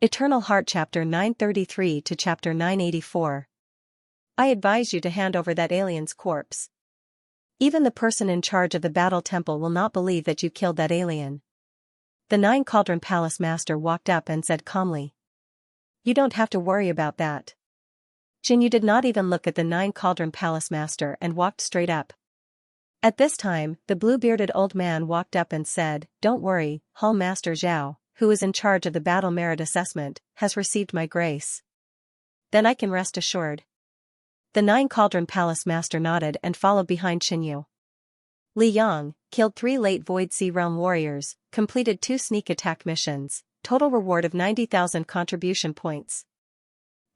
Eternal Heart Chapter 933 to Chapter 984. I advise you to hand over that alien's corpse. Even the person in charge of the battle temple will not believe that you killed that alien. The Nine Cauldron Palace Master walked up and said calmly. You don't have to worry about that. Xinyu did not even look at the Nine Cauldron Palace Master and walked straight up. At this time, the blue-bearded old man walked up and said, Don't worry, Hall Master Zhao, who is in charge of the battle merit assessment, has received my grace. Then I can rest assured. The Nine Cauldron Palace Master nodded and followed behind Xinyu. Li Yang killed 3 late Void Sea Realm warriors, completed 2 sneak attack missions, total reward of 90,000 contribution points.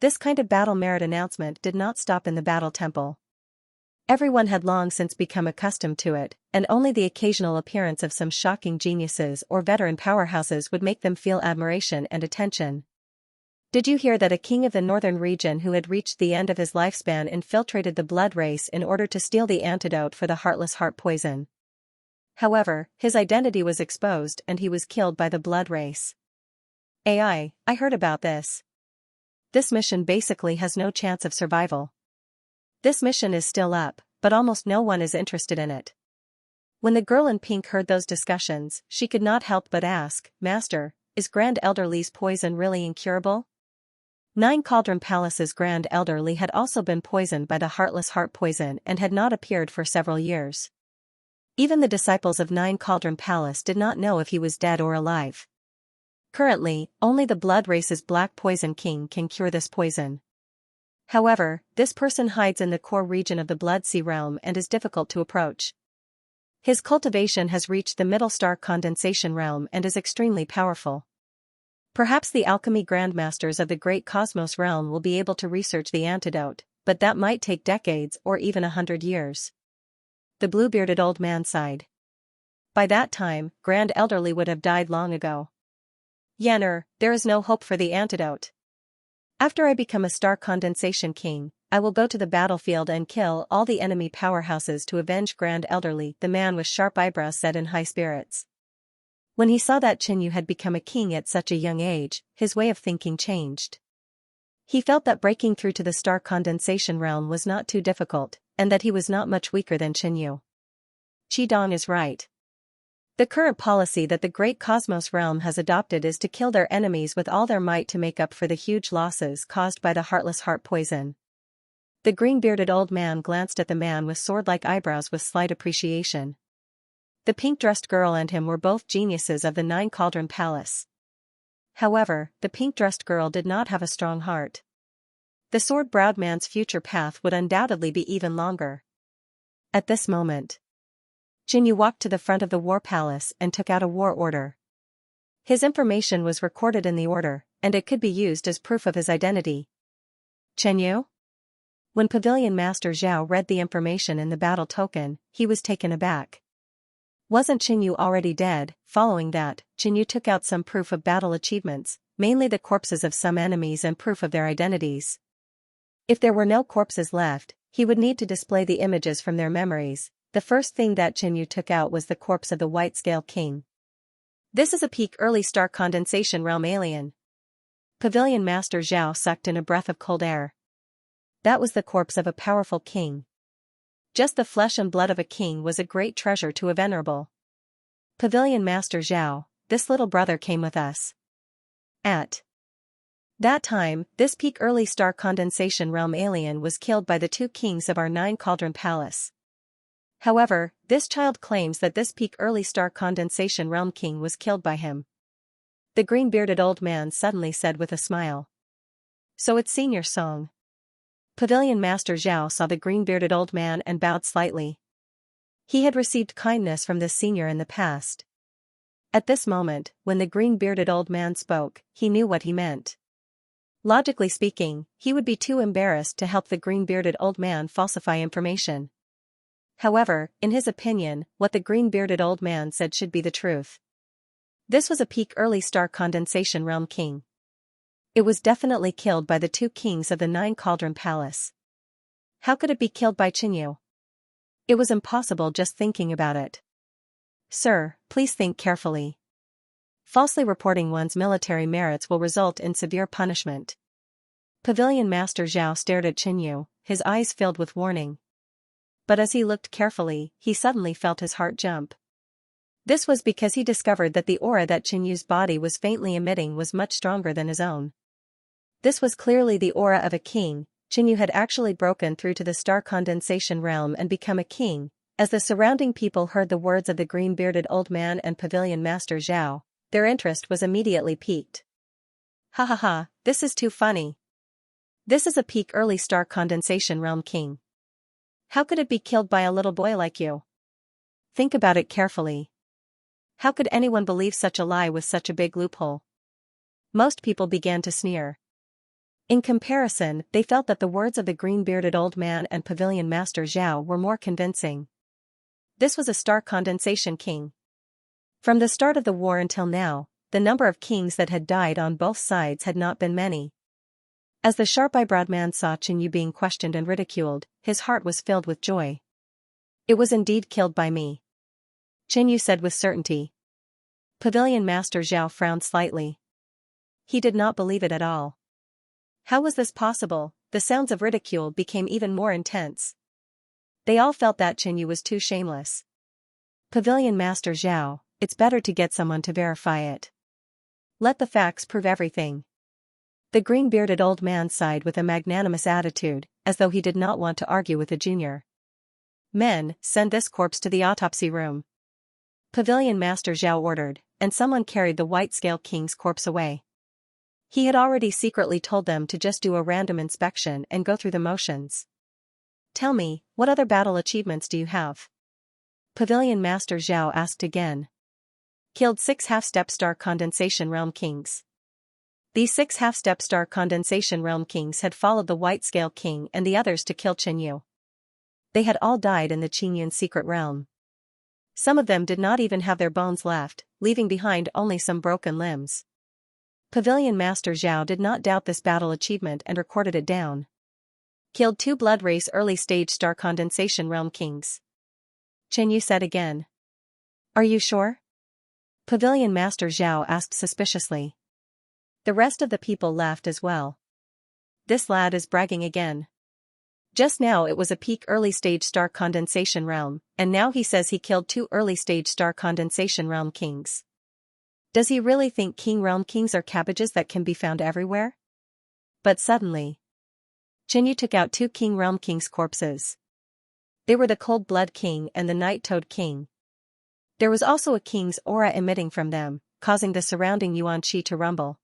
This kind of battle merit announcement did not stop in the battle temple. Everyone had long since become accustomed to it, and only the occasional appearance of some shocking geniuses or veteran powerhouses would make them feel admiration and attention. Did you hear that a king of the northern region who had reached the end of his lifespan infiltrated the blood race in order to steal the antidote for the heartless heart poison? However, his identity was exposed and he was killed by the blood race. I heard about this. This mission basically has no chance of survival. This mission is still up, but almost no one is interested in it. When the girl in pink heard those discussions, she could not help but ask, Master, is Grand Elder Li's poison really incurable? Nine Cauldron Palace's Grand Elder Li had also been poisoned by the heartless heart poison and had not appeared for several years. Even the disciples of Nine Cauldron Palace did not know if he was dead or alive. Currently, only the blood race's Black Poison King can cure this poison. However, this person hides in the core region of the Blood Sea Realm and is difficult to approach. His cultivation has reached the Middle Star Condensation Realm and is extremely powerful. Perhaps the alchemy grandmasters of the Great Cosmos Realm will be able to research the antidote, but that might take decades or even 100 years. The blue-bearded old man sighed. By that time, Grand Elder Li would have died long ago. Yanner, there is no hope for the antidote. After I become a Star Condensation King, I will go to the battlefield and kill all the enemy powerhouses to avenge Grand Elder Li, the man with sharp eyebrows said in high spirits. When he saw that Xinyu had become a king at such a young age, his way of thinking changed. He felt that breaking through to the Star Condensation Realm was not too difficult, and that he was not much weaker than Xinyu. Qidong is right. The current policy that the Great Cosmos Realm has adopted is to kill their enemies with all their might to make up for the huge losses caused by the heartless heart poison. The green-bearded old man glanced at the man with sword-like eyebrows with slight appreciation. The pink-dressed girl and him were both geniuses of the Nine Cauldron Palace. However, the pink-dressed girl did not have a strong heart. The sword-browed man's future path would undoubtedly be even longer. At this moment, Xinyu walked to the front of the war palace and took out a war order. His information was recorded in the order, and it could be used as proof of his identity. Xinyu? When Pavilion Master Zhao read the information in the battle token, he was taken aback. Wasn't Xinyu already dead? Following that, Xinyu took out some proof of battle achievements, mainly the corpses of some enemies and proof of their identities. If there were no corpses left, he would need to display the images from their memories. The first thing that Xinyu took out was the corpse of the White Scale King. This is a peak early Star Condensation Realm alien. Pavilion Master Zhao sucked in a breath of cold air. That was the corpse of a powerful king. Just the flesh and blood of a king was a great treasure to a venerable. Pavilion Master Zhao, this little brother came with us. At that time, this peak early Star Condensation Realm alien was killed by the 2 kings of our Nine Cauldron Palace. However, this child claims that this peak early Star Condensation Realm king was killed by him. The green-bearded old man suddenly said with a smile. So it's Senior Song. Pavilion Master Zhao saw the green-bearded old man and bowed slightly. He had received kindness from this senior in the past. At this moment, when the green-bearded old man spoke, he knew what he meant. Logically speaking, he would be too embarrassed to help the green-bearded old man falsify information. However, in his opinion, what the green-bearded old man said should be the truth. This was a peak early Star Condensation Realm king. It was definitely killed by the 2 kings of the Nine Cauldron Palace. How could it be killed by Xinyu? It was impossible just thinking about it. Sir, please think carefully. Falsely reporting one's military merits will result in severe punishment. Pavilion Master Zhao stared at Qinyu, his eyes filled with warning. But as he looked carefully, he suddenly felt his heart jump. This was because he discovered that the aura that Qinyu's body was faintly emitting was much stronger than his own. This was clearly the aura of a king. Qinyu had actually broken through to the star condensation realm and become a king. As the surrounding people heard the words of the green-bearded old man and Pavilion Master Zhao, their interest was immediately piqued. Ha ha ha, this is too funny. This is a peak early star condensation realm king. How could it be killed by a little boy like you? Think about it carefully. How could anyone believe such a lie with such a big loophole? Most people began to sneer. In comparison, they felt that the words of the green-bearded old man and Pavilion Master Zhao were more convincing. This was a star condensation king. From the start of the war until now, the number of kings that had died on both sides had not been many. As the sharp-eyebrowed man saw Qinyu being questioned and ridiculed, his heart was filled with joy. It was indeed killed by me, Qinyu said with certainty. Pavilion Master Zhao frowned slightly. He did not believe it at all. How was this possible? The sounds of ridicule became even more intense. They all felt that Qinyu was too shameless. Pavilion Master Zhao, it's better to get someone to verify it. Let the facts prove everything. The green-bearded old man sighed with a magnanimous attitude, as though he did not want to argue with a junior. Men, send this corpse to the autopsy room. Pavilion Master Zhao ordered, and someone carried the white-scale king's corpse away. He had already secretly told them to just do a random inspection and go through the motions. Tell me, what other battle achievements do you have? Pavilion Master Zhao asked again. Killed 6 half-step star condensation realm kings. These 6 half-step star condensation realm kings had followed the white-scale king and the others to kill Qinyu. They had all died in the Qingyun secret realm. Some of them did not even have their bones left, leaving behind only some broken limbs. Pavilion Master Zhao did not doubt this battle achievement and recorded it down. Killed 2 blood race early stage star condensation realm kings. Qinyu said again. Are you sure? Pavilion Master Zhao asked suspiciously. The rest of the people laughed as well. This lad is bragging again. Just now it was a peak early stage star condensation realm, and now he says he killed 2 early stage star condensation realm kings. Does he really think king realm kings are cabbages that can be found everywhere? But suddenly, Qinyu took out 2 king realm kings' corpses. They were the cold blood king and the night toad king. There was also a king's aura emitting from them, causing the surrounding yuan qi to rumble.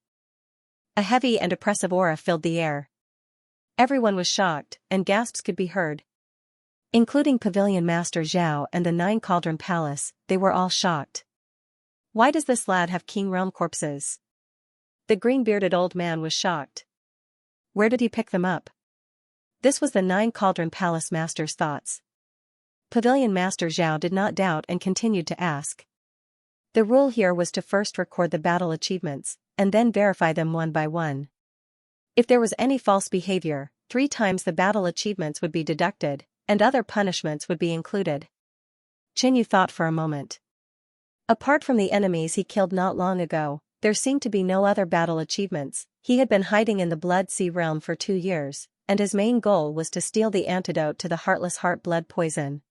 A heavy and oppressive aura filled the air. Everyone was shocked, and gasps could be heard. Including Pavilion Master Zhao and the 9 Cauldron Palace, they were all shocked. Why does this lad have king realm corpses? The green-bearded old man was shocked. Where did he pick them up? This was the 9 Cauldron Palace master's thoughts. Pavilion Master Zhao did not doubt and continued to ask. The rule here was to first record the battle achievements, and then verify them one by one. If there was any false behavior, 3 times the battle achievements would be deducted, and other punishments would be included. Qinyu thought for a moment. Apart from the enemies he killed not long ago, there seemed to be no other battle achievements. He had been hiding in the Blood Sea realm for 2 years, and his main goal was to steal the antidote to the heartless heart blood poison.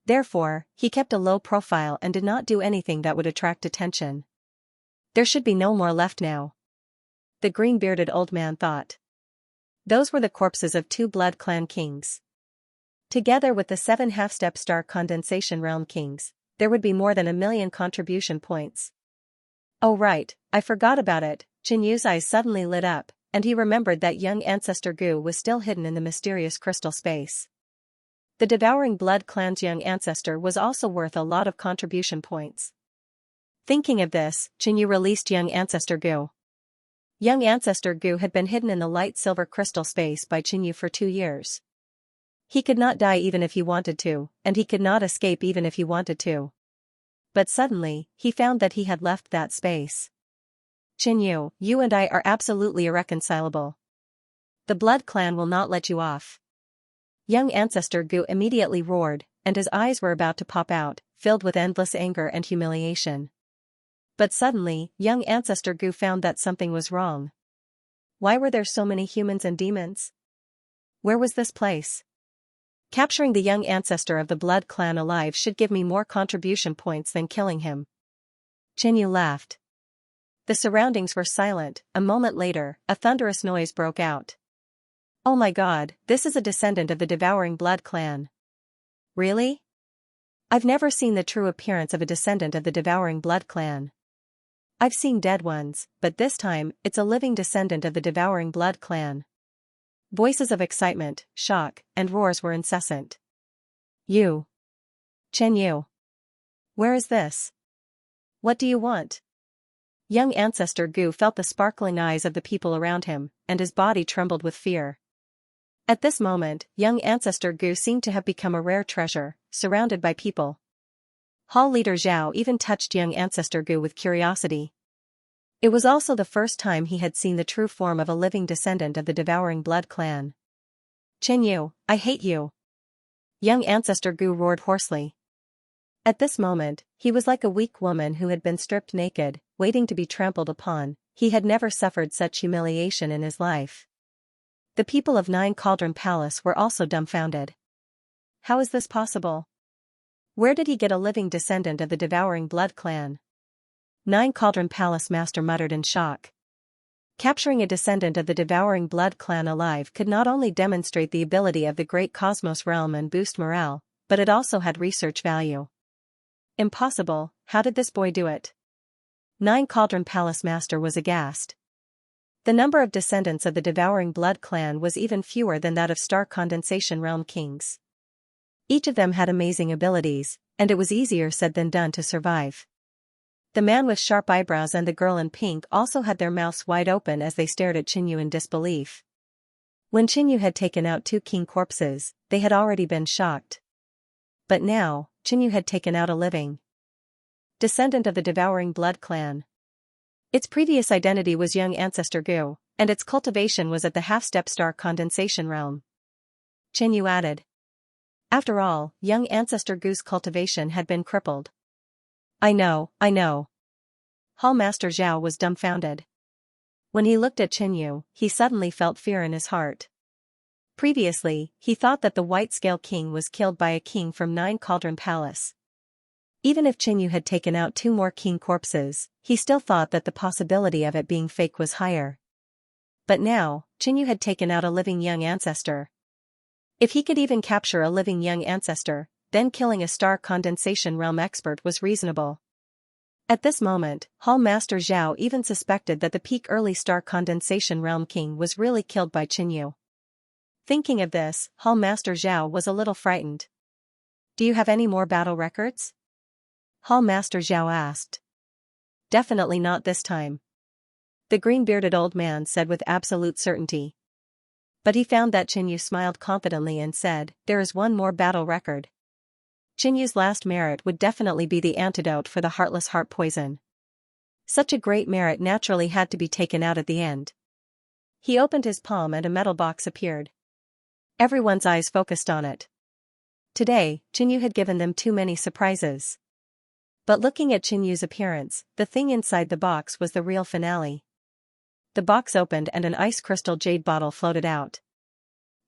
Therefore, he kept a low profile and did not do anything that would attract attention. There should be no more left now. The green-bearded old man thought. Those were the corpses of 2 Blood Clan kings. Together with the 7 half-step star condensation realm kings, there would be more than 1,000,000 contribution points. Oh right, I forgot about it. Qinyu's eyes suddenly lit up, and he remembered that young ancestor Gu was still hidden in the mysterious crystal space. The devouring blood clan's young ancestor was also worth a lot of contribution points. Thinking of this, Qinyu released young ancestor Gu. Young ancestor Gu had been hidden in the light silver crystal space by Qinyu for 2 years. He could not die even if he wanted to, and he could not escape even if he wanted to. But suddenly, he found that he had left that space. Qinyu, you and I are absolutely irreconcilable. The Blood Clan will not let you off. Young ancestor Gu immediately roared, and his eyes were about to pop out, filled with endless anger and humiliation. But suddenly, young Ancestor Gu found that something was wrong. Why were there so many humans and demons? Where was this place? Capturing the young ancestor of the blood clan alive should give me more contribution points than killing him. Qinyu laughed. The surroundings were silent. A moment later, a thunderous noise broke out. Oh my god, this is a descendant of the devouring blood clan. Really? I've never seen the true appearance of a descendant of the devouring blood clan. I've seen dead ones, but this time, it's a living descendant of the devouring blood clan. Voices of excitement, shock, and roars were incessant. You. Chen Yu. Where is this? What do you want? Young Ancestor Gu felt the sparkling eyes of the people around him, and his body trembled with fear. At this moment, young Ancestor Gu seemed to have become a rare treasure, surrounded by people. Hall leader Zhao even touched young Ancestor Gu with curiosity. It was also the first time he had seen the true form of a living descendant of the devouring blood clan. Chen Yu, I hate you. Young Ancestor Gu roared hoarsely. At this moment, he was like a weak woman who had been stripped naked, waiting to be trampled upon. He had never suffered such humiliation in his life. The people of Nine Cauldron Palace were also dumbfounded. How is this possible? Where did he get a living descendant of the devouring blood clan? Nine Cauldron Palace Master muttered in shock. Capturing a descendant of the devouring blood clan alive could not only demonstrate the ability of the great cosmos realm and boost morale, but it also had research value. Impossible, how did this boy do it? Nine Cauldron Palace Master was aghast. The number of descendants of the devouring blood clan was even fewer than that of Star Condensation Realm kings. Each of them had amazing abilities, and it was easier said than done to survive. The man with sharp eyebrows and the girl in pink also had their mouths wide open as they stared at Qinyu in disbelief. When Qinyu had taken out 2 king corpses, they had already been shocked. But now, Qinyu had taken out a living descendant of the devouring blood clan. Its previous identity was young Ancestor Gu, and its cultivation was at the half-step Star Condensation Realm. Qinyu added. After all, young Ancestor Gu's cultivation had been crippled. I know. Hall Master Zhao was dumbfounded. When he looked at Qinyu, he suddenly felt fear in his heart. Previously, he thought that the White Scale King was killed by a king from Nine Cauldron Palace. Even if Qinyu had taken out 2 more king corpses, he still thought that the possibility of it being fake was higher. But now, Qinyu had taken out a living young ancestor. If he could even capture a living young ancestor, then killing a Star Condensation Realm expert was reasonable. At this moment, Hall Master Zhao even suspected that the peak early Star Condensation Realm king was really killed by Qinyu. Thinking of this, Hall Master Zhao was a little frightened. Do you have any more battle records? Hall Master Zhao asked. Definitely not this time. The green-bearded old man said with absolute certainty. But he found that Qinyu smiled confidently and said, there is one more battle record. Qinyu's last merit would definitely be the antidote for the heartless heart poison. Such a great merit naturally had to be taken out at the end. He opened his palm and a metal box appeared. Everyone's eyes focused on it. Today, Qinyu had given them too many surprises. But looking at Qinyu's appearance, the thing inside the box was the real finale. The box opened and an ice crystal jade bottle floated out.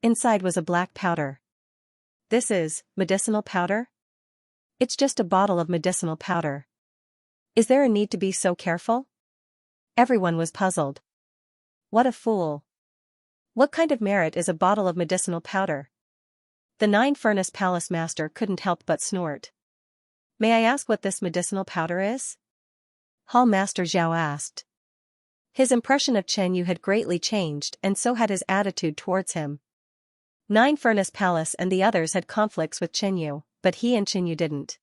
Inside was a black powder. This is medicinal powder? It's just a bottle of medicinal powder. Is there a need to be so careful? Everyone was puzzled. What a fool. What kind of merit is a bottle of medicinal powder? The Nine Furnace Palace Master couldn't help but snort. May I ask what this medicinal powder is? Hall Master Zhao asked. His impression of Qinyu had greatly changed and so had his attitude towards him. Nine Furnace Palace and the others had conflicts with Qinyu, but he and Qinyu didn't.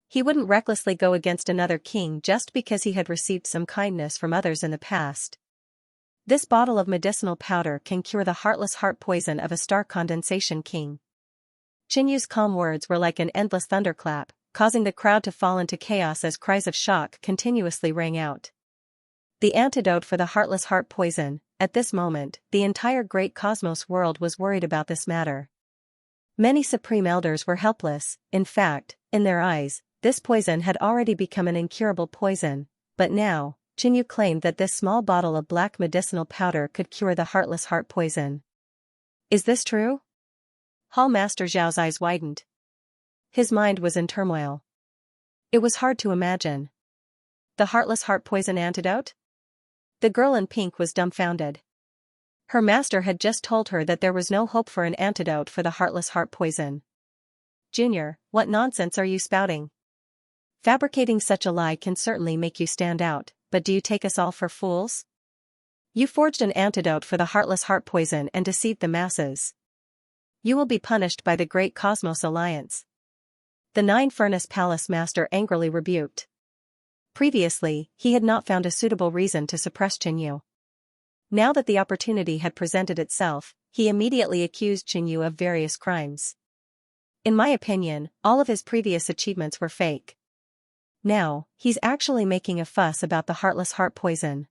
He wouldn't recklessly go against another king just because he had received some kindness from others in the past. This bottle of medicinal powder can cure the heartless heart poison of a Star Condensation king. Qinyu's calm words were like an endless thunderclap, causing the crowd to fall into chaos as cries of shock continuously rang out. The antidote for the heartless heart poison. At this moment, the entire great cosmos world was worried about this matter. Many supreme elders were helpless. In fact, in their eyes, this poison had already become an incurable poison. But now, Qinyu claimed that this small bottle of black medicinal powder could cure the heartless heart poison. Is this true? Hall Master Zhao's eyes widened. His mind was in turmoil. It was hard to imagine. The heartless heart poison antidote? The girl in pink was dumbfounded. Her master had just told her that there was no hope for an antidote for the heartless heart poison. Junior, what nonsense are you spouting? Fabricating such a lie can certainly make you stand out, but do you take us all for fools? You forged an antidote for the heartless heart poison and deceived the masses. You will be punished by the Great Cosmos Alliance. The Nine-Furnace Palace Master angrily rebuked. Previously, he had not found a suitable reason to suppress Qinyu. Now that the opportunity had presented itself, he immediately accused Qinyu of various crimes. In my opinion, all of his previous achievements were fake. Now, he's actually making a fuss about the heartless heart poison.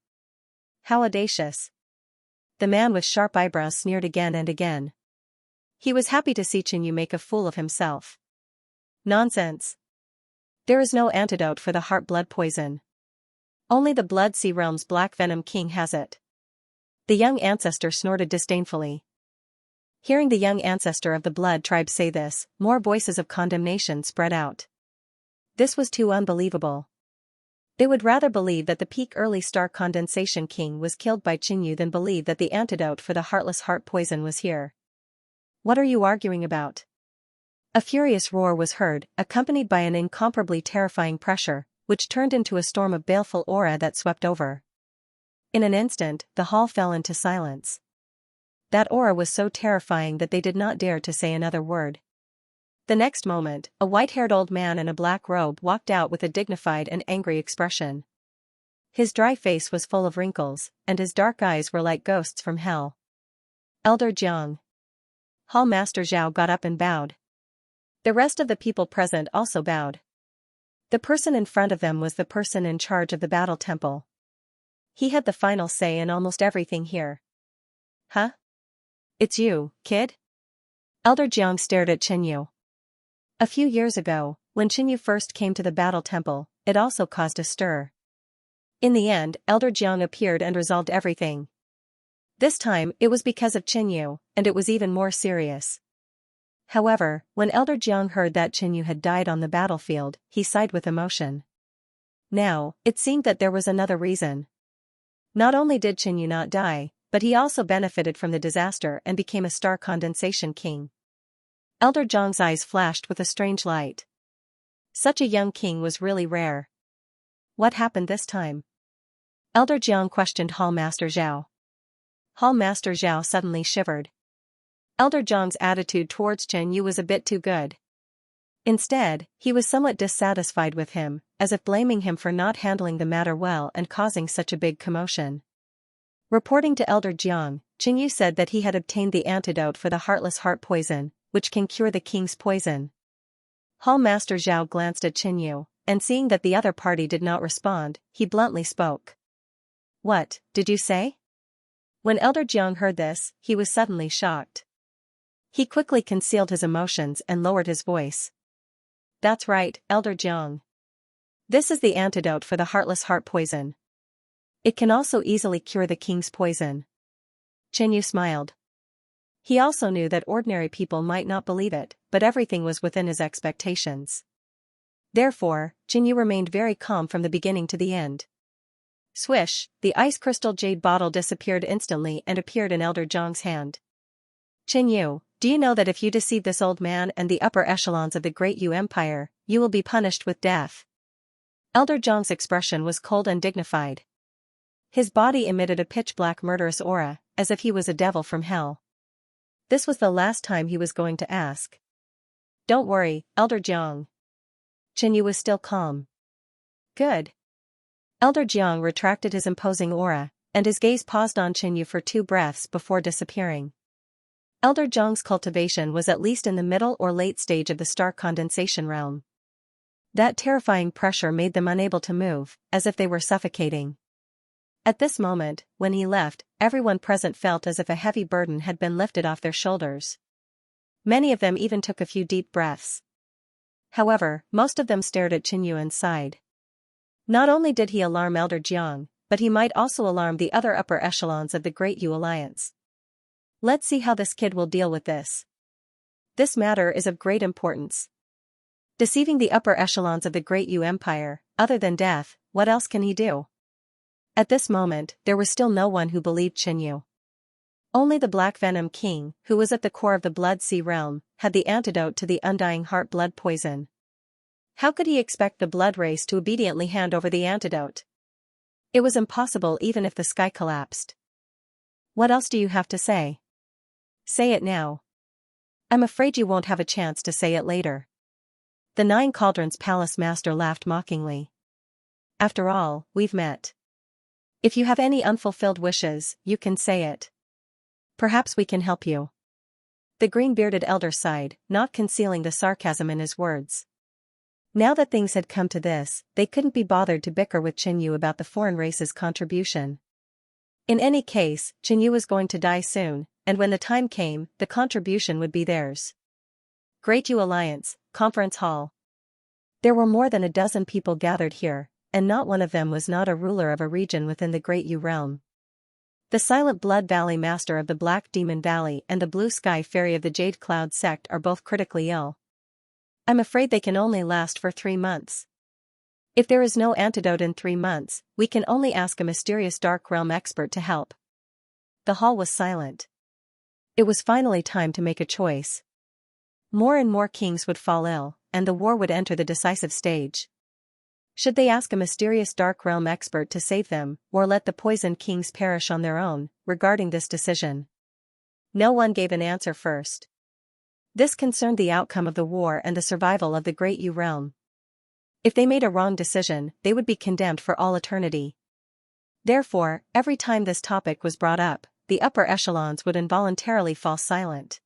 How audacious. The man with sharp eyebrows sneered again and again. He was happy to see Qinyu make a fool of himself. Nonsense. There is no antidote for the heart blood poison. Only the Blood Sea Realm's Black Venom King has it. The young ancestor snorted disdainfully. Hearing the young ancestor of the Blood tribe say this, more voices of condemnation spread out. This was too unbelievable. They would rather believe that the peak early star condensation king was killed by Qinyu than believe that the antidote for the heartless heart poison was here. What are you arguing about? A furious roar was heard, accompanied by an incomparably terrifying pressure, which turned into a storm of baleful aura that swept over. In an instant, the hall fell into silence. That aura was so terrifying that they did not dare to say another word. The next moment, a white-haired old man in a black robe walked out with a dignified and angry expression. His dry face was full of wrinkles, and his dark eyes were like ghosts from hell. Elder Jiang. Hall Master Zhao got up and bowed. The rest of the people present also bowed. The person in front of them was the person in charge of the battle temple. He had the final say in almost everything here. Huh? It's you, kid? Elder Jiang stared at Qinyu. A few years ago, when Qinyu first came to the battle temple, it also caused a stir. In the end, Elder Jiang appeared and resolved everything. This time, it was because of Qinyu, and it was even more serious. However, when Elder Jiang heard that Qinyu had died on the battlefield, he sighed with emotion. Now, it seemed that there was another reason. Not only did Qinyu not die, but he also benefited from the disaster and became a star condensation king. Elder Jiang's eyes flashed with a strange light. Such a young king was really rare. What happened this time? Elder Jiang questioned Hall Master Zhao. Hall Master Zhao suddenly shivered. Elder Jiang's attitude towards Qinyu was a bit too good. Instead, he was somewhat dissatisfied with him, as if blaming him for not handling the matter well and causing such a big commotion. Reporting to Elder Jiang, Qinyu said that he had obtained the antidote for the heartless heart poison, which can cure the king's poison. Hall Master Zhao glanced at Qinyu, and seeing that the other party did not respond, he bluntly spoke. What, did you say? When Elder Jiang heard this, he was suddenly shocked. He quickly concealed his emotions and lowered his voice. That's right, Elder Jiang. This is the antidote for the heartless heart poison. It can also easily cure the king's poison. Qinyu smiled. He also knew that ordinary people might not believe it, but everything was within his expectations. Therefore, Qinyu remained very calm from the beginning to the end. Swish, the ice crystal jade bottle disappeared instantly and appeared in Elder Jiang's hand. Qinyu, do you know that if you deceive this old man and the upper echelons of the Great Yu Empire, you will be punished with death? Elder Jiang's expression was cold and dignified. His body emitted a pitch-black murderous aura, as if he was a devil from hell. This was the last time he was going to ask. Don't worry, Elder Jiang. Qinyu was still calm. Good. Elder Jiang retracted his imposing aura, and his gaze paused on Qinyu for 2 breaths before disappearing. Elder Jiang's cultivation was at least in the middle or late stage of the star condensation realm. That terrifying pressure made them unable to move, as if they were suffocating. At this moment, when he left, everyone present felt as if a heavy burden had been lifted off their shoulders. Many of them even took a few deep breaths. However, most of them stared at Qinyu and sighed. Not only did he alarm Elder Jiang, but he might also alarm the other upper echelons of the Great Yu Alliance. Let's see how this kid will deal with this. This matter is of great importance. Deceiving the upper echelons of the Great Yu Empire, other than death, what else can he do? At this moment, there was still no one who believed Qin Yu. Only the Black Venom King, who was at the core of the Blood Sea realm, had the antidote to the undying heart blood poison. How could he expect the blood race to obediently hand over the antidote? It was impossible even if the sky collapsed. What else do you have to say? Say it now. I'm afraid you won't have a chance to say it later. The Nine Cauldrons Palace Master laughed mockingly. After all, we've met. If you have any unfulfilled wishes, you can say it. Perhaps we can help you. The green-bearded elder sighed, not concealing the sarcasm in his words. Now that things had come to this, they couldn't be bothered to bicker with Qin Yu about the foreign race's contribution. In any case, Qin Yu was going to die soon, and when the time came, the contribution would be theirs. Great Yu Alliance, Conference Hall. There were more than a dozen people gathered here, and not one of them was not a ruler of a region within the Great Yu realm. The Silent Blood Valley Master of the Black Demon Valley and the Blue Sky Fairy of the Jade Cloud sect are both critically ill. I'm afraid they can only last for 3 months. If there is no antidote in 3 months, we can only ask a mysterious Dark Realm expert to help. The hall was silent. It was finally time to make a choice. More and more kings would fall ill, and the war would enter the decisive stage. Should they ask a mysterious Dark Realm expert to save them, or let the poisoned kings perish on their own? Regarding this decision, no one gave an answer first. This concerned the outcome of the war and the survival of the Great Yu realm. If they made a wrong decision, they would be condemned for all eternity. Therefore, every time this topic was brought up, the upper echelons would involuntarily fall silent.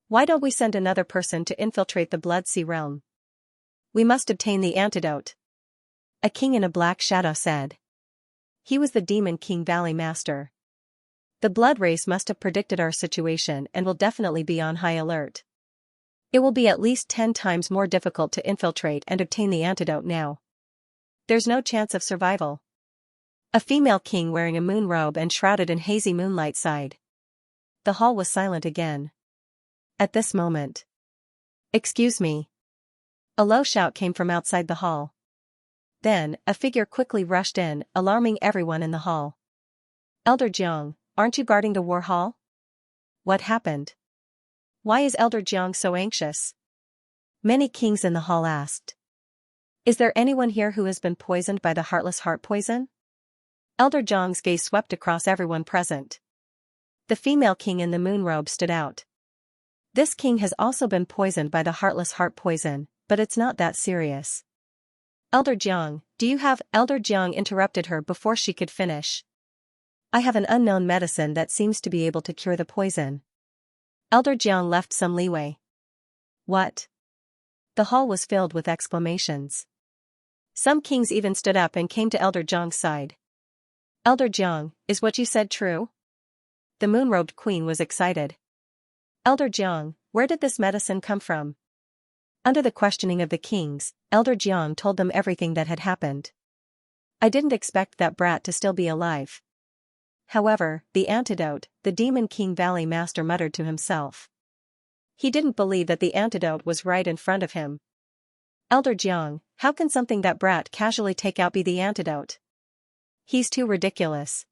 Why don't we send another person to infiltrate the Blood Sea realm? We must obtain the antidote. A king in a black shadow said. He was the Demon King Valley Master. The blood race must have predicted our situation and will definitely be on high alert. It will be at least 10 times more difficult to infiltrate and obtain the antidote now. There's no chance of survival. A female king wearing a moon robe and shrouded in hazy moonlight sighed. The hall was silent again. At this moment. Excuse me. A low shout came from outside the hall. Then, a figure quickly rushed in, alarming everyone in the hall. Elder Jiang, aren't you guarding the war hall? What happened? Why is Elder Jiang so anxious? Many kings in the hall asked. Is there anyone here who has been poisoned by the heartless heart poison? Elder Jiang's gaze swept across everyone present. The female king in the moon robe stood out. This king has also been poisoned by the heartless heart poison, but it's not that serious. Elder Jiang, do you have— Elder Jiang interrupted her before she could finish. I have an unknown medicine that seems to be able to cure the poison. Elder Jiang left some leeway. What? The hall was filled with exclamations. Some kings even stood up and came to Elder Jiang's side. Elder Jiang, is what you said true? The moon-robed queen was excited. Elder Jiang, where did this medicine come from? Under the questioning of the kings, Elder Jiang told them everything that had happened. I didn't expect that brat to still be alive. However, the antidote, the Demon King Valley Master muttered to himself. He didn't believe that the antidote was right in front of him. Elder Jiang, how can something that brat casually take out be the antidote? He's too ridiculous.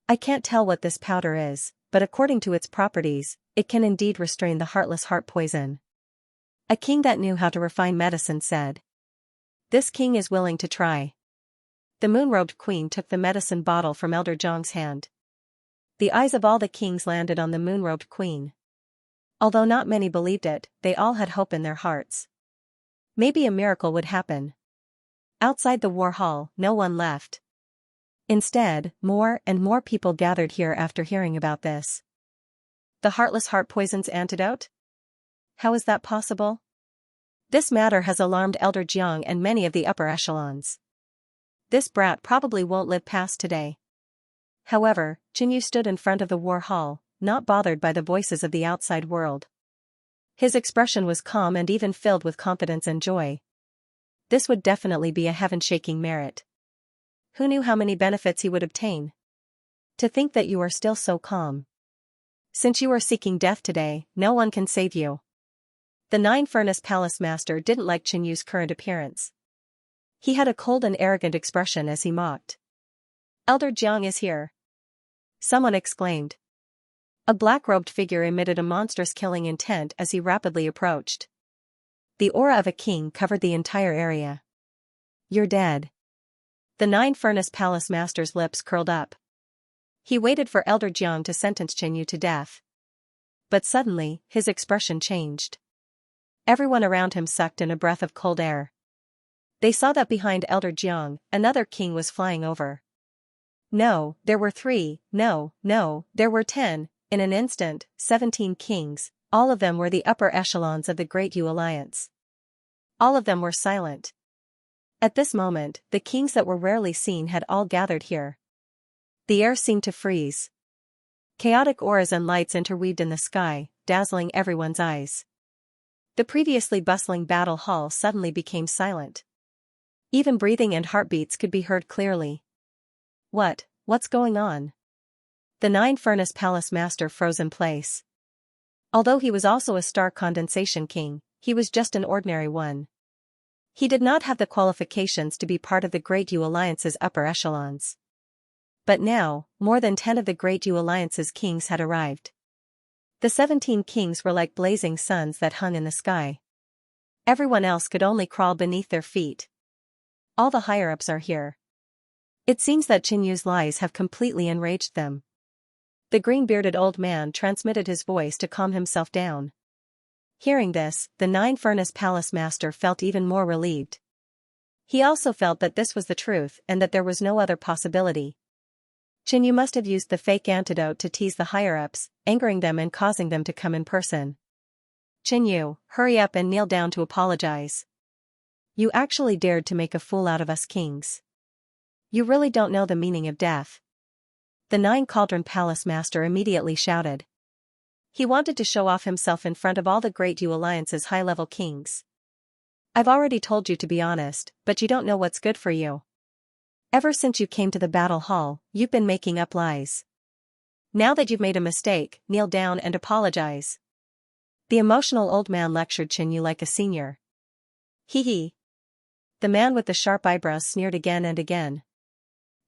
I can't tell what this powder is, but according to its properties, it can indeed restrain the heartless heart poison. A king that knew how to refine medicine said. This king is willing to try. The moon-robed queen took the medicine bottle from Elder Jiang's hand. The eyes of all the kings landed on the moon-robed queen. Although not many believed it, they all had hope in their hearts. Maybe a miracle would happen. Outside the war hall, no one left. Instead, more and more people gathered here after hearing about this. The heartless heart poison's antidote? How is that possible? This matter has alarmed Elder Jiang and many of the upper echelons. This brat probably won't live past today. However, Qin Yu stood in front of the war hall, not bothered by the voices of the outside world. His expression was calm and even filled with confidence and joy. This would definitely be a heaven-shaking merit. Who knew how many benefits he would obtain? To think that you are still so calm. Since you are seeking death today, no one can save you. The Nine-Furnace Palace Master didn't like Qin Yu's current appearance. He had a cold and arrogant expression as he mocked. Elder Jiang is here. Someone exclaimed. A black-robed figure emitted a monstrous killing intent as he rapidly approached. The aura of a king covered the entire area. You're dead. The Nine-Furnace Palace Master's lips curled up. He waited for Elder Jiang to sentence Qin Yu to death. But suddenly, his expression changed. Everyone around him sucked in a breath of cold air. They saw that behind Elder Jiang, another king was flying over. No, there were 3, no, there were 10, in an instant, 17 kings, all of them were the upper echelons of the Great Yu Alliance. All of them were silent. At this moment, the kings that were rarely seen had all gathered here. The air seemed to freeze. Chaotic auras and lights interweaved in the sky, dazzling everyone's eyes. The previously bustling battle hall suddenly became silent. Even breathing and heartbeats could be heard clearly. What's going on? The Nine-Furnace Palace Master froze in place. Although he was also a star condensation king, he was just an ordinary one. He did not have the qualifications to be part of the Great Yu Alliance's upper echelons. But now, more than 10 of the Great Yu Alliance's kings had arrived. The 17 kings were like blazing suns that hung in the sky. Everyone else could only crawl beneath their feet. All the higher-ups are here. It seems that Qin Yu's lies have completely enraged them. The green-bearded old man transmitted his voice to calm himself down. Hearing this, the Nine-Furnace Palace Master felt even more relieved. He also felt that this was the truth and that there was no other possibility. Qin Yu must have used the fake antidote to tease the higher-ups, angering them and causing them to come in person. Qin Yu, hurry up and kneel down to apologize. You actually dared to make a fool out of us kings. You really don't know the meaning of death. The Nine-Cauldron Palace Master immediately shouted. He wanted to show off himself in front of all the Great Yu Alliance's high-level kings. I've already told you to be honest, but you don't know what's good for you. Ever since you came to the battle hall, you've been making up lies. Now that you've made a mistake, kneel down and apologize. The emotional old man lectured Qin Yu like a senior. Hee hee. The man with the sharp eyebrows sneered again and again.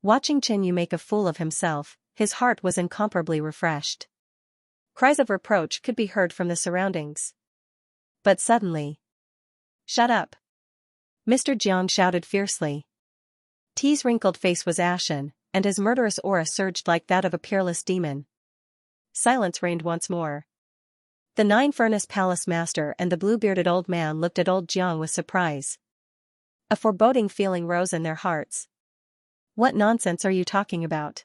Watching Qin Yu make a fool of himself, his heart was incomparably refreshed. Cries of reproach could be heard from the surroundings. But suddenly... Shut up! Mr. Jiang shouted fiercely. T's wrinkled face was ashen, and his murderous aura surged like that of a peerless demon. Silence reigned once more. The Nine-Furnace Palace Master and the blue-bearded old man looked at old Jiang with surprise. A foreboding feeling rose in their hearts. What nonsense are you talking about?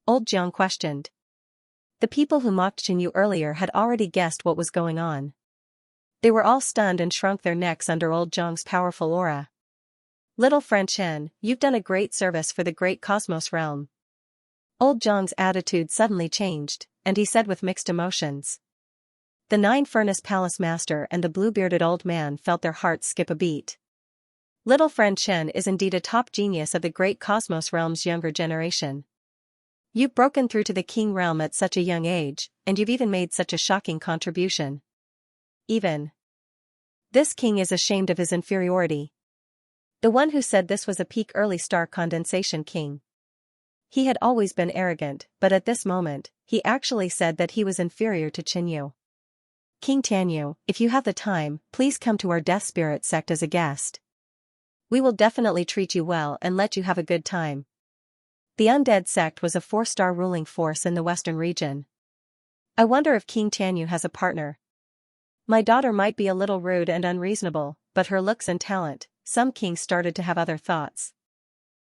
Old Jiang questioned. The people who mocked Qin Yu earlier had already guessed what was going on. They were all stunned and shrunk their necks under old Jiang's powerful aura. Little friend Chen, you've done a great service for the great cosmos realm. Old Jiang's attitude suddenly changed, and he said with mixed emotions. The Nine-Furnace Palace Master and the blue-bearded old man felt their hearts skip a beat. Little friend Chen is indeed a top genius of the great cosmos realm's younger generation. You've broken through to the king realm at such a young age, and you've even made such a shocking contribution. Even this king is ashamed of his inferiority. The one who said this was a peak early star condensation king. He had always been arrogant, but at this moment, he actually said that he was inferior to Qin Yu. King Tianyu, if you have the time, please come to our Death Spirit sect as a guest. We will definitely treat you well and let you have a good time. The Undead sect was a 4-star ruling force in the western region. I wonder if King Tianyu has a partner. My daughter might be a little rude and unreasonable, but her looks and talent, some kings started to have other thoughts.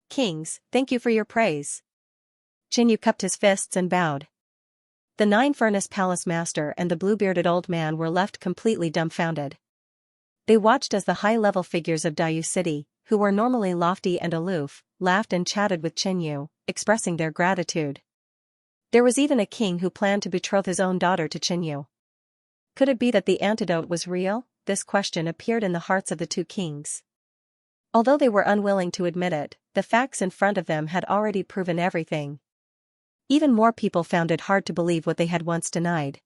Kings, thank you for your praise. Qin Yu cupped his fists and bowed. The Nine-Furnace Palace Master and the blue-bearded old man were left completely dumbfounded. They watched as the high-level figures of Daiyu City, who were normally lofty and aloof, laughed and chatted with Qin Yu, expressing their gratitude. There was even a king who planned to betroth his own daughter to Qin Yu. Could it be that the antidote was real? This question appeared in the hearts of the two kings. Although they were unwilling to admit it, the facts in front of them had already proven everything. Even more people found it hard to believe what they had once denied.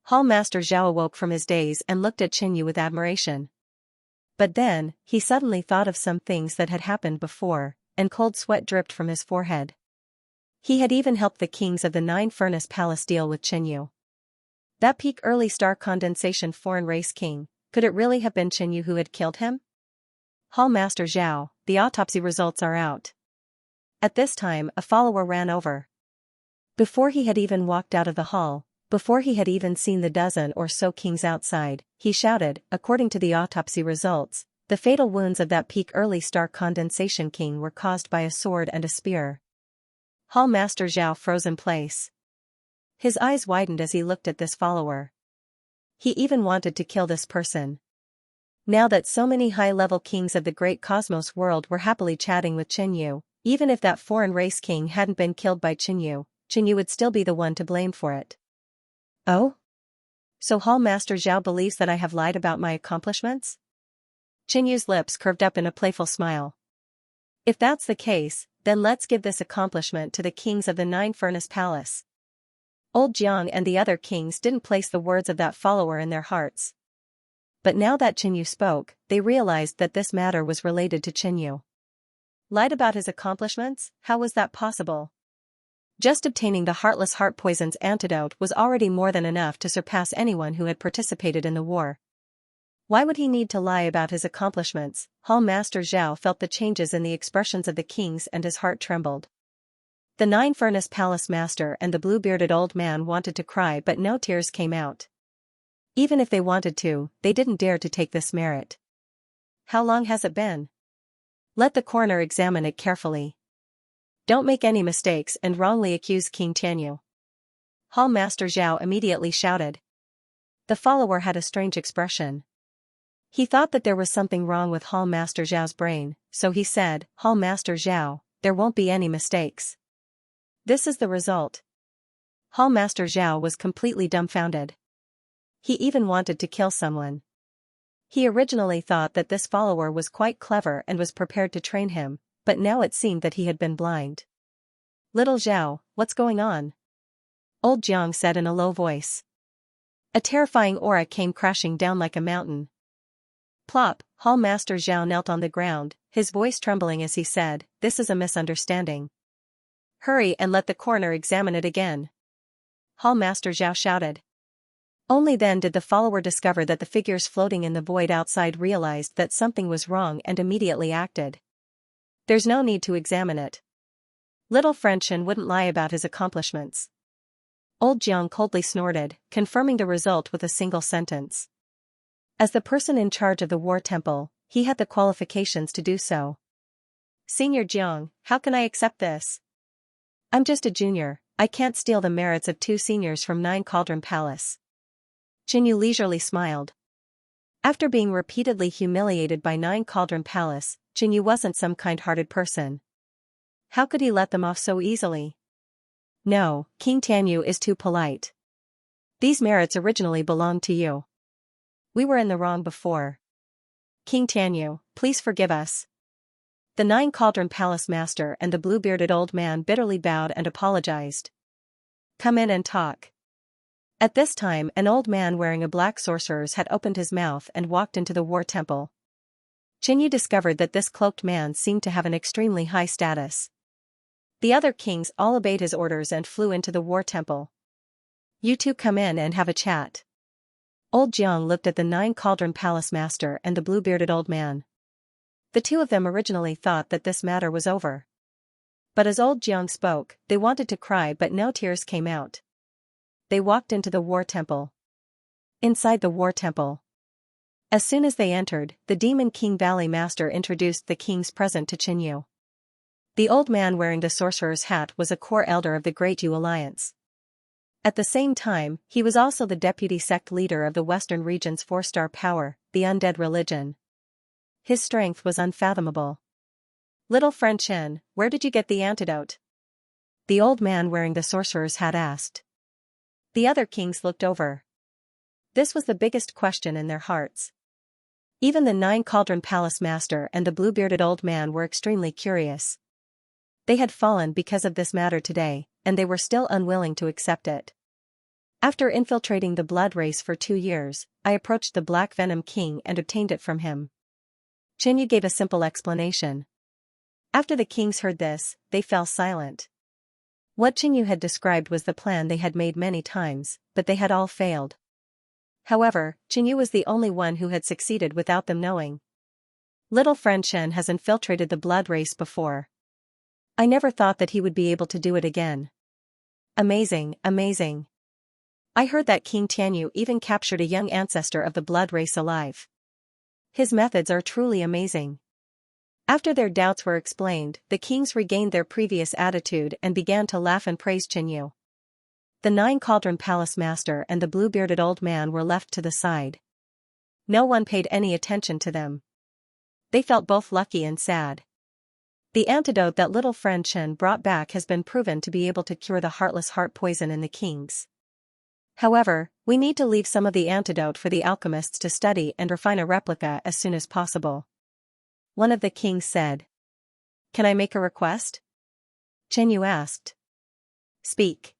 Hall Master Zhao awoke from his daze and looked at Qin Yu with admiration. But then, he suddenly thought of some things that had happened before, and cold sweat dripped from his forehead. He had even helped the kings of the Nine-Furnace Palace deal with Qin Yu. That peak early star condensation foreign race king, could it really have been Qin Yu who had killed him? Hall Master Zhao, the autopsy results are out. At this time, a follower ran over. Before he had even walked out of the hall, before he had even seen the dozen or so kings outside, he shouted, according to the autopsy results, the fatal wounds of that peak early star condensation king were caused by a sword and a spear. Hall Master Zhao froze in place. His eyes widened as he looked at this follower. He even wanted to kill this person. Now that so many high-level kings of the great cosmos world were happily chatting with Qin Yu, even if that foreign race king hadn't been killed by Qin Yu would still be the one to blame for it. Oh? So Hall Master Zhao believes that I have lied about my accomplishments? Qin Yu's lips curved up in a playful smile. If that's the case, then let's give this accomplishment to the kings of the Nine-Furnace Palace. Old Jiang and the other kings didn't place the words of that follower in their hearts. But now that Qin Yu spoke, they realized that this matter was related to Qin Yu. Lied about his accomplishments? How was that possible? Just obtaining the heartless heart poison's antidote was already more than enough to surpass anyone who had participated in the war. Why would he need to lie about his accomplishments? Hall Master Zhao felt the changes in the expressions of the kings and his heart trembled. The Nine-Furnace Palace Master and the blue-bearded old man wanted to cry, but no tears came out. Even if they wanted to, they didn't dare to take this merit. How long has it been? Let the coroner examine it carefully. Don't make any mistakes and wrongly accuse King Tianyu. Hall Master Zhao immediately shouted. The follower had a strange expression. He thought that there was something wrong with Hall Master Zhao's brain, so he said, Hall Master Zhao, there won't be any mistakes. This is the result. Hall Master Zhao was completely dumbfounded. He even wanted to kill someone. He originally thought that this follower was quite clever and was prepared to train him, but now it seemed that he had been blind. Little Zhao, what's going on? Old Jiang said in a low voice. A terrifying aura came crashing down like a mountain. Plop, Hall Master Zhao knelt on the ground, his voice trembling as he said, this is a misunderstanding. Hurry and let the coroner examine it again. Hall Master Zhao shouted. Only then did the follower discover that the figures floating in the void outside realized that something was wrong and immediately acted. There's no need to examine it. Little Frenchin wouldn't lie about his accomplishments. Old Jiang coldly snorted, confirming the result with a single sentence. As the person in charge of the war temple, he had the qualifications to do so. Senior Jiang, how can I accept this? I'm just a junior, I can't steal the merits of two seniors from Nine Cauldron Palace. Qin Yu leisurely smiled. After being repeatedly humiliated by Nine Cauldron Palace, Qin Yu wasn't some kind-hearted person. How could he let them off so easily? No, King Tianyu is too polite. These merits originally belonged to you. We were in the wrong before. King Tianyu, please forgive us. The Nine Cauldron Palace Master and the blue-bearded old man bitterly bowed and apologized. Come in and talk. At this time, an old man wearing a black sorcerer's hat opened his mouth and walked into the war temple. Qin Yu discovered that this cloaked man seemed to have an extremely high status. The other kings all obeyed his orders and flew into the war temple. You two come in and have a chat. Old Jiang looked at the Nine Cauldron Palace Master and the blue-bearded old man. The two of them originally thought that this matter was over. But as old Jiang spoke, they wanted to cry but no tears came out. They walked into the war temple. Inside the war temple. As soon as they entered, the Demon King Valley Master introduced the kings present to Qin Yu. The old man wearing the sorcerer's hat was a core elder of the Great Yu Alliance. At the same time, he was also the deputy sect leader of the Western region's 4-star power, the Undead Religion. His strength was unfathomable. Little friend Chen, where did you get the antidote? The old man wearing the sorcerer's hat asked. The other kings looked over. This was the biggest question in their hearts. Even the Nine Cauldron Palace master and the blue-bearded old man were extremely curious. They had fallen because of this matter today, and they were still unwilling to accept it. After infiltrating the blood race for 2 years, I approached the Black Venom King and obtained it from him. Xianxia gave a simple explanation. After the kings heard this, they fell silent. What Xianxia had described was the plan they had made many times, but they had all failed. However, Xianxia was the only one who had succeeded without them knowing. Little friend Shen has infiltrated the blood race before. I never thought that he would be able to do it again. Amazing, amazing. I heard that King Tianyu even captured a young ancestor of the blood race alive. His methods are truly amazing. After their doubts were explained, the kings regained their previous attitude and began to laugh and praise Xianxia. The Nine Cauldron Palace master and the blue-bearded old man were left to the side. No one paid any attention to them. They felt both lucky and sad. The antidote that little friend Shen brought back has been proven to be able to cure the heartless heart poison in the kings. However, we need to leave some of the antidote for the alchemists to study and refine a replica as soon as possible. One of the kings said. Can I make a request? Xianxia asked. Speak.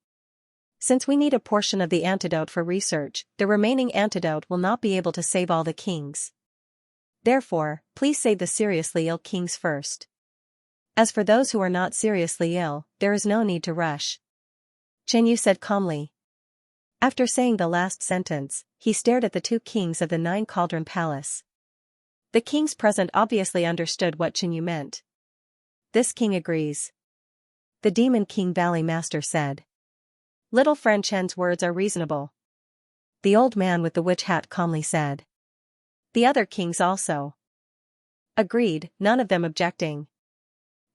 Since we need a portion of the antidote for research, the remaining antidote will not be able to save all the kings. Therefore, please save the seriously ill kings first. As for those who are not seriously ill, there is no need to rush. Xianxia said calmly. After saying the last sentence, he stared at the 2 kings of the Nine Cauldron Palace. The kings present obviously understood what Xianxia meant. This king agrees. The Demon King Valley Master said. Little friend Shen's words are reasonable. The old man with the witch hat calmly said. The other kings also agreed, none of them objecting.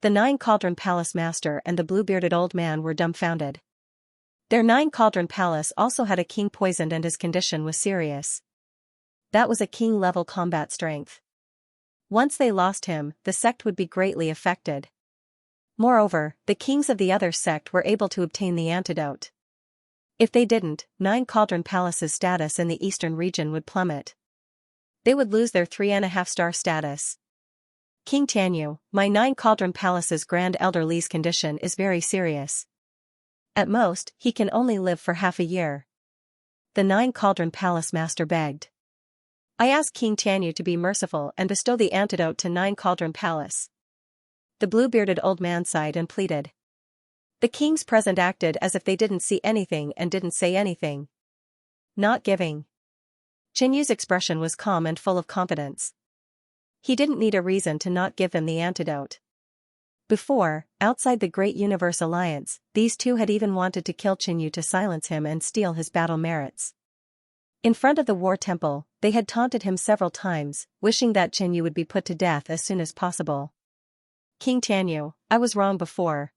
The Nine Cauldron Palace master and the blue-bearded old man were dumbfounded. Their Nine Cauldron Palace also had a king poisoned and his condition was serious. That was a king-level combat strength. Once they lost him, the sect would be greatly affected. Moreover, the kings of the other sect were able to obtain the antidote. If they didn't, Nine Cauldron Palace's status in the eastern region would plummet. They would lose their 3.5-star status. King Tianyu, my Nine Cauldron Palace's Grand Elder Li's condition is very serious. At most, he can only live for half a year. The Nine Cauldron Palace master begged. I ask King Tianyu to be merciful and bestow the antidote to Nine Cauldron Palace. The blue-bearded old man sighed and pleaded. The kings present acted as if they didn't see anything and didn't say anything. Not giving. Xianxu's expression was calm and full of confidence. He didn't need a reason to not give them the antidote. Before, outside the Great Universe Alliance, these 2 had even wanted to kill Xianxia to silence him and steal his battle merits. In front of the War Temple, they had taunted him several times, wishing that Xianxia would be put to death as soon as possible. King Tianyu, I was wrong before.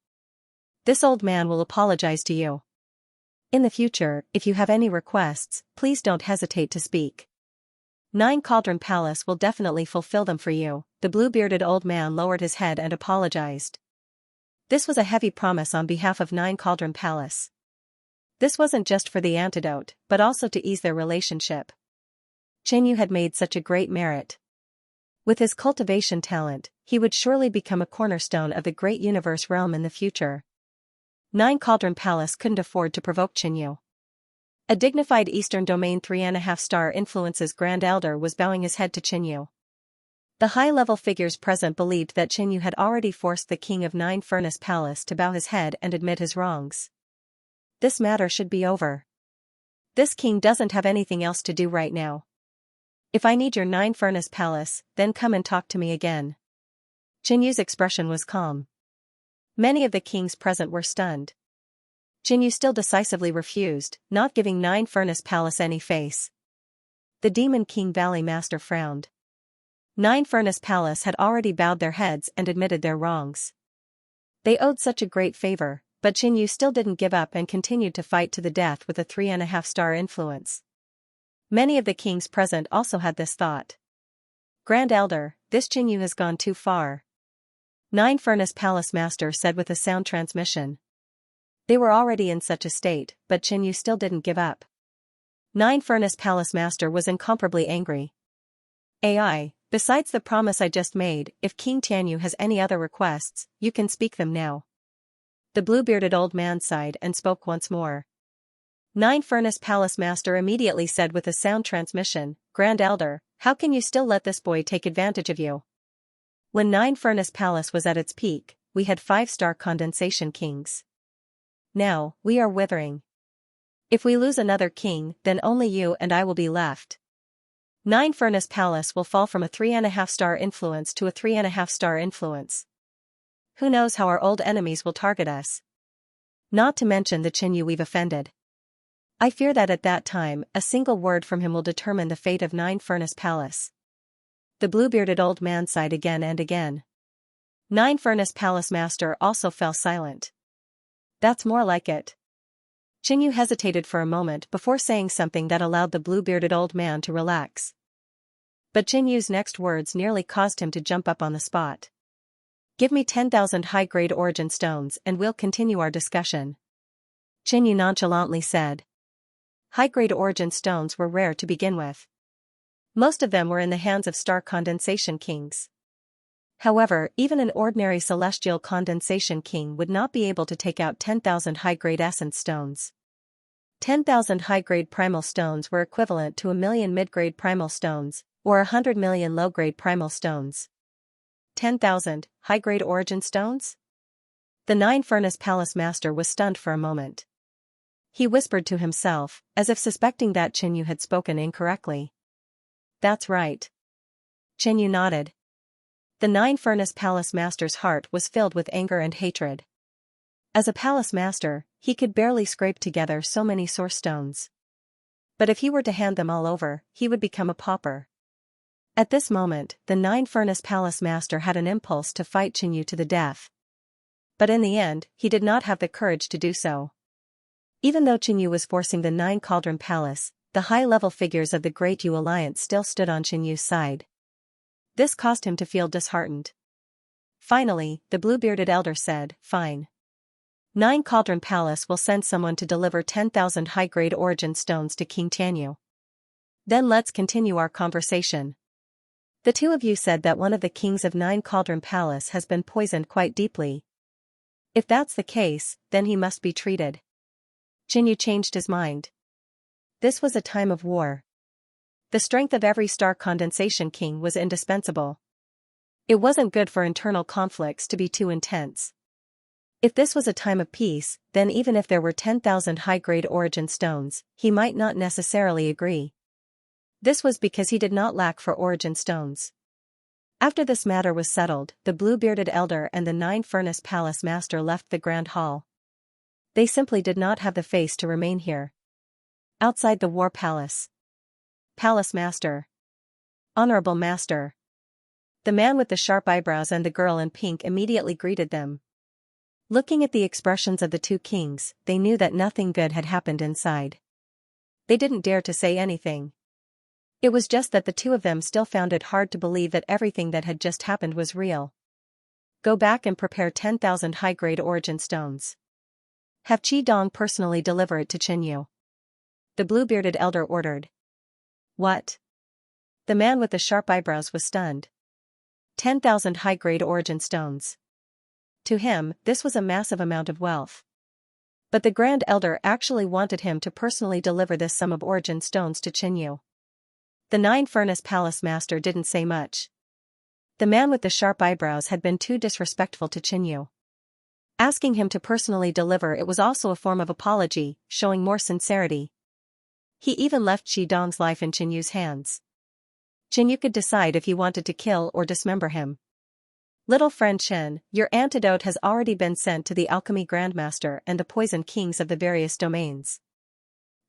This old man will apologize to you. In the future, if you have any requests, please don't hesitate to speak. Nine Cauldron Palace will definitely fulfill them for you. The blue-bearded old man lowered his head and apologized. This was a heavy promise on behalf of Nine Cauldron Palace. This wasn't just for the antidote, but also to ease their relationship. Xianxia had made such a great merit. With his cultivation talent, he would surely become a cornerstone of the great universe realm in the future. Nine Cauldron Palace couldn't afford to provoke Xianxia. A dignified Eastern Domain 3.5-star influences Grand Elder was bowing his head to Xianxia. The high-level figures present believed that Xianxia had already forced the king of Nine Furnace Palace to bow his head and admit his wrongs. This matter should be over. This king doesn't have anything else to do right now. If I need your Nine Furnace Palace, then come and talk to me again. Xianxu's expression was calm. Many of the kings present were stunned. Xianxia still decisively refused, not giving Nine Furnace Palace any face. The Demon King Valley Master frowned. Nine Furnace Palace had already bowed their heads and admitted their wrongs. They owed such a great favor, but Xianxia still didn't give up and continued to fight to the death with a 3.5-star influence. Many of the kings present also had this thought. Grand Elder, this Xianxia has gone too far. Nine Furnace Palace Master said with a sound transmission. They were already in such a state, but Xianxia still didn't give up. Nine Furnace Palace Master was incomparably angry. AI, besides the promise I just made, if King Tianyu has any other requests, you can speak them now. The blue-bearded old man sighed and spoke once more. Nine Furnace Palace Master immediately said with a sound transmission, Grand Elder, how can you still let this boy take advantage of you? When Nine Furnace Palace was at its peak, we had 5-star condensation kings. Now, we are withering. If we lose another king, then only you and I will be left. Nine Furnace Palace will fall from a 3.5-star influence to a 3.5-star influence. Who knows how our old enemies will target us? Not to mention the Qinyu we've offended. I fear that at that time, a single word from him will determine the fate of Nine Furnace Palace. The blue-bearded old man sighed again and again. Nine Furnace Palace Master also fell silent. That's more like it. Qinyu hesitated for a moment before saying something that allowed the blue-bearded old man to relax. But Qinyu's next words nearly caused him to jump up on the spot. Give me 10,000 high-grade origin stones and we'll continue our discussion. Qinyu nonchalantly said. High-grade origin stones were rare to begin with. Most of them were in the hands of star condensation kings. However, even an ordinary celestial condensation king would not be able to take out 10,000 high-grade essence stones. 10,000 high-grade primal stones were equivalent to 1,000,000 mid-grade primal stones, or 100 million low-grade primal stones. 10,000 high-grade origin stones? The Nine Furnace Palace Master was stunned for a moment. He whispered to himself, as if suspecting that Qinyu had spoken incorrectly. That's right. Qinyu nodded. The Nine Furnace Palace Master's heart was filled with anger and hatred. As a palace master, he could barely scrape together so many source stones. But if he were to hand them all over, he would become a pauper. At this moment, the Nine Furnace Palace Master had an impulse to fight Qinyu to the death. But in the end, he did not have the courage to do so. Even though Qinyu was forcing the Nine Cauldron Palace, the high-level figures of the Great Yu Alliance still stood on Qinyu's side. This caused him to feel disheartened. Finally, the blue-bearded elder said, Fine. Nine Cauldron Palace will send someone to deliver 10,000 high-grade origin stones to King Tianyu. Then let's continue our conversation. The two of you said that one of the kings of Nine Cauldron Palace has been poisoned quite deeply. If that's the case, then he must be treated. Qinyu changed his mind. This was a time of war. The strength of every star condensation king was indispensable. It wasn't good for internal conflicts to be too intense. If this was a time of peace, then even if there were 10,000 high-grade origin stones, he might not necessarily agree. This was because he did not lack for origin stones. After this matter was settled, the blue-bearded elder and the Nine Furnace Palace Master left the Grand Hall. They simply did not have the face to remain here. Outside the War Palace. Palace Master. Honorable Master. The man with the sharp eyebrows and the girl in pink immediately greeted them. Looking at the expressions of the two kings, they knew that nothing good had happened inside. They didn't dare to say anything. It was just that the two of them still found it hard to believe that everything that had just happened was real. Go back and prepare 10,000 high-grade origin stones. Have Qi Dong personally deliver it to Qinyu. The blue-bearded elder ordered. What? The man with the sharp eyebrows was stunned. 10,000 high-grade origin stones. To him, this was a massive amount of wealth. But the Grand Elder actually wanted him to personally deliver this sum of origin stones to Qinyu. The Nine Furnace Palace Master didn't say much. The man with the sharp eyebrows had been too disrespectful to Qinyu. Asking him to personally deliver it was also a form of apology, showing more sincerity. He even left Qi Dong's life in Qinyu's hands. Qinyu could decide if he wanted to kill or dismember him. Little friend Chen, your antidote has already been sent to the Alchemy Grandmaster and the Poison Kings of the various domains.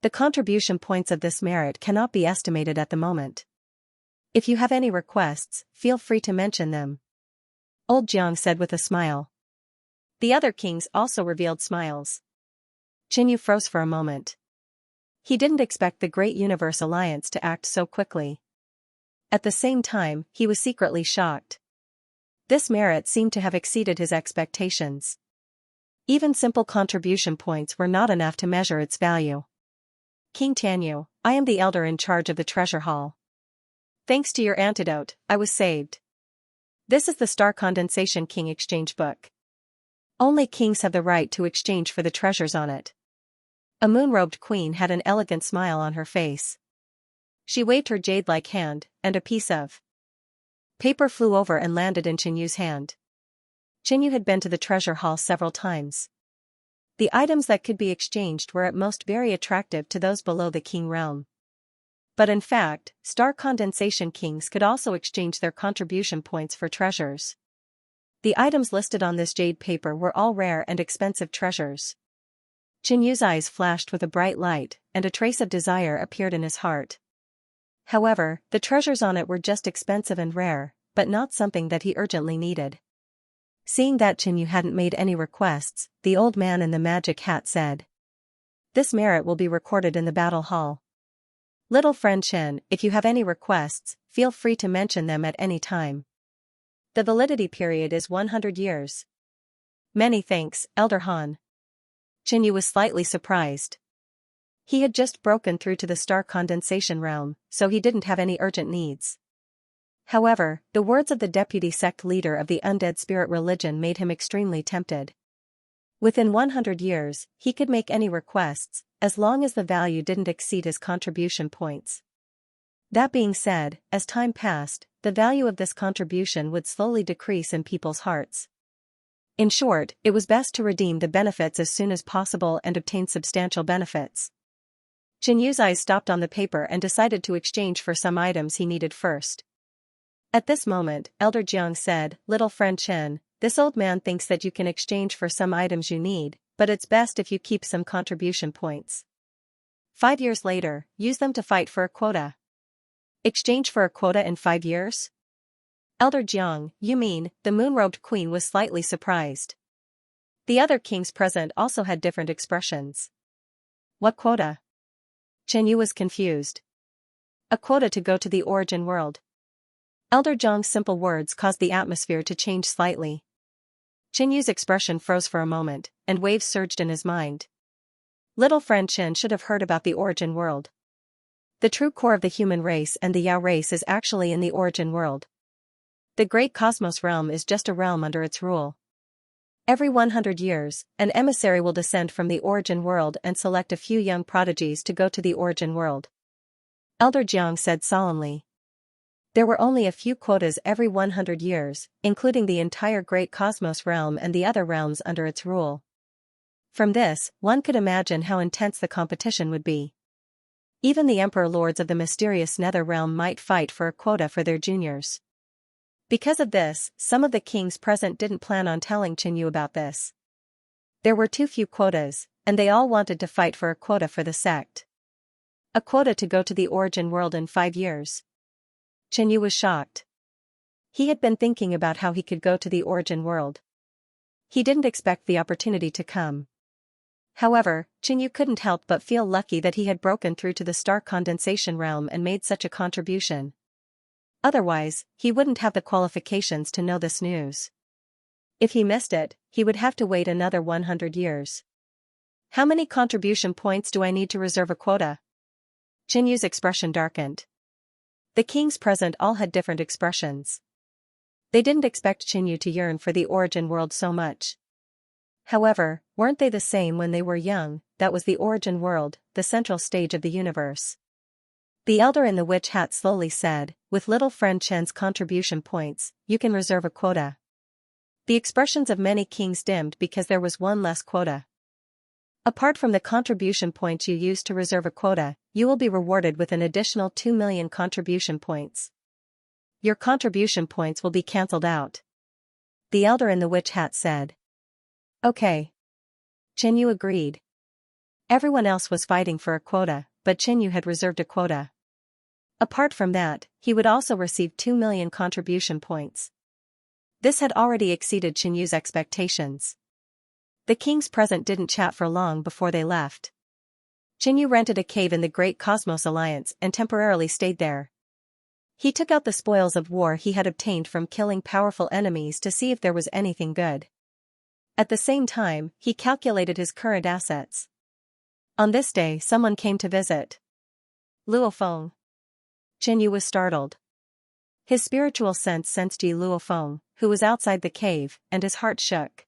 The contribution points of this merit cannot be estimated at the moment. If you have any requests, feel free to mention them. Old Jiang said with a smile. The other kings also revealed smiles. Qinyu froze for a moment. He didn't expect the Great Universe Alliance to act so quickly. At the same time, he was secretly shocked. This merit seemed to have exceeded his expectations. Even simple contribution points were not enough to measure its value. King Tianyu, I am the elder in charge of the treasure hall. Thanks to your antidote, I was saved. This is the Star Condensation King Exchange Book. Only kings have the right to exchange for the treasures on it. A moon-robed queen had an elegant smile on her face. She waved her jade-like hand, and a piece of paper flew over and landed in Xianyu's hand. Xianyu had been to the treasure hall several times. The items that could be exchanged were at most very attractive to those below the king realm. But in fact, Star Condensation Kings could also exchange their contribution points for treasures. The items listed on this jade paper were all rare and expensive treasures. Xianyu's eyes flashed with a bright light, and a trace of desire appeared in his heart. However, the treasures on it were just expensive and rare, but not something that he urgently needed. Seeing that Xianyu hadn't made any requests, the old man in the magic hat said, "This merit will be recorded in the battle hall. Little friend Chen, if you have any requests, feel free to mention them at any time. The validity period is 100 years. Many thanks, Elder Han." Xianyu was slightly surprised. He had just broken through to the Star Condensation realm, so he didn't have any urgent needs. However, the words of the deputy sect leader of the undead spirit religion made him extremely tempted. Within 100 years, he could make any requests, as long as the value didn't exceed his contribution points. That being said, as time passed, the value of this contribution would slowly decrease in people's hearts. In short, it was best to redeem the benefits as soon as possible and obtain substantial benefits. Xianyu's eyes stopped on the paper and decided to exchange for some items he needed first. At this moment, Elder Jiang said, "Little friend Chen, this old man thinks that you can exchange for some items you need, but it's best if you keep some contribution points. 5 years later, use them to fight for a quota." Exchange for a quota in 5 years? Elder Jiang, you mean? The moon-robed queen was slightly surprised. The other kings present also had different expressions. What quota? Xianyu was confused. A quota to go to the origin world. Elder Jiang's simple words caused the atmosphere to change slightly. Xianyu's expression froze for a moment, and waves surged in his mind. Little friend Chen should have heard about the origin world. The true core of the human race and the Yao race is actually in the origin world. The great cosmos realm is just a realm under its rule. Every 100 years, an emissary will descend from the origin world and select a few young prodigies to go to the origin world. Elder Jiang said solemnly. There were only a few quotas every 100 years, including the entire great cosmos realm and the other realms under its rule. From this, one could imagine how intense the competition would be. Even the emperor lords of the mysterious nether realm might fight for a quota for their juniors. Because of this, some of the kings present didn't plan on telling Xianyu about this. There were too few quotas, and they all wanted to fight for a quota for the sect. A quota to go to the origin world in 5 years. Xianyu was shocked. He had been thinking about how he could go to the origin world. He didn't expect the opportunity to come. However, Xianyu couldn't help but feel lucky that he had broken through to the Star Condensation realm and made such a contribution. Otherwise, he wouldn't have the qualifications to know this news. If he missed it, he would have to wait another 100 years. How many contribution points do I need to reserve a quota? Xianyu's expression darkened. The kings present all had different expressions. They didn't expect Xianyu to yearn for the origin world so much. However, weren't they the same when they were young? That was the origin world, the central stage of the universe. The elder in the witch hat slowly said, "With little friend Chen's contribution points, you can reserve a quota." The expressions of many kings dimmed because there was one less quota. Apart from the contribution points you use to reserve a quota, you will be rewarded with an additional 2 million contribution points. Your contribution points will be cancelled out. The elder in the witch hat said. Okay. Xianyu agreed. Everyone else was fighting for a quota, but Xianyu had reserved a quota. Apart from that, he would also receive 2 million contribution points. This had already exceeded Xianyu's expectations. The kings present didn't chat for long before they left. Xianyu rented a cave in the Great Cosmos Alliance and temporarily stayed there. He took out the spoils of war he had obtained from killing powerful enemies to see if there was anything good. At the same time, he calculated his current assets. On this day someone came to visit. Luo Feng. Xianyu was startled. His spiritual sense sensed Yi Luofeng, who was outside the cave, and his heart shook.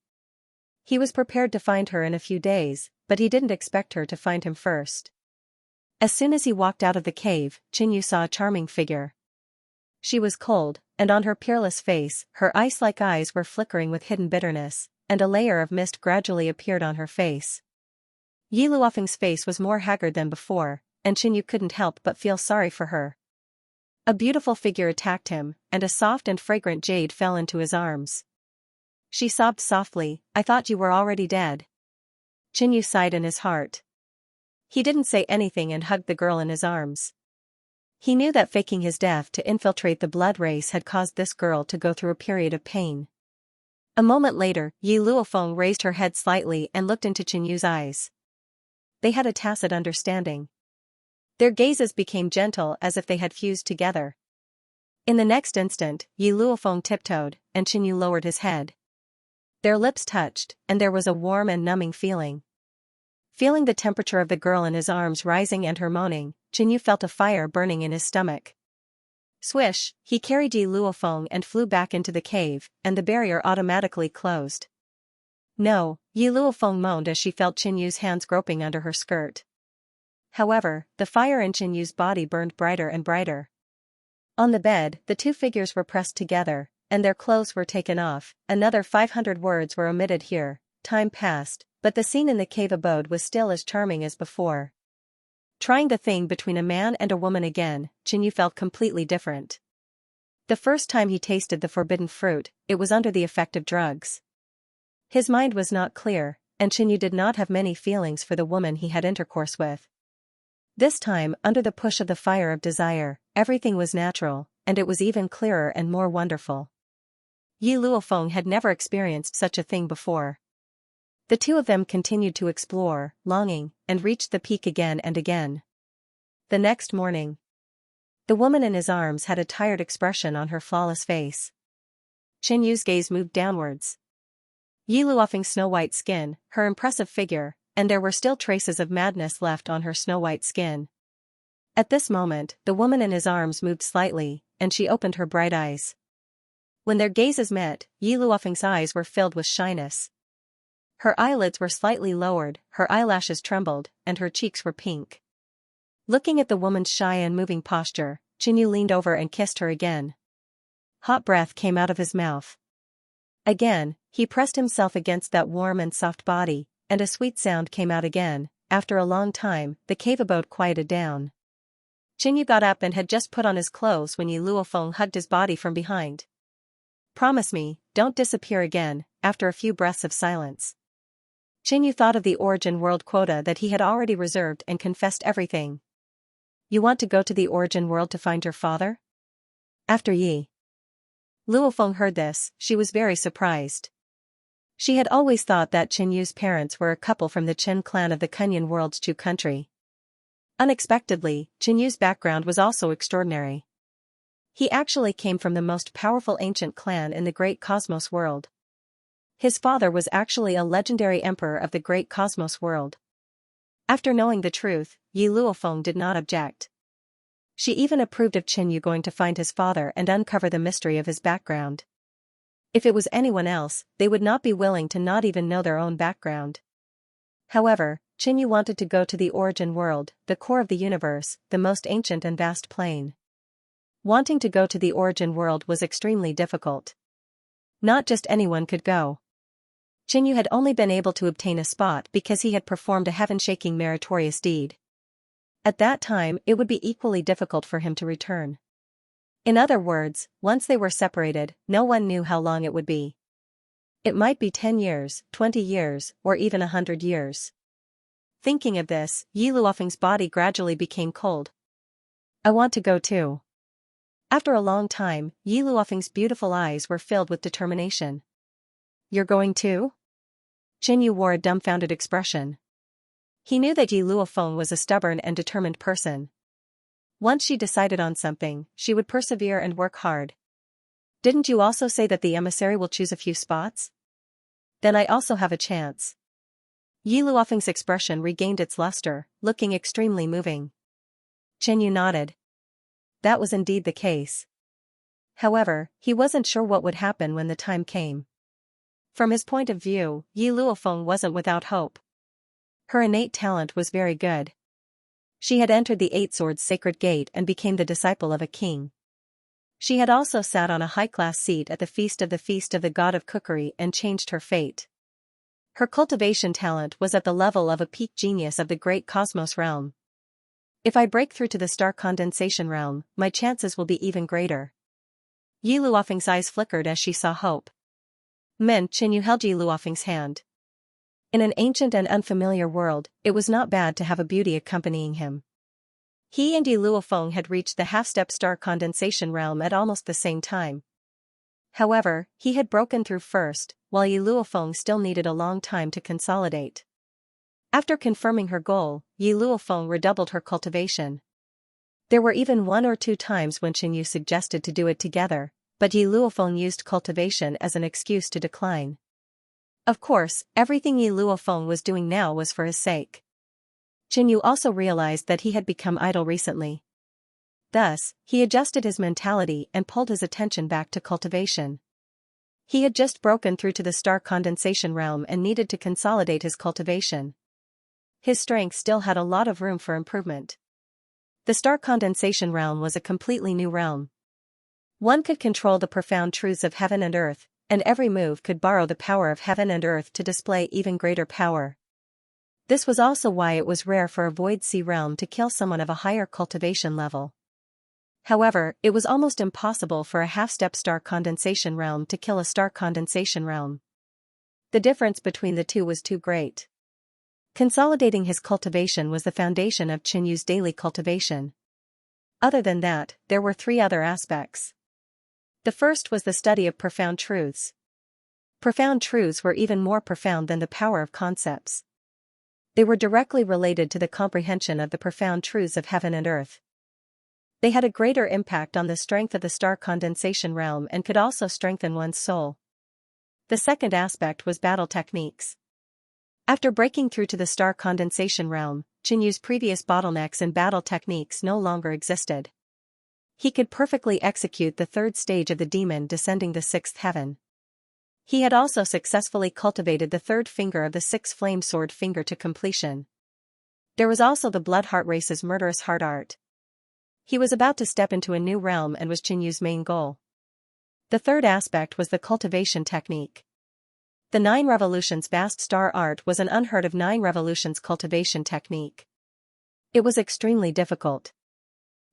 He was prepared to find her in a few days, but he didn't expect her to find him first. As soon as he walked out of the cave, Qinyu saw a charming figure. She was cold, and on her peerless face, her ice-like eyes were flickering with hidden bitterness, and a layer of mist gradually appeared on her face. Yi Luofeng's face was more haggard than before, and Qinyu couldn't help but feel sorry for her. A beautiful figure attacked him, and a soft and fragrant jade fell into his arms. She sobbed softly, "I thought you were already dead." Qinyu sighed in his heart. He didn't say anything and hugged the girl in his arms. He knew that faking his death to infiltrate the blood race had caused this girl to go through a period of pain. A moment later, Yi Luofeng raised her head slightly and looked into Qinyu's eyes. They had a tacit understanding. Their gazes became gentle as if they had fused together. In the next instant, Yi Luofeng tiptoed, and Qinyu lowered his head. Their lips touched, and there was a warm and numbing feeling. Feeling the temperature of the girl in his arms rising and her moaning, Qinyu felt a fire burning in his stomach. Swish, he carried Yi Luofeng and flew back into the cave, and the barrier automatically closed. No, Yi Luofeng moaned as she felt Qinyu's hands groping under her skirt. However, the fire in Qinyu's body burned brighter and brighter. On the bed, the two figures were pressed together, and their clothes were taken off. Another 500 words were omitted here. Time passed, but the scene in the cave abode was still as charming as before. Trying the thing between a man and a woman again, Qinyu felt completely different. The first time he tasted the forbidden fruit, it was under the effect of drugs. His mind was not clear, and Qinyu did not have many feelings for the woman he had intercourse with. This time, under the push of the fire of desire, everything was natural, and it was even clearer and more wonderful. Yi Luofeng had never experienced such a thing before. The two of them continued to explore, longing, and reached the peak again and again. The next morning, the woman in his arms had a tired expression on her flawless face. Qinyu's gaze moved downwards. Yi Luofeng's snow-white skin, her impressive figure, and there were still traces of madness left on her snow-white skin. At this moment, the woman in his arms moved slightly, and she opened her bright eyes. When their gazes met, Yi Luofeng's eyes were filled with shyness. Her eyelids were slightly lowered, her eyelashes trembled, and her cheeks were pink. Looking at the woman's shy and moving posture, Qinyu leaned over and kissed her again. Hot breath came out of his mouth. Again, he pressed himself against that warm and soft body, and a sweet sound came out again. After a long time, the cave abode quieted down. Qinyu got up and had just put on his clothes when Yi Luofeng hugged his body from behind. "Promise me, don't disappear again." After a few breaths of silence, Qinyu thought of the origin world quota that he had already reserved and confessed everything. "You want to go to the origin world to find your father?" After Yi Luofeng heard this, she was very surprised. She had always thought that Qinyu's parents were a couple from the Qin clan of the Kunyan world's Chu country. Unexpectedly, Qinyu's background was also extraordinary. He actually came from the most powerful ancient clan in the great cosmos world. His father was actually a legendary emperor of the great cosmos world. After knowing the truth, Yi Luofeng did not object. She even approved of Qinyu going to find his father and uncover the mystery of his background. If it was anyone else, they would not be willing to not even know their own background. However, Qinyu wanted to go to the origin world, the core of the universe, the most ancient and vast plane. Wanting to go to the origin world was extremely difficult. Not just anyone could go. Qinyu had only been able to obtain a spot because he had performed a heaven-shaking meritorious deed. At that time, it would be equally difficult for him to return. In other words, once they were separated, no one knew how long it would be. It might be 10 years, 20 years, or even 100 years. Thinking of this, Yi Luofeng's body gradually became cold. "I want to go too." After a long time, Yi Luofeng's beautiful eyes were filled with determination. "You're going too?" Qinyu wore a dumbfounded expression. He knew that Yi Luofeng was a stubborn and determined person. Once she decided on something, she would persevere and work hard. "Didn't you also say that the emissary will choose a few spots?" "Then I also have a chance." Yi Luofeng's expression regained its luster, looking extremely moving. Qinyu nodded. That was indeed the case. However, he wasn't sure what would happen when the time came. From his point of view, Yi Luofeng wasn't without hope. Her innate talent was very good. She had entered the Eight Swords Sacred Gate and became the disciple of a king. She had also sat on a high-class seat at the feast of the god of cookery and changed her fate. Her cultivation talent was at the level of a peak genius of the great cosmos realm. If I break through to the star condensation realm, my chances will be even greater. Yi Luofeng's eyes flickered as she saw hope. Min Qinyu held Yi Luofeng's hand. In an ancient and unfamiliar world, it was not bad to have a beauty accompanying him. He and Yi Luofeng had reached the half-step star condensation realm at almost the same time. However, he had broken through first, while Yi Luofeng still needed a long time to consolidate. After confirming her goal, Yi Luofeng redoubled her cultivation. There were even 1 or 2 times when Qinyu suggested to do it together, but Yi Luofeng used cultivation as an excuse to decline. Of course, everything Yi Luofeng was doing now was for his sake. Qinyu also realized that he had become idle recently. Thus, he adjusted his mentality and pulled his attention back to cultivation. He had just broken through to the star condensation realm and needed to consolidate his cultivation. His strength still had a lot of room for improvement. The star condensation realm was a completely new realm. One could control the profound truths of heaven and earth, and every move could borrow the power of heaven and earth to display even greater power. This was also why it was rare for a void sea realm to kill someone of a higher cultivation level. However, it was almost impossible for a half-step star condensation realm to kill a star condensation realm. The difference between the two was too great. Consolidating his cultivation was the foundation of Qinyu's daily cultivation. Other than that, there were 3 other aspects. The first was the study of profound truths. Profound truths were even more profound than the power of concepts. They were directly related to the comprehension of the profound truths of heaven and earth. They had a greater impact on the strength of the star condensation realm and could also strengthen one's soul. The second aspect was battle techniques. After breaking through to the star condensation realm, Qinyu's previous bottlenecks in battle techniques no longer existed. He could perfectly execute the 3rd stage of the demon descending the 6th heaven. He had also successfully cultivated the 3rd finger of the 6 flame sword finger to completion. There was also the blood heart race's murderous heart art. He was about to step into a new realm and was Qinyu's main goal. The third aspect was the cultivation technique. The 9 revolutions vast star art was an unheard of 9 revolutions cultivation technique. It was extremely difficult.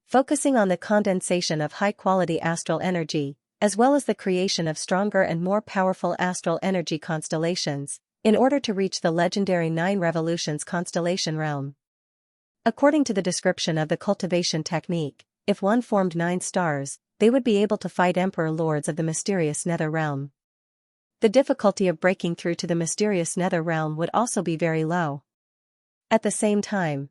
Focusing on the condensation of high-quality astral energy, as well as the creation of stronger and more powerful astral energy constellations, in order to reach the legendary 9 revolutions constellation realm. According to the description of the cultivation technique, if one formed 9 stars, they would be able to fight Emperor Lords of the mysterious Nether Realm. The difficulty of breaking through to the mysterious Nether Realm would also be very low. At the same time,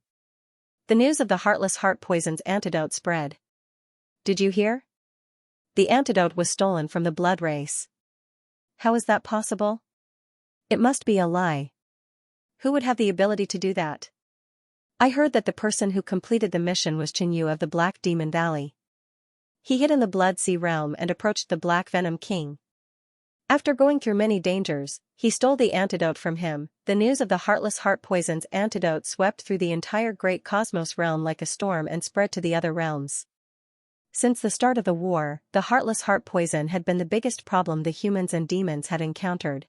the news of the Heartless Heart Poison's antidote spread. Did you hear? The antidote was stolen from the blood race. How is that possible? It must be a lie. Who would have the ability to do that? I heard that the person who completed the mission was Qinyu of the Black Demon Valley. He hid in the Blood Sea realm and approached the Black Venom King. After going through many dangers, he stole the antidote from him. The news of the Heartless Heart Poison's antidote swept through the entire great cosmos realm like a storm and spread to the other realms. Since the start of the war, the Heartless Heart Poison had been the biggest problem the humans and demons had encountered.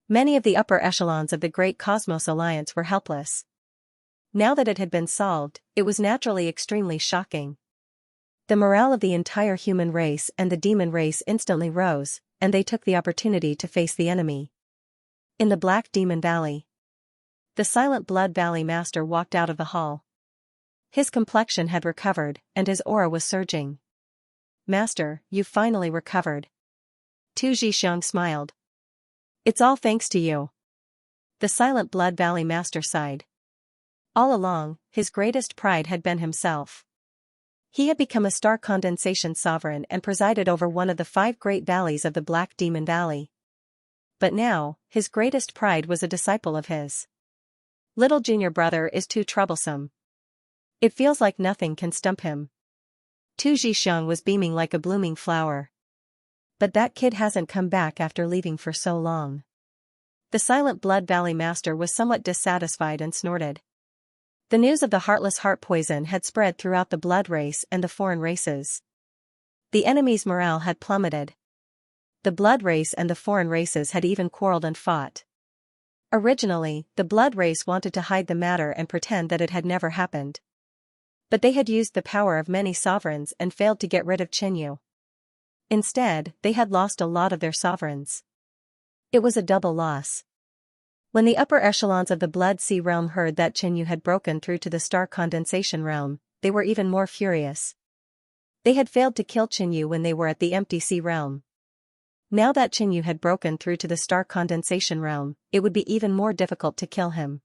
Many of the upper echelons of the Great Cosmos Alliance were helpless. Now that it had been solved, it was naturally extremely shocking. The morale of the entire human race and the demon race instantly rose, and they took the opportunity to face the enemy. In the Black Demon Valley, the Silent Blood Valley Master walked out of the hall. His complexion had recovered, and his aura was surging. Master, you've finally recovered. Tu Zhixiang smiled. It's all thanks to you. The Silent Blood Valley Master sighed. All along, his greatest pride had been himself. He had become a star condensation sovereign and presided over one of the 5 great valleys of the Black Demon Valley. But now, his greatest pride was a disciple of his. Little junior brother is too troublesome. It feels like nothing can stump him. Tu Zhixiang was beaming like a blooming flower. But that kid hasn't come back after leaving for so long. The silent Blood Valley master was somewhat dissatisfied and snorted. The news of the heartless heart poison had spread throughout the blood race and the foreign races. The enemy's morale had plummeted. The blood race and the foreign races had even quarreled and fought. Originally, the blood race wanted to hide the matter and pretend that it had never happened. But they had used the power of many sovereigns and failed to get rid of Qinyu. Instead, they had lost a lot of their sovereigns. It was a double loss. When the upper echelons of the Blood Sea realm heard that Qinyu had broken through to the Star Condensation realm, they were even more furious. They had failed to kill Qinyu when they were at the Empty Sea realm. Now that Qinyu had broken through to the Star Condensation realm, it would be even more difficult to kill him.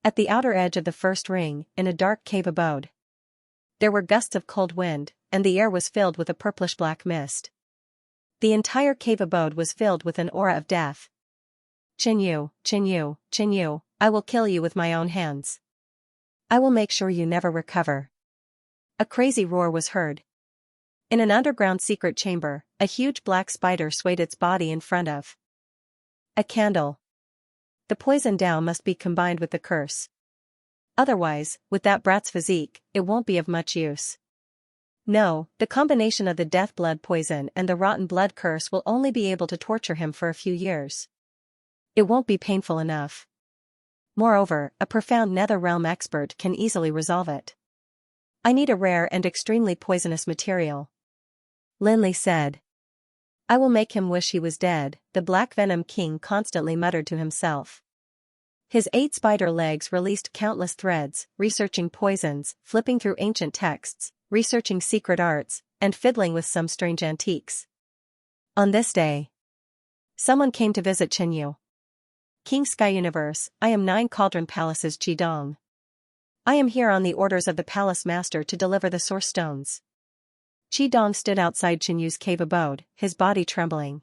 At the outer edge of the first ring, in a dark cave abode, there were gusts of cold wind, and the air was filled with a purplish-black mist. The entire cave abode was filled with an aura of death. Qinyu, Qinyu, Qinyu, I will kill you with my own hands. I will make sure you never recover. A crazy roar was heard. In an underground secret chamber, a huge black spider swayed its body in front of a candle. The poison Tao must be combined with the curse. Otherwise, with that brat's physique, it won't be of much use. No, the combination of the death blood poison and the rotten blood curse will only be able to torture him for a few years. It won't be painful enough. Moreover, a profound nether realm expert can easily resolve it. I need a rare and extremely poisonous material. Linley said. I will make him wish he was dead, the Black Venom King constantly muttered to himself. His 8 spider legs released countless threads, researching poisons, flipping through ancient texts, researching secret arts, and fiddling with some strange antiques. On this day, someone came to visit Qinyu. King Sky Universe, I am 9 Cauldron Palace's Qidong. I am here on the orders of the Palace Master to deliver the Source Stones. Qidong stood outside Qinyu's cave abode, his body trembling.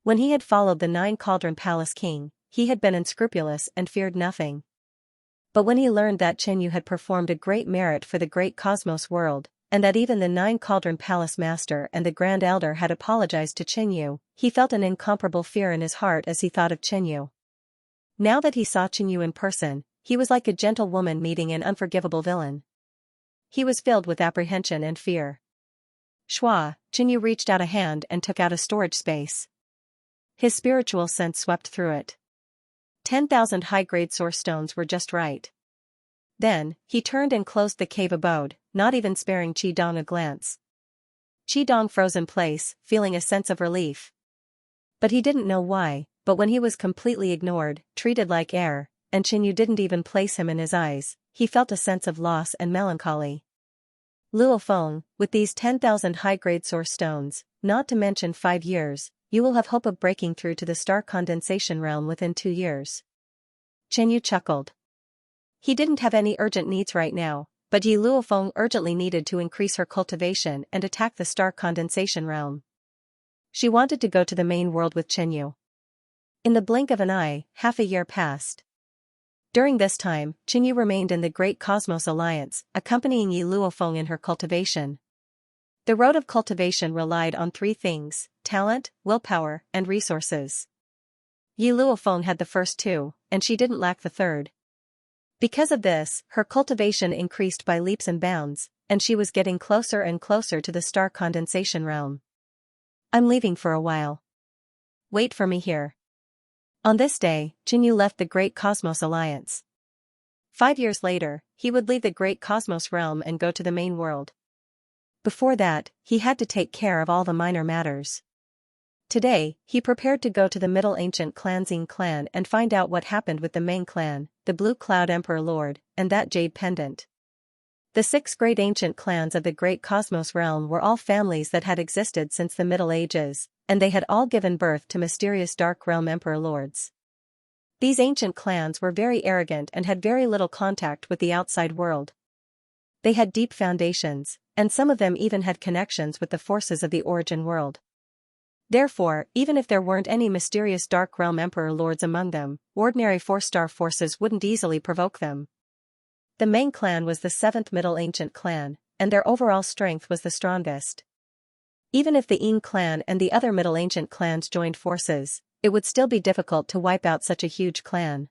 When he had followed the 9 Cauldron Palace King, he had been unscrupulous and feared nothing. But when he learned that Qinyu had performed a great merit for the great cosmos world, and that even the 9 Cauldron Palace Master and the Grand Elder had apologized to Qinyu, he felt an incomparable fear in his heart as he thought of Qinyu. Now that he saw Qinyu in person, he was like a gentle woman meeting an unforgivable villain. He was filled with apprehension and fear. Shua, Qinyu reached out a hand and took out a storage space. His spiritual sense swept through it. 10,000 high-grade source stones were just right. Then, he turned and closed the cave abode, not even sparing Qidong a glance. Qidong froze in place, feeling a sense of relief. But he didn't know why, but when he was completely ignored, treated like air, and Qinyu didn't even place him in his eyes, he felt a sense of loss and melancholy. Luo Feng, with these 10,000 high-grade source stones, not to mention 5 years, you will have hope of breaking through to the Star Condensation realm within 2 years. Qinyu chuckled. He didn't have any urgent needs right now, but Yi Luofeng urgently needed to increase her cultivation and attack the Star Condensation realm. She wanted to go to the main world with Qinyu. In the blink of an eye, half a year passed. During this time, Qinyu remained in the Great Cosmos Alliance, accompanying Yi Luofeng in her cultivation. The road of cultivation relied on 3 things: talent, willpower, and resources. Yi Luofeng had the first 2, and she didn't lack the third. Because of this, her cultivation increased by leaps and bounds, and she was getting closer and closer to the Star Condensation realm. I'm leaving for a while. Wait for me here. On this day, Qinyu left the Great Cosmos Alliance. 5 years later, he would leave the Great Cosmos realm and go to the main world. Before that, he had to take care of all the minor matters. Today, he prepared to go to the Middle Ancient Clanxing clan and find out what happened with the main clan, the Blue Cloud Emperor Lord, and that jade pendant. The 6 great ancient clans of the Great Cosmos realm were all families that had existed since the Middle Ages, and they had all given birth to mysterious Dark Realm Emperor Lords. These ancient clans were very arrogant and had very little contact with the outside world. They had deep foundations, and some of them even had connections with the forces of the origin world. Therefore, even if there weren't any mysterious Dark Realm Emperor Lords among them, ordinary 4-star forces wouldn't easily provoke them. The main clan was the 7th Middle Ancient clan, and their overall strength was the strongest. Even if the Yin clan and the other Middle Ancient clans joined forces, it would still be difficult to wipe out such a huge clan.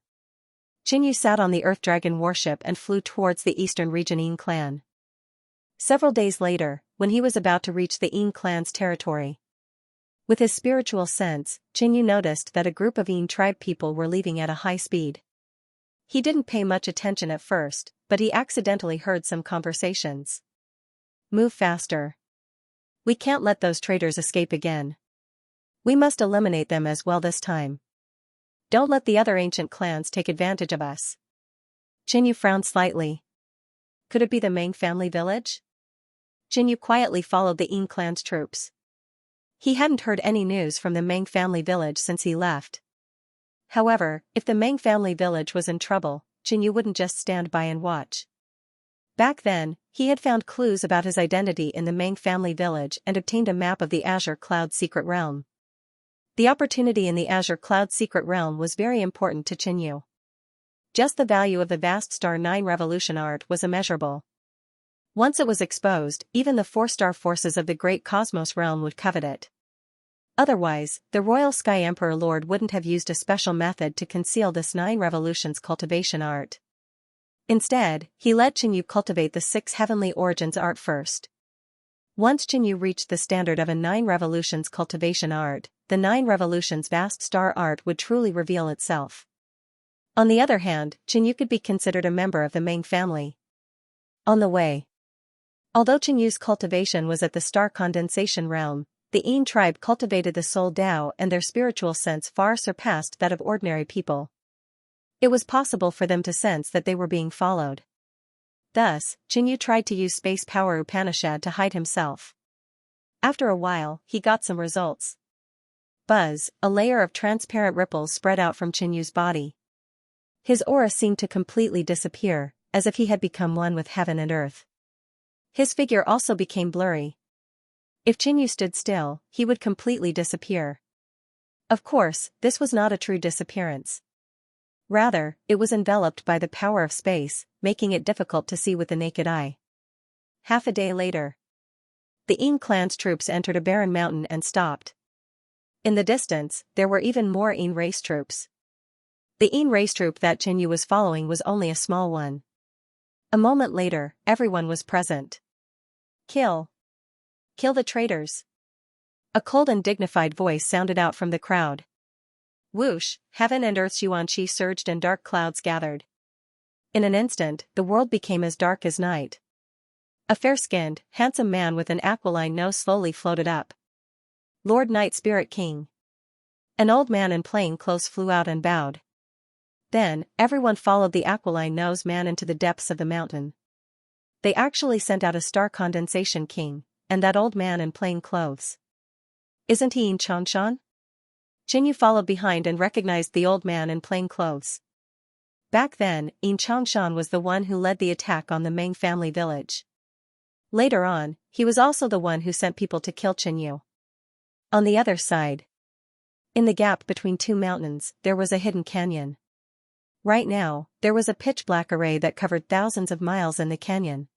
Qinyu sat on the Earth Dragon warship and flew towards the eastern region Yin clan. Several days later, when he was about to reach the Yin clan's territory, with his spiritual sense, Qinyu noticed that a group of Yin tribe people were leaving at a high speed. He didn't pay much attention at first, but he accidentally heard some conversations. Move faster. We can't let those traitors escape again. We must eliminate them as well this time. Don't let the other ancient clans take advantage of us. Qinyu frowned slightly. Could it be the Meng family village? Qinyu quietly followed the Yin clan's troops. He hadn't heard any news from the Meng family village since he left. However, if the Meng family village was in trouble, Qinyu wouldn't just stand by and watch. Back then, he had found clues about his identity in the Meng family village and obtained a map of the Azure Cloud secret realm. The opportunity in the Azure Cloud secret realm was very important to Qinyu. Just the value of the vast Star 9 Revolution art was immeasurable. Once it was exposed, even the 4-star forces of the Great Cosmos realm would covet it. Otherwise, the Royal Sky Emperor Lord wouldn't have used a special method to conceal this 9 Revolutions cultivation art. Instead, he let Qinyu cultivate the 6 Heavenly Origins art first. Once Qinyu reached the standard of a 9 Revolutions cultivation art, the 9 Revolutions vast star art would truly reveal itself. On the other hand, Qinyu could be considered a member of the Meng family. On the way. Although Qinyu's cultivation was at the star condensation realm, the Yin tribe cultivated the soul Tao and their spiritual sense far surpassed that of ordinary people. It was possible for them to sense that they were being followed. Thus, Qinyu tried to use Space Power Upanishad to hide himself. After a while, he got some results. Buzz, a layer of transparent ripples spread out from Qinyu's body. His aura seemed to completely disappear, as if he had become one with heaven and earth. His figure also became blurry. If Qinyu stood still, he would completely disappear. Of course, this was not a true disappearance. Rather, it was enveloped by the power of space, making it difficult to see with the naked eye. Half a day later, the Yin clan's troops entered a barren mountain and stopped. In the distance, there were even more Yin race troops. The Yin race troop that Qinyu was following was only a small one. A moment later, everyone was present. Kill. Kill the traitors. A cold and dignified voice sounded out from the crowd. Whoosh, heaven and earth's Xianxia surged and dark clouds gathered. In an instant, the world became as dark as night. A fair-skinned, handsome man with an aquiline nose slowly floated up. Lord Night Spirit King. An old man in plain clothes flew out and bowed. Then, everyone followed the aquiline-nosed man into the depths of the mountain. They actually sent out a star condensation king, and that old man in plain clothes. Isn't he Xianxia? Qinyu followed behind and recognized the old man in plain clothes. Back then, Xianxia was the one who led the attack on the Meng family village. Later on, he was also the one who sent people to kill Qinyu. On the other side, in the gap between two mountains, there was a hidden canyon. Right now, there was a pitch-black array that covered thousands of miles in the canyon.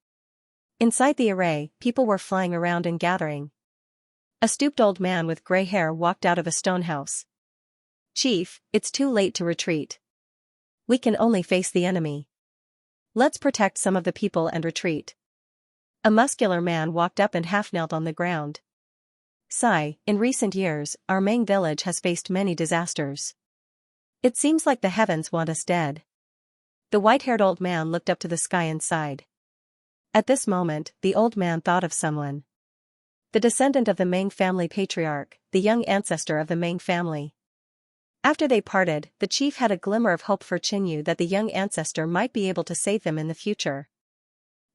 Inside the array, people were flying around and gathering. A stooped old man with gray hair walked out of a stone house. Chief, it's too late to retreat. We can only face the enemy. Let's protect some of the people and retreat. A muscular man walked up and half-knelt on the ground. Sigh, in recent years, our Meng village has faced many disasters. It seems like the heavens want us dead. The white-haired old man looked up to the sky and sighed. At this moment, the old man thought of someone. The descendant of the Meng family patriarch, the young ancestor of the Meng family. After they parted, the chief had a glimmer of hope for Qinyu that the young ancestor might be able to save them in the future.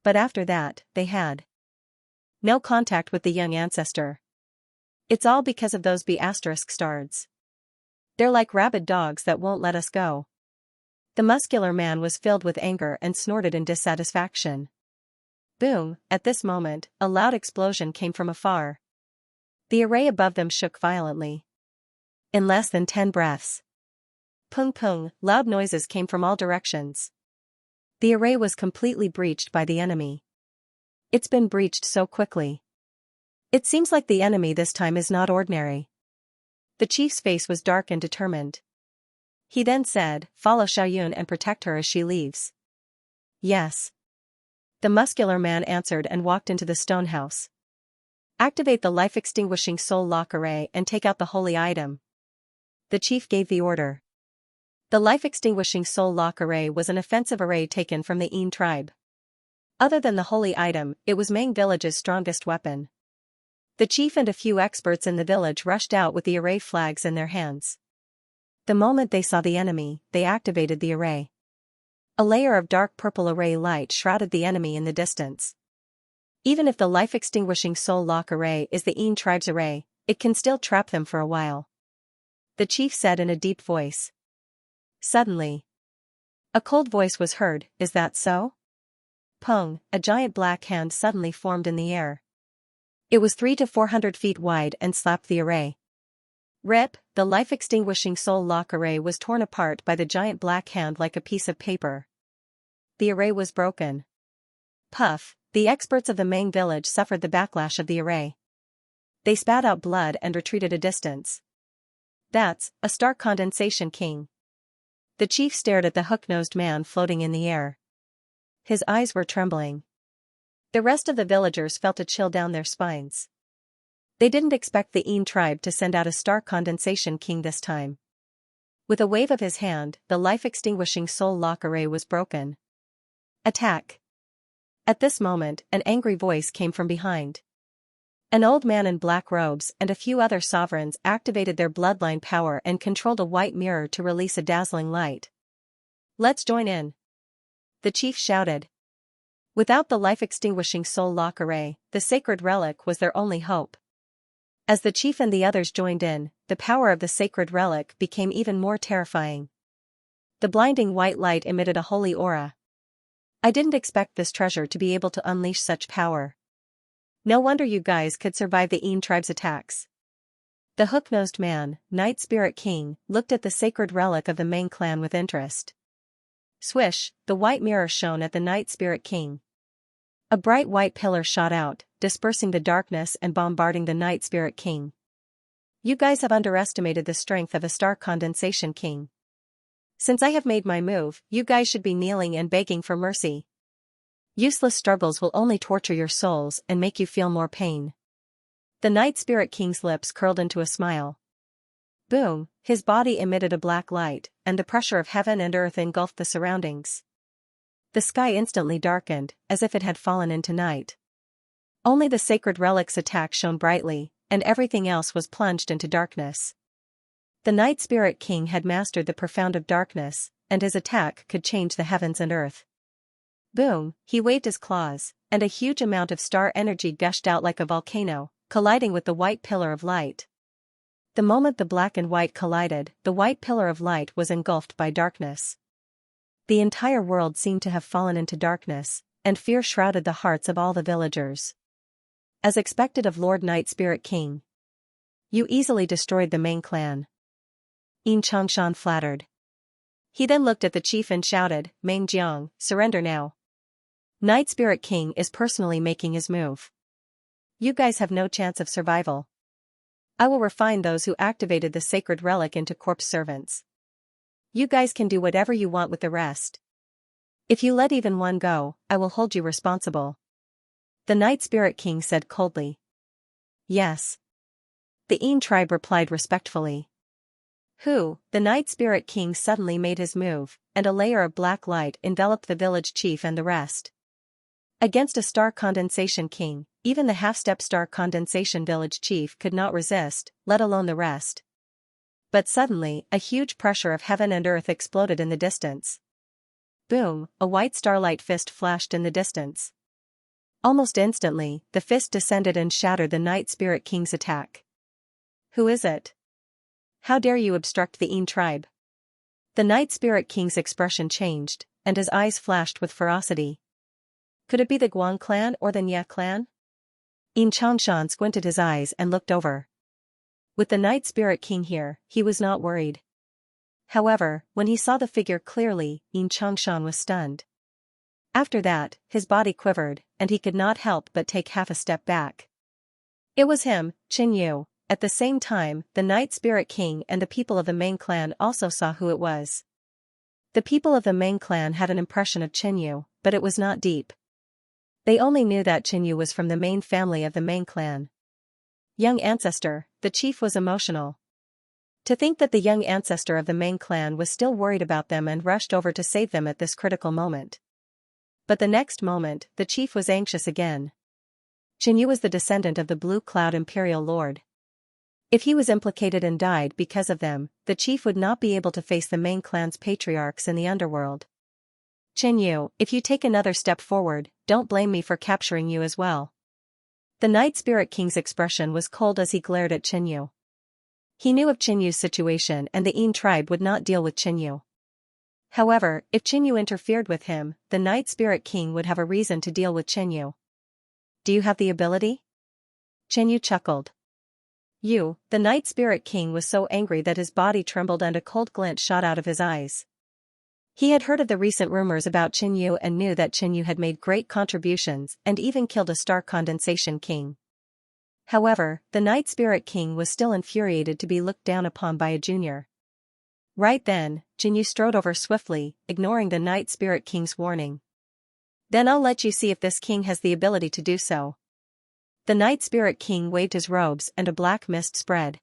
But after that, they had no contact with the young ancestor. It's all because of those B** stars. They're like rabid dogs that won't let us go. The muscular man was filled with anger and snorted in dissatisfaction. Boom, at this moment, a loud explosion came from afar. The array above them shook violently. In less than 10 breaths. Pung pung, loud noises came from all directions. The array was completely breached by the enemy. It's been breached so quickly. It seems like the enemy this time is not ordinary. The chief's face was dark and determined. He then said, "Follow Xiaoyun and protect her as she leaves." "Yes." The muscular man answered and walked into the stone house. "Activate the life-extinguishing soul lock array and take out the holy item." The chief gave the order. The life-extinguishing soul lock array was an offensive array taken from the Yin tribe. Other than the holy item, it was Meng village's strongest weapon. The chief and a few experts in the village rushed out with the array flags in their hands. The moment they saw the enemy, they activated the array. A layer of dark purple array light shrouded the enemy in the distance. Even if the life-extinguishing soul lock array is the Yin tribe's array, it can still trap them for a while. The chief said in a deep voice. Suddenly, a cold voice was heard, "Is that so?" Pung, a giant black hand suddenly formed in the air. It was 300 to 400 feet wide and slapped the array. Rip, the life-extinguishing soul lock array was torn apart by the giant black hand like a piece of paper. The array was broken. Puff, the experts of the Meng village suffered the backlash of the array. They spat out blood and retreated a distance. "That's a star condensation king." The chief stared at the hook-nosed man floating in the air. His eyes were trembling. The rest of the villagers felt a chill down their spines. They didn't expect the Yin tribe to send out a star condensation king this time. With a wave of his hand, the life-extinguishing soul lock array was broken. "Attack!" At this moment, an angry voice came from behind. An old man in black robes and a few other sovereigns activated their bloodline power and controlled a white mirror to release a dazzling light. "Let's join in!" the chief shouted. Without the life-extinguishing soul lock array, the sacred relic was their only hope. As the chief and the others joined in, the power of the sacred relic became even more terrifying. The blinding white light emitted a holy aura. "I didn't expect this treasure to be able to unleash such power. No wonder you guys could survive the Yin tribe's attacks." The hook-nosed man, Night Spirit King, looked at the sacred relic of the Meng clan with interest. Swish, the white mirror shone at the Night Spirit King. A bright white pillar shot out, dispersing the darkness and bombarding the Night Spirit King. "You guys have underestimated the strength of a star condensation king. Since I have made my move, you guys should be kneeling and begging for mercy. Useless struggles will only torture your souls and make you feel more pain." The Night Spirit King's lips curled into a smile. Boom, his body emitted a black light, and the pressure of heaven and earth engulfed the surroundings. The sky instantly darkened, as if it had fallen into night. Only the sacred relic's attack shone brightly, and everything else was plunged into darkness. The Night Spirit King had mastered the profound of darkness, and his attack could change the heavens and earth. Boom, he waved his claws, and a huge amount of star energy gushed out like a volcano, colliding with the white pillar of light. The moment the black and white collided, the white pillar of light was engulfed by darkness. The entire world seemed to have fallen into darkness, and fear shrouded the hearts of all the villagers. As expected of Lord Night Spirit King, "You easily destroyed the Meng clan." Yin Changshan flattered. He then looked at the chief and shouted, "Meng Jiang, surrender now. Night Spirit King is personally making his move. You guys have no chance of survival. I will refine those who activated the sacred relic into corpse servants. You guys can do whatever you want with the rest. If you let even one go, I will hold you responsible." The Night Spirit King said coldly. "Yes." The Yin tribe replied respectfully. "Who?" The Night Spirit King suddenly made his move, and a layer of black light enveloped the village chief and the rest. Against a star condensation king, even the half-step star condensation village chief could not resist, let alone the rest. But suddenly, a huge pressure of heaven and earth exploded in the distance. Boom, a white starlight fist flashed in the distance. Almost instantly, the fist descended and shattered the Night Spirit King's attack. "Who is it? How dare you obstruct the Yin tribe?" The Night Spirit King's expression changed, and his eyes flashed with ferocity. Could it be the Guang clan or the Nye clan? Yin Changshan squinted his eyes and looked over. With the Night Spirit King here, he was not worried. However, when he saw the figure clearly, Yin Changshan was stunned. After that, his body quivered, and he could not help but take half a step back. It was him, Qin Yu. At the same time, the Night Spirit King and the people of the Ming clan also saw who it was. The people of the Ming clan had an impression of Qin Yu, but it was not deep. They only knew that Qin Yu was from the main family of the Ming clan. Young ancestor, the chief was emotional. To think that the young ancestor of the Ming clan was still worried about them and rushed over to save them at this critical moment. But the next moment, the chief was anxious again. Qin Yu was the descendant of the Blue Cloud Imperial Lord. If he was implicated and died because of them, the chief would not be able to face the Ming clan's patriarchs in the underworld. Qin Yu, if you take another step forward, don't blame me for capturing you as well. The Night Spirit King's expression was cold as he glared at Qin Yu. He knew of Qin Yu's situation and the Yin tribe would not deal with Qin Yu. However, if Qin Yu interfered with him, the Night Spirit King would have a reason to deal with Qin Yu. Do you have the ability? Qin Yu chuckled. The Night Spirit King was so angry that his body trembled and a cold glint shot out of his eyes. He had heard of the recent rumors about Qin Yu and knew that Qin Yu had made great contributions and even killed a Star Condensation King. However, the Night Spirit King was still infuriated to be looked down upon by a junior. Right then, Qin Yu strode over swiftly, ignoring the Night Spirit King's warning. Then I'll let you see if this king has the ability to do so. The Night Spirit King waved his robes and a black mist spread.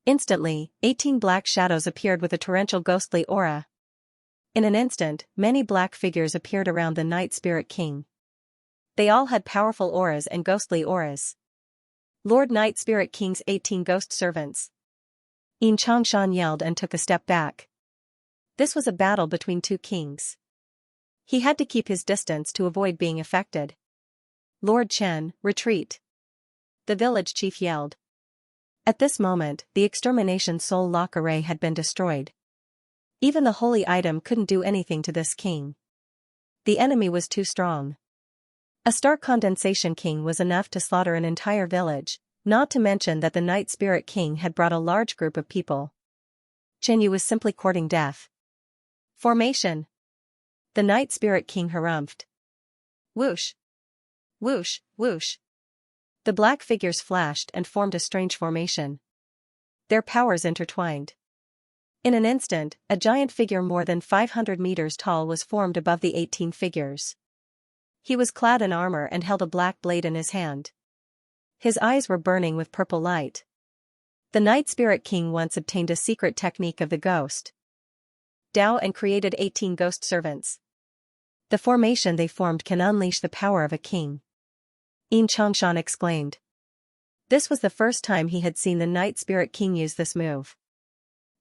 Instantly, 18 black shadows appeared with a torrential ghostly aura. In an instant, many black figures appeared around the Night Spirit King. They all had powerful auras and ghostly auras. Lord Night Spirit King's 18 ghost servants. Xianxia yelled and took a step back. This was a battle between two kings. He had to keep his distance to avoid being affected. Lord Chen, retreat. The village chief yelled. At this moment, the extermination soul lock array had been destroyed. Even the holy item couldn't do anything to this king. The enemy was too strong. A Star Condensation King was enough to slaughter an entire village, not to mention that the Night Spirit King had brought a large group of people. Qin Yu was simply courting death. Formation. The Night Spirit King harumphed. Whoosh. Whoosh, whoosh. The black figures flashed and formed a strange formation. Their powers intertwined. In an instant, a giant figure more than 500 meters tall was formed above the 18 figures. He was clad in armor and held a black blade in his hand. His eyes were burning with purple light. The Night Spirit King once obtained a secret technique of the ghost Dao and created 18 ghost servants. The formation they formed can unleash the power of a king. Xianxia exclaimed. This was the first time he had seen the Night Spirit King use this move.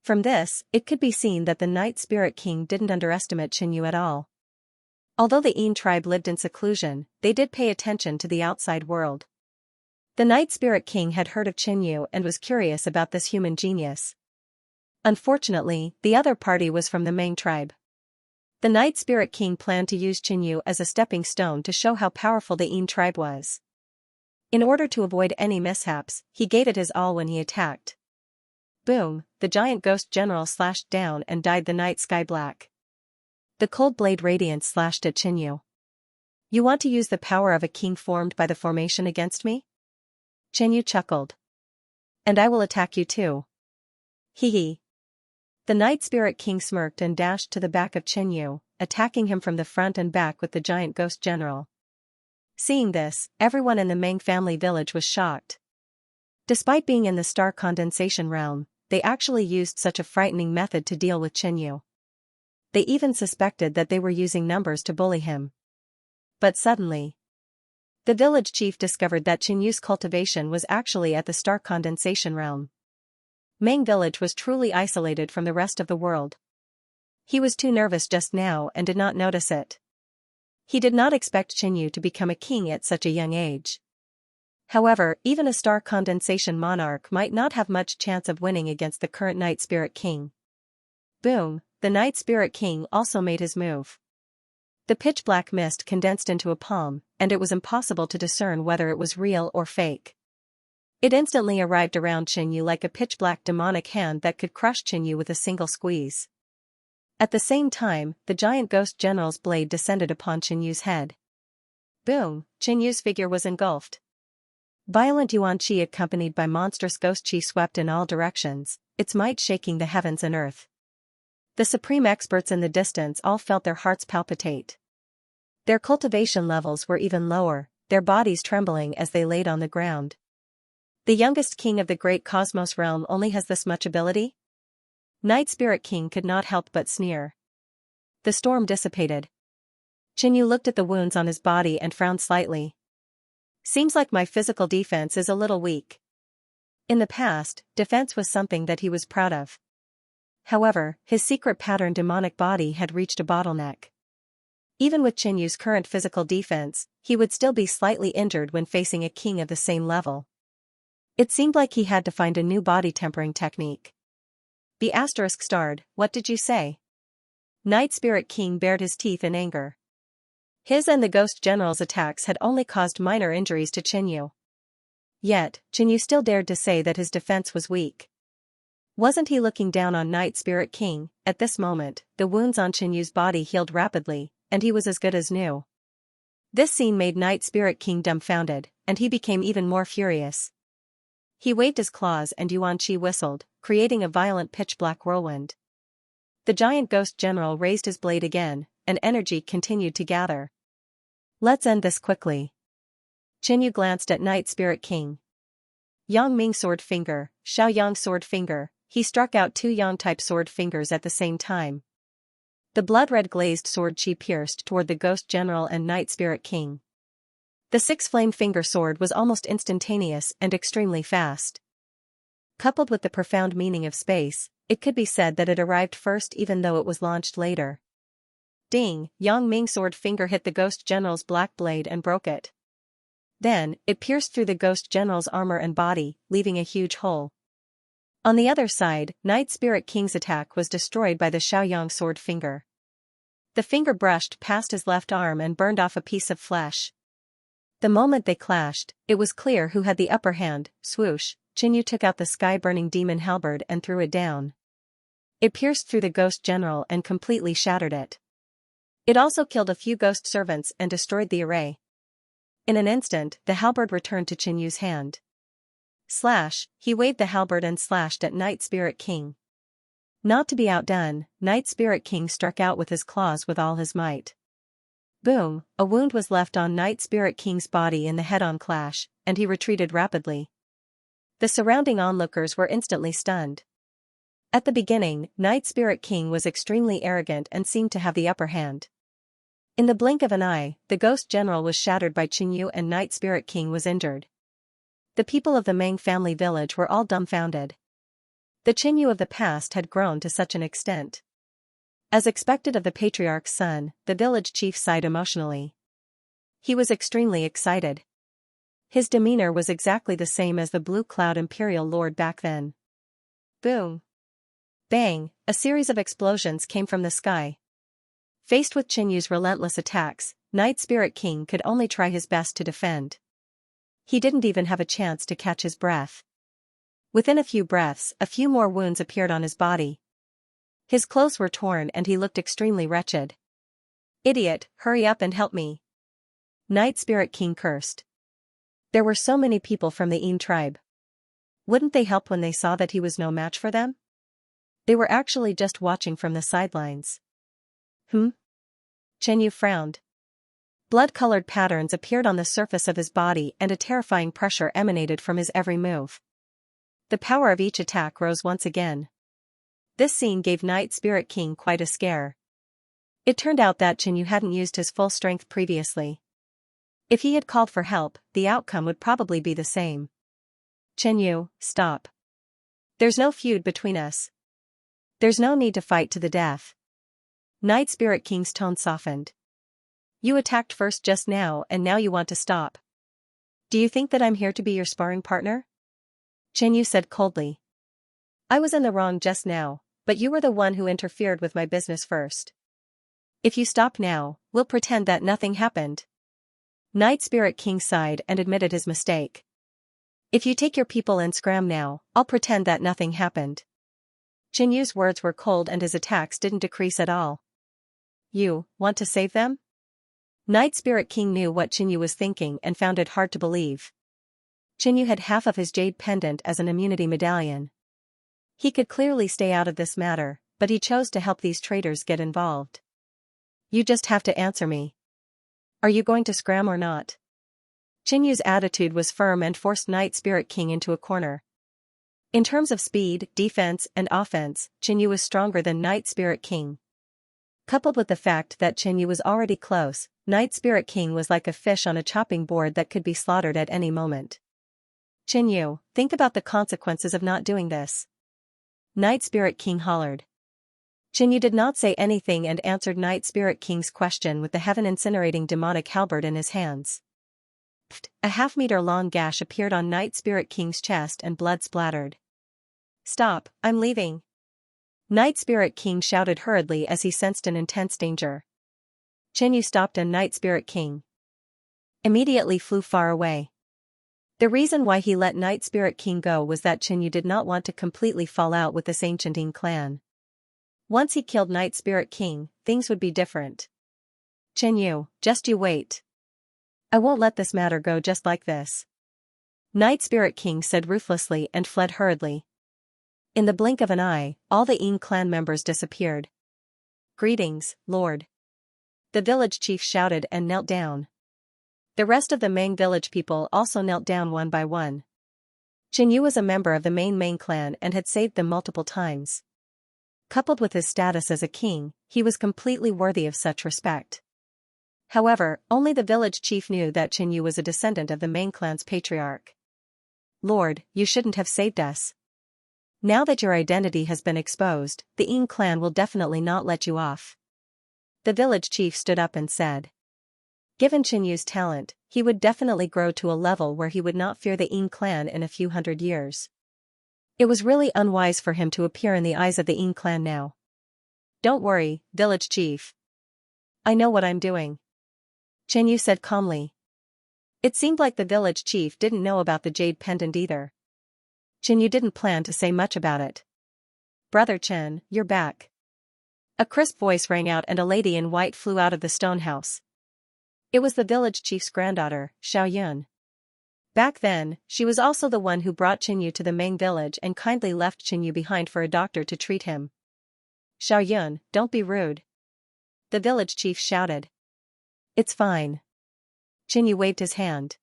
From this, it could be seen that the Night Spirit King didn't underestimate Qin Yu at all. Although the Yin tribe lived in seclusion, they did pay attention to the outside world. The Night Spirit King had heard of Qin Yu and was curious about this human genius. Unfortunately, the other party was from the Ming tribe. The Night Spirit King planned to use Qin Yu as a stepping stone to show how powerful the Yin tribe was. In order to avoid any mishaps, he gave it his all when he attacked. Boom, the giant ghost general slashed down and dyed the night sky black. The cold blade radiance slashed at Qin Yu. You want to use the power of a king formed by the formation against me? Qin Yu chuckled. And I will attack you too. Hee hee. The Night Spirit King smirked and dashed to the back of Qin Yu, attacking him from the front and back with the giant ghost general. Seeing this, everyone in the Ming family village was shocked. Despite being in the Star Condensation realm, they actually used such a frightening method to deal with Qin Yu. They even suspected that they were using numbers to bully him. But suddenly, the village chief discovered that Qin Yu's cultivation was actually at the Star Condensation realm. Ming village was truly isolated from the rest of the world. He was too nervous just now and did not notice it. He did not expect Qin Yu to become a king at such a young age. However, even a Star Condensation monarch might not have much chance of winning against the current Night Spirit King. Boom, the Night Spirit King also made his move. The pitch-black mist condensed into a palm, and it was impossible to discern whether it was real or fake. It instantly arrived around Qin Yu like a pitch-black demonic hand that could crush Qin Yu with a single squeeze. At the same time, the giant ghost general's blade descended upon Xianyu's head. Boom! Xianyu's figure was engulfed. Violent yuan qi accompanied by monstrous ghost qi swept in all directions, its might shaking the heavens and earth. The supreme experts in the distance all felt their hearts palpitate. Their cultivation levels were even lower, their bodies trembling as they laid on the ground. The youngest king of the great cosmos realm only has this much ability? Night Spirit King could not help but sneer. The storm dissipated. Xianyu looked at the wounds on his body and frowned slightly. Seems like my physical defense is a little weak. In the past, defense was something that he was proud of. However, his secret pattern demonic body had reached a bottleneck. Even with Xianyu's current physical defense, he would still be slightly injured when facing a king of the same level. It seemed like he had to find a new body tempering technique. The asterisk starred, "What did you say?" Night Spirit King bared his teeth in anger. His and the Ghost General's attacks had only caused minor injuries to Xianyu. Yet, Xianyu still dared to say that his defense was weak. Wasn't he looking down on Night Spirit King? At this moment, the wounds on Xianyu's body healed rapidly, and he was as good as new. This scene made Night Spirit King dumbfounded, and he became even more furious. He waved his claws and Yuan Qi whistled, creating a violent pitch-black whirlwind. The giant ghost general raised his blade again, and energy continued to gather. Let's end this quickly. Xianyu glanced at Night Spirit King. Yang Ming sword finger, Xiao Yang sword finger, he struck out two Yang-type sword fingers at the same time. The blood-red glazed sword Qi pierced toward the ghost general and Night Spirit King. The six-flame finger sword was almost instantaneous and extremely fast. Coupled with the profound meaning of space, it could be said that it arrived first even though it was launched later. Ding! Yang Ming sword finger hit the ghost general's black blade and broke it. Then, it pierced through the ghost general's armor and body, leaving a huge hole. On the other side, Night Spirit King's attack was destroyed by the Xiaoyang sword finger. The finger brushed past his left arm and burned off a piece of flesh. The moment they clashed, it was clear who had the upper hand. Swoosh, Xianyu took out the sky-burning demon halberd and threw it down. It pierced through the ghost general and completely shattered it. It also killed a few ghost servants and destroyed the array. In an instant, the halberd returned to Xianyu's hand. Slash, he waved the halberd and slashed at Night Spirit King. Not to be outdone, Night Spirit King struck out with his claws with all his might. Boom, a wound was left on Night Spirit King's body in the head-on clash, and he retreated rapidly. The surrounding onlookers were instantly stunned. At the beginning, Night Spirit King was extremely arrogant and seemed to have the upper hand. In the blink of an eye, the Ghost General was shattered by Xianyu and Night Spirit King was injured. The people of the Meng family village were all dumbfounded. The Xianyu of the past had grown to such an extent. As expected of the patriarch's son, the village chief sighed emotionally. He was extremely excited. His demeanor was exactly the same as the Blue Cloud Imperial Lord back then. Boom! Bang! A series of explosions came from the sky. Faced with Xianyu's relentless attacks, Night Spirit King could only try his best to defend. He didn't even have a chance to catch his breath. Within a few breaths, a few more wounds appeared on his body. His clothes were torn and he looked extremely wretched. Idiot, hurry up and help me. Night Spirit King cursed. There were so many people from the Yin tribe. Wouldn't they help when they saw that he was no match for them? They were actually just watching from the sidelines. Xianyu frowned. Blood-colored patterns appeared on the surface of his body and a terrifying pressure emanated from his every move. The power of each attack rose once again. This scene gave Night Spirit King quite a scare. It turned out that Xianyu hadn't used his full strength previously. If he had called for help, the outcome would probably be the same. Xianyu, stop. There's no feud between us. There's no need to fight to the death. Night Spirit King's tone softened. You attacked first just now and now you want to stop. Do you think that I'm here to be your sparring partner? Xianyu said coldly. I was in the wrong just now, but you were the one who interfered with my business first. If you stop now, we'll pretend that nothing happened. Night Spirit King sighed and admitted his mistake. If you take your people and scram now, I'll pretend that nothing happened. Qin Yu's words were cold and his attacks didn't decrease at all. You want to save them? Night Spirit King knew what Qin Yu was thinking and found it hard to believe. Qin Yu had half of his jade pendant as an immunity medallion. He could clearly stay out of this matter, but he chose to help these traitors get involved. You just have to answer me. Are you going to scram or not? Qin Yu's attitude was firm and forced Night Spirit King into a corner. In terms of speed, defense, and offense, Qin Yu was stronger than Night Spirit King. Coupled with the fact that Qin Yu was already close, Night Spirit King was like a fish on a chopping board that could be slaughtered at any moment. Qin Yu, think about the consequences of not doing this. Night Spirit King hollered. Qin Yu did not say anything and answered Night Spirit King's question with the heaven-incinerating demonic halberd in his hands. Pfft, a half-meter-long gash appeared on Night Spirit King's chest and blood splattered. Stop, I'm leaving. Night Spirit King shouted hurriedly as he sensed an intense danger. Qin Yu stopped and Night Spirit King immediately flew far away. The reason why he let Night Spirit King go was that Qin Yu did not want to completely fall out with this ancient Yin clan. Once he killed Night Spirit King, things would be different. Qin Yu, just you wait. I won't let this matter go just like this. Night Spirit King said ruthlessly and fled hurriedly. In the blink of an eye, all the Yin clan members disappeared. Greetings, Lord. The village chief shouted and knelt down. The rest of the Mang village people also knelt down one by one. Qin Yu was a member of the Mang clan and had saved them multiple times. Coupled with his status as a king, he was completely worthy of such respect. However, only the village chief knew that Qin Yu was a descendant of the Mang clan's patriarch. Lord, you shouldn't have saved us. Now that your identity has been exposed, the Yin clan will definitely not let you off. The village chief stood up and said. Given Qin Yu's talent, he would definitely grow to a level where he would not fear the Yin clan in a few hundred years. It was really unwise for him to appear in the eyes of the Yin clan now. Don't worry, village chief. I know what I'm doing. Qin Yu said calmly. It seemed like the village chief didn't know about the jade pendant either. Qin Yu didn't plan to say much about it. Brother Chen, you're back. A crisp voice rang out and a lady in white flew out of the stone house. It was the village chief's granddaughter, Xiaoyun. Back then, she was also the one who brought Qin Yu to the Mang village and kindly left Qin Yu behind for a doctor to treat him. Xiaoyun, don't be rude. The village chief shouted. It's fine. Qin Yu waved his hand.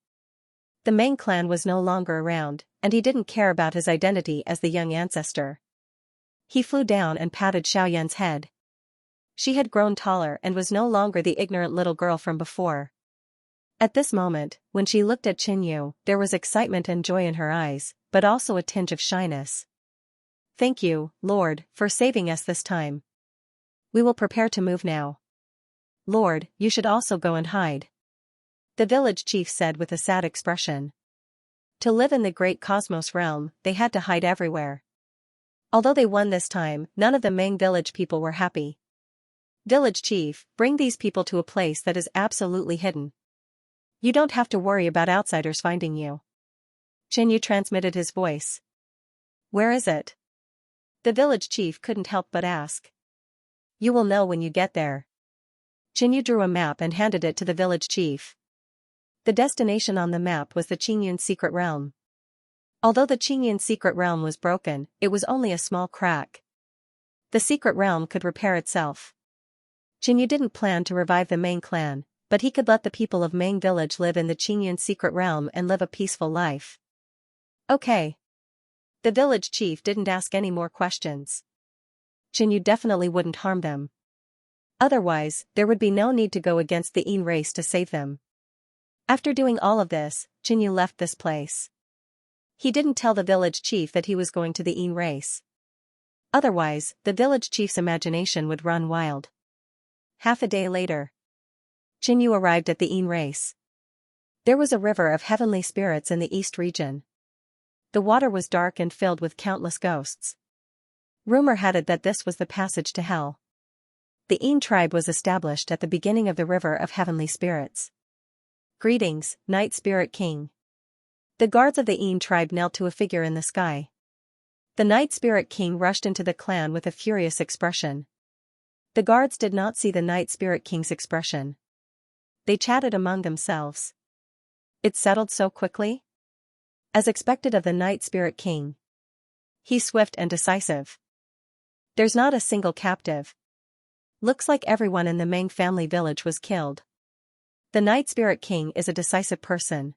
The Mang clan was no longer around, and he didn't care about his identity as the young ancestor. He flew down and patted Xiaoyun's head. She had grown taller and was no longer the ignorant little girl from before. At this moment, when she looked at Qin Yu, there was excitement and joy in her eyes, but also a tinge of shyness. Thank you, Lord, for saving us this time. We will prepare to move now. Lord, you should also go and hide. The village chief said with a sad expression. To live in the great cosmos realm, they had to hide everywhere. Although they won this time, none of the Mang village people were happy. Village chief, bring these people to a place that is absolutely hidden. You don't have to worry about outsiders finding you. Qin Yu transmitted his voice. Where is it? The village chief couldn't help but ask. You will know when you get there. Qin Yu drew a map and handed it to the village chief. The destination on the map was the Qingyun secret realm. Although the Qingyun secret realm was broken, it was only a small crack. The secret realm could repair itself. Qin Yu didn't plan to revive the Mang clan, but he could let the people of Mang village live in the Qingyun secret realm and live a peaceful life. Okay. The village chief didn't ask any more questions. Qin Yu definitely wouldn't harm them. Otherwise, there would be no need to go against the Yin race to save them. After doing all of this, Qin Yu left this place. He didn't tell the village chief that he was going to the Yin race. Otherwise, the village chief's imagination would run wild. Half a day later, Qin Yu arrived at the Yin race. There was a river of heavenly spirits in the east region. The water was dark and filled with countless ghosts. Rumor had it that this was the passage to hell. The Yin tribe was established at the beginning of the river of heavenly spirits. Greetings, Night Spirit King. The guards of the Yin tribe knelt to a figure in the sky. The Night Spirit King rushed into the clan with a furious expression. The guards did not see the Night Spirit King's expression. They chatted among themselves. It settled so quickly? As expected of the Night Spirit King. He's swift and decisive. There's not a single captive. Looks like everyone in the Meng family village was killed. The Night Spirit King is a decisive person.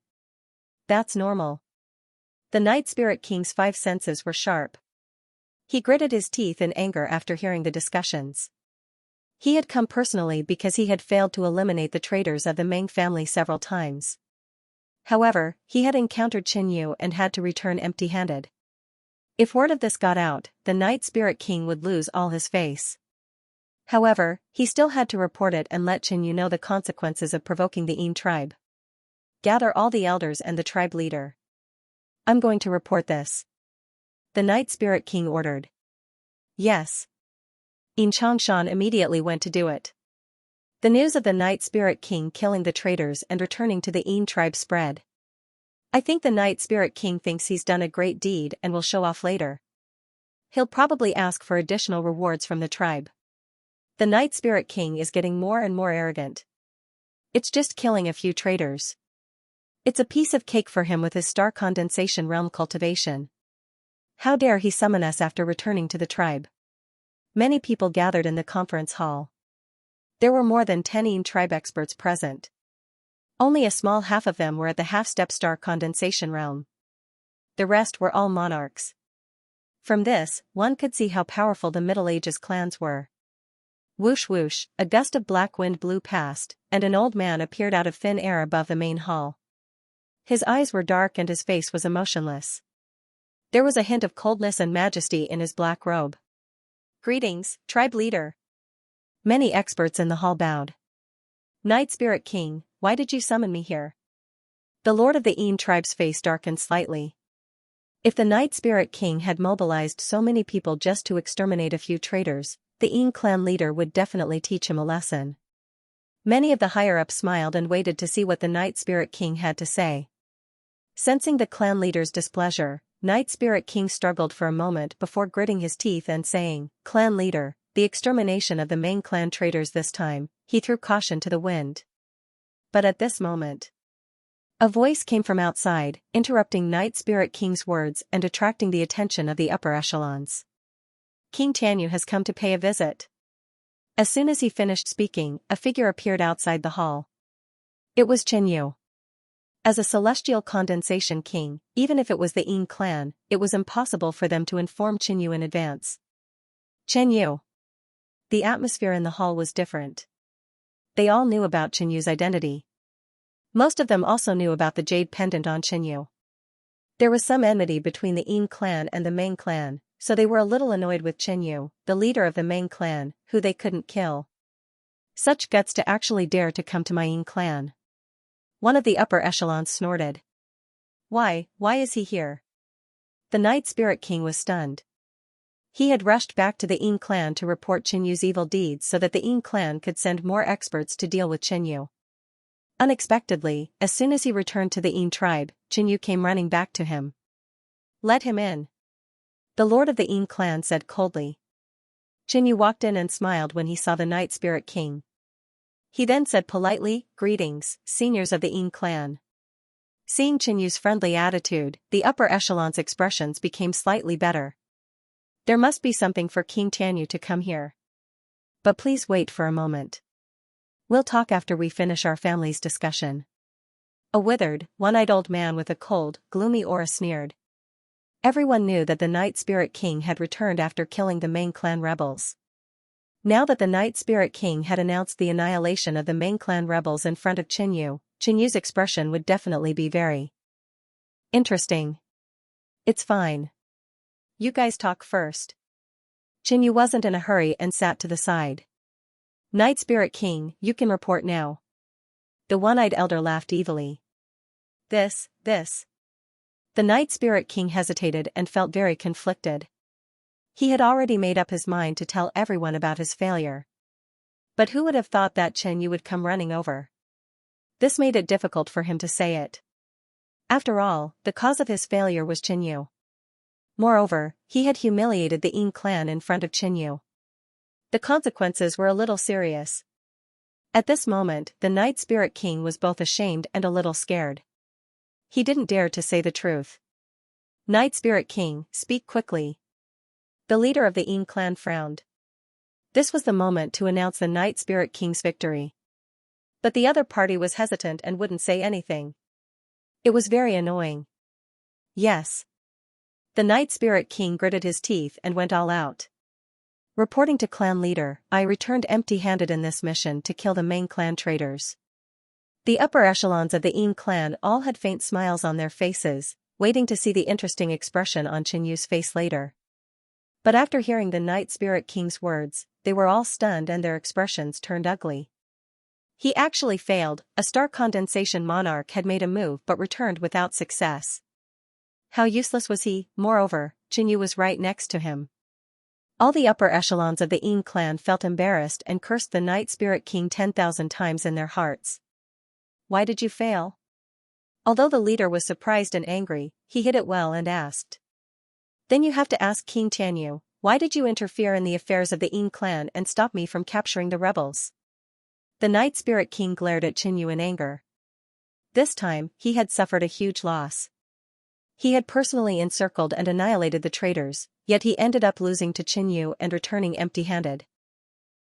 That's normal. The Night Spirit King's 5 senses were sharp. He gritted his teeth in anger after hearing the discussions. He had come personally because he had failed to eliminate the traitors of the Meng family several times. However, he had encountered Qin Yu and had to return empty-handed. If word of this got out, the Night Spirit King would lose all his face. However, he still had to report it and let Qin Yu know the consequences of provoking the Yin tribe. Gather all the elders and the tribe leader. I'm going to report this. The Night Spirit King ordered. Yes. Yin Changshan immediately went to do it. The news of the Night Spirit King killing the traitors and returning to the Yin tribe spread. I think the Night Spirit King thinks he's done a great deed and will show off later. He'll probably ask for additional rewards from the tribe. The Night Spirit King is getting more and more arrogant. It's just killing a few traitors. It's a piece of cake for him with his star condensation realm cultivation. How dare he summon us after returning to the tribe? Many people gathered in the conference hall. There were more than 10 Yin tribe experts present. Only a small half of them were at the half-step star condensation realm. The rest were all monarchs. From this, one could see how powerful the Middle Ages clans were. Whoosh whoosh, a gust of black wind blew past, and an old man appeared out of thin air above the main hall. His eyes were dark and his face was emotionless. There was a hint of coldness and majesty in his black robe. Greetings, tribe leader. Many experts in the hall bowed. Night Spirit King, why did you summon me here? The lord of the Yin tribe's face darkened slightly. If the Night Spirit King had mobilized so many people just to exterminate a few traitors, the Yin clan leader would definitely teach him a lesson. Many of the higher-ups smiled and waited to see what the Night Spirit King had to say. Sensing the clan leader's displeasure, Night Spirit King struggled for a moment before gritting his teeth and saying, Clan leader, the extermination of the Meng clan traitors this time, he threw caution to the wind. But at this moment, a voice came from outside, interrupting Night Spirit King's words and attracting the attention of the upper echelons. King Tianyu has come to pay a visit. As soon as he finished speaking, a figure appeared outside the hall. It was Qin Yu. As a celestial condensation king, even if it was the Yin clan, it was impossible for them to inform Qin Yu in advance. Qin Yu. The atmosphere in the hall was different. They all knew about Qin Yu's identity. Most of them also knew about the jade pendant on Qin Yu. There was some enmity between the Yin clan and the Meng clan, so they were a little annoyed with Qin Yu, the leader of the Meng clan, who they couldn't kill. Such guts to actually dare to come to my Yin clan. One of the upper echelons snorted. Why is he here? The Night Spirit King was stunned. He had rushed back to the Yin clan to report Qin Yu's evil deeds so that the Yin clan could send more experts to deal with Qin Yu. Unexpectedly, as soon as he returned to the Yin tribe, Qin Yu came running back to him. Let him in. The lord of the Yin clan said coldly. Qin Yu walked in and smiled when he saw the Night Spirit King. He then said politely, Greetings, seniors of the Yin clan. Seeing Qin Yu's friendly attitude, the upper echelon's expressions became slightly better. There must be something for King Tianyu to come here. But please wait for a moment. We'll talk after we finish our family's discussion. A withered, one-eyed old man with a cold, gloomy aura sneered. Everyone knew that the Night Spirit King had returned after killing the Meng clan rebels. Now that the Night Spirit King had announced the annihilation of the Meng clan rebels in front of Qin Yu's expression would definitely be very interesting. It's fine. You guys talk first. Qin Yu wasn't in a hurry and sat to the side. Night Spirit King, you can report now. The one-eyed elder laughed evilly. This. The Night Spirit King hesitated and felt very conflicted. He had already made up his mind to tell everyone about his failure. But who would have thought that Qin Yu would come running over? This made it difficult for him to say it. After all, the cause of his failure was Qin Yu. Moreover, he had humiliated the Ying clan in front of Qinyu. The consequences were a little serious. At this moment, the Night Spirit King was both ashamed and a little scared. He didn't dare to say the truth. Night Spirit King, speak quickly. The leader of the Ying clan frowned. This was the moment to announce the Night Spirit King's victory. But the other party was hesitant and wouldn't say anything. It was very annoying. Yes. The Night Spirit King gritted his teeth and went all out. Reporting to clan leader, I returned empty-handed in this mission to kill the main clan traitors. The upper echelons of the Ying clan all had faint smiles on their faces, waiting to see the interesting expression on Qinyu's face later. But after hearing the Night Spirit King's words, they were all stunned and their expressions turned ugly. He actually failed. A star condensation monarch had made a move but returned without success. How useless was he? Moreover, Qinyu was right next to him. All the upper echelons of the Ying clan felt embarrassed and cursed the Night Spirit King 10,000 times in their hearts. Why did you fail? Although the leader was surprised and angry, he hid it well and asked. Then you have to ask King Tianyu, why did you interfere in the affairs of the Ying clan and stop me from capturing the rebels? The Night Spirit King glared at Qinyu in anger. This time, he had suffered a huge loss. He had personally encircled and annihilated the traitors, yet he ended up losing to Qinyu and returning empty-handed.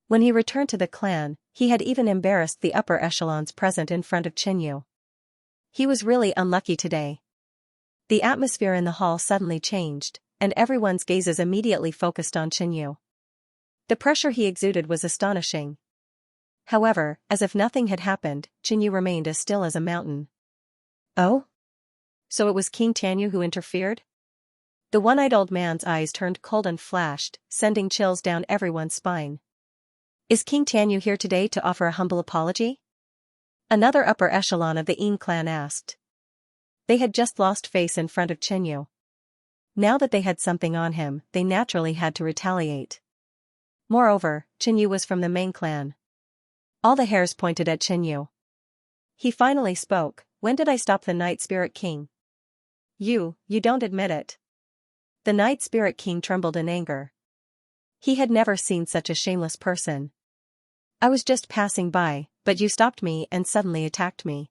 When he returned to the clan, he had even embarrassed the upper echelons present in front of Qinyu. He was really unlucky today. The atmosphere in the hall suddenly changed, and everyone's gazes immediately focused on Qinyu. The pressure he exuded was astonishing. However, as if nothing had happened, Qinyu remained as still as a mountain. Oh? So it was King Tianyu who interfered? The one-eyed old man's eyes turned cold and flashed, sending chills down everyone's spine. Is King Tianyu here today to offer a humble apology? Another upper echelon of the Ying clan asked. They had just lost face in front of Qinyu. Now that they had something on him, they naturally had to retaliate. Moreover, Qinyu was from the main clan. All the hairs pointed at Qinyu. He finally spoke. When did I stop the Night Spirit King? You don't admit it. The Night Spirit King trembled in anger. He had never seen such a shameless person. I was just passing by, but you stopped me and suddenly attacked me.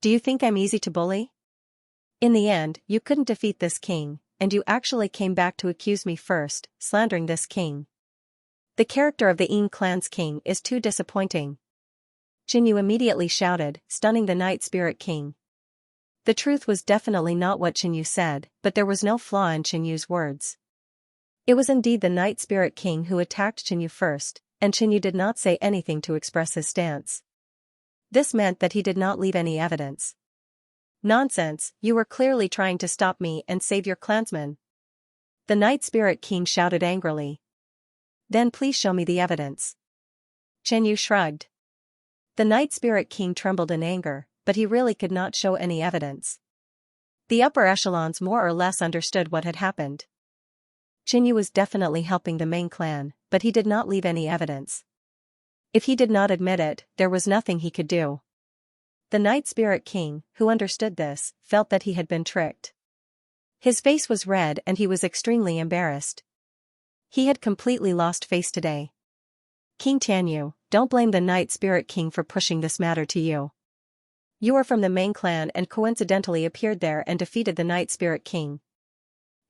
Do you think I'm easy to bully? In the end, you couldn't defeat this king, and you actually came back to accuse me first, slandering this king. The character of the Ying clan's king is too disappointing. Qinyu immediately shouted, stunning the Night Spirit King. The truth was definitely not what Qinyu said, but there was no flaw in Qinyu's words. It was indeed the Night Spirit King who attacked Qinyu first, and Qinyu did not say anything to express his stance. This meant that he did not leave any evidence. Nonsense, you were clearly trying to stop me and save your clansmen. The Night Spirit King shouted angrily. Then please show me the evidence. Qinyu shrugged. The Night Spirit King trembled in anger, but he really could not show any evidence. The upper echelons more or less understood what had happened. Qinyu was definitely helping the main clan, but he did not leave any evidence. If he did not admit it, there was nothing he could do. The Night Spirit King, who understood this, felt that he had been tricked. His face was red and he was extremely embarrassed. He had completely lost face today. King Tianyu, don't blame the Night Spirit King for pushing this matter to you. You are from the main clan and coincidentally appeared there and defeated the Night Spirit King.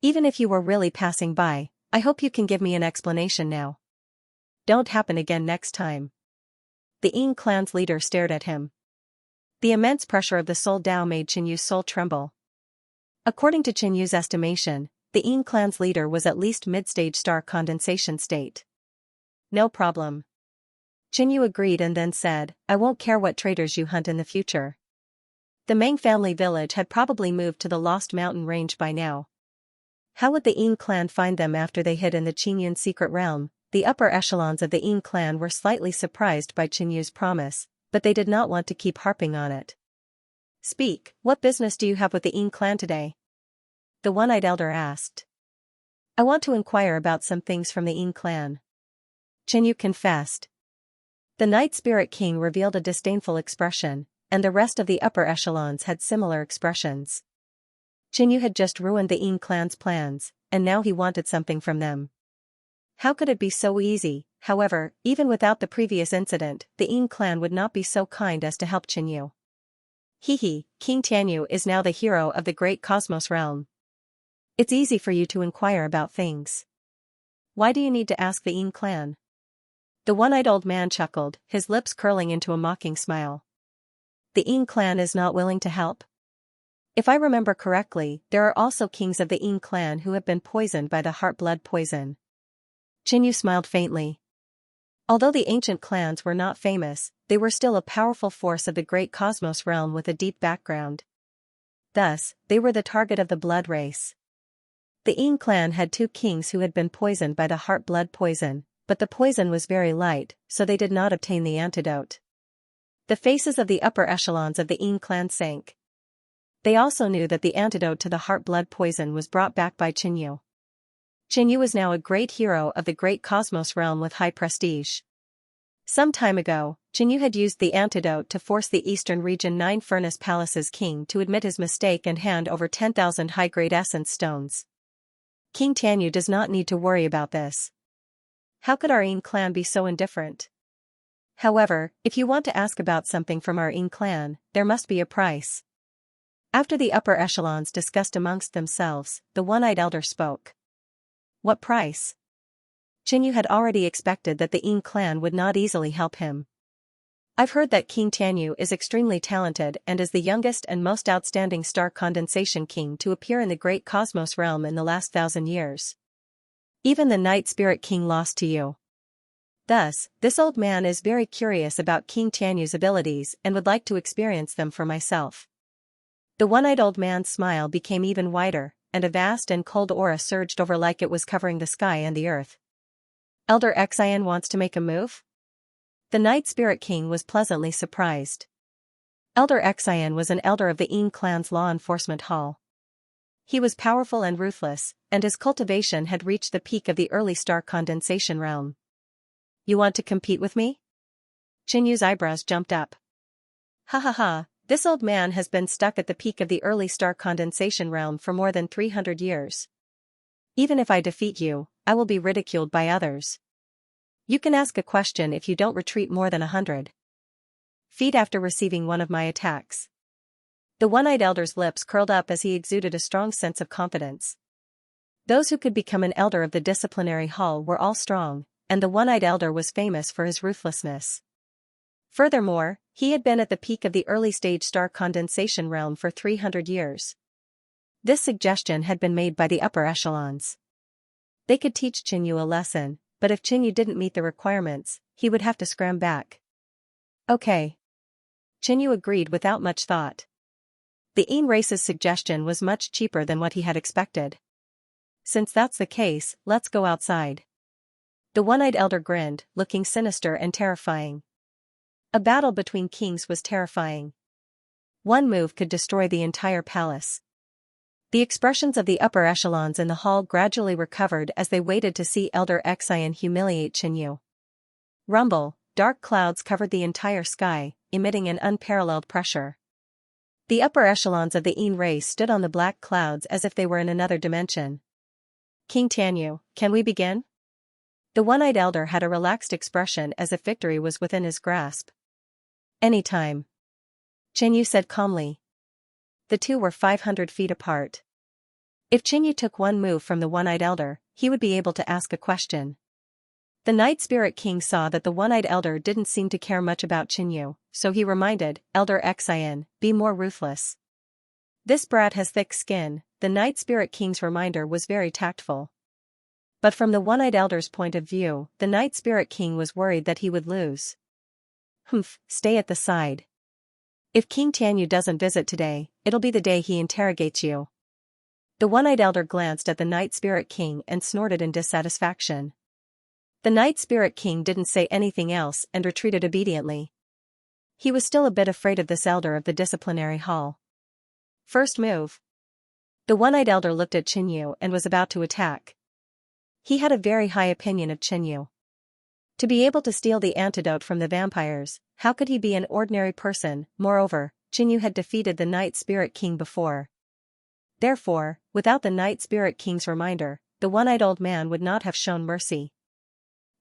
Even if you were really passing by, I hope you can give me an explanation now. Don't happen again next time. The Ying clan's leader stared at him. The immense pressure of the Soul Dao made Qinyu's soul tremble. According to Qinyu's estimation, the Ying clan's leader was at least mid-stage star condensation state. No problem. Qinyu agreed and then said, I won't care what traitors you hunt in the future. The Meng family village had probably moved to the Lost Mountain range by now. How would the Ying clan find them after they hid in the Qingyun secret realm? The upper echelons of the Ying clan were slightly surprised by Qinyu's promise, but they did not want to keep harping on it. Speak, what business do you have with the Ying clan today? The one-eyed elder asked. I want to inquire about some things from the Ying clan. Qinyu confessed. The Night Spirit King revealed a disdainful expression, and the rest of the upper echelons had similar expressions. Qinyu had just ruined the Yin clan's plans, and now he wanted something from them. How could it be so easy? However, even without the previous incident, the Yin clan would not be so kind as to help Qinyu. Hehe, King Tianyu is now the hero of the great cosmos realm. It's easy for you to inquire about things. Why do you need to ask the Yin clan? The one-eyed old man chuckled, his lips curling into a mocking smile. The Yin clan is not willing to help? If I remember correctly, there are also kings of the Yin clan who have been poisoned by the heart-blood poison. Qinyu smiled faintly. Although the ancient clans were not famous, they were still a powerful force of the great cosmos realm with a deep background. Thus, they were the target of the blood race. The Yin clan had 2 kings who had been poisoned by the heart-blood poison, but the poison was very light, so they did not obtain the antidote. The faces of the upper echelons of the Yin clan sank. They also knew that the antidote to the heart-blood poison was brought back by Qinyu. Qinyu was now a great hero of the great cosmos realm with high prestige. Some time ago, Qinyu had used the antidote to force the Eastern Region 9 Furnace Palace's king to admit his mistake and hand over 10,000 high-grade essence stones. King Tianyu does not need to worry about this. How could our Yin clan be so indifferent? However, if you want to ask about something from our Yin clan, there must be a price. After the upper echelons discussed amongst themselves, the one-eyed elder spoke. What price? Qinyu had already expected that the Yin clan would not easily help him. I've heard that King Tianyu is extremely talented and is the youngest and most outstanding star condensation king to appear in the great cosmos realm in the last 1,000 years. Even the Night Spirit King lost to you. Thus, this old man is very curious about King Tianyu's abilities and would like to experience them for myself. The one-eyed old man's smile became even wider, and a vast and cold aura surged over like it was covering the sky and the earth. Elder Xian wants to make a move? The Night Spirit King was pleasantly surprised. Elder Xian was an elder of the Yin clan's law enforcement hall. He was powerful and ruthless, and his cultivation had reached the peak of the early star condensation realm. You want to compete with me? Qinyu's eyebrows jumped up. Ha ha ha, this old man has been stuck at the peak of the early star condensation realm for more than 300 years. Even if I defeat you, I will be ridiculed by others. You can ask a question if you don't retreat more than 100 feet after receiving one of my attacks. The one-eyed elder's lips curled up as he exuded a strong sense of confidence. Those who could become an elder of the disciplinary hall were all strong, and the one-eyed elder was famous for his ruthlessness. Furthermore, he had been at the peak of the early-stage star condensation realm for 300 years. This suggestion had been made by the upper echelons. They could teach Qinyu a lesson, but if Qinyu didn't meet the requirements, he would have to scram back. Okay. Qinyu agreed without much thought. The Yin race's suggestion was much cheaper than what he had expected. Since that's the case, let's go outside. The one-eyed elder grinned, looking sinister and terrifying. A battle between kings was terrifying. One move could destroy the entire palace. The expressions of the upper echelons in the hall gradually recovered as they waited to see Elder Xian humiliate Qinyu. Rumble, dark clouds covered the entire sky, emitting an unparalleled pressure. The upper echelons of the Yin race stood on the black clouds as if they were in another dimension. King Tianyu, can we begin? The one-eyed elder had a relaxed expression as if victory was within his grasp. Anytime. Qinyu said calmly. The two were 500 feet apart. If Qinyu took one move from the one-eyed elder, he would be able to ask a question. The Night Spirit King saw that the one-eyed elder didn't seem to care much about Qinyu, so he reminded Elder Xian, be more ruthless. This brat has thick skin. The Night Spirit King's reminder was very tactful. But from the one-eyed elder's point of view, the Night Spirit King was worried that he would lose. Humph, stay at the side. If King Tianyu doesn't visit today, it'll be the day he interrogates you. The one-eyed elder glanced at the Night Spirit King and snorted in dissatisfaction. The Night Spirit King didn't say anything else and retreated obediently. He was still a bit afraid of this elder of the disciplinary hall. First move. The one-eyed elder looked at Qinyu and was about to attack. He had a very high opinion of Qinyu. To be able to steal the antidote from the vampires, how could he be an ordinary person? Moreover, Qinyu had defeated the Night Spirit King before. Therefore, without the Night Spirit King's reminder, the one-eyed old man would not have shown mercy.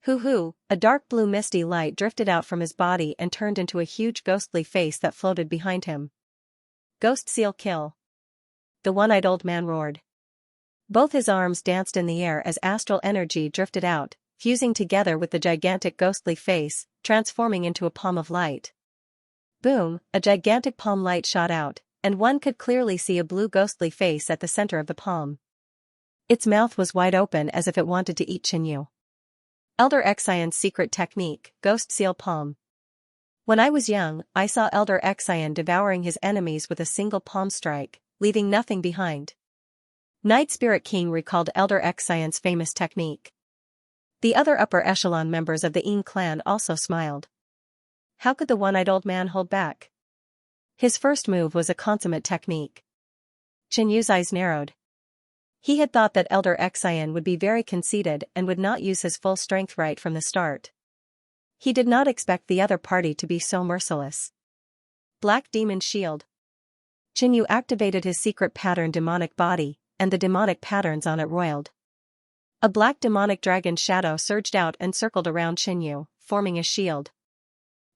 Hoo-hoo, a dark blue misty light drifted out from his body and turned into a huge ghostly face that floated behind him. Ghost seal kill. The one-eyed old man roared. Both his arms danced in the air as astral energy drifted out, fusing together with the gigantic ghostly face, transforming into a palm of light. Boom, a gigantic palm light shot out, and one could clearly see a blue ghostly face at the center of the palm. Its mouth was wide open as if it wanted to eat Xianxia. Elder Xian's secret technique, Ghost Seal Palm. When I was young, I saw Elder Xian devouring his enemies with a single palm strike, leaving nothing behind. Night Spirit King recalled Elder Xian's famous technique. The other upper echelon members of the Ying clan also smiled. How could the one-eyed old man hold back? His first move was a consummate technique. Xianxu's eyes narrowed. He had thought that Elder Xian would be very conceited and would not use his full strength right from the start. He did not expect the other party to be so merciless. Black Demon Shield. Xianxia activated his secret pattern demonic body, and the demonic patterns on it roiled. A black demonic dragon shadow surged out and circled around Xianxia, forming a shield.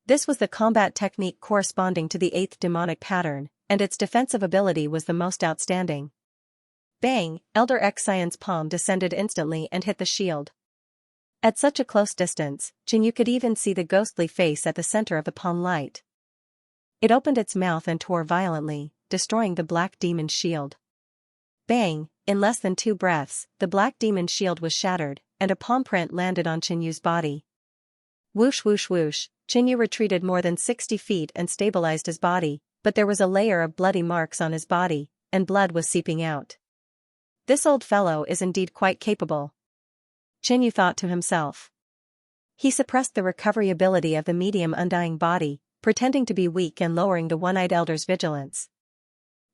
This was the combat technique corresponding to the 8th demonic pattern, and its defensive ability was the most outstanding. Bang! Elder Xian's palm descended instantly and hit the shield. At such a close distance, Xianxia could even see the ghostly face at the center of the palm light. It opened its mouth and tore violently, destroying the black demon shield. Bang! In less than 2 breaths, the black demon shield was shattered, and a palm print landed on Xianxu's body. Whoosh whoosh whoosh, Xianxia retreated more than 60 feet and stabilized his body, but there was a layer of bloody marks on his body, and blood was seeping out. This old fellow is indeed quite capable. Xianxia thought to himself. He suppressed the recovery ability of the medium undying body, pretending to be weak and lowering the one-eyed elder's vigilance.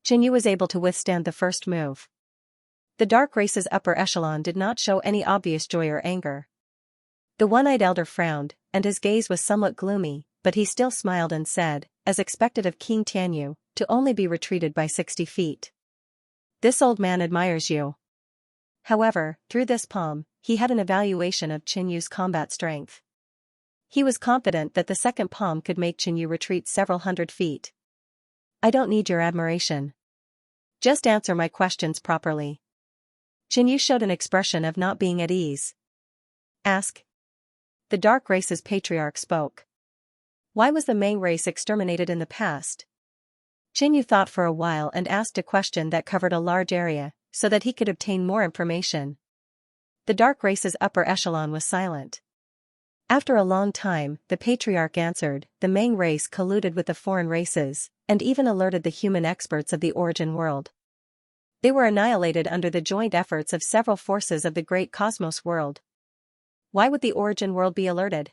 Xianxia was able to withstand the first move. The dark race's upper echelon did not show any obvious joy or anger. The one-eyed elder frowned, and his gaze was somewhat gloomy, but he still smiled and said, as expected of King Tianyu, to only be retreated by 60 feet. This old man admires you. However, through this palm, he had an evaluation of Xianxu's combat strength. He was confident that the second palm could make Xianxia retreat several hundred feet. I don't need your admiration. Just answer my questions properly. Xianxia showed an expression of not being at ease. Ask. The dark race's patriarch spoke. Why was the Meng race exterminated in the past? Xianxia thought for a while and asked a question that covered a large area, so that he could obtain more information. The dark race's upper echelon was silent. After a long time, the patriarch answered, the Meng race colluded with the foreign races, and even alerted the human experts of the origin world. They were annihilated under the joint efforts of several forces of the great cosmos world. Why would the origin world be alerted?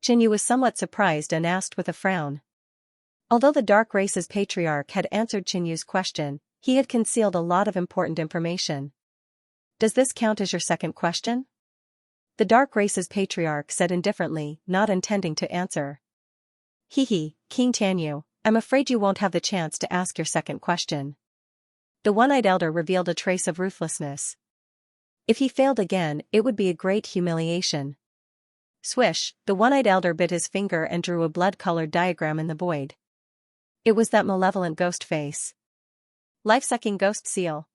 Xianxia was somewhat surprised and asked with a frown. Although the dark race's patriarch had answered Xianxu's question, he had concealed a lot of important information. Does this count as your second question? The dark race's patriarch said indifferently, not intending to answer. King Tianyu, I'm afraid you won't have the chance to ask your second question. The one-eyed elder revealed a trace of ruthlessness. If he failed again, it would be a great humiliation. Swish, the one-eyed elder bit his finger and drew a blood-colored diagram in the void. It was that malevolent ghost face. Life-sucking ghost seal.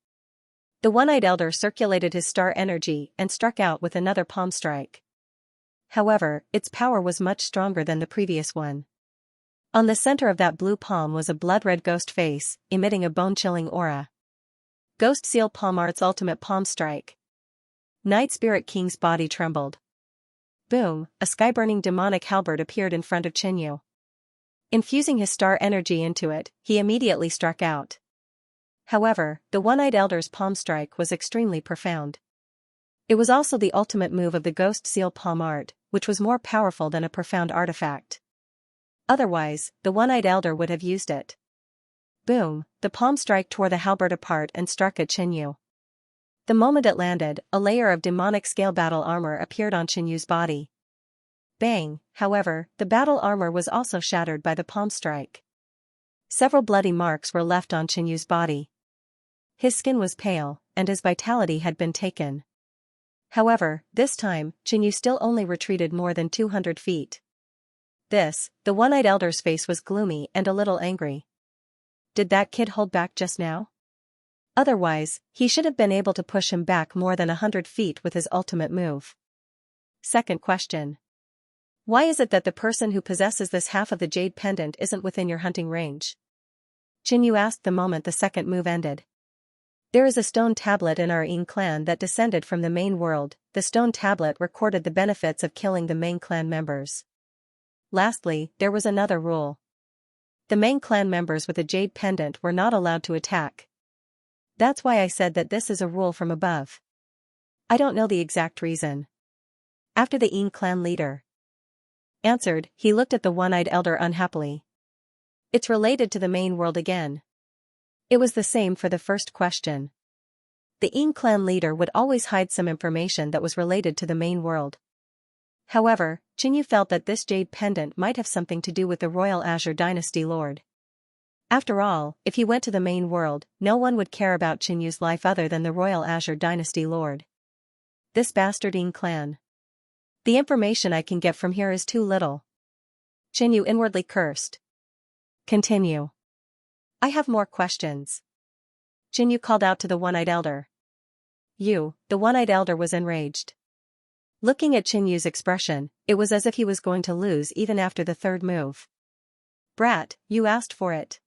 The one-eyed elder circulated his star energy and struck out with another palm strike. However, its power was much stronger than the previous one. On the center of that blue palm was a blood-red ghost face, emitting a bone-chilling aura. Ghost seal palm art's ultimate palm strike. Night Spirit King's body trembled. Boom, a sky-burning demonic halberd appeared in front of Xianxia. Infusing his star energy into it, he immediately struck out. However, the one-eyed elder's palm strike was extremely profound. It was also the ultimate move of the Ghost Seal palm art, which was more powerful than a profound artifact. Otherwise, the one-eyed elder would have used it. Boom, the palm strike tore the halberd apart and struck at Xianxia. The moment it landed, a layer of demonic scale battle armor appeared on Xianxu's body. Bang, however, the battle armor was also shattered by the palm strike. Several bloody marks were left on Xianxu's body. his skin was pale, and his vitality had been taken. However, this time, Xianxia still only retreated more than 200 feet. The one-eyed elder's face was gloomy and a little angry. Did that kid hold back just now? Otherwise, he should have been able to push him back more than 100 feet with his ultimate move. Second question. Why is it that the person who possesses this half of the jade pendant isn't within your hunting range? Xianxia asked the moment the second move ended. There is a stone tablet in our Yin clan that descended from the main world. The stone tablet recorded the benefits of killing the main clan members. Lastly, there was another rule. The main clan members with a jade pendant were not allowed to attack. That's why I said that this is a rule from above. I don't know the exact reason. After the Yin clan leader answered, he looked at the one-eyed elder unhappily. It's related to the main world again. It was the same for the first question. The Yin clan leader would always hide some information that was related to the main world. However, Xianxia felt that this jade pendant might have something to do with the royal Azure dynasty lord. After all, if he went to the main world, no one would care about Xianxia's life other than the royal Azure dynasty lord. This bastard Yin clan. The information I can get from here is too little. Xianxia inwardly cursed. Continue. I have more questions. Xianxia called out to the one-eyed elder. The one-eyed elder was enraged. Looking at Xianxia's expression, it was as if he was going to lose even after the third move. Brat, you asked for it.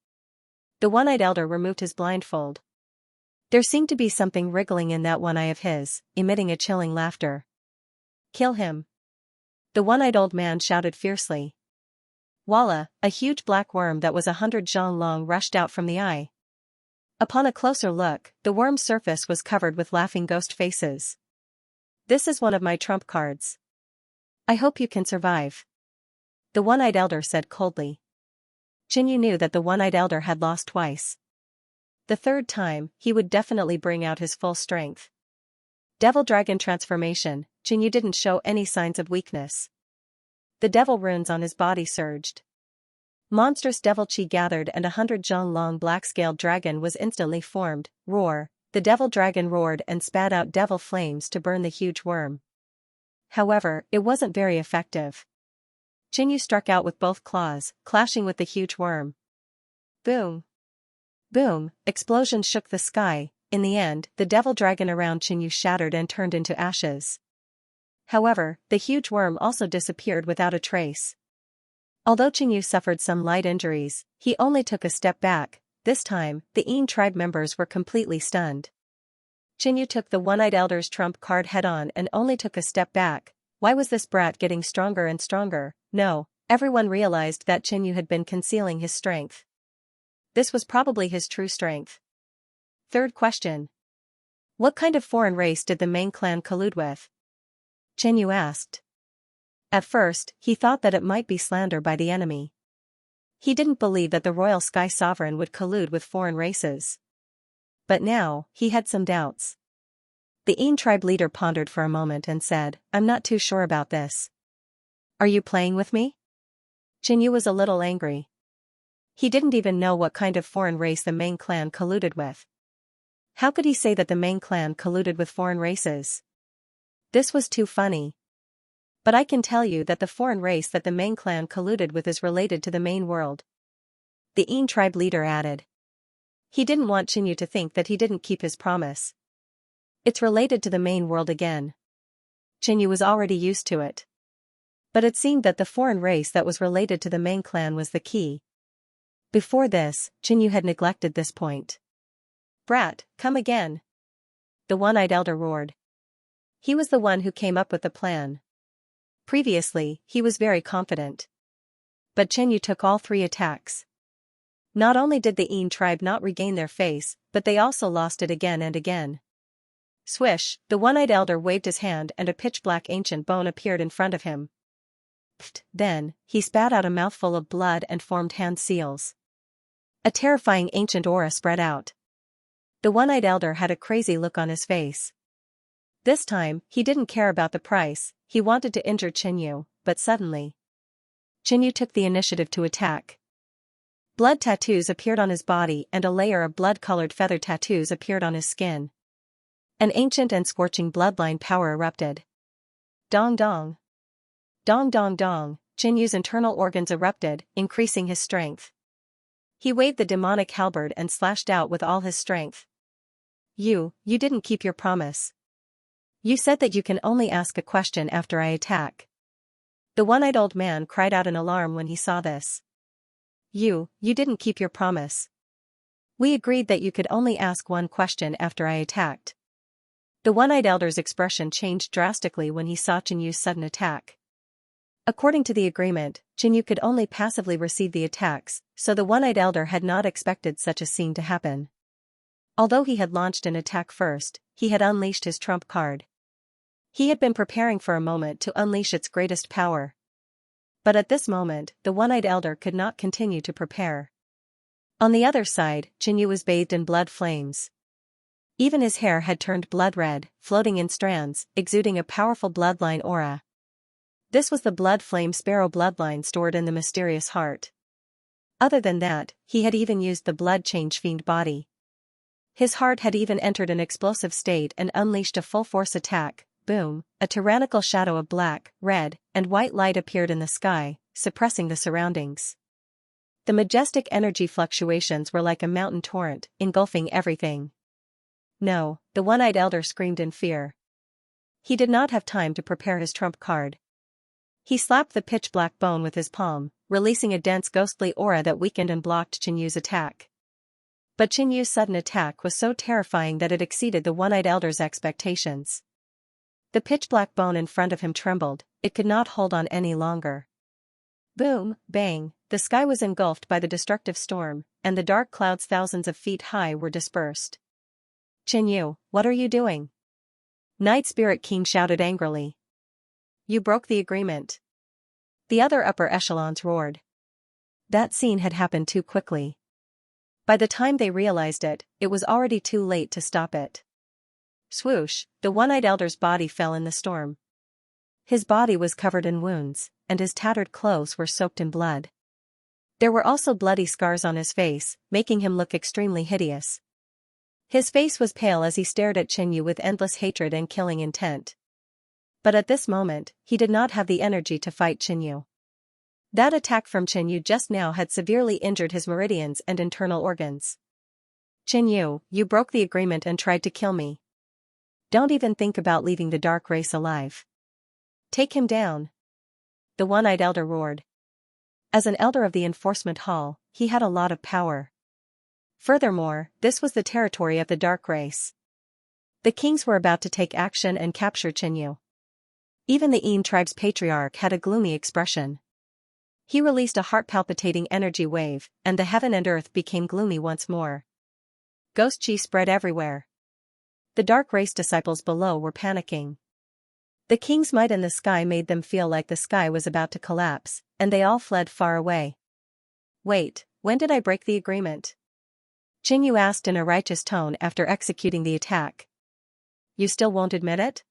The one-eyed elder removed his blindfold. There seemed to be something wriggling in that one eye of his, emitting a chilling laughter. Kill him. The one-eyed old man shouted fiercely. Voila, a huge black worm that was 100 zhang long rushed out from the eye. Upon a closer look, the worm's surface was covered with laughing ghost faces. This is one of my trump cards. I hope you can survive. The one-eyed elder said coldly. Xianxia knew that the one-eyed elder had lost twice. The third time, he would definitely bring out his full strength. Devil Dragon transformation, Xianxia didn't show any signs of weakness. The devil runes on his body surged. Monstrous devil chi gathered and 100 zhang long black-scaled dragon was instantly formed. Roar, the devil dragon roared and spat out devil flames to burn the huge worm. However, it wasn't very effective. Xianxia struck out with both claws, clashing with the huge worm. Boom! Boom! Explosions shook the sky. In the end, the devil dragon around Xianxia shattered and turned into ashes. However, the huge worm also disappeared without a trace. Although Xianxia suffered some light injuries, he only took a step back. This time, the Yin tribe members were completely stunned. Xianxia took the one-eyed elder's trump card head-on and only took a step back. Why was this brat getting stronger and stronger? No, everyone realized that Xianxia had been concealing his strength. This was probably his true strength. Third question. What kind of foreign race did the main clan collude with? Xianxia asked. At first, he thought that it might be slander by the enemy. He didn't believe that the royal sky sovereign would collude with foreign races. But now, he had some doubts. The Yin tribe leader pondered for a moment and said, I'm not too sure about this. Are you playing with me? Xianxia was a little angry. He didn't even know what kind of foreign race the main clan colluded with. How could he say that the main clan colluded with foreign races? This was too funny. But I can tell you that the foreign race that the main clan colluded with is related to the main world. The Yin tribe leader added. He didn't want Xianxia to think that he didn't keep his promise. It's related to the main world again. Xianxia was already used to it. But it seemed that the foreign race that was related to the main clan was the key. Before this, Xianxia had neglected this point. Brat, come again. The one-eyed elder roared. He was the one who came up with the plan. Previously, he was very confident. But Xianxia took all three attacks. Not only did the Yin tribe not regain their face, but they also lost it again and again. Swish, the one-eyed elder waved his hand and a pitch-black ancient bone appeared in front of him. Pfft, then, he spat out a mouthful of blood and formed hand seals. A terrifying ancient aura spread out. The one-eyed elder had a crazy look on his face. This time, he didn't care about the price. He wanted to injure Xianxia, but suddenly, Xianxia took the initiative to attack. Blood tattoos appeared on his body and a layer of blood-colored feather tattoos appeared on his skin. An ancient and scorching bloodline power erupted. Dong dong. Dong dong dong, Qianyu's internal organs erupted, increasing his strength. He waved the demonic halberd and slashed out with all his strength. You didn't keep your promise. You said that you can only ask a question after I attack. The one-eyed old man cried out in alarm when he saw this. You didn't keep your promise. We agreed that you could only ask one question after I attacked. The one-eyed elder's expression changed drastically when he saw Qianyu's sudden attack. According to the agreement, Qianyu could only passively receive the attacks, so the one-eyed elder had not expected such a scene to happen. Although he had launched an attack first, he had unleashed his trump card. He had been preparing for a moment to unleash its greatest power. But at this moment, the one-eyed elder could not continue to prepare. On the other side, Qianyu was bathed in blood flames. Even his hair had turned blood red, floating in strands, exuding a powerful bloodline aura. This was the blood flame sparrow bloodline stored in the mysterious heart. Other than that, he had even used the blood change fiend body. His heart had even entered an explosive state and unleashed a full-force attack. Boom, a tyrannical shadow of black, red, and white light appeared in the sky, suppressing the surroundings. The majestic energy fluctuations were like a mountain torrent, engulfing everything. No, the one-eyed elder screamed in fear. He did not have time to prepare his trump card. He slapped the pitch-black bone with his palm, releasing a dense ghostly aura that weakened and blocked Qianyu's attack. But Qianyu's sudden attack was so terrifying that it exceeded the one-eyed elder's expectations. The pitch-black bone in front of him trembled, it could not hold on any longer. Boom, bang, the sky was engulfed by the destructive storm, and the dark clouds thousands of feet high were dispersed. Qianyu, what are you doing? Night Spirit King shouted angrily. You broke the agreement. The other upper echelons roared. That scene had happened too quickly. By the time they realized it, it was already too late to stop it. Swoosh, the one-eyed elder's body fell in the storm. His body was covered in wounds, and his tattered clothes were soaked in blood. There were also bloody scars on his face, making him look extremely hideous. His face was pale as he stared at Qianyu with endless hatred and killing intent. But at this moment, he did not have the energy to fight Qianyu. That attack from Qianyu just now had severely injured his meridians and internal organs. Qianyu, you broke the agreement and tried to kill me. Don't even think about leaving the dark race alive. Take him down. The one-eyed elder roared. As an elder of the enforcement hall, he had a lot of power. Furthermore, this was the territory of the dark race. The kings were about to take action and capture Qianyu. Even the Yin tribe's patriarch had a gloomy expression. He released a heart-palpitating energy wave, and the heaven and earth became gloomy once more. Ghost chi spread everywhere. The dark race disciples below were panicking. The king's might in the sky made them feel like the sky was about to collapse, and they all fled far away. Wait, when did I break the agreement? Qianyu asked in a righteous tone after executing the attack. You still won't admit it?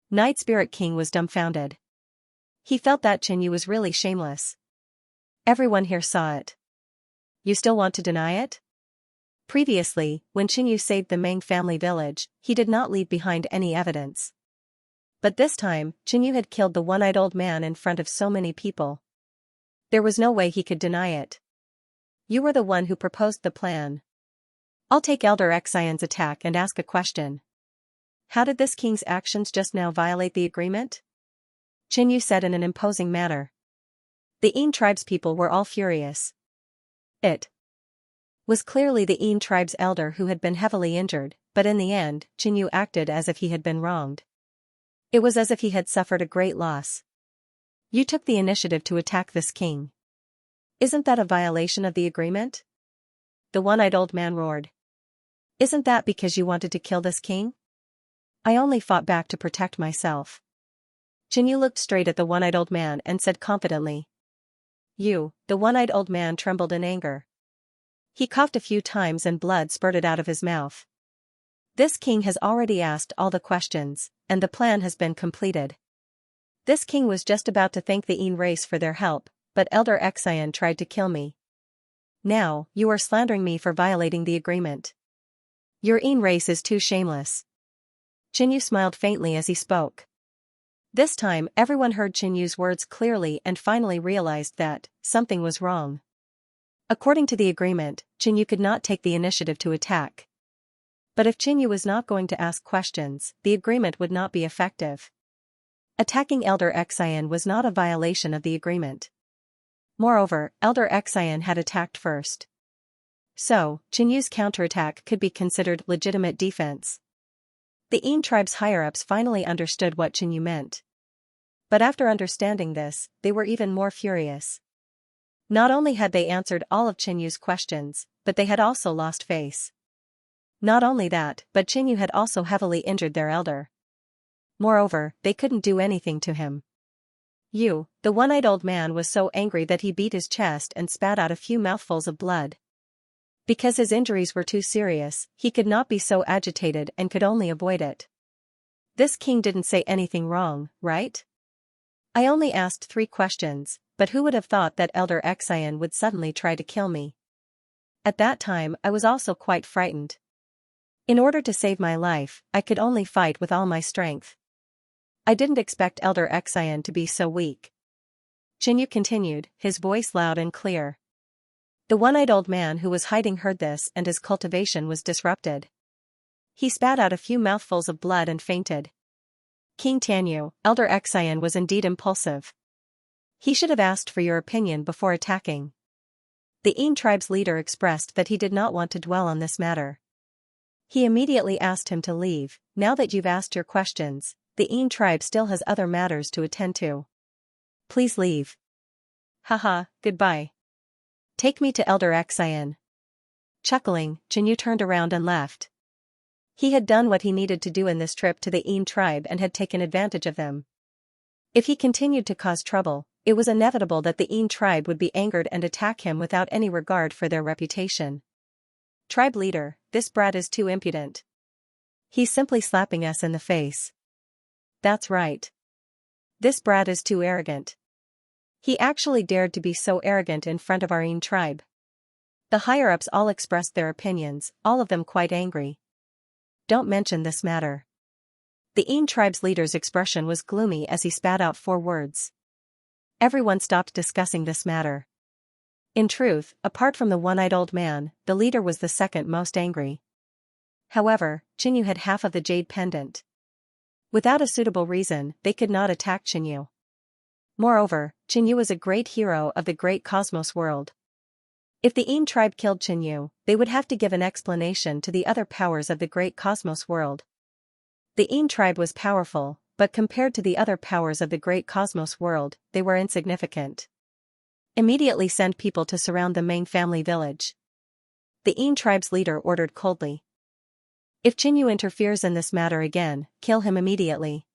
Night Spirit King was dumbfounded. He felt that Qianyu was really shameless. Everyone here saw it. You still want to deny it? Previously, when Qianyu saved the Meng family village, he did not leave behind any evidence. But this time, Qianyu had killed the one-eyed old man in front of so many people. There was no way he could deny it. You were the one who proposed the plan. I'll take Elder Xianxia's attack and ask a question. How did this king's actions just now violate the agreement? Qianyu said in an imposing manner. The Yin tribe's people were all furious. It was clearly the Yin tribe's elder who had been heavily injured, but in the end, Qianyu acted as if he had been wronged. It was as if he had suffered a great loss. You took the initiative to attack this king. Isn't that a violation of the agreement? The one-eyed old man roared. Isn't that because you wanted to kill this king? I only fought back to protect myself. Qianyu looked straight at the one-eyed old man and said confidently. You, the one-eyed old man trembled in anger. He coughed a few times and blood spurted out of his mouth. This king has already asked all the questions, and the plan has been completed. This king was just about to thank the Yin race for their help, but Elder Xian tried to kill me. Now, you are slandering me for violating the agreement. Your race is too shameless. Qinyu smiled faintly as he spoke. This time, everyone heard Qinyu's words clearly and finally realized that something was wrong. According to the agreement, Qinyu could not take the initiative to attack. But if Qinyu was not going to ask questions, the agreement would not be effective. Attacking Elder Xian was not a violation of the agreement. Moreover, Elder Xian had attacked first. So, Qinyu's counterattack could be considered legitimate defense. The Yin tribe's higher-ups finally understood what Qinyu meant. But after understanding this, they were even more furious. Not only had they answered all of Qinyu's questions, but they had also lost face. Not only that, but Qinyu had also heavily injured their elder. Moreover, they couldn't do anything to him. The one-eyed old man was so angry that he beat his chest and spat out a few mouthfuls of blood. Because his injuries were too serious, he could not be so agitated and could only avoid it. This king didn't say anything wrong, right? I only asked 3 questions, but who would have thought that Elder Xian would suddenly try to kill me? At that time, I was also quite frightened. In order to save my life, I could only fight with all my strength. I didn't expect Elder Xian to be so weak. Qinyu continued, his voice loud and clear. The one-eyed old man who was hiding heard this and his cultivation was disrupted. He spat out a few mouthfuls of blood and fainted. King Tianyu, Elder Xian was indeed impulsive. He should have asked for your opinion before attacking. The Yin tribe's leader expressed that he did not want to dwell on this matter. He immediately asked him to leave. Now that you've asked your questions, the Yin tribe still has other matters to attend to. Please leave. Haha, goodbye. Take me to Elder Xian. Chuckling, Qinyu turned around and left. He had done what he needed to do in this trip to the Yin tribe and had taken advantage of them. If he continued to cause trouble, it was inevitable that the Yin tribe would be angered and attack him without any regard for their reputation. Tribe leader, this brat is too impudent. He's simply slapping us in the face. That's right. This brat is too arrogant. He actually dared to be so arrogant in front of our Yin tribe. The higher-ups all expressed their opinions, all of them quite angry. Don't mention this matter. The Yin tribe's leader's expression was gloomy as he spat out 4 words. Everyone stopped discussing this matter. In truth, apart from the one-eyed old man, the leader was the second most angry. However, Qinyu had half of the jade pendant. Without a suitable reason, they could not attack Qinyu. Moreover, Qinyu was a great hero of the great cosmos world. If the Yin tribe killed Qinyu, they would have to give an explanation to the other powers of the great cosmos world. The Yin tribe was powerful, but compared to the other powers of the great cosmos world, they were insignificant. Immediately send people to surround the main family village. The Yin tribe's leader ordered coldly. If Qinyu interferes in this matter again, kill him immediately.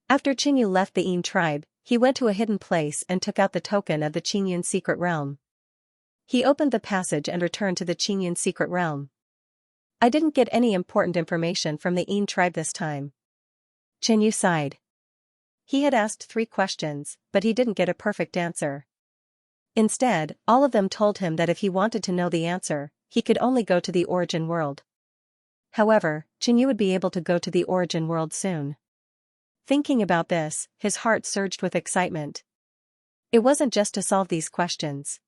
After Qinyu left the Yin tribe, he went to a hidden place and took out the token of the Qingyun secret realm. He opened the passage and returned to the Qingyun secret realm. I didn't get any important information from the Yin tribe this time. Qinyu sighed. He had asked 3 questions, but he didn't get a perfect answer. Instead, all of them told him that if he wanted to know the answer, he could only go to the origin world. However, Qinyu would be able to go to the origin world soon. Thinking about this, his heart surged with excitement. It wasn't just to solve these questions.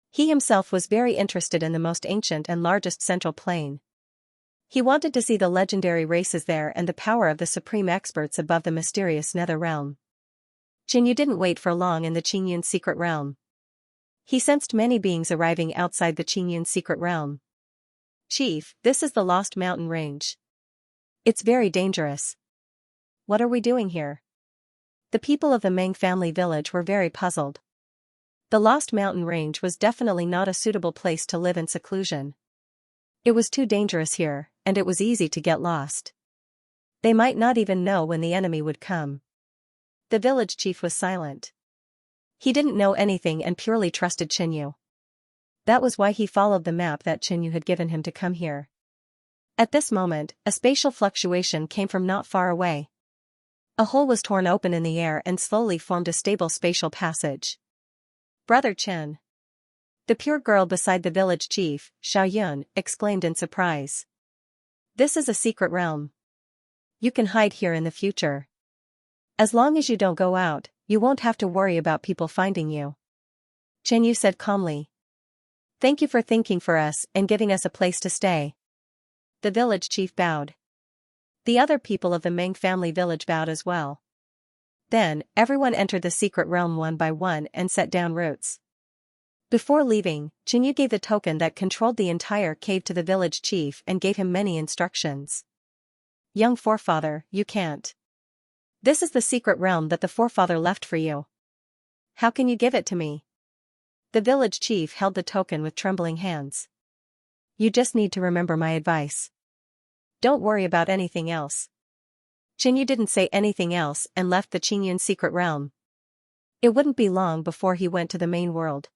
He himself was very interested in the most ancient and largest central plane. He wanted to see the legendary races there and the power of the supreme experts above the mysterious nether realm. Qinyu didn't wait for long in the Qingyun secret realm. He sensed many beings arriving outside the Qingyun secret realm. Chief, this is the Lost Mountain Range. It's very dangerous. What are we doing here? The people of the Meng family village were very puzzled. The Lost Mountain Range was definitely not a suitable place to live in seclusion. It was too dangerous here, and it was easy to get lost. They might not even know when the enemy would come. The village chief was silent. He didn't know anything and purely trusted Qinyu. That was why he followed the map that Qinyu had given him to come here. At this moment, a spatial fluctuation came from not far away. A hole was torn open in the air and slowly formed a stable spatial passage. Brother Chen. The pure girl beside the village chief, Xiaoyun, exclaimed in surprise. This is a secret realm. You can hide here in the future. As long as you don't go out, you won't have to worry about people finding you. Xianyu said calmly. Thank you for thinking for us and giving us a place to stay. The village chief bowed. The other people of the Meng family village bowed as well. Then, everyone entered the secret realm one by one and set down roots. Before leaving, Xianyu gave the token that controlled the entire cave to the village chief and gave him many instructions. Young forefather, you can't. This is the secret realm that the forefather left for you. How can you give it to me? The village chief held the token with trembling hands. You just need to remember my advice. Don't worry about anything else. Xianyu didn't say anything else and left the Qingyun secret realm. It wouldn't be long before he went to the main world.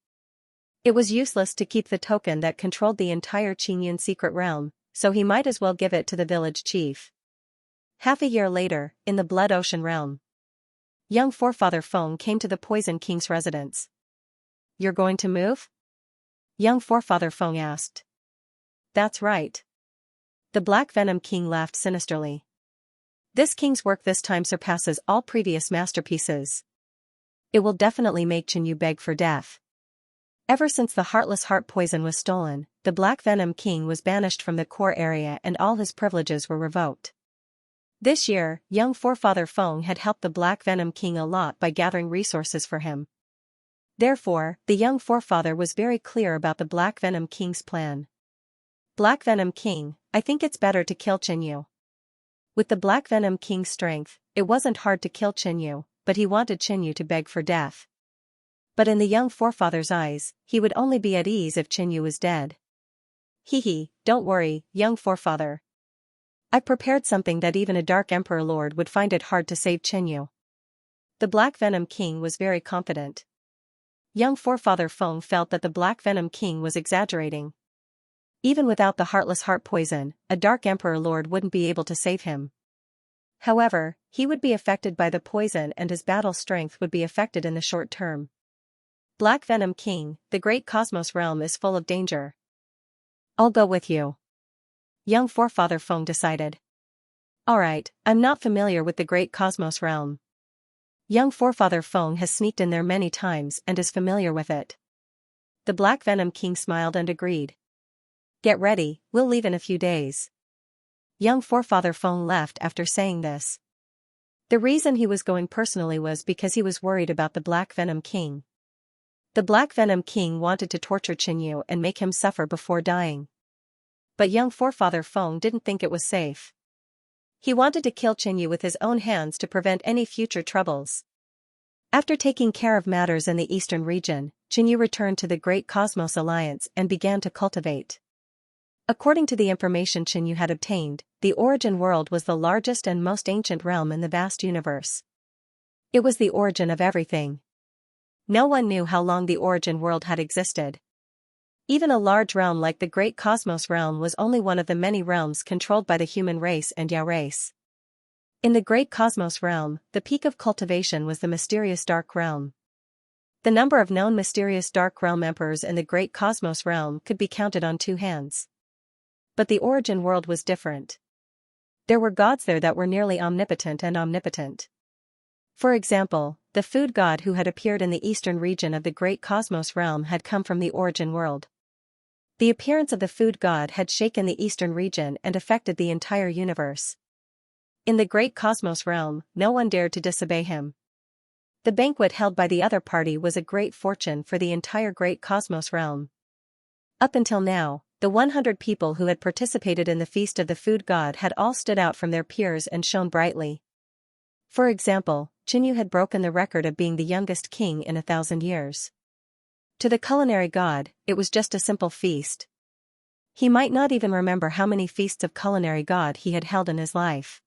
It was useless to keep the token that controlled the entire Qingyun secret realm, so he might as well give it to the village chief. Half a year later, in the Blood Ocean realm, young forefather Feng came to the Poison King's residence. You're going to move? Young forefather Feng asked. That's right. The Black Venom King laughed sinisterly. This king's work this time surpasses all previous masterpieces. It will definitely make Qianyu beg for death. Ever since the Heartless Heart poison was stolen, the Black Venom King was banished from the core area and all his privileges were revoked. This year, young forefather Feng had helped the Black Venom King a lot by gathering resources for him. Therefore, the young forefather was very clear about the Black Venom King's plan. Black Venom King, I think it's better to kill Qianyu. With the Black Venom King's strength, it wasn't hard to kill Qianyu, but he wanted Qianyu to beg for death. But in the young forefather's eyes, he would only be at ease if Qianyu was dead. Hee, don't worry, young forefather. I prepared something that even a Dark Emperor Lord would find it hard to save Qianyu. The Black Venom King was very confident. Young forefather Feng felt that the Black Venom King was exaggerating. Even without the Heartless Heart poison, a Dark Emperor Lord wouldn't be able to save him. However, he would be affected by the poison and his battle strength would be affected in the short term. Black Venom King, the great cosmos realm is full of danger. I'll go with you. Young forefather Feng decided. Alright, I'm not familiar with the great cosmos realm. Young forefather Feng has sneaked in there many times and is familiar with it. The Black Venom King smiled and agreed. Get ready, we'll leave in a few days. Young forefather Feng left after saying this. The reason he was going personally was because he was worried about the Black Venom King. The Black Venom King wanted to torture Qianyu and make him suffer before dying. But young forefather Feng didn't think it was safe. He wanted to kill Qianyu with his own hands to prevent any future troubles. After taking care of matters in the eastern region, Qianyu returned to the Great Cosmos Alliance and began to cultivate. According to the information Qianyu had obtained, the Origin World was the largest and most ancient realm in the vast universe. It was the origin of everything. No one knew how long the Origin World had existed. Even a large realm like the Great Cosmos Realm was only one of the many realms controlled by the human race and Yao race. In the Great Cosmos Realm, the peak of cultivation was the mysterious Dark Realm. The number of known mysterious Dark Realm emperors in the Great Cosmos Realm could be counted on two hands. But the Origin World was different. There were gods there that were nearly omnipotent and omnipotent. For example, the food god who had appeared in the eastern region of the Great Cosmos Realm had come from the Origin World. The appearance of the food god had shaken the eastern region and affected the entire universe. In the Great Cosmos Realm, no one dared to disobey him. The banquet held by the other party was a great fortune for the entire Great Cosmos Realm. Up until now, the 100 people who had participated in the feast of the food god had all stood out from their peers and shone brightly. For example, Qianyu had broken the record of being the youngest king in 1,000 years. To the culinary god, it was just a simple feast. He might not even remember how many feasts of culinary god he had held in his life.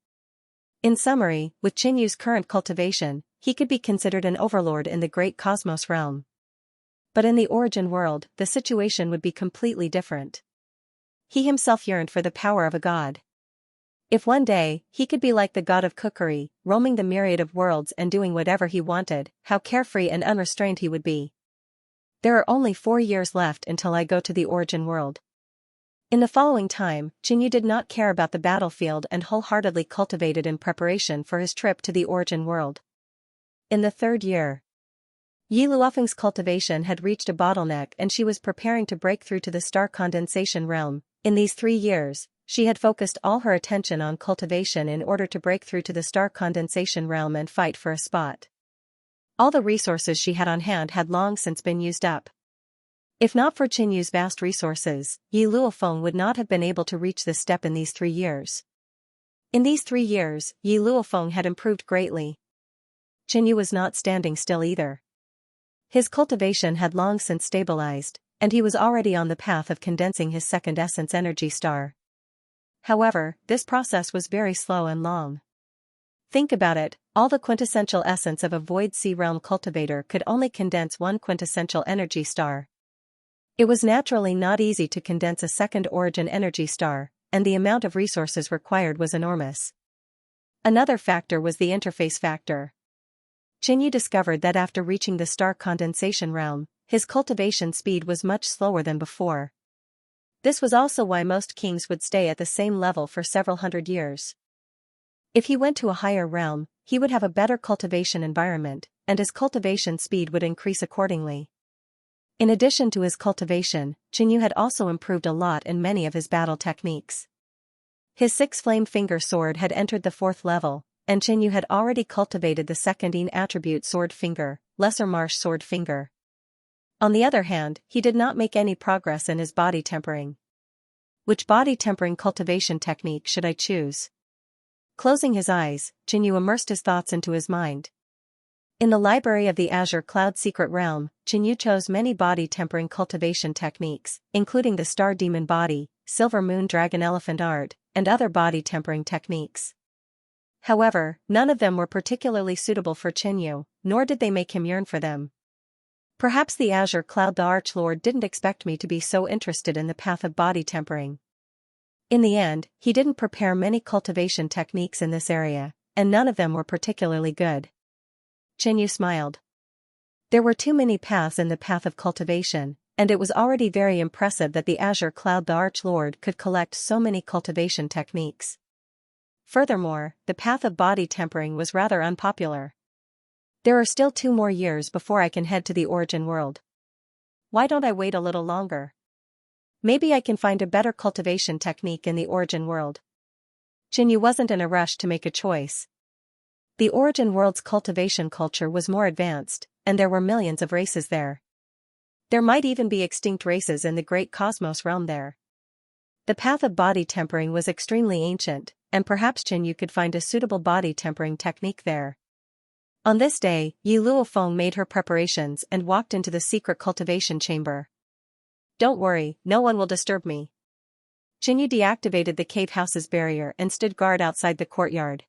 In summary, with Qianyu's current cultivation, he could be considered an overlord in the Great Cosmos Realm. But in the Origin World, the situation would be completely different. He himself yearned for the power of a god. If one day, he could be like the god of cookery, roaming the myriad of worlds and doing whatever he wanted, how carefree and unrestrained he would be. There are only 4 years left until I go to the origin world. In the following time, Xianxia did not care about the battlefield and wholeheartedly cultivated in preparation for his trip to the origin world. In the 3rd year, Yi Luofeng's cultivation had reached a bottleneck and she was preparing to break through to the star condensation realm. In these 3 years, she had focused all her attention on cultivation in order to break through to the star condensation realm and fight for a spot. All the resources she had on hand had long since been used up. If not for Xianxu's vast resources, Yi Luofeng would not have been able to reach this step in these 3 years. In these 3 years, Yi Luofeng had improved greatly. Xianxia was not standing still either. His cultivation had long since stabilized, and he was already on the path of condensing his second essence energy star. However, this process was very slow and long. Think about it, all the quintessential essence of a void sea realm cultivator could only condense one quintessential energy star. It was naturally not easy to condense a second origin energy star, and the amount of resources required was enormous. Another factor was the interface factor. Xianxia discovered that after reaching the star condensation realm, his cultivation speed was much slower than before. This was also why most kings would stay at the same level for several hundred years. If he went to a higher realm, he would have a better cultivation environment, and his cultivation speed would increase accordingly. In addition to his cultivation, Xianxia had also improved a lot in many of his battle techniques. His 6-flame finger sword had entered the 4th level, and Xianxia had already cultivated the second Yin attribute sword finger, lesser marsh sword finger. On the other hand, he did not make any progress in his body tempering. Which body tempering cultivation technique should I choose? Closing his eyes, Xianxia immersed his thoughts into his mind. In the library of the Azure Cloud Secret Realm, Xianxia chose many body tempering cultivation techniques, including the Star Demon Body, Silver Moon Dragon Elephant Art, and other body tempering techniques. However, none of them were particularly suitable for Xianxia, nor did they make him yearn for them. Perhaps the Azure Cloud the Archlord didn't expect me to be so interested in the path of body tempering. In the end, he didn't prepare many cultivation techniques in this area, and none of them were particularly good. Xianxia smiled. There were too many paths in the path of cultivation, and it was already very impressive that the Azure Cloud the Archlord could collect so many cultivation techniques. Furthermore, the path of body tempering was rather unpopular. There are still 2 more years before I can head to the origin world. Why don't I wait a little longer? Maybe I can find a better cultivation technique in the origin world. Xianxia wasn't in a rush to make a choice. The origin world's cultivation culture was more advanced, and there were millions of races there. There might even be extinct races in the great cosmos realm there. The path of body tempering was extremely ancient, and perhaps Xianxia could find a suitable body tempering technique there. On this day, Yi Luofeng made her preparations and walked into the secret cultivation chamber. Don't worry, no one will disturb me. Xianxia deactivated the cave house's barrier and stood guard outside the courtyard.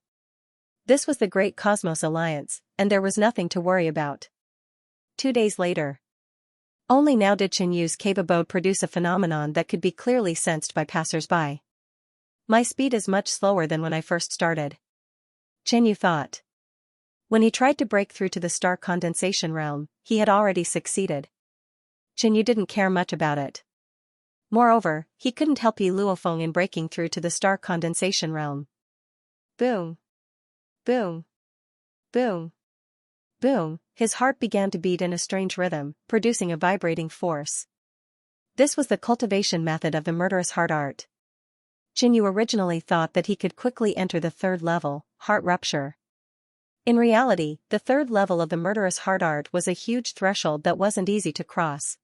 This was the Great Cosmos Alliance, and there was nothing to worry about. 2 days later. Only now did Xianxu's cave abode produce a phenomenon that could be clearly sensed by passers-by. My speed is much slower than when I first started. Xianxia thought. When he tried to break through to the star condensation realm, he had already succeeded. Xianxia didn't care much about it. Moreover, he couldn't help Yi Luofeng in breaking through to the star condensation realm. Boom. Boom. Boom. Boom, his heart began to beat in a strange rhythm, producing a vibrating force. This was the cultivation method of the murderous heart art. Xianxia originally thought that he could quickly enter the 3rd level, heart rupture. In reality, the 3rd level of the murderous heart art was a huge threshold that wasn't easy to cross.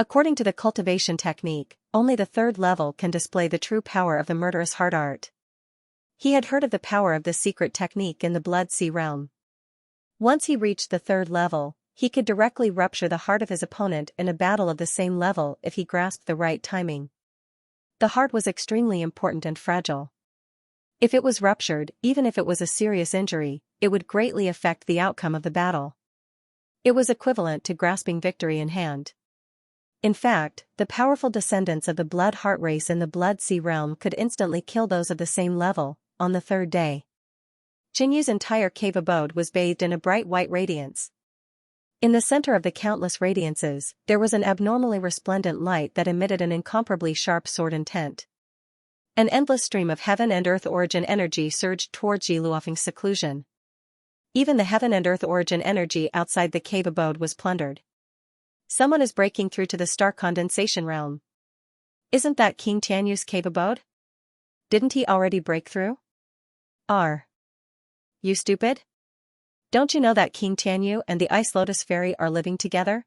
According to the cultivation technique, only the 3rd level can display the true power of the murderous heart art. He had heard of the power of this secret technique in the Blood Sea realm. Once he reached the 3rd level, he could directly rupture the heart of his opponent in a battle of the same level if he grasped the right timing. The heart was extremely important and fragile. If it was ruptured, even if it was a serious injury, it would greatly affect the outcome of the battle. It was equivalent to grasping victory in hand. In fact, the powerful descendants of the Blood Heart race in the Blood Sea realm could instantly kill those of the same level, on the 3rd day. Xianxu's entire cave abode was bathed in a bright white radiance. In the center of the countless radiances, there was an abnormally resplendent light that emitted an incomparably sharp sword intent. An endless stream of heaven and earth origin energy surged towards Yi Luofeng's seclusion. Even the heaven and earth origin energy outside the cave abode was plundered. Someone is breaking through to the star condensation realm. Isn't that King Tianyu's cave abode? Didn't he already break through? Are you stupid? Don't you know that King Tianyu and the Ice Lotus Fairy are living together?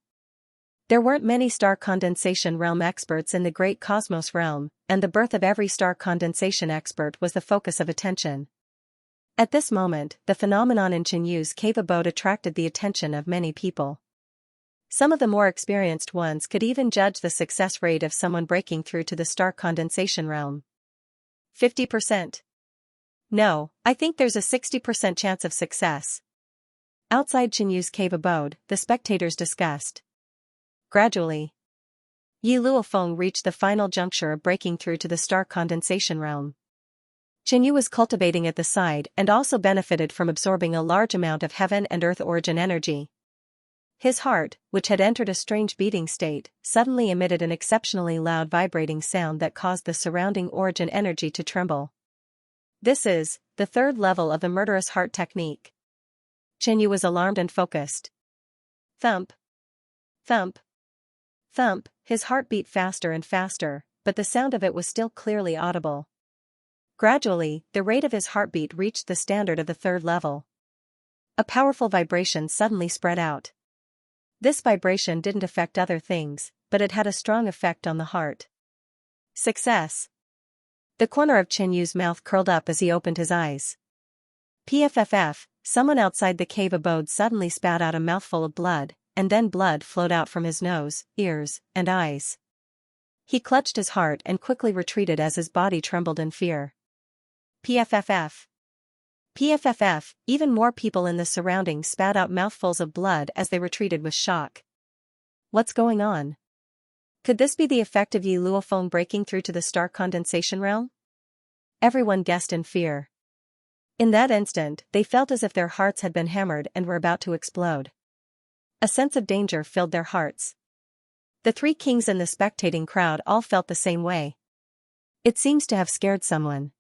There weren't many star condensation realm experts in the great cosmos realm, and the birth of every star condensation expert was the focus of attention. At this moment, the phenomenon in Tianyu's cave abode attracted the attention of many people. Some of the more experienced ones could even judge the success rate of someone breaking through to the star condensation realm. 50%. No, I think there's a 60% chance of success. Outside Tianyu's cave abode, the spectators discussed. Gradually, Yi Luofeng reached the final juncture of breaking through to the star condensation realm. Tianyu was cultivating at the side and also benefited from absorbing a large amount of heaven and earth origin energy. His heart, which had entered a strange beating state, suddenly emitted an exceptionally loud vibrating sound that caused the surrounding origin energy to tremble. This is the third level of the murderous heart technique. Tianyu was alarmed and focused. Thump. Thump. Thump, his heart beat faster and faster, but the sound of it was still clearly audible. Gradually, the rate of his heartbeat reached the standard of the third level. A powerful vibration suddenly spread out. This vibration didn't affect other things, but it had a strong effect on the heart. Success. The corner of Tianyu's mouth curled up as he opened his eyes. Pfff, someone outside the cave abode suddenly spat out a mouthful of blood, and then blood flowed out from his nose, ears, and eyes. He clutched his heart and quickly retreated as his body trembled in fear. Pfff. Pfff, even more people in the surroundings spat out mouthfuls of blood as they retreated with shock. What's going on? Could this be the effect of Yi Luofeng breaking through to the star condensation realm? Everyone guessed in fear. In that instant, they felt as if their hearts had been hammered and were about to explode. A sense of danger filled their hearts. The three kings and the spectating crowd all felt the same way. It seems to have scared someone.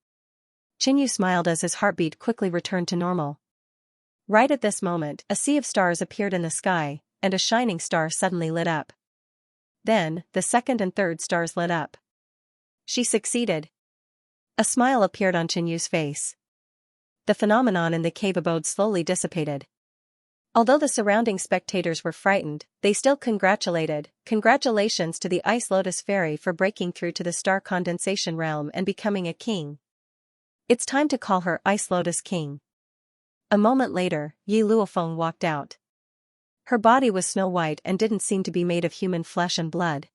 Tianyu smiled as his heartbeat quickly returned to normal. Right at this moment, a sea of stars appeared in the sky, and a shining star suddenly lit up. Then, the second and third stars lit up. She succeeded. A smile appeared on Tianyu's face. The phenomenon in the cave abode slowly dissipated. Although the surrounding spectators were frightened, they still congratulated. Congratulations to the Ice Lotus Fairy for breaking through to the star condensation realm and becoming a king. It's time to call her Ice Lotus King. A moment later, Yi Luofeng walked out. Her body was snow-white and didn't seem to be made of human flesh and blood.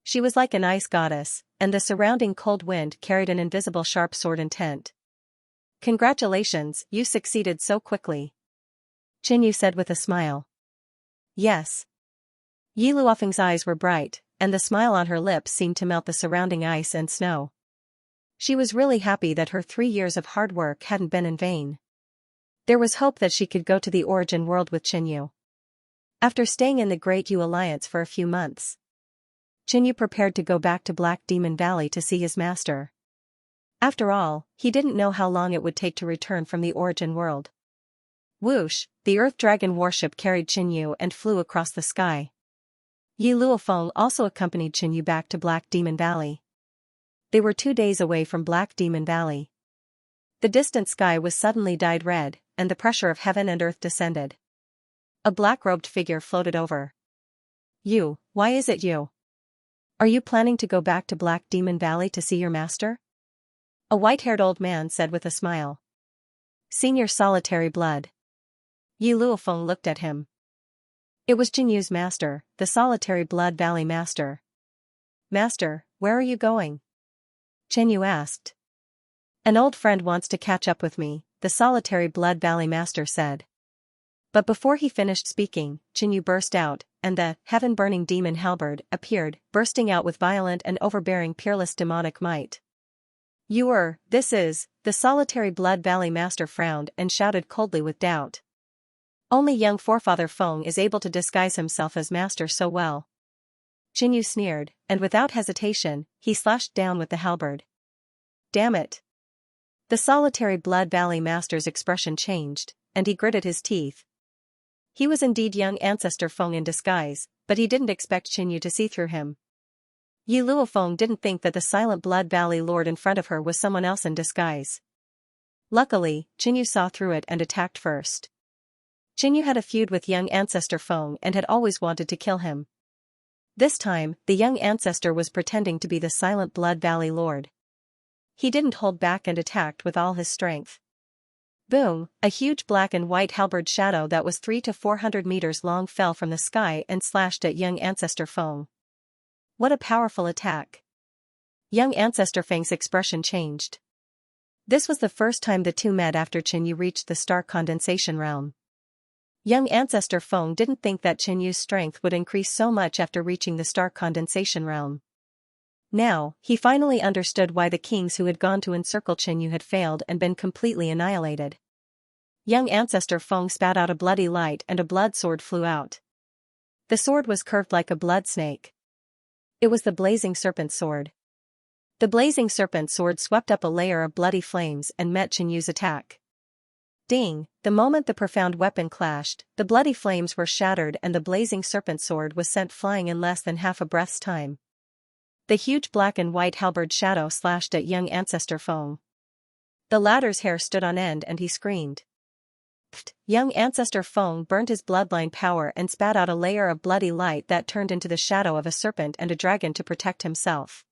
She was like an ice goddess, and the surrounding cold wind carried an invisible sharp sword intent. Congratulations, you succeeded so quickly. Tianyu said with a smile. Yes. Yi Luofeng's eyes were bright, and the smile on her lips seemed to melt the surrounding ice and snow. She was really happy that her 3 years of hard work hadn't been in vain. There was hope that she could go to the origin world with Tianyu. After staying in the Great Yu Alliance for a few months, Tianyu prepared to go back to Black Demon Valley to see his master. After all, he didn't know how long it would take to return from the origin world. Whoosh, the Earth Dragon warship carried Tianyu and flew across the sky. Yi Luofeng also accompanied Tianyu back to Black Demon Valley. They were 2 days away from Black Demon Valley. The distant sky was suddenly dyed red, and the pressure of heaven and earth descended. A black-robed figure floated over. You, why is it you? Are you planning to go back to Black Demon Valley to see your master? A white-haired old man said with a smile. Senior Solitary Blood. Yi Luofeng looked at him. It was Tianyu's master, the Solitary Blood Valley Master. Master, where are you going? Tianyu asked. An old friend wants to catch up with me, the Solitary Blood Valley Master said. But before he finished speaking, Tianyu burst out, and the heaven-burning demon halberd appeared, bursting out with violent and overbearing peerless demonic might. The Solitary Blood Valley Master frowned and shouted coldly with doubt. Only young forefather Feng is able to disguise himself as master so well. Qinyu sneered, and without hesitation, he slashed down with the halberd. Damn it! The solitary Blood Valley master's expression changed, and he gritted his teeth. He was indeed young ancestor Feng in disguise, but he didn't expect Qinyu to see through him. Yi Luofeng didn't think that the silent Blood Valley lord in front of her was someone else in disguise. Luckily, Qinyu saw through it and attacked first. Qinyu had a feud with young ancestor Feng and had always wanted to kill him. This time, the young ancestor was pretending to be the silent Blood Valley lord. He didn't hold back and attacked with all his strength. Boom, a huge black and white halberd shadow that was 300 to 400 meters long fell from the sky and slashed at young ancestor Feng. What a powerful attack. Young ancestor Feng's expression changed. This was the first time the two met after Qinyu reached the star condensation realm. Young ancestor Feng didn't think that Qinyu's strength would increase so much after reaching the star condensation realm. Now, he finally understood why the kings who had gone to encircle Qinyu had failed and been completely annihilated. Young ancestor Feng spat out a bloody light and a blood sword flew out. The sword was curved like a blood snake. It was the blazing serpent sword. The blazing serpent sword swept up a layer of bloody flames and met Qinyu's attack. Ding! The moment the profound weapon clashed, the bloody flames were shattered and the blazing serpent sword was sent flying in less than half a breath's time. The huge black and white halberd shadow slashed at young ancestor Feng. The latter's hair stood on end and he screamed. Pfft! Young ancestor Feng burned his bloodline power and spat out a layer of bloody light that turned into the shadow of a serpent and a dragon to protect himself.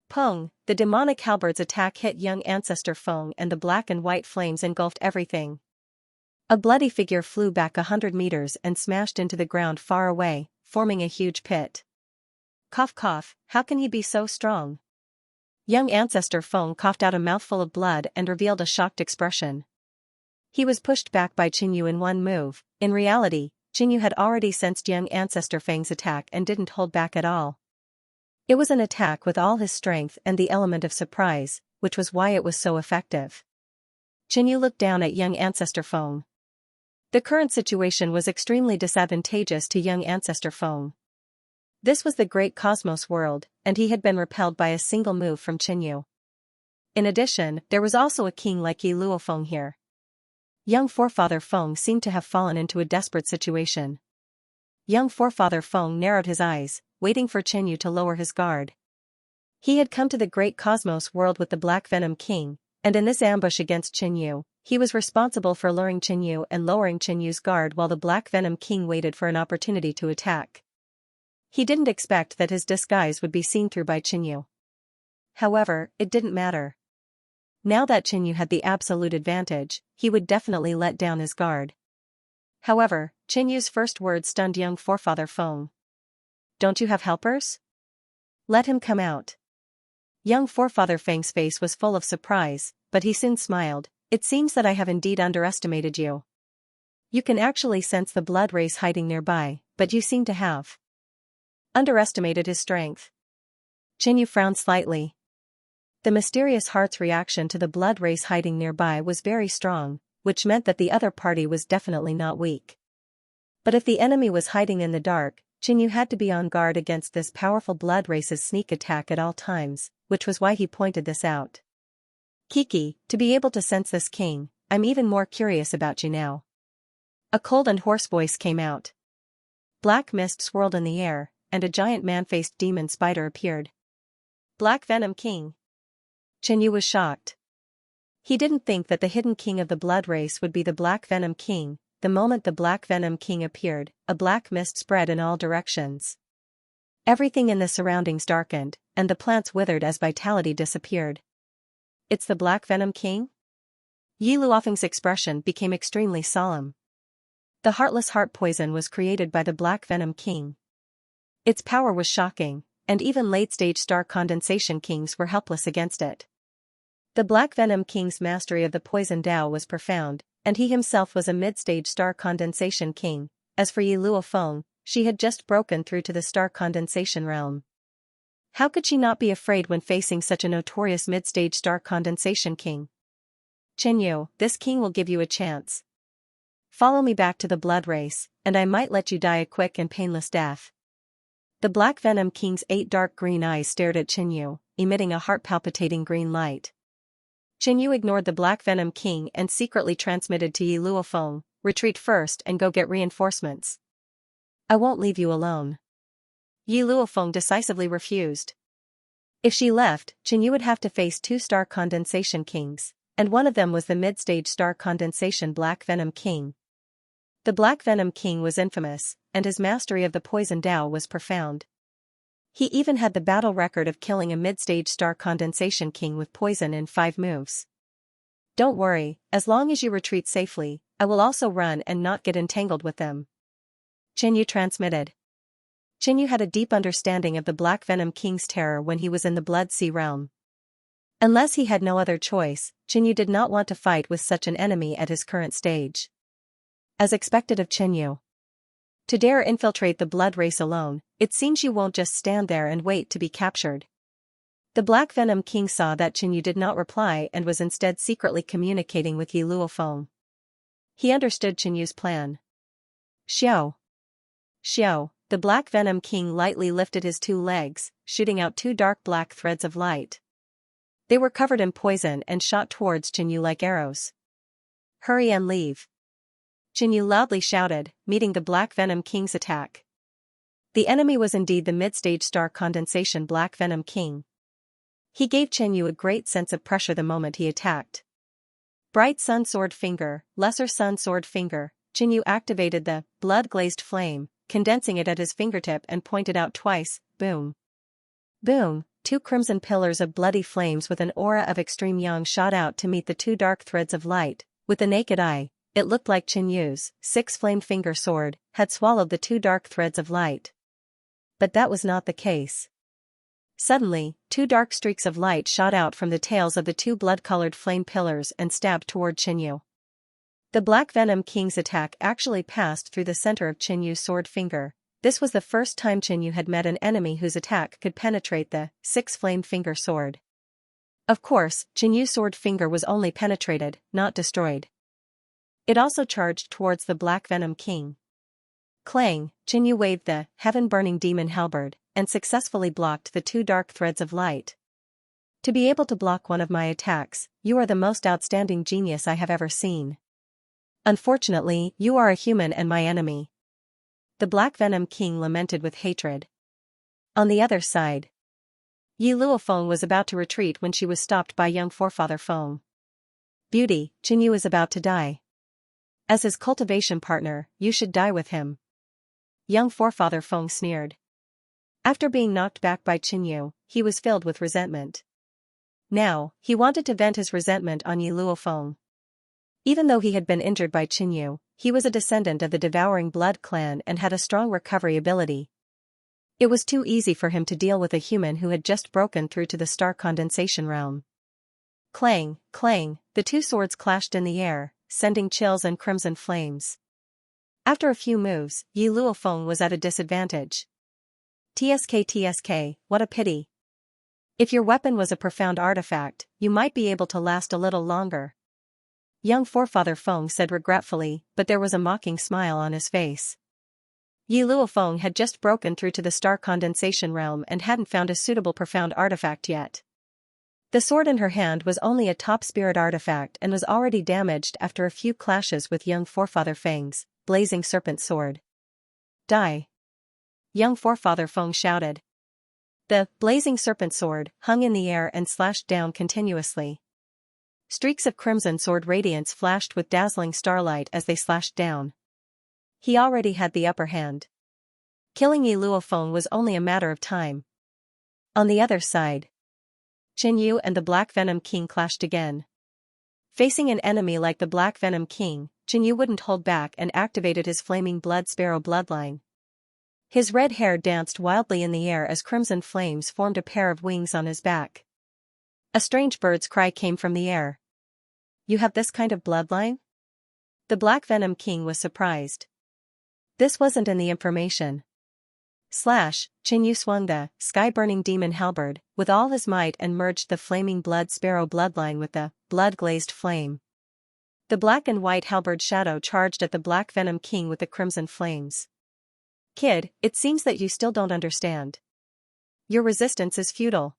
Pung! The demonic halberd's attack hit young ancestor Feng and the black and white flames engulfed everything. A bloody figure flew back 100 meters and smashed into the ground far away, forming a huge pit. Cough cough, how can he be so strong? Young ancestor Feng coughed out a mouthful of blood and revealed a shocked expression. He was pushed back by Qinyu in one move. In reality, Qinyu had already sensed young ancestor Feng's attack and didn't hold back at all. It was an attack with all his strength and the element of surprise, which was why it was so effective. Qinyu looked down at young ancestor Feng. The current situation was extremely disadvantageous to young ancestor Feng. This was the great cosmos world, and he had been repelled by a single move from Qinyu. In addition, there was also a king like Yi Luofeng here. Young forefather Feng seemed to have fallen into a desperate situation. Young forefather Feng narrowed his eyes, waiting for Qinyu to lower his guard. He had come to the great cosmos world with the Black Venom King, and in this ambush against Qinyu, he was responsible for luring Qinyu and lowering Qinyu's guard while the Black Venom King waited for an opportunity to attack. He didn't expect that his disguise would be seen through by Qinyu. However, it didn't matter. Now that Qinyu had the absolute advantage, he would definitely let down his guard. However, Qinyu's first words stunned young forefather Feng. Don't you have helpers? Let him come out. Young forefather Feng's face was full of surprise, but he soon smiled. It seems that I have indeed underestimated you. You can actually sense the blood race hiding nearby, but you seem to have underestimated his strength. Qinyu frowned slightly. The mysterious heart's reaction to the blood race hiding nearby was very strong, which meant that the other party was definitely not weak. But if the enemy was hiding in the dark, Qinyu had to be on guard against this powerful blood race's sneak attack at all times, which was why he pointed this out. Kiki, to be able to sense this king, I'm even more curious about you now. A cold and hoarse voice came out. Black mist swirled in the air, and a giant man-faced demon spider appeared. Black Venom King. Qinyu was shocked. He didn't think that the hidden king of the blood race would be the Black Venom King. The moment the Black Venom King appeared, a black mist spread in all directions. Everything in the surroundings darkened, and the plants withered as vitality disappeared. It's the Black Venom King? Yi Luofeng's expression became extremely solemn. The heartless heart poison was created by the Black Venom King. Its power was shocking, and even late-stage star condensation kings were helpless against it. The Black Venom King's mastery of the poison Dao was profound, and he himself was a mid-stage star condensation king. As for Yi Luofeng, she had just broken through to the star condensation realm. How could she not be afraid when facing such a notorious mid-stage star condensation king? Qinyu, this king will give you a chance. Follow me back to the blood race, and I might let you die a quick and painless death. The Black Venom King's 8 dark green eyes stared at Xianxia, emitting a heart-palpitating green light. Xianxia ignored the Black Venom King and secretly transmitted to Yi Luofeng, "Retreat first and go get reinforcements. I won't leave you alone." Yi Luofeng decisively refused. If she left, Xianxia would have to face 2 star condensation kings, and one of them was the mid-stage star condensation Black Venom King. The Black Venom King was infamous, and his mastery of the poison Dao was profound. He even had the battle record of killing a mid-stage star condensation king with poison in 5 moves. "Don't worry, as long as you retreat safely, I will also run and not get entangled with them," Xianxia transmitted. Xianxia had a deep understanding of the Black Venom King's terror when he was in the Blood Sea realm. Unless he had no other choice, Xianxia did not want to fight with such an enemy at his current stage. As expected of Xianxia, to dare infiltrate the blood race alone, it seems you won't just stand there and wait to be captured. The Black Venom King saw that Xianxia did not reply and was instead secretly communicating with Yi Luofeng. He understood Xianxia's plan. "Xiao. Xiao." The Black Venom King lightly lifted his 2 legs, shooting out 2 dark black threads of light. They were covered in poison and shot towards Xianxia like arrows. "Hurry and leave," Xianxia loudly shouted, meeting the Black Venom King's attack. The enemy was indeed the mid-stage star condensation Black Venom King. He gave Xianxia a great sense of pressure the moment he attacked. Bright Sun Sword Finger, Lesser Sun Sword Finger. Xianxia activated the blood-glazed flame, condensing it at his fingertip and pointed out twice, boom. Boom, 2 crimson pillars of bloody flames with an aura of extreme yang shot out to meet the 2 dark threads of light. With the naked eye, it looked like Xianxia's 6-flamed finger sword had swallowed the 2 dark threads of light. But that was not the case. Suddenly, 2 dark streaks of light shot out from the tails of the 2 blood-colored flame pillars and stabbed toward Xianxia. The Black Venom King's attack actually passed through the center of Xianxia's sword finger. This was the first time Xianxia had met an enemy whose attack could penetrate the 6-flamed finger sword. Of course, Xianxia's sword finger was only penetrated, not destroyed. It also charged towards the Black Venom King. Clang, Xianxia waved the heaven-burning demon halberd, and successfully blocked the 2 dark threads of light. "To be able to block one of my attacks, you are the most outstanding genius I have ever seen. Unfortunately, you are a human and my enemy," the Black Venom King lamented with hatred. On the other side, Yi Luofeng was about to retreat when she was stopped by young forefather Feng. "Beauty, Xianxia is about to die. As his cultivation partner, you should die with him," young forefather Feng sneered. After being knocked back by Xianxia, he was filled with resentment. Now, he wanted to vent his resentment on Yi Luofeng. Even though he had been injured by Xianxia, he was a descendant of the Devouring Blood clan and had a strong recovery ability. It was too easy for him to deal with a human who had just broken through to the star condensation realm. Clang, clang, the 2 swords clashed in the air, sending chills and crimson flames. After a few moves, Yi Luofeng was at a disadvantage. TSK, what a pity. If your weapon was a profound artifact, you might be able to last a little longer, young forefather Feng said regretfully, but there was a mocking smile on his face. Yi Luofeng had just broken through to the star condensation realm and hadn't found a suitable profound artifact yet. The sword in her hand was only a top spirit artifact and was already damaged after a few clashes with young forefather Feng's blazing serpent sword. "Die!" young forefather Feng shouted. The blazing serpent sword hung in the air and slashed down continuously. Streaks of crimson sword radiance flashed with dazzling starlight as they slashed down. He already had the upper hand. Killing Yi Luofeng was only a matter of time. On the other side, Xianxia and the Black Venom King clashed again. Facing an enemy like the Black Venom King, Xianxia wouldn't hold back and activated his flaming blood sparrow bloodline. His red hair danced wildly in the air as crimson flames formed a pair of wings on his back. A strange bird's cry came from the air. "You have this kind of bloodline?" The Black Venom King was surprised. This wasn't in the information. Xianxia swung the sky-burning demon halberd with all his might and merged the flaming blood sparrow bloodline with the blood-glazed flame. The black and white halberd shadow charged at the Black Venom King with the crimson flames. Kid, it seems that you still don't understand. Your resistance is futile.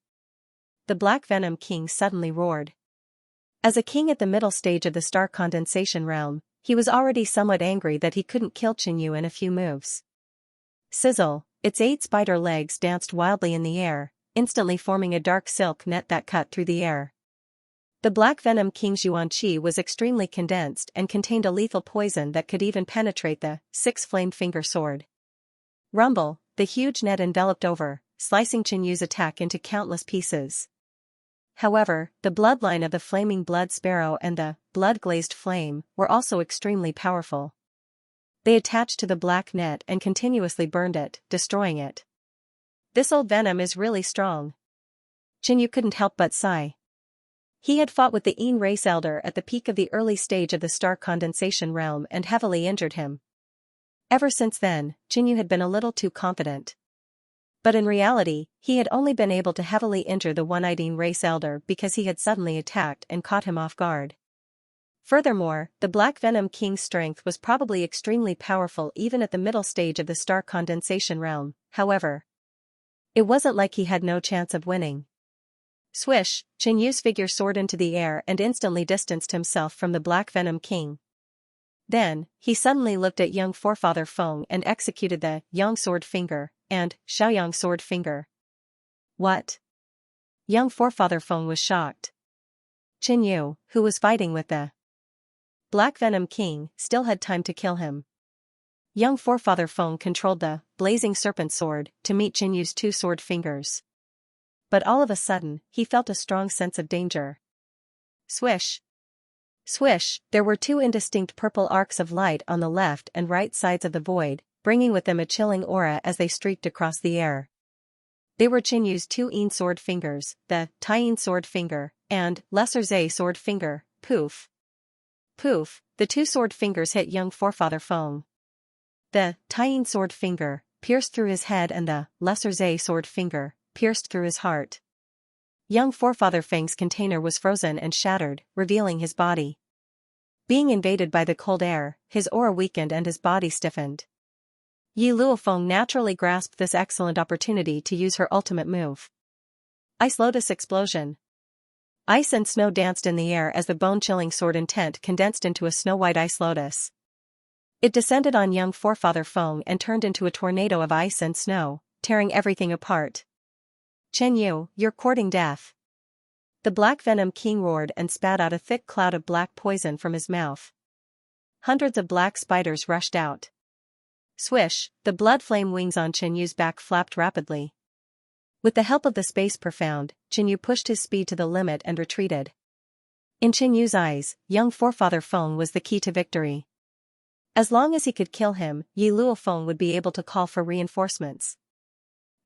The Black Venom King suddenly roared. As a king at the middle stage of the star condensation realm, he was already somewhat angry that he couldn't kill Qinyu in a few moves. Sizzle, its 8 spider legs danced wildly in the air, instantly forming a dark silk net that cut through the air. The Black Venom King's Yuan-Chi was extremely condensed and contained a lethal poison that could even penetrate the 6-flamed finger sword. Rumble, the huge net enveloped over, slicing Qinyu's attack into countless pieces. However, the bloodline of the flaming blood sparrow and the blood-glazed flame were also extremely powerful. They attached to the black net and continuously burned it, destroying it. This old venom is really strong. Qinyu couldn't help but sigh. He had fought with the Yin race elder at the peak of the early stage of the star condensation realm and heavily injured him. Ever since then, Qinyu had been a little too confident. But in reality, he had only been able to heavily injure the one-eyed Yin race elder because he had suddenly attacked and caught him off guard. Furthermore, the Black Venom King's strength was probably extremely powerful even at the middle stage of the star condensation realm. However, it wasn't like he had no chance of winning. Swish, Qinyu's figure soared into the air and instantly distanced himself from the Black Venom King. Then, he suddenly looked at young forefather Feng and executed the Yang Sword Finger and Xiaoyang Sword Finger. What? Young forefather Feng was shocked. Qinyu, who was fighting with the Black Venom King, still had time to kill him. Young forefather Feng controlled the blazing serpent sword to meet Qinyu's 2 sword fingers. But all of a sudden, he felt a strong sense of danger. Swish! Swish! There were 2 indistinct purple arcs of light on the left and right sides of the void, bringing with them a chilling aura as they streaked across the air. They were Qinyu's 2 Yin sword fingers, the Taiyin sword finger, and Lesser Zhe sword finger. Poof! Poof! The 2 sword fingers hit young forefather Feng. The Taiyin sword finger pierced through his head and the Lesser Zhe sword finger pierced through his heart. Young forefather Feng's container was frozen and shattered, revealing his body. Being invaded by the cold air, his aura weakened and his body stiffened. Yi Luofeng naturally grasped this excellent opportunity to use her ultimate move. Ice Lotus Explosion. Ice and snow danced in the air as the bone-chilling sword intent condensed into a snow-white ice lotus. It descended on young forefather Feng and turned into a tornado of ice and snow, tearing everything apart. Qinyu, you're courting death. The Black Venom King roared and spat out a thick cloud of black poison from his mouth. Hundreds of black spiders rushed out. Swish, the blood flame wings on Qinyu's back flapped rapidly. With the help of the space profound, Qinyu pushed his speed to the limit and retreated. In Qinyu's eyes, young forefather Feng was the key to victory. As long as he could kill him, Yi Luofeng would be able to call for reinforcements.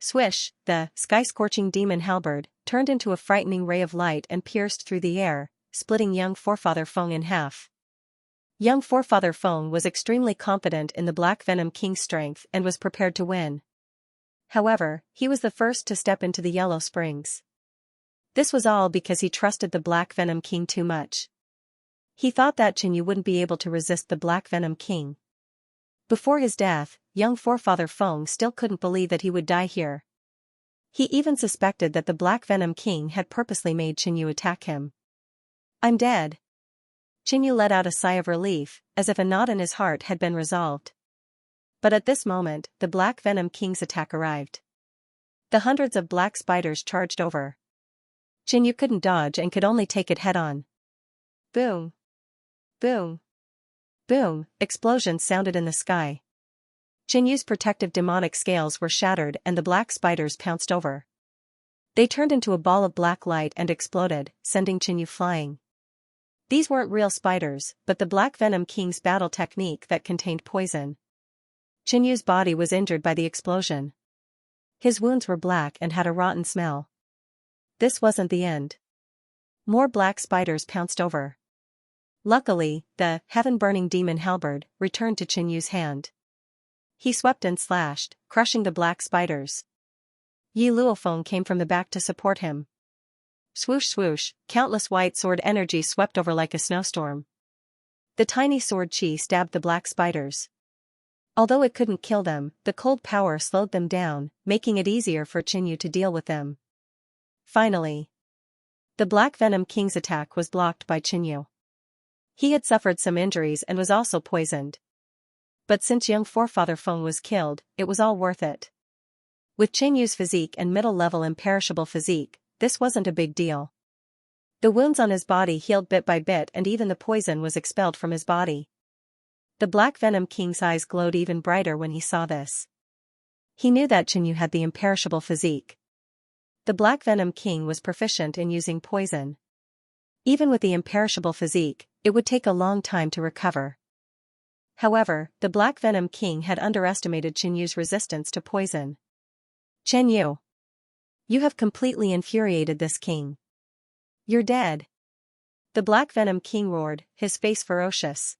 Swish, the sky-scorching demon halberd turned into a frightening ray of light and pierced through the air, splitting young forefather Feng in half. Young forefather Feng was extremely confident in the Black Venom King's strength and was prepared to win. However, he was the first to step into the Yellow Springs. This was all because he trusted the Black Venom King too much. He thought that Qinyu wouldn't be able to resist the Black Venom King. Before his death, young forefather Feng still couldn't believe that he would die here. He even suspected that the Black Venom King had purposely made Qinyu attack him. I'm dead. Qinyu let out a sigh of relief, as if a knot in his heart had been resolved. But at this moment, the Black Venom King's attack arrived. The hundreds of black spiders charged over. Qinyu couldn't dodge and could only take it head-on. Boom! Boom! Boom! Explosions sounded in the sky. Qinyu's protective demonic scales were shattered and the black spiders pounced over. They turned into a ball of black light and exploded, sending Qinyu flying. These weren't real spiders, but the Black Venom King's battle technique that contained poison. Qinyu's body was injured by the explosion. His wounds were black and had a rotten smell. This wasn't the end. More black spiders pounced over. Luckily, the heaven-burning demon halberd returned to Qinyu's hand. He swept and slashed, crushing the black spiders. Yi Luofeng came from the back to support him. Swoosh swoosh, countless white sword energy swept over like a snowstorm. The tiny sword Qi stabbed the black spiders. Although it couldn't kill them, the cold power slowed them down, making it easier for Qinyu to deal with them. Finally, the Black Venom King's attack was blocked by Qinyu. He had suffered some injuries and was also poisoned. But since young forefather Feng was killed, it was all worth it. With Qinyu's physique and middle-level imperishable physique, this wasn't a big deal. The wounds on his body healed bit by bit and even the poison was expelled from his body. The Black Venom King's eyes glowed even brighter when he saw this. He knew that Qinyu had the imperishable physique. The Black Venom King was proficient in using poison. Even with the imperishable physique, it would take a long time to recover. However, the Black Venom King had underestimated Qinyu's resistance to poison. "Qinyu, you have completely infuriated this king. You're dead." The Black Venom King roared, his face ferocious.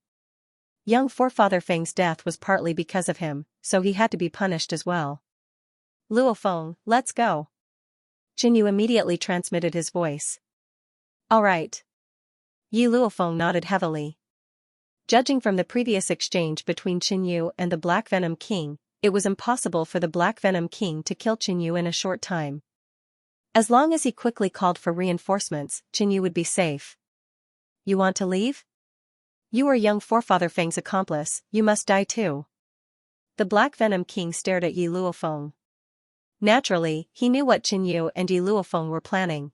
Young forefather Feng's death was partly because of him, so he had to be punished as well. "Luo Feng, let's go." Qinyu immediately transmitted his voice. "All right." Yi Luofeng nodded heavily. Judging from the previous exchange between Qinyu and the Black Venom King, it was impossible for the Black Venom King to kill Qinyu in a short time. As long as he quickly called for reinforcements, Qinyu would be safe. "You want to leave? You are young forefather Feng's accomplice, you must die too." The Black Venom King stared at Yi Luofeng. Naturally, he knew what Qinyu and Yi Luofeng were planning.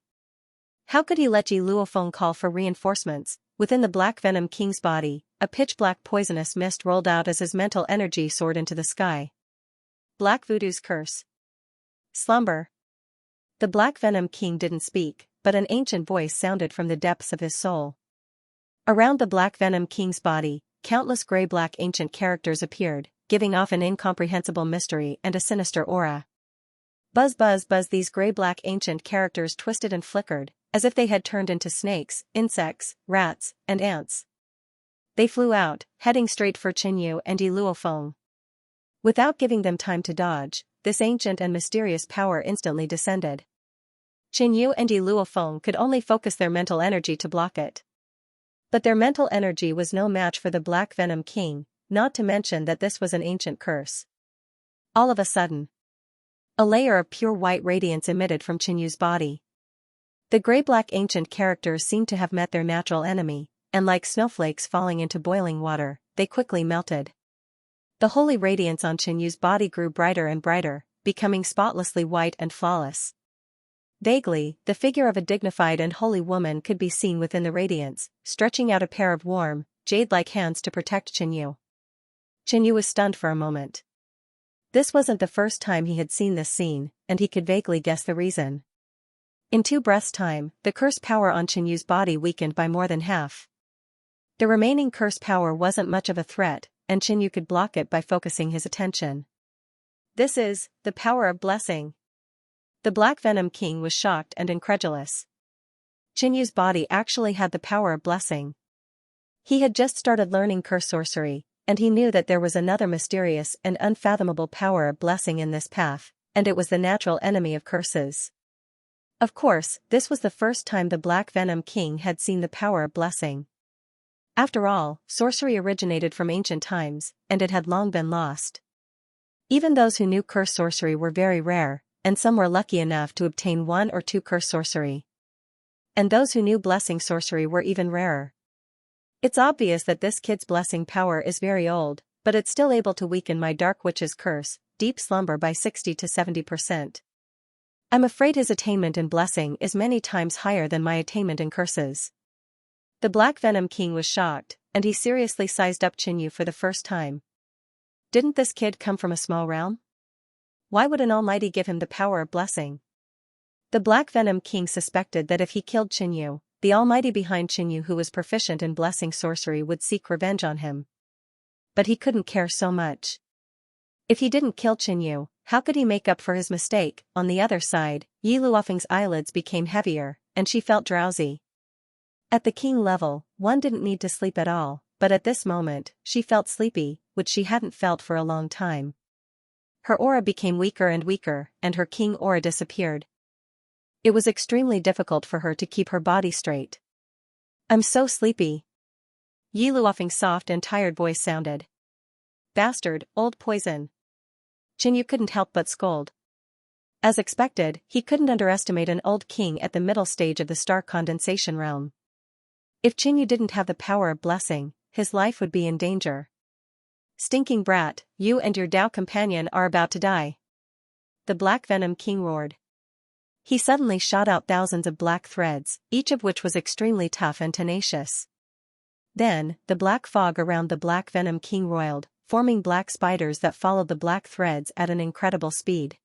How could he let Yi Luofeng call for reinforcements? Within the Black Venom King's body, a pitch-black poisonous mist rolled out as his mental energy soared into the sky. Black Voodoo's curse. Slumber. The Black Venom King didn't speak, but an ancient voice sounded from the depths of his soul. Around the Black Venom King's body, countless gray-black ancient characters appeared, giving off an incomprehensible mystery and a sinister aura. Buzz buzz buzz, these gray-black ancient characters twisted and flickered, as if they had turned into snakes, insects, rats, and ants. They flew out, heading straight for Qinyu and Yi Luofeng. Without giving them time to dodge, this ancient and mysterious power instantly descended. Qinyu and Yi Luofeng could only focus their mental energy to block it. But their mental energy was no match for the Black Venom King, not to mention that this was an ancient curse. All of a sudden, a layer of pure white radiance emitted from Qinyu's body. The gray-black ancient characters seemed to have met their natural enemy, and like snowflakes falling into boiling water, they quickly melted. The holy radiance on Qinyu's body grew brighter and brighter, becoming spotlessly white and flawless. Vaguely, the figure of a dignified and holy woman could be seen within the radiance, stretching out a pair of warm, jade-like hands to protect Qinyu. Qinyu was stunned for a moment. This wasn't the first time he had seen this scene, and he could vaguely guess the reason. In 2 breaths' time, the curse power on Qinyu's body weakened by more than half. The remaining curse power wasn't much of a threat, and Qinyu could block it by focusing his attention. "This is the power of blessing." The Black Venom King was shocked and incredulous. Qinyu's body actually had the power of blessing. He had just started learning curse sorcery, and he knew that there was another mysterious and unfathomable power of blessing in this path, and it was the natural enemy of curses. Of course, this was the first time the Black Venom King had seen the power of blessing. After all, sorcery originated from ancient times, and it had long been lost. Even those who knew curse sorcery were very rare, and some were lucky enough to obtain 1 or 2 curse sorcery. And those who knew blessing sorcery were even rarer. It's obvious that this kid's blessing power is very old, but it's still able to weaken my Dark Witch's curse, Deep Slumber, by 60 to 70%. I'm afraid his attainment in blessing is many times higher than my attainment in curses. The Black Venom King was shocked, and he seriously sized up Qinyu for the first time. Didn't this kid come from a small realm? Why would an almighty give him the power of blessing? The Black Venom King suspected that if he killed Qinyu, the almighty behind Qinyu, who was proficient in blessing sorcery, would seek revenge on him. But he couldn't care so much. If he didn't kill Qinyu, how could he make up for his mistake? On the other side, Yi Luofeng's eyelids became heavier, and she felt drowsy. At the king level, one didn't need to sleep at all, but at this moment, she felt sleepy, which she hadn't felt for a long time. Her aura became weaker and weaker, and her king aura disappeared. It was extremely difficult for her to keep her body straight. "I'm so sleepy." Yi Luofeng's soft and tired voice sounded. Bastard, old poison. Qinyu couldn't help but scold. As expected, he couldn't underestimate an old king at the middle stage of the star condensation realm. If Qinyu didn't have the power of blessing, his life would be in danger. Stinking brat, you and your Dao companion are about to die. The Black Venom King roared. He suddenly shot out thousands of black threads, each of which was extremely tough and tenacious. Then, the black fog around the Black Venom King roiled, forming black spiders that followed the black threads at an incredible speed.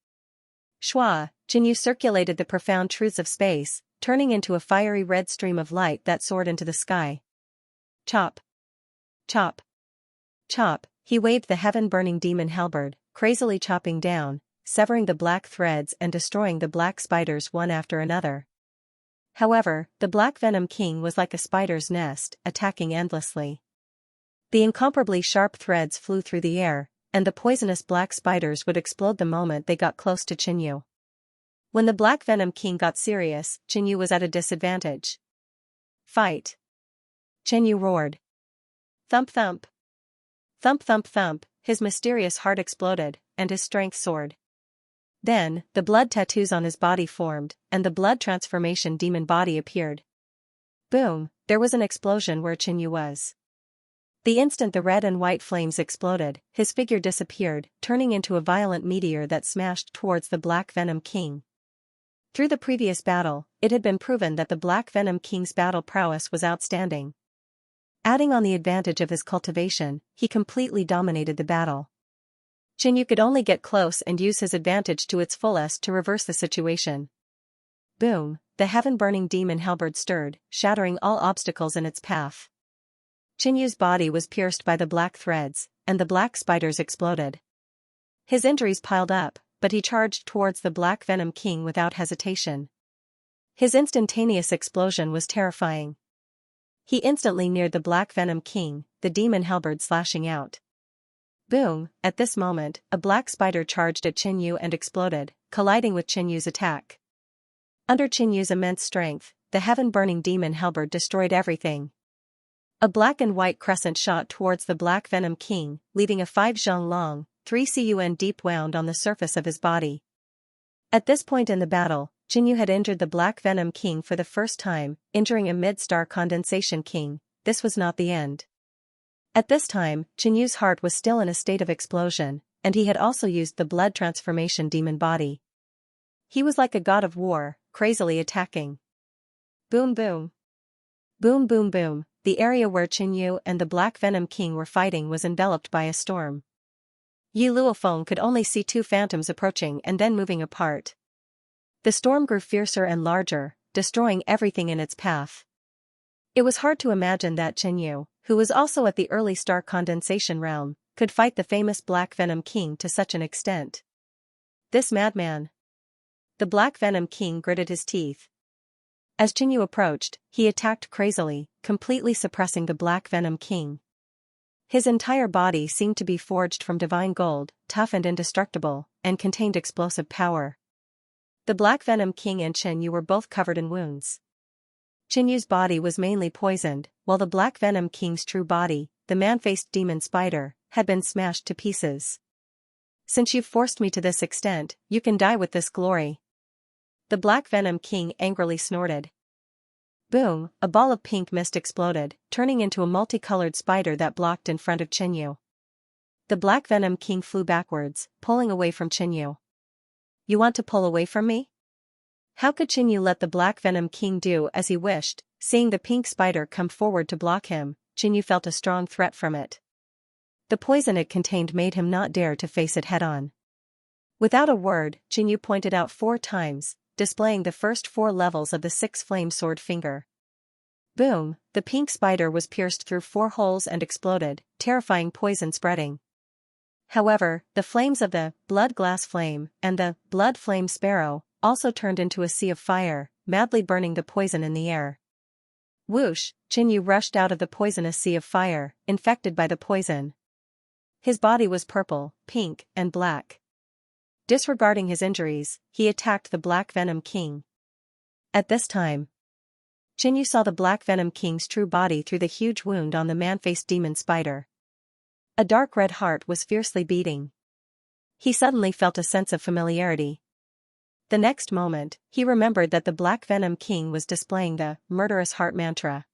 Shua, Qinyu circulated the profound truths of space, turning into a fiery red stream of light that soared into the sky. Chop. Chop. Chop, he waved the heaven-burning demon halberd, crazily chopping down, severing the black threads and destroying the black spiders one after another. However, the Black Venom King was like a spider's nest, attacking endlessly. The incomparably sharp threads flew through the air, and the poisonous black spiders would explode the moment they got close to Qinyu. When the Black Venom King got serious, Qinyu was at a disadvantage. Fight! Qinyu roared. Thump thump. Thump thump thump, his mysterious heart exploded, and his strength soared. Then, the blood tattoos on his body formed, and the blood transformation demon body appeared. Boom, there was an explosion where Qinyu was. The instant the red and white flames exploded, his figure disappeared, turning into a violent meteor that smashed towards the Black Venom King. Through the previous battle, it had been proven that the Black Venom King's battle prowess was outstanding. Adding on the advantage of his cultivation, he completely dominated the battle. Qinyu could only get close and use his advantage to its fullest to reverse the situation. Boom, the heaven-burning demon halberd stirred, shattering all obstacles in its path. Qinyu's body was pierced by the black threads, and the black spiders exploded. His injuries piled up, but he charged towards the Black Venom King without hesitation. His instantaneous explosion was terrifying. He instantly neared the Black Venom King, the demon halberd slashing out. Boom, at this moment, a black spider charged at Qinyu and exploded, colliding with Qinyu's attack. Under Qinyu's immense strength, the heaven-burning demon halberd destroyed everything. A black and white crescent shot towards the Black Venom King, leaving a 5 zhang long, 3 cun deep wound on the surface of his body. At this point in the battle, Qinyu had injured the Black Venom King for the first time, injuring a mid-star condensation king. This was not the end. At this time, Qinyu's heart was still in a state of explosion, and he had also used the blood transformation demon body. He was like a god of war, crazily attacking. Boom boom. Boom boom boom, the area where Qinyu and the Black Venom King were fighting was enveloped by a storm. Yi Luofeng could only see 2 phantoms approaching and then moving apart. The storm grew fiercer and larger, destroying everything in its path. It was hard to imagine that Qinyu, who was also at the early star condensation realm, could fight the famous Black Venom King to such an extent. This madman. The Black Venom King gritted his teeth. As Qinyu approached, he attacked crazily, completely suppressing the Black Venom King. His entire body seemed to be forged from divine gold, tough and indestructible, and contained explosive power. The Black Venom King and Qinyu were both covered in wounds. Qinyu's body was mainly poisoned, while the Black Venom King's true body, the man-faced demon spider, had been smashed to pieces. Since you've forced me to this extent, you can die with this glory. The Black Venom King angrily snorted. Boom, a ball of pink mist exploded, turning into a multicolored spider that blocked in front of Qinyu. The Black Venom King flew backwards, pulling away from Qinyu. You want to pull away from me? How could Qinyu let the Black Venom King do as he wished? Seeing the pink spider come forward to block him, Qinyu felt a strong threat from it. The poison it contained made him not dare to face it head-on. Without a word, Qinyu pointed out 4 times, displaying the first 4 levels of the 6-flame sword finger. Boom, the pink spider was pierced through 4 holes and exploded, terrifying poison spreading. However, the flames of the blood glass flame and the blood flame sparrow also turned into a sea of fire, madly burning the poison in the air. Whoosh, Qinyu rushed out of the poisonous sea of fire, infected by the poison. His body was purple, pink, and black. Disregarding his injuries, he attacked the Black Venom King. At this time, Qinyu saw the Black Venom King's true body through the huge wound on the man-faced demon spider. A dark red heart was fiercely beating. He suddenly felt a sense of familiarity. The next moment, he remembered that the Black Venom King was displaying the murderous heart mantra.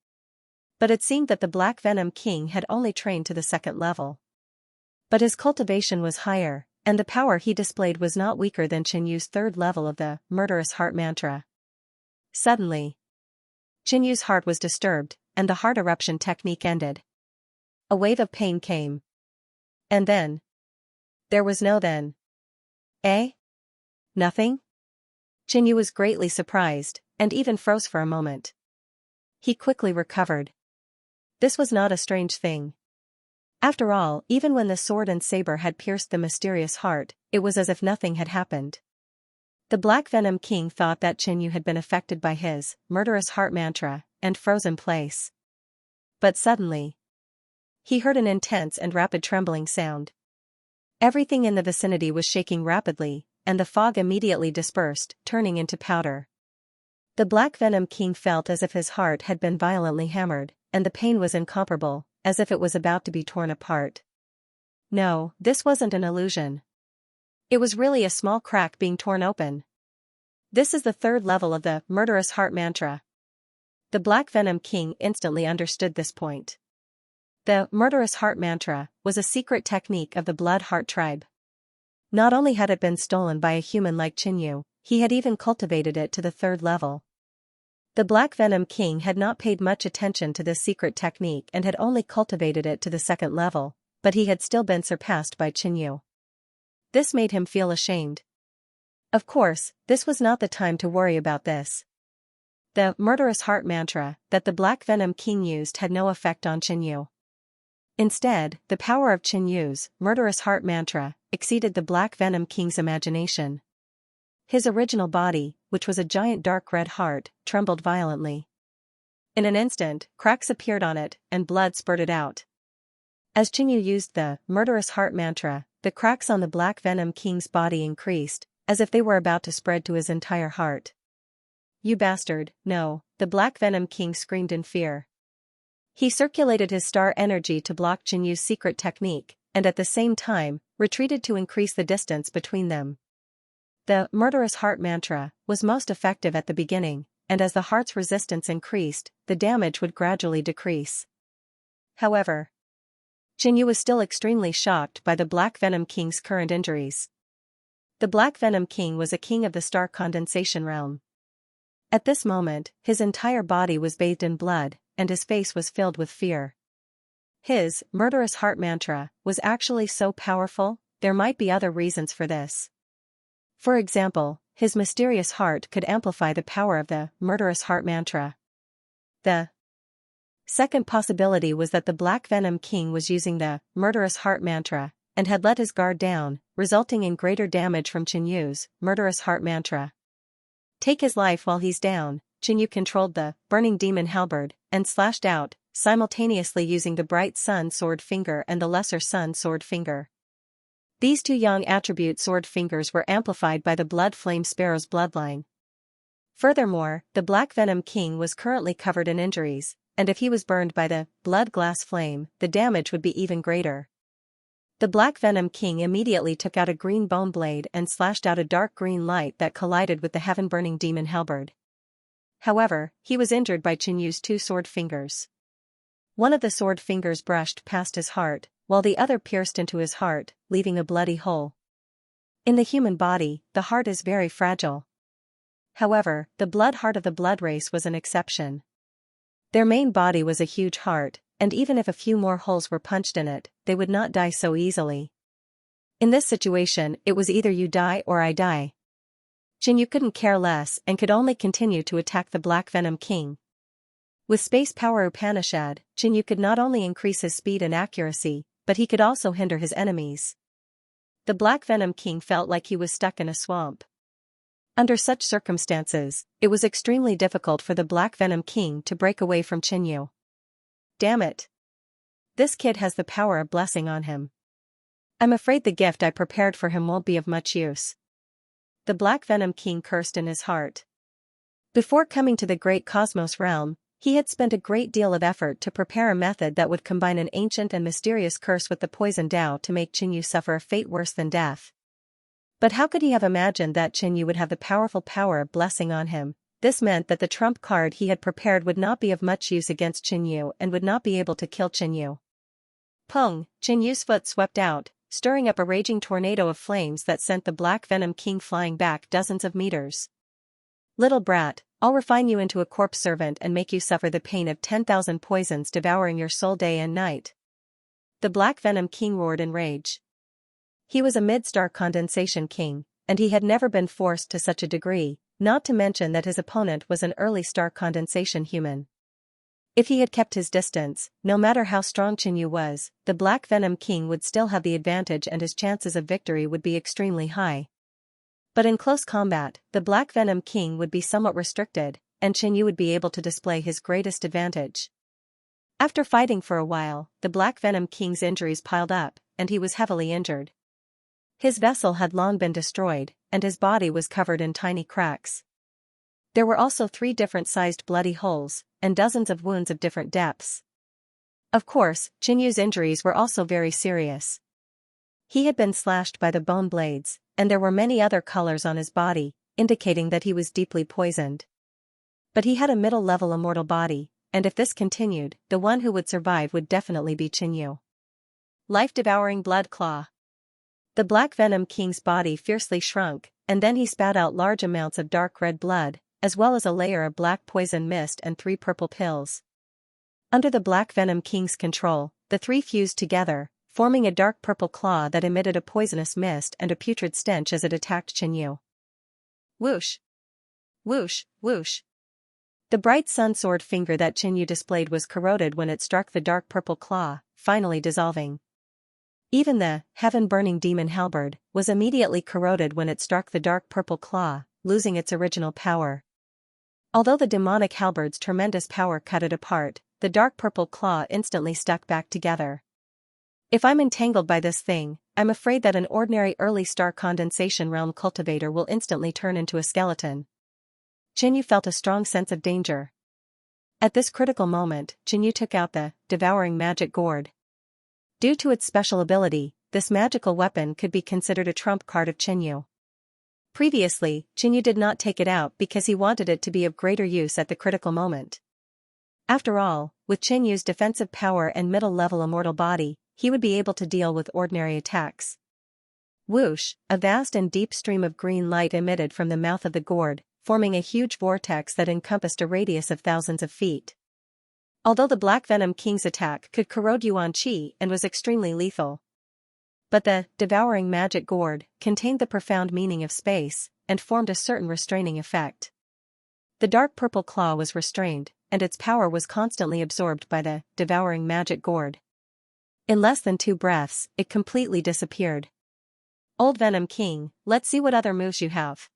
But it seemed that the Black Venom King had only trained to the second level. But his cultivation was higher, and the power he displayed was not weaker than Qinyu's third level of the murderous heart mantra. Suddenly, Qinyu's heart was disturbed, and the heart eruption technique ended. A wave of pain came. And then. There was no then. Eh? Nothing? Qinyu was greatly surprised, and even froze for a moment. He quickly recovered. This was not a strange thing. After all, even when the sword and saber had pierced the mysterious heart, it was as if nothing had happened. The Black Venom King thought that Qinyu had been affected by his murderous heart mantra, and froze in place. But suddenly, he heard an intense and rapid trembling sound. Everything in the vicinity was shaking rapidly, and the fog immediately dispersed, turning into powder. The Black Venom King felt as if his heart had been violently hammered, and the pain was incomparable, as if it was about to be torn apart. No, this wasn't an illusion. It was really a small crack being torn open. This is the third level of the murderous heart mantra. The Black Venom King instantly understood this point. The murderous heart mantra was a secret technique of the Blood Heart tribe. Not only had it been stolen by a human like Qinyu, he had even cultivated it to the third level. The Black Venom King had not paid much attention to this secret technique and had only cultivated it to the second level, but he had still been surpassed by Qinyu. This made him feel ashamed. Of course, this was not the time to worry about this. The murderous heart mantra that the Black Venom King used had no effect on Qinyu. Instead, the power of Qinyu's murderous heart mantra exceeded the Black Venom King's imagination. His original body, which was a giant dark red heart, trembled violently. In an instant, cracks appeared on it, and blood spurted out. As Qinyu used the murderous heart mantra, the cracks on the Black Venom King's body increased, as if they were about to spread to his entire heart. "You bastard, no," the Black Venom King screamed in fear. He circulated his star energy to block Qinyu's secret technique, and at the same time, retreated to increase the distance between them. The murderous heart mantra was most effective at the beginning, and as the heart's resistance increased, the damage would gradually decrease. However, Qinyu was still extremely shocked by the Black Venom King's current injuries. The Black Venom King was a king of the star condensation realm. At this moment, his entire body was bathed in blood, and his face was filled with fear. His murderous heart mantra was actually so powerful, there might be other reasons for this. For example, his mysterious heart could amplify the power of the murderous heart mantra. The second possibility was that the Black Venom King was using the murderous heart mantra and had let his guard down, resulting in greater damage from Qinyu's murderous heart mantra. Take his life while he's down, Qinyu controlled the burning demon halberd and slashed out, simultaneously using the bright sun sword finger and the lesser sun sword finger. These two young attribute sword fingers were amplified by the blood flame sparrow's bloodline. Furthermore, the Black Venom King was currently covered in injuries, and if he was burned by the blood glass flame, the damage would be even greater. The Black Venom King immediately took out a green bone blade and slashed out a dark green light that collided with the heaven-burning demon halberd. However, he was injured by Qinyu's two sword fingers. One of the sword fingers brushed past his heart, while the other pierced into his heart, leaving a bloody hole. In the human body, the heart is very fragile. However, the blood heart of the blood race was an exception. Their main body was a huge heart, and even if a few more holes were punched in it, they would not die so easily. In this situation, it was either you die or I die. Qinyu couldn't care less and could only continue to attack the Black Venom King. With Space Power Upanishad, Qinyu could not only increase his speed and accuracy, but he could also hinder his enemies. The Black Venom King felt like he was stuck in a swamp. Under such circumstances, it was extremely difficult for the Black Venom King to break away from Qinyu. Damn it! This kid has the power of blessing on him. I'm afraid the gift I prepared for him won't be of much use. The Black Venom King cursed in his heart. Before coming to the great cosmos realm, he had spent a great deal of effort to prepare a method that would combine an ancient and mysterious curse with the poison Tao to make Qinyu suffer a fate worse than death. But how could he have imagined that Qinyu would have the powerful power of blessing on him? This meant that the trump card he had prepared would not be of much use against Qinyu and would not be able to kill Qinyu. Pung! Qinyu's foot swept out, stirring up a raging tornado of flames that sent the Black Venom King flying back dozens of meters. Little brat, I'll refine you into a corpse servant and make you suffer the pain of 10,000 poisons devouring your soul day and night. The Black Venom King roared in rage. He was a mid-star condensation king, and he had never been forced to such a degree, not to mention that his opponent was an early star condensation human. If he had kept his distance, no matter how strong Qinyu was, the Black Venom King would still have the advantage and his chances of victory would be extremely high. But in close combat, the Black Venom King would be somewhat restricted, and Qinyu would be able to display his greatest advantage. After fighting for a while, the Black Venom King's injuries piled up, and he was heavily injured. His vessel had long been destroyed, and his body was covered in tiny cracks. There were also 3 different-sized bloody holes, and dozens of wounds of different depths. Of course, Qinyu's injuries were also very serious. He had been slashed by the bone blades, and there were many other colors on his body, indicating that he was deeply poisoned. But he had a middle-level immortal body, and if this continued, the one who would survive would definitely be Qinyu. Life-devouring blood claw. The Black Venom King's body fiercely shrunk, and then he spat out large amounts of dark red blood, as well as a layer of black poison mist and 3 purple pills. Under the Black Venom King's control, the 3 fused together, forming a dark purple claw that emitted a poisonous mist and a putrid stench as it attacked Qinyu. Whoosh! Whoosh, whoosh! The bright sun-sword finger that Qinyu displayed was corroded when it struck the dark purple claw, finally dissolving. Even the heaven-burning demon halberd was immediately corroded when it struck the dark purple claw, losing its original power. Although the demonic halberd's tremendous power cut it apart, the dark purple claw instantly stuck back together. If I'm entangled by this thing, I'm afraid that an ordinary early star condensation realm cultivator will instantly turn into a skeleton. Qinyu felt a strong sense of danger. At this critical moment, Qinyu took out the devouring magic gourd. Due to its special ability, this magical weapon could be considered a trump card of Qinyu. Previously, Qinyu did not take it out because he wanted it to be of greater use at the critical moment. After all, with Qinyu's defensive power and middle-level immortal body, he would be able to deal with ordinary attacks. Whoosh! A vast and deep stream of green light emitted from the mouth of the gourd, forming a huge vortex that encompassed a radius of thousands of feet. Although the Black Venom King's attack could corrode Yuan Qi and was extremely lethal. But the devouring magic gourd contained the profound meaning of space, and formed a certain restraining effect. The dark purple claw was restrained, and its power was constantly absorbed by the devouring magic gourd. In less than 2 breaths, it completely disappeared. Old Venom King, let's see what other moves you have.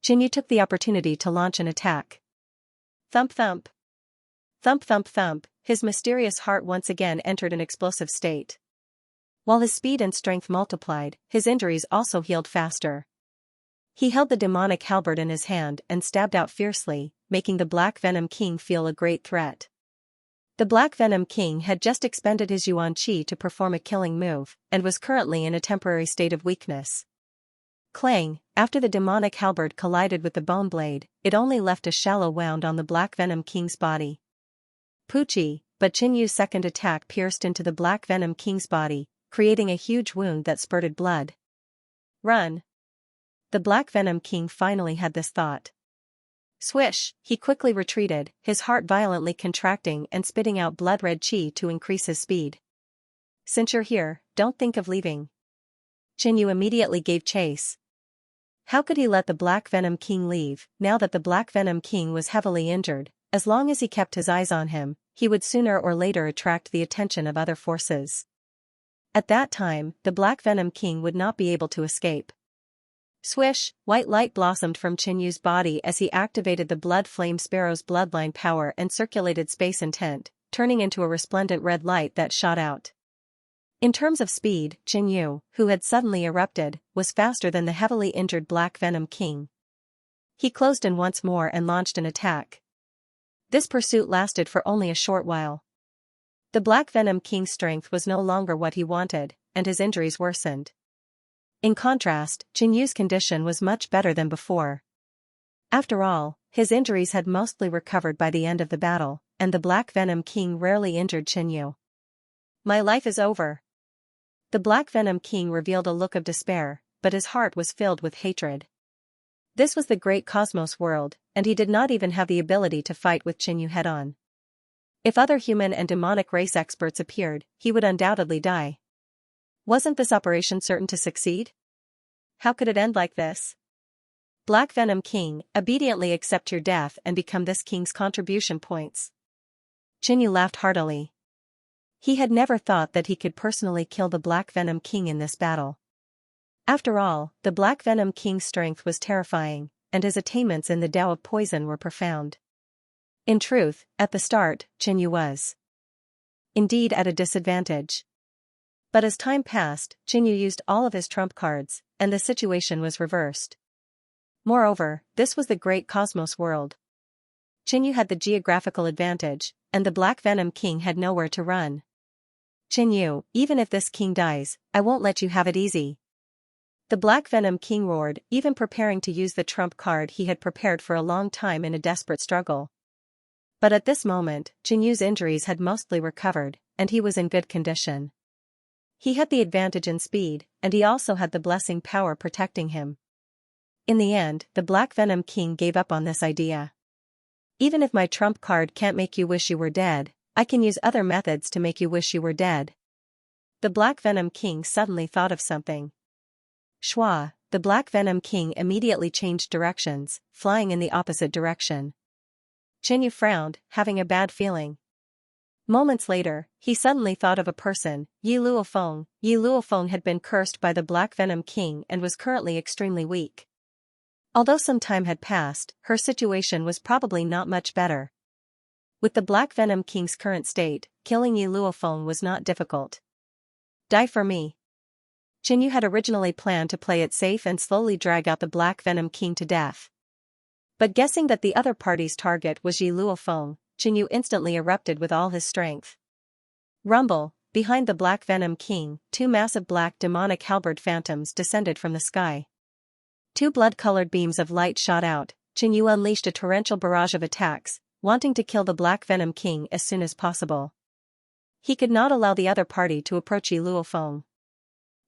Qinyu took the opportunity to launch an attack. Thump thump. Thump thump thump, his mysterious heart once again entered an explosive state. While his speed and strength multiplied, his injuries also healed faster. He held the demonic halberd in his hand and stabbed out fiercely, making the Black Venom King feel a great threat. The Black Venom King had just expended his Yuan Qi to perform a killing move, and was currently in a temporary state of weakness. Clang! After the demonic halberd collided with the bone blade, it only left a shallow wound on the Black Venom King's body. Poochie! But Qinyu's second attack pierced into the Black Venom King's body, creating a huge wound that spurted blood. Run! The Black Venom King finally had this thought. Swish! He quickly retreated, his heart violently contracting and spitting out blood-red qi to increase his speed. Since you're here, don't think of leaving. Qinyu immediately gave chase. How could he let the Black Venom King leave, now that the Black Venom King was heavily injured? As long as he kept his eyes on him, he would sooner or later attract the attention of other forces. At that time, the Black Venom King would not be able to escape. Swish! White light blossomed from Qinyu's body as he activated the Blood Flame Sparrow's bloodline power and circulated space intent, turning into a resplendent red light that shot out. In terms of speed, Qinyu, who had suddenly erupted, was faster than the heavily injured Black Venom King. He closed in once more and launched an attack. This pursuit lasted for only a short while. The Black Venom King's strength was no longer what he wanted, and his injuries worsened. In contrast, Xianyu's condition was much better than before. After all, his injuries had mostly recovered by the end of the battle, and the Black Venom King rarely injured Xianyu. "My life is over." The Black Venom King revealed a look of despair, but his heart was filled with hatred. This was the great cosmos world, and he did not even have the ability to fight with Xianyu head-on. If other human and demonic race experts appeared, he would undoubtedly die. Wasn't this operation certain to succeed? How could it end like this? Black Venom King, obediently accept your death and become this king's contribution points. Xianyu laughed heartily. He had never thought that he could personally kill the Black Venom King in this battle. After all, the Black Venom King's strength was terrifying, and his attainments in the Tao of Poison were profound. In truth, at the start, Xianyu was indeed at a disadvantage. But as time passed, Xianyu used all of his trump cards, and the situation was reversed. Moreover, this was the great cosmos world. Xianyu had the geographical advantage, and the Black Venom King had nowhere to run. "Xianyu, even if this king dies, I won't let you have it easy." The Black Venom King roared, even preparing to use the trump card he had prepared for a long time in a desperate struggle. But at this moment, Xianyu's injuries had mostly recovered, and he was in good condition. He had the advantage in speed, and he also had the blessing power protecting him. In the end, the Black Venom King gave up on this idea. "Even if my trump card can't make you wish you were dead, I can use other methods to make you wish you were dead." The Black Venom King suddenly thought of something. Shua, the Black Venom King immediately changed directions, flying in the opposite direction. Xianyu frowned, having a bad feeling. Moments later, he suddenly thought of a person, Yi Luofeng. Yi Luofeng had been cursed by the Black Venom King and was currently extremely weak. Although some time had passed, her situation was probably not much better. With the Black Venom King's current state, killing Yi Luofeng was not difficult. "Die for me." Xianyu had originally planned to play it safe and slowly drag out the Black Venom King to death. But guessing that the other party's target was Yi Luofeng, Xianyu instantly erupted with all his strength. Rumble, behind the Black Venom King, two massive black demonic halberd phantoms descended from the sky. Two blood-colored beams of light shot out. Xianyu unleashed a torrential barrage of attacks, wanting to kill the Black Venom King as soon as possible. He could not allow the other party to approach Yi Luofeng.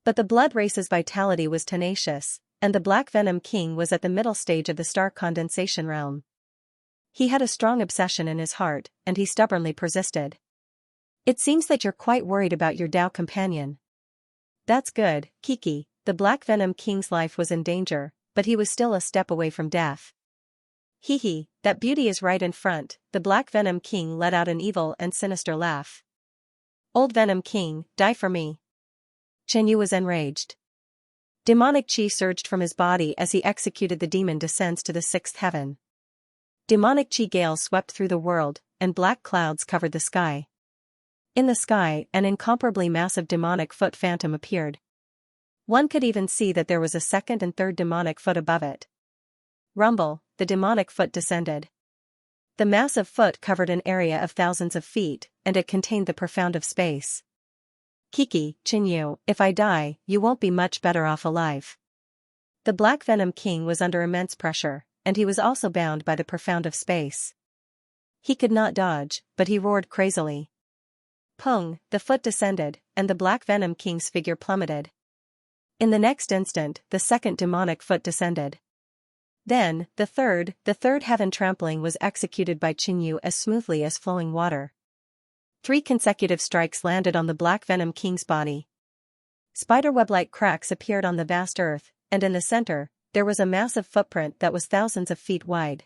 But the blood race's vitality was tenacious, and the Black Venom King was at the middle stage of the star condensation realm. He had a strong obsession in his heart, and he stubbornly persisted. "It seems that you're quite worried about your Tao companion." "That's good, Kiki." The Black Venom King's life was in danger, but he was still a step away from death. "Hee, that beauty is right in front." The Black Venom King let out an evil and sinister laugh. "Old Venom King, die for me." Xianyu was enraged. Demonic chi surged from his body as he executed the demon descends to the sixth heaven. Demonic chi gales swept through the world, and black clouds covered the sky. In the sky, an incomparably massive demonic foot phantom appeared. One could even see that there was a second and third demonic foot above it. Rumble, the demonic foot descended. The massive foot covered an area of thousands of feet, and it contained the profound of space. "Kiki, Xianyu, if I die, you won't be much better off alive." The Black Venom King was under immense pressure, and he was also bound by the profound of space. He could not dodge, but he roared crazily. Pung, the foot descended, and the Black Venom King's figure plummeted. In the next instant, the second demonic foot descended. Then, the third heaven trampling was executed by Xianyu as smoothly as flowing water. 3 consecutive strikes landed on the Black Venom King's body. Spiderweb-like cracks appeared on the vast earth, and in the center, there was a massive footprint that was thousands of feet wide.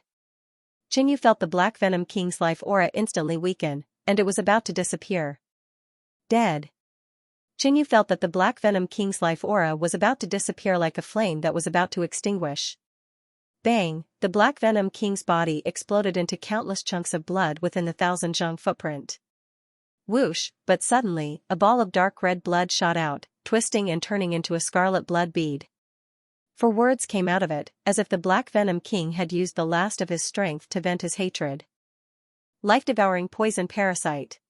Xianyu felt the Black Venom King's life aura instantly weaken, and it was about to disappear. Dead. Xianyu felt that the Black Venom King's life aura was about to disappear like a flame that was about to extinguish. Bang, the Black Venom King's body exploded into countless chunks of blood within the thousand zhang footprint. Whoosh, but suddenly, a ball of dark red blood shot out, twisting and turning into a scarlet blood bead. For words came out of it, as if the Black Venom King had used the last of his strength to vent his hatred. Life-devouring poison parasite.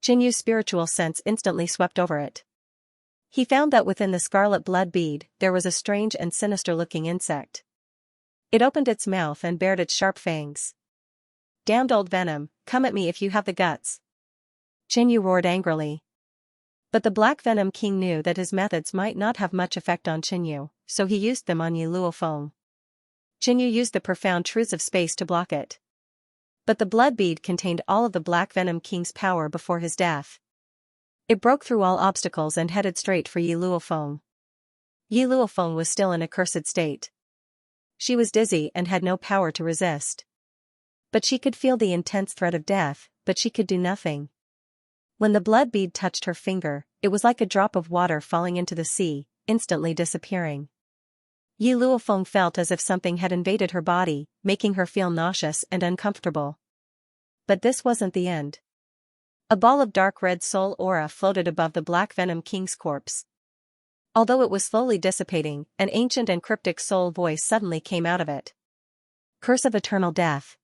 Jinyu's spiritual sense instantly swept over it. He found that within the scarlet blood bead there was a strange and sinister-looking insect. It opened its mouth and bared its sharp fangs. "Damned old venom, come at me if you have the guts!" Jinyu roared angrily. But the Black Venom King knew that his methods might not have much effect on Jinyu, so he used them on Yi Luofeng. Jinyu used the profound truths of space to block it. But the blood bead contained all of the Black Venom King's power before his death. It broke through all obstacles and headed straight for Yi Luofeng. Yi Luofeng was still in a cursed state. She was dizzy and had no power to resist. But she could feel the intense threat of death, but she could do nothing. When the blood bead touched her finger, it was like a drop of water falling into the sea, instantly disappearing. Yi Luofeng felt as if something had invaded her body, making her feel nauseous and uncomfortable. But this wasn't the end. A ball of dark red soul aura floated above the Black Venom King's corpse. Although it was slowly dissipating, an ancient and cryptic soul voice suddenly came out of it. "Curse of eternal death."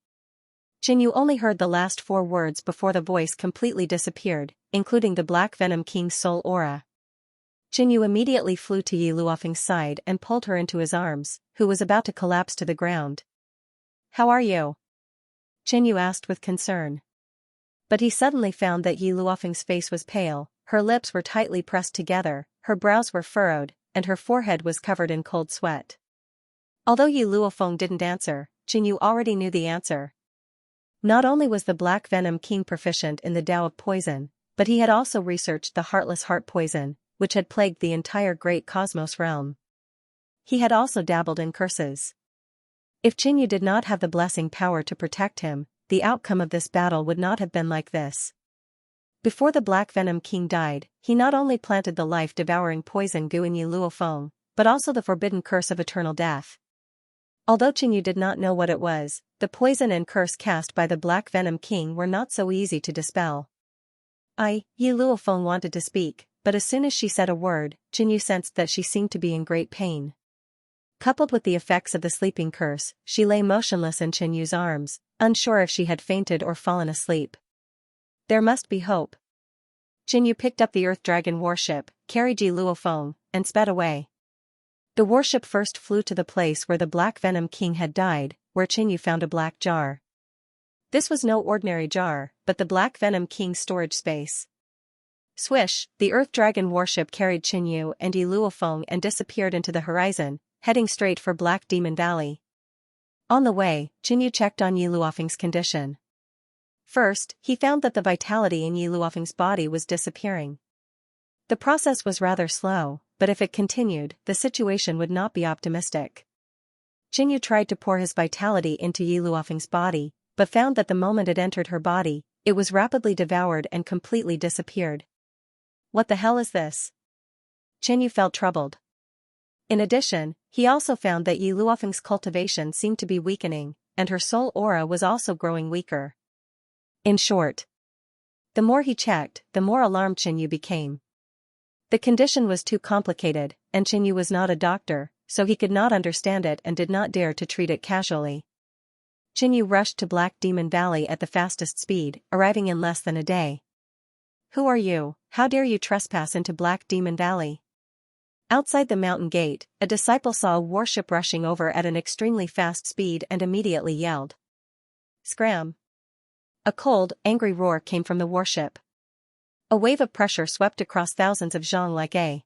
Jinyu only heard the last 4 words before the voice completely disappeared, including the Black Venom King's soul aura. Jinyu immediately flew to Yi Luofeng's side and pulled her into his arms, who was about to collapse to the ground. "How are you?" Jinyu asked with concern. But he suddenly found that Yi Luofeng's face was pale, her lips were tightly pressed together, her brows were furrowed, and her forehead was covered in cold sweat. Although Yi Luofeng didn't answer, Jinyu already knew the answer. Not only was the Black Venom King proficient in the Tao of poison, but he had also researched the heartless heart poison, which had plagued the entire great cosmos realm. He had also dabbled in curses. If Jinyu did not have the blessing power to protect him, the outcome of this battle would not have been like this. Before the Black Venom King died, he not only planted the life-devouring poison goo in Yi Luofeng, but also the forbidden curse of eternal death. Although Jinyu did not know what it was, the poison and curse cast by the Black Venom King were not so easy to dispel. Yi Luofeng wanted to speak, but as soon as she said a word, Jinyu sensed that she seemed to be in great pain. Coupled with the effects of the sleeping curse, she lay motionless in Jinyu's arms, unsure if she had fainted or fallen asleep. There must be hope. Jinyu picked up the Earth Dragon warship, carried Yi Luofeng, and sped away. The warship first flew to the place where the Black Venom King had died, where Jinyu found a black jar. This was no ordinary jar, but the Black Venom King's storage space. Swish, the Earth Dragon warship carried Jinyu and Yi Luofeng and disappeared into the horizon, heading straight for Black Demon Valley. On the way, Jinyu checked on Yi Luofeng's condition. First, he found that the vitality in Yi Luofeng's body was disappearing. The process was rather slow, but if it continued, the situation would not be optimistic. Jinyu tried to pour his vitality into Yi Luofeng's body, but found that the moment it entered her body, it was rapidly devoured and completely disappeared. What the hell is this? Jinyu felt troubled. In addition, he also found that Yi Luofeng's cultivation seemed to be weakening, and her soul aura was also growing weaker. In short, the more he checked, the more alarmed Jinyu became. The condition was too complicated, and Jinyu was not a doctor, so he could not understand it and did not dare to treat it casually. Jinyu rushed to Black Demon Valley at the fastest speed, arriving in less than a day. "Who are you? How dare you trespass into Black Demon Valley?" Outside the mountain gate, a disciple saw a warship rushing over at an extremely fast speed and immediately yelled. "Scram!" A cold, angry roar came from the warship. A wave of pressure swept across thousands of zhang like a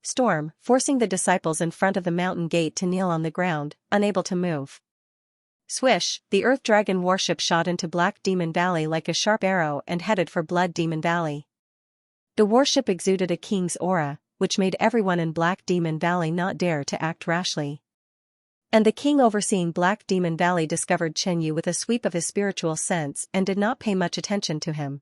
storm, forcing the disciples in front of the mountain gate to kneel on the ground, unable to move. Swish, the Earth Dragon warship shot into Black Demon Valley like a sharp arrow and headed for Blood Demon Valley. The warship exuded a king's aura, which made everyone in Black Demon Valley not dare to act rashly. And the king overseeing Black Demon Valley discovered Jinyu with a sweep of his spiritual sense and did not pay much attention to him.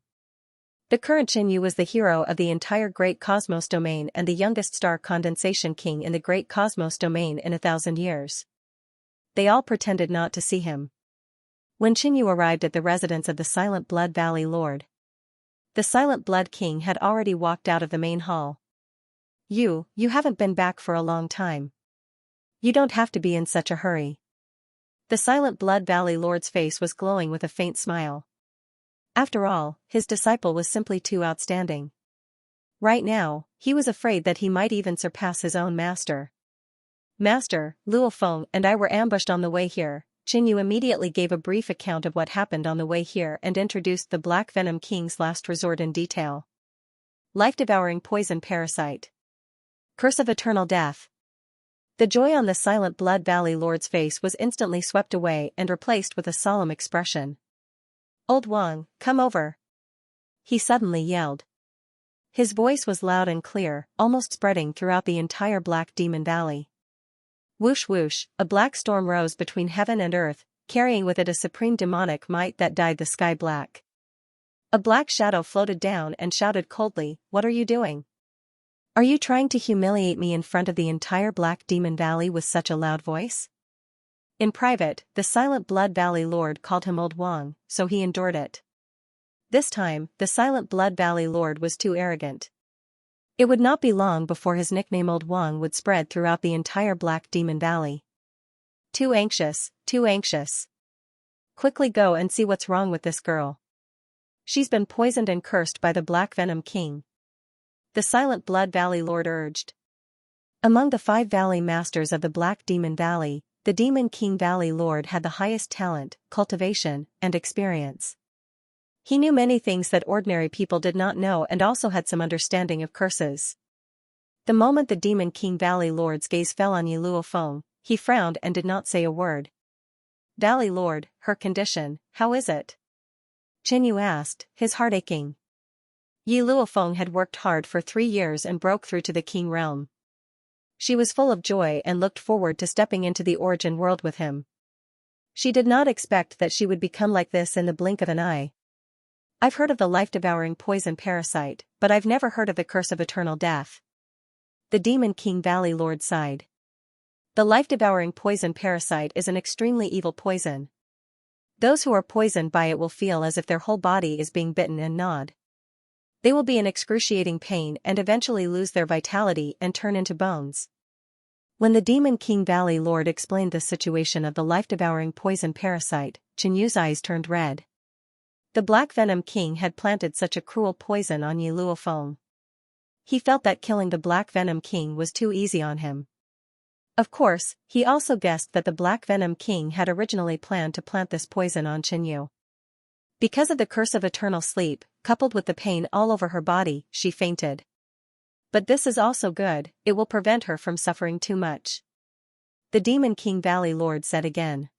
The current Jinyu was the hero of the entire Great Cosmos Domain and the youngest star condensation king in the Great Cosmos Domain in 1,000 years. They all pretended not to see him. When Jinyu arrived at the residence of the Silent Blood Valley Lord, the Silent Blood King had already walked out of the main hall. You haven't been back for a long time." You don't have to be in such a hurry. The Silent Blood Valley Lord's face was glowing with a faint smile. After all, his disciple was simply too outstanding. Right now, he was afraid that he might even surpass his own master. Master, Luo Feng and I were ambushed on the way here. Qinyu immediately gave a brief account of what happened on the way here and introduced the Black Venom King's last resort in detail. Life-devouring poison parasite. Curse of eternal death. The joy on the Silent Blood Valley Lord's face was instantly swept away and replaced with a solemn expression. Old Wang, come over. He suddenly yelled. His voice was loud and clear, almost spreading throughout the entire Black Demon Valley. Whoosh whoosh, a black storm rose between heaven and earth, carrying with it a supreme demonic might that dyed the sky black. A black shadow floated down and shouted coldly, "What are you doing? Are you trying to humiliate me in front of the entire Black Demon Valley with such a loud voice?" In private, the Silent Blood Valley Lord called him Old Wang, so he endured it. This time, the Silent Blood Valley Lord was too arrogant. It would not be long before his nickname Old Wang would spread throughout the entire Black Demon Valley. Too anxious, too anxious. Quickly go and see what's wrong with this girl. She's been poisoned and cursed by the Black Venom King. The Silent Blood Valley Lord urged. Among the 5 Valley Masters of the Black Demon Valley, the Demon King Valley Lord had the highest talent, cultivation, and experience. He knew many things that ordinary people did not know and also had some understanding of curses. The moment the Demon King Valley Lord's gaze fell on Yi Luofeng, he frowned and did not say a word. Valley Lord, her condition, how is it? Qinyu asked, his heart aching. Yi Luofeng had worked hard for 3 years and broke through to the King realm. She was full of joy and looked forward to stepping into the origin world with him. She did not expect that she would become like this in the blink of an eye. I've heard of the life-devouring poison parasite, but I've never heard of the curse of eternal death. The Demon King Valley Lord sighed. The life-devouring poison parasite is an extremely evil poison. Those who are poisoned by it will feel as if their whole body is being bitten and gnawed. They will be in excruciating pain and eventually lose their vitality and turn into bones. When the Demon King Valley Lord explained the situation of the life-devouring poison parasite, Qinyu's eyes turned red. The Black Venom King had planted such a cruel poison on Yi Luofeng. He felt that killing the Black Venom King was too easy on him. Of course, he also guessed that the Black Venom King had originally planned to plant this poison on Qinyu. Because of the curse of eternal sleep, coupled with the pain all over her body, she fainted. But this is also good, it will prevent her from suffering too much. The Demon King Valley Lord said again.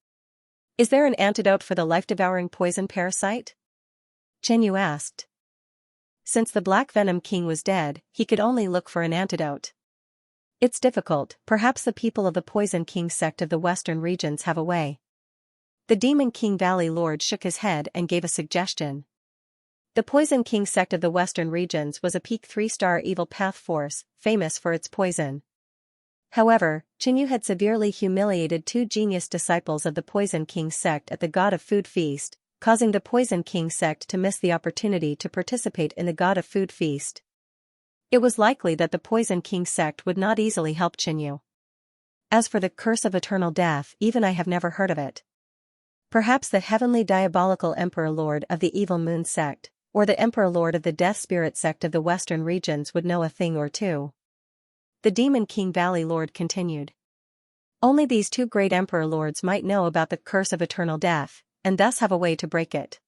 Is there an antidote for the life-devouring poison parasite? Qinyu asked. Since the Black Venom King was dead, he could only look for an antidote. It's difficult, perhaps the people of the Poison King sect of the western regions have a way. The Demon King Valley Lord shook his head and gave a suggestion. The Poison King sect of the western regions was a peak 3-star evil path force, famous for its poison. However, Qinyu had severely humiliated 2 genius disciples of the Poison King sect at the God of Food Feast, causing the Poison King sect to miss the opportunity to participate in the God of Food Feast. It was likely that the Poison King sect would not easily help Qinyu. As for the curse of eternal death, even I have never heard of it. Perhaps the heavenly diabolical Emperor Lord of the Evil Moon sect, or the Emperor Lord of the Death Spirit sect of the western regions would know a thing or two. The Demon King Valley Lord continued. Only these 2 great Emperor Lords might know about the curse of eternal death, and thus have a way to break it.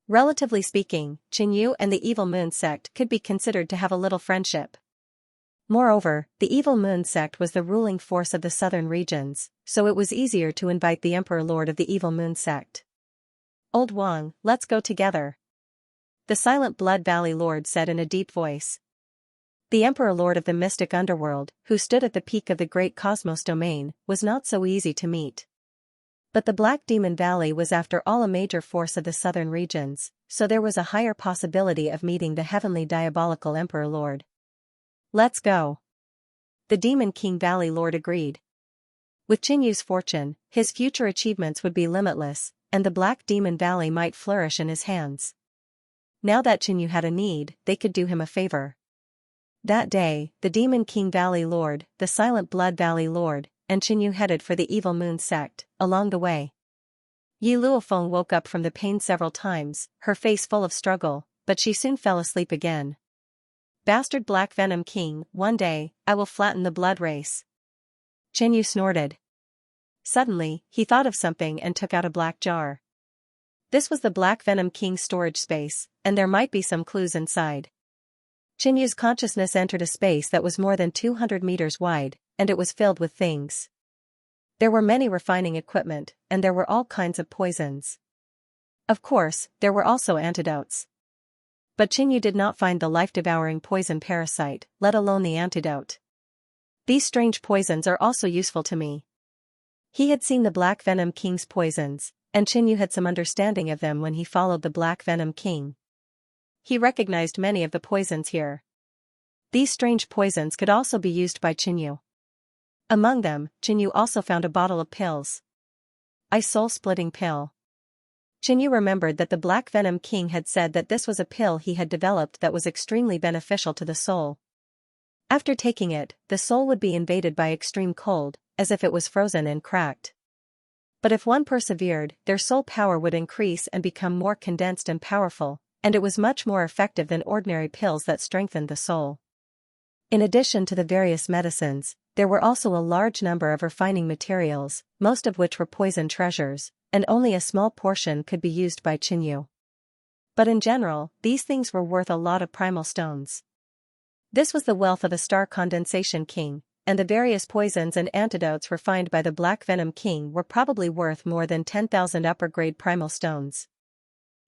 Relatively speaking, Qinyu and the Evil Moon sect could be considered to have a little friendship. Moreover, the Evil Moon sect was the ruling force of the southern regions, so it was easier to invite the Emperor Lord of the Evil Moon sect. Old Wang, let's go together. The Silent Blood Valley Lord said in a deep voice. The Emperor Lord of the Mystic Underworld, who stood at the peak of the great cosmos domain, was not so easy to meet. But the Black Demon Valley was after all a major force of the southern regions, so there was a higher possibility of meeting the heavenly diabolical Emperor Lord. Let's go. The Demon King Valley Lord agreed. With Qinyu's fortune, his future achievements would be limitless, and the Black Demon Valley might flourish in his hands. Now that Qinyu had a need, they could do him a favor. That day, the Demon King Valley Lord, the Silent Blood Valley Lord, and Qinyu headed for the Evil Moon sect. Along the way, Yi Luofeng woke up from the pain several times, her face full of struggle, but she soon fell asleep again. Bastard Black Venom King, one day, I will flatten the blood race. Qinyu snorted. Suddenly, he thought of something and took out a black jar. This was the Black Venom King's storage space, and there might be some clues inside. Qinyu's consciousness entered a space that was more than 200 meters wide, and it was filled with things. There were many refining equipment, and there were all kinds of poisons. Of course, there were also antidotes. But Qinyu did not find the life-devouring poison parasite, let alone the antidote. These strange poisons are also useful to me. He had seen the Black Venom King's poisons, and Qinyu had some understanding of them when he followed the Black Venom King. He recognized many of the poisons here. These strange poisons could also be used by Qinyu. Among them, Qinyu also found a bottle of pills. A soul-splitting pill. Qinyu remembered that the Black Venom King had said that this was a pill he had developed that was extremely beneficial to the soul. After taking it, the soul would be invaded by extreme cold, as if it was frozen and cracked. But if one persevered, their soul power would increase and become more condensed and powerful, and it was much more effective than ordinary pills that strengthened the soul. In addition to the various medicines, there were also a large number of refining materials, most of which were poison treasures, and only a small portion could be used by Qinyu. But in general, these things were worth a lot of primal stones. This was the wealth of a star condensation king, and the various poisons and antidotes refined by the Black Venom King were probably worth more than 10,000 upper-grade primal stones.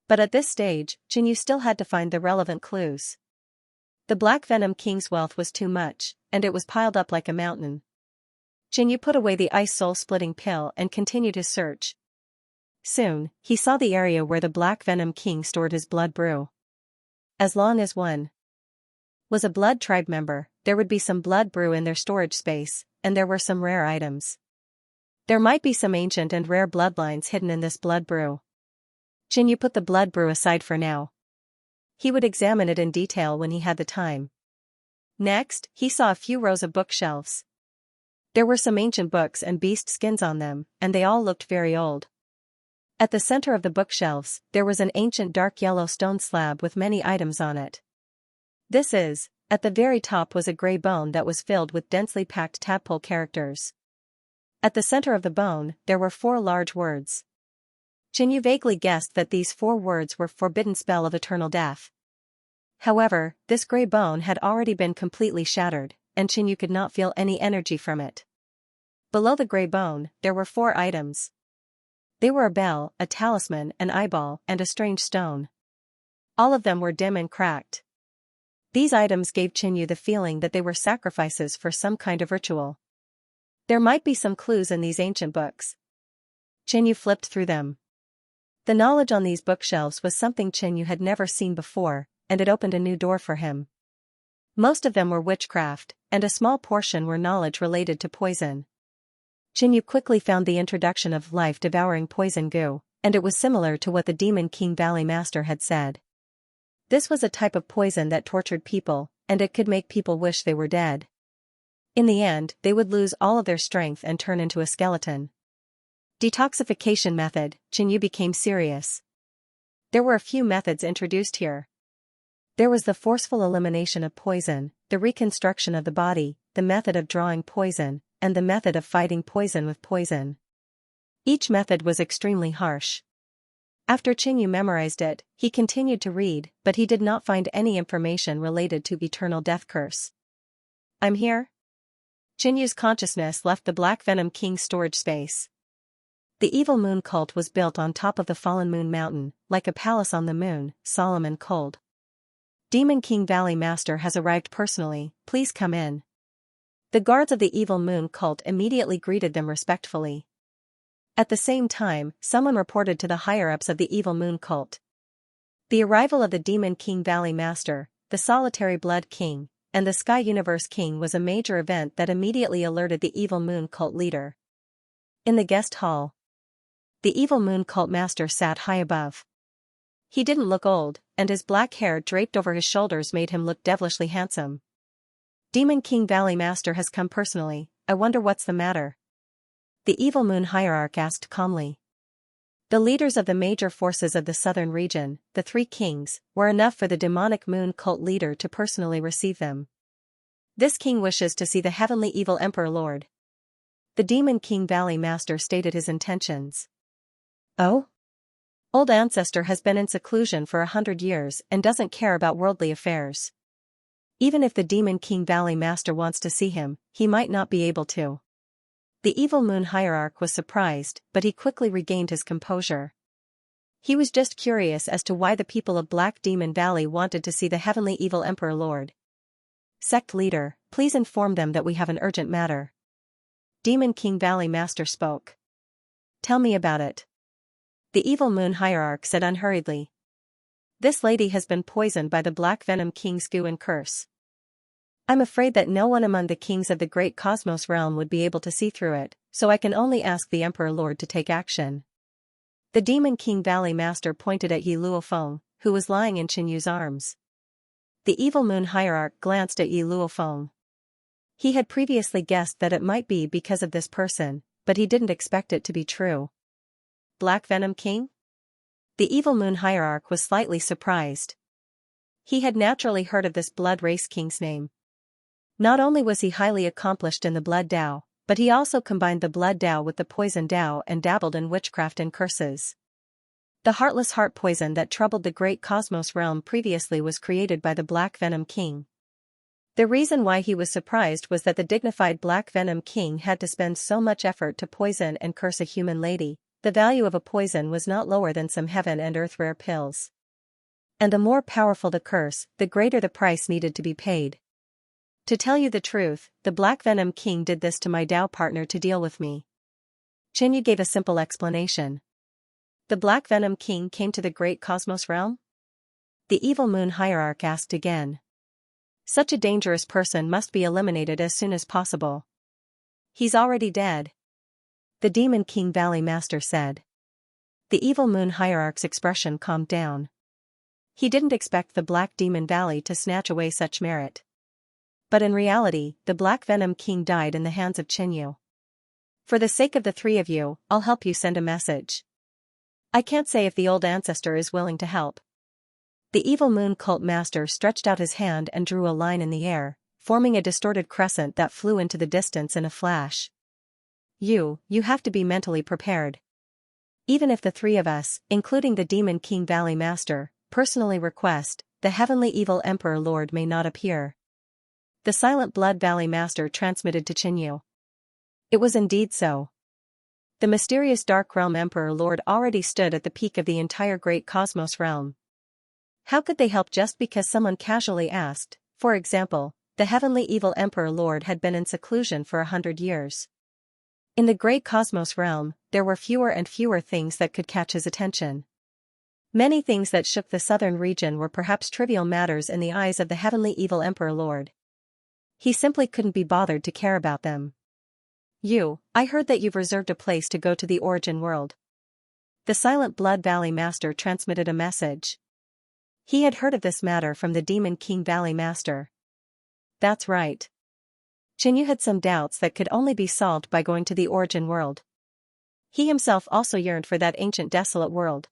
But at this stage, Qinyu still had to find the relevant clues. The Black Venom King's wealth was too much, and it was piled up like a mountain. Qinyu put away the ice soul-splitting pill and continued his search. Soon, he saw the area where the Black Venom King stored his blood brew. As long as one was a blood tribe member, there would be some blood brew in their storage space, and there were some rare items. There might be some ancient and rare bloodlines hidden in this blood brew. Qinyu put the blood brew aside for now. He would examine it in detail when he had the time. Next, he saw a few rows of bookshelves. There were some ancient books and beast skins on them, and they all looked very old. At the center of the bookshelves, there was an ancient dark yellow stone slab with many items on it. At the very top was a gray bone that was filled with densely packed tadpole characters. At the center of the bone, there were 4 large words. Qinyu vaguely guessed that these 4 words were forbidden spell of eternal death. However, this gray bone had already been completely shattered, and Qinyu could not feel any energy from it. Below the gray bone, there were 4 items. They were a bell, a talisman, an eyeball, and a strange stone. All of them were dim and cracked. These items gave Qinyu the feeling that they were sacrifices for some kind of ritual. There might be some clues in these ancient books. Qinyu flipped through them. The knowledge on these bookshelves was something Qinyu had never seen before, and it opened a new door for him. Most of them were witchcraft, and a small portion were knowledge related to poison. Qinyu quickly found the introduction of life-devouring poison goo, and it was similar to what the Demon King Valley Master had said. This was a type of poison that tortured people, and it could make people wish they were dead. In the end, they would lose all of their strength and turn into a skeleton. Detoxification method, Qinyu became serious. There were a few methods introduced here. There was the forceful elimination of poison, the reconstruction of the body, the method of drawing poison, and the method of fighting poison with poison. Each method was extremely harsh. After Qinyu memorized it, he continued to read, but he did not find any information related to eternal death curse. I'm here? Qinyu's consciousness left the Black Venom King's storage space. The evil moon cult was built on top of the fallen moon mountain, like a palace on the moon, solemn and cold. Demon King Valley Master has arrived personally, please come in. The guards of the evil moon cult immediately greeted them respectfully. At the same time, someone reported to the higher-ups of the evil moon cult. The arrival of the Demon King Valley Master, the Solitary Blood King, and the Sky Universe King was a major event that immediately alerted the evil moon cult leader. In the guest hall, the evil moon cult master sat high above. He didn't look old, and his black hair draped over his shoulders made him look devilishly handsome. Demon King Valley Master has come personally, I wonder what's the matter. The evil moon hierarch asked calmly. The leaders of the major forces of the southern region, the three kings, were enough for the demonic moon cult leader to personally receive them. This king wishes to see the heavenly evil emperor lord. The demon king valley master stated his intentions. Oh? Old ancestor has been in seclusion for 100 years and doesn't care about worldly affairs. Even if the demon king valley master wants to see him, he might not be able to. The evil moon hierarch was surprised, but he quickly regained his composure. He was just curious as to why the people of Black Demon Valley wanted to see the heavenly evil emperor lord. Sect leader, please inform them that we have an urgent matter. Demon King Valley Master spoke. Tell me about it. The evil moon hierarch said unhurriedly. This lady has been poisoned by the Black Venom King's goo and curse. I'm afraid that no one among the kings of the great cosmos realm would be able to see through it, so I can only ask the Emperor Lord to take action. The Demon King Valley Master pointed at Yi Luofeng, who was lying in Qinyu's arms. The evil moon hierarch glanced at Yi Luofeng. He had previously guessed that it might be because of this person, but he didn't expect it to be true. Black Venom King? The evil moon hierarch was slightly surprised. He had naturally heard of this blood race king's name. Not only was he highly accomplished in the blood Dao, but he also combined the blood Dao with the poison Dao and dabbled in witchcraft and curses. The heartless heart poison that troubled the great cosmos realm previously was created by the Black Venom King. The reason why he was surprised was that the dignified Black Venom King had to spend so much effort to poison and curse a human lady. The value of a poison was not lower than some heaven and earth rare pills. And the more powerful the curse, the greater the price needed to be paid. To tell you the truth, the Black Venom King did this to my Dao partner to deal with me. Qinyu gave a simple explanation. The Black Venom King came to the great cosmos realm? The evil moon hierarch asked again. Such a dangerous person must be eliminated as soon as possible. He's already dead. The Demon King Valley Master said. The evil moon hierarch's expression calmed down. He didn't expect the Black Demon Valley to snatch away such merit. But in reality, the Black Venom King died in the hands of Qinyu. For the sake of the three of you, I'll help you send a message. I can't say if the old ancestor is willing to help. The evil moon cult master stretched out his hand and drew a line in the air, forming a distorted crescent that flew into the distance in a flash. You have to be mentally prepared. Even if the three of us, including the Demon King Valley Master, personally request, the heavenly evil emperor lord may not appear. The Silent Blood Valley Master transmitted to Qinyu. It was indeed so. The mysterious Dark Realm Emperor Lord already stood at the peak of the entire great cosmos realm. How could they help just because someone casually asked? For example, the heavenly evil Emperor Lord had been in seclusion for 100 years. In the great cosmos realm, there were fewer and fewer things that could catch his attention. Many things that shook the southern region were perhaps trivial matters in the eyes of the heavenly evil Emperor Lord. He simply couldn't be bothered to care about them. I heard that you've reserved a place to go to the origin world. The Silent Blood Valley Master transmitted a message. He had heard of this matter from the Demon King Valley Master. That's right. Qinyu had some doubts that could only be solved by going to the origin world. He himself also yearned for that ancient desolate world.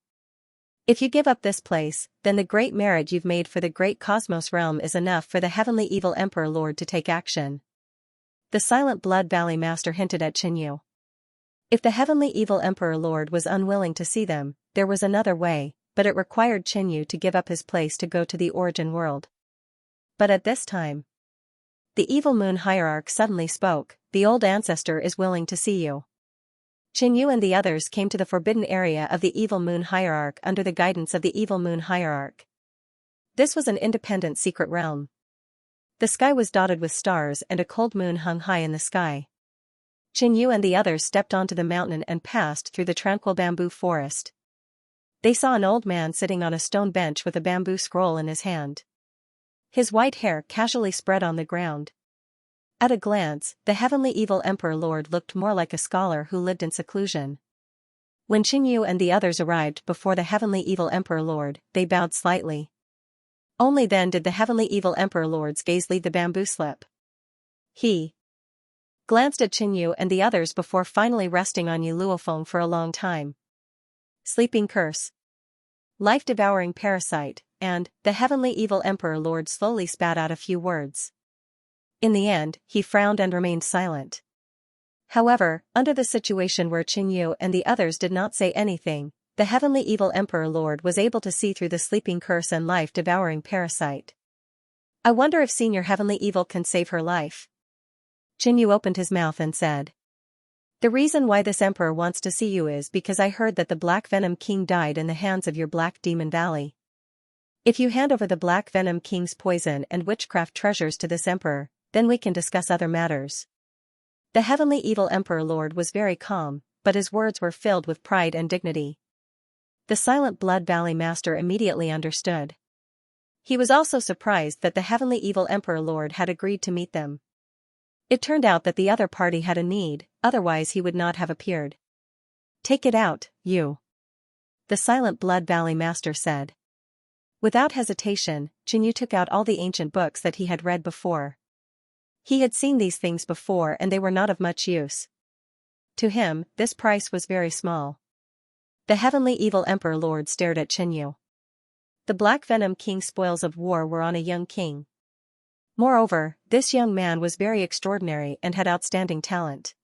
If you give up this place, then the great merit you've made for the great cosmos realm is enough for the heavenly evil Emperor Lord to take action. The Silent Blood Valley Master hinted at Qinyu. If the heavenly evil Emperor Lord was unwilling to see them, there was another way, but it required Qinyu to give up his place to go to the origin world. But at this time, the evil moon hierarch suddenly spoke. The old ancestor is willing to see you. Qinyu and the others came to the forbidden area of the evil moon hierarch under the guidance of the evil moon hierarch. This was an independent secret realm. The sky was dotted with stars and a cold moon hung high in the sky. Qinyu and the others stepped onto the mountain and passed through the tranquil bamboo forest. They saw an old man sitting on a stone bench with a bamboo scroll in his hand. His white hair casually spread on the ground. At a glance, the heavenly evil Emperor Lord looked more like a scholar who lived in seclusion. When Qinyu and the others arrived before the heavenly evil Emperor Lord, they bowed slightly. Only then did the heavenly evil Emperor Lord's gaze leave the bamboo slip. He glanced at Qinyu and the others before finally resting on Yi Luofeng for a long time. Sleeping curse. Life-devouring parasite, and the heavenly evil emperor lord slowly spat out a few words. In the end, he frowned and remained silent. However, under the situation where Qinyu and the others did not say anything, the heavenly evil emperor lord was able to see through the sleeping curse and life-devouring parasite. I wonder if Senior Heavenly Evil can save her life. Qinyu opened his mouth and said. The reason why this emperor wants to see you is because I heard that the Black Venom King died in the hands of your Black Demon Valley. If you hand over the Black Venom King's poison and witchcraft treasures to this emperor, then we can discuss other matters. The heavenly evil emperor lord was very calm, but his words were filled with pride and dignity. The silent Blood Valley master immediately understood. He was also surprised that the heavenly evil emperor lord had agreed to meet them. It turned out that the other party had a need, otherwise he would not have appeared. Take it out, you. The silent Blood Valley master said. Without hesitation, Qinyu took out all the ancient books that he had read before. He had seen these things before and they were not of much use. To him, this price was very small. The heavenly evil emperor lord stared at Qinyu. The Black Venom King's spoils of war were on a young king. Moreover, this young man was very extraordinary and had outstanding talent.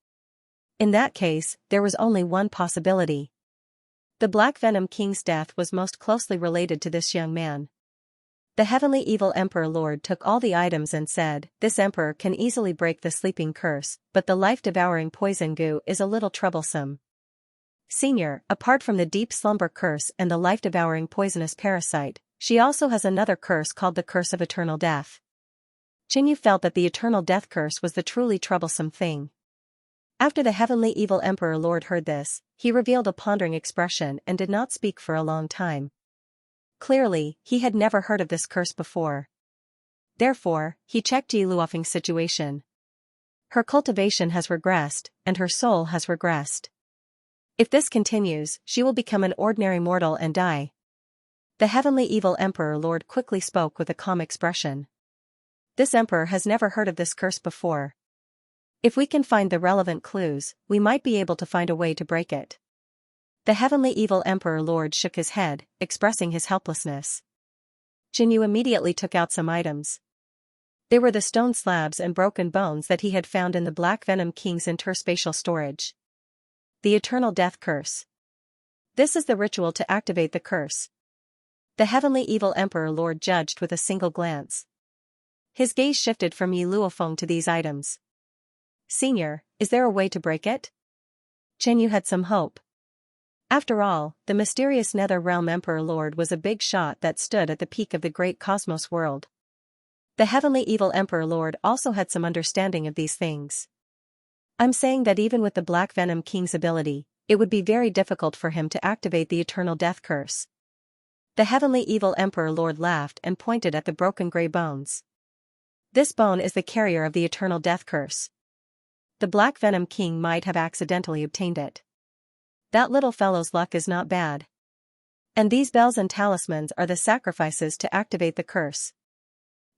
In that case, there was only one possibility. The Black Venom King's death was most closely related to this young man. The heavenly evil emperor lord took all the items and said, this emperor can easily break the sleeping curse, but the life-devouring poison goo is a little troublesome. Senior, apart from the deep slumber curse and the life-devouring poisonous parasite, she also has another curse called the curse of eternal death. Qinyu felt that the eternal death curse was the truly troublesome thing. After the heavenly evil emperor lord heard this, he revealed a pondering expression and did not speak for a long time. Clearly, he had never heard of this curse before. Therefore, he checked Yi Luofeng's situation. Her cultivation has regressed, and her soul has regressed. If this continues, she will become an ordinary mortal and die. The heavenly evil emperor lord quickly spoke with a calm expression. This emperor has never heard of this curse before. If we can find the relevant clues, we might be able to find a way to break it. The heavenly evil emperor lord shook his head, expressing his helplessness. Qinyu immediately took out some items. They were the stone slabs and broken bones that he had found in the Black Venom King's interspatial storage. The Eternal Death Curse. This is the ritual to activate the curse. The heavenly evil emperor lord judged with a single glance. His gaze shifted from Yi Luofeng to these items. Senior, is there a way to break it? Qinyu had some hope. After all, the mysterious Nether Realm Emperor Lord was a big shot that stood at the peak of the great cosmos world. The heavenly evil Emperor Lord also had some understanding of these things. I'm saying that even with the Black Venom King's ability, it would be very difficult for him to activate the Eternal Death Curse. The heavenly evil Emperor Lord laughed and pointed at the broken grey bones. This bone is the carrier of the Eternal Death Curse. The Black Venom King might have accidentally obtained it. That little fellow's luck is not bad. And these bells and talismans are the sacrifices to activate the curse.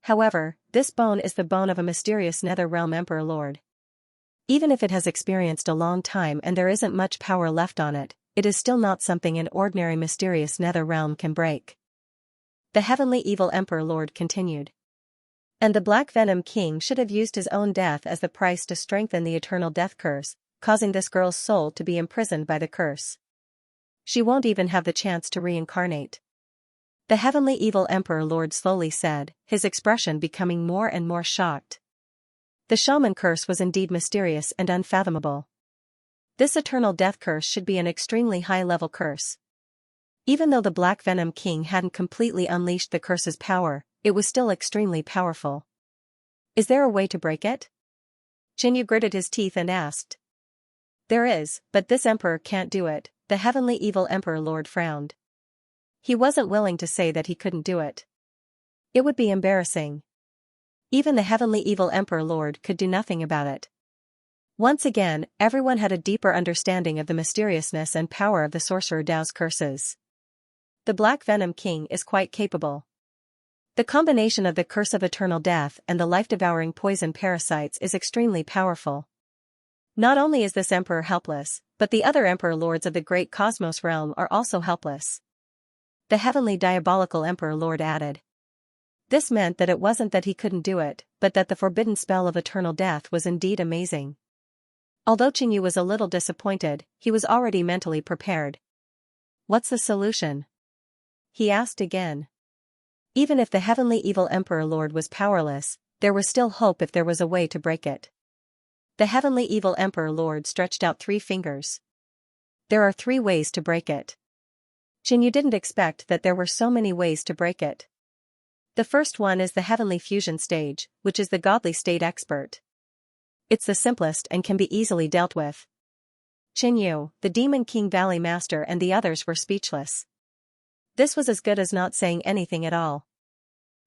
However, this bone is the bone of a mysterious Nether Realm Emperor Lord. Even if it has experienced a long time and there isn't much power left on it, it is still not something an ordinary mysterious Nether Realm can break. The heavenly evil Emperor Lord continued. And the Black Venom King should have used his own death as the price to strengthen the Eternal Death Curse, causing this girl's soul to be imprisoned by the curse. She won't even have the chance to reincarnate. The heavenly evil Emperor Lord slowly said, his expression becoming more and more shocked. The shaman curse was indeed mysterious and unfathomable. This eternal death curse should be an extremely high-level curse. Even though the Black Venom King hadn't completely unleashed the curse's power, it was still extremely powerful. Is there a way to break it? Qinyu gritted his teeth and asked. There is, but this emperor can't do it, the heavenly evil Emperor Lord frowned. He wasn't willing to say that he couldn't do it. It would be embarrassing. Even the heavenly evil Emperor Lord could do nothing about it. Once again, everyone had a deeper understanding of the mysteriousness and power of the Sorcerer Dao's curses. The Black Venom King is quite capable. The combination of the curse of eternal death and the life-devouring poison parasites is extremely powerful. Not only is this emperor helpless, but the other emperor lords of the great cosmos realm are also helpless. The heavenly diabolical emperor lord added. This meant that it wasn't that he couldn't do it, but that the forbidden spell of eternal death was indeed amazing. Although Xianxia was a little disappointed, he was already mentally prepared. What's the solution? He asked again. Even if the heavenly evil emperor lord was powerless, there was still hope if there was a way to break it. The heavenly evil emperor lord stretched out 3 fingers. There are 3 ways to break it. Xianxia didn't expect that there were so many ways to break it. The first one is the heavenly fusion stage, which is the godly state expert. It's the simplest and can be easily dealt with. Xianxia, the Demon King Valley Master and the others were speechless. This was as good as not saying anything at all.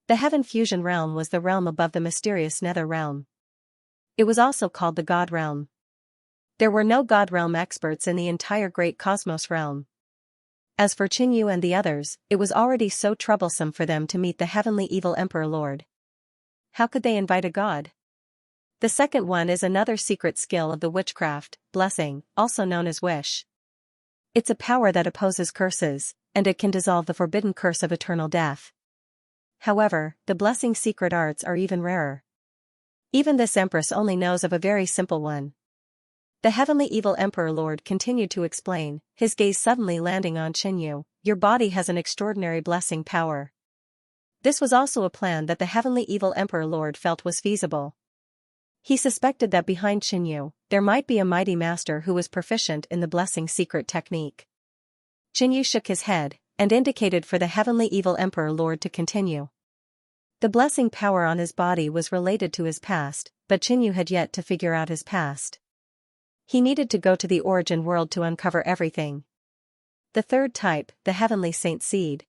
The Heaven Fusion realm was the realm above the mysterious Nether realm. It was also called the God realm. There were no God realm experts in the entire great cosmos realm. As for Xianxia and the others, it was already so troublesome for them to meet the heavenly evil emperor lord. How could they invite a god? The second one is another secret skill of the witchcraft, blessing, also known as wish. It's a power that opposes curses, and it can dissolve the forbidden curse of eternal death. However, the blessing secret arts are even rarer. Even this empress only knows of a very simple one. The heavenly evil emperor lord continued to explain, his gaze suddenly landing on Xianxia. Your body has an extraordinary blessing power. This was also a plan that the heavenly evil emperor lord felt was feasible. He suspected that behind Xianxia, there might be a mighty master who was proficient in the blessing secret technique. Xianxia shook his head, and indicated for the heavenly evil emperor lord to continue. The blessing power on his body was related to his past, but Xianxia had yet to figure out his past. He needed to go to the origin world to uncover everything. The third type, the heavenly saint seed.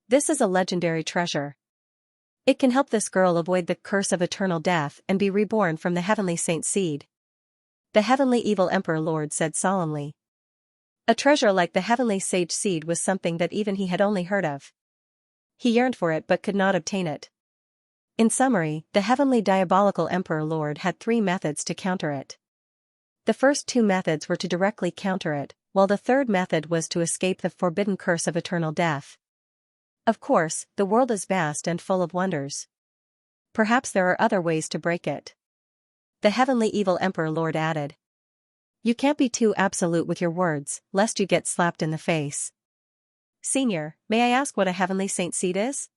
This is a legendary treasure. It can help this girl avoid the curse of eternal death and be reborn from the heavenly saint seed. The heavenly evil emperor lord said solemnly. A treasure like the heavenly sage seed was something that even he had only heard of. He yearned for it but could not obtain it. In summary, the heavenly diabolical emperor lord had 3 methods to counter it. The first 2 methods were to directly counter it, while the third method was to escape the forbidden curse of eternal death. Of course, the world is vast and full of wonders. Perhaps there are other ways to break it. The heavenly evil emperor lord added. You can't be too absolute with your words, lest you get slapped in the face. Senior, may I ask what a heavenly saint seed is?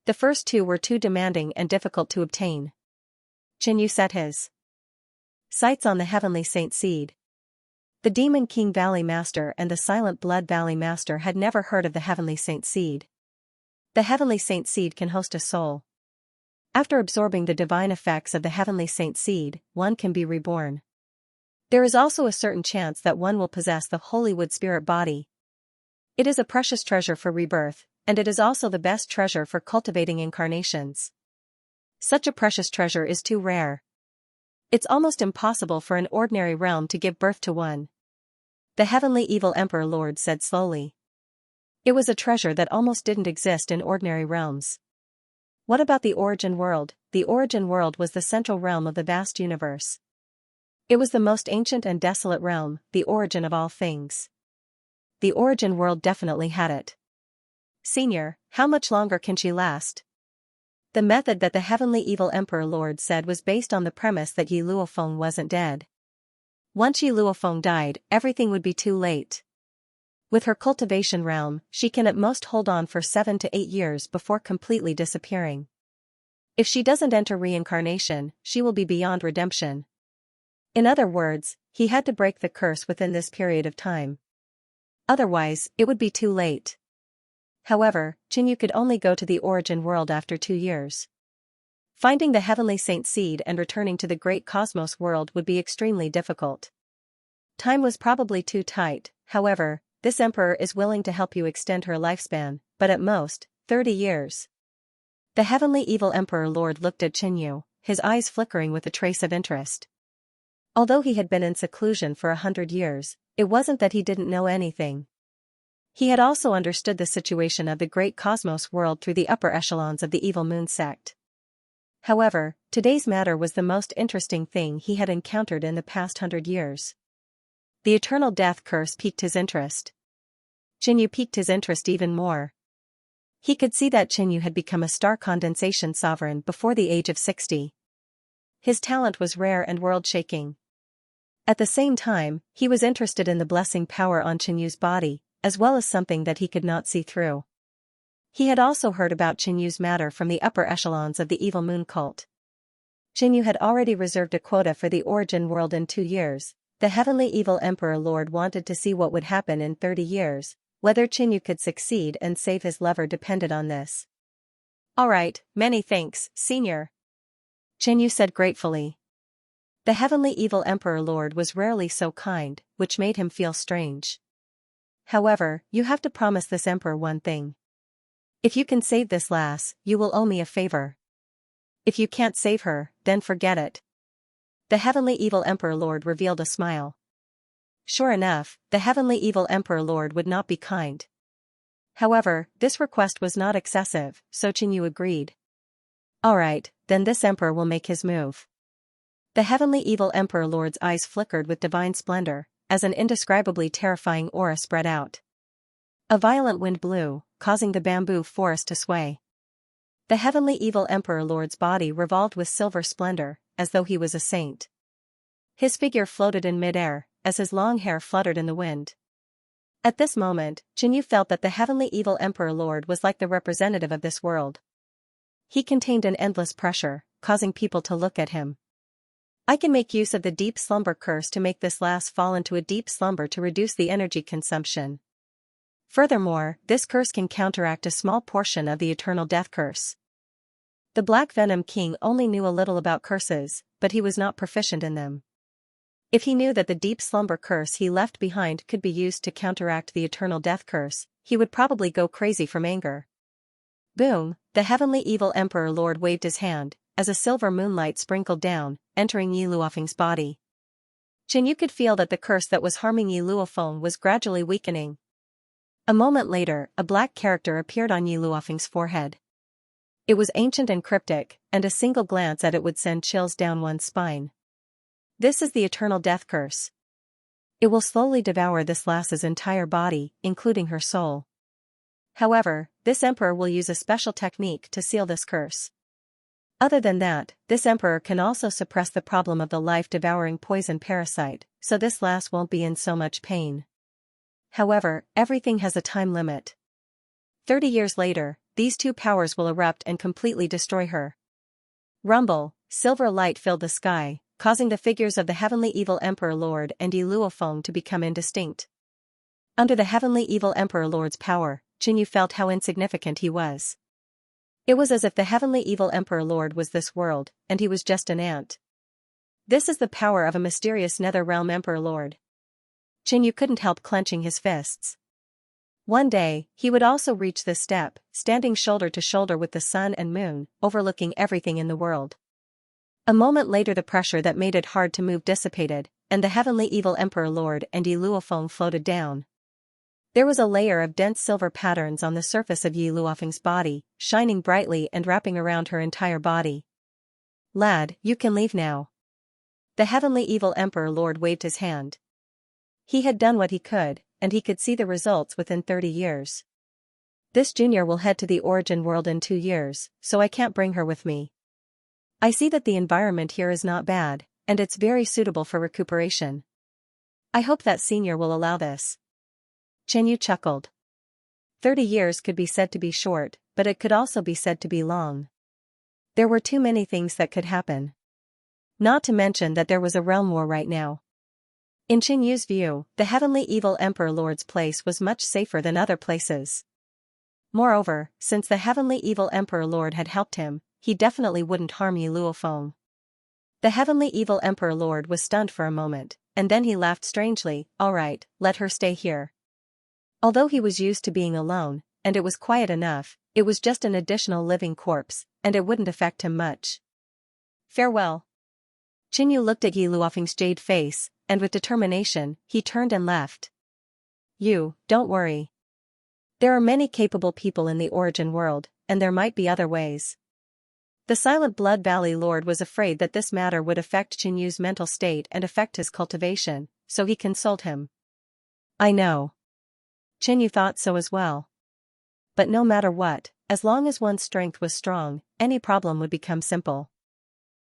The first 2 were too demanding and difficult to obtain. Xianxia set his sights on the heavenly saint seed. The Demon King Valley Master and the Silent Blood Valley Master had never heard of the heavenly saint seed. The heavenly saint seed can host a soul. After absorbing the divine effects of the heavenly saint seed, one can be reborn. There is also a certain chance that one will possess the holy wood spirit body. It is a precious treasure for rebirth, and it is also the best treasure for cultivating incarnations. Such a precious treasure is too rare. It's almost impossible for an ordinary realm to give birth to one. The heavenly evil emperor lord said slowly. It was a treasure that almost didn't exist in ordinary realms. What about the origin world? The origin world was the central realm of the vast universe. It was the most ancient and desolate realm, the origin of all things. The origin world definitely had it. Senior, how much longer can she last? The method that the heavenly evil emperor lord said was based on the premise that Yi Luofeng wasn't dead. Once Yi Luofeng died, everything would be too late. With her cultivation realm, she can at most hold on for 7 to 8 years before completely disappearing. If she doesn't enter reincarnation, she will be beyond redemption. In other words, he had to break the curse within this period of time. Otherwise, it would be too late. However, Xianxia could only go to the origin world after 2 years. Finding the heavenly saint seed and returning to the great cosmos world would be extremely difficult. Time was probably too tight. However, this emperor is willing to help you extend her lifespan, but at most, 30 years. The heavenly evil emperor lord looked at Xianxia, his eyes flickering with a trace of interest. Although he had been in seclusion for 100 years, it wasn't that he didn't know anything. He had also understood the situation of the great cosmos world through the upper echelons of the evil moon sect. However, today's matter was the most interesting thing he had encountered in the past 100 years. The eternal death curse piqued his interest. Xianxia piqued his interest even more. He could see that Xianxia had become a star condensation sovereign before the age of 60. His talent was rare and world-shaking. At the same time, he was interested in the blessing power on Xianxia's body, as well as something that he could not see through. He had also heard about Xianxu's matter from the upper echelons of the evil moon cult. Xianxia had already reserved a quota for the origin world in 2 years. The heavenly evil emperor lord wanted to see what would happen in 30 years, whether Xianxia could succeed and save his lover depended on this. "Alright, many thanks, senior," Xianxia said gratefully. The heavenly evil emperor lord was rarely so kind, which made him feel strange. "However, you have to promise this emperor one thing. If you can save this lass, you will owe me a favor. If you can't save her, then forget it." The heavenly evil emperor lord revealed a smile. Sure enough, the heavenly evil emperor lord would not be kind. However, this request was not excessive, so Xianxia agreed. "Alright, then this emperor will make his move." The heavenly evil emperor lord's eyes flickered with divine splendor, as an indescribably terrifying aura spread out. A violent wind blew, causing the bamboo forest to sway. The heavenly evil emperor lord's body revolved with silver splendor, as though he was a saint. His figure floated in midair, as his long hair fluttered in the wind. At this moment, Xianxia felt that the heavenly evil emperor lord was like the representative of this world. He contained an endless pressure, causing people to look at him. "I can make use of the deep slumber curse to make this lass fall into a deep slumber to reduce the energy consumption. Furthermore, this curse can counteract a small portion of the eternal death curse." The Black Venom King only knew a little about curses, but he was not proficient in them. If he knew that the deep slumber curse he left behind could be used to counteract the eternal death curse, he would probably go crazy from anger. Boom, the heavenly evil emperor lord waved his hand, as a silver moonlight sprinkled down, entering Yi Luofeng's body. Xianxia could feel that the curse that was harming Yi Luofeng was gradually weakening. A moment later, a black character appeared on Yi Luofeng's forehead. It was ancient and cryptic, and a single glance at it would send chills down one's spine. "This is the eternal death curse. It will slowly devour this lass's entire body, including her soul. However, this emperor will use a special technique to seal this curse. Other than that, this emperor can also suppress the problem of the life-devouring poison parasite, so this lass won't be in so much pain. However, everything has a time limit. 30 years later, these two powers will erupt and completely destroy her." Rumble, silver light filled the sky, causing the figures of the heavenly evil emperor lord and Yi Luofeng to become indistinct. Under the heavenly evil emperor lord's power, Xianxia felt how insignificant he was. It was as if the heavenly evil emperor lord was this world, and he was just an ant. This is the power of a mysterious nether realm emperor lord. Xianxia couldn't help clenching his fists. One day, he would also reach this step, standing shoulder to shoulder with the sun and moon, overlooking everything in the world. A moment later the pressure that made it hard to move dissipated, and the heavenly evil emperor lord and Yi Luofeng floated down. There was a layer of dense silver patterns on the surface of Yi Luofeng's body, shining brightly and wrapping around her entire body. "Lad, you can leave now." The heavenly evil emperor lord waved his hand. He had done what he could, and he could see the results within 30 years. "This junior will head to the origin world in 2 years, so I can't bring her with me. I see that the environment here is not bad, and it's very suitable for recuperation. I hope that senior will allow this." Xianxia chuckled. 30 years could be said to be short, but it could also be said to be long. There were too many things that could happen. Not to mention that there was a realm war right now. In Xianxia's view, the heavenly evil emperor lord's place was much safer than other places. Moreover, since the heavenly evil emperor lord had helped him, he definitely wouldn't harm Yi Luofeng. The heavenly evil emperor lord was stunned for a moment, and then he laughed strangely. "Alright, let her stay here." Although he was used to being alone, and it was quiet enough, it was just an additional living corpse, and it wouldn't affect him much. "Farewell." Xianxia looked at Yi Luofeng's jade face, and with determination, he turned and left. "You, don't worry. There are many capable people in the origin world, and there might be other ways." The Silent Blood Valley Lord was afraid that this matter would affect Qianyu's mental state and affect his cultivation, so he consoled him. I know. Qianyu thought so as well. But no matter what, as long as one's strength was strong, any problem would become simple.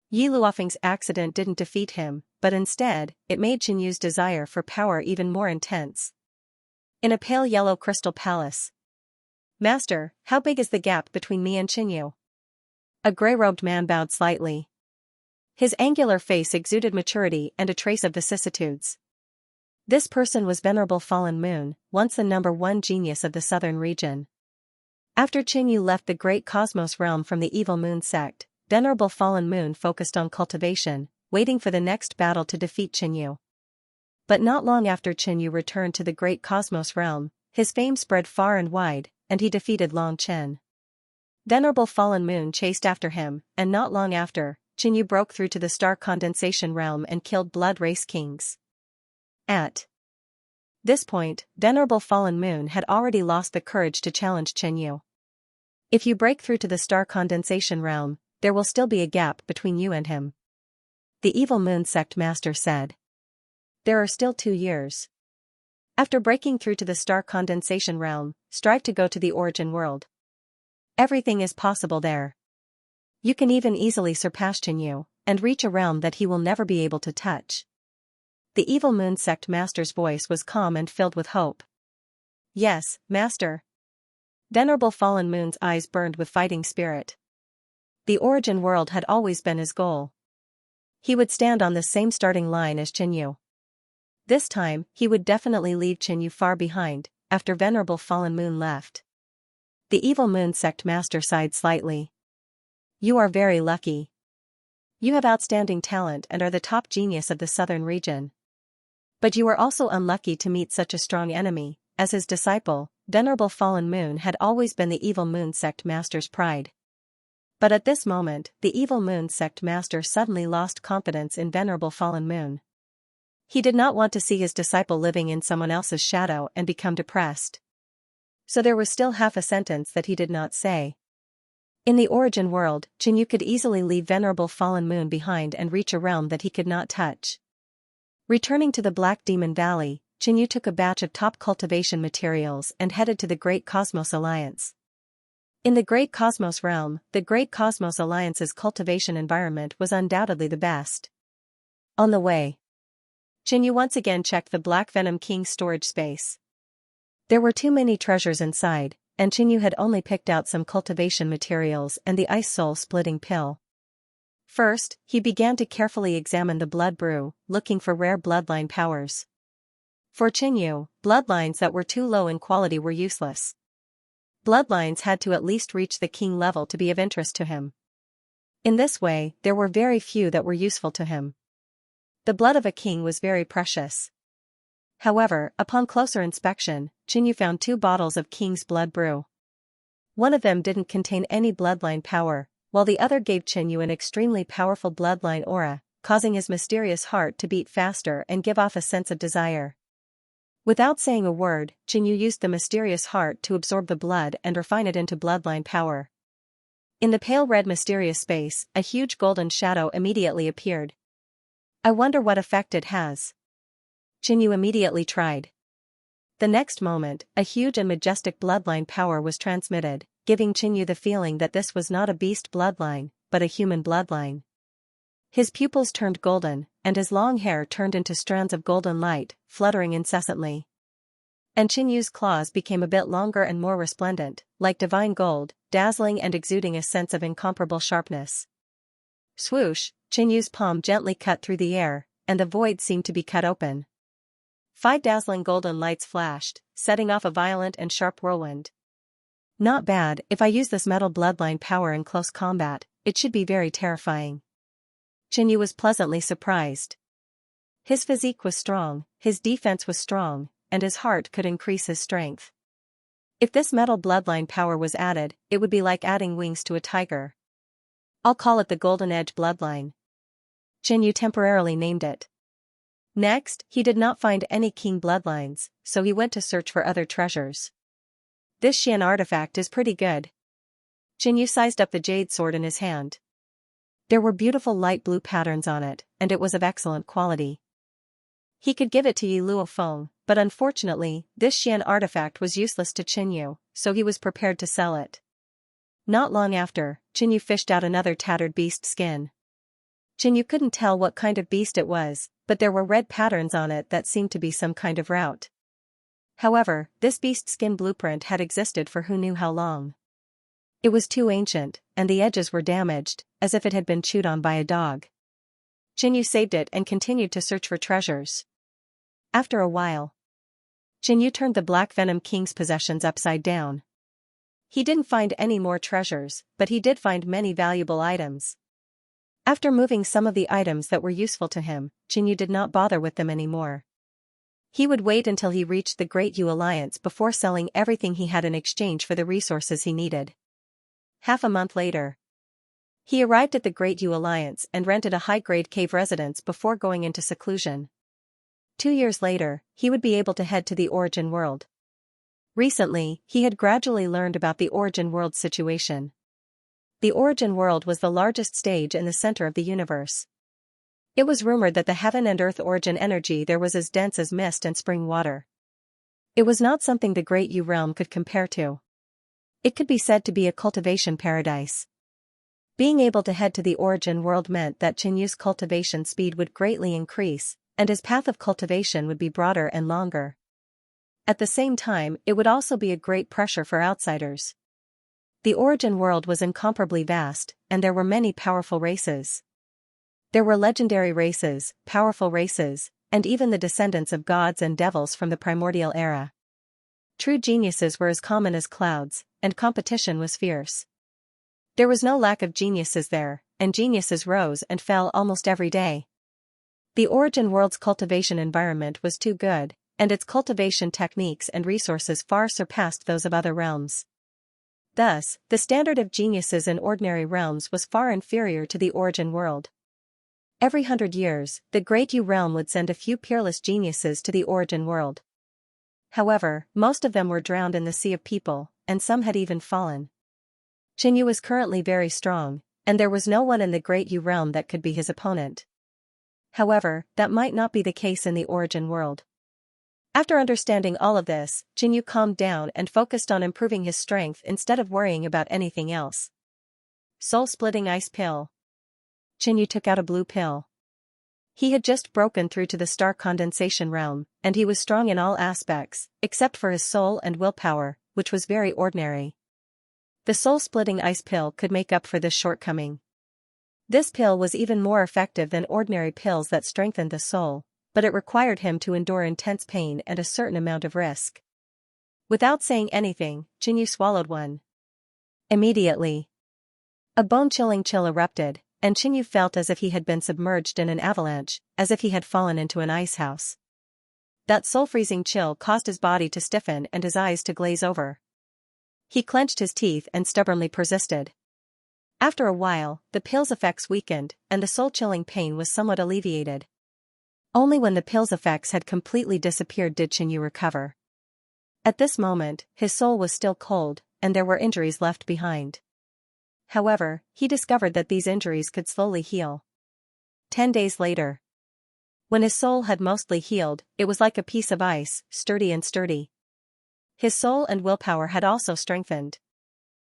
Yi Luofeng's accident didn't defeat him, but instead, it made Qianyu's desire for power even more intense. In a pale yellow crystal palace. Master, how big is the gap between me and Qianyu? A gray-robed man bowed slightly. His angular face exuded maturity and a trace of vicissitudes. This person was Venerable Fallen Moon, once the #1 genius of the southern region. After Qianyu left the great cosmos realm from the evil moon sect, Venerable Fallen Moon focused on cultivation, waiting for the next battle to defeat Qianyu. But not long after Qianyu returned to the great cosmos realm, his fame spread far and wide, and he defeated Long Chen. Venerable Fallen Moon chased after him, and not long after, Qianyu broke through to the star condensation realm and killed Blood Race Kings. At this point, Venerable Fallen Moon had already lost the courage to challenge Qianyu. If you break through to the star condensation realm, there will still be a gap between you and him. The evil moon sect master said. There are still 2 years. After breaking through to the star condensation realm, strive to go to the origin world. Everything is possible there. You can even easily surpass Qianyu, and reach a realm that he will never be able to touch. The evil moon sect master's voice was calm and filled with hope. Yes, master. Venerable Fallen Moon's eyes burned with fighting spirit. The origin world had always been his goal. He would stand on the same starting line as Qianyu. This time, he would definitely leave Qianyu far behind, after Venerable Fallen Moon left. The evil moon sect master sighed slightly. You are very lucky. You have outstanding talent and are the top genius of the southern region. But you are also unlucky to meet such a strong enemy. As his disciple, Venerable Fallen Moon had always been the evil moon sect master's pride. But at this moment, the evil moon sect master suddenly lost confidence in Venerable Fallen Moon. He did not want to see his disciple living in someone else's shadow and become depressed. So there was still half a sentence that he did not say. In the origin world, Qianyu could easily leave Venerable Fallen Moon behind and reach a realm that he could not touch. Returning to the Black Demon Valley, Qianyu took a batch of top cultivation materials and headed to the Great Cosmos Alliance. In the Great Cosmos realm, the Great Cosmos Alliance's cultivation environment was undoubtedly the best. On the way, Qianyu once again checked the Black Venom King's storage space. There were too many treasures inside, and Qianyu had only picked out some cultivation materials and the ice soul splitting pill. First, he began to carefully examine the blood brew, looking for rare bloodline powers. For Qianyu, bloodlines that were too low in quality were useless. Bloodlines had to at least reach the king level to be of interest to him. In this way, there were very few that were useful to him. The blood of a king was very precious. However, upon closer inspection, Qianyu found 2 bottles of king's blood brew. One of them didn't contain any bloodline power, while the other gave Qianyu an extremely powerful bloodline aura, causing his mysterious heart to beat faster and give off a sense of desire. Without saying a word, Qianyu used the mysterious heart to absorb the blood and refine it into bloodline power. In the pale red mysterious space, a huge golden shadow immediately appeared. I wonder what effect it has. Qianyu immediately tried. The next moment, a huge and majestic bloodline power was transmitted, giving Qianyu the feeling that this was not a beast bloodline, but a human bloodline. His pupils turned golden, and his long hair turned into strands of golden light, fluttering incessantly. And Qianyu's claws became a bit longer and more resplendent, like divine gold, dazzling and exuding a sense of incomparable sharpness. Swoosh, Qianyu's palm gently cut through the air, and the void seemed to be cut open. 5 dazzling golden lights flashed, setting off a violent and sharp whirlwind. Not bad. If I use this metal bloodline power in close combat, it should be very terrifying. Qianyu was pleasantly surprised. His physique was strong, his defense was strong, and his heart could increase his strength. If this metal bloodline power was added, it would be like adding wings to a tiger. I'll call it the Golden Edge bloodline. Qianyu temporarily named it. Next, he did not find any king bloodlines, so he went to search for other treasures. This Xian artifact is pretty good. Qianyu sized up the jade sword in his hand. There were beautiful light blue patterns on it, and it was of excellent quality. He could give it to Yi Luofeng, but unfortunately, this Xian artifact was useless to Qinyu, so he was prepared to sell it. Not long after, Qinyu fished out another tattered beast skin. Qinyu couldn't tell what kind of beast it was, but there were red patterns on it that seemed to be some kind of route. However, this beast skin blueprint had existed for who knew how long. It was too ancient, and the edges were damaged, as if it had been chewed on by a dog. Qinyu saved it and continued to search for treasures. After a while, Qinyu turned the Black Venom King's possessions upside down. He didn't find any more treasures, but he did find many valuable items. After moving some of the items that were useful to him, Qinyu did not bother with them anymore. He would wait until he reached the Great Yu Alliance before selling everything he had in exchange for the resources he needed. Half a month later, he arrived at the Great Yu Alliance and rented a high-grade cave residence before going into seclusion. 2 years later, he would be able to head to the Origin World. Recently, he had gradually learned about the Origin World situation. The Origin World was the largest stage in the center of the universe. It was rumored that the heaven and earth origin energy there was as dense as mist and spring water. It was not something the Great Yu realm could compare to. It could be said to be a cultivation paradise. Being able to head to the Origin World meant that Qinyu's cultivation speed would greatly increase, and his path of cultivation would be broader and longer. At the same time, it would also be a great pressure for outsiders. The Origin World was incomparably vast, and there were many powerful races. There were legendary races, powerful races, and even the descendants of gods and devils from the primordial era. True geniuses were as common as clouds, and competition was fierce. There was no lack of geniuses there, and geniuses rose and fell almost every day. The Origin World's cultivation environment was too good, and its cultivation techniques and resources far surpassed those of other realms. Thus, the standard of geniuses in ordinary realms was far inferior to the Origin World. Every 100 years, the Great Yu realm would send a few peerless geniuses to the Origin World. However, most of them were drowned in the sea of people, and some had even fallen. Qinyu was currently very strong, and there was no one in the Great Yu realm that could be his opponent. However, that might not be the case in the Origin World. After understanding all of this, Qinyu calmed down and focused on improving his strength instead of worrying about anything else. Soul-splitting ice pill. Qinyu took out a blue pill. He had just broken through to the star condensation realm, and he was strong in all aspects, except for his soul and willpower, which was very ordinary. The soul-splitting ice pill could make up for this shortcoming. This pill was even more effective than ordinary pills that strengthened the soul, but it required him to endure intense pain and a certain amount of risk. Without saying anything, Qinyu swallowed one. Immediately, a bone-chilling chill erupted, and Qinyu felt as if he had been submerged in an avalanche, as if he had fallen into an ice house. That soul-freezing chill caused his body to stiffen and his eyes to glaze over. He clenched his teeth and stubbornly persisted. After a while, the pill's effects weakened, and the soul-chilling pain was somewhat alleviated. Only when the pill's effects had completely disappeared did Qinyu recover. At this moment, his soul was still cold, and there were injuries left behind. However, he discovered that these injuries could slowly heal. 10 days later, when his soul had mostly healed, it was like a piece of ice, sturdy and sturdy. His soul and willpower had also strengthened.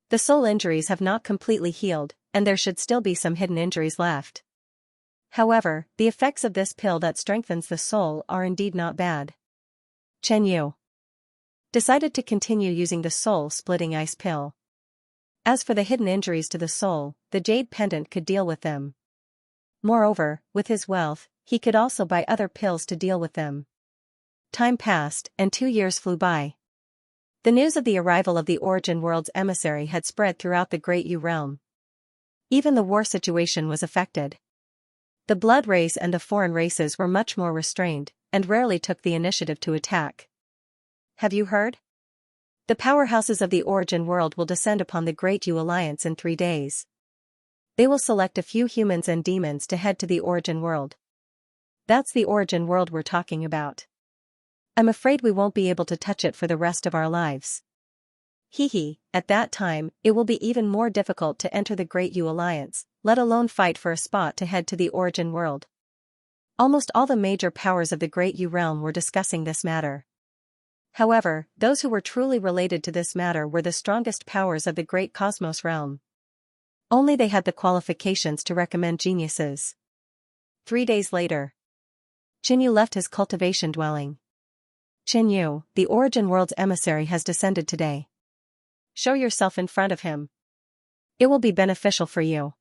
The soul injuries have not completely healed, and there should still be some hidden injuries left. However, the effects of this pill that strengthens the soul are indeed not bad. Qinyu decided to continue using the soul-splitting ice pill. As for the hidden injuries to the soul, the jade pendant could deal with them. Moreover, with his wealth, he could also buy other pills to deal with them. Time passed, and 2 years flew by. The news of the arrival of the Origin World's emissary had spread throughout the Great Yu realm. Even the war situation was affected. The blood race and the foreign races were much more restrained, and rarely took the initiative to attack. Have you heard? The powerhouses of the Origin World will descend upon the Great Yu Alliance in 3 days. They will select a few humans and demons to head to the Origin World. That's the Origin World we're talking about. I'm afraid we won't be able to touch it for the rest of our lives. Hehe, at that time, it will be even more difficult to enter the Great Yu Alliance, let alone fight for a spot to head to the origin world. Almost all the major powers of the Great Yu realm were discussing this matter. However, those who were truly related to this matter were the strongest powers of the Great Cosmos realm. Only they had the qualifications to recommend geniuses. 3 days later, Qinyu left his cultivation dwelling. Qinyu, the origin world's emissary has descended today. Show yourself in front of him. It will be beneficial for you.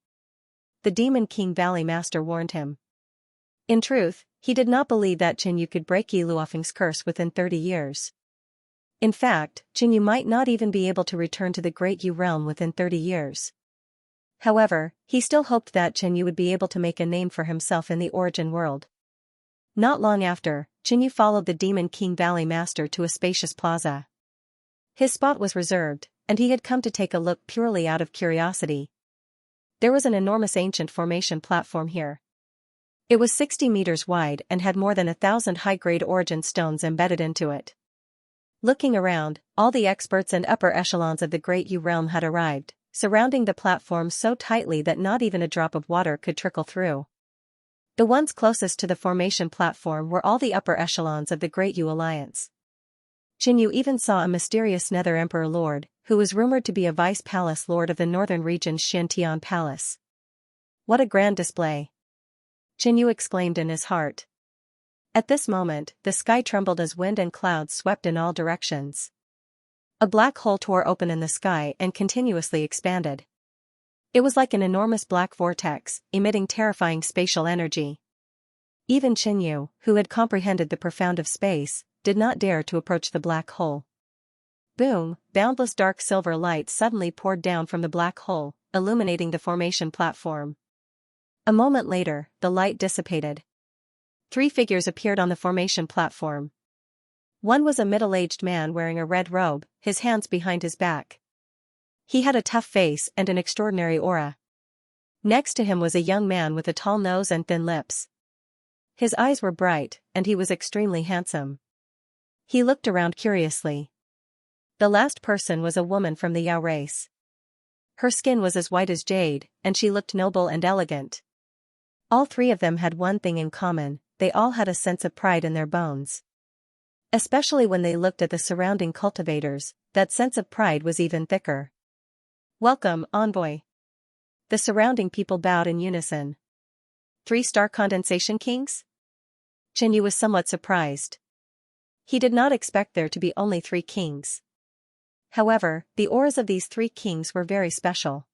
The Demon King Valley Master warned him. In truth, he did not believe that Qinyu could break Yi Luofeng's curse within 30 years. In fact, Qinyu might not even be able to return to the Great Yu realm within 30 years. However, he still hoped that Qinyu would be able to make a name for himself in the origin world. Not long after, Qinyu followed the Demon King Valley Master to a spacious plaza. His spot was reserved, and he had come to take a look purely out of curiosity. There was an enormous ancient formation platform here. It was 60 meters wide and had more than 1,000 high-grade origin stones embedded into it. Looking around, all the experts and upper echelons of the Great Yu realm had arrived, surrounding the platform so tightly that not even a drop of water could trickle through. The ones closest to the formation platform were all the upper echelons of the Great Yu Alliance. Qinyu even saw a mysterious Nether Emperor Lord, who was rumored to be a Vice Palace Lord of the northern region's Xianxia Palace. What a grand display! Qinyu exclaimed in his heart. At this moment, the sky trembled as wind and clouds swept in all directions. A black hole tore open in the sky and continuously expanded. It was like an enormous black vortex, emitting terrifying spatial energy. Even Qinyu, who had comprehended the profound of space, did not dare to approach the black hole. Boom, boundless dark silver light suddenly poured down from the black hole, illuminating the formation platform. A moment later, the light dissipated. 3 figures appeared on the formation platform. One was a middle-aged man wearing a red robe, his hands behind his back. He had a tough face and an extraordinary aura. Next to him was a young man with a tall nose and thin lips. His eyes were bright, and he was extremely handsome. He looked around curiously. The last person was a woman from the Yao race. Her skin was as white as jade, and she looked noble and elegant. All 3 of them had one thing in common: they all had a sense of pride in their bones. Especially when they looked at the surrounding cultivators, that sense of pride was even thicker. Welcome, envoy. The surrounding people bowed in unison. 3-star condensation kings? Qinyu was somewhat surprised. He did not expect there to be only 3 kings. However, the auras of these 3 kings were very special.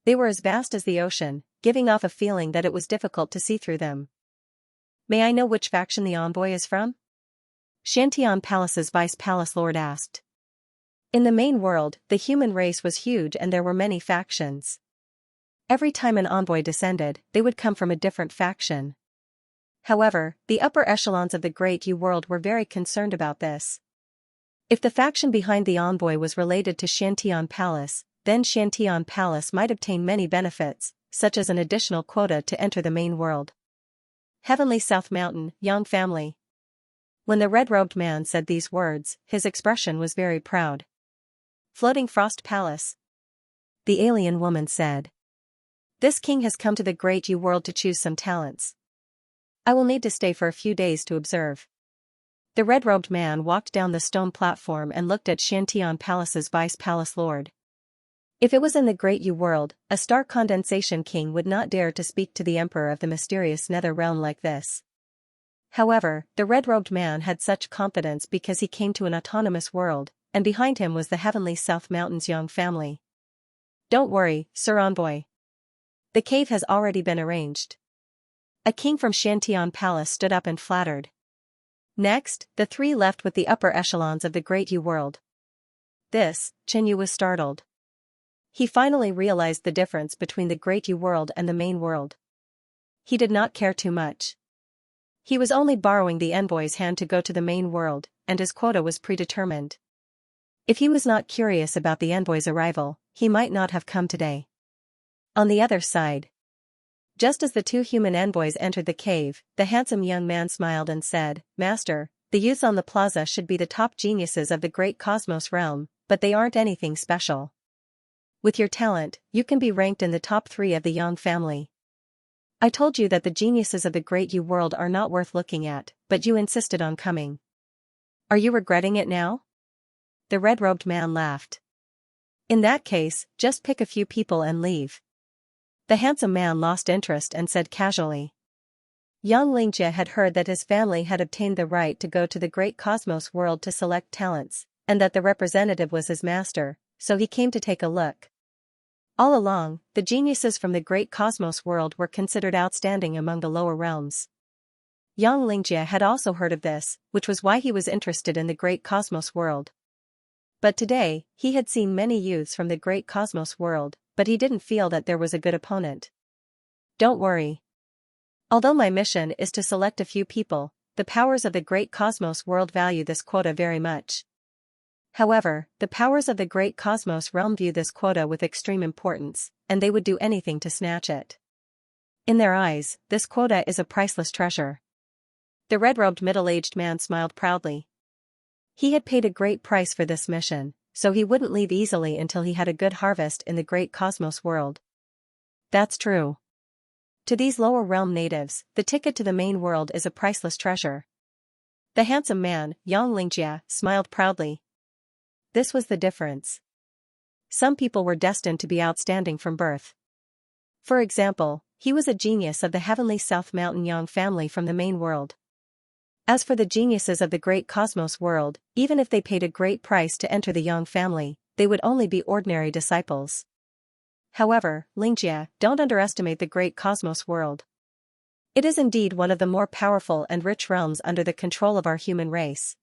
They were as vast as the ocean, giving off a feeling that it was difficult to see through them. May I know which faction the envoy is from? Xianxia Palace's Vice Palace Lord asked. In the main world, the human race was huge and there were many factions. Every time an envoy descended, they would come from a different faction. However, the upper echelons of the Great Yu world were very concerned about this. If the faction behind the envoy was related to Xianxia Palace, then Xianxia Palace might obtain many benefits, such as an additional quota to enter the main world. Heavenly South Mountain, Yang family. When the red-robed man said these words, his expression was very proud. Floating Frost Palace. The alien woman said. This king has come to the Great Yu world to choose some talents. I will need to stay for a few days to observe. The red-robed man walked down the stone platform and looked at Xianxia Palace's Vice Palace Lord. If it was in the Great Yu world, a star condensation king would not dare to speak to the emperor of the mysterious nether realm like this. However, the red-robed man had such confidence because he came to an autonomous world, and behind him was the heavenly South Mountain's Yang family. Don't worry, Sir Envoy. The cave has already been arranged. A king from Xianxia Palace stood up and flattered. Next, the 3 left with the upper echelons of the Great Yu world. Qinyu was startled. He finally realized the difference between the Great Yu world and the main world. He did not care too much. He was only borrowing the envoy's hand to go to the main world, and his quota was predetermined. If he was not curious about the envoy's arrival, he might not have come today. On the other side, just as the 2 human envoys entered the cave, the handsome young man smiled and said, Master, the youths on the plaza should be the top geniuses of the great cosmos realm, but they aren't anything special. With your talent, you can be ranked in the top 3 of the Yang family. I told you that the geniuses of the Great Yu world are not worth looking at, but you insisted on coming. Are you regretting it now? The red-robed man laughed. In that case, just pick a few people and leave. The handsome man lost interest and said casually. Young Xianxia had heard that his family had obtained the right to go to the great cosmos world to select talents, and that the representative was his master, so he came to take a look. All along, the geniuses from the great cosmos world were considered outstanding among the lower realms. Young Xianxia had also heard of this, which was why he was interested in the great cosmos world. But today, he had seen many youths from the great cosmos world, but he didn't feel that there was a good opponent. Don't worry. Although my mission is to select a few people, the powers of the great cosmos world value this quota very much. However, the powers of the great cosmos realm view this quota with extreme importance, and they would do anything to snatch it. In their eyes, this quota is a priceless treasure. The red-robed middle-aged man smiled proudly. He had paid a great price for this mission, so he wouldn't leave easily until he had a good harvest in the great cosmos world. That's true. To these lower realm natives, the ticket to the main world is a priceless treasure. The handsome man, Young Xianxia, smiled proudly. This was the difference. Some people were destined to be outstanding from birth. For example, he was a genius of the heavenly South Mountain Yang family from the main world. As for the geniuses of the great cosmos world, even if they paid a great price to enter the Yang family, they would only be ordinary disciples. However, Xianxia, don't underestimate the great cosmos world. It is indeed one of the more powerful and rich realms under the control of our human race.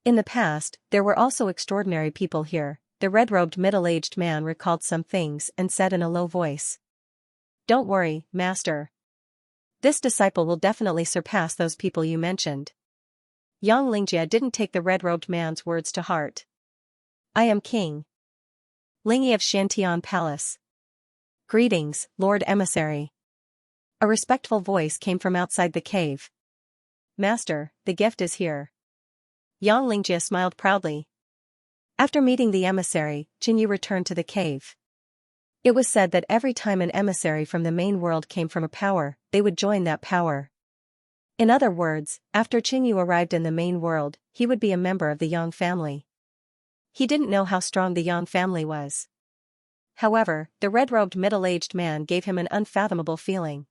In the past, there were also extraordinary people here. The red-robed middle-aged man recalled some things and said in a low voice. Don't worry, master. This disciple will definitely surpass those people you mentioned. Young Xianxia didn't take the red-robed man's words to heart. I am King Lingyi of Xiantian Palace. Greetings, Lord Emissary. A respectful voice came from outside the cave. Master, the gift is here. Young Xianxia smiled proudly. After meeting the emissary, Qinyu returned to the cave. It was said that every time an emissary from the main world came from a power, they would join that power. In other words, after Qinyu arrived in the main world, he would be a member of the Yang family. He didn't know how strong the Yang family was. However, the red-robed middle-aged man gave him an unfathomable feeling.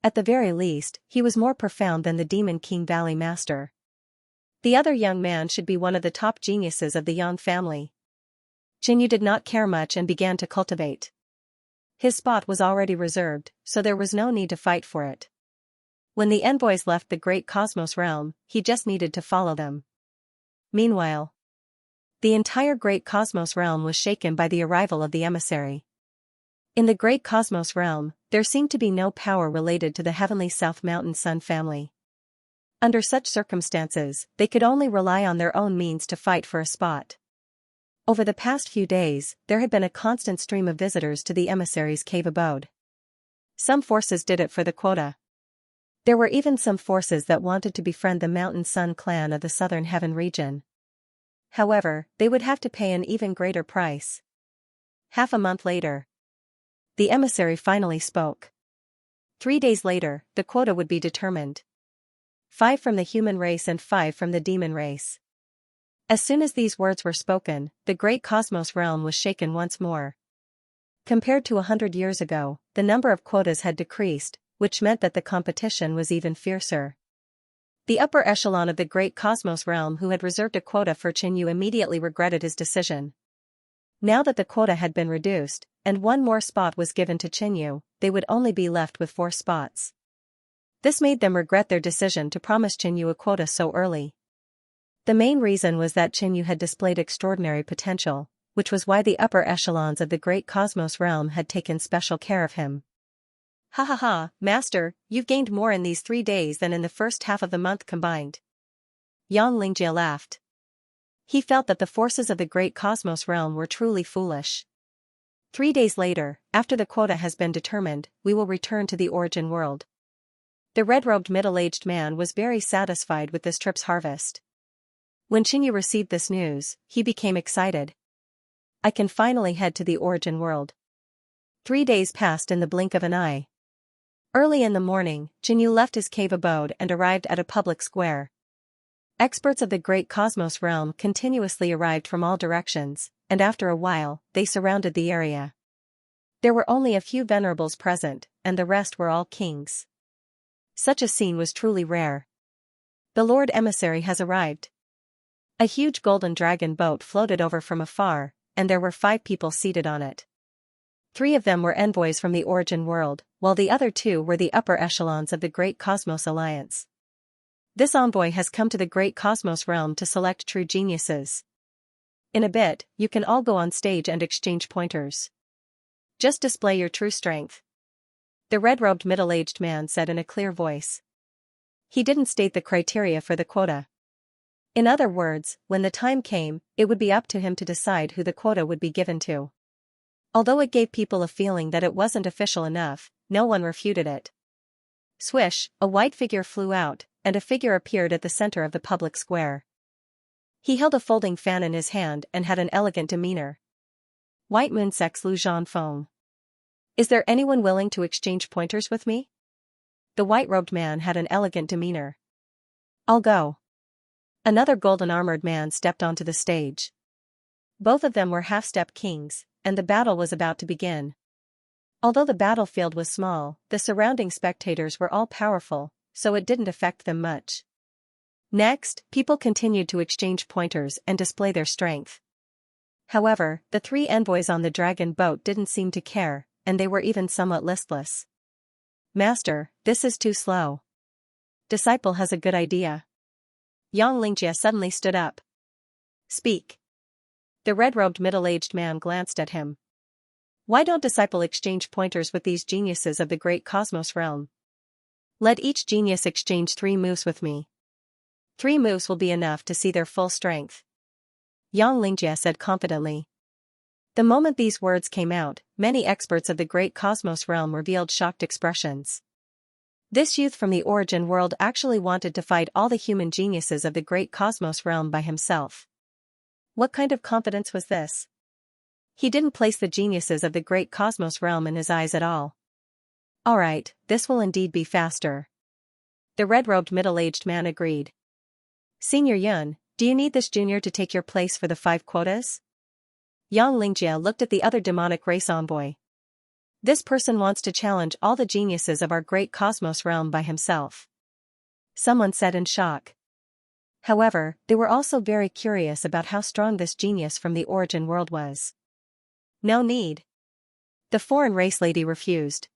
At the very least, he was more profound than the Demon King Valley Master. The other young man should be one of the top geniuses of the Yang family. Qinyu did not care much and began to cultivate. His spot was already reserved, so there was no need to fight for it. When the envoys left the great cosmos realm, he just needed to follow them. Meanwhile, the entire great cosmos realm was shaken by the arrival of the emissary. In the great cosmos realm, there seemed to be no power related to the heavenly South Mountain Sun family. Under such circumstances, they could only rely on their own means to fight for a spot. Over the past few days, there had been a constant stream of visitors to the emissary's cave abode. Some forces did it for the quota. There were even some forces that wanted to befriend the Mountain Sun clan of the Southern Heaven region. However, they would have to pay an even greater price. Half a month later, the emissary finally spoke. 3 days later, the quota would be determined. 5 from the human race and 5 from the demon race. As soon as these words were spoken, the great cosmos realm was shaken once more. Compared to 100 years ago, the number of quotas had decreased, which meant that the competition was even fiercer. The upper echelon of the great cosmos realm who had reserved a quota for Qinyu immediately regretted his decision. Now that the quota had been reduced, and one more spot was given to Qinyu, they would only be left with 4 spots. This made them regret their decision to promise Qinyu a quota so early. The main reason was that Qinyu had displayed extraordinary potential, which was why the upper echelons of the great cosmos realm had taken special care of him. Ha ha ha, master, you've gained more in these 3 days than in the first half of the month combined. Young Xianxia laughed. He felt that the forces of the great cosmos realm were truly foolish. 3 days later, after the quota has been determined, we will return to the origin world. The red-robed middle-aged man was very satisfied with this trip's harvest. When Xinyu received this news, he became excited. I can finally head to the origin world. 3 days passed in the blink of an eye. Early in the morning, Xinyu left his cave abode and arrived at a public square. Experts of the great cosmos realm continuously arrived from all directions, and after a while, they surrounded the area. There were only a few venerables present, and the rest were all kings. Such a scene was truly rare. The Lord Emissary has arrived. A huge golden dragon boat floated over from afar, and there were 5 people seated on it. 3 of them were envoys from the origin world, while the other 2 were the upper echelons of the Great Cosmos Alliance. This envoy has come to the Great Cosmos realm to select true geniuses. In a bit, you can all go on stage and exchange pointers. Just display your true strength. The red-robed middle-aged man said in a clear voice. He didn't state the criteria for the quota. In other words, when the time came, it would be up to him to decide who the quota would be given to. Although it gave people a feeling that it wasn't official enough, no one refuted it. Swish, a white figure flew out, and a figure appeared at the center of the public square. He held a folding fan in his hand and had an elegant demeanor. White Moon Sex Lu Zhanfeng. Is there anyone willing to exchange pointers with me? The white-robed man had an elegant demeanor. I'll go. Another golden-armored man stepped onto the stage. Both of them were half-step kings, and the battle was about to begin. Although the battlefield was small, the surrounding spectators were all powerful, so it didn't affect them much. Next, people continued to exchange pointers and display their strength. However, the 3 envoys on the dragon boat didn't seem to care, and they were even somewhat listless. Master, this is too slow. Disciple has a good idea. Xianxia suddenly stood up. Speak. The red-robed middle-aged man glanced at him. Why don't disciple exchange pointers with these geniuses of the great cosmos realm? Let each genius exchange 3 moves with me. 3 moves will be enough to see their full strength. Xianxia said confidently. The moment these words came out, many experts of the great cosmos realm revealed shocked expressions. This youth from the origin world actually wanted to fight all the human geniuses of the great cosmos realm by himself. What kind of confidence was this? He didn't place the geniuses of the great cosmos realm in his eyes at all. Alright, this will indeed be faster. The red-robed middle-aged man agreed. Senior Yun, do you need this junior to take your place for the 5 quotas? Xianxia looked at the other demonic race envoy. This person wants to challenge all the geniuses of our great cosmos realm by himself. Someone said in shock. However, they were also very curious about how strong this genius from the origin world was. No need. The foreign race lady refused.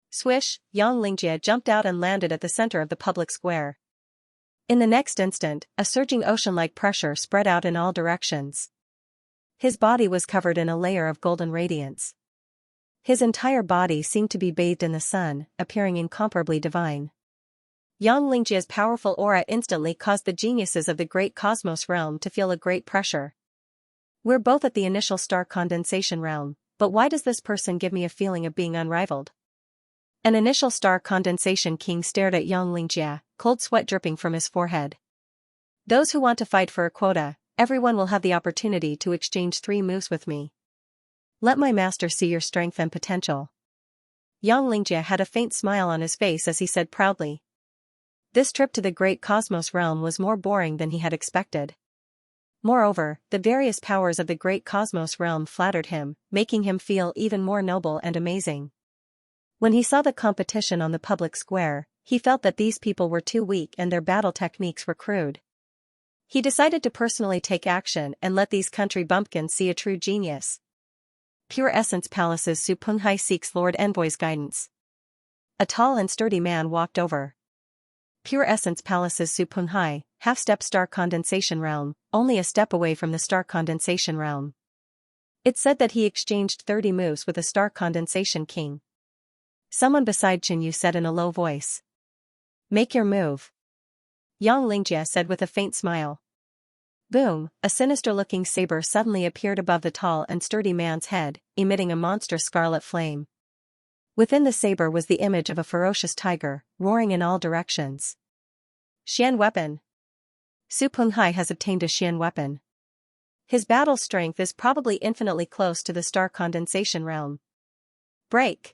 Swish, Xianxia jumped out and landed at the center of the public square. In the next instant, a surging ocean-like pressure spread out in all directions. His body was covered in a layer of golden radiance. His entire body seemed to be bathed in the sun, appearing incomparably divine. Xianxia's powerful aura instantly caused the geniuses of the great cosmos realm to feel a great pressure. We're both at the initial star condensation realm, but why does this person give me a feeling of being unrivaled? An initial star condensation king stared at Xianxia, cold sweat dripping from his forehead. Those who want to fight for a quota, everyone will have the opportunity to exchange 3 moves with me. Let my master see your strength and potential. Xianxia had a faint smile on his face as he said proudly. This trip to the great cosmos realm was more boring than he had expected. Moreover, the various powers of the great cosmos realm flattered him, making him feel even more noble and amazing. When he saw the competition on the public square, he felt that these people were too weak and their battle techniques were crude. He decided to personally take action and let these country bumpkins see a true genius. Pure Essence Palace's Su Penghai seeks Lord Envoy's guidance. A tall and sturdy man walked over. Pure Essence Palace's Su Penghai, half-step star condensation realm, only a step away from the star condensation realm. It said that he exchanged 30 moves with a star condensation king. Someone beside Xinyu said in a low voice. Make your move. Xianxia said with a faint smile. Boom, a sinister-looking saber suddenly appeared above the tall and sturdy man's head, emitting a monstrous scarlet flame. Within the saber was the image of a ferocious tiger, roaring in all directions. Xian weapon. Su Penghai has obtained a Xian weapon. His battle strength is probably infinitely close to the star condensation realm. Break!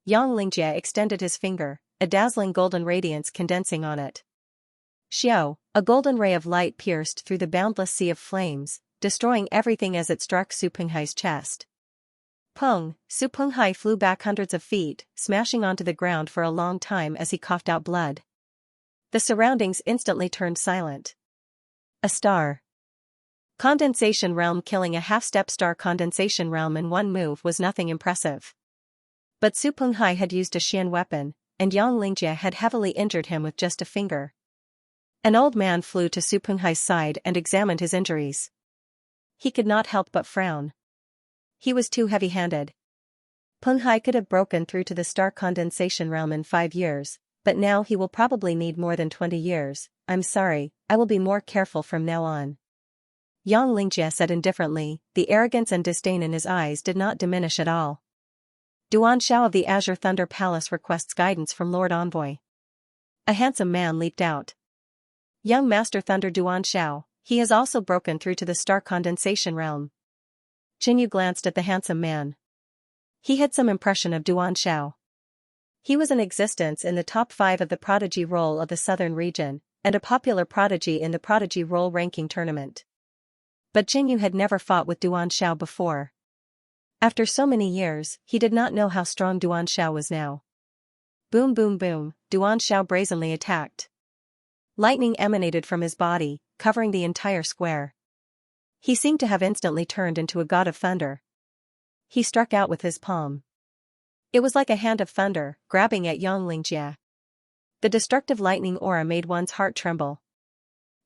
Yang Lingjie extended his finger, a dazzling golden radiance condensing on it. Xiao, a golden ray of light pierced through the boundless sea of flames, destroying everything as it struck Su Penghai's chest. Peng, Su Penghai flew back hundreds of feet, smashing onto the ground for a long time as he coughed out blood. The surroundings instantly turned silent. A star condensation realm killing a half-step star condensation realm in one move was nothing impressive. But Su Penghai had used a Xian weapon, and Yang Lingjie had heavily injured him with just a finger. An old man flew to Su Penghai's side and examined his injuries. He could not help but frown. He was too heavy-handed. Penghai could have broken through to the star condensation realm in 5 years, but now he will probably need more than 20 years. I'm sorry, I will be more careful from now on. Yang Lingjie said indifferently, the arrogance and disdain in his eyes did not diminish at all. Duan Shao of the Azure Thunder Palace requests guidance from Lord Envoy. A handsome man leaped out. Young Master Thunder Duan Shao, he has also broken through to the star condensation realm. Jinyu glanced at the handsome man. He had some impression of Duan Shao. He was in existence in the top 5 of the prodigy roll of the southern region, and a popular prodigy in the prodigy roll ranking tournament. But Jinyu had never fought with Duan Shao before. After so many years, he did not know how strong Duan Shao was now. Boom boom boom, Duan Shao brazenly attacked. Lightning emanated from his body, covering the entire square. He seemed to have instantly turned into a god of thunder. He struck out with his palm. It was like a hand of thunder, grabbing at Yang Lingjie. The destructive lightning aura made one's heart tremble.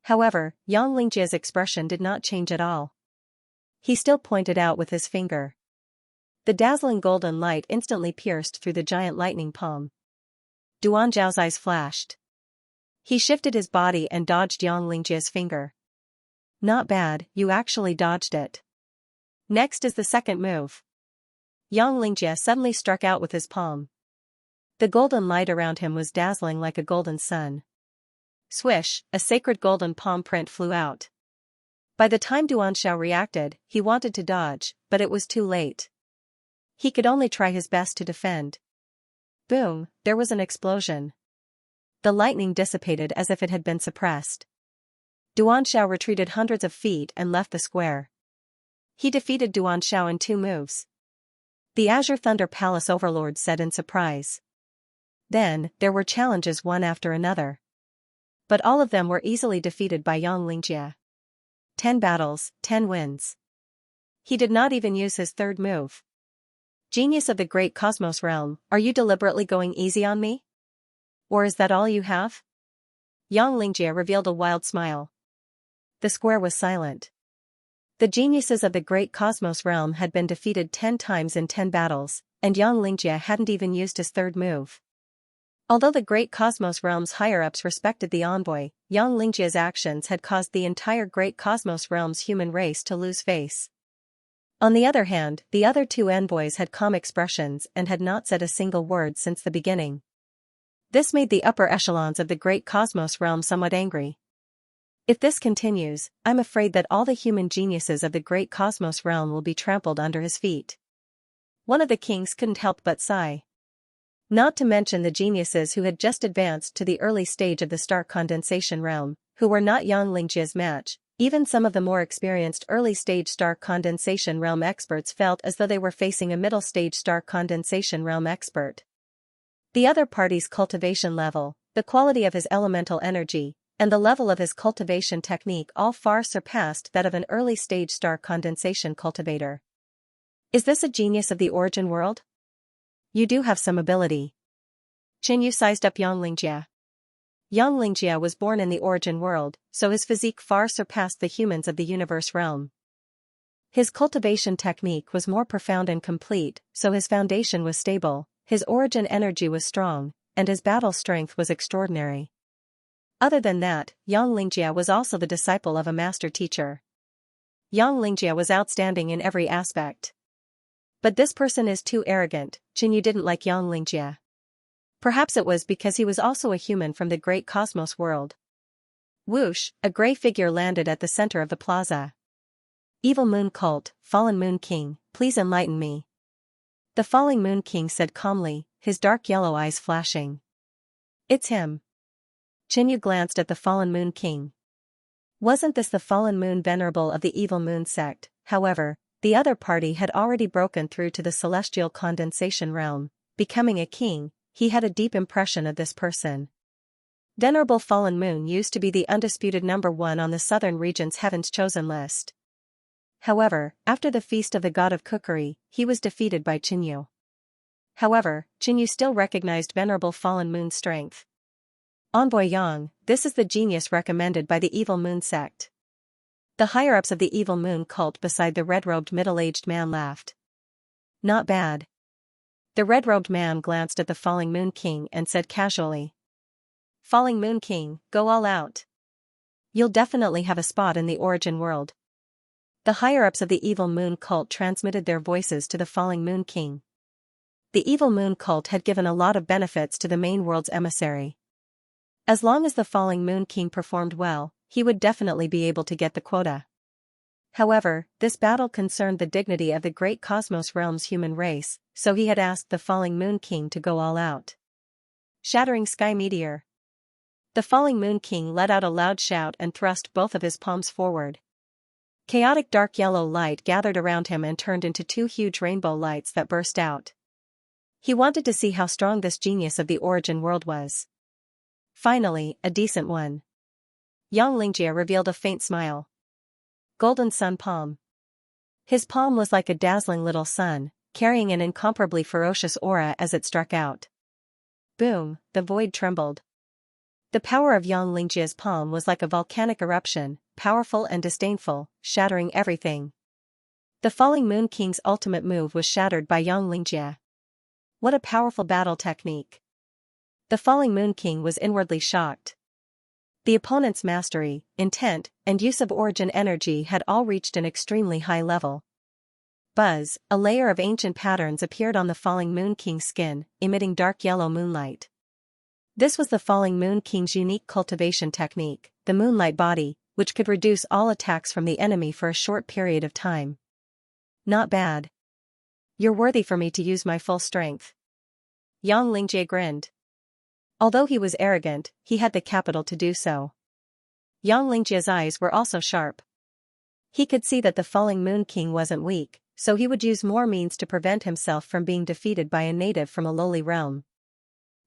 However, Yang Lingjie's expression did not change at all. He still pointed out with his finger. The dazzling golden light instantly pierced through the giant lightning palm. Duan Zhao's eyes flashed. He shifted his body and dodged Yang Lingjie's finger. Not bad, you actually dodged it. Next is the second move. Yang Lingjie suddenly struck out with his palm. The golden light around him was dazzling like a golden sun. Swish, a sacred golden palm print flew out. By the time Duan Shao reacted, he wanted to dodge, but it was too late. He could only try his best to defend. Boom, there was an explosion. The lightning dissipated as if it had been suppressed. Duan Shao retreated hundreds of feet and left the square. He defeated Duan Shao in 2 moves. The Azure Thunder Palace Overlord said in surprise. Then, there were challenges one after another. But all of them were easily defeated by Yang Lingjie. 10 battles, 10 wins. He did not even use his third move. Genius of the great cosmos realm, are you deliberately going easy on me? Or is that all you have? Yang Lingjie revealed a wild smile. The square was silent. The geniuses of the great cosmos realm had been defeated 10 times in 10 battles, and Yang Lingjie hadn't even used his third move. Although the great cosmos realm's higher-ups respected the envoy, Yang Lingjie's actions had caused the entire great cosmos realm's human race to lose face. On the other hand, the other 2 envoys had calm expressions and had not said a single word since the beginning. This made the upper echelons of the great cosmos realm somewhat angry. If this continues, I'm afraid that all the human geniuses of the great cosmos realm will be trampled under his feet. One of the kings couldn't help but sigh. Not to mention the geniuses who had just advanced to the early stage of the star condensation realm, who were not Yang Lingjie's match. Even some of the more experienced early-stage star condensation realm experts felt as though they were facing a middle-stage star condensation realm expert. The other party's cultivation level, the quality of his elemental energy, and the level of his cultivation technique all far surpassed that of an early-stage star condensation cultivator. Is this a genius of the origin world? You do have some ability. Jinyu sized up Yang Lingjie. Yang Lingjie was born in the origin world, so his physique far surpassed the humans of the universe realm. His cultivation technique was more profound and complete, so his foundation was stable, his origin energy was strong, and his battle strength was extraordinary. Other than that, Yang Lingjie was also the disciple of a master teacher. Yang Lingjie was outstanding in every aspect. But this person is too arrogant. Jinyu didn't like Yang Lingjie. Perhaps it was because he was also a human from the great cosmos world. Whoosh, a gray figure landed at the center of the plaza. Evil Moon Cult, Fallen Moon King, please enlighten me. The Falling Moon King said calmly, his dark yellow eyes flashing. It's him. Qinyu glanced at the Fallen Moon King. Wasn't this the Fallen Moon Venerable of the Evil Moon sect? However, the other party had already broken through to the celestial condensation realm. Becoming a king, he had a deep impression of this person. Venerable Fallen Moon used to be the undisputed #1 on the Southern region's Heaven's Chosen list. However, after the Feast of the God of Cookery, he was defeated by Qinyu. However, Qinyu still recognized Venerable Fallen Moon's strength. Envoy Yang, this is the genius recommended by the Evil Moon sect. The higher-ups of the Evil Moon cult beside the red-robed middle-aged man laughed. Not bad. The red-robed man glanced at the Falling Moon King and said casually. Falling Moon King, go all out. You'll definitely have a spot in the origin world. The higher-ups of the Evil Moon cult transmitted their voices to the Falling Moon King. The Evil Moon cult had given a lot of benefits to the main world's emissary. As long as the Falling Moon King performed well, he would definitely be able to get the quota. However, this battle concerned the dignity of the great cosmos realm's human race, so he had asked the Falling Moon King to go all out. Shattering Sky Meteor. The Falling Moon King let out a loud shout and thrust both of his palms forward. Chaotic dark yellow light gathered around him and turned into 2 huge rainbow lights that burst out. He wanted to see how strong this genius of the origin world was. Finally, a decent one. Xianxia revealed a faint smile. Golden Sun Palm. His palm was like a dazzling little sun, carrying an incomparably ferocious aura as it struck out. Boom, the void trembled. The power of Xianxia's palm was like a volcanic eruption, powerful and disdainful, shattering everything. The Falling Moon King's ultimate move was shattered by Xianxia. What a powerful battle technique. The Falling Moon King was inwardly shocked. The opponent's mastery, intent, and use of origin energy had all reached an extremely high level. Buzz, a layer of ancient patterns appeared on the Falling Moon King's skin, emitting dark yellow moonlight. This was the Falling Moon King's unique cultivation technique, the Moonlight Body, which could reduce all attacks from the enemy for a short period of time. Not bad. You're worthy for me to use my full strength. Xianxia grinned. Although he was arrogant, he had the capital to do so. Xianxia's eyes were also sharp. He could see that the Falling Moon King wasn't weak, so he would use more means to prevent himself from being defeated by a native from a lowly realm.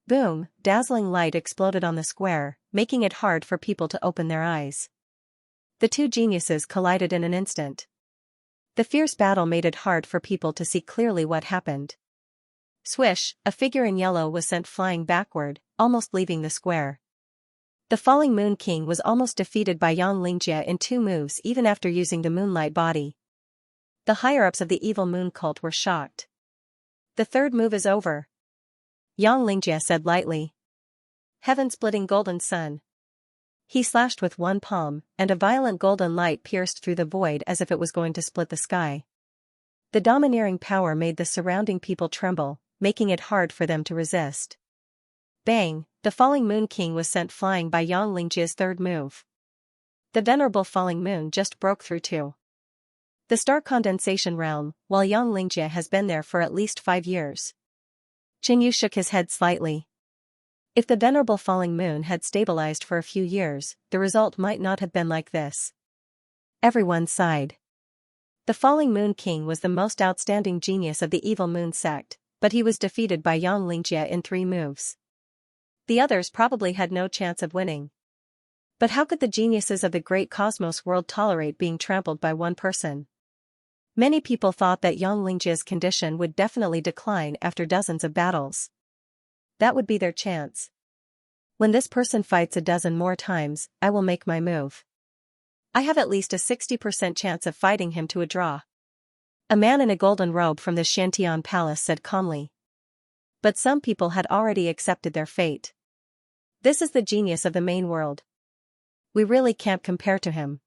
Boom, dazzling light exploded on the square, making it hard for people to open their eyes. The two geniuses collided in an instant. The fierce battle made it hard for people to see clearly what happened. Swish, a figure in yellow was sent flying backward, almost leaving the square. The Falling Moon King was almost defeated by Xianxia in 2 moves even after using the Moonlight Body. The higher-ups of the Evil Moon cult were shocked. The 3rd move is over. Xianxia said lightly. Heaven-splitting golden sun. He slashed with one palm, and a violent golden light pierced through the void as if it was going to split the sky. The domineering power made the surrounding people tremble, making it hard for them to resist. Bang, the Falling Moon King was sent flying by Xianxia's 3rd move. The venerable Falling Moon just broke through too. The star condensation realm, while Xianxia has been there for at least 5 years. Qinyu shook his head slightly. If the venerable Falling Moon had stabilized for a few years, the result might not have been like this. Everyone sighed. The Falling Moon King was the most outstanding genius of the Evil Moon sect, but he was defeated by Xianxia in 3 moves. The others probably had no chance of winning. But how could the geniuses of the great cosmos world tolerate being trampled by one person? Many people thought that Xianxia's condition would definitely decline after dozens of battles. That would be their chance. When this person fights a dozen more times, I will make my move. I have at least a 60% chance of fighting him to a draw. A man in a golden robe from the Xiantian palace said calmly. But some people had already accepted their fate. This is the genius of the main world. We really can't compare to him.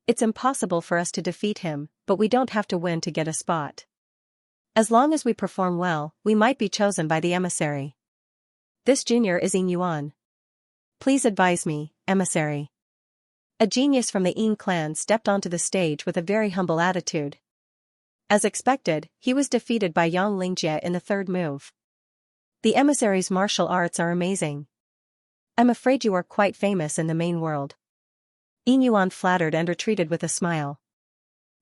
It's impossible for us to defeat him, but we don't have to win to get a spot. As long as we perform well, we might be chosen by the emissary. This junior is Yin Yuan. Please advise me, emissary. A genius from the Yin clan stepped onto the stage with a very humble attitude. As expected, he was defeated by Xianxia in the third move. The emissary's martial arts are amazing. I'm afraid you are quite famous in the main world. Yin Yuan flattered and retreated with a smile.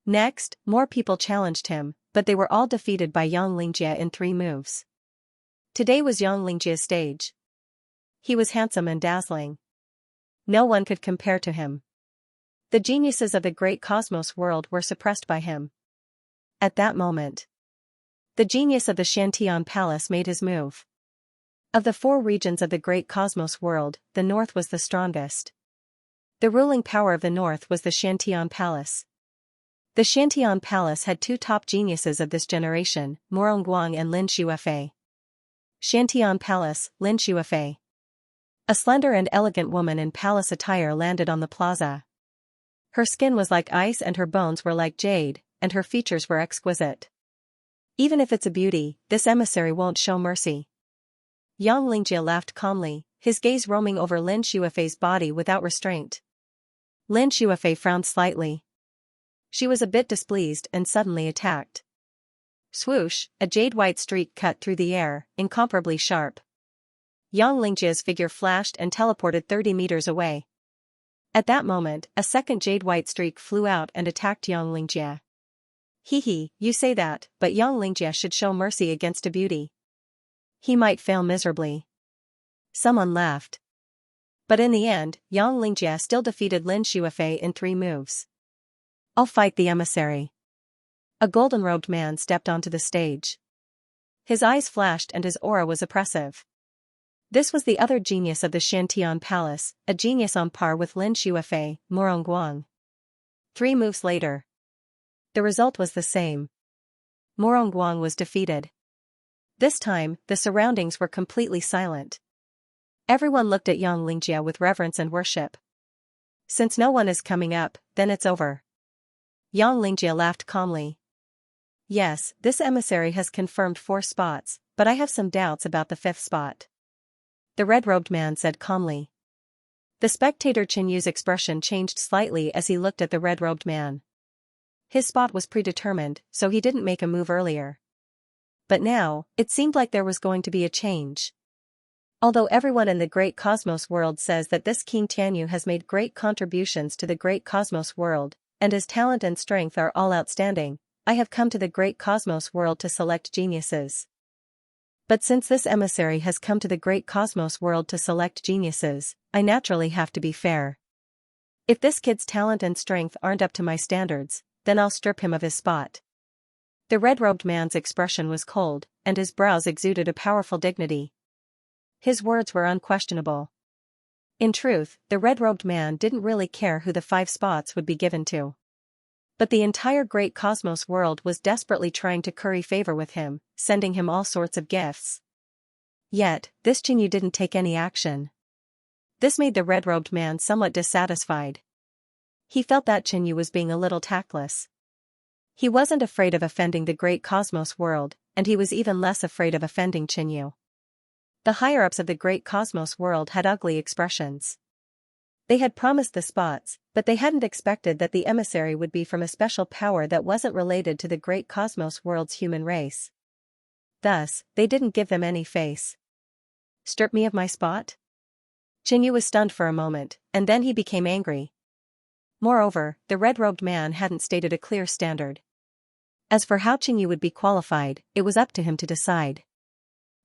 Next, more people challenged him, but they were all defeated by Xianxia in 3 moves. Today was Xianxia's stage. He was handsome and dazzling. No one could compare to him. The geniuses of the great cosmos world were suppressed by him. At that moment, the genius of the Xiantian palace made his move. Of the 4 regions of the great cosmos world, the north was the strongest. The ruling power of the north was the Xiantian palace. The Xiantian palace had 2 top geniuses of this generation, Morongguang and Lin Shuifei. Xiantian palace, Lin Shuifei. A slender and elegant woman in palace attire landed on the plaza. Her skin was like ice and her bones were like jade, and her features were exquisite. Even if it's a beauty, this emissary won't show mercy. Xianxia laughed calmly, his gaze roaming over Lin Shuifei's body without restraint. Lin Shuifei frowned slightly. She was a bit displeased and suddenly attacked. Swoosh, a jade-white streak cut through the air, incomparably sharp. Xianxia's figure flashed and teleported 30 meters away. At that moment, a second jade-white streak flew out and attacked Xianxia. Hee, you say that, but Xianxia should show mercy against a beauty. He might fail miserably. Someone laughed. But in the end, Xianxia still defeated Lin Shuifei in 3 moves. I'll fight the emissary. A golden-robed man stepped onto the stage. His eyes flashed and his aura was oppressive. This was the other genius of the Xiantian palace, a genius on par with Lin Shuifei, Morongguang. 3 moves later. The result was the same. Morongguang was defeated. This time, the surroundings were completely silent. Everyone looked at Xianxia with reverence and worship. Since no one is coming up, then it's over. Xianxia laughed calmly. Yes, this emissary has confirmed 4 spots, but I have some doubts about the 5th spot. The red-robed man said calmly. The spectator Qinyu's expression changed slightly as he looked at the red-robed man. His spot was predetermined, so he didn't make a move earlier. But now, it seemed like there was going to be a change. Although everyone in the great cosmos world says that this King Tianyu has made great contributions to the great cosmos world, and his talent and strength are all outstanding, I have come to the great cosmos world to select geniuses. But since this emissary has come to the great cosmos world to select geniuses, I naturally have to be fair. If this kid's talent and strength aren't up to my standards, then I'll strip him of his spot. The red-robed man's expression was cold, and his brows exuded a powerful dignity. His words were unquestionable. In truth, the red-robed man didn't really care who the 5 spots would be given to. But the entire great cosmos world was desperately trying to curry favor with him, sending him all sorts of gifts. Yet, this Qinyu didn't take any action. This made the red-robed man somewhat dissatisfied. He felt that Qinyu was being a little tactless. He wasn't afraid of offending the great cosmos world, and he was even less afraid of offending Qinyu. The higher-ups of the great cosmos world had ugly expressions. They had promised the spots, but they hadn't expected that the emissary would be from a special power that wasn't related to the great cosmos world's human race. Thus, they didn't give them any face. Strip me of my spot? Qinyu was stunned for a moment, and then he became angry. Moreover, the red-robed man hadn't stated a clear standard. As for how Qinyu would be qualified, it was up to him to decide.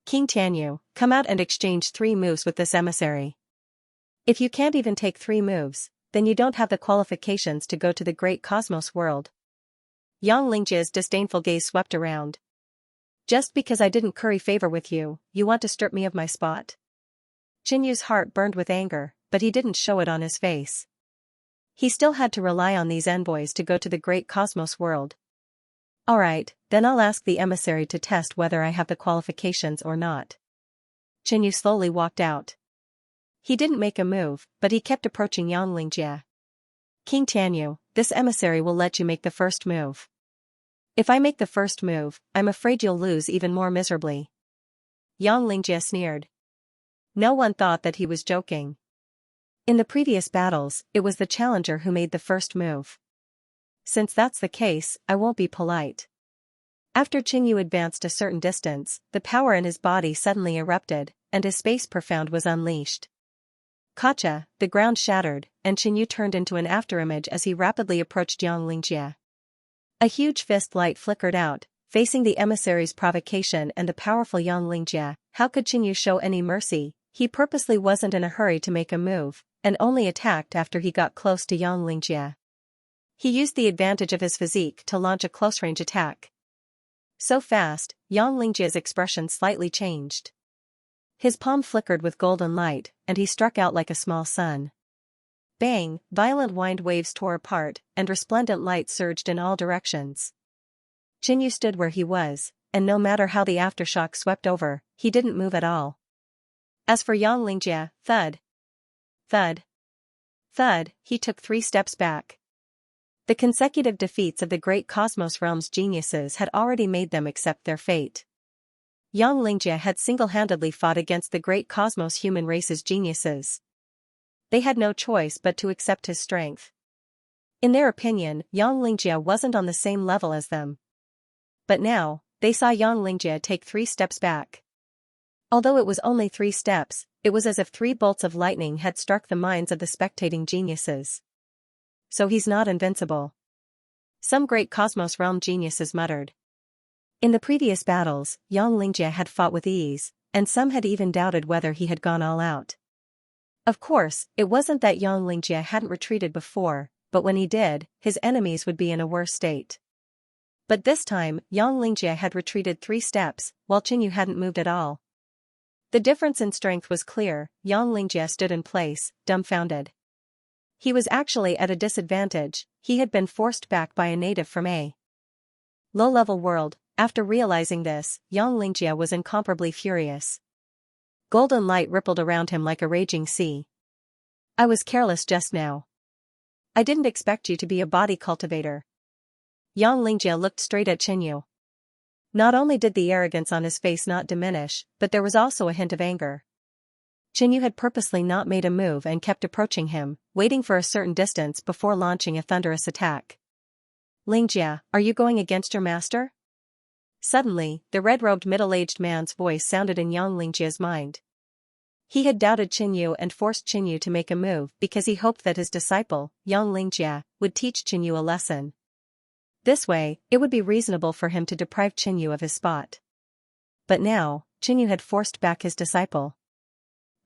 King Tianyu, come out and exchange 3 moves with this emissary. If you can't even take 3 moves, then you don't have the qualifications to go to the great cosmos world. Xianxia's disdainful gaze swept around. Just because I didn't curry favor with you, you want to strip me of my spot? Qinyu's heart burned with anger, but he didn't show it on his face. He still had to rely on these envoys to go to the great cosmos world. Alright, then I'll ask the emissary to test whether I have the qualifications or not. Qinyu slowly walked out. He didn't make a move, but he kept approaching Xianxia. King Tianyu, this emissary will let you make the first move. If I make the first move, I'm afraid you'll lose even more miserably. Xianxia sneered. No one thought that he was joking. In the previous battles, it was the challenger who made the first move. Since that's the case, I won't be polite. After Qingyu advanced a certain distance, the power in his body suddenly erupted, and his space profound was unleashed. Kacha, the ground shattered, and Qingyu turned into an afterimage as he rapidly approached Xianxia. A huge fist light flickered out, facing the emissary's provocation and the powerful Xianxia. How could Qingyu show any mercy? He purposely wasn't in a hurry to make a move, and only attacked after he got close to Xianxia. He used the advantage of his physique to launch a close-range attack. So fast, Xianxia's expression slightly changed. His palm flickered with golden light, and he struck out like a small sun. Bang! Violent wind waves tore apart, and resplendent light surged in all directions. Qingyu stood where he was, and no matter how the aftershock swept over, he didn't move at all. As for Xianxia, thud, thud, thud, he took 3 steps back. The consecutive defeats of the great Cosmos Realm's geniuses had already made them accept their fate. Xianxia had single-handedly fought against the great Cosmos human race's geniuses. They had no choice but to accept his strength. In their opinion, Xianxia wasn't on the same level as them. But now, they saw Xianxia take 3 steps back. Although it was only 3 steps, it was as if 3 bolts of lightning had struck the minds of the spectating geniuses. So he's not invincible. Some great Cosmos Realm geniuses muttered. In the previous battles, Xianxia had fought with ease, and some had even doubted whether he had gone all out. Of course, it wasn't that Xianxia hadn't retreated before, but when he did, his enemies would be in a worse state. But this time, Xianxia had retreated 3 steps, while Qingyu hadn't moved at all. The difference in strength was clear. Xianxia stood in place, dumbfounded. He was actually at a disadvantage. He had been forced back by a native from a low-level world. After realizing this, Xianxia was incomparably furious. Golden light rippled around him like a raging sea. I was careless just now. I didn't expect you to be a body cultivator. Xianxia looked straight at Qingyu. Not only did the arrogance on his face not diminish, but there was also a hint of anger. Qingyu had purposely not made a move and kept approaching him, waiting for a certain distance before launching a thunderous attack. Lingjia, are you going against your master? Suddenly, the red-robed middle-aged man's voice sounded in Xianxia's mind. He had doubted Qingyu and forced Qingyu to make a move because he hoped that his disciple, Xianxia, would teach Qingyu a lesson. This way, it would be reasonable for him to deprive Qingyu of his spot. But now, Qingyu had forced back his disciple.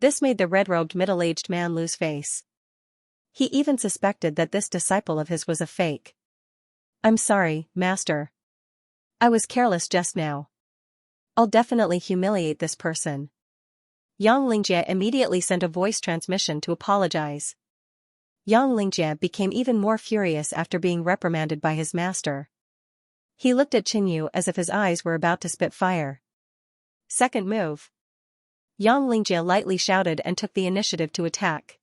This made the red-robed middle-aged man lose face. He even suspected that this disciple of his was a fake. I'm sorry, master. I was careless just now. I'll definitely humiliate this person. Xianxia immediately sent a voice transmission to apologize. Xianxia became even more furious after being reprimanded by his master. He looked at Qingyu as if his eyes were about to spit fire. Second move. Xianxia lightly shouted and took the initiative to attack.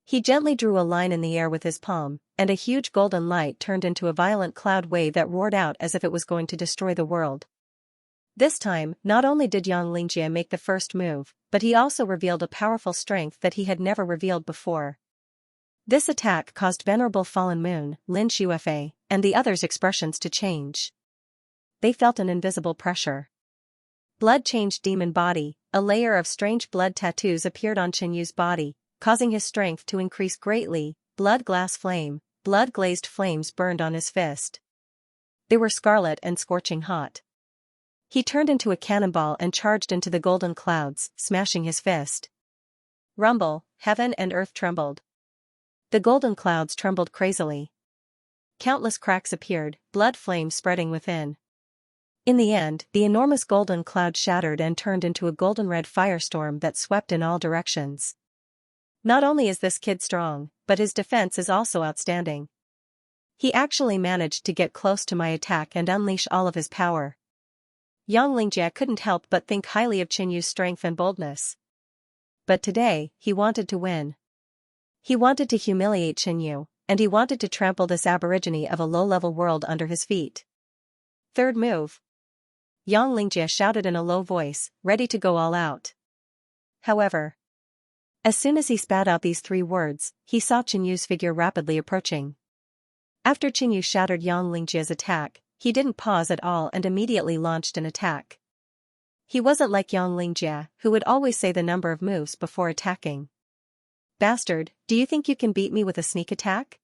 He gently drew a line in the air with his palm, and a huge golden light turned into a violent cloud wave that roared out as if it was going to destroy the world. This time, not only did Xianxia make the first move, but he also revealed a powerful strength that he had never revealed before. This attack caused Venerable Fallen Moon, Lin Shuefei, and the others' expressions to change. They felt an invisible pressure. Blood changed demon body, a layer of strange blood tattoos appeared on Qinyu's body, causing his strength to increase greatly. Blood glass flame, blood-glazed flames burned on his fist. They were scarlet and scorching hot. He turned into a cannonball and charged into the golden clouds, smashing his fist. Rumble, heaven and earth trembled. The golden clouds trembled crazily. Countless cracks appeared, blood flames spreading within. In the end, the enormous golden cloud shattered and turned into a golden-red firestorm that swept in all directions. Not only is this kid strong, but his defense is also outstanding. He actually managed to get close to my attack and unleash all of his power. Xianxia couldn't help but think highly of Qinyu's strength and boldness. But today, he wanted to win. He wanted to humiliate Qinyu, and he wanted to trample this aborigine of a low-level world under his feet. Third move. Xianxia shouted in a low voice, ready to go all out. However, As soon as he spat out these 3 words, he saw Qinyu's figure rapidly approaching. After Qinyu shattered Yang Lingjia's attack, he didn't pause at all and immediately launched an attack. He wasn't like Yang Lingjia, who would always say the number of moves before attacking. Bastard, do you think you can beat me with a sneak attack?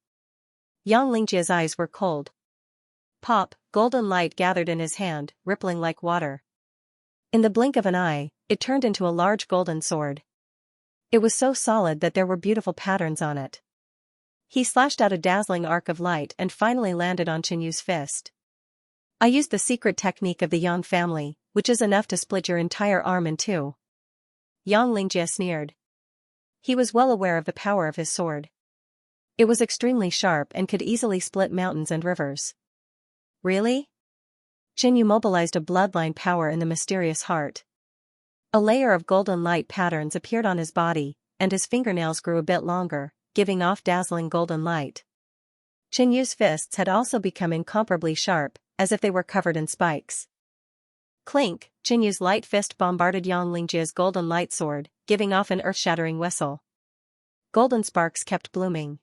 Yang Lingjia's eyes were cold. Pop, golden light gathered in his hand, rippling like water. In the blink of an eye, it turned into a large golden sword. It was so solid that there were beautiful patterns on it. He slashed out a dazzling arc of light and finally landed on Qinyu's fist. I used the secret technique of the Yang family, which is enough to split your entire arm in 2. Yang Lingjia sneered. He was well aware of the power of his sword. It was extremely sharp and could easily split mountains and rivers. Really? Qinyu mobilized a bloodline power in the mysterious heart. A layer of golden light patterns appeared on his body, and his fingernails grew a bit longer, giving off dazzling golden light. Qinyu's fists had also become incomparably sharp, as if they were covered in spikes. Clink, Qinyu's light fist bombarded Yang Lingjia's golden light sword, giving off an earth-shattering whistle. Golden sparks kept blooming.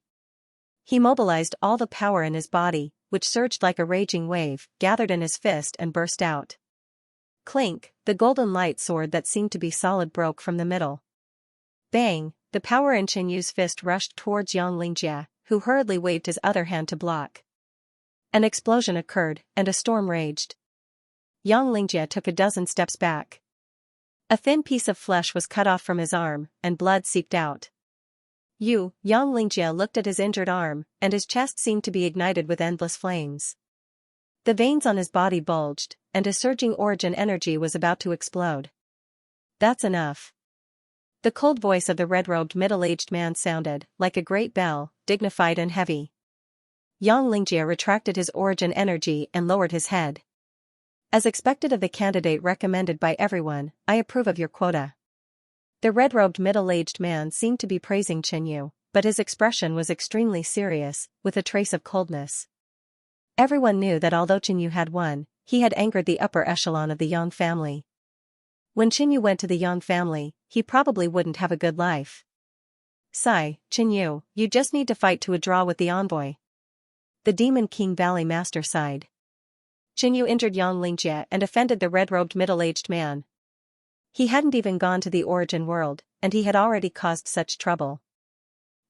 He mobilized all the power in his body, which surged like a raging wave, gathered in his fist and burst out. Clink, the golden light sword that seemed to be solid broke from the middle. Bang, the power in Qinyu's fist rushed towards Yang Lingjia, who hurriedly waved his other hand to block. An explosion occurred, and a storm raged. Yang Lingjia took a dozen steps back. A thin piece of flesh was cut off from his arm, and blood seeped out. Yang Lingjia looked at his injured arm, and his chest seemed to be ignited with endless flames. The veins on his body bulged, and a surging origin energy was about to explode. That's enough. The cold voice of the red-robed middle-aged man sounded like a great bell, dignified and heavy. Yang Lingjia retracted his origin energy and lowered his head. As expected of the candidate recommended by everyone, I approve of your quota. The red-robed middle-aged man seemed to be praising Qinyu, but his expression was extremely serious, with a trace of coldness. Everyone knew that although Qinyu had won, he had angered the upper echelon of the Yang family. When Qinyu went to the Yang family, he probably wouldn't have a good life. Sigh, Qinyu, you just need to fight to a draw with the envoy. The Demon King Valley Master sighed. Qinyu injured Yang Lingjia and offended the red-robed middle-aged man. He hadn't even gone to the origin world, and he had already caused such trouble.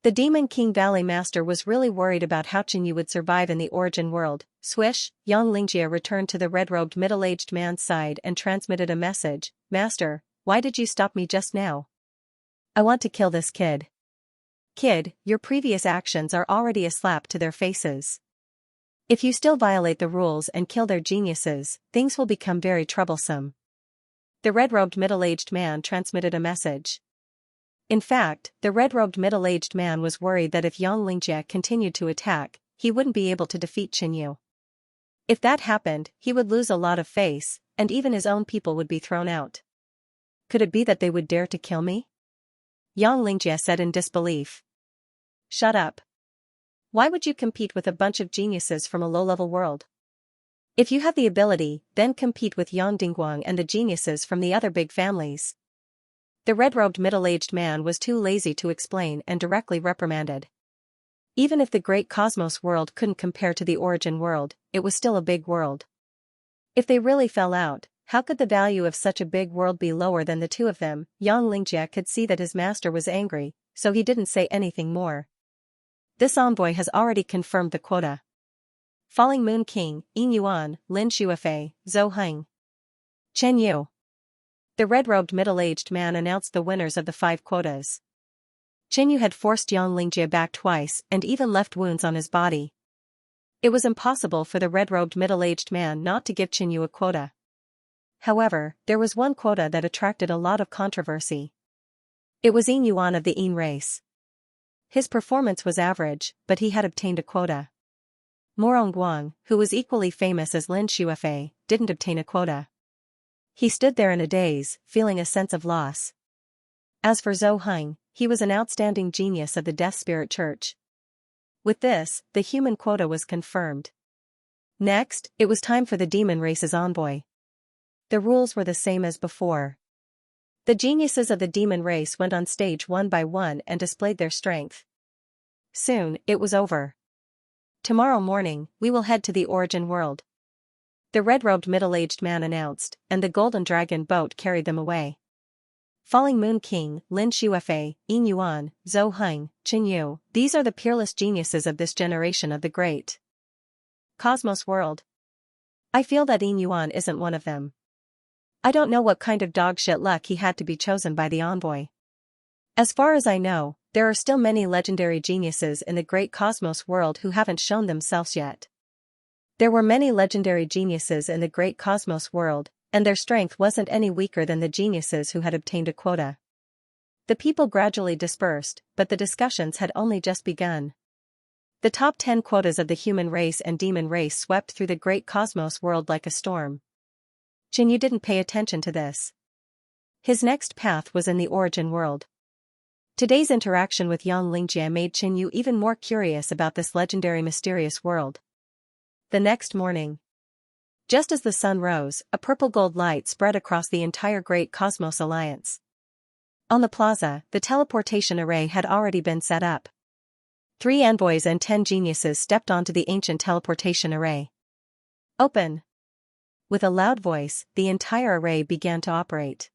The Demon King Valley Master was really worried about how Qinyu would survive in the origin world. Swish, Yang Lingjia returned to the red-robed middle-aged man's side and transmitted a message. Master, why did you stop me just now? I want to kill this kid. Kid, your previous actions are already a slap to their faces. If you still violate the rules and kill their geniuses, things will become very troublesome. The red-robed middle-aged man transmitted a message. In fact, the red-robed middle-aged man was worried that if Yang Lingjia continued to attack, he wouldn't be able to defeat Qinyu. If that happened, he would lose a lot of face, and even his own people would be thrown out. Could it be that they would dare to kill me? Yang Lingjia said in disbelief. Shut up. Why would you compete with a bunch of geniuses from a low-level world? If you have the ability, then compete with Yang Dingguang and the geniuses from the other big families. The red-robed middle-aged man was too lazy to explain and directly reprimanded. Even if the great cosmos world couldn't compare to the origin world, it was still a big world. If they really fell out, how could the value of such a big world be lower than the 2 of them? Yang Lingjia could see that his master was angry, so he didn't say anything more. This envoy has already confirmed the quota. Falling Moon King, Ying Yuan, Lin Shuifei, Zhou Heng. Chen Yu. The red-robed middle-aged man announced the winners of the 5 quotas. Qinyu had forced Yang Lingjia back twice and even left wounds on his body. It was impossible for the red-robed middle-aged man not to give Qinyu a quota. However, there was one quota that attracted a lot of controversy. It was Ying Yuan of the Yin race. His performance was average, but he had obtained a quota. Morong Guang, who was equally famous as Lin Shuifei, didn't obtain a quota. He stood there in a daze, feeling a sense of loss. As for Zhou Heng, he was an outstanding genius of the Death Spirit Church. With this, the human quota was confirmed. Next, it was time for the demon race's envoy. The rules were the same as before. The geniuses of the demon race went on stage one by one and displayed their strength. Soon, it was over. Tomorrow morning, we will head to the origin world. The red-robed middle-aged man announced, and the golden dragon boat carried them away. Falling Moon King, Lin Shuifei, Yin Yuan, Zhou Heng, Qin Yu, these are the peerless geniuses of this generation of the great Cosmos world. I feel that Yin Yuan isn't one of them. I don't know what kind of dogshit luck he had to be chosen by the envoy. As far as I know, there are still many legendary geniuses in the great Cosmos world who haven't shown themselves yet. There were many legendary geniuses in the great Cosmos world, and their strength wasn't any weaker than the geniuses who had obtained a quota. The people gradually dispersed, but the discussions had only just begun. The top 10 quotas of the human race and demon race swept through the great Cosmos world like a storm. Qin Yu didn't pay attention to this. His next path was in the origin world. Today's interaction with Yang Lingjie made Qin Yu even more curious about this legendary mysterious world. The next morning, just as the sun rose, a purple-gold light spread across the entire Great Cosmos Alliance. On the plaza, the teleportation array had already been set up. 3 envoys and 10 geniuses stepped onto the ancient teleportation array. Open! With a loud voice, the entire array began to operate.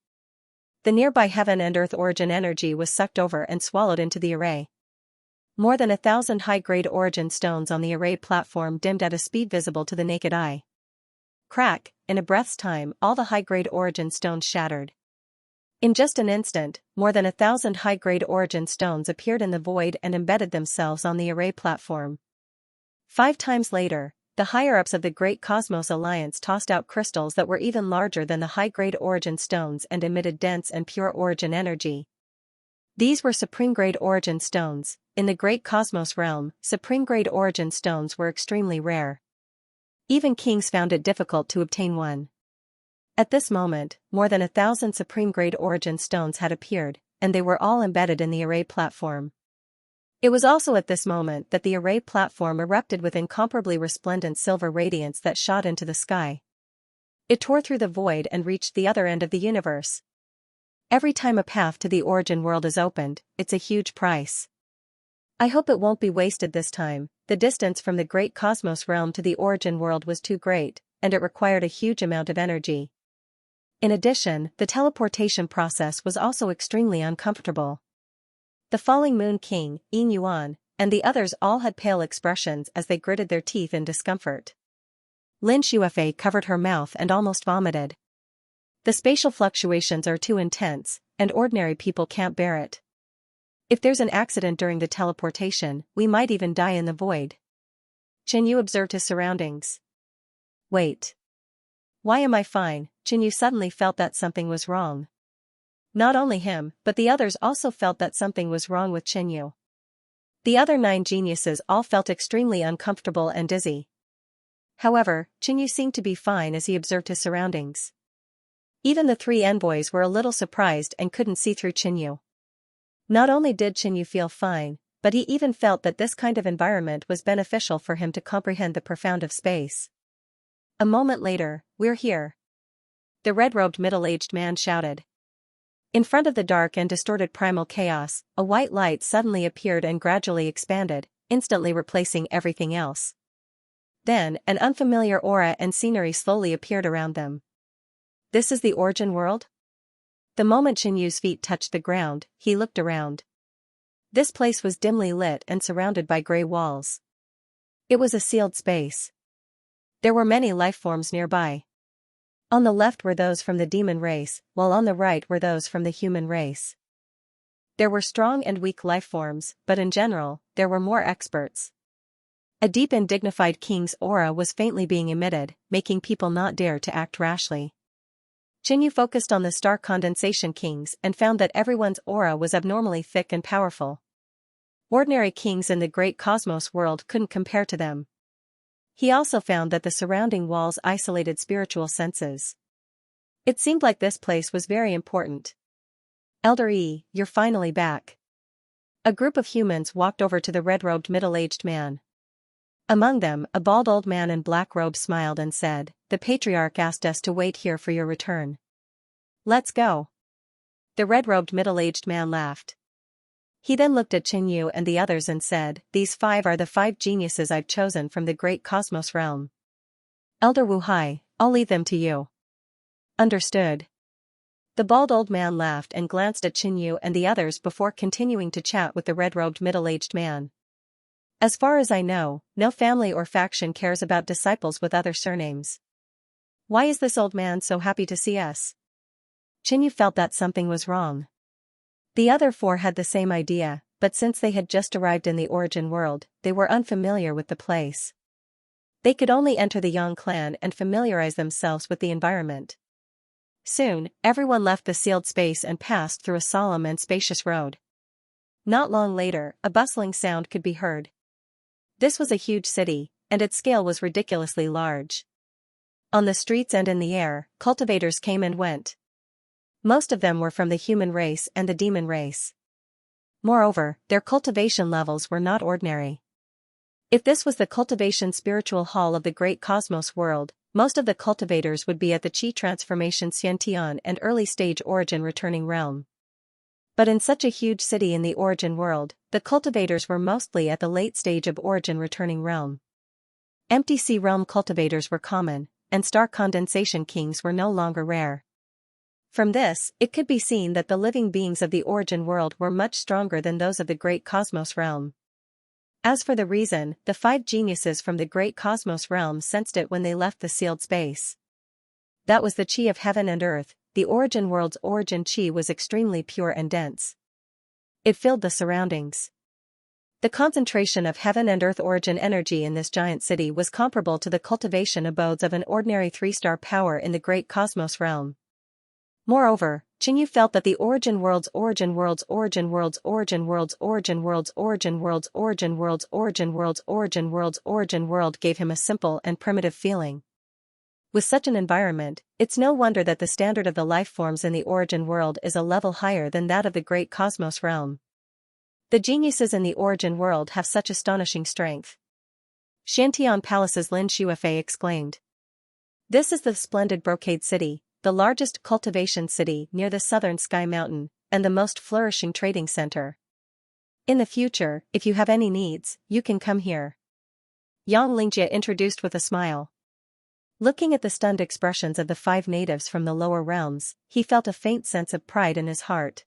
The nearby heaven and earth origin energy was sucked over and swallowed into the array. More than 1,000 high-grade origin stones on the array platform dimmed at a speed visible to the naked eye. Crack, in a breath's time, all the high-grade origin stones shattered. In just an instant, more than 1,000 high-grade origin stones appeared in the void and embedded themselves on the array platform. 5 times later, the higher-ups of the Great Cosmos Alliance tossed out crystals that were even larger than the high-grade origin stones and emitted dense and pure origin energy. These were supreme-grade origin stones. In the Great Cosmos realm, supreme-grade origin stones were extremely rare. Even kings found it difficult to obtain one. At this moment, more than 1,000 supreme-grade origin stones had appeared, and they were all embedded in the array platform. It was also at this moment that the array platform erupted with incomparably resplendent silver radiance that shot into the sky. It tore through the void and reached the other end of the universe. Every time a path to the origin world is opened, it's a huge price. I hope it won't be wasted this time. The distance from the Great Cosmos realm to the origin world was too great, and it required a huge amount of energy. In addition, the teleportation process was also extremely uncomfortable. The Falling Moon King, Yin Yuan, and the others all had pale expressions as they gritted their teeth in discomfort. Lin Shuifei covered her mouth and almost vomited. The spatial fluctuations are too intense, and ordinary people can't bear it. If there's an accident during the teleportation, we might even die in the void. Qin Yu observed his surroundings. Wait. Why am I fine? Qin Yu suddenly felt that something was wrong. Not only him, but the others also felt that something was wrong with Qin Yu. The other 9 geniuses all felt extremely uncomfortable and dizzy. However, Qin Yu seemed to be fine as he observed his surroundings. Even the 3 envoys were a little surprised and couldn't see through Qin Yu. Not only did Qin Yu feel fine, but he even felt that this kind of environment was beneficial for him to comprehend the profound of space. A moment later, we're here. The red-robed middle-aged man shouted. In front of the dark and distorted primal chaos, a white light suddenly appeared and gradually expanded, instantly replacing everything else. Then, an unfamiliar aura and scenery slowly appeared around them. This is the origin world? The moment Qin Yu's feet touched the ground, he looked around. This place was dimly lit and surrounded by gray walls. It was a sealed space. There were many life forms nearby. On the left were those from the demon race, while on the right were those from the human race. There were strong and weak life forms, but in general, there were more experts. A deep and dignified king's aura was faintly being emitted, making people not dare to act rashly. Qin Yu focused on the star condensation kings and found that everyone's aura was abnormally thick and powerful. Ordinary kings in the great cosmos world couldn't compare to them. He also found that the surrounding walls isolated spiritual senses. It seemed like this place was very important. Elder Yi, you're finally back. A group of humans walked over to the red-robed middle-aged man. Among them, a bald old man in black robes smiled and said, "The patriarch asked us to wait here for your return. Let's go." The red-robed middle-aged man laughed. He then looked at Qinyu and the others and said, "These 5 are the 5 geniuses I've chosen from the great cosmos realm. Elder Wu Hai, I'll leave them to you." "Understood." The bald old man laughed and glanced at Qinyu and the others before continuing to chat with the red-robed middle-aged man. "As far as I know, no family or faction cares about disciples with other surnames. Why is this old man so happy to see us?" Qinyu felt that something was wrong. The other 4 had the same idea, but since they had just arrived in the origin world, they were unfamiliar with the place. They could only enter the Yang clan and familiarize themselves with the environment. Soon, everyone left the sealed space and passed through a solemn and spacious road. Not long later, a bustling sound could be heard. This was a huge city, and its scale was ridiculously large. On the streets and in the air, cultivators came and went. Most of them were from the human race and the demon race. Moreover, their cultivation levels were not ordinary. If this was the cultivation spiritual hall of the great cosmos world, most of the cultivators would be at the Qi transformation Xianxia and early stage origin returning realm. But in such a huge city in the origin world, the cultivators were mostly at the late stage of origin returning realm. Empty sea realm cultivators were common, and star condensation kings were no longer rare. From this, it could be seen that the living beings of the origin world were much stronger than those of the great cosmos realm. As for the reason, the 5 geniuses from the great cosmos realm sensed it when they left the sealed space. That was the Qi of heaven and earth. The origin world's origin Qi was extremely pure and dense. It filled the surroundings. The concentration of heaven and earth origin energy in this giant city was comparable to the cultivation abodes of an ordinary 3-star power in the great cosmos realm. Moreover, Qinyu felt that the origin world's origin world's origin world's origin world's origin world's origin world's origin world's origin world's origin world's origin world gave him a simple and primitive feeling. With such an environment, it's no wonder that the standard of the life forms in the origin world is a level higher than that of the great cosmos realm. The geniuses in the origin world have such astonishing strength. Shantian Palace's Lin Shuifei exclaimed. This is the splendid Brocade City, the largest cultivation city near the southern Sky Mountain, and the most flourishing trading center. In the future, if you have any needs, you can come here. Xianxia introduced with a smile. Looking at the stunned expressions of the 5 natives from the lower realms, he felt a faint sense of pride in his heart.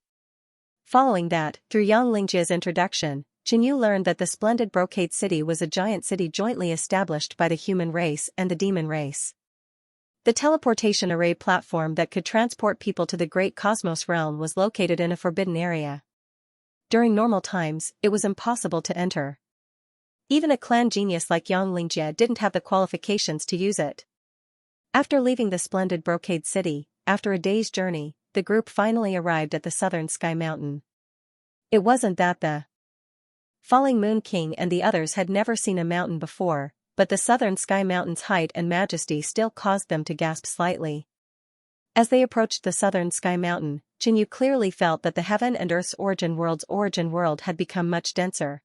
Following that, through Xianxia's introduction, Qinyu learned that the splendid Brocade City was a giant city jointly established by the human race and the demon race. The teleportation array platform that could transport people to the great cosmos realm was located in a forbidden area. During normal times, it was impossible to enter. Even a clan genius like Xianxia didn't have the qualifications to use it. After leaving the splendid Brocade City, after a day's journey, the group finally arrived at the southern Sky Mountain. It wasn't that the Falling Moon King and the others had never seen a mountain before, but the southern Sky Mountain's height and majesty still caused them to gasp slightly. As they approached the southern Sky Mountain, Qinyu clearly felt that the heaven and earth's origin world had become much denser.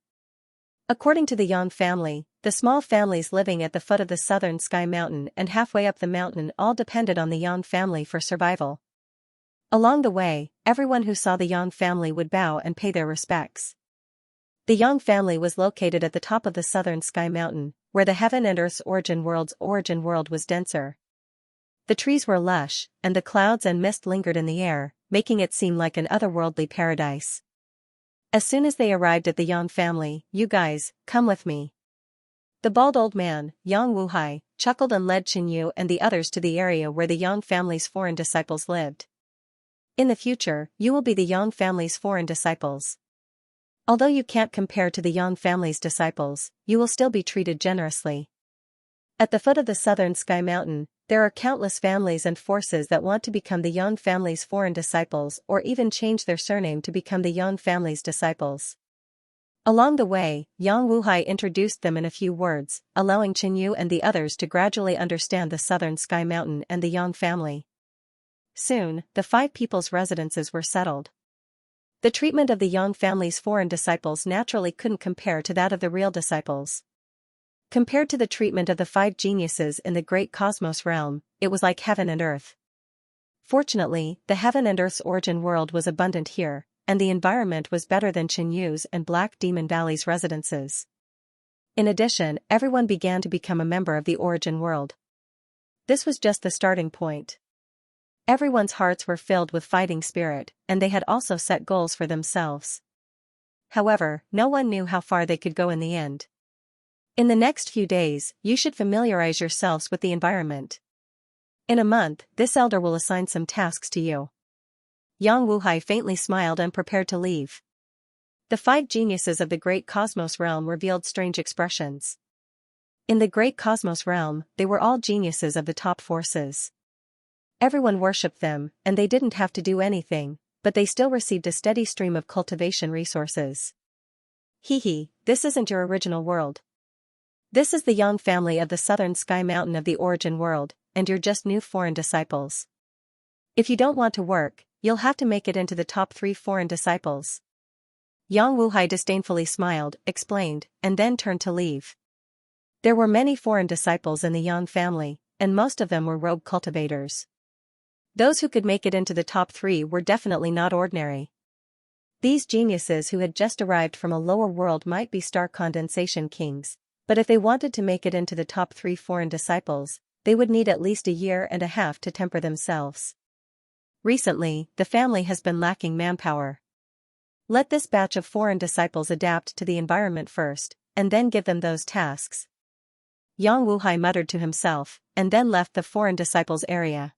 According to the Yang family, the small families living at the foot of the southern Sky Mountain and halfway up the mountain all depended on the Yang family for survival. Along the way, everyone who saw the Yang family would bow and pay their respects. The Yang family was located at the top of the southern Sky Mountain, where the heaven and earth's origin world was denser. The trees were lush, and the clouds and mist lingered in the air, making it seem like an otherworldly paradise. As soon as they arrived at the Yang family, "You guys, come with me." The bald old man, Yang Wuhai, chuckled and led Qinyu and the others to the area where the Yang family's foreign disciples lived. In the future, you will be the Yang family's foreign disciples. Although you can't compare to the Yang family's disciples, you will still be treated generously. At the foot of the southern Sky Mountain, there are countless families and forces that want to become the Yang family's foreign disciples or even change their surname to become the Yang family's disciples. Along the way, Yang Wuhai introduced them in a few words, allowing Qinyu and the others to gradually understand the southern Sky Mountain and the Yang family. Soon, the 5 people's residences were settled. The treatment of the Yang family's foreign disciples naturally couldn't compare to that of the real disciples. Compared to the treatment of the 5 geniuses in the great cosmos realm, it was like heaven and earth. Fortunately, the heaven and earth's origin world was abundant here, and the environment was better than Xianyu's and Black Demon Valley's residences. In addition, everyone began to become a member of the origin world. This was just the starting point. Everyone's hearts were filled with fighting spirit, and they had also set goals for themselves. However, no one knew how far they could go in the end. In the next few days, you should familiarize yourselves with the environment. In a month, this elder will assign some tasks to you. Yang Wuhai faintly smiled and prepared to leave. The 5 geniuses of the great cosmos realm revealed strange expressions. In the great cosmos realm, they were all geniuses of the top forces. Everyone worshipped them, and they didn't have to do anything, but they still received a steady stream of cultivation resources. This isn't your original world. This is the Yang family of the southern sky mountain of the origin world, and you're just new foreign disciples. If you don't want to work, you'll have to make it into the top 3 foreign disciples. Yang Wuhai disdainfully smiled, explained, and then turned to leave. There were many foreign disciples in the Yang family, and most of them were rogue cultivators. Those who could make it into the top 3 were definitely not ordinary. These geniuses who had just arrived from a lower world might be star condensation kings, but if they wanted to make it into the top 3 foreign disciples, they would need at least a year and a half to temper themselves. Recently, the family has been lacking manpower. Let this batch of foreign disciples adapt to the environment first, and then give them those tasks. Yang Wuhai muttered to himself, and then left the foreign disciples area.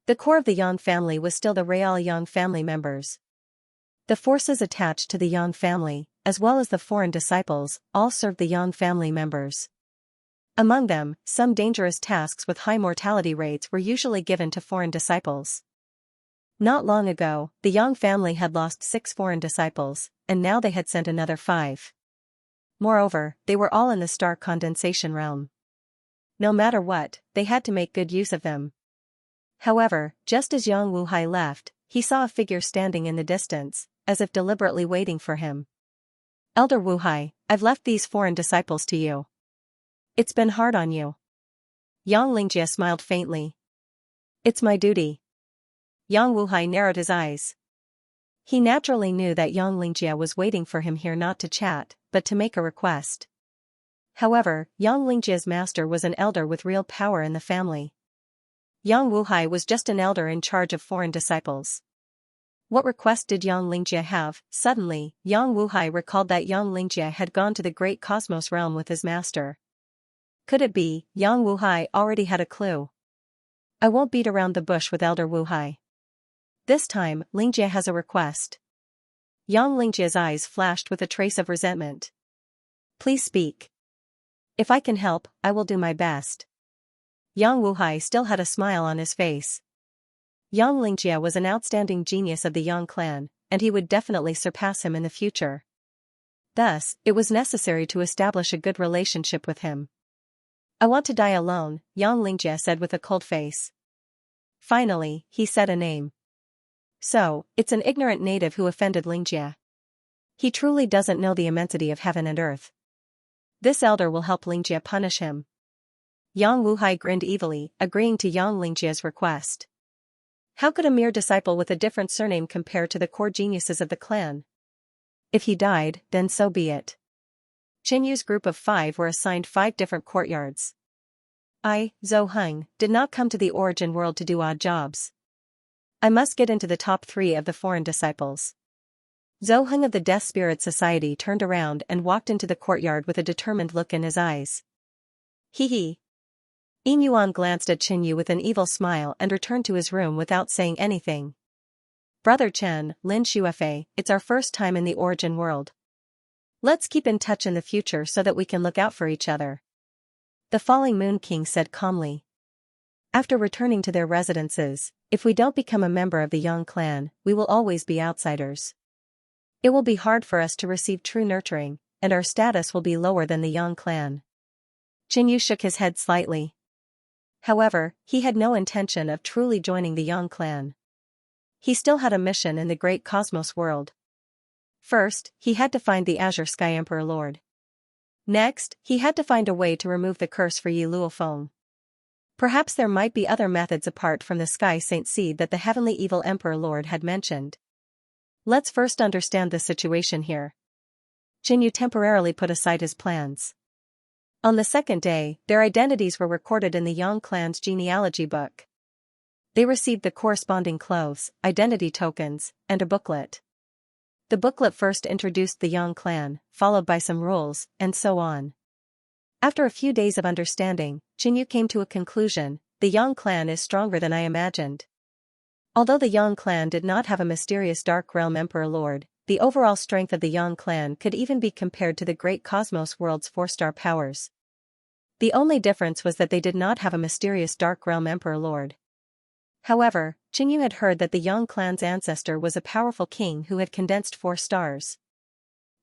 The core of the Yang family was still the Real Yang family members. The forces attached to the Yang family, as well as the foreign disciples, all served the Yang family members. Among them, some dangerous tasks with high mortality rates were usually given to foreign disciples. Not long ago, the Yang family had lost 6 foreign disciples, and now they had sent another 5. Moreover, they were all in the star condensation realm. No matter what, they had to make good use of them. However, just as Yang Wuhai left, he saw a figure standing in the distance, as if deliberately waiting for him. Elder Wuhai, I've left these foreign disciples to you. It's been hard on you. Yang Lingjie smiled faintly. It's my duty. Yang Wuhai narrowed his eyes. He naturally knew that Yang Lingjie was waiting for him here not to chat, but to make a request. However, Yang Lingjie's master was an elder with real power in the family. Yang Wuhai was just an elder in charge of foreign disciples. What request did Yang Lingjie have? Suddenly, Yang Wuhai recalled that Yang Lingjie had gone to the great cosmos realm with his master. Could it be, Yang Wuhai already had a clue? I won't beat around the bush with Elder Wuhai. This time, Lingjie has a request. Yang Lingjie's eyes flashed with a trace of resentment. Please speak. If I can help, I will do my best. Yang Wuhai still had a smile on his face. Yang Lingjie was an outstanding genius of the Yang clan, and he would definitely surpass him in the future. Thus, it was necessary to establish a good relationship with him. I want to die alone, Yang Lingjie said with a cold face. Finally, he said a name. So, it's an ignorant native who offended Lingjie. He truly doesn't know the immensity of heaven and earth. This elder will help Lingjie punish him. Yang Wuhai grinned evilly, agreeing to Yang Lingjie's request. How could a mere disciple with a different surname compare to the core geniuses of the clan? If he died, then so be it. Xianyu's group of 5 were assigned 5 different courtyards. I, Zhou Heng, did not come to the origin world to do odd jobs. I must get into the top 3 of the foreign disciples. Zhou Heng of the Death Spirit Society turned around and walked into the courtyard with a determined look in his eyes. Yin Yuan glanced at Xianyu with an evil smile and returned to his room without saying anything. Brother Chen, Lin Shuefei, it's our first time in the origin world. Let's keep in touch in the future so that we can look out for each other. The Falling Moon King said calmly. After returning to their residences, if we don't become a member of the Yang clan, we will always be outsiders. It will be hard for us to receive true nurturing, and our status will be lower than the Yang clan. Xianyu shook his head slightly. However, he had no intention of truly joining the Yang clan. He still had a mission in the great cosmos world. First, he had to find the Azure Sky Emperor Lord. Next, he had to find a way to remove the curse for Yi Luofeng. Perhaps there might be other methods apart from the Sky Saint seed that the heavenly evil Emperor Lord had mentioned. Let's first understand the situation here. Jinyu temporarily put aside his plans. On the second day, their identities were recorded in the Yang clan's genealogy book. They received the corresponding clothes, identity tokens, and a booklet. The booklet first introduced the Yang clan, followed by some rules, and so on. After a few days of understanding, Jinyu came to a conclusion: the Yang clan is stronger than I imagined. Although the Yang clan did not have a mysterious Dark Realm Emperor Lord, the overall strength of the Yang clan could even be compared to the great cosmos world's 4-star powers. The only difference was that they did not have a mysterious Dark Realm Emperor Lord. However, Jinyu had heard that the Yang clan's ancestor was a powerful king who had condensed 4 stars.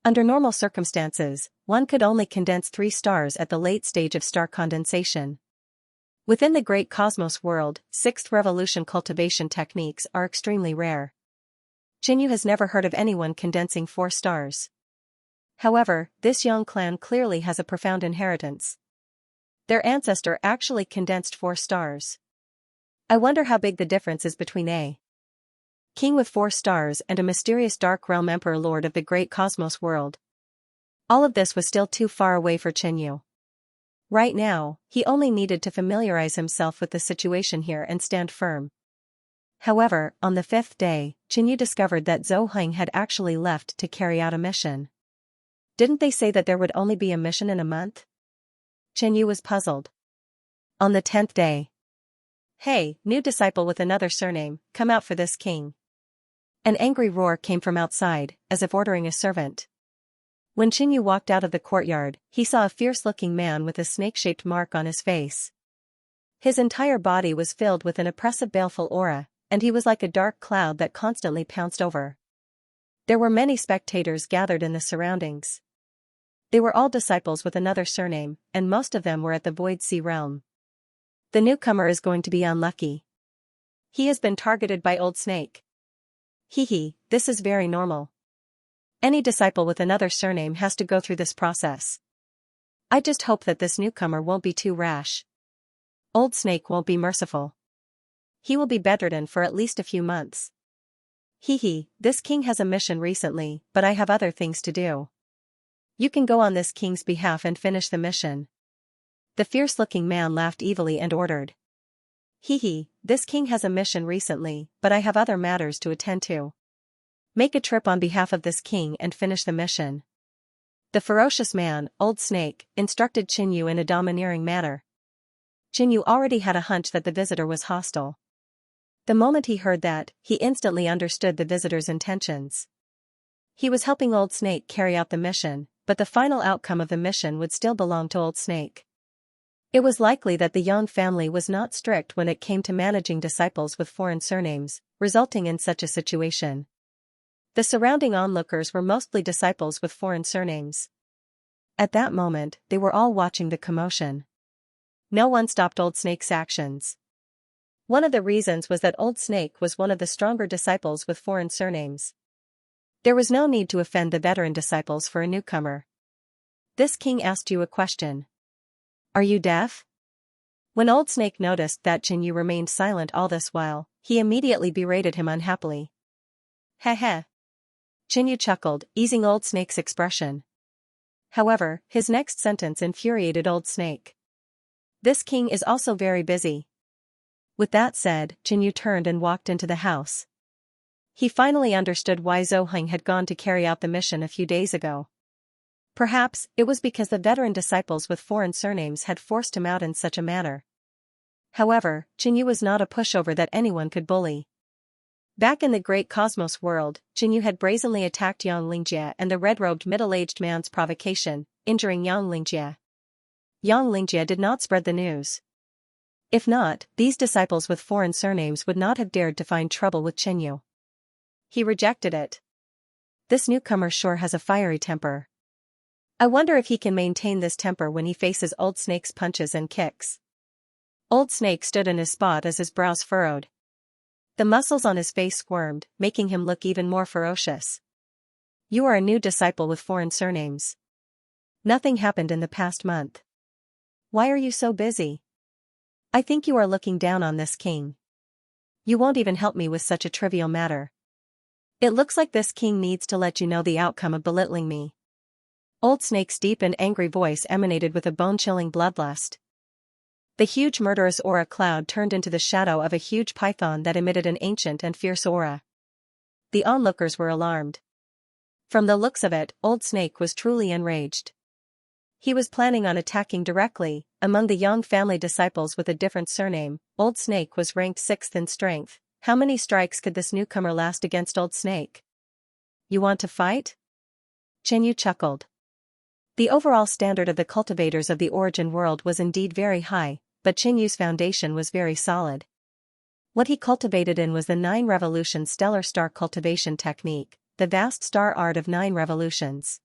Under normal circumstances, one could only condense 3 stars at the late stage of star condensation. Within the great cosmos world, 6th revolution cultivation techniques are extremely rare. Jinyu has never heard of anyone condensing 4 stars. However, this Yang clan clearly has a profound inheritance. Their ancestor actually condensed 4 stars. I wonder how big the difference is between a king with 4 stars and a mysterious Dark Realm Emperor Lord of the great cosmos world. All of this was still too far away for Jinyu. Right now, he only needed to familiarize himself with the situation here and stand firm. However, on the 5th day, Jinyu discovered that Zhou Heng had actually left to carry out a mission. Didn't they say that there would only be a mission in a month? Jinyu was puzzled. On the 10th day. Hey, new disciple with another surname, come out for this king. An angry roar came from outside, as if ordering a servant. When Jinyu walked out of the courtyard, he saw a fierce-looking man with a snake-shaped mark on his face. His entire body was filled with an oppressive baleful aura, and he was like a dark cloud that constantly pounced over. There were many spectators gathered in the surroundings. They were all disciples with another surname, and most of them were at the Void Sea realm. The newcomer is going to be unlucky. He has been targeted by Old Snake. Hehe, this is very normal. Any disciple with another surname has to go through this process. I just hope that this newcomer won't be too rash. Old Snake won't be merciful. He will be bedridden for at least a few months. Hehe, this king has a mission recently, but I have other things to do. You can go on this king's behalf and finish the mission. The fierce-looking man laughed evilly and ordered. Hehe, this king has a mission recently, but I have other matters to attend to. Make a trip on behalf of this king and finish the mission. The ferocious man, Old Snake, instructed Jinyu in a domineering manner. Jinyu already had a hunch that the visitor was hostile. The moment he heard that, he instantly understood the visitor's intentions. He was helping Old Snake carry out the mission, but the final outcome of the mission would still belong to Old Snake. It was likely that the Yang family was not strict when it came to managing disciples with foreign surnames, resulting in such a situation. The surrounding onlookers were mostly disciples with foreign surnames. At that moment, they were all watching the commotion. No one stopped Old Snake's actions. One of the reasons was that Old Snake was one of the stronger disciples with foreign surnames. There was no need to offend the veteran disciples for a newcomer. This king asked you a question. Are you deaf? When Old Snake noticed that Jinyu remained silent all this while, he immediately berated him unhappily. Heh heh. Jinyu chuckled, easing Old Snake's expression. However, his next sentence infuriated Old Snake. This king is also very busy. With that said, Jinyu turned and walked into the house. He finally understood why Zhou Heng had gone to carry out the mission a few days ago. Perhaps, it was because the veteran disciples with foreign surnames had forced him out in such a manner. However, Jinyu was not a pushover that anyone could bully. Back in the great cosmos world, Jinyu had brazenly attacked Yang Lingjie and the red-robed middle-aged man's provocation, injuring Yang Lingjie. Yang Lingjie did not spread the news. If not, these disciples with foreign surnames would not have dared to find trouble with Jinyu. He rejected it. This newcomer sure has a fiery temper. I wonder if he can maintain this temper when he faces Old Snake's punches and kicks. Old Snake stood in his spot as his brows furrowed. The muscles on his face squirmed, making him look even more ferocious. You are a new disciple with foreign surnames. Nothing happened in the past month. Why are you so busy? I think you are looking down on this king. You won't even help me with such a trivial matter. It looks like this king needs to let you know the outcome of belittling me. Old Snake's deep and angry voice emanated with a bone-chilling bloodlust. The huge murderous aura cloud turned into the shadow of a huge python that emitted an ancient and fierce aura. The onlookers were alarmed. From the looks of it, Old Snake was truly enraged. He was planning on attacking directly. Among the Yang family disciples with a different surname, Old Snake was ranked 6th in strength. How many strikes could this newcomer last against Old Snake? You want to fight? Xianxia chuckled. The overall standard of the cultivators of the origin world was indeed very high, but Xianxia's foundation was very solid. What he cultivated in was the 9 revolution stellar star cultivation technique, the vast star art of 9 revolutions.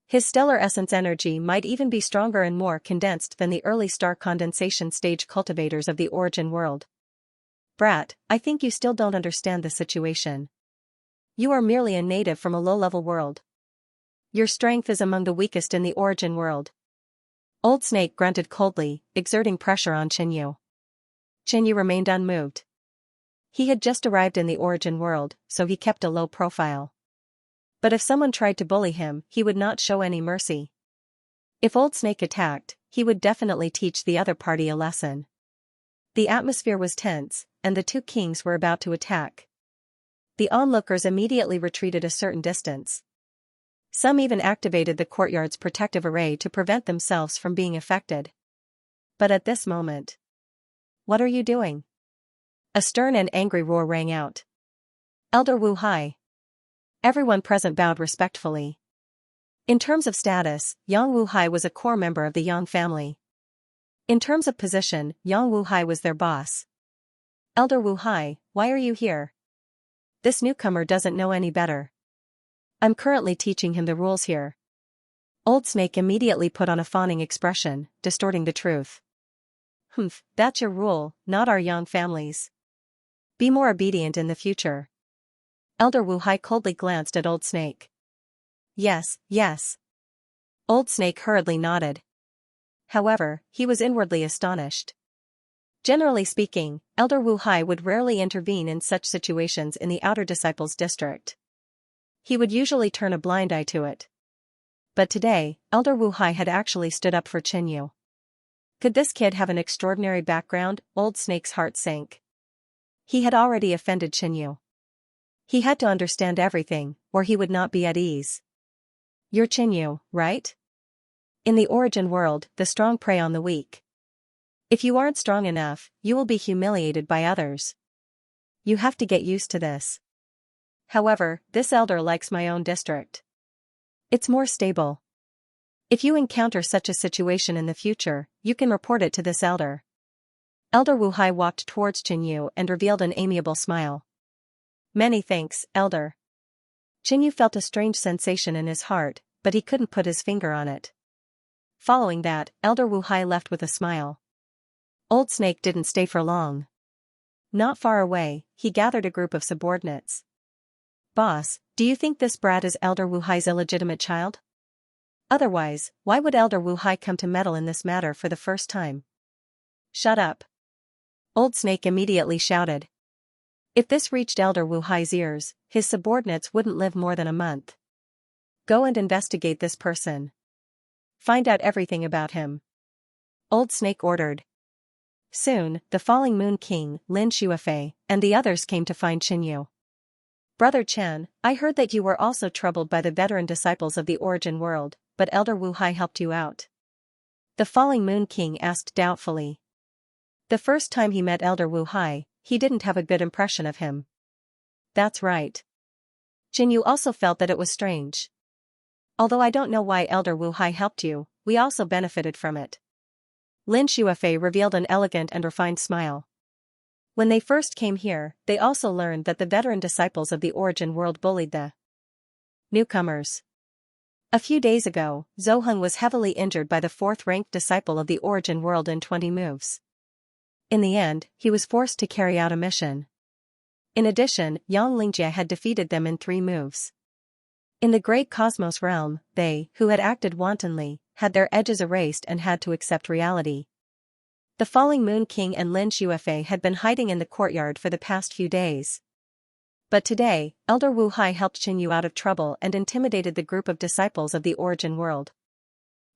His stellar essence energy might even be stronger and more condensed than the early star condensation stage cultivators of the origin world. Brat, I think you still don't understand the situation. You are merely a native from a low-level world. Your strength is among the weakest in the origin world. Old Snake grunted coldly, exerting pressure on Xianxia. Xianxia remained unmoved. He had just arrived in the origin world, so he kept a low profile. But if someone tried to bully him, he would not show any mercy. If Old Snake attacked, he would definitely teach the other party a lesson. The atmosphere was tense, and the 2 kings were about to attack. The onlookers immediately retreated a certain distance. Some even activated the courtyard's protective array to prevent themselves from being affected. But at this moment, what are you doing? A stern and angry roar rang out. Elder Wu Hai. Everyone present bowed respectfully. In terms of status, Yang Wu Hai was a core member of the Yang family. In terms of position, Yang Wu Hai was their boss. Elder Wu Hai, why are you here? This newcomer doesn't know any better. I'm currently teaching him the rules here. Old Snake immediately put on a fawning expression, distorting the truth. Humph, that's your rule, not our Yang family's. Be more obedient in the future. Elder Wu Hai coldly glanced at Old Snake. Yes, yes. Old Snake hurriedly nodded. However, he was inwardly astonished. Generally speaking, Elder Wu Hai would rarely intervene in such situations in the outer disciples' district. He would usually turn a blind eye to it. But today, Elder Wu Hai had actually stood up for Xianxia. Could this kid have an extraordinary background? Old Snake's heart sank. He had already offended Xianxia. He had to understand everything, or he would not be at ease. You're Xianxia, right? In the origin world, the strong prey on the weak. If you aren't strong enough, you will be humiliated by others. You have to get used to this. However, this elder likes my own district. It's more stable. If you encounter such a situation in the future, you can report it to this elder. Elder Wu Hai walked towards Xianxia and revealed an amiable smile. Many thanks, elder. Xianxia felt a strange sensation in his heart, but he couldn't put his finger on it. Following that, Elder Wu Hai left with a smile. Old Snake didn't stay for long. Not far away, he gathered a group of subordinates. Boss, do you think this brat is Elder Wu Hai's illegitimate child? Otherwise, why would Elder Wu Hai come to meddle in this matter for the first time? Shut up. Old Snake immediately shouted. If this reached Elder Wu Hai's ears, his subordinates wouldn't live more than a month. Go and investigate this person. Find out everything about him. Old Snake ordered. Soon, the Falling Moon King, Lin Shuafei, and the others came to find Xianxia. Brother Chen, I heard that you were also troubled by the veteran disciples of the origin world, but Elder Wu Hai helped you out. The Falling Moon King asked doubtfully. The first time he met Elder Wu Hai, he didn't have a good impression of him. That's right. Xianxia also felt that it was strange. Although I don't know why Elder Wu Hai helped you, we also benefited from it. Lin Shuafei revealed an elegant and refined smile. When they first came here, they also learned that the veteran disciples of the origin world bullied the newcomers. A few days ago, Zhou Heng was heavily injured by the 4th-ranked disciple of the origin world in 20 moves. In the end, he was forced to carry out a mission. In addition, Yang Lingjie had defeated them in 3 moves. In the great cosmos realm, they, who had acted wantonly, had their edges erased and had to accept reality. The Falling Moon King and Lin Xianxia had been hiding in the courtyard for the past few days. But today, Elder Wu Hai helped Qin Yu out of trouble and intimidated the group of disciples of the Origin World.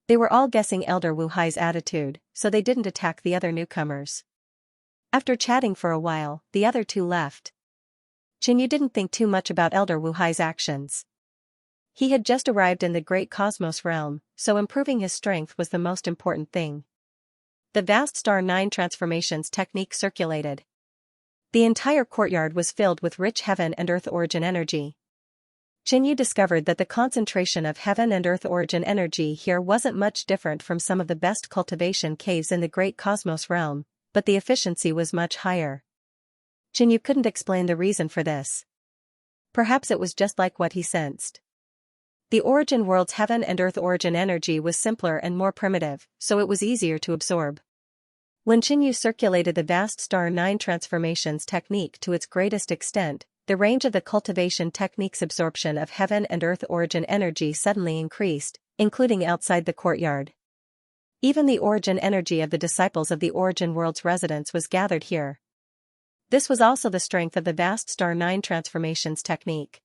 They were all guessing Elder Wu Hai's attitude, so they didn't attack the other newcomers. After chatting for a while, the other two left. Qin Yu didn't think too much about Elder Wu Hai's actions. He had just arrived in the Great Cosmos realm, so improving his strength was the most important thing. The vast Star 9 transformations technique circulated. The entire courtyard was filled with rich heaven and earth origin energy. Qin Yu discovered that the concentration of heaven and earth origin energy here wasn't much different from some of the best cultivation caves in the Great Cosmos realm, but the efficiency was much higher. Qin Yu couldn't explain the reason for this. Perhaps it was just like what he sensed. The Origin World's heaven and earth origin energy was simpler and more primitive, so it was easier to absorb. When Qin Yu circulated the vast Star 9 transformations technique to its greatest extent, the range of the cultivation technique's absorption of heaven and earth origin energy suddenly increased, including outside the courtyard. Even the origin energy of the disciples of the Origin World's residents was gathered here. This was also the strength of the vast Star 9 transformations technique.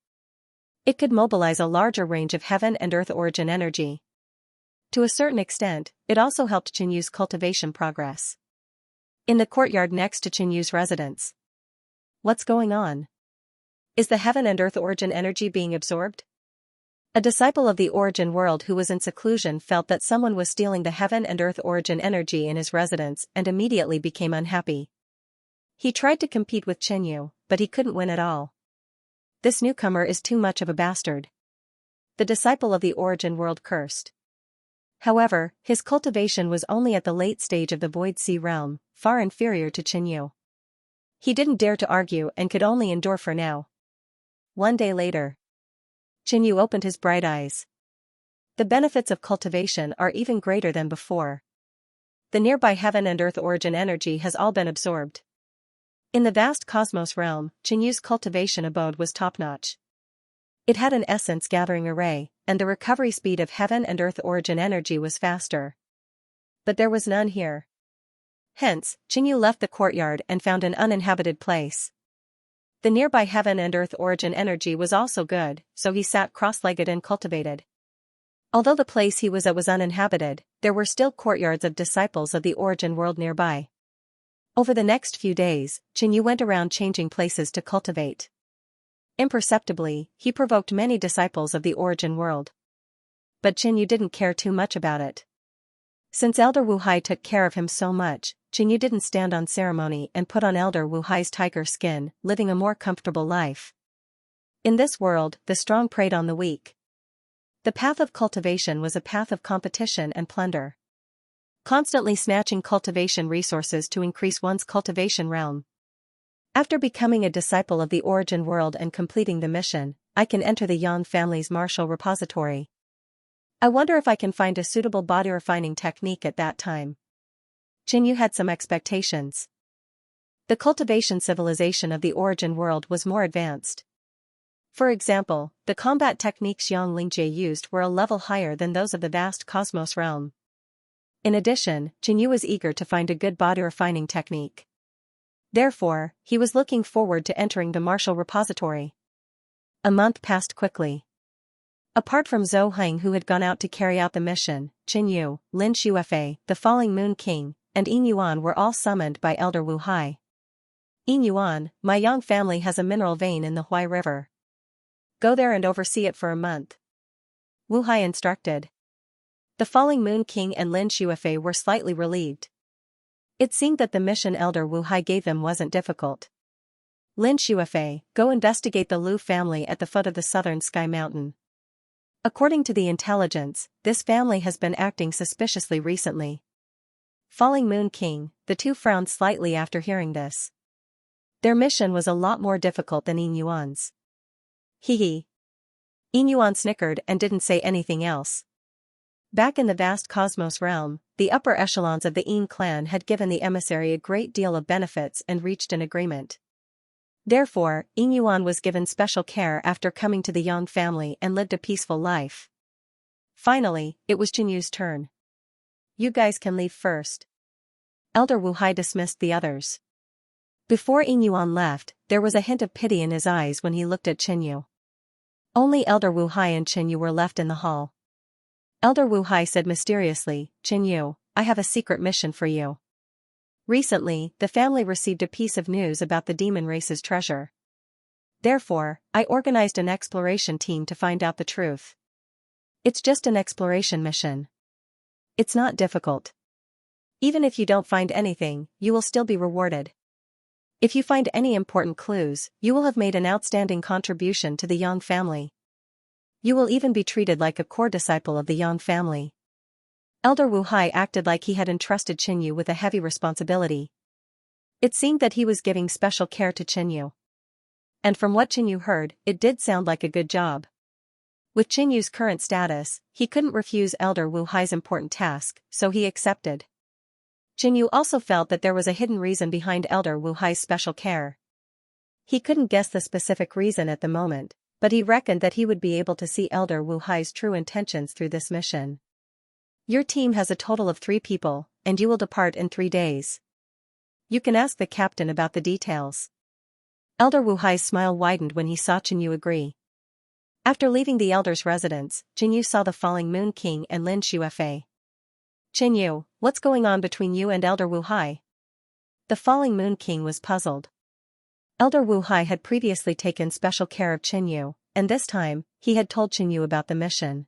It could mobilize a larger range of heaven and earth origin energy. To a certain extent, it also helped Qin Yu's cultivation progress. In the courtyard next to Qin Yu's residence. What's going on? Is the heaven and earth origin energy being absorbed? A disciple of the Origin World who was in seclusion felt that someone was stealing the heaven and earth origin energy in his residence and immediately became unhappy. He tried to compete with Qin Yu, but he couldn't win at all. This newcomer is too much of a bastard. The disciple of the Origin World cursed. However, his cultivation was only at the late stage of the Void Sea realm, far inferior to Qin Yu. He didn't dare to argue and could only endure for now. One day later, Qin Yu opened his bright eyes. The benefits of cultivation are even greater than before. The nearby heaven and earth origin energy has all been absorbed. In the vast cosmos realm, Qin Yu's cultivation abode was top-notch. It had an essence-gathering array, and the recovery speed of heaven and earth origin energy was faster. But there was none here. Hence, Qin Yu left the courtyard and found an uninhabited place. The nearby heaven and earth origin energy was also good, so he sat cross-legged and cultivated. Although the place he was at was uninhabited, there were still courtyards of disciples of the Origin World nearby. Over the next few days, Qin Yu went around changing places to cultivate. Imperceptibly, he provoked many disciples of the Origin World. But Qin Yu didn't care too much about it. Since Elder Wu Hai took care of him so much, Qin Yu didn't stand on ceremony and put on Elder Wu Hai's tiger skin, living a more comfortable life. In this world, the strong preyed on the weak. The path of cultivation was a path of competition and plunder. Constantly snatching cultivation resources to increase one's cultivation realm. After becoming a disciple of the Origin World and completing the mission, I can enter the Yang family's martial repository. I wonder if I can find a suitable body refining technique at that time. Qin Yu had some expectations. The cultivation civilization of the Origin World was more advanced. For example, the combat techniques Xianxia used were a level higher than those of the vast cosmos realm. In addition, Qin Yu was eager to find a good body refining technique. Therefore, he was looking forward to entering the martial repository. A month passed quickly. Apart from Zhou Heng who had gone out to carry out the mission, Qin Yu, Lin Xianxia, the Falling Moon King, and Yin Yuan were all summoned by Elder Wu Hai. Yin Yuan, my Yang family has a mineral vein in the Huai River. Go there and oversee it for a month. Wu Hai instructed. The Falling Moon King and Lin Xianxia were slightly relieved. It seemed that the mission Elder Wu Hai gave them wasn't difficult. Lin Xianxia, go investigate the Lu family at the foot of the southern Sky Mountain. According to the intelligence, this family has been acting suspiciously recently. Falling Moon King, the two frowned slightly after hearing this. Their mission was a lot more difficult than Yin Yuan's. Hee. Yin Yuan snickered and didn't say anything else. Back in the vast cosmos realm, the upper echelons of the Yin clan had given the emissary a great deal of benefits and reached an agreement. Therefore, Yin Yuan was given special care after coming to the Yang family and lived a peaceful life. Finally, it was Qin Yu's turn. You guys can leave first. Elder Wu Hai dismissed the others. Before Ying Yuan left, there was a hint of pity in his eyes when he looked at Qinyu. Only Elder Wu Hai and Qinyu were left in the hall. Elder Wu Hai said mysteriously, "Qinyu, I have a secret mission for you. Recently, the family received a piece of news about the demon race's treasure. Therefore, I organized an exploration team to find out the truth. It's just an exploration mission. It's not difficult. Even if you don't find anything, you will still be rewarded. If you find any important clues, you will have made an outstanding contribution to the Yang family. You will even be treated like a core disciple of the Yang family." Elder Wu Hai acted like he had entrusted Qinyu with a heavy responsibility. It seemed that he was giving special care to Qinyu. And from what Qinyu heard, it did sound like a good job. With Qinyu's current status, he couldn't refuse Elder Wu Hai's important task, so he accepted. Qinyu also felt that there was a hidden reason behind Elder Wu Hai's special care. He couldn't guess the specific reason at the moment, but he reckoned that he would be able to see Elder Wu Hai's true intentions through this mission. "Your team has a total of 3 people, and you will depart in 3 days. You can ask the captain about the details." Elder Wu Hai's smile widened when he saw Qinyu agree. After leaving the elder's residence, Qinyu saw the falling Moon King and Lin Xuefei. "Qinyu, what's going on between you and Elder Wu Hai?" The falling Moon King was puzzled. Elder Wu Hai had previously taken special care of Qinyu, and this time, he had told Qinyu about the mission.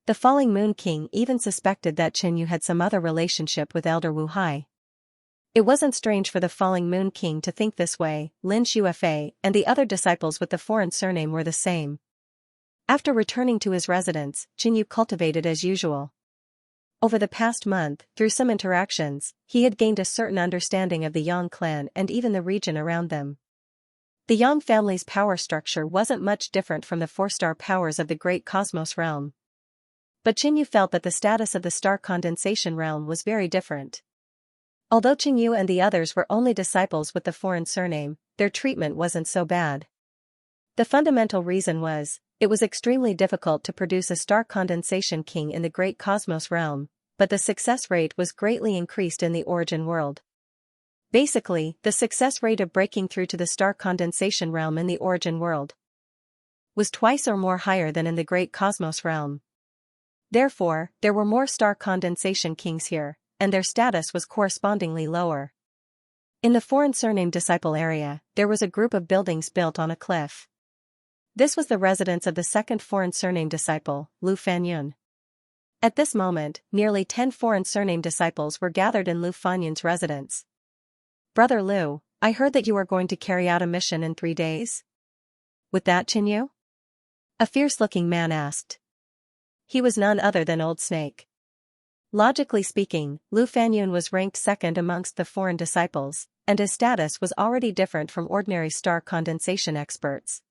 The falling Moon King even suspected that Qinyu had some other relationship with Elder Wu Hai. It wasn't strange for the falling Moon King to think this way. Lin Xuefei and the other disciples with the foreign surname were the same. After returning to his residence, Qinyu cultivated as usual. Over the past month, through some interactions, he had gained a certain understanding of the Yang clan and even the region around them. The Yang family's power structure wasn't much different from the 4-star powers of the Great Cosmos realm. But Qinyu felt that the status of the star condensation realm was very different. Although Qinyu and the others were only disciples with the foreign surname, their treatment wasn't so bad. The fundamental reason was, it was extremely difficult to produce a star condensation king in the Great Cosmos realm, but the success rate was greatly increased in the origin world. Basically, the success rate of breaking through to the star condensation realm in the origin world was twice or more higher than in the Great Cosmos realm. Therefore, there were more star condensation kings here, and their status was correspondingly lower. In the foreign surname disciple area, there was a group of buildings built on a cliff. This was the residence of the second foreign surname disciple, Lu Fanyun. At this moment, nearly 10 foreign surname disciples were gathered in Lu Fanyun's residence. "Brother Lu, I heard that you are going to carry out a mission in 3 days? With that, Qinyu?" A fierce-looking man asked. He was none other than Old Snake. Logically speaking, Lu Fanyun was ranked second amongst the foreign disciples, and his status was already different from ordinary star condensation experts.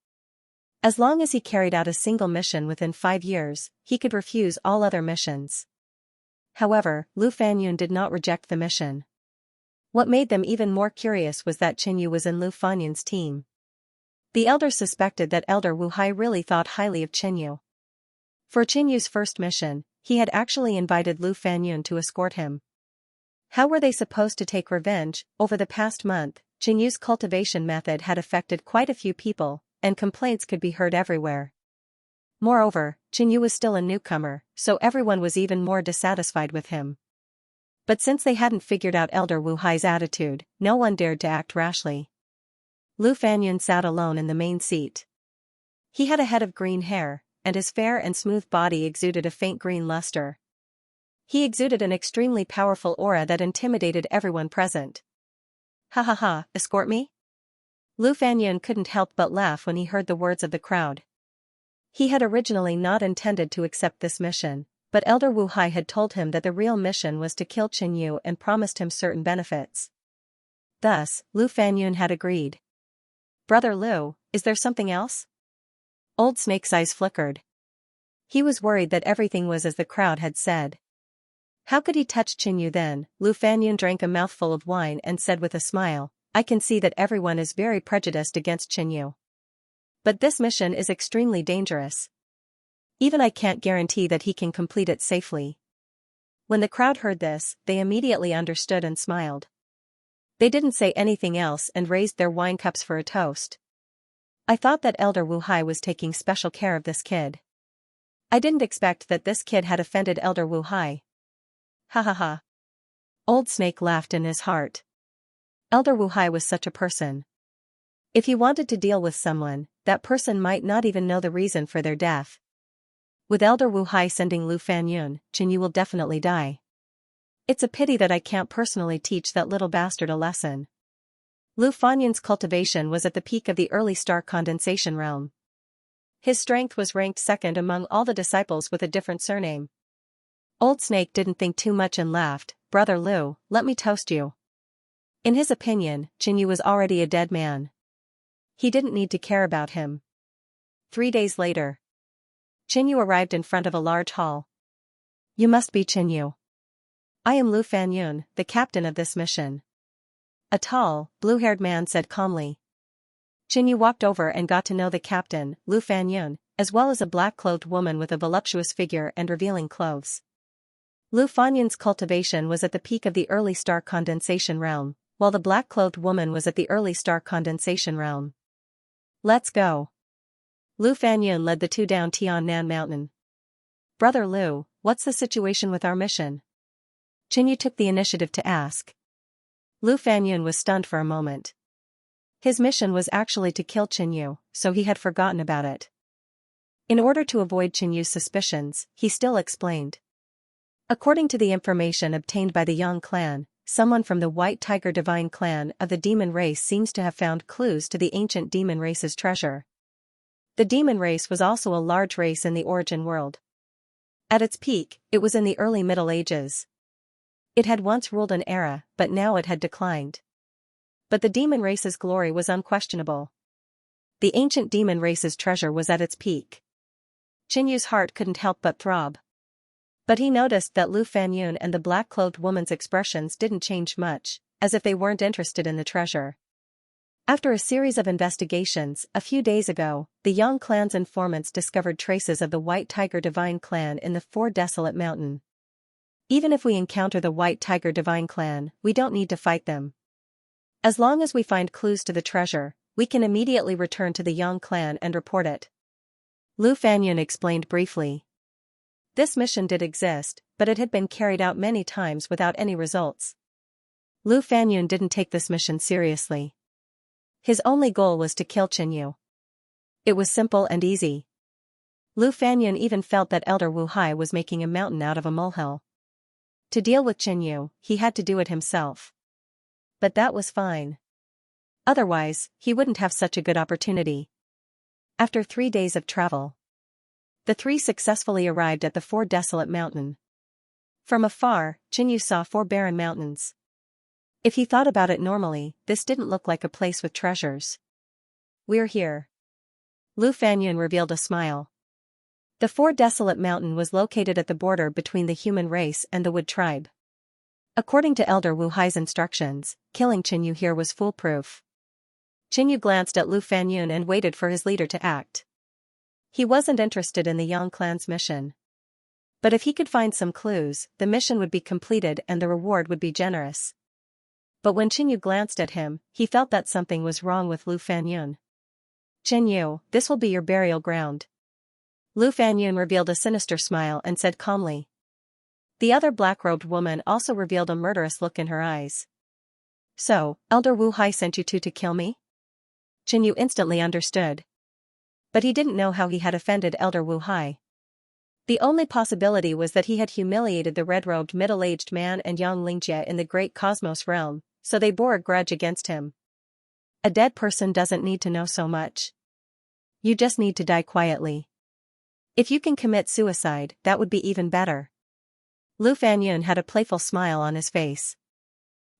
As long as he carried out a single mission within 5 years, he could refuse all other missions. However, Lu Fanyun did not reject the mission. What made them even more curious was that Qinyu was in Lu Fanyun's team. The elders suspected that Elder Wu Hai really thought highly of Qinyu. For Qinyu's first mission, he had actually invited Lu Fanyun to escort him. How were they supposed to take revenge? Over the past month, Qinyu's cultivation method had affected quite a few people, and complaints could be heard everywhere. Moreover, Qinyu was still a newcomer, so everyone was even more dissatisfied with him. But since they hadn't figured out Elder Wu Hai's attitude, no one dared to act rashly. Lu Fanyun sat alone in the main seat. He had a head of green hair, and his fair and smooth body exuded a faint green luster. He exuded an extremely powerful aura that intimidated everyone present. "Ha ha ha, escort me?" Lu Fanyun couldn't help but laugh when he heard the words of the crowd. He had originally not intended to accept this mission, but Elder Wu Hai had told him that the real mission was to kill Qinyu and promised him certain benefits. Thus, Lu Fanyun had agreed. "Brother Lu, is there something else?" Old Snake's eyes flickered. He was worried that everything was as the crowd had said. How could he touch Qinyu then? Lu Fanyun drank a mouthful of wine and said with a smile, "I can see that everyone is very prejudiced against Qinyu. But this mission is extremely dangerous. Even I can't guarantee that he can complete it safely." When the crowd heard this, they immediately understood and smiled. They didn't say anything else and raised their wine cups for a toast. I thought that Elder Wu Hai was taking special care of this kid. I didn't expect that this kid had offended Elder Wu Hai. Ha ha ha. Old Snake laughed in his heart. Elder Wu Hai was such a person. If he wanted to deal with someone, that person might not even know the reason for their death. With Elder Wu Hai sending Lu Fanyun, Qin Yu will definitely die. It's a pity that I can't personally teach that little bastard a lesson. Lu Fanyun's cultivation was at the peak of the early star condensation realm. His strength was ranked second among all the disciples with a different surname. Old Snake didn't think too much and laughed. Brother Lu, let me toast you. In his opinion, Qin Yu was already a dead man. He didn't need to care about him. 3 days later, Qin Yu arrived in front of a large hall. You must be Qin Yu. I am Lu Fanyun, the captain of this mission. A tall, blue-haired man said calmly. Qin Yu walked over and got to know the captain, Lu Fanyun, as well as a black-clothed woman with a voluptuous figure and revealing clothes. Lu Fanyun's cultivation was at the peak of the early star condensation realm, while the black-clothed woman was at the early star condensation realm. Let's go. Lu Fanyun led the two down Tiannan Mountain. Brother Lu, what's the situation with our mission? Qin Yu took the initiative to ask. Lu Fanyun was stunned for a moment. His mission was actually to kill Qin Yu, so he had forgotten about it. In order to avoid Qin Yu's suspicions, he still explained. According to the information obtained by the Yang clan, someone from the White Tiger Divine clan of the demon race seems to have found clues to the ancient demon race's treasure. The demon race was also a large race in the origin world. At its peak, it was in the early Middle Ages. It had once ruled an era, but now it had declined. But the demon race's glory was unquestionable. The ancient demon race's treasure was at its peak. Qin Yu's heart couldn't help but throb. But he noticed that Lu Fanyun and the black-clothed woman's expressions didn't change much, as if they weren't interested in the treasure. After a series of investigations, a few days ago, the Yang clan's informants discovered traces of the White Tiger Divine clan in the Four Desolate Mountain. Even if we encounter the White Tiger Divine clan, we don't need to fight them. As long as we find clues to the treasure, we can immediately return to the Yang clan and report it. Lu Fanyun explained briefly. This mission did exist, but it had been carried out many times without any results. Lu Fanyun didn't take this mission seriously. His only goal was to kill Qin Yu. It was simple and easy. Lu Fanyun even felt that Elder Wu Hai was making a mountain out of a molehill. To deal with Qin Yu, he had to do it himself. But that was fine. Otherwise, he wouldn't have such a good opportunity. After 3 days of travel, the three successfully arrived at the Four Desolate Mountain. From afar, Qin Yu saw 4 barren mountains. If he thought about it normally, this didn't look like a place with treasures. We're here. Lu Fanyun revealed a smile. The Four Desolate Mountain was located at the border between the human race and the Wood tribe. According to Elder Wu Hai's instructions, killing Qin Yu here was foolproof. Qin Yu glanced at Lu Fanyun and waited for his leader to act. He wasn't interested in the Yang clan's mission. But if he could find some clues, the mission would be completed and the reward would be generous. But when Qin Yu glanced at him, he felt that something was wrong with Lu Fanyun. Qin Yu, this will be your burial ground. Lu Fanyun revealed a sinister smile and said calmly. The other black-robed woman also revealed a murderous look in her eyes. So, Elder Wu Hai sent you two to kill me? Qin Yu instantly understood. But he didn't know how he had offended Elder Wu Hai. The only possibility was that he had humiliated the red-robed middle-aged man and young Xianxia in the great cosmos realm, so they bore a grudge against him. A dead person doesn't need to know so much. You just need to die quietly. If you can commit suicide, that would be even better. Lu Fanyun had a playful smile on his face.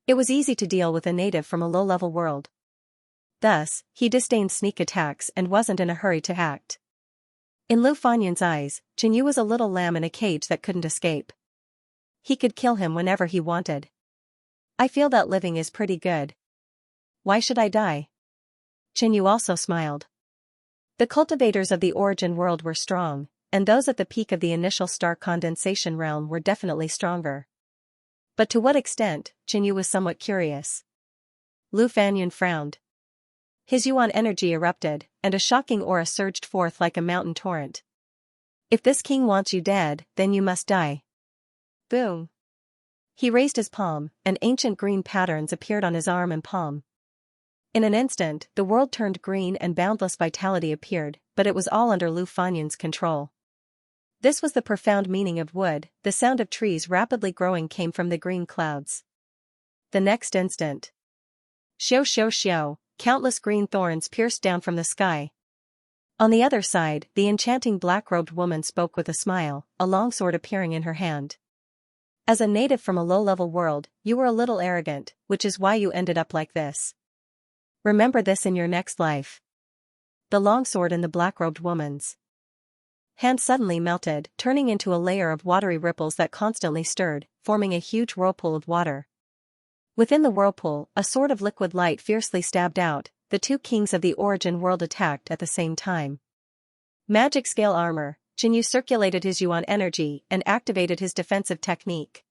It was easy to deal with a native from a low-level world. Thus, he disdained sneak attacks and wasn't in a hurry to act. In Lu Fanyun's eyes, Qin Yu was a little lamb in a cage that couldn't escape. He could kill him whenever he wanted. I feel that living is pretty good. Why should I die? Qin Yu also smiled. The cultivators of the origin world were strong, and those at the peak of the initial star condensation realm were definitely stronger. But to what extent, Qinyu was somewhat curious. Lu Fanyun frowned. His yuan energy erupted, and a shocking aura surged forth like a mountain torrent. If this king wants you dead, then you must die. Boom. He raised his palm, and ancient green patterns appeared on his arm and palm. In an instant, the world turned green and boundless vitality appeared, but it was all under Lu Fanyun's control. This was the profound meaning of wood. The sound of trees rapidly growing came from the green clouds. The next instant. Xiao xiao xiao, countless green thorns pierced down from the sky. On the other side, the enchanting black-robed woman spoke with a smile, a longsword appearing in her hand. As a native from a low-level world, you were a little arrogant, which is why you ended up like this. Remember this in your next life. The longsword in the black-robed woman's hand suddenly melted, turning into a layer of watery ripples that constantly stirred, forming a huge whirlpool of water. Within the whirlpool, a sword of liquid light fiercely stabbed out. The two kings of the origin world attacked at the same time. Magic scale armor. Qinyu circulated his yuan energy and activated his defensive technique.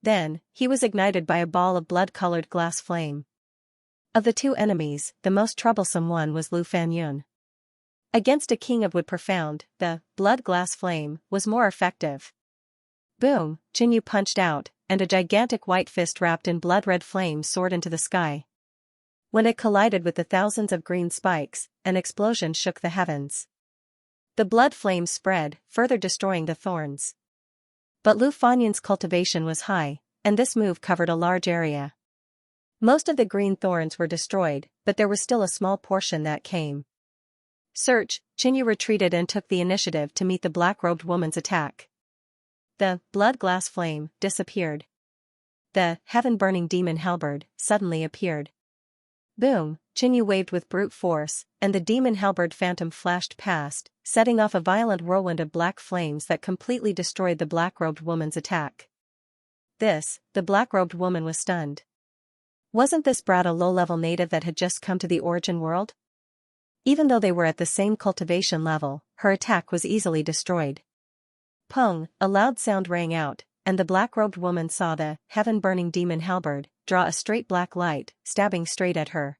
Then, he was ignited by a ball of blood-colored glass flame. Of the two enemies, the most troublesome one was Lu Fanyun. Against a king of wood profound, the blood glass flame was more effective. Boom, Qinyu punched out, and a gigantic white fist wrapped in blood-red flame soared into the sky. When it collided with the thousands of green spikes, an explosion shook the heavens. The blood flames spread, further destroying the thorns. But Lu Fanyun's cultivation was high, and this move covered a large area. Most of the green thorns were destroyed, but there was still a small portion that came. Search, Qinyu retreated and took the initiative to meet the black-robed woman's attack. The blood glass flame disappeared. The heaven-burning demon halberd suddenly appeared. Boom, Qinyu waved with brute force, and the demon halberd phantom flashed past, setting off a violent whirlwind of black flames that completely destroyed the black-robed woman's attack. The black-robed woman was stunned. Wasn't this brat a low-level native that had just come to the origin world? Even though they were at the same cultivation level, her attack was easily destroyed. Pung, a loud sound rang out, and the black-robed woman saw the heaven-burning demon halberd draw a straight black light, stabbing straight at her.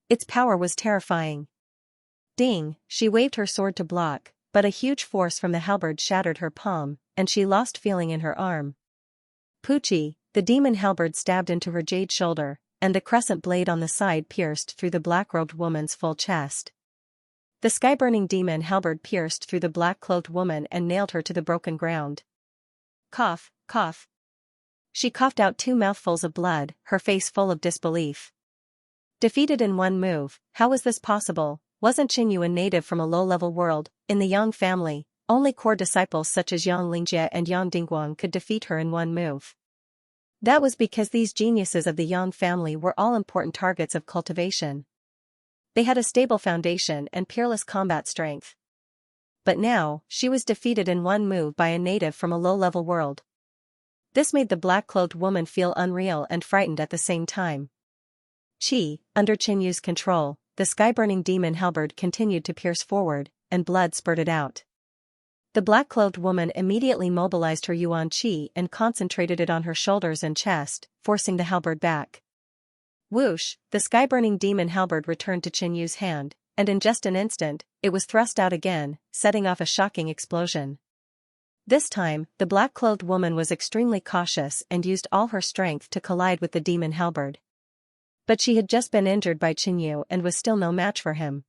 Its power was terrifying. Ding, she waved her sword to block, but a huge force from the halberd shattered her palm, and she lost feeling in her arm. Poochie, the demon halberd stabbed into her jade shoulder, and the crescent blade on the side pierced through the black-robed woman's full chest. The sky-burning demon halberd pierced through the black-clothed woman and nailed her to the broken ground. Cough, cough. She coughed out 2 mouthfuls of blood, her face full of disbelief. Defeated in one move, how was this possible? Wasn't Qinyu a native from a low-level world? In the Yang family, only core disciples such as Yang Lingjie and Yang Dingguang could defeat her in one move. That was because these geniuses of the Yang family were all important targets of cultivation. They had a stable foundation and peerless combat strength. But now, she was defeated in one move by a native from a low-level world. This made the black-clothed woman feel unreal and frightened at the same time. Under Qinyu's control, the sky-burning demon halberd continued to pierce forward, and blood spurted out. The black-clothed woman immediately mobilized her yuan qi and concentrated it on her shoulders and chest, forcing the halberd back. Whoosh, the sky-burning demon halberd returned to Qinyu's hand, and in just an instant, it was thrust out again, setting off a shocking explosion. This time, the black-clothed woman was extremely cautious and used all her strength to collide with the demon halberd. But she had just been injured by Qinyu and was still no match for him.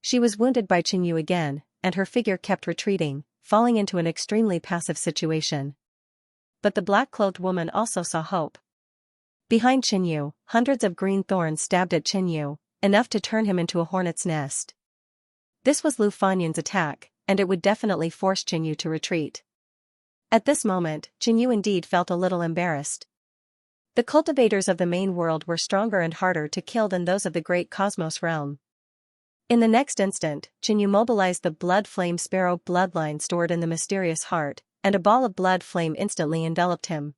She was wounded by Qinyu again, and her figure kept retreating, falling into an extremely passive situation. But the black-clothed woman also saw hope. Behind Qinyu, hundreds of green thorns stabbed at Qinyu, enough to turn him into a hornet's nest. This was Lu Fanyun's attack, and it would definitely force Qinyu to retreat. At this moment, Qinyu indeed felt a little embarrassed. The cultivators of the main world were stronger and harder to kill than those of the great cosmos realm. In the next instant, Qinyu mobilized the blood flame sparrow bloodline stored in the mysterious heart, and a ball of blood flame instantly enveloped him.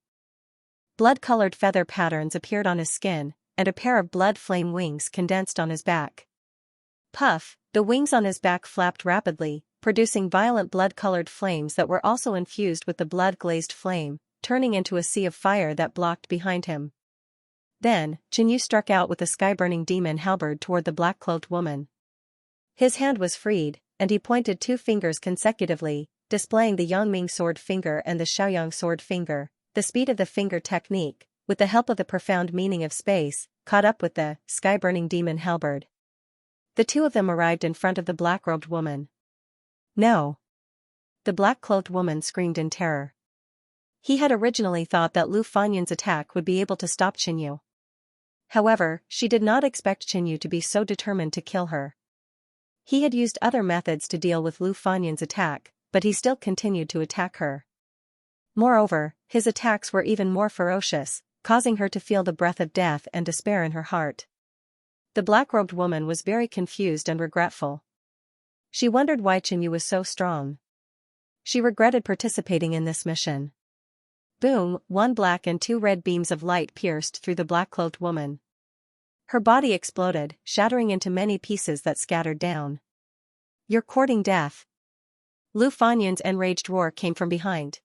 Blood-colored feather patterns appeared on his skin, and a pair of blood flame wings condensed on his back. Puff, the wings on his back flapped rapidly, producing violent blood-colored flames that were also infused with the blood-glazed flame, turning into a sea of fire that blocked behind him. Then, Xianxia struck out with the sky-burning demon halberd toward the black-cloaked woman. His hand was freed, and he pointed 2 fingers consecutively, displaying the Yangming sword finger and the Xiaoyang sword finger. The speed of the finger technique, with the help of the profound meaning of space, caught up with the sky-burning demon halberd. The 2 of them arrived in front of the black-robed woman. No! The black-cloaked woman screamed in terror. He had originally thought that Lu Fanyan's attack would be able to stop Xianxia. However, she did not expect Xianxia to be so determined to kill her. He had used other methods to deal with Lu Fanyan's attack, but he still continued to attack her. Moreover, his attacks were even more ferocious, causing her to feel the breath of death and despair in her heart. The black-robed woman was very confused and regretful. She wondered why Xianxia was so strong. She regretted participating in this mission. Boom! 1 black and 2 red beams of light pierced through the black-cloaked woman. Her body exploded, shattering into many pieces that scattered down. "You're courting death." Lu Fanyan's enraged roar came from behind.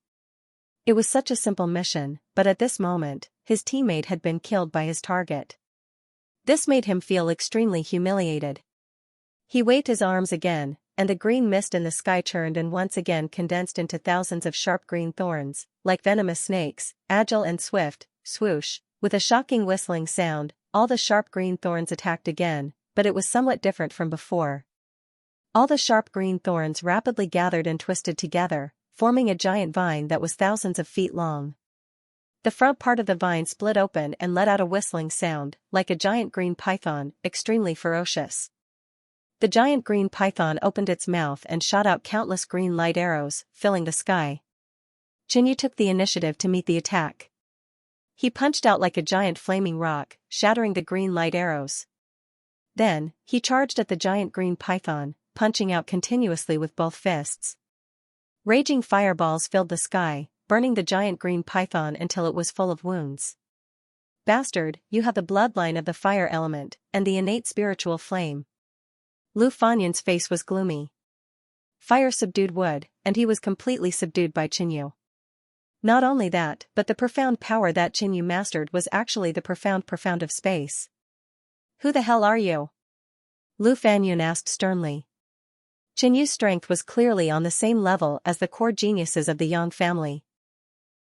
It was such a simple mission, but at this moment, his teammate had been killed by his target. This made him feel extremely humiliated. He waved his arms again, and the green mist in the sky churned and once again condensed into thousands of sharp green thorns, like venomous snakes, agile and swift. Swoosh! With a shocking whistling sound, all the sharp green thorns attacked again, but it was somewhat different from before. All the sharp green thorns rapidly gathered and twisted together, forming a giant vine that was thousands of feet long. The front part of the vine split open and let out a whistling sound, like a giant green python, extremely ferocious. The giant green python opened its mouth and shot out countless green light arrows, filling the sky. Xianxia took the initiative to meet the attack. He punched out like a giant flaming rock, shattering the green light arrows. Then, he charged at the giant green python, punching out continuously with both fists. Raging fireballs filled the sky, burning the giant green python until it was full of wounds. "Bastard, you have the bloodline of the fire element, and the innate spiritual flame." Lu Fanyan's face was gloomy. Fire subdued wood, and he was completely subdued by Xianxia. Not only that, but the profound power that Xianxia mastered was actually the profound of space. "Who the hell are you?" Lu Fanyan asked sternly. Xianxia's strength was clearly on the same level as the core geniuses of the Yang family.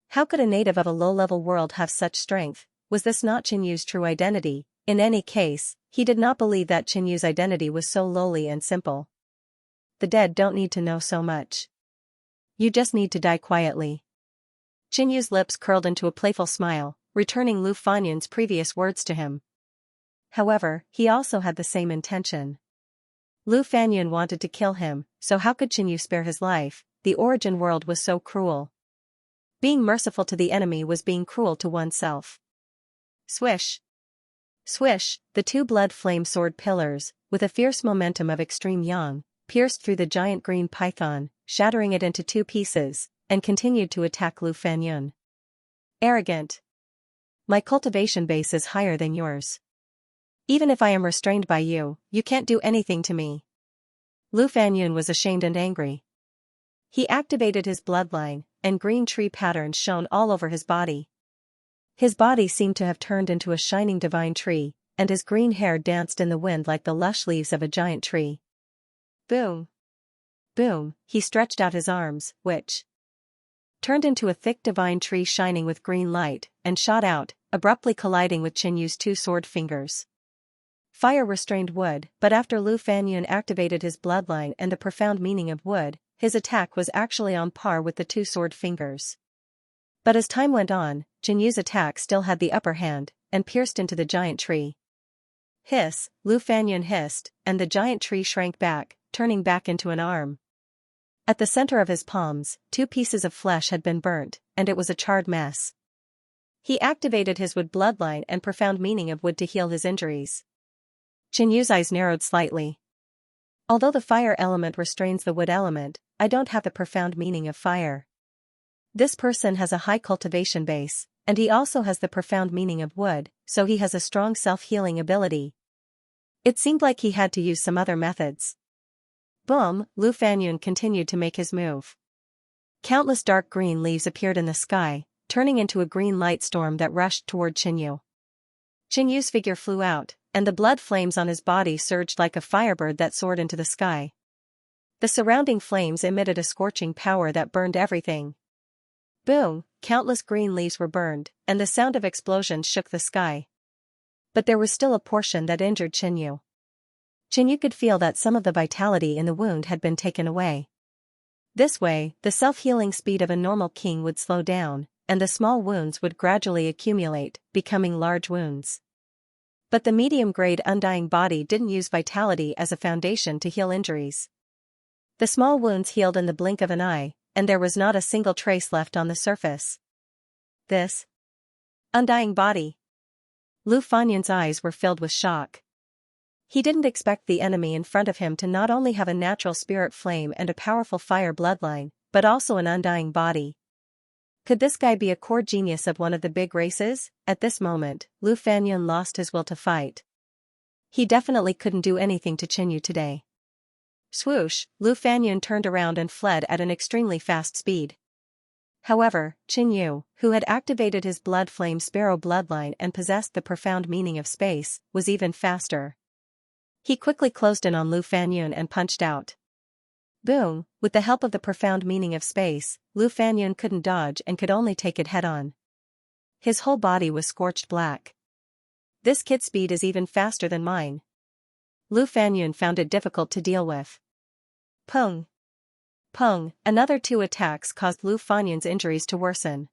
How could a native of a low-level world have such strength? Was this not Xianxia's true identity? In any case, he did not believe that Xianxia's identity was so lowly and simple. "The dead don't need to know so much. You just need to die quietly." Xianxia's lips curled into a playful smile, returning Lu Fanyan's previous words to him. However, he also had the same intention. Lu Fanyan wanted to kill him, so how could Xianxia spare his life? The origin world was so cruel. Being merciful to the enemy was being cruel to oneself. Swish! Swish! The 2 blood flame sword pillars, with a fierce momentum of extreme yang, pierced through the giant green python, shattering it into 2 pieces, and continued to attack Lu Fanyan. "Arrogant! My cultivation base is higher than yours. Even if I am restrained by you, you can't do anything to me." Lu Fanyan was ashamed and angry. He activated his bloodline, and green tree patterns shone all over his body. His body seemed to have turned into a shining divine tree, and his green hair danced in the wind like the lush leaves of a giant tree. Boom! Boom! He stretched out his arms, which turned into a thick divine tree shining with green light, and shot out, abruptly colliding with Xianxia's 2 sword fingers. Fire restrained wood, but after Lu Fanyan activated his bloodline and the profound meaning of wood, his attack was actually on par with the 2 sword fingers. But as time went on, Xianxia's attack still had the upper hand, and pierced into the giant tree. Hiss! Lu Fanyan hissed, and the giant tree shrank back, turning back into an arm. At the center of his palms, 2 pieces of flesh had been burnt, and it was a charred mess. He activated his wood bloodline and profound meaning of wood to heal his injuries. Xianxia's eyes narrowed slightly. "Although the fire element restrains the wood element, I don't have the profound meaning of fire. This person has a high cultivation base, and he also has the profound meaning of wood, so he has a strong self-healing ability." It seemed like he had to use some other methods. Boom, Lu Fanyun continued to make his move. Countless dark green leaves appeared in the sky, turning into a green light storm that rushed toward Qinyu. Qinyu's figure flew out, and the blood flames on his body surged like a firebird that soared into the sky. The surrounding flames emitted a scorching power that burned everything. Boom, countless green leaves were burned, and the sound of explosions shook the sky. But there was still a portion that injured Qinyu. Qinyu could feel that some of the vitality in the wound had been taken away. This way, the self-healing speed of a normal king would slow down, and the small wounds would gradually accumulate, becoming large wounds. But the medium-grade undying body didn't use vitality as a foundation to heal injuries. The small wounds healed in the blink of an eye, and there was not a single trace left on the surface. This undying body. Lu Fanyun's eyes were filled with shock. He didn't expect the enemy in front of him to not only have a natural spirit flame and a powerful fire bloodline, but also an undying body. Could this guy be a core genius of one of the big races? At this moment, Lu Fanyun lost his will to fight. He definitely couldn't do anything to Qinyu today. Swoosh, Lu Fanyun turned around and fled at an extremely fast speed. However, Qinyu, who had activated his blood flame sparrow bloodline and possessed the profound meaning of space, was even faster. He quickly closed in on Lu Fanyun and punched out. Boom, with the help of the profound meaning of space, Lu Fanyun couldn't dodge and could only take it head-on. His whole body was scorched black. This kid's speed is even faster than mine. Lu Fanyun found it difficult to deal with. Pung. Pung, another 2 attacks caused Lu Fanyun's injuries to worsen.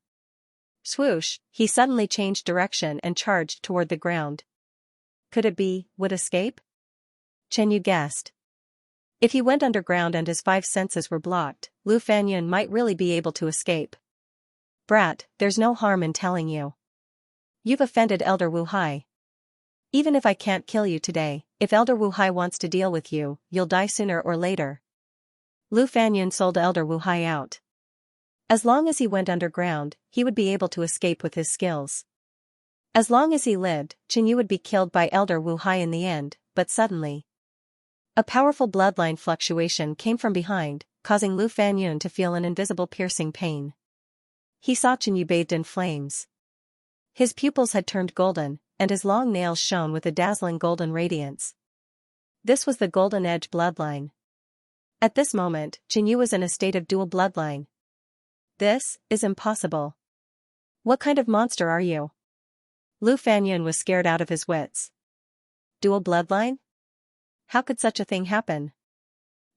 Swoosh, he suddenly changed direction and charged toward the ground. Could it be, would escape? Qinyu guessed. If he went underground and his 5 senses were blocked, Lu Fanyun might really be able to escape. Brat, there's no harm in telling you. You've offended Elder Wu Hai. Even if I can't kill you today, if Elder Wu Hai wants to deal with you, you'll die sooner or later. Lu Fanyun sold Elder Wu Hai out. As long as he went underground, he would be able to escape with his skills. As long as he lived, Qinyu would be killed by Elder Wu Hai in the end, but suddenly, a powerful bloodline fluctuation came from behind, causing Lu Fanyun to feel an invisible piercing pain. He saw Qinyu bathed in flames. His pupils had turned golden, and his long nails shone with a dazzling golden radiance. This was the Golden Edge bloodline. At this moment, Qinyu was in a state of dual bloodline. This is impossible. What kind of monster are you? Lu Fanyun was scared out of his wits. Dual bloodline? How could such a thing happen?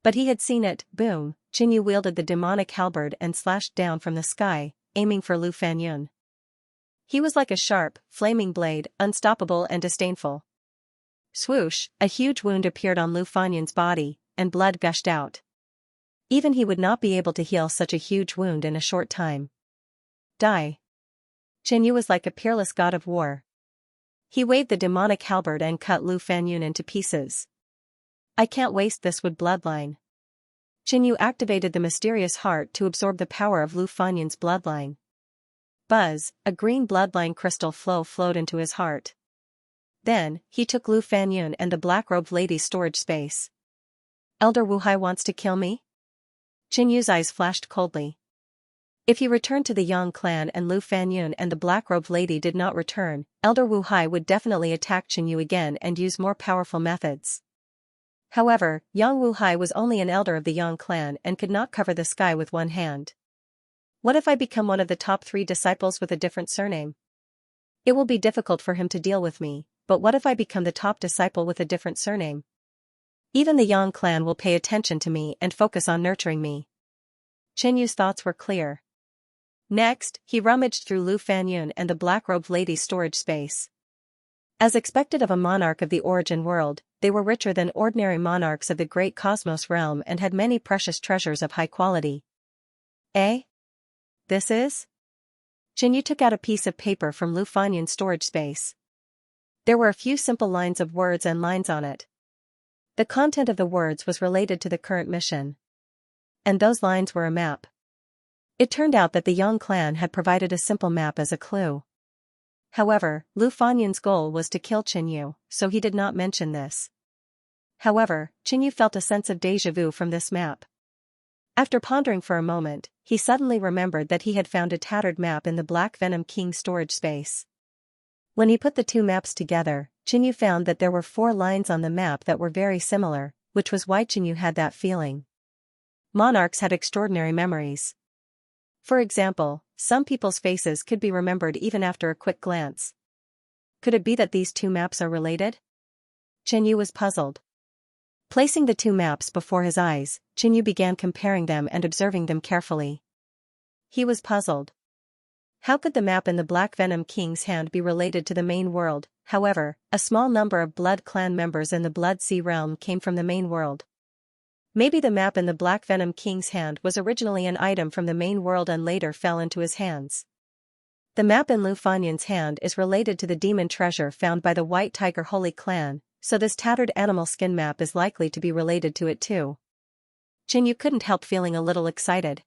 But he had seen it. Boom, Qinyu wielded the demonic halberd and slashed down from the sky, aiming for Lu Fanyun. He was like a sharp, flaming blade, unstoppable and disdainful. Swoosh, a huge wound appeared on Lu Fanyun's body, and blood gushed out. Even he would not be able to heal such a huge wound in a short time. Die. Qinyu was like a peerless god of war. He waved the demonic halberd and cut Lu Fanyun into pieces. I can't waste this wood bloodline. Qinyu activated the mysterious heart to absorb the power of Lu Fanyun's bloodline. Buzz, a green bloodline crystal flowed into his heart. Then, he took Lu Fanyun and the black-robed lady's storage space. Elder Wu Hai wants to kill me? Qinyu's eyes flashed coldly. If he returned to the Yang clan and Lu Fanyun and the black-robed lady did not return, Elder Wu Hai would definitely attack Qinyu again and use more powerful methods. However, Yang Wu Hai was only an elder of the Yang clan and could not cover the sky with one hand. What if I become one of the top 3 disciples with a different surname? It will be difficult for him to deal with me, but what if I become the top disciple with a different surname? Even the Yang clan will pay attention to me and focus on nurturing me. Qinyu's thoughts were clear. Next, he rummaged through Lu Fanyun and the black-robed lady's storage space. As expected of a monarch of the origin world, they were richer than ordinary monarchs of the great cosmos realm and had many precious treasures of high quality. Eh? This is? Qinyu took out a piece of paper from Lu Fanyun's storage space. There were a few simple lines of words and lines on it. The content of the words was related to the current mission. And those lines were a map. It turned out that the Yang clan had provided a simple map as a clue. However, Lu Fanyun's goal was to kill Qinyu, so he did not mention this. However, Qinyu felt a sense of déjà vu from this map. After pondering for a moment, he suddenly remembered that he had found a tattered map in the Black Venom King's storage space. When he put the two maps together, Qinyu found that there were 4 lines on the map that were very similar, which was why Qinyu had that feeling. Monarchs had extraordinary memories. For example, some people's faces could be remembered even after a quick glance. Could it be that these two maps are related? Qinyu was puzzled. Placing the two maps before his eyes, Qinyu began comparing them and observing them carefully. He was puzzled. How could the map in the Black Venom King's hand be related to the main world? However, a small number of Blood Clan members in the Blood Sea realm came from the main world. Maybe the map in the Black Venom King's hand was originally an item from the main world and later fell into his hands. The map in Lu Fanyan's hand is related to the demon treasure found by the White Tiger Holy Clan, so this tattered animal skin map is likely to be related to it too. Qinyu couldn't help feeling a little excited.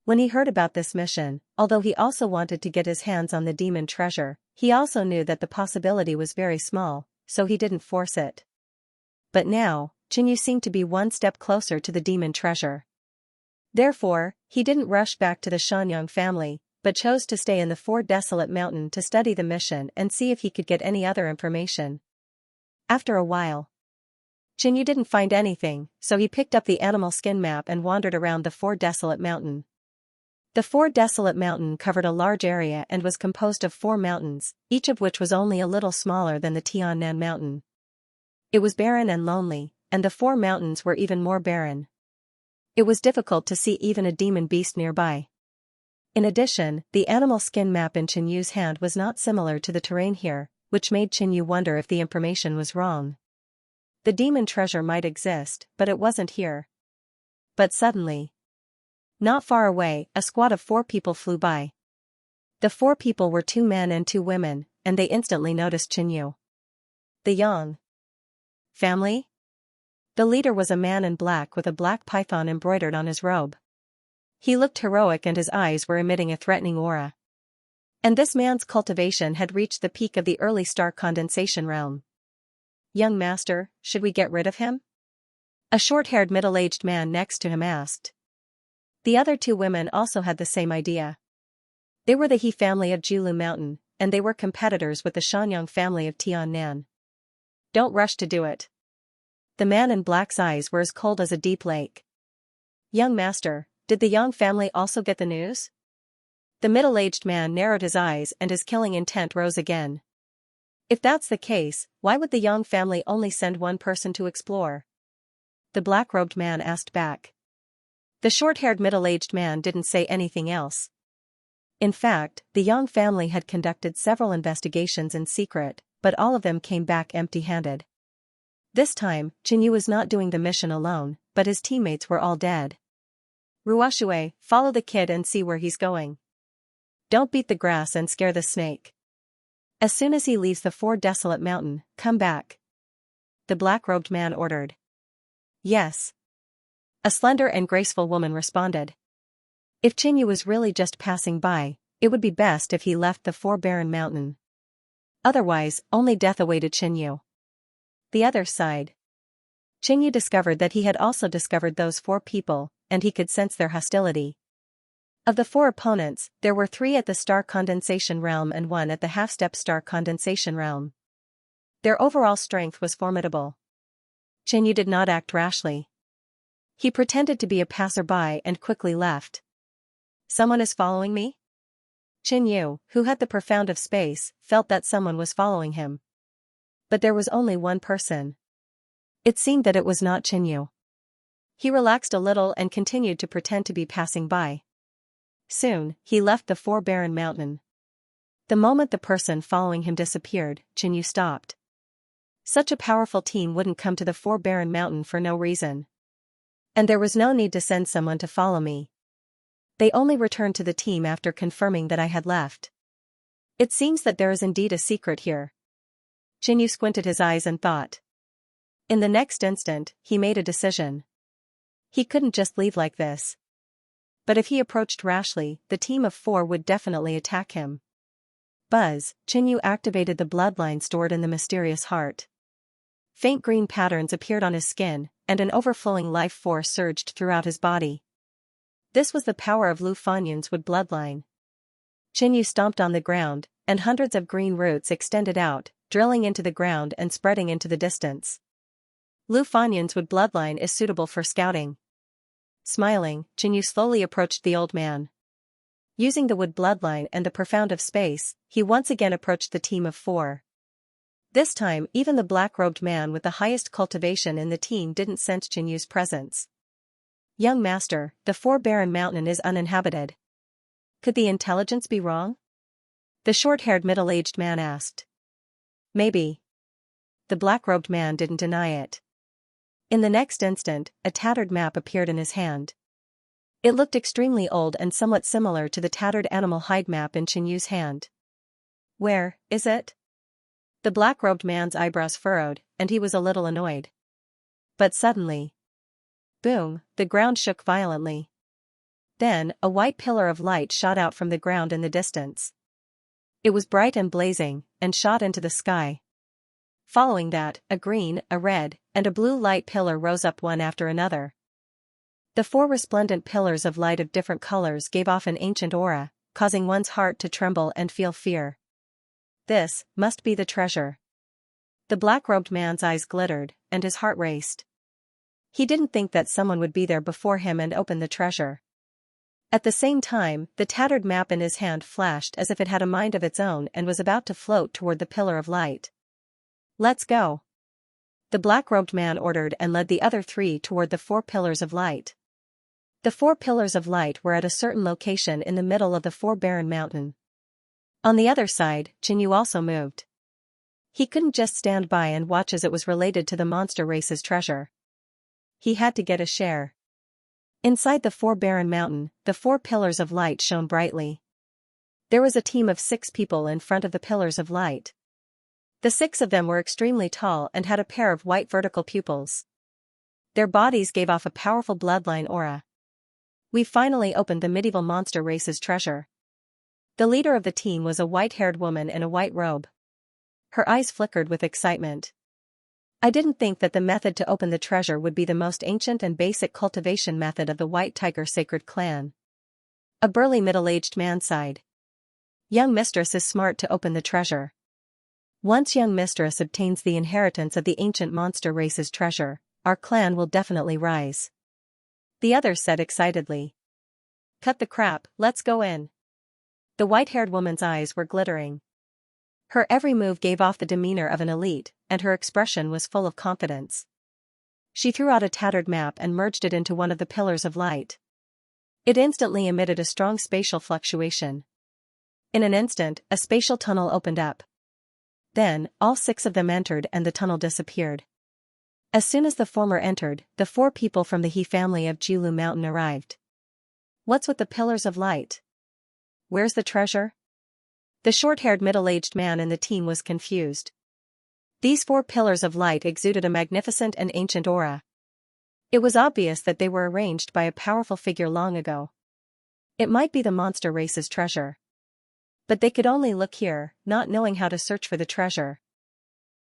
When he heard about this mission, although he also wanted to get his hands on the demon treasure, he also knew that the possibility was very small, so he didn't force it. But now, Qinyu seemed to be one step closer to the demon treasure. Therefore, he didn't rush back to the Xianxia family, but chose to stay in the 4 Desolate Mountain to study the mission and see if he could get any other information. After a while, Qinyu didn't find anything, so he picked up the animal skin map and wandered around the 4 Desolate Mountain. The 4 Desolate Mountain covered a large area and was composed of 4 mountains, each of which was only a little smaller than the Tiannan Mountain. It was barren and lonely, and the 4 mountains were even more barren. It was difficult to see even a demon beast nearby. In addition, the animal skin map in Qinyu's hand was not similar to the terrain here, which made Qinyu wonder if the information was wrong. The demon treasure might exist, but it wasn't here. But suddenly, not far away, a squad of 4 people flew by. The 4 people were 2 men and 2 women, and they instantly noticed Qinyu. The Yang family? The leader was a man in black with a black python embroidered on his robe. He looked heroic and his eyes were emitting a threatening aura. And this man's cultivation had reached the peak of the early star condensation realm. Young master, should we get rid of him? A short-haired middle-aged man next to him asked. The other 2 women also had the same idea. They were the He family of Julu Mountain, and they were competitors with the Xianxia family of Tiannan. Don't rush to do it. The man in black's eyes were as cold as a deep lake. Young master, did the Yang family also get the news? The middle-aged man narrowed his eyes and his killing intent rose again. If that's the case, why would the Yang family only send one person to explore? The black-robed man asked back. The short-haired middle-aged man didn't say anything else. In fact, the Yang family had conducted several investigations in secret, but all of them came back empty-handed. This time, Qinyu was not doing the mission alone, but his teammates were all dead. Ruoshue, follow the kid and see where he's going. Don't beat the grass and scare the snake. As soon as he leaves the 4 Desolate Mountain, come back. The black-robed man ordered. Yes. A slender and graceful woman responded. If Qinyu was really just passing by, it would be best if he left the 4 Barren Mountain. Otherwise, only death awaited Qinyu. The other side. Qinyu discovered that he had also discovered those 4 people, and he could sense their hostility. Of the 4 opponents, there were 3 at the star condensation realm and 1 at the half-step star condensation realm. Their overall strength was formidable. Qinyu did not act rashly. He pretended to be a passerby and quickly left. Someone is following me? Qinyu, who had the profound of space, felt that someone was following him. But there was only one person. It seemed that it was not Qinyu. He relaxed a little and continued to pretend to be passing by. Soon, he left the 4 Barren Mountain. The moment the person following him disappeared, Qinyu stopped. Such a powerful team wouldn't come to the 4 Barren Mountain for no reason. And there was no need to send someone to follow me. They only returned to the team after confirming that I had left. It seems that there is indeed a secret here. Qinyu squinted his eyes and thought. In the next instant, he made a decision. He couldn't just leave like this. But if he approached rashly, the team of 4 would definitely attack him. Buzz, Qinyu activated the bloodline stored in the mysterious heart. Faint green patterns appeared on his skin, and an overflowing life force surged throughout his body. This was the power of Lu Fanyan's wood bloodline. Qinyu stomped on the ground, and hundreds of green roots extended out, drilling into the ground and spreading into the distance. Lu Fanyan's wood bloodline is suitable for scouting. Smiling, Qinyu slowly approached the old man. Using the wood bloodline and the profound of space, he once again approached the team of 4. This time, even the black-robed man with the highest cultivation in the team didn't sense Qinyu's presence. Young master, the 4 barren mountain is uninhabited. Could the intelligence be wrong? The short-haired middle-aged man asked. Maybe. The black-robed man didn't deny it. In the next instant, a tattered map appeared in his hand. It looked extremely old and somewhat similar to the tattered animal hide map in Qinyu's hand. Where is it? The black-robed man's eyebrows furrowed, and he was a little annoyed. But suddenly, boom, the ground shook violently. Then, a white pillar of light shot out from the ground in the distance. It was bright and blazing, and shot into the sky. Following that, a green, a red, and a blue light pillar rose up one after another. The 4 resplendent pillars of light of different colors gave off an ancient aura, causing one's heart to tremble and feel fear. This must be the treasure. The black-robed man's eyes glittered, and his heart raced. He didn't think that someone would be there before him and open the treasure. At the same time, the tattered map in his hand flashed as if it had a mind of its own and was about to float toward the pillar of light. Let's go. The black-robed man ordered and led the other 3 toward the 4 pillars of light. The 4 pillars of light were at a certain location in the middle of the 4 barren mountain. On the other side, Qinyu also moved. He couldn't just stand by and watch as it was related to the monster race's treasure. He had to get a share. Inside the 4 barren mountain, the 4 pillars of light shone brightly. There was a team of 6 people in front of the pillars of light. The 6 of them were extremely tall and had a pair of white vertical pupils. Their bodies gave off a powerful bloodline aura. We finally opened the medieval monster race's treasure. The leader of the team was a white-haired woman in a white robe. Her eyes flickered with excitement. I didn't think that the method to open the treasure would be the most ancient and basic cultivation method of the White Tiger Sacred Clan. A burly middle-aged man sighed. Young mistress is smart to open the treasure. Once young mistress obtains the inheritance of the ancient monster race's treasure, our clan will definitely rise. The other said excitedly. Cut the crap, let's go in. The white-haired woman's eyes were glittering. Her every move gave off the demeanor of an elite, and her expression was full of confidence. She threw out a tattered map and merged it into one of the pillars of light. It instantly emitted a strong spatial fluctuation. In an instant, a spatial tunnel opened up. Then, all 6 of them entered and the tunnel disappeared. As soon as the former entered, the 4 people from the He family of Jiulu Mountain arrived. What's with the pillars of light? Where's the treasure? The short-haired middle-aged man in the team was confused. These 4 pillars of light exuded a magnificent and ancient aura. It was obvious that they were arranged by a powerful figure long ago. It might be the monster race's treasure. But they could only look here, not knowing how to search for the treasure.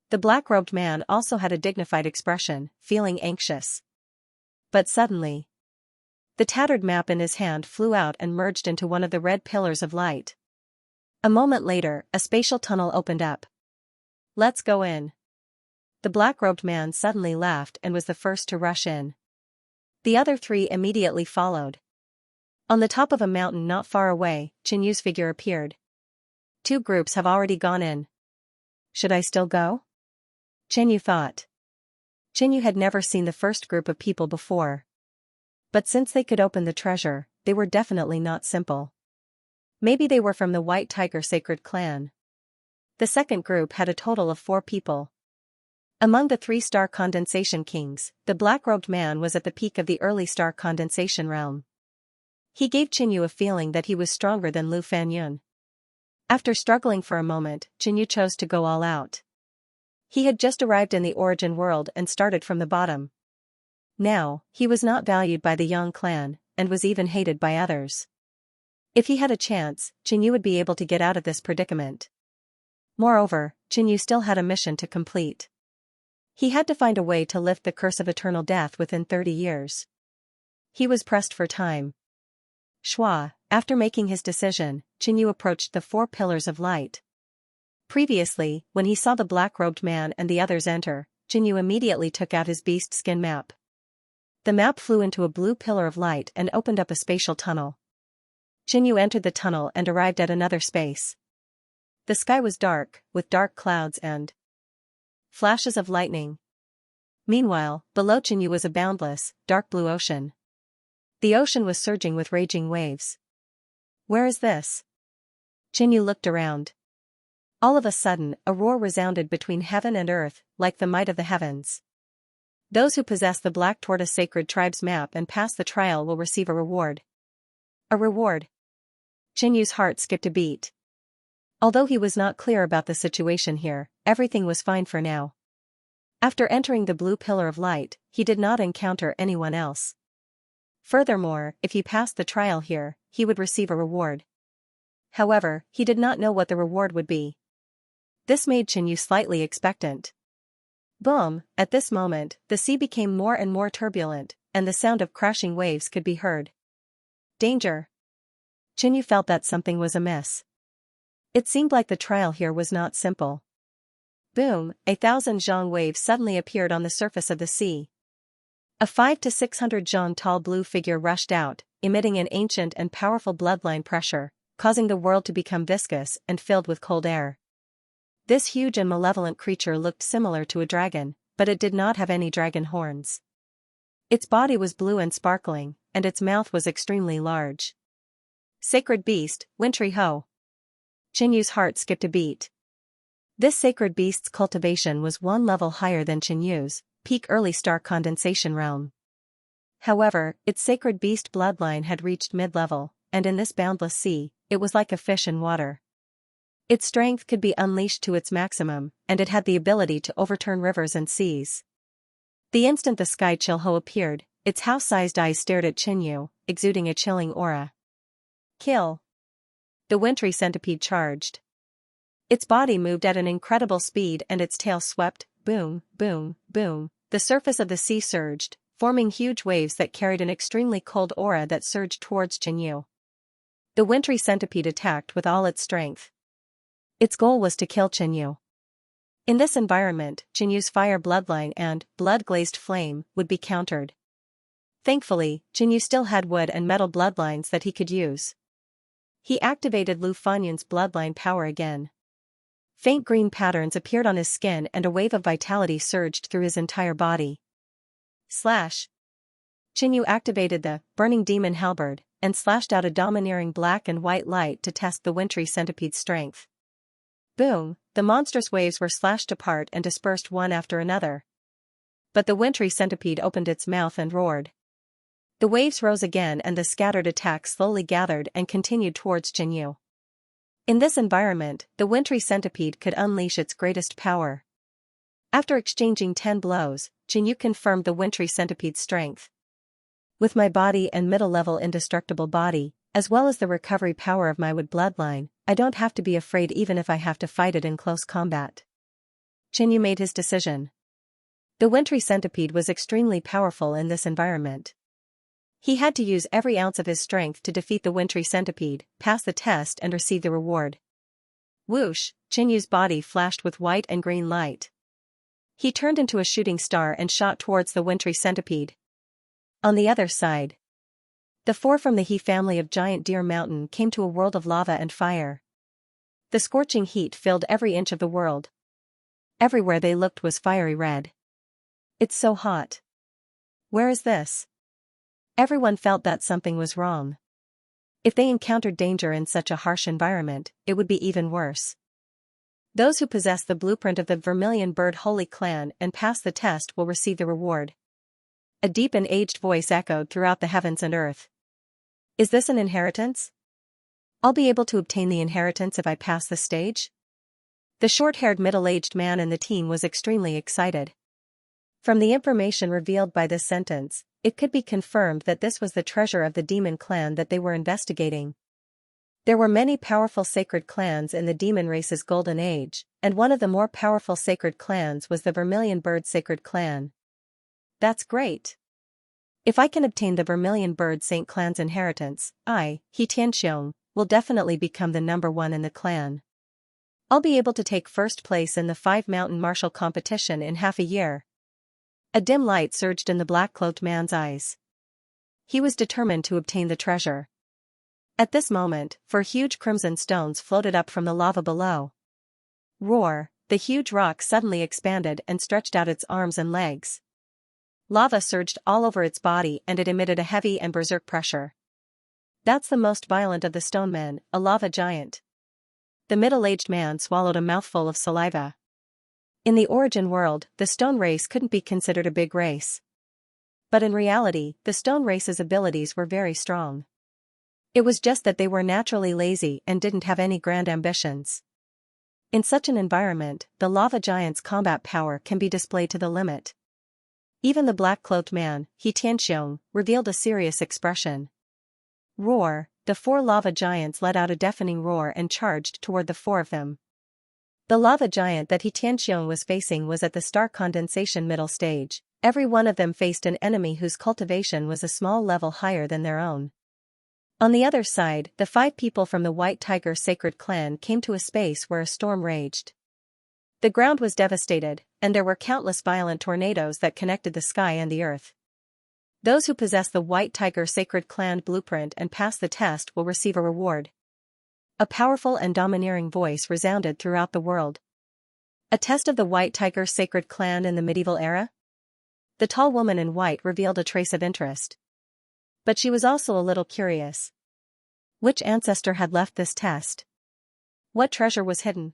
The black-robed man also had a dignified expression, feeling anxious. But suddenly, the tattered map in his hand flew out and merged into one of the red pillars of light. A moment later, a spatial tunnel opened up. Let's go in. The black-robed man suddenly laughed and was the first to rush in. The other 3 immediately followed. On the top of a mountain not far away, Qinyu's figure appeared. 2 groups have already gone in. Should I still go? Qinyu thought. Qinyu had never seen the first group of people before. But since they could open the treasure, they were definitely not simple. Maybe they were from the White Tiger Sacred Clan. The second group had a total of 4 people. Among the 3 star condensation kings, the black-robed man was at the peak of the early star condensation realm. He gave Qinyu a feeling that he was stronger than Lu Fanyun. After struggling for a moment, Qinyu chose to go all out. He had just arrived in the origin world and started from the bottom. Now, he was not valued by the Yang clan, and was even hated by others. If he had a chance, Qinyu would be able to get out of this predicament. Moreover, Qinyu still had a mission to complete. He had to find a way to lift the curse of eternal death within 30 years. He was pressed for time. Shua, after making his decision, Qinyu approached the 4 pillars of light. Previously, when he saw the black-robed man and the others enter, Qinyu immediately took out his beast skin map. The map flew into a blue pillar of light and opened up a spatial tunnel. Qinyu entered the tunnel and arrived at another space. The sky was dark, with dark clouds and flashes of lightning. Meanwhile, below Qinyu was a boundless, dark blue ocean. The ocean was surging with raging waves. Where is this? Qinyu looked around. All of a sudden, a roar resounded between heaven and earth, like the might of the heavens. Those who possess the Black Tortoise Sacred Tribe's map and pass the trial will receive a reward. A reward? Qinyu's heart skipped a beat. Although he was not clear about the situation here, everything was fine for now. After entering the blue pillar of light, he did not encounter anyone else. Furthermore, if he passed the trial here, he would receive a reward. However, he did not know what the reward would be. This made Qinyu slightly expectant. Boom! At this moment, the sea became more and more turbulent, and the sound of crashing waves could be heard. Danger! Qinyu felt that something was amiss. It seemed like the trial here was not simple. Boom! 1,000 zhang waves suddenly appeared on the surface of the sea. A 500 to 600 zhang tall blue figure rushed out, emitting an ancient and powerful bloodline pressure, causing the world to become viscous and filled with cold air. This huge and malevolent creature looked similar to a dragon, but it did not have any dragon horns. Its body was blue and sparkling, and its mouth was extremely large. Sacred beast, Wintry Ho. Qinyu's heart skipped a beat. This sacred beast's cultivation was 1 level higher than Qinyu's, peak early star condensation realm. However, its sacred beast bloodline had reached mid-level, and in this boundless sea, it was like a fish in water. Its strength could be unleashed to its maximum, and it had the ability to overturn rivers and seas. The instant the Sky Chillho appeared, its house-sized eyes stared at Qinyu, exuding a chilling aura. Kill! The wintry centipede charged. Its body moved at an incredible speed and its tail swept, boom, boom, boom. The surface of the sea surged, forming huge waves that carried an extremely cold aura that surged towards Qinyu. The wintry centipede attacked with all its strength. Its goal was to kill Qinyu. In this environment, Qinyu's fire bloodline and blood-glazed flame would be countered. Thankfully, Qinyu still had wood and metal bloodlines that he could use. He activated Lu Fanyun's bloodline power again. Faint green patterns appeared on his skin and a wave of vitality surged through his entire body. Slash! Qinyu activated the Burning Demon Halberd and slashed out a domineering black and white light to test the wintry centipede's strength. Boom! The monstrous waves were slashed apart and dispersed one after another. But the wintry centipede opened its mouth and roared. The waves rose again and the scattered attack slowly gathered and continued towards Qinyu. In this environment, the wintry centipede could unleash its greatest power. After exchanging 10 blows, Qinyu confirmed the wintry centipede's strength. With my body and middle-level indestructible body, as well as the recovery power of my wood bloodline, I don't have to be afraid even if I have to fight it in close combat. Qinyu made his decision. The wintry centipede was extremely powerful in this environment. He had to use every ounce of his strength to defeat the wintry centipede, pass the test and receive the reward. Whoosh! Qinyu's body flashed with white and green light. He turned into a shooting star and shot towards the wintry centipede. On the other side, the 4 from the He family of Giant Deer Mountain came to a world of lava and fire. The scorching heat filled every inch of the world. Everywhere they looked was fiery red. It's so hot. Where is this? Everyone felt that something was wrong. If they encountered danger in such a harsh environment, it would be even worse. Those who possess the blueprint of the Vermilion Bird Holy Clan and pass the test will receive the reward. A deep and aged voice echoed throughout the heavens and earth. Is this an inheritance? I'll be able to obtain the inheritance if I pass the stage? The short-haired middle-aged man in the team was extremely excited. From the information revealed by this sentence, it could be confirmed that this was the treasure of the demon clan that they were investigating. There were many powerful sacred clans in the demon race's golden age, and one of the more powerful sacred clans was the Vermilion Bird Sacred Clan. That's great. If I can obtain the Vermilion Bird Saint Clan's inheritance, He Tianxiong, will definitely become the number one in the clan. I'll be able to take first place in the 5-mountain martial competition in half a year. A dim light surged in the black-cloaked man's eyes. He was determined to obtain the treasure. At this moment, 4 huge crimson stones floated up from the lava below. Roar! The huge rock suddenly expanded and stretched out its arms and legs. Lava surged all over its body and it emitted a heavy and berserk pressure. That's the most violent of the stone men, a lava giant. The middle-aged man swallowed a mouthful of saliva. In the origin world, the stone race couldn't be considered a big race. But in reality, the stone race's abilities were very strong. It was just that they were naturally lazy and didn't have any grand ambitions. In such an environment, the lava giant's combat power can be displayed to the limit. Even the black-cloaked man, He Tianxiong, revealed a serious expression. Roar! The 4 lava giants let out a deafening roar and charged toward the 4 of them. The lava giant that He Tianxiong was facing was at the star condensation middle stage. Every one of them faced an enemy whose cultivation was a small level higher than their own. On the other side, the 5 people from the White Tiger Sacred Clan came to a space where a storm raged. The ground was devastated, and there were countless violent tornadoes that connected the sky and the earth. Those who possess the White Tiger Sacred Clan blueprint and pass the test will receive a reward. A powerful and domineering voice resounded throughout the world. A test of the White Tiger Sacred Clan in the medieval era? The tall woman in white revealed a trace of interest. But she was also a little curious. Which ancestor had left this test? What treasure was hidden?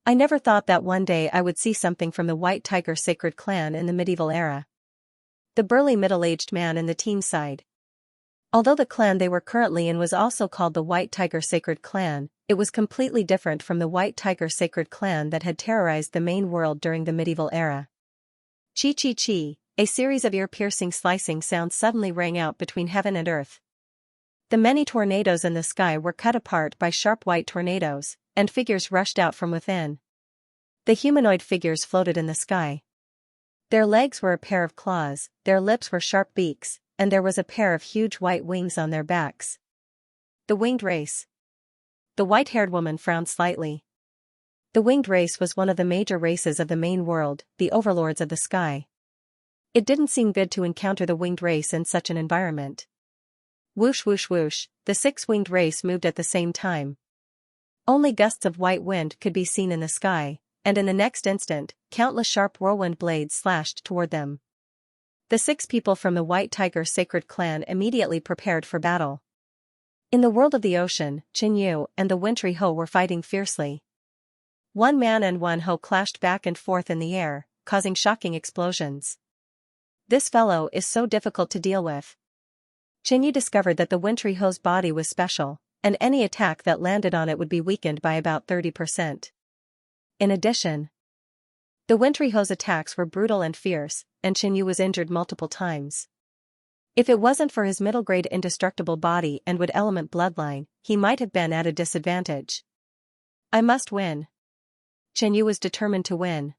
I never thought that one day I would see something from the White Tiger Sacred Clan in the medieval era. The burly middle-aged man in the team sighed. Although the clan they were currently in was also called the White Tiger Sacred Clan, it was completely different from the White Tiger Sacred Clan that had terrorized the main world during the medieval era. Chi-chi-chi, a series of ear-piercing slicing sounds suddenly rang out between heaven and earth. The many tornadoes in the sky were cut apart by sharp white tornadoes, and figures rushed out from within. The humanoid figures floated in the sky. Their legs were a pair of claws, their lips were sharp beaks, and there was a pair of huge white wings on their backs. The winged race. The white-haired woman frowned slightly. The winged race was one of the major races of the main world, the overlords of the sky. It didn't seem good to encounter the winged race in such an environment. Whoosh whoosh whoosh, the 6-winged race moved at the same time. Only gusts of white wind could be seen in the sky, and in the next instant, countless sharp whirlwind blades slashed toward them. The 6 people from the White Tiger Sacred Clan immediately prepared for battle. In the world of the ocean, Qin Yu and the wintry Ho were fighting fiercely. One man and one Ho clashed back and forth in the air, causing shocking explosions. This fellow is so difficult to deal with. Qin Yu discovered that the wintry Ho's body was special, and any attack that landed on it would be weakened by about 30%. In addition, the wintry Ho's attacks were brutal and fierce, and Qin Yu was injured multiple times. If it wasn't for his middle-grade indestructible body and wood element bloodline, he might have been at a disadvantage. I must win. Qin Yu was determined to win.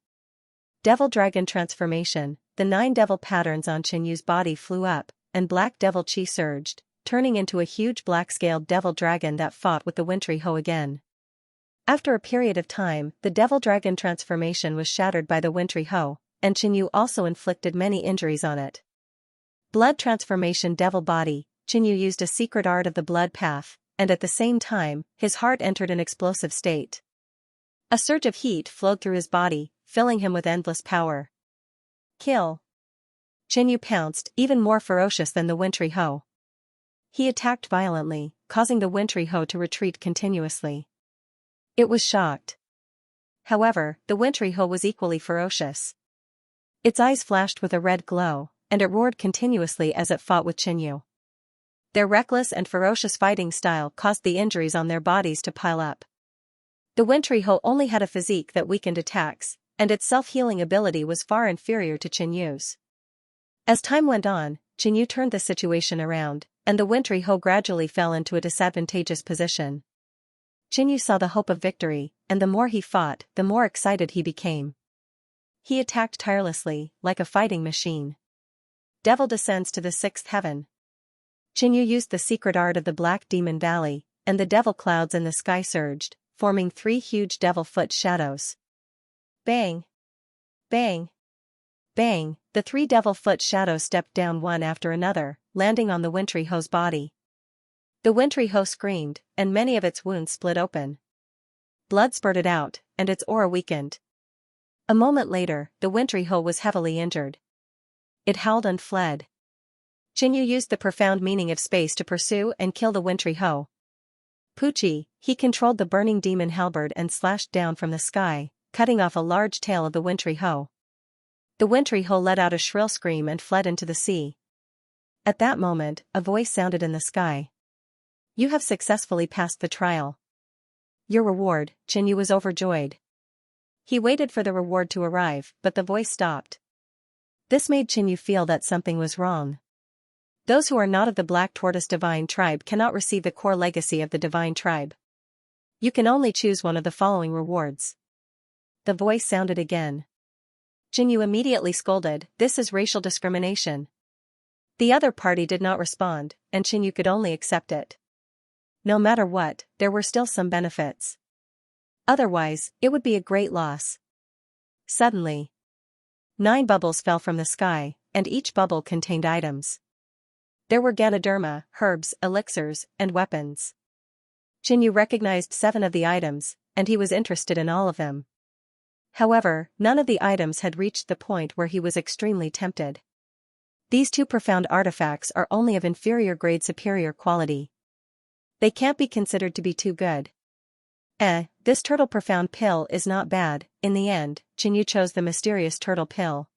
Devil Dragon Transformation. The 9 devil patterns on Qin Yu's body flew up, and black devil chi surged, turning into a huge black-scaled devil dragon that fought with the wintry Ho again. After a period of time, the devil dragon transformation was shattered by the wintry Ho, and Qin Yu also inflicted many injuries on it. Blood transformation devil body. Qin Yu used a secret art of the blood path, and at the same time, his heart entered an explosive state. A surge of heat flowed through his body, filling him with endless power. Kill. Qin Yu pounced, even more ferocious than the wintry Ho. He attacked violently, causing the wintry Ho to retreat continuously. It was shocked. However, the wintry Ho was equally ferocious. Its eyes flashed with a red glow, and it roared continuously as it fought with Qin Yu. Their reckless and ferocious fighting style caused the injuries on their bodies to pile up. The wintry Ho only had a physique that weakened attacks, and its self-healing ability was far inferior to Qin Yu's. As time went on, Qin Yu turned the situation around, and the wintry hoe gradually fell into a disadvantageous position. Qinyu saw the hope of victory, and the more he fought, the more excited he became. He attacked tirelessly, like a fighting machine. Devil descends to the sixth heaven. Qinyu used the secret art of the Black Demon Valley, and the devil clouds in the sky surged, forming 3 huge devil foot shadows. Bang! Bang! Bang! The 3 devil foot shadows stepped down one after another, landing on the wintry hoe's body. The wintry hoe screamed, and many of its wounds split open. Blood spurted out, and its aura weakened. A moment later, the wintry hoe was heavily injured. It howled and fled. Qinyu used the profound meaning of space to pursue and kill the wintry hoe. Pucci, he controlled the burning demon halberd and slashed down from the sky, cutting off a large tail of the wintry hoe. The wintry hoe let out a shrill scream and fled into the sea. At that moment, a voice sounded in the sky. You have successfully passed the trial. Your reward. Qinyu was overjoyed. He waited for the reward to arrive, but the voice stopped. This made Qinyu feel that something was wrong. Those who are not of the Black Tortoise Divine Tribe cannot receive the core legacy of the Divine Tribe. You can only choose one of the following rewards. The voice sounded again. Qinyu immediately scolded, this is racial discrimination. The other party did not respond, and Qinyu could only accept it. No matter what, there were still some benefits. Otherwise, it would be a great loss. Suddenly, 9 bubbles fell from the sky, and each bubble contained items. There were Ganoderma, herbs, elixirs, and weapons. Qinyu recognized 7 of the items, and he was interested in all of them. However, none of the items had reached the point where he was extremely tempted. These 2 profound artifacts are only of inferior grade superior quality. They can't be considered to be too good. This turtle profound pill is not bad. In the end, Qinyu chose the mysterious turtle pill.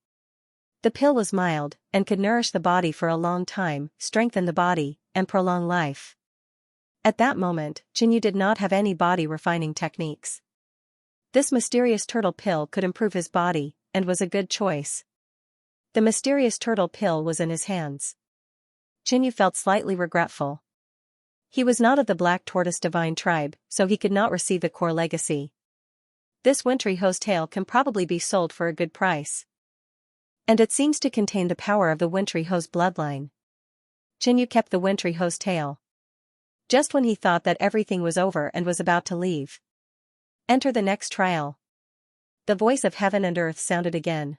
The pill was mild, and could nourish the body for a long time, strengthen the body, and prolong life. At that moment, Qinyu did not have any body refining techniques. This mysterious turtle pill could improve his body, and was a good choice. The mysterious turtle pill was in his hands. Qinyu felt slightly regretful. He was not of the Black Tortoise Divine Tribe, so he could not receive the core legacy. This wintry hoe's tail can probably be sold for a good price. And it seems to contain the power of the wintry hoe's bloodline. Qinyu kept the wintry hoe's tail. Just when he thought that everything was over and was about to leave. Enter the next trial. The voice of heaven and earth sounded again.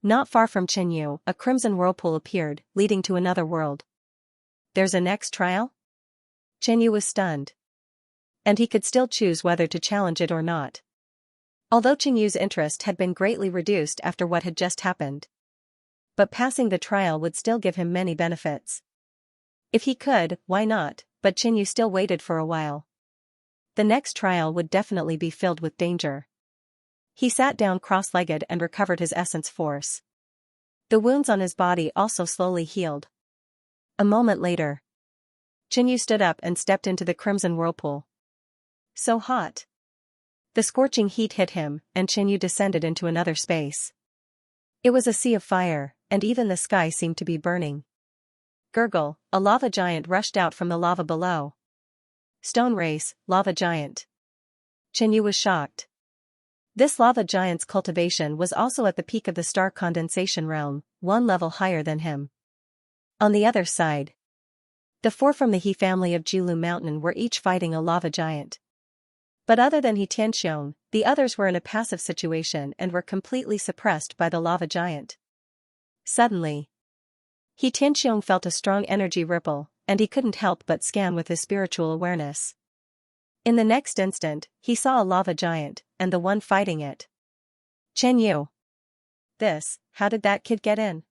Not far from Qinyu, a crimson whirlpool appeared, leading to another world. There's a next trial? Qinyu was stunned. And he could still choose whether to challenge it or not. Although Qinyu's interest had been greatly reduced after what had just happened. But passing the trial would still give him many benefits. If he could, why not, but Qinyu still waited for a while. The next trial would definitely be filled with danger. He sat down cross-legged and recovered his essence force. The wounds on his body also slowly healed. A moment later, Qinyu stood up and stepped into the crimson whirlpool. So hot. The scorching heat hit him, and Qinyu descended into another space. It was a sea of fire, and even the sky seemed to be burning. Gurgle, a lava giant rushed out from the lava below. Stone race, lava giant. Qinyu was shocked. This lava giant's cultivation was also at the peak of the star condensation realm, 1 level higher than him. On the other side, the 4 from the He family of Jilu Mountain were each fighting a lava giant. But other than He Tianxiong, the others were in a passive situation and were completely suppressed by the lava giant. Suddenly, He Tianxiong felt a strong energy ripple, and he couldn't help but scan with his spiritual awareness. In the next instant, he saw a lava giant, and the one fighting it. Chen Yu. How did that kid get in?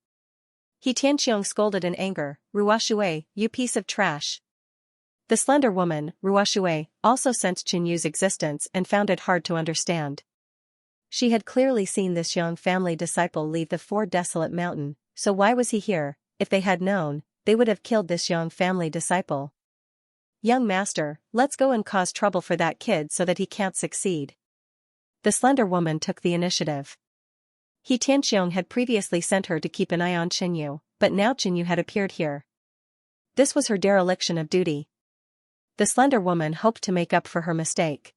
He Tianxiong scolded in anger, Ruoshui, you piece of trash. The slender woman, Ruoshui, also sensed Chen Yu's existence and found it hard to understand. She had clearly seen this young family disciple leave the 4 desolate mountain, so why was he here? If they had known, they would have killed this young family disciple. Young master, let's go and cause trouble for that kid so that he can't succeed. The slender woman took the initiative. He Tianxiong had previously sent her to keep an eye on Qinyu, but now Qinyu had appeared here. This was her dereliction of duty. The slender woman hoped to make up for her mistake.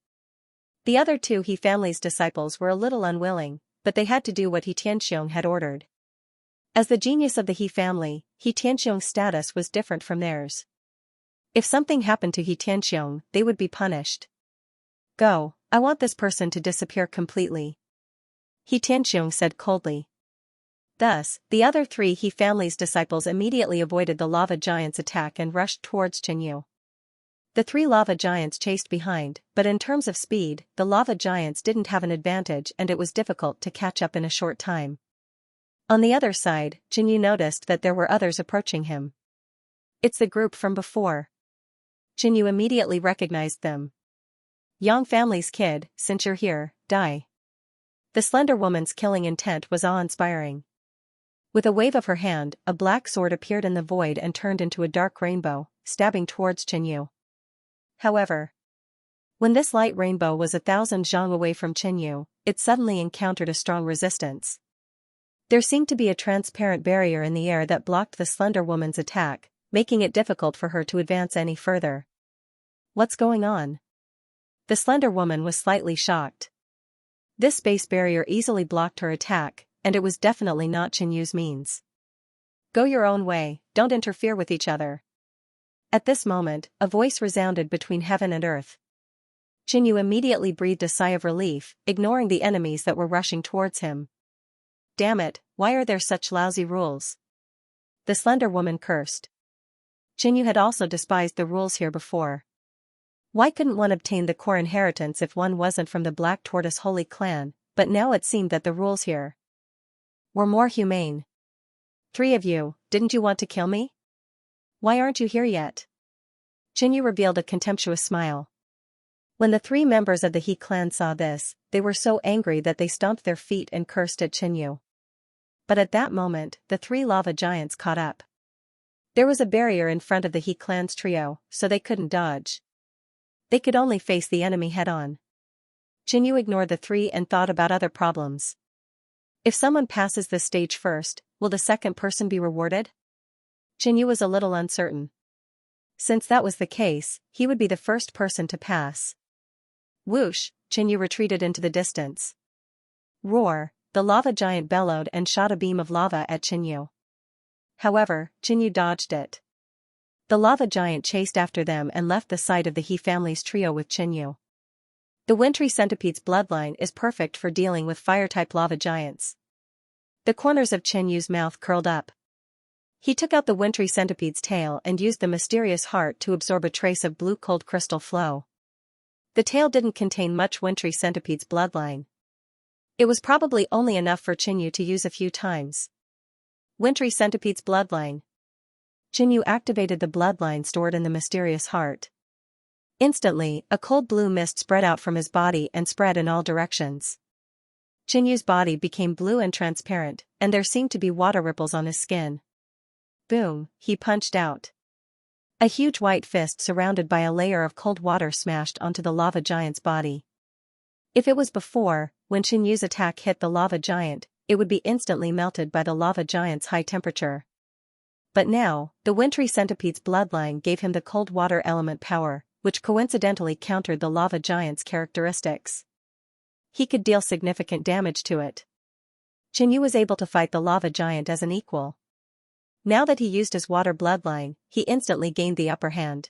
The other two He family's disciples were a little unwilling, but they had to do what He Tianxiong had ordered. As the genius of the He family, He Tianxiong's status was different from theirs. If something happened to He Tianxiong, they would be punished. Go, I want this person to disappear completely, He Tianxiong said coldly. Thus, the other three He family's disciples immediately avoided the lava giant's attack and rushed towards Chenyu. The three lava giants chased behind, but in terms of speed, the lava giants didn't have an advantage and it was difficult to catch up in a short time. On the other side, Chenyu noticed that there were others approaching him. It's the group from before. Chenyu immediately recognized them. Yang family's kid, since you're here, die. The slender woman's killing intent was awe-inspiring. With a wave of her hand, a black sword appeared in the void and turned into a dark rainbow, stabbing towards Chenyu. However, when this light rainbow was 1,000 zhang away from Chenyu, it suddenly encountered a strong resistance. There seemed to be a transparent barrier in the air that blocked the slender woman's attack, making it difficult for her to advance any further. What's going on? The slender woman was slightly shocked. This space barrier easily blocked her attack, and it was definitely not Chenyu's means. Go your own way, don't interfere with each other. At this moment, a voice resounded between heaven and earth. Chenyu immediately breathed a sigh of relief, ignoring the enemies that were rushing towards him. Damn it, why are there such lousy rules? The slender woman cursed. Chenyu had also despised the rules here before. Why couldn't one obtain the core inheritance if one wasn't from the Black Tortoise Holy Clan, but now it seemed that the rules here were more humane. Three of you, didn't you want to kill me? Why aren't you here yet? Chenyu revealed a contemptuous smile. When the three members of the He clan saw this, they were so angry that they stomped their feet and cursed at Chenyu. But at that moment, the three lava giants caught up. There was a barrier in front of the He clan's trio, so they couldn't dodge. They could only face the enemy head-on. Chenyu ignored the three and thought about other problems. If someone passes this stage first, will the second person be rewarded? Chenyu was a little uncertain. Since that was the case, he would be the first person to pass. Whoosh, Chenyu retreated into the distance. Roar, the lava giant bellowed and shot a beam of lava at Chenyu. However, Chenyu dodged it. The lava giant chased after them and left the site of the He family's trio with Chenyu. The wintry centipede's bloodline is perfect for dealing with fire-type lava giants. The corners of Chenyu's mouth curled up. He took out the wintry centipede's tail and used the mysterious heart to absorb a trace of blue cold crystal flow. The tail didn't contain much wintry centipede's bloodline. It was probably only enough for Chenyu to use a few times. Wintry centipede's bloodline. Chenyu activated the bloodline stored in the mysterious heart. Instantly, a cold blue mist spread out from his body and spread in all directions. Chenyu's body became blue and transparent, and there seemed to be water ripples on his skin. Boom, he punched out. A huge white fist surrounded by a layer of cold water smashed onto the lava giant's body. If it was before, when Chenyu's attack hit the lava giant, it would be instantly melted by the lava giant's high temperature. But now, the wintry centipede's bloodline gave him the cold water element power, which coincidentally countered the lava giant's characteristics. He could deal significant damage to it. Chenyu was able to fight the lava giant as an equal. Now that he used his water bloodline, he instantly gained the upper hand.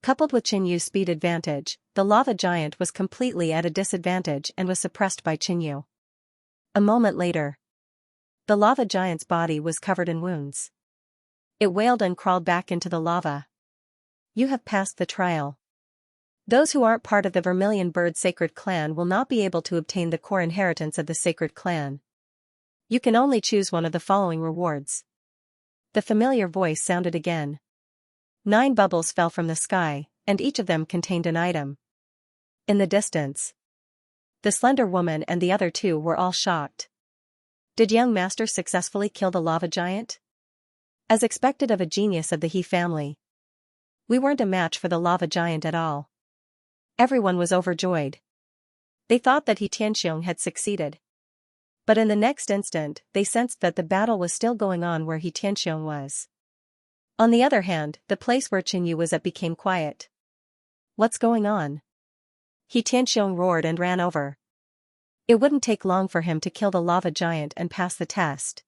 Coupled with Chenyu's speed advantage, the lava giant was completely at a disadvantage and was suppressed by Chenyu. A moment later, the lava giant's body was covered in wounds. It wailed and crawled back into the lava. You have passed the trial. Those who aren't part of the Vermilion Bird Sacred Clan will not be able to obtain the core inheritance of the Sacred Clan. You can only choose one of the following rewards. The familiar voice sounded again. 9 bubbles fell from the sky, and each of them contained an item. In the distance, the slender woman and the other two were all shocked. Did young master successfully kill the lava giant? As expected of a genius of the He family, we weren't a match for the lava giant at all. Everyone was overjoyed. They thought that He Tianxiong had succeeded. But in the next instant, they sensed that the battle was still going on where He Tianxiong was. On the other hand, the place where Qinyu was at became quiet. What's going on? He Tianxiong roared and ran over. It wouldn't take long for him to kill the lava giant and pass the test.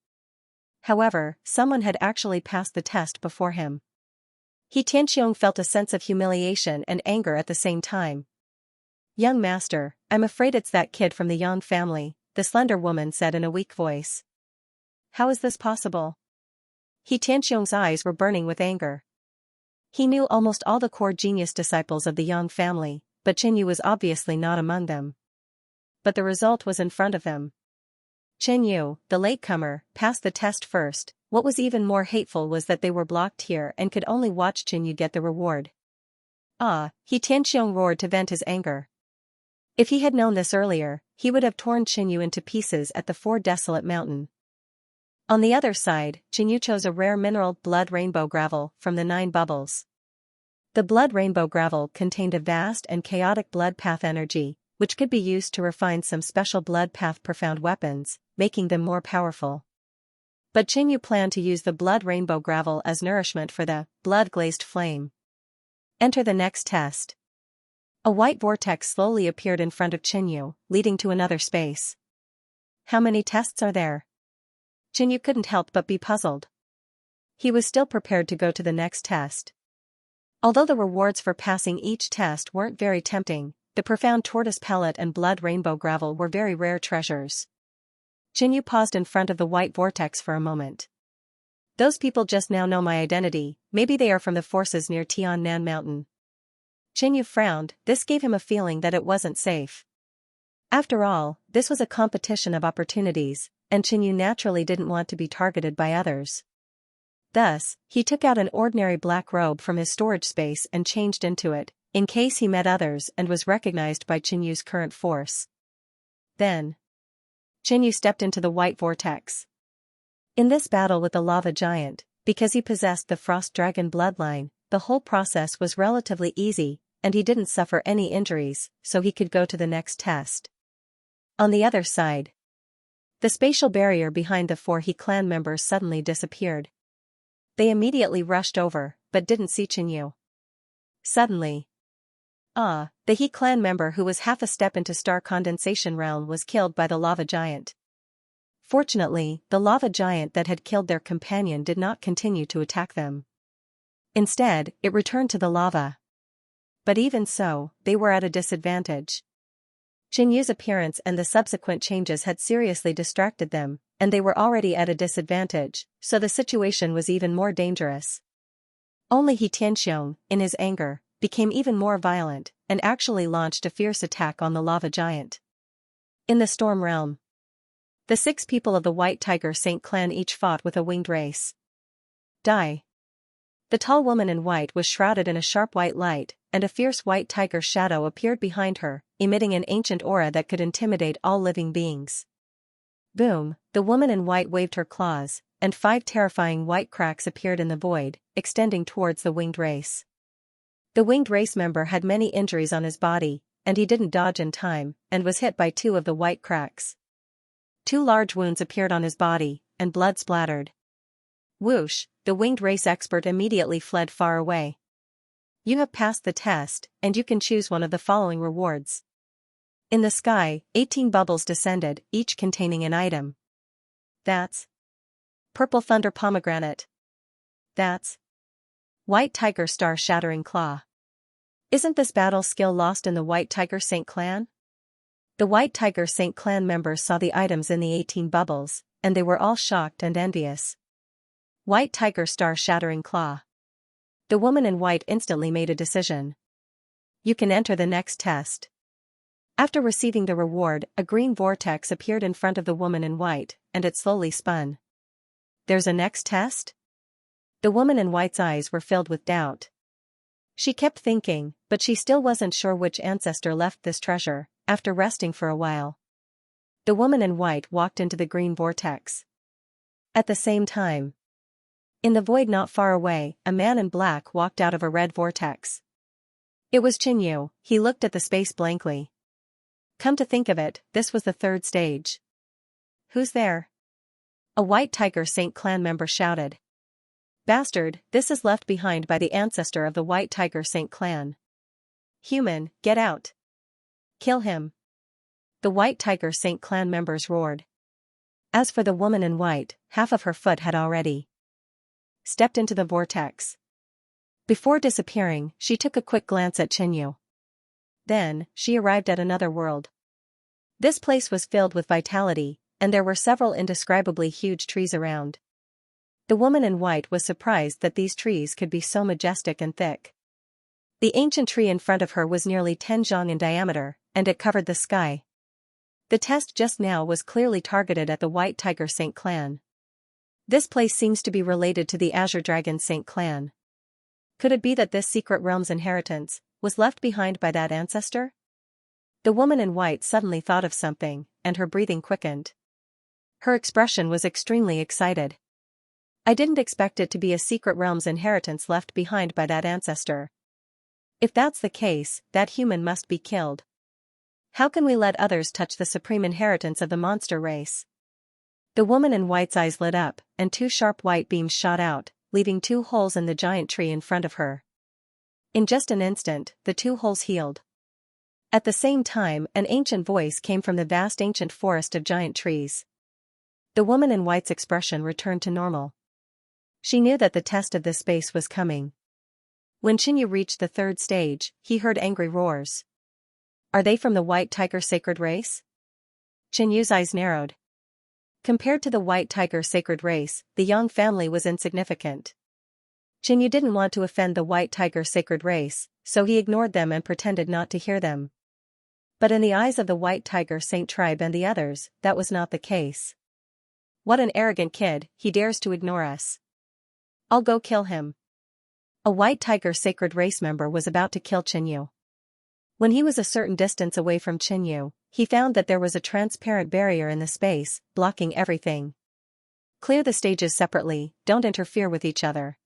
However, someone had actually passed the test before him. He Tianxiong felt a sense of humiliation and anger at the same time. Young master, I'm afraid it's that kid from the Yan family, the slender woman said in a weak voice. How is this possible? He Tianxiong's eyes were burning with anger. He knew almost all the core genius disciples of the Yan family, but Qinyu was obviously not among them. But the result was in front of them. Qinyu, the latecomer, passed the test first. What was even more hateful was that they were blocked here and could only watch Qinyu get the reward. He Tianxiong roared to vent his anger. If he had known this earlier, he would have torn Qinyu into pieces at the Four Desolate Mountain. On the other side, Qinyu chose a rare mineral blood rainbow gravel from the 9 bubbles. The blood rainbow gravel contained a vast and chaotic blood path energy, which could be used to refine some special blood path profound weapons, making them more powerful. But Qinyu planned to use the blood rainbow gravel as nourishment for the blood-glazed flame. Enter the next test. A white vortex slowly appeared in front of Qinyu, leading to another space. How many tests are there? Qinyu couldn't help but be puzzled. He was still prepared to go to the next test. Although the rewards for passing each test weren't very tempting, the profound tortoise pellet and blood rainbow gravel were very rare treasures. Qinyu paused in front of the white vortex for a moment. Those people just now know my identity, maybe they are from the forces near Tiannan Mountain. Qinyu frowned, this gave him a feeling that it wasn't safe. After all, this was a competition of opportunities, and Qinyu naturally didn't want to be targeted by others. Thus, he took out an ordinary black robe from his storage space and changed into it, in case he met others and was recognized by Qinyu's current force. Then, Qinyu stepped into the white vortex. In this battle with the lava giant, because he possessed the frost dragon bloodline, the whole process was relatively easy, and he didn't suffer any injuries, so he could go to the next test. On the other side, the spatial barrier behind the 4 He clan members suddenly disappeared. They immediately rushed over, but didn't see Qinyu. Suddenly, the He clan member who was half a step into star condensation realm was killed by the lava giant. Fortunately, the lava giant that had killed their companion did not continue to attack them. Instead, it returned to the lava. But even so, they were at a disadvantage. Qinyu's appearance and the subsequent changes had seriously distracted them, and they were already at a disadvantage, so the situation was even more dangerous. Only He Tianxiong, in his anger, became even more violent, and actually launched a fierce attack on the lava giant. In the storm realm, the 6 people of the White Tiger Saint clan each fought with a winged race. Die. The tall woman in white was shrouded in a sharp white light, and a fierce white tiger shadow appeared behind her, emitting an ancient aura that could intimidate all living beings. Boom, the woman in white waved her claws, and 5 terrifying white cracks appeared in the void, extending towards the winged race. The winged race member had many injuries on his body, and he didn't dodge in time, and was hit by 2 of the white cracks. 2 large wounds appeared on his body, and blood splattered. Whoosh, the winged race expert immediately fled far away. You have passed the test, and you can choose one of the following rewards. In the sky, 18 bubbles descended, each containing an item. That's Purple Thunder Pomegranate. That's White Tiger Star Shattering Claw. Isn't this battle skill lost in the White Tiger Saint clan? The White Tiger Saint clan members saw the items in the 18 bubbles, and they were all shocked and envious. White Tiger Star Shattering Claw. The woman in white instantly made a decision. You can enter the next test. After receiving the reward, a green vortex appeared in front of the woman in white, and it slowly spun. There's a next test? The woman in white's eyes were filled with doubt. She kept thinking, but she still wasn't sure which ancestor left this treasure. After resting for a while, the woman in white walked into the green vortex. At the same time, in the void not far away, a man in black walked out of a red vortex. It was Qinyu. He looked at the space blankly. Come to think of it, this was the 3rd stage. Who's there? A White Tiger Saint clan member shouted. Bastard, this is left behind by the ancestor of the White Tiger Saint clan. Human, get out. Kill him. The White Tiger Saint clan members roared. As for the woman in white, half of her foot had already stepped into the vortex. Before disappearing, she took a quick glance at Xianxia. Then, she arrived at another world. This place was filled with vitality, and there were several indescribably huge trees around. The woman in white was surprised that these trees could be so majestic and thick. The ancient tree in front of her was nearly 10 zhang in diameter, and it covered the sky. The test just now was clearly targeted at the White Tiger Saint clan. This place seems to be related to the Azure Dragon Saint clan. Could it be that this secret realm's inheritance was left behind by that ancestor? The woman in white suddenly thought of something, and her breathing quickened. Her expression was extremely excited. I didn't expect it to be a secret realm's inheritance left behind by that ancestor. If that's the case, that human must be killed. How can we let others touch the supreme inheritance of the monster race? The woman in white's eyes lit up, and 2 sharp white beams shot out, leaving 2 holes in the giant tree in front of her. In just an instant, the 2 holes healed. At the same time, an ancient voice came from the vast ancient forest of giant trees. The woman in white's expression returned to normal. She knew that the test of this space was coming. When Xianxia reached the 3rd stage, he heard angry roars. Are they from the White Tiger Sacred Race? Xianxia's eyes narrowed. Compared to the White Tiger Sacred Race, the Yang family was insignificant. Xianxia didn't want to offend the White Tiger Sacred Race, so he ignored them and pretended not to hear them. But in the eyes of the White Tiger Saint tribe and the others, that was not the case. What an arrogant kid, he dares to ignore us. I'll go kill him. A White Tiger Sacred Race member was about to kill Xianxia. When he was a certain distance away from Xianxia, he found that there was a transparent barrier in the space, blocking everything. Clear the stages separately, don't interfere with each other.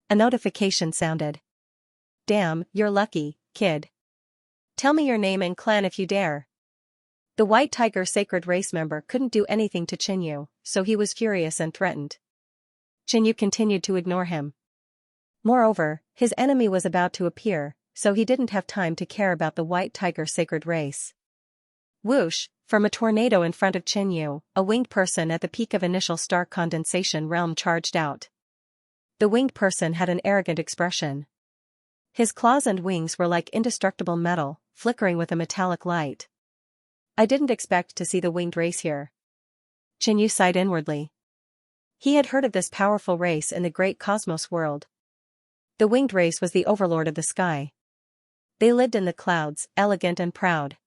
A notification sounded. Damn, you're lucky, kid. Tell me your name and clan if you dare. The White Tiger Sacred Race member couldn't do anything to Xianxia, so he was furious and threatened. Xianxia continued to ignore him. Moreover, his enemy was about to appear, so he didn't have time to care about the White Tiger Sacred Race. Whoosh, from a tornado in front of Xianxia, a winged person at the peak of initial star condensation realm charged out. The winged person had an arrogant expression. His claws and wings were like indestructible metal, flickering with a metallic light. I didn't expect to see the winged race here. Xianxia sighed inwardly. He had heard of this powerful race in the great cosmos world. The winged race was the overlord of the sky. They lived in the clouds, elegant and proud.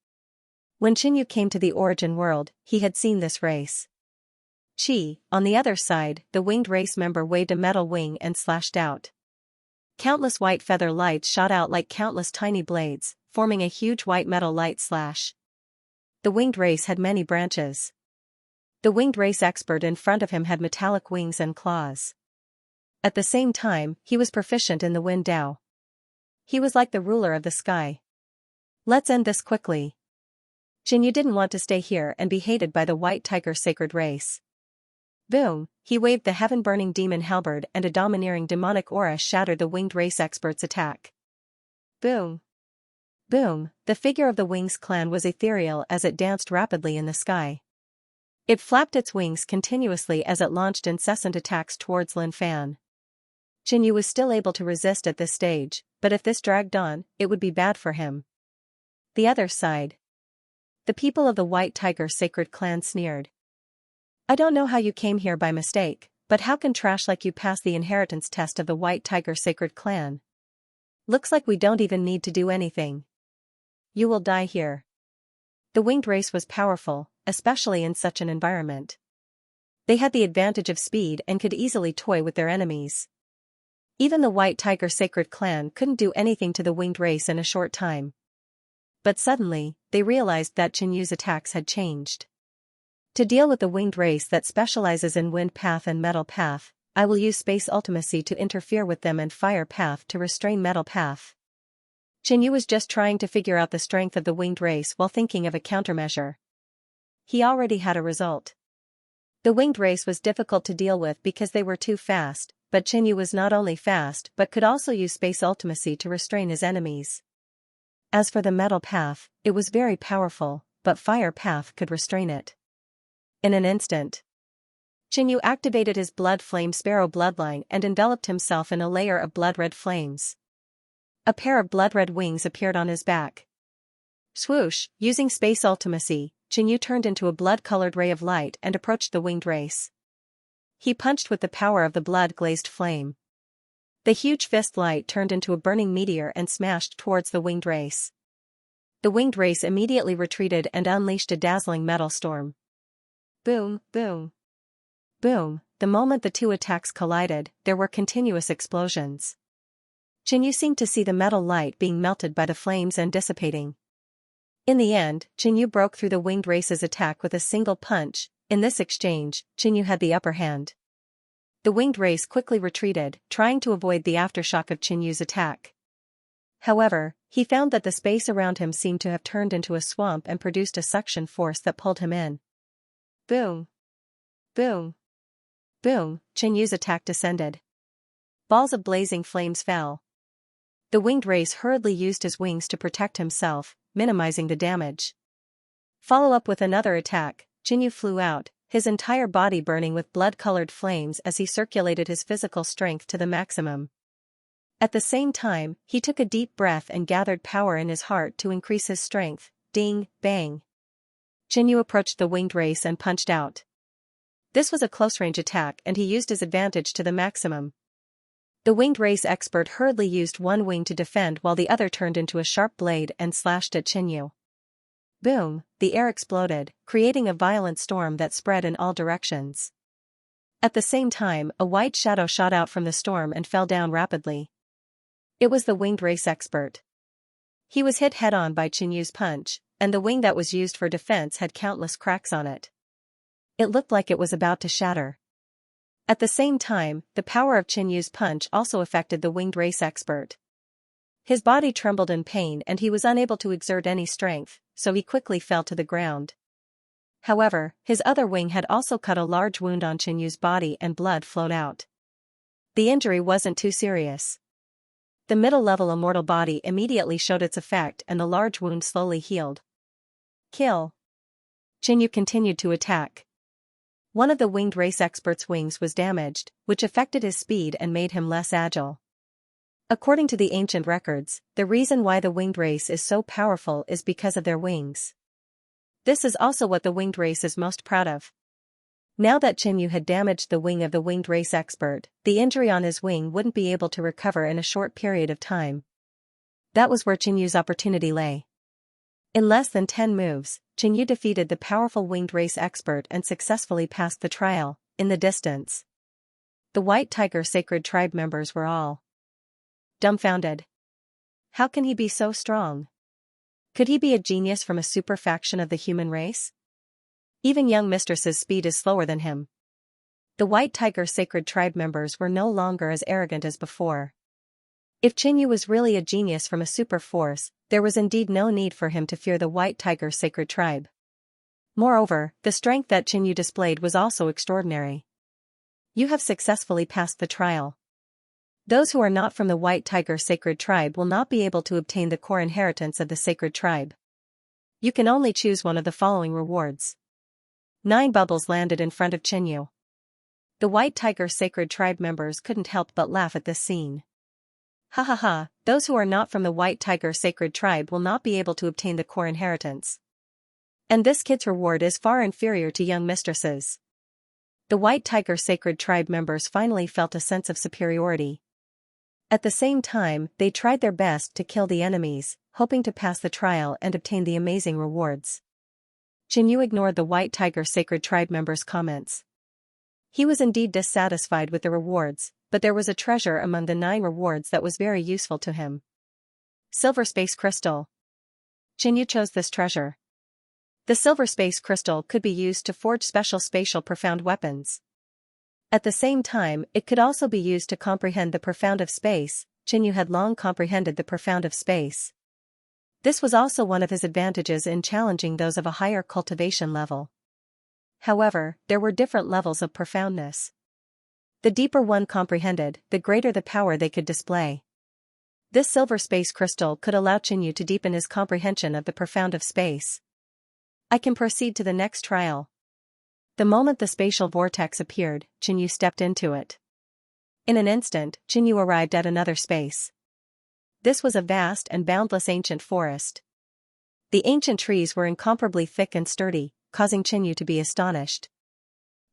When Xianxia came to the origin world, he had seen this race. On the other side, the winged race member waved a metal wing and slashed out. Countless white feather lights shot out like countless tiny blades, forming a huge white metal light slash. The winged race had many branches. The winged race expert in front of him had metallic wings and claws. At the same time, he was proficient in the Wind Dao. He was like the ruler of the sky. Let's end this quickly. Xianxia didn't want to stay here and be hated by the White Tiger Sacred Race. Boom, he waved the heaven-burning demon halberd and a domineering demonic aura shattered the winged race expert's attack. Boom. Boom, the figure of the Wings clan was ethereal as it danced rapidly in the sky. It flapped its wings continuously as it launched incessant attacks towards Lin Fan. Xianxia was still able to resist at this stage, but if this dragged on, it would be bad for him. The other side. The people of the White Tiger Sacred Clan sneered. I don't know how you came here by mistake, but how can trash like you pass the inheritance test of the White Tiger Sacred Clan? Looks like we don't even need to do anything. You will die here. The winged race was powerful, especially in such an environment. They had the advantage of speed and could easily toy with their enemies. Even the White Tiger Sacred Clan couldn't do anything to the winged race in a short time. But suddenly, they realized that Xianxia's attacks had changed. To deal with the winged race that specializes in Wind Path and Metal Path, I will use Space Ultimacy to interfere with them and Fire Path to restrain Metal Path. Xianxia was just trying to figure out the strength of the winged race while thinking of a countermeasure. He already had a result. The winged race was difficult to deal with because they were too fast, but Qinyu was not only fast but could also use space ultimacy to restrain his enemies. As for the metal path, it was very powerful, but fire path could restrain it. In an instant, Qinyu activated his blood flame sparrow bloodline and enveloped himself in a layer of blood-red flames. A pair of blood-red wings appeared on his back. Swoosh, using space ultimacy, Qinyu turned into a blood-colored ray of light and approached the winged race. He punched with the power of the blood-glazed flame. The huge fist light turned into a burning meteor and smashed towards the winged race. The winged race immediately retreated and unleashed a dazzling metal storm. Boom, boom, boom. The moment the two attacks collided, there were continuous explosions. Qinyu seemed to see the metal light being melted by the flames and dissipating. In the end, Qinyu broke through the winged race's attack with a single punch. In this exchange, Qinyu had the upper hand. The winged race quickly retreated, trying to avoid the aftershock of Qinyu's attack. However, he found that the space around him seemed to have turned into a swamp and produced a suction force that pulled him in. Boom! Boom! Boom! Qinyu's attack descended. Balls of blazing flames fell. The winged race hurriedly used his wings to protect himself, minimizing the damage. Follow up with another attack, Qinyu flew out, his entire body burning with blood-colored flames as he circulated his physical strength to the maximum. At the same time, he took a deep breath and gathered power in his heart to increase his strength. Ding, bang. Qinyu approached the winged race and punched out. This was a close-range attack and he used his advantage to the maximum. The winged race expert hurriedly used one wing to defend while the other turned into a sharp blade and slashed at Qinyu. Boom, the air exploded, creating a violent storm that spread in all directions. At the same time, a white shadow shot out from the storm and fell down rapidly. It was the winged race expert. He was hit head-on by Qinyu's punch, and the wing that was used for defense had countless cracks on it. It looked like it was about to shatter. At the same time, the power of Qinyu's punch also affected the winged race expert. His body trembled in pain and he was unable to exert any strength, so he quickly fell to the ground. However, his other wing had also cut a large wound on Qinyu's body and blood flowed out. The injury wasn't too serious. The middle-level immortal body immediately showed its effect and the large wound slowly healed. Kill. Qinyu continued to attack. One of the winged race expert's wings was damaged, which affected his speed and made him less agile. According to the ancient records, the reason why the winged race is so powerful is because of their wings. This is also what the winged race is most proud of. Now that Qinyu had damaged the wing of the winged race expert, the injury on his wing wouldn't be able to recover in a short period of time. That was where Qinyu's opportunity lay. In less than 10 moves, Qinyu defeated the powerful winged race expert and successfully passed the trial. In the distance, the White Tiger Sacred Tribe members were all dumbfounded. How can he be so strong? Could he be a genius from a super faction of the human race? Even young mistress's speed is slower than him. The White Tiger Sacred Tribe members were no longer as arrogant as before. If Qinyu was really a genius from a super force, there was indeed no need for him to fear the White Tiger Sacred Tribe. Moreover, the strength that Qinyu displayed was also extraordinary. You have successfully passed the trial. Those who are not from the White Tiger Sacred Tribe will not be able to obtain the core inheritance of the Sacred Tribe. You can only choose one of the following rewards. 9 bubbles landed in front of Qinyu. The White Tiger Sacred Tribe members couldn't help but laugh at this scene. Ha ha ha, those who are not from the White Tiger Sacred Tribe will not be able to obtain the core inheritance. And this kid's reward is far inferior to young mistresses. The White Tiger Sacred Tribe members finally felt a sense of superiority. At the same time, they tried their best to kill the enemies, hoping to pass the trial and obtain the amazing rewards. Qinyu ignored the White Tiger Sacred Tribe members' comments. He was indeed dissatisfied with the rewards, but there was a treasure among the 9 rewards that was very useful to him. Silver Space Crystal. Qinyu chose this treasure. The Silver Space Crystal could be used to forge special spatial profound weapons. At the same time, it could also be used to comprehend the profound of space. Qinyu had long comprehended the profound of space. This was also one of his advantages in challenging those of a higher cultivation level. However, there were different levels of profoundness. The deeper one comprehended, the greater the power they could display. This silver space crystal could allow Xianxia to deepen his comprehension of the profound of space. I can proceed to the next trial. The moment the spatial vortex appeared, Xianxia stepped into it. In an instant, Xianxia arrived at another space. This was a vast and boundless ancient forest. The ancient trees were incomparably thick and sturdy, causing Xianxia to be astonished.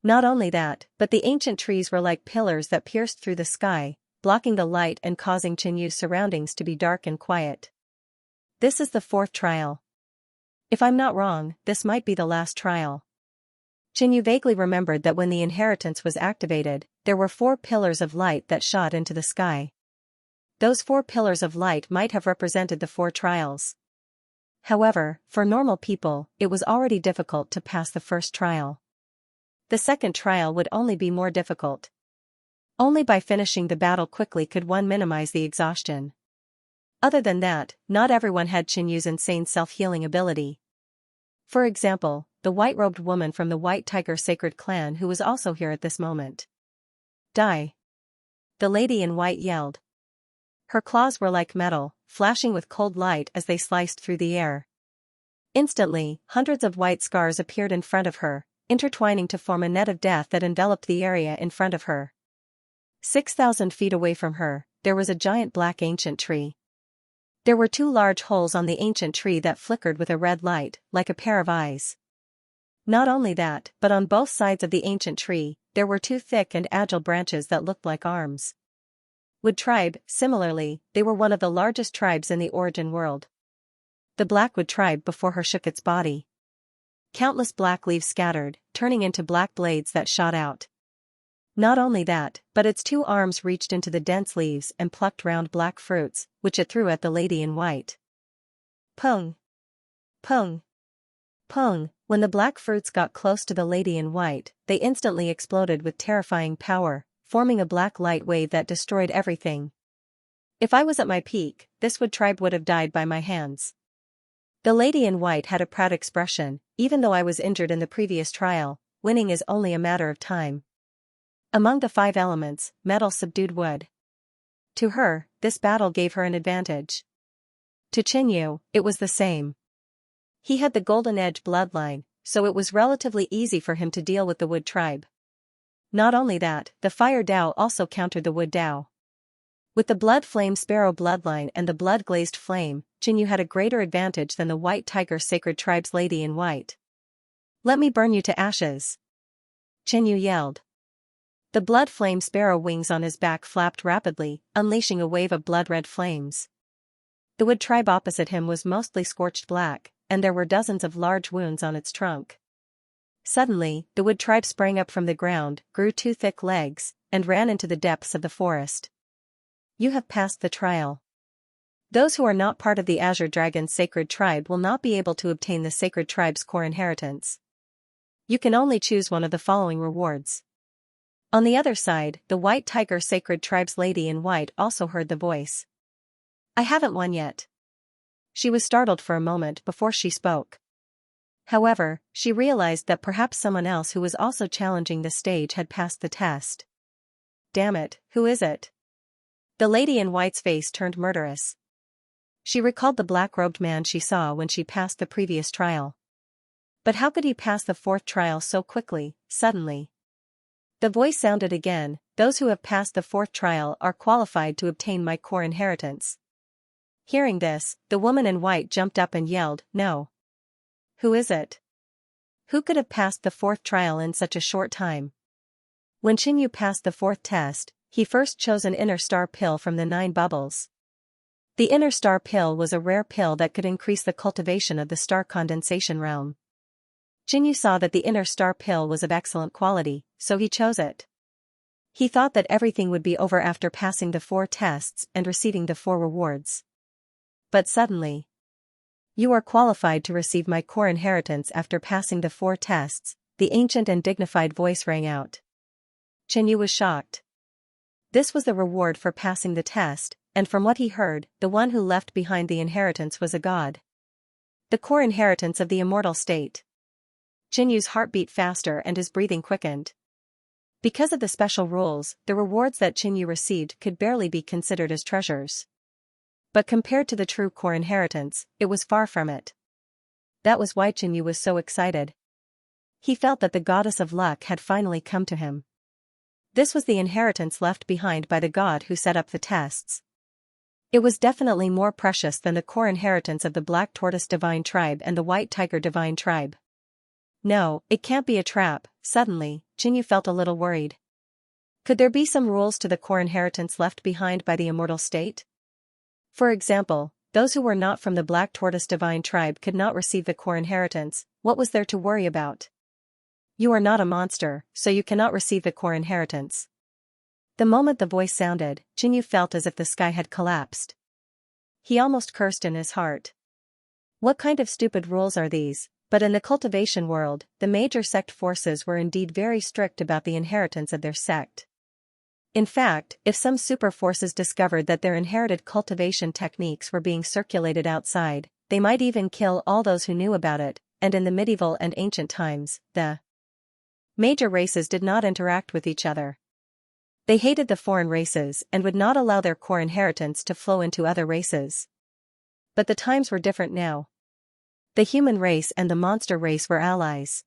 Not only that, but the ancient trees were like pillars that pierced through the sky, blocking the light and causing Xianxia's surroundings to be dark and quiet. This is the fourth trial. If I'm not wrong, this might be the last trial. Xianxia vaguely remembered that when the inheritance was activated, there were 4 pillars of light that shot into the sky. Those 4 pillars of light might have represented the 4 trials. However, for normal people, it was already difficult to pass the first trial. The second trial would only be more difficult. Only by finishing the battle quickly could one minimize the exhaustion. Other than that, not everyone had Xianxia's insane self-healing ability. For example, the white-robed woman from the White Tiger Sacred Clan who was also here at this moment. Die! The lady in white yelled. Her claws were like metal, flashing with cold light as they sliced through the air. Instantly, hundreds of white scars appeared in front of her, intertwining to form a net of death that enveloped the area in front of her. 6,000 feet away from her, there was a giant black ancient tree. There were 2 large holes on the ancient tree that flickered with a red light, like a pair of eyes. Not only that, but on both sides of the ancient tree, there were 2 thick and agile branches that looked like arms. Wood tribe, similarly, they were one of the largest tribes in the origin world. The Blackwood tribe before her shook its body. Countless black leaves scattered, turning into black blades that shot out. Not only that, but its 2 arms reached into the dense leaves and plucked round black fruits, which it threw at the lady in white. Pung! Pung! Pung! When the black fruits got close to the lady in white, they instantly exploded with terrifying power, forming a black light wave that destroyed everything. If I was at my peak, this Wood tribe would have died by my hands. The lady in white had a proud expression. Even though I was injured in the previous trial, winning is only a matter of time. Among the 5 elements, metal subdued wood. To her, this battle gave her an advantage. To Xianxia, it was the same. He had the Golden Edge bloodline, so it was relatively easy for him to deal with the Wood tribe. Not only that, the Fire Dao also countered the Wood Dao. With the Blood Flame Sparrow bloodline and the Blood Glazed Flame, Xianxia had a greater advantage than the White Tiger Sacred Tribe's lady in white. Let me burn you to ashes! Xianxia yelled. The Blood Flame Sparrow wings on his back flapped rapidly, unleashing a wave of blood-red flames. The Wood tribe opposite him was mostly scorched black, and there were dozens of large wounds on its trunk. Suddenly, the Wood tribe sprang up from the ground, grew 2 thick legs, and ran into the depths of the forest. You have passed the trial. Those who are not part of the Azure Dragon's sacred tribe will not be able to obtain the sacred tribe's core inheritance. You can only choose one of the following rewards. On the other side, the White Tiger Sacred Tribe's lady in white also heard the voice. I haven't won yet. She was startled for a moment before she spoke. However, she realized that perhaps someone else who was also challenging the stage had passed the test. Damn it, who is it? The lady in white's face turned murderous. She recalled the black-robed man she saw when she passed the previous trial. But how could he pass the 4th trial so quickly, suddenly? The voice sounded again. Those who have passed the 4th trial are qualified to obtain my core inheritance. Hearing this, the woman in white jumped up and yelled, No. Who is it? Who could have passed the 4th trial in such a short time? When Xianxia passed the 4th test, he first chose an inner star pill from the 9 bubbles. The inner star pill was a rare pill that could increase the cultivation of the star condensation realm. Xianxia saw that the inner star pill was of excellent quality, so he chose it. He thought that everything would be over after passing the 4 tests and receiving the 4 rewards. But suddenly, you are qualified to receive my core inheritance after passing the 4 tests, the ancient and dignified voice rang out. Xianxia was shocked. This was the reward for passing the test, and from what he heard, the one who left behind the inheritance was a god. The core inheritance of the immortal state. Xianxia's heart beat faster and his breathing quickened. Because of the special rules, the rewards that Qinyu received could barely be considered as treasures. But compared to the true core inheritance, it was far from it. That was why Qinyu was so excited. He felt that the goddess of luck had finally come to him. This was the inheritance left behind by the god who set up the tests. It was definitely more precious than the core inheritance of the Black Tortoise Divine Tribe and the White Tiger Divine Tribe. No, it can't be a trap. Suddenly, Qinyu felt a little worried. Could there be some rules to the core inheritance left behind by the immortal state? For example, those who were not from the Black Tortoise Divine Tribe could not receive the core inheritance. What was there to worry about? You are not a monster, so you cannot receive the core inheritance. The moment the voice sounded, Qinyu felt as if the sky had collapsed. He almost cursed in his heart. What kind of stupid rules are these? But in the cultivation world, the major sect forces were indeed very strict about the inheritance of their sect. In fact, if some super forces discovered that their inherited cultivation techniques were being circulated outside, they might even kill all those who knew about it, and in the medieval and ancient times, the major races did not interact with each other. They hated the foreign races and would not allow their core inheritance to flow into other races. But the times were different now. The human race and the monster race were allies.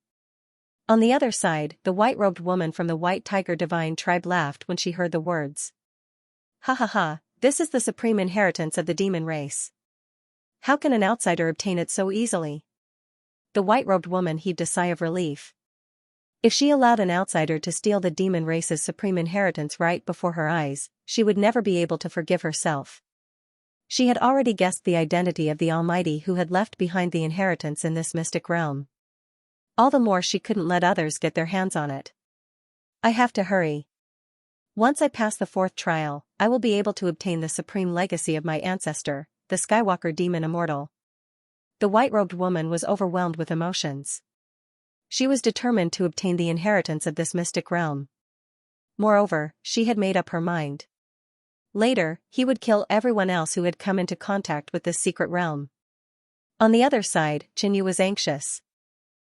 On the other side, the white-robed woman from the White Tiger Divine Tribe laughed when she heard the words. Ha ha ha, this is the supreme inheritance of the demon race. How can an outsider obtain it so easily? The white-robed woman heaved a sigh of relief. If she allowed an outsider to steal the demon race's supreme inheritance right before her eyes, she would never be able to forgive herself. She had already guessed the identity of the Almighty who had left behind the inheritance in this mystic realm. All the more she couldn't let others get their hands on it. I have to hurry. Once I pass the fourth trial, I will be able to obtain the supreme legacy of my ancestor, the Skywalker Demon Immortal. The white-robed woman was overwhelmed with emotions. She was determined to obtain the inheritance of this mystic realm. Moreover, she had made up her mind. Later, he would kill everyone else who had come into contact with this secret realm. On the other side, Qinyu was anxious.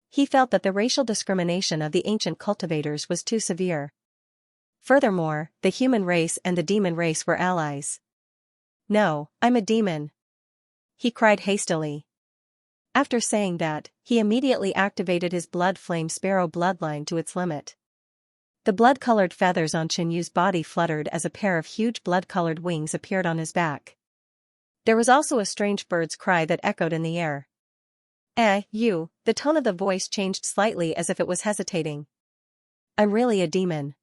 He felt that the racial discrimination of the ancient cultivators was too severe. Furthermore, the human race and the demon race were allies. No, I'm a demon, he cried hastily. After saying that, he immediately activated his blood flame sparrow bloodline to its limit. The blood-colored feathers on Qinyu's body fluttered as a pair of huge blood-colored wings appeared on his back. There was also a strange bird's cry that echoed in the air. You, the tone of the voice changed slightly as if it was hesitating. I'm really a demon.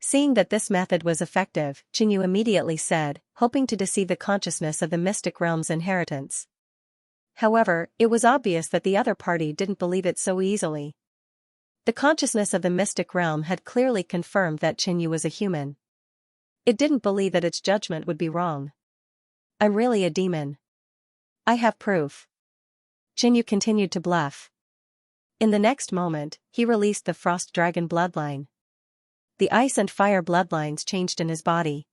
Seeing that this method was effective, Qinyu immediately said, hoping to deceive the consciousness of the mystic realm's inheritance. However, it was obvious that the other party didn't believe it so easily. The consciousness of the mystic realm had clearly confirmed that Qinyu was a human. It didn't believe that its judgment would be wrong. I'm really a demon. I have proof. Qinyu continued to bluff. In the next moment, he released the frost dragon bloodline. The ice and fire bloodlines changed in his body.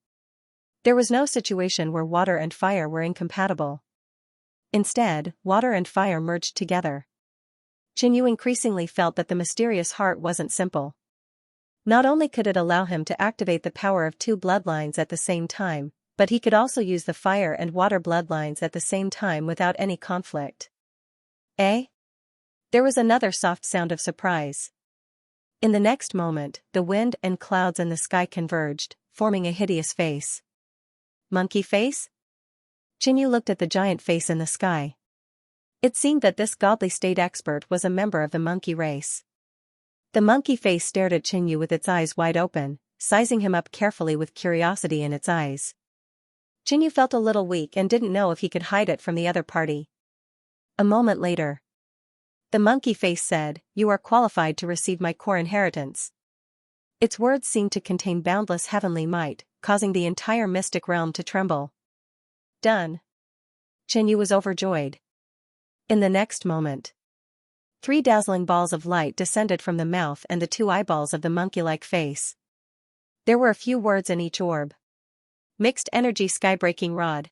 There was no situation where water and fire were incompatible. Instead, water and fire merged together. Qinyu increasingly felt that the mysterious heart wasn't simple. Not only could it allow him to activate the power of two bloodlines at the same time, but he could also use the fire and water bloodlines at the same time without any conflict. There was another soft sound of surprise. In the next moment, the wind and clouds in the sky converged, forming a hideous face. Monkey face? Qinyu looked at the giant face in the sky. It seemed that this godly state expert was a member of the monkey race. The monkey face stared at Qinyu with its eyes wide open, sizing him up carefully with curiosity in its eyes. Qinyu felt a little weak and didn't know if he could hide it from the other party. A moment later, the monkey face said, "You are qualified to receive my core inheritance." Its words seemed to contain boundless heavenly might, causing the entire mystic realm to tremble. Done. Qinyu was overjoyed. In the next moment, 3 dazzling balls of light descended from the mouth and the 2 eyeballs of the monkey-like face. There were a few words in each orb. Mixed energy sky-breaking rod.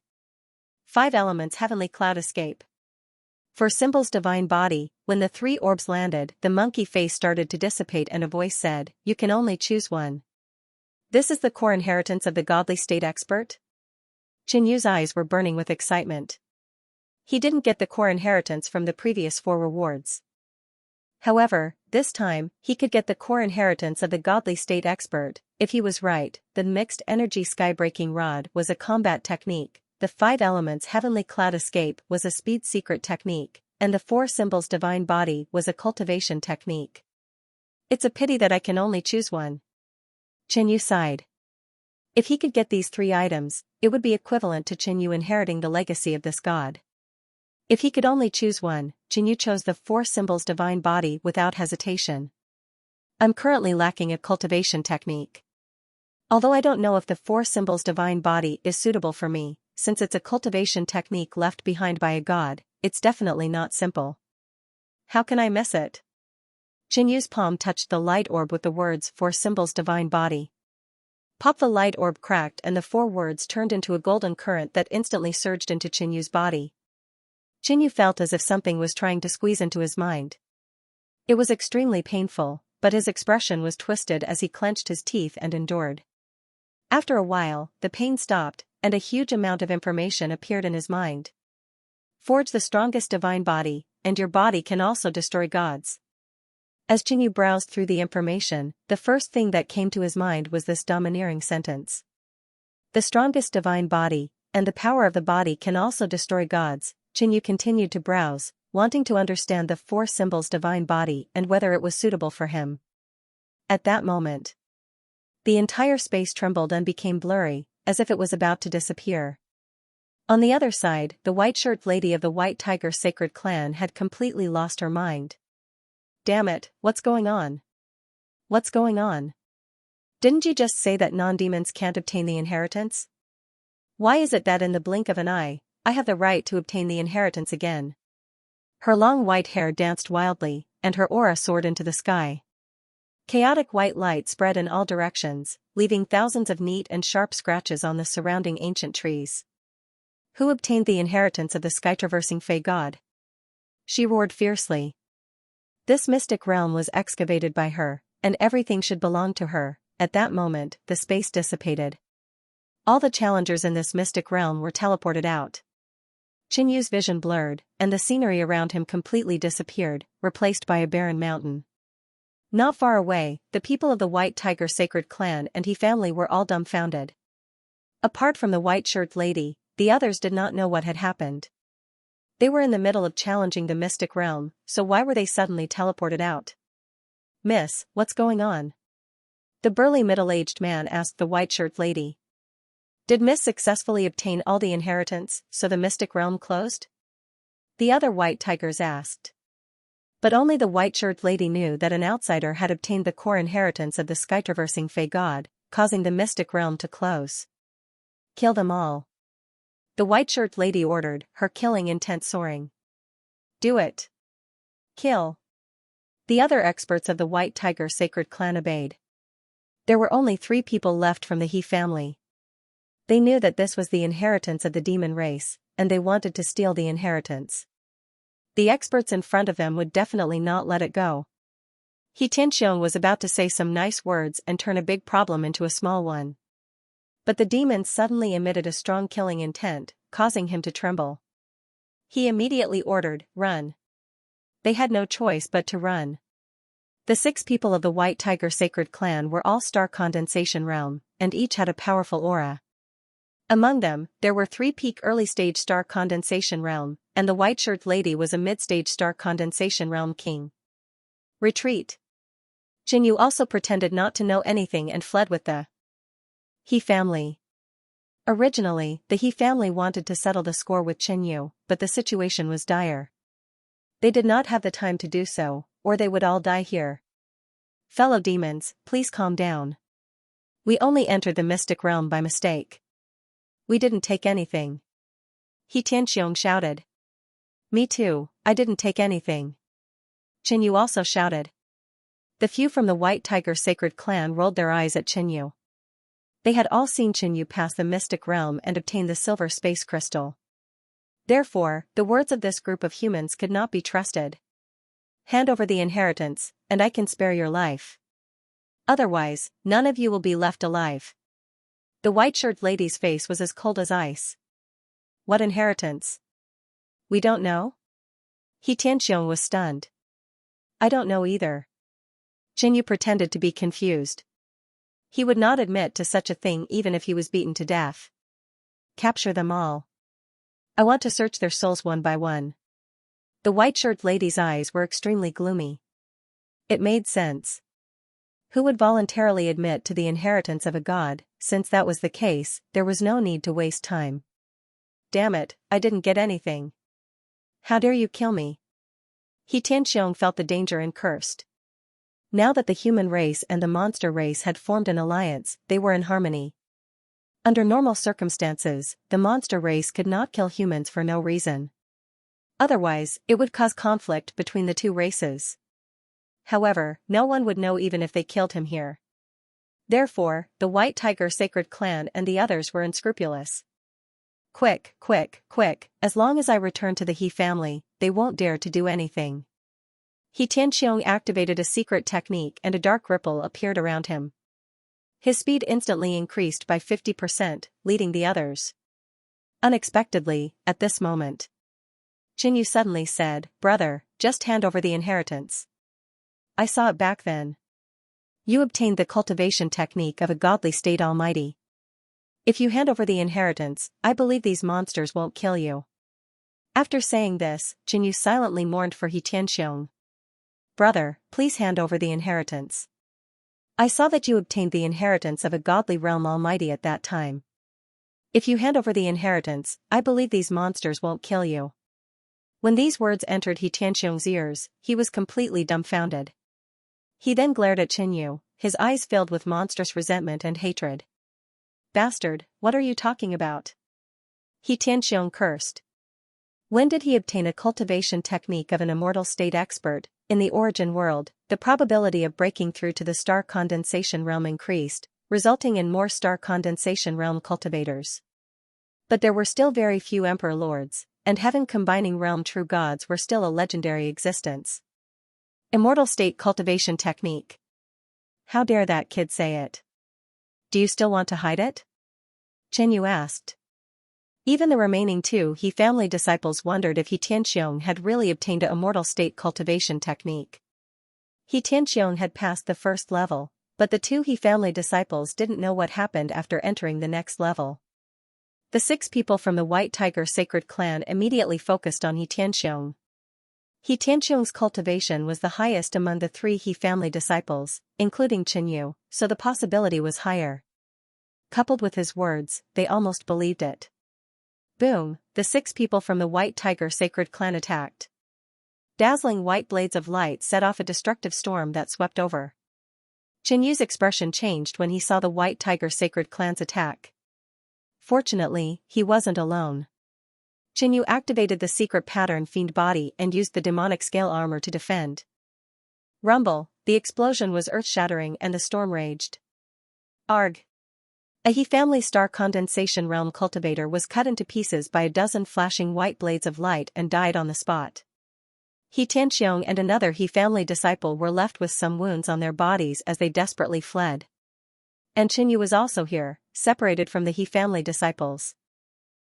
5 elements heavenly cloud escape. For Symbol's divine body, when the three orbs landed, the monkey face started to dissipate and a voice said, "You can only choose one." This is the core inheritance of the godly state expert? Qinyu's eyes were burning with excitement. He didn't get the core inheritance from the previous 4 rewards. However, this time, he could get the core inheritance of the godly state expert. If he was right, the mixed energy sky-breaking rod was a combat technique, the 5 elements heavenly cloud escape was a speed secret technique, and the 4 symbols divine body was a cultivation technique. It's a pity that I can only choose one. Qinyu sighed. If he could get these 3 items, it would be equivalent to Qinyu inheriting the legacy of this god. If he could only choose one, Qinyu chose the 4 symbols divine body without hesitation. I'm currently lacking a cultivation technique. Although I don't know if the 4 symbols divine body is suitable for me, since it's a cultivation technique left behind by a god, it's definitely not simple. How can I miss it? Qinyu's palm touched the light orb with the words 4 symbols divine body. Pop! The light orb cracked and the 4 words turned into a golden current that instantly surged into Qinyu's body. Qinyu felt as if something was trying to squeeze into his mind. It was extremely painful, but his expression was twisted as he clenched his teeth and endured. After a while, the pain stopped, and a huge amount of information appeared in his mind. Forge the strongest divine body, and your body can also destroy gods. As Qinyu browsed through the information, the first thing that came to his mind was this domineering sentence. The strongest divine body, and the power of the body can also destroy gods. Qinyu continued to browse, wanting to understand the 4 symbols divine body and whether it was suitable for him. At that moment, the entire space trembled and became blurry, as if it was about to disappear. On the other side, the white-shirt lady of the White Tiger Sacred Clan had completely lost her mind. Damn it, what's going on? What's going on? Didn't you just say that non-demons can't obtain the inheritance? Why is it that in the blink of an eye, I have the right to obtain the inheritance again? Her long white hair danced wildly, and her aura soared into the sky. Chaotic white light spread in all directions, leaving thousands of neat and sharp scratches on the surrounding ancient trees. Who obtained the inheritance of the sky-traversing Fey god? She roared fiercely. This mystic realm was excavated by her, and everything should belong to her. At that moment, the space dissipated. All the challengers in this mystic realm were teleported out. Qinyu's vision blurred, and the scenery around him completely disappeared, replaced by a barren mountain. Not far away, the people of the White Tiger Sacred Clan and he family were all dumbfounded. Apart from the white-shirt lady, the others did not know what had happened. They were in the middle of challenging the mystic realm, so why were they suddenly teleported out? Miss, what's going on? The burly middle-aged man asked the white-shirt lady. Did Miss successfully obtain all the inheritance, so the mystic realm closed? The other white tigers asked. But only the white-shirt lady knew that an outsider had obtained the core inheritance of the sky-traversing Fey god, causing the mystic realm to close. Kill them all. The white-shirt lady ordered, her killing intent soaring. Do it. Kill. The other experts of the White Tiger Sacred Clan obeyed. There were only 3 people left from the He family. They knew that this was the inheritance of the demon race, and they wanted to steal the inheritance. The experts in front of them would definitely not let it go. He Tianxiong was about to say some nice words and turn a big problem into a small one. But the demons suddenly emitted a strong killing intent, causing him to tremble. He immediately ordered, "Run." They had no choice but to run. The 6 people of the White Tiger Sacred Clan were all star condensation realm, and each had a powerful aura. Among them, there were 3 peak early-stage star condensation realm, and the white-shirt lady was a mid-stage star condensation realm king. Retreat. Qinyu also pretended not to know anything and fled with the He family. Originally, the He family wanted to settle the score with Qinyu, but the situation was dire. They did not have the time to do so, or they would all die here. Fellow demons, please calm down. We only entered the mystic realm by mistake. We didn't take anything. He Tianxiong shouted. Me too, I didn't take anything. Qinyu also shouted. The few from the White Tiger Sacred Clan rolled their eyes at Qinyu. They had all seen Qinyu pass the mystic realm and obtain the silver space crystal. Therefore, the words of this group of humans could not be trusted. Hand over the inheritance, and I can spare your life. Otherwise, none of you will be left alive. The white-shirted lady's face was as cold as ice. What inheritance? We don't know? Xianxia was stunned. I don't know either. Qinyu pretended to be confused. He would not admit to such a thing even if he was beaten to death. Capture them all. I want to search their souls one by one. The white-shirted lady's eyes were extremely gloomy. It made sense. Who would voluntarily admit to the inheritance of a god? Since that was the case, there was no need to waste time. Damn it, I didn't get anything. How dare you kill me? Xianxia felt the danger and cursed. Now that the human race and the monster race had formed an alliance, they were in harmony. Under normal circumstances, the monster race could not kill humans for no reason. Otherwise, it would cause conflict between the two races. However, no one would know even if they killed him here. Therefore, the White Tiger Sacred Clan and the others were unscrupulous. Quick, quick, quick, as long as I return to the He family, they won't dare to do anything. Xianxia activated a secret technique and a dark ripple appeared around him. His speed instantly increased by 50%, leading the others. Unexpectedly, at this moment, Qinyu suddenly said, "Brother, just hand over the inheritance." I saw it back then. You obtained the cultivation technique of a godly state almighty. If you hand over the inheritance, I believe these monsters won't kill you. After saying this, Qinyu silently mourned for Xianxia. Brother, please hand over the inheritance. I saw that you obtained the inheritance of a godly realm almighty at that time. If you hand over the inheritance, I believe these monsters won't kill you. When these words entered Xianxia's ears, he was completely dumbfounded. He then glared at Qinyu, his eyes filled with monstrous resentment and hatred. Bastard, what are you talking about? Xianxia cursed. When did he obtain a cultivation technique of an immortal state expert? In the origin world, the probability of breaking through to the star condensation realm increased, resulting in more star condensation realm cultivators. But there were still very few emperor lords, and heaven combining realm true gods were still a legendary existence. Immortal state cultivation technique. How dare that kid say it? Do you still want to hide it? Qinyu asked. Even the remaining two He family disciples wondered if Xianxia had really obtained a immortal state cultivation technique. Xianxia had passed the first level, but the two He family disciples didn't know what happened after entering the next level. The 6 people from the White Tiger Sacred Clan immediately focused on Xianxia. Xianxia's cultivation was the highest among the 3 He family disciples, including Qinyu, so the possibility was higher. Coupled with his words, they almost believed it. Boom, the 6 people from the White Tiger Sacred Clan attacked. Dazzling white blades of light set off a destructive storm that swept over. Qinyu's expression changed when he saw the White Tiger Sacred Clan's attack. Fortunately, he wasn't alone. Qinyu activated the secret pattern fiend body and used the demonic scale armor to defend. Rumble, the explosion was earth-shattering and the storm raged. Arg! A He family star condensation realm cultivator was cut into pieces by a dozen flashing white blades of light and died on the spot. Xianxia and another He family disciple were left with some wounds on their bodies as they desperately fled. And Qinyu was also here, separated from the He family disciples.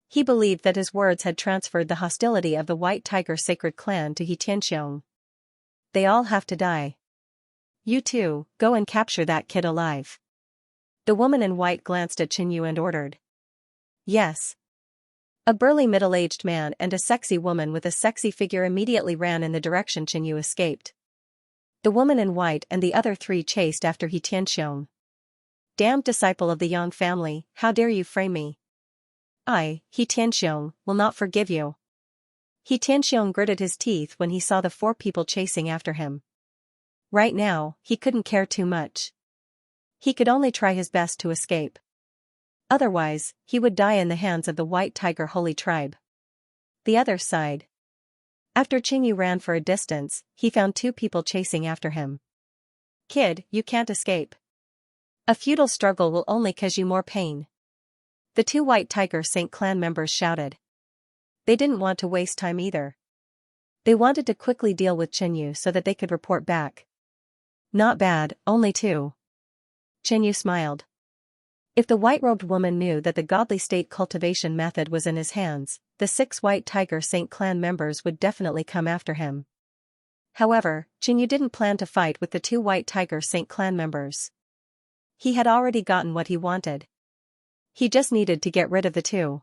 He believed that his words had transferred the hostility of the White Tiger Sacred Clan to Xianxia. They all have to die. You two, go and capture that kid alive. The woman in white glanced at Qinyu and ordered. Yes. A burly middle-aged man and a sexy woman with a sexy figure immediately ran in the direction Qinyu escaped. The woman in white and the other 3 chased after Xianxia. Damned disciple of the Yang family, how dare you frame me? I, Xianxia, will not forgive you. Xianxia gritted his teeth when he saw the 4 people chasing after him. Right now, he couldn't care too much. He could only try his best to escape. Otherwise, he would die in the hands of the White Tiger Holy Tribe. The other side. After Qinyu ran for a distance, he found 2 people chasing after him. Kid, you can't escape. A futile struggle will only cause you more pain. The 2 White Tiger Saint Clan members shouted. They didn't want to waste time either. They wanted to quickly deal with Xianxia so that they could report back. Not bad, only two. Xianxia smiled. If the white-robed woman knew that the godly state cultivation method was in his hands, the 6 White Tiger Saint clan members would definitely come after him. However, Xianxia didn't plan to fight with the 2 White Tiger Saint clan members. He had already gotten what he wanted. He just needed to get rid of the 2.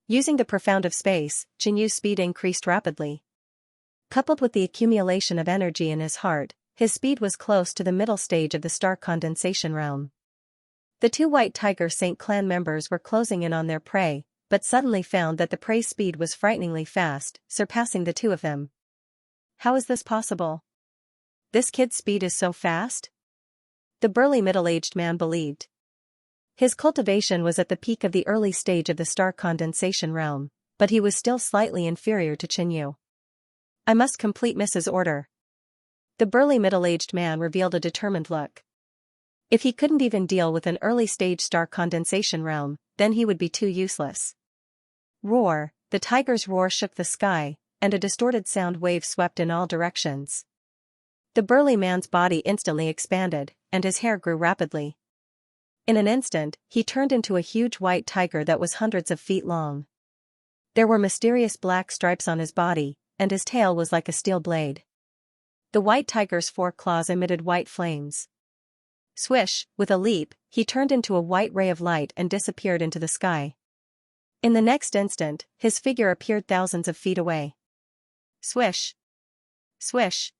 Using the profound of space, Xianxia's speed increased rapidly. Coupled with the accumulation of energy in his heart, his speed was close to the middle stage of the star condensation realm. The 2 White Tiger Saint clan members were closing in on their prey, but suddenly found that the prey's speed was frighteningly fast, surpassing the 2 of them. How is this possible? This kid's speed is so fast? The burly middle-aged man believed. His cultivation was at the peak of the early stage of the star condensation realm, but he was still slightly inferior to Xianxia. I must complete Mrs. Order. The burly middle-aged man revealed a determined look. If he couldn't even deal with an early-stage star condensation realm, then he would be too useless. Roar! The tiger's roar shook the sky, and a distorted sound wave swept in all directions. The burly man's body instantly expanded, and his hair grew rapidly. In an instant, he turned into a huge white tiger that was hundreds of feet long. There were mysterious black stripes on his body, and his tail was like a steel blade. The white tiger's 4 claws emitted white flames. Swish, with a leap, he turned into a white ray of light and disappeared into the sky. In the next instant, his figure appeared thousands of feet away. Swish! Swish!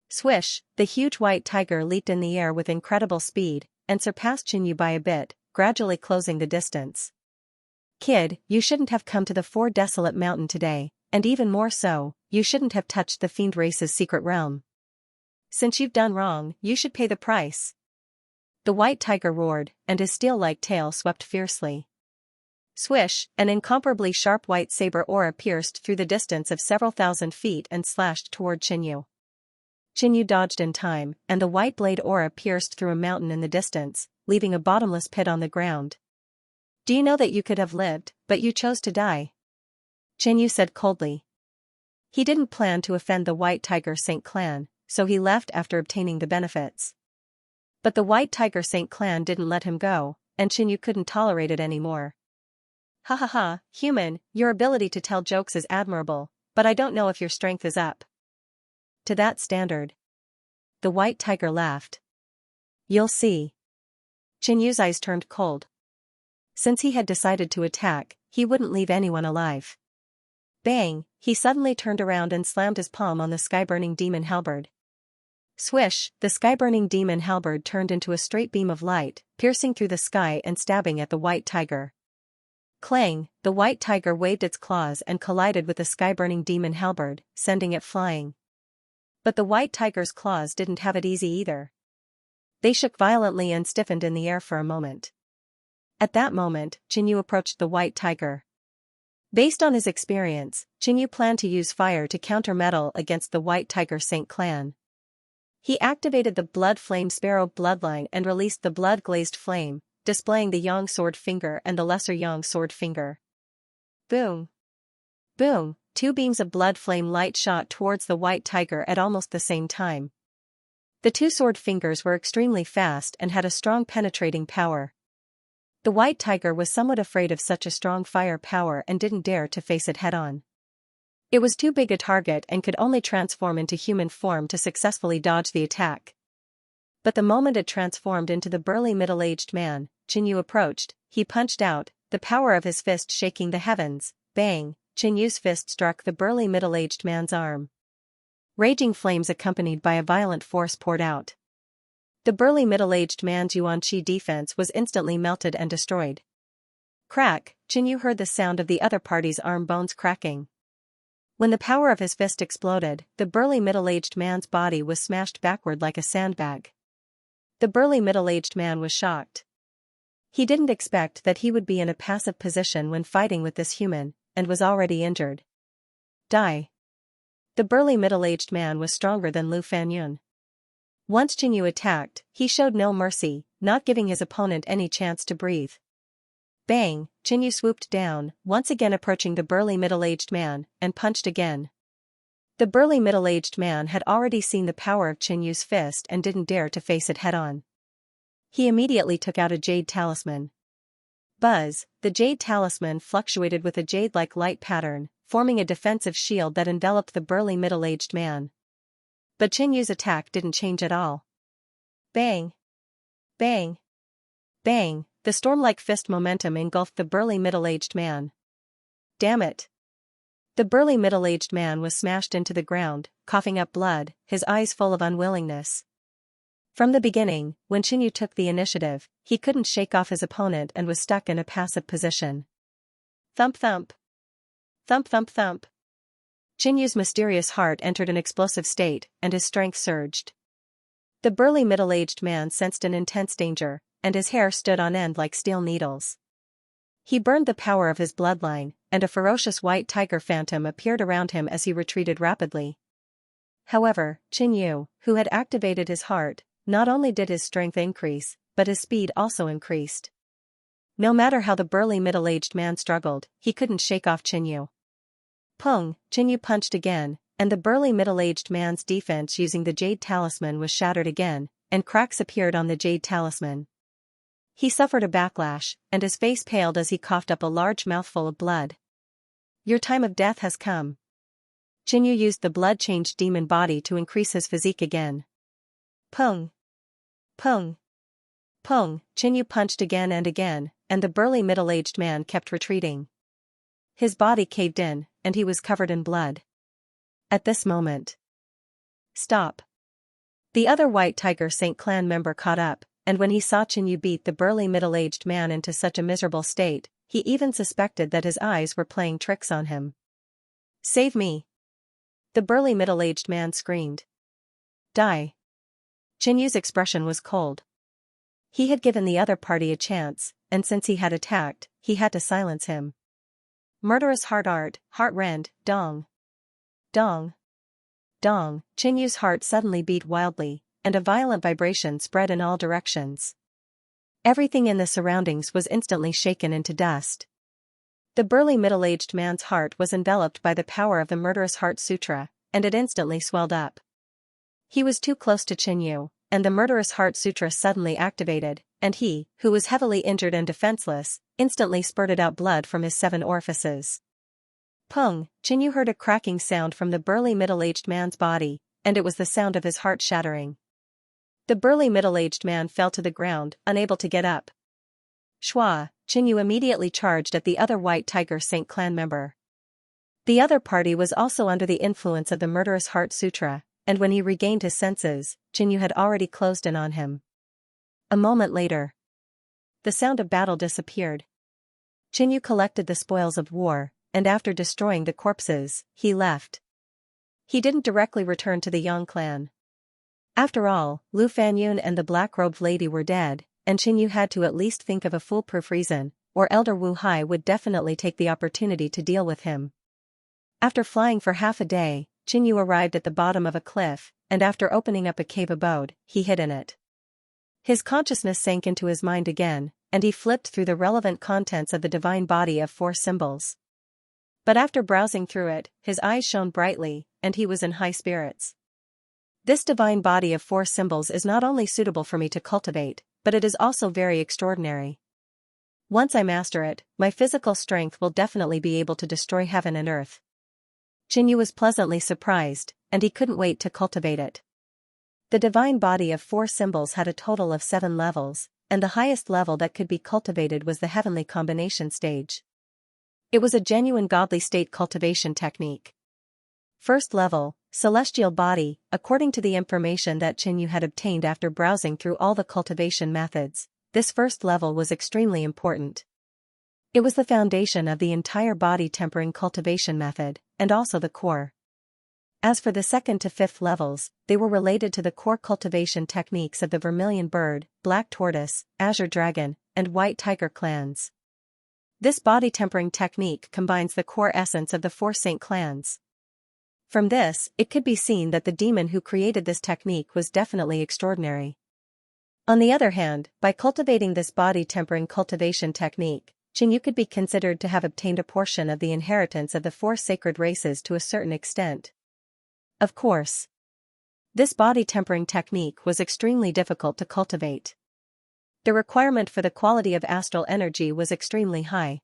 Swish! The huge white tiger leaped in the air with incredible speed, and surpassed Xianxia by a bit, gradually closing the distance. Kid, you shouldn't have come to the 4 Desolate Mountain today, and even more so, you shouldn't have touched the fiend race's secret realm. Since you've done wrong, you should pay the price. The white tiger roared, and his steel-like tail swept fiercely. Swish! An incomparably sharp white saber aura pierced through the distance of several thousand feet and slashed toward Xianxia. Xianxia dodged in time, and the white blade aura pierced through a mountain in the distance, leaving a bottomless pit on the ground. Do you know that you could have lived, but you chose to die? Xianxia said coldly. He didn't plan to offend the White Tiger Saint clan, so he left after obtaining the benefits. But the White Tiger Saint clan didn't let him go, and Xianxia couldn't tolerate it anymore. Ha ha ha, human, your ability to tell jokes is admirable, but I don't know if your strength is up to that standard. The white tiger laughed. You'll see. Xianxia's eyes turned cold. Since he had decided to attack, he wouldn't leave anyone alive. Bang! He suddenly turned around and slammed his palm on the sky-burning demon halberd. Swish! The sky-burning demon halberd turned into a straight beam of light, piercing through the sky and stabbing at the white tiger. Clang! The white tiger waved its claws and collided with the sky-burning demon halberd, sending it flying. But the white tiger's claws didn't have it easy either. They shook violently and stiffened in the air for a moment. At that moment, Xianxia approached the white tiger. Based on his experience, Xianxia planned to use fire to counter metal against the White Tiger Saint clan. He activated the Blood Flame Sparrow bloodline and released the blood-glazed flame, displaying the Yang Sword Finger and the Lesser Yang Sword Finger. Boom! Boom! 2 beams of blood flame light shot towards the white tiger at almost the same time. The 2 sword fingers were extremely fast and had a strong penetrating power. The white tiger was somewhat afraid of such a strong fire power and didn't dare to face it head-on. It was too big a target and could only transform into human form to successfully dodge the attack. But the moment it transformed into the burly middle-aged man, Xianxia approached, he punched out, the power of his fist shaking the heavens. Bang! Xianxia's fist struck the burly middle-aged man's arm. Raging flames accompanied by a violent force poured out. The burly middle-aged man's yuan qi defense was instantly melted and destroyed. Crack! Xianxia heard the sound of the other party's arm bones cracking. When the power of his fist exploded, the burly middle-aged man's body was smashed backward like a sandbag. The burly middle-aged man was shocked. He didn't expect that he would be in a passive position when fighting with this human, and was already injured. Die! The burly middle-aged man was stronger than Lu Fanyun. Once Xianxia attacked, he showed no mercy, not giving his opponent any chance to breathe. Bang, Qinyu swooped down, once again approaching the burly middle-aged man, and punched again. The burly middle-aged man had already seen the power of Qinyu's fist and didn't dare to face it head-on. He immediately took out a jade talisman. Buzz, the jade talisman fluctuated with a jade-like light pattern, forming a defensive shield that enveloped the burly middle-aged man. But Qinyu's attack didn't change at all. Bang! Bang! Bang! The storm-like fist momentum engulfed the burly middle-aged man. Damn it! The burly middle-aged man was smashed into the ground, coughing up blood, his eyes full of unwillingness. From the beginning, when Qinyu took the initiative, he couldn't shake off his opponent and was stuck in a passive position. Thump thump. Thump thump thump. Qinyu's mysterious heart entered an explosive state, and his strength surged. The burly middle-aged man sensed an intense danger, and his hair stood on end like steel needles. He burned the power of his bloodline, and a ferocious white tiger phantom appeared around him as he retreated rapidly. However, Qinyu, who had activated his heart, not only did his strength increase, but his speed also increased. No matter how the burly middle-aged man struggled, he couldn't shake off Qinyu. Pung, Qinyu punched again, and the burly middle-aged man's defense using the jade talisman was shattered again, and cracks appeared on the jade talisman. He suffered a backlash, and his face paled as he coughed up a large mouthful of blood. Your time of death has come. Qinyu used the blood-changed demon body to increase his physique again. Pung! Pung! Pung! Qinyu punched again, and the burly middle-aged man kept retreating. His body caved in, and he was covered in blood. At this moment. Stop! The other White Tiger Saint clan member caught up, and when he saw Qinyu beat the burly middle-aged man into such a miserable state, he even suspected that his eyes were playing tricks on him. Save me! The burly middle-aged man screamed. Die! Qinyu's expression was cold. He had given the other party a chance, and since he had attacked, he had to silence him. Murderous heart rend, dong. Dong. Dong, Qinyu's heart suddenly beat wildly, and a violent vibration spread in all directions. Everything in the surroundings was instantly shaken into dust. The burly middle-aged man's heart was enveloped by the power of the Murderous Heart Sutra, and it instantly swelled up. He was too close to Qinyu, and the Murderous Heart Sutra suddenly activated, and he, who was heavily injured and defenseless, instantly spurted out blood from his 7 orifices. Pung, Qinyu heard a cracking sound from the burly middle-aged man's body, and it was the sound of his heart shattering. The burly middle-aged man fell to the ground, unable to get up. Shua, Qinyu immediately charged at the other White Tiger Saint clan member. The other party was also under the influence of the Murderous Heart Sutra, and when he regained his senses, Qinyu had already closed in on him. A moment later, the sound of battle disappeared. Qinyu collected the spoils of war, and after destroying the corpses, he left. He didn't directly return to the Yang clan. After all, Lu Fanyun and the black-robed lady were dead, and Qinyu had to at least think of a foolproof reason, or Elder Wu Hai would definitely take the opportunity to deal with him. After flying for half a day, Qinyu arrived at the bottom of a cliff, and after opening up a cave abode, he hid in it. His consciousness sank into his mind again, and he flipped through the relevant contents of the divine body of 4 symbols. But after browsing through it, his eyes shone brightly, and he was in high spirits. This divine body of 4 symbols is not only suitable for me to cultivate, but it is also very extraordinary. Once I master it, my physical strength will definitely be able to destroy heaven and earth. Qinyu was pleasantly surprised, and he couldn't wait to cultivate it. The divine body of 4 symbols had a total of 7 levels, and the highest level that could be cultivated was the heavenly combination stage. It was a genuine godly state cultivation technique. First level, celestial body, according to the information that Qinyu had obtained after browsing through all the cultivation methods, this first level was extremely important. It was the foundation of the entire body tempering cultivation method, and also the core. As for the 2nd to 5th levels, they were related to the core cultivation techniques of the Vermilion Bird, Black Tortoise, Azure Dragon, and White Tiger clans. This body tempering technique combines the core essence of the 4 saint clans. From this, it could be seen that the demon who created this technique was definitely extraordinary. On the other hand, by cultivating this body tempering cultivation technique, Qingyu could be considered to have obtained a portion of the inheritance of the four sacred races to a certain extent. Of course, this body tempering technique was extremely difficult to cultivate. The requirement for the quality of astral energy was extremely high.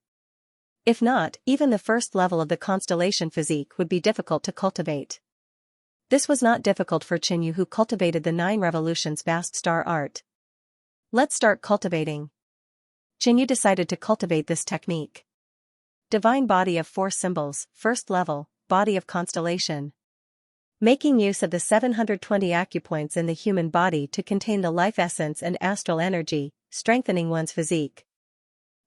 If not, even the first level of the constellation physique would be difficult to cultivate. This was not difficult for Qingyu, who cultivated the 9 revolutions vast star art. Let's start cultivating. Qingyu decided to cultivate this technique. Divine body of 4 symbols, first level, body of constellation. Making use of the 720 acupoints in the human body to contain the life essence and astral energy, strengthening one's physique.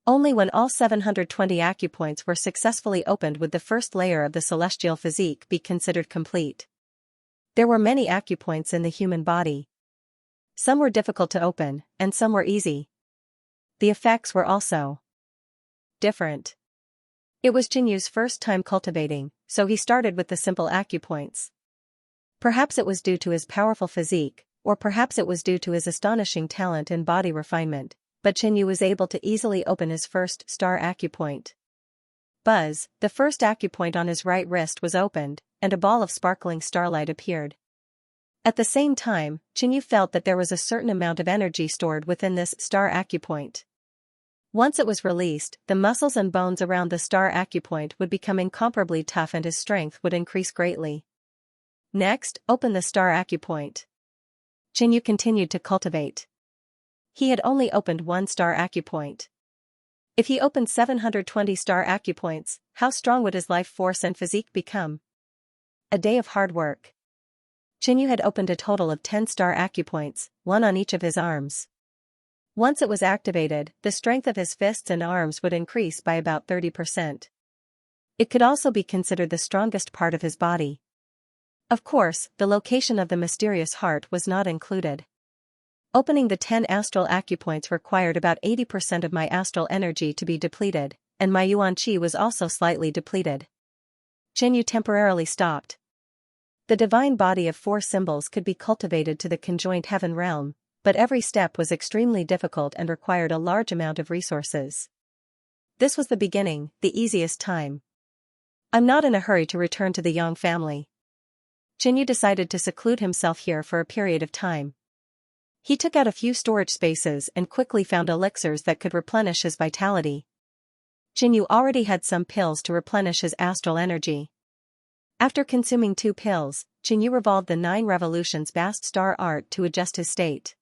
Only when all 720 acupoints were successfully opened would the first layer of the celestial physique be considered complete. There were many acupoints in the human body. Some were difficult to open, and some were easy. The effects were also different. It was Qingyu's first time cultivating, so he started with the simple acupoints. Perhaps it was due to his powerful physique, or perhaps it was due to his astonishing talent in body refinement, but Qingyu was able to easily open his first star acupoint. Buzz, the first acupoint on his right wrist was opened, and a ball of sparkling starlight appeared. At the same time, Qingyu felt that there was a certain amount of energy stored within this star acupoint. Once it was released, the muscles and bones around the star acupoint would become incomparably tough and his strength would increase greatly. Next, open the star acupoint. Qingyu continued to cultivate. He had only opened 1 star acupoint. If he opened 720 star acupoints, how strong would his life force and physique become? A day of hard work. Qingyu had opened a total of 10 star acupoints, 1 on each of his arms. Once it was activated, the strength of his fists and arms would increase by about 30%. It could also be considered the strongest part of his body. Of course, the location of the mysterious heart was not included. Opening the 10 astral acupoints required about 80% of my astral energy to be depleted, and my yuan qi was also slightly depleted. Qingyu temporarily stopped. The divine body of 4 symbols could be cultivated to the conjoined heaven realm, but every step was extremely difficult and required a large amount of resources. This was the beginning, the easiest time. I'm not in a hurry to return to the Yang family. Qingyu decided to seclude himself here for a period of time. He took out a few storage spaces and quickly found elixirs that could replenish his vitality. Qingyu already had some pills to replenish his astral energy. After consuming 2 pills, Qingyu revolved the 9 revolutions vast star art to adjust his state.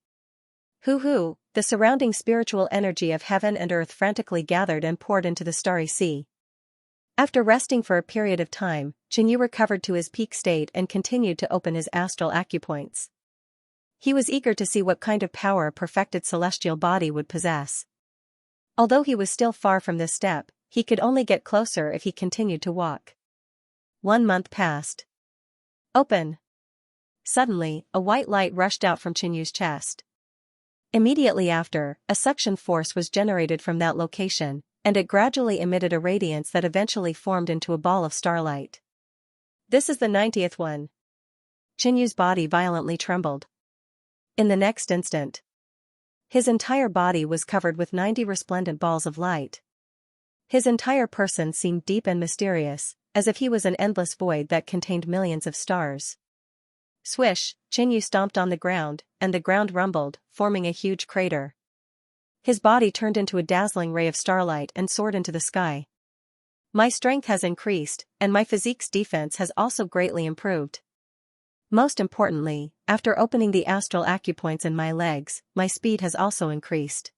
Hoo-hoo, the surrounding spiritual energy of heaven and earth frantically gathered and poured into the starry sea. After resting for a period of time, Qingyu recovered to his peak state and continued to open his astral acupoints. He was eager to see what kind of power a perfected celestial body would possess. Although he was still far from this step, he could only get closer if he continued to walk. 1 month passed. Open! Suddenly, a white light rushed out from Qingyu's chest. Immediately after, a suction force was generated from that location, and it gradually emitted a radiance that eventually formed into a ball of starlight. This is the 90th one. Qingyu's body violently trembled. In the next instant, his entire body was covered with 90 resplendent balls of light. His entire person seemed deep and mysterious, as if he was an endless void that contained millions of stars. Swish, Qingyu stomped on the ground, and the ground rumbled, forming a huge crater. His body turned into a dazzling ray of starlight and soared into the sky. My strength has increased, and my physique's defense has also greatly improved. Most importantly, after opening the astral acupoints in my legs, my speed has also increased.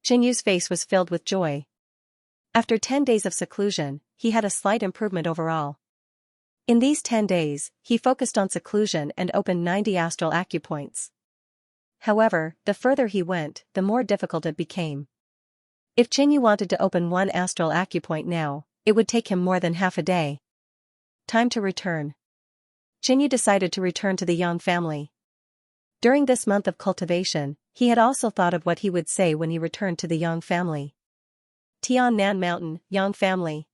Qingyu's face was filled with joy. After 10 days of seclusion, he had a slight improvement overall. In these 10 days, he focused on seclusion and opened 90 astral acupoints. However, the further he went, the more difficult it became. If Qingyu wanted to open 1 astral acupoint now, it would take him more than half a day. Time to return. Qingyu decided to return to the Yang family. During this month of cultivation, he had also thought of what he would say when he returned to the Yang family. Tiannan Mountain, Yang family.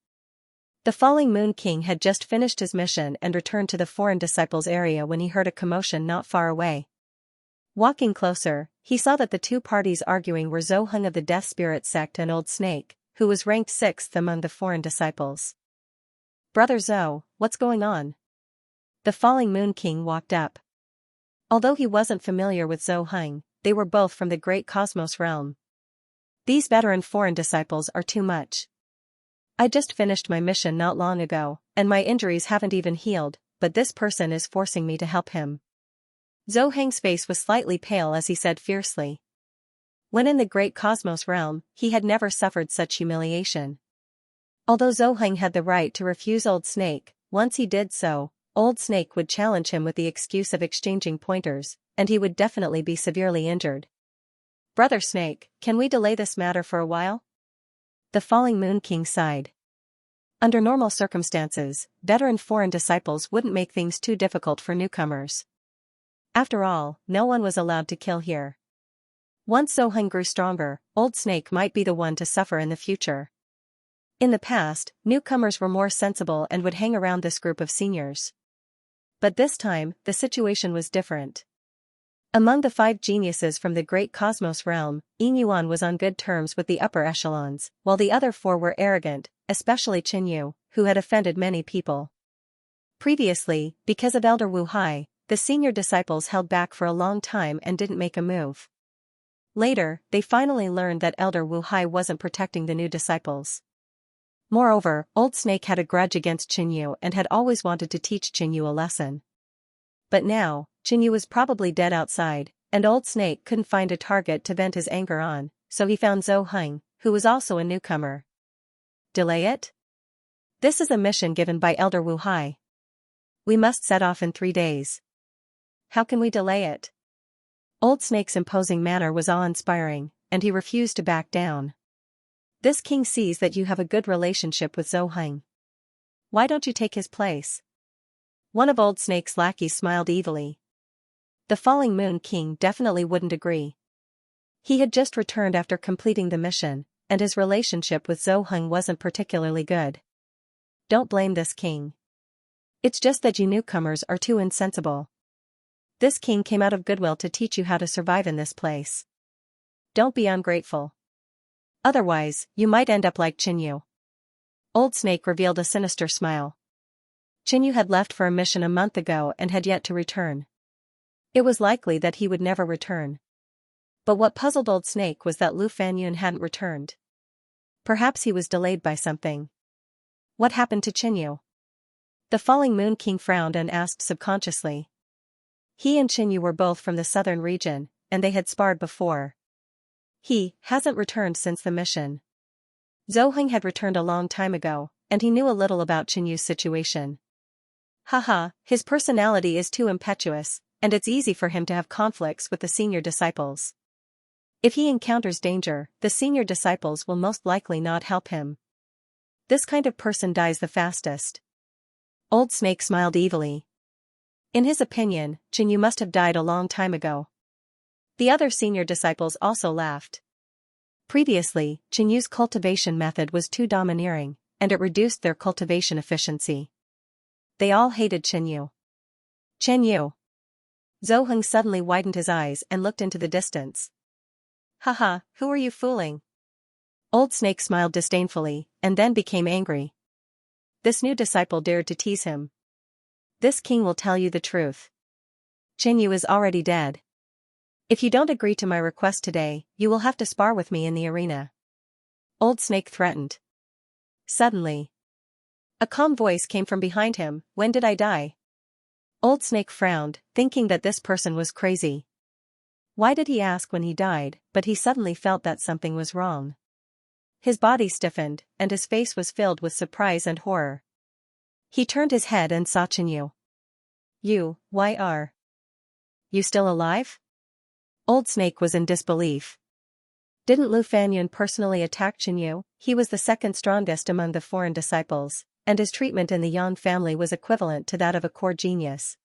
The falling Moon King had just finished his mission and returned to the foreign disciples area when he heard a commotion not far away. Walking closer, he saw that the 2 parties arguing were Zhou Heng of the Death Spirit sect and Old Snake, who was ranked 6th among the foreign disciples. "Brother Zhou, what's going on?" The Falling Moon King walked up. Although he wasn't familiar with Zhou Heng, they were both from the great cosmos realm. "These veteran foreign disciples are too much. I just finished my mission not long ago, and my injuries haven't even healed, but this person is forcing me to help him." Zhou Heng's face was slightly pale as he said fiercely. When in the great cosmos realm, he had never suffered such humiliation. Although Zhou Heng had the right to refuse Old Snake, once he did so, Old Snake would challenge him with the excuse of exchanging pointers, and he would definitely be severely injured. "Brother Snake, can we delay this matter for a while?" The Falling Moon King sighed. Under normal circumstances, veteran foreign disciples wouldn't make things too difficult for newcomers. After all, no one was allowed to kill here. Once Zhou Heng grew stronger, Old Snake might be the one to suffer in the future. In the past, newcomers were more sensible and would hang around this group of seniors. But this time, the situation was different. Among the 5 geniuses from the great cosmos realm, Yin Yuan was on good terms with the upper echelons, while the other 4 were arrogant, especially Qin Yu, who had offended many people. Previously, because of Elder Wu Hai, the senior disciples held back for a long time and didn't make a move. Later, they finally learned that Elder Wu Hai wasn't protecting the new disciples. Moreover, Old Snake had a grudge against Qin Yu and had always wanted to teach Qin Yu a lesson. But now, Qin Yu was probably dead outside, and Old Snake couldn't find a target to vent his anger on, so he found Zhou Heng, who was also a newcomer. "Delay it? This is a mission given by Elder Wu Hai. We must set off in 3 days. How can we delay it?" Old Snake's imposing manner was awe-inspiring, and he refused to back down. "This king sees that you have a good relationship with Zhou Heng. Why don't you take his place?" One of Old Snake's lackeys smiled evilly. The Falling Moon King definitely wouldn't agree. He had just returned after completing the mission, and his relationship with Zhou Heng wasn't particularly good. "Don't blame this king. It's just that you newcomers are too insensible. This king came out of goodwill to teach you how to survive in this place. Don't be ungrateful. Otherwise, you might end up like Qin Yu." Old Snake revealed a sinister smile. Qin Yu had left for a mission a month ago and had yet to return. It was likely that he would never return. But what puzzled Old Snake was that Lu Fanyun hadn't returned. Perhaps he was delayed by something. What happened to Qin Yu? The Falling Moon King frowned and asked subconsciously. He and Qin Yu were both from the southern region, and they had sparred before. He hasn't returned since the mission. Zhou Heng had returned a long time ago, and he knew a little about Qin Yu's situation. Haha, his personality is too impetuous, and it's easy for him to have conflicts with the senior disciples. If he encounters danger, the senior disciples will most likely not help him. This kind of person dies the fastest. Old Snake smiled evilly. In his opinion, Qin Yu must have died a long time ago. The other senior disciples also laughed. Previously, Qin Yu's cultivation method was too domineering, and it reduced their cultivation efficiency. They all hated Qin Yu. "Qin Yu." Zhou Heng suddenly widened his eyes and looked into the distance. "Haha, who are you fooling?" Old Snake smiled disdainfully, and then became angry. This new disciple dared to tease him. "This king will tell you the truth. Qin Yu is already dead. If you don't agree to my request today, you will have to spar with me in the arena." Old Snake threatened. Suddenly, a calm voice came from behind him. "When did I die?" Old Snake frowned, thinking that this person was crazy. Why did he ask when he died? But he suddenly felt that something was wrong. His body stiffened, and his face was filled with surprise and horror. He turned his head and saw Qin Yu. Why are you still alive?" Old Snake was in disbelief. Didn't Lu Fanyun personally attack Qin Yu? He was the second strongest among the foreign disciples, and his treatment in the Yang family was equivalent to that of a core genius.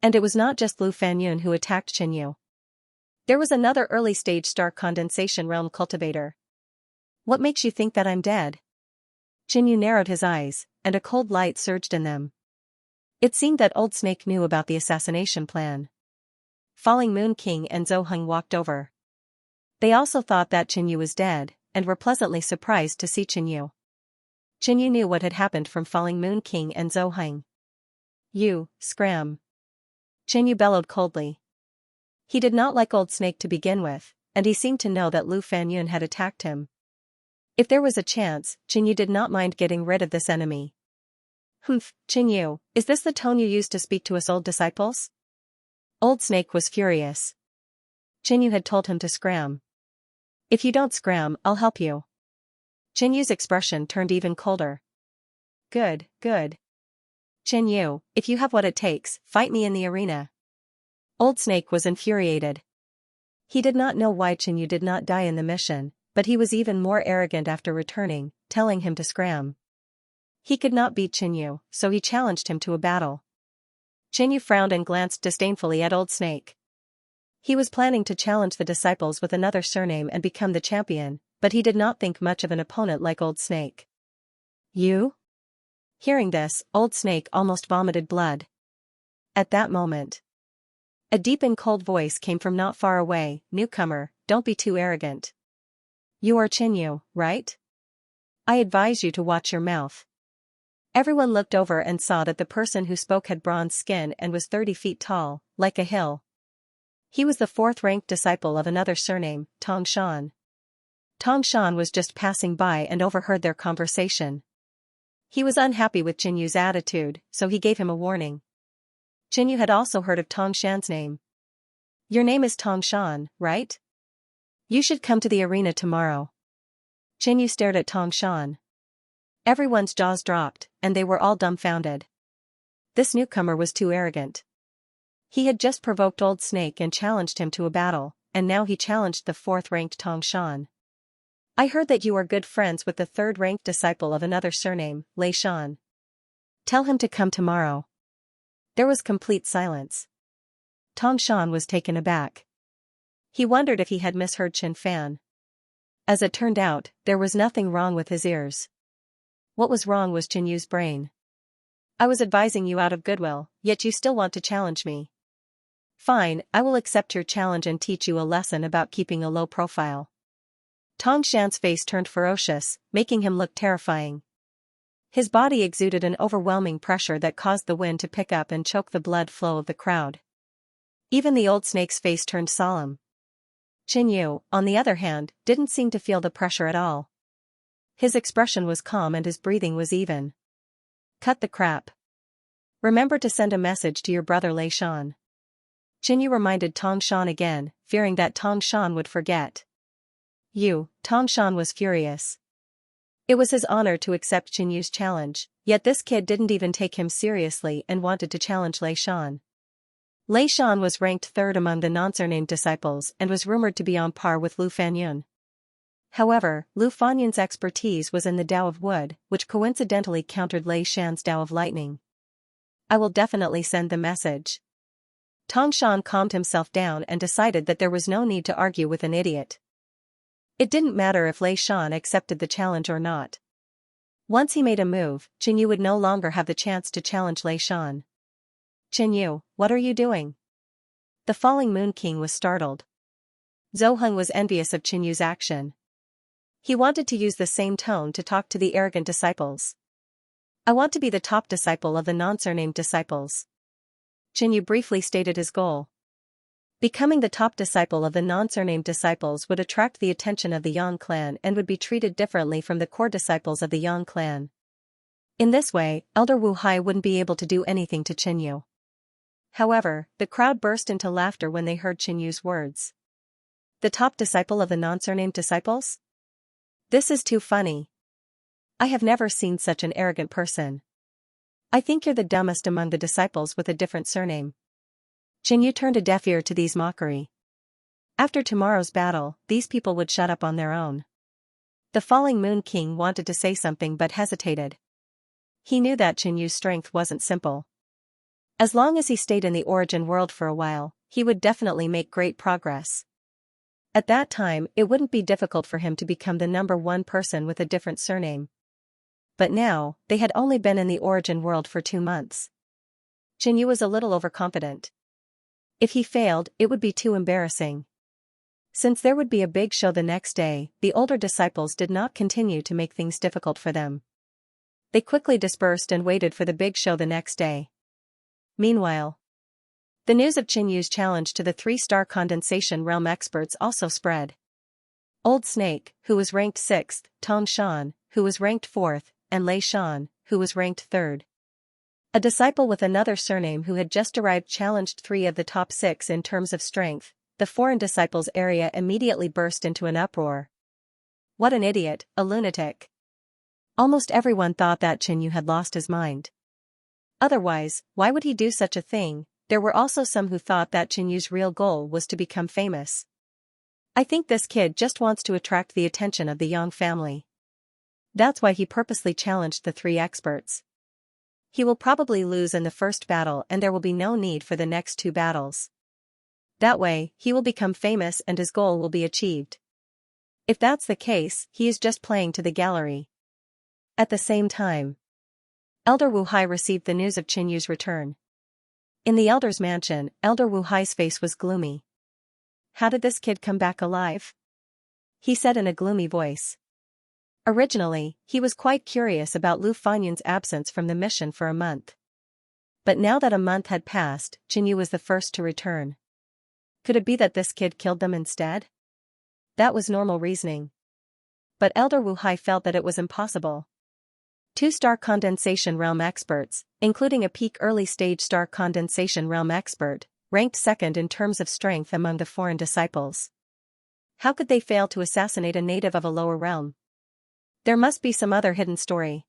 And it was not just Lu Fanyun who attacked Qin Yu. There was another early-stage star condensation realm cultivator. "What makes you think that I'm dead?" Qin Yu narrowed his eyes, and a cold light surged in them. It seemed that Old Snake knew about the assassination plan. Falling Moon King and Zhou Heng walked over. They also thought that Qin Yu was dead, and were pleasantly surprised to see Qinyu. Qinyu knew what had happened from Falling Moon King and Zhou Heng. "You, scram!" Qinyu bellowed coldly. He did not like Old Snake to begin with, and he seemed to know that Lu Fanyun had attacked him. If there was a chance, Qinyu did not mind getting rid of this enemy. "Humph, Qinyu, is this the tone you use to speak to us old disciples?" Old Snake was furious. Qinyu had told him to scram. "If you don't scram, I'll help you." Qinyu's expression turned even colder. "Good, good. Qinyu, if you have what it takes, fight me in the arena." Old Snake was infuriated. He did not know why Qinyu did not die in the mission, but he was even more arrogant after returning, telling him to scram. He could not beat Qinyu, so he challenged him to a battle. Qinyu frowned and glanced disdainfully at Old Snake. He was planning to challenge the disciples with another surname and become the champion, but he did not think much of an opponent like Old Snake. "You?" Hearing this, Old Snake almost vomited blood. At that moment, a deep and cold voice came from not far away. "Newcomer, don't be too arrogant. You are Qinyu, right? I advise you to watch your mouth." Everyone looked over and saw that the person who spoke had bronze skin and was 30 feet tall, like a hill. He was the fourth-ranked disciple of another surname, Tong Shan. Tong Shan was just passing by and overheard their conversation. He was unhappy with Jinyu's attitude, so he gave him a warning. Jinyu had also heard of Tong Shan's name. "Your name is Tong Shan, right? You should come to the arena tomorrow." Jinyu stared at Tong Shan. Everyone's jaws dropped, and they were all dumbfounded. This newcomer was too arrogant. He had just provoked Old Snake and challenged him to a battle, and now he challenged the fourth-ranked Tong Shan. "I heard that you are good friends with the third-ranked disciple of another surname, Lei Shan. Tell him to come tomorrow." There was complete silence. Tong Shan was taken aback. He wondered if he had misheard Qin Fan. As it turned out, there was nothing wrong with his ears. What was wrong was Jinyu's brain. "I was advising you out of goodwill, yet you still want to challenge me. Fine, I will accept your challenge and teach you a lesson about keeping a low profile." Tong Shan's face turned ferocious, making him look terrifying. His body exuded an overwhelming pressure that caused the wind to pick up and choke the blood flow of the crowd. Even the Old Snake's face turned solemn. Qinyu, on the other hand, didn't seem to feel the pressure at all. His expression was calm and his breathing was even. "Cut the crap. Remember to send a message to your brother Lei Shan." Qinyu reminded Tong Shan again, fearing that Tong Shan would forget. Tong Shan was furious. It was his honor to accept Qinyu's challenge, yet this kid didn't even take him seriously and wanted to challenge Lei Shan. Lei Shan was ranked third among the non-surnamed disciples and was rumored to be on par with Lu Fanyun. However, Lu Fanyun's expertise was in the Tao of Wood, which coincidentally countered Lei Shan's Tao of Lightning. "I will definitely send the message." Tong Shan calmed himself down and decided that there was no need to argue with an idiot. It didn't matter if Lei Shan accepted the challenge or not. Once he made a move, Qinyu would no longer have the chance to challenge Lei Shan. "Qinyu, what are you doing?" The Falling Moon King was startled. Zhou Heng was envious of Qinyu's action. He wanted to use the same tone to talk to the arrogant disciples. "I want to be the top disciple of the non-surnamed disciples." Qinyu briefly stated his goal. Becoming the top disciple of the non-surnamed disciples would attract the attention of the Yang clan and would be treated differently from the core disciples of the Yang clan. In this way, Elder Wu Hai wouldn't be able to do anything to Qinyu. However, the crowd burst into laughter when they heard Qinyu's words. "The top disciple of the non-surnamed disciples? This is too funny. I have never seen such an arrogant person. I think you're the dumbest among the disciples with a different surname." Qinyu turned a deaf ear to these mockery. After tomorrow's battle, these people would shut up on their own. The Falling Moon King wanted to say something but hesitated. He knew that Qinyu's strength wasn't simple. As long as he stayed in the origin world for a while, he would definitely make great progress. At that time, it wouldn't be difficult for him to become the number one person with a different surname. But now, they had only been in the origin world for 2 months. Qinyu was a little overconfident. If he failed, it would be too embarrassing. Since there would be a big show the next day, the older disciples did not continue to make things difficult for them. They quickly dispersed and waited for the big show the next day. Meanwhile, the news of Qin Yu's challenge to the 3-star condensation realm experts also spread. Old Snake, who was ranked 6th, Tong Shan, who was ranked 4th, and Lei Shan, who was ranked 3rd. A disciple with another surname who had just arrived challenged 3 of the top 6 in terms of strength. The foreign disciples' area immediately burst into an uproar. What an idiot, a lunatic. Almost everyone thought that Qin Yu had lost his mind. Otherwise, why would he do such a thing? There were also some who thought that Qin Yu's real goal was to become famous. I think this kid just wants to attract the attention of the Yang family. That's why he purposely challenged the 3 experts. He will probably lose in the first battle and there will be no need for the next 2 battles. That way, he will become famous and his goal will be achieved. If that's the case, he is just playing to the gallery. At the same time, Elder Wu Hai received the news of Qin Yu's return. In the elder's mansion, Elder Wu Hai's face was gloomy. How did this kid come back alive? He said in a gloomy voice. Originally, he was quite curious about Lu Fanyun's absence from the mission for a month. But now that a month had passed, Qin Yu was the first to return. Could it be that this kid killed them instead? That was normal reasoning. But Elder Wu Hai felt that it was impossible. 2-star condensation realm experts, including a peak early-stage star condensation realm expert, ranked 2nd in terms of strength among the foreign disciples. How could they fail to assassinate a native of a lower realm? There must be some other hidden story.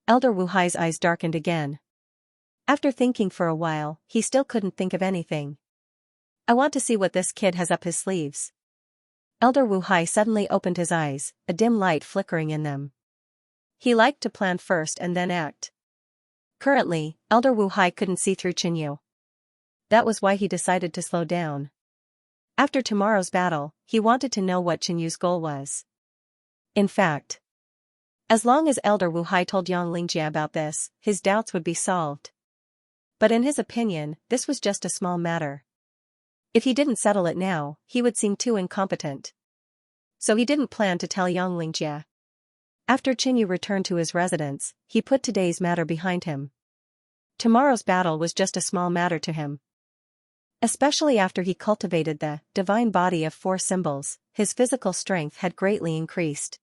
Elder Wu Hai's eyes darkened again. After thinking for a while, he still couldn't think of anything. I want to see what this kid has up his sleeves. Elder Wu Hai suddenly opened his eyes, a dim light flickering in them. He liked to plan first and then act. Currently, Elder Wu Hai couldn't see through Qin Yu. That was why he decided to slow down. After tomorrow's battle, he wanted to know what Qin Yu's goal was. In fact, as long as Elder Wu Hai told Xianxia about this, his doubts would be solved. But in his opinion, this was just a small matter. If he didn't settle it now, he would seem too incompetent. So he didn't plan to tell Xianxia. After Qin Yu returned to his residence, he put today's matter behind him. Tomorrow's battle was just a small matter to him. Especially after he cultivated the divine body of 4 symbols, his physical strength had greatly increased.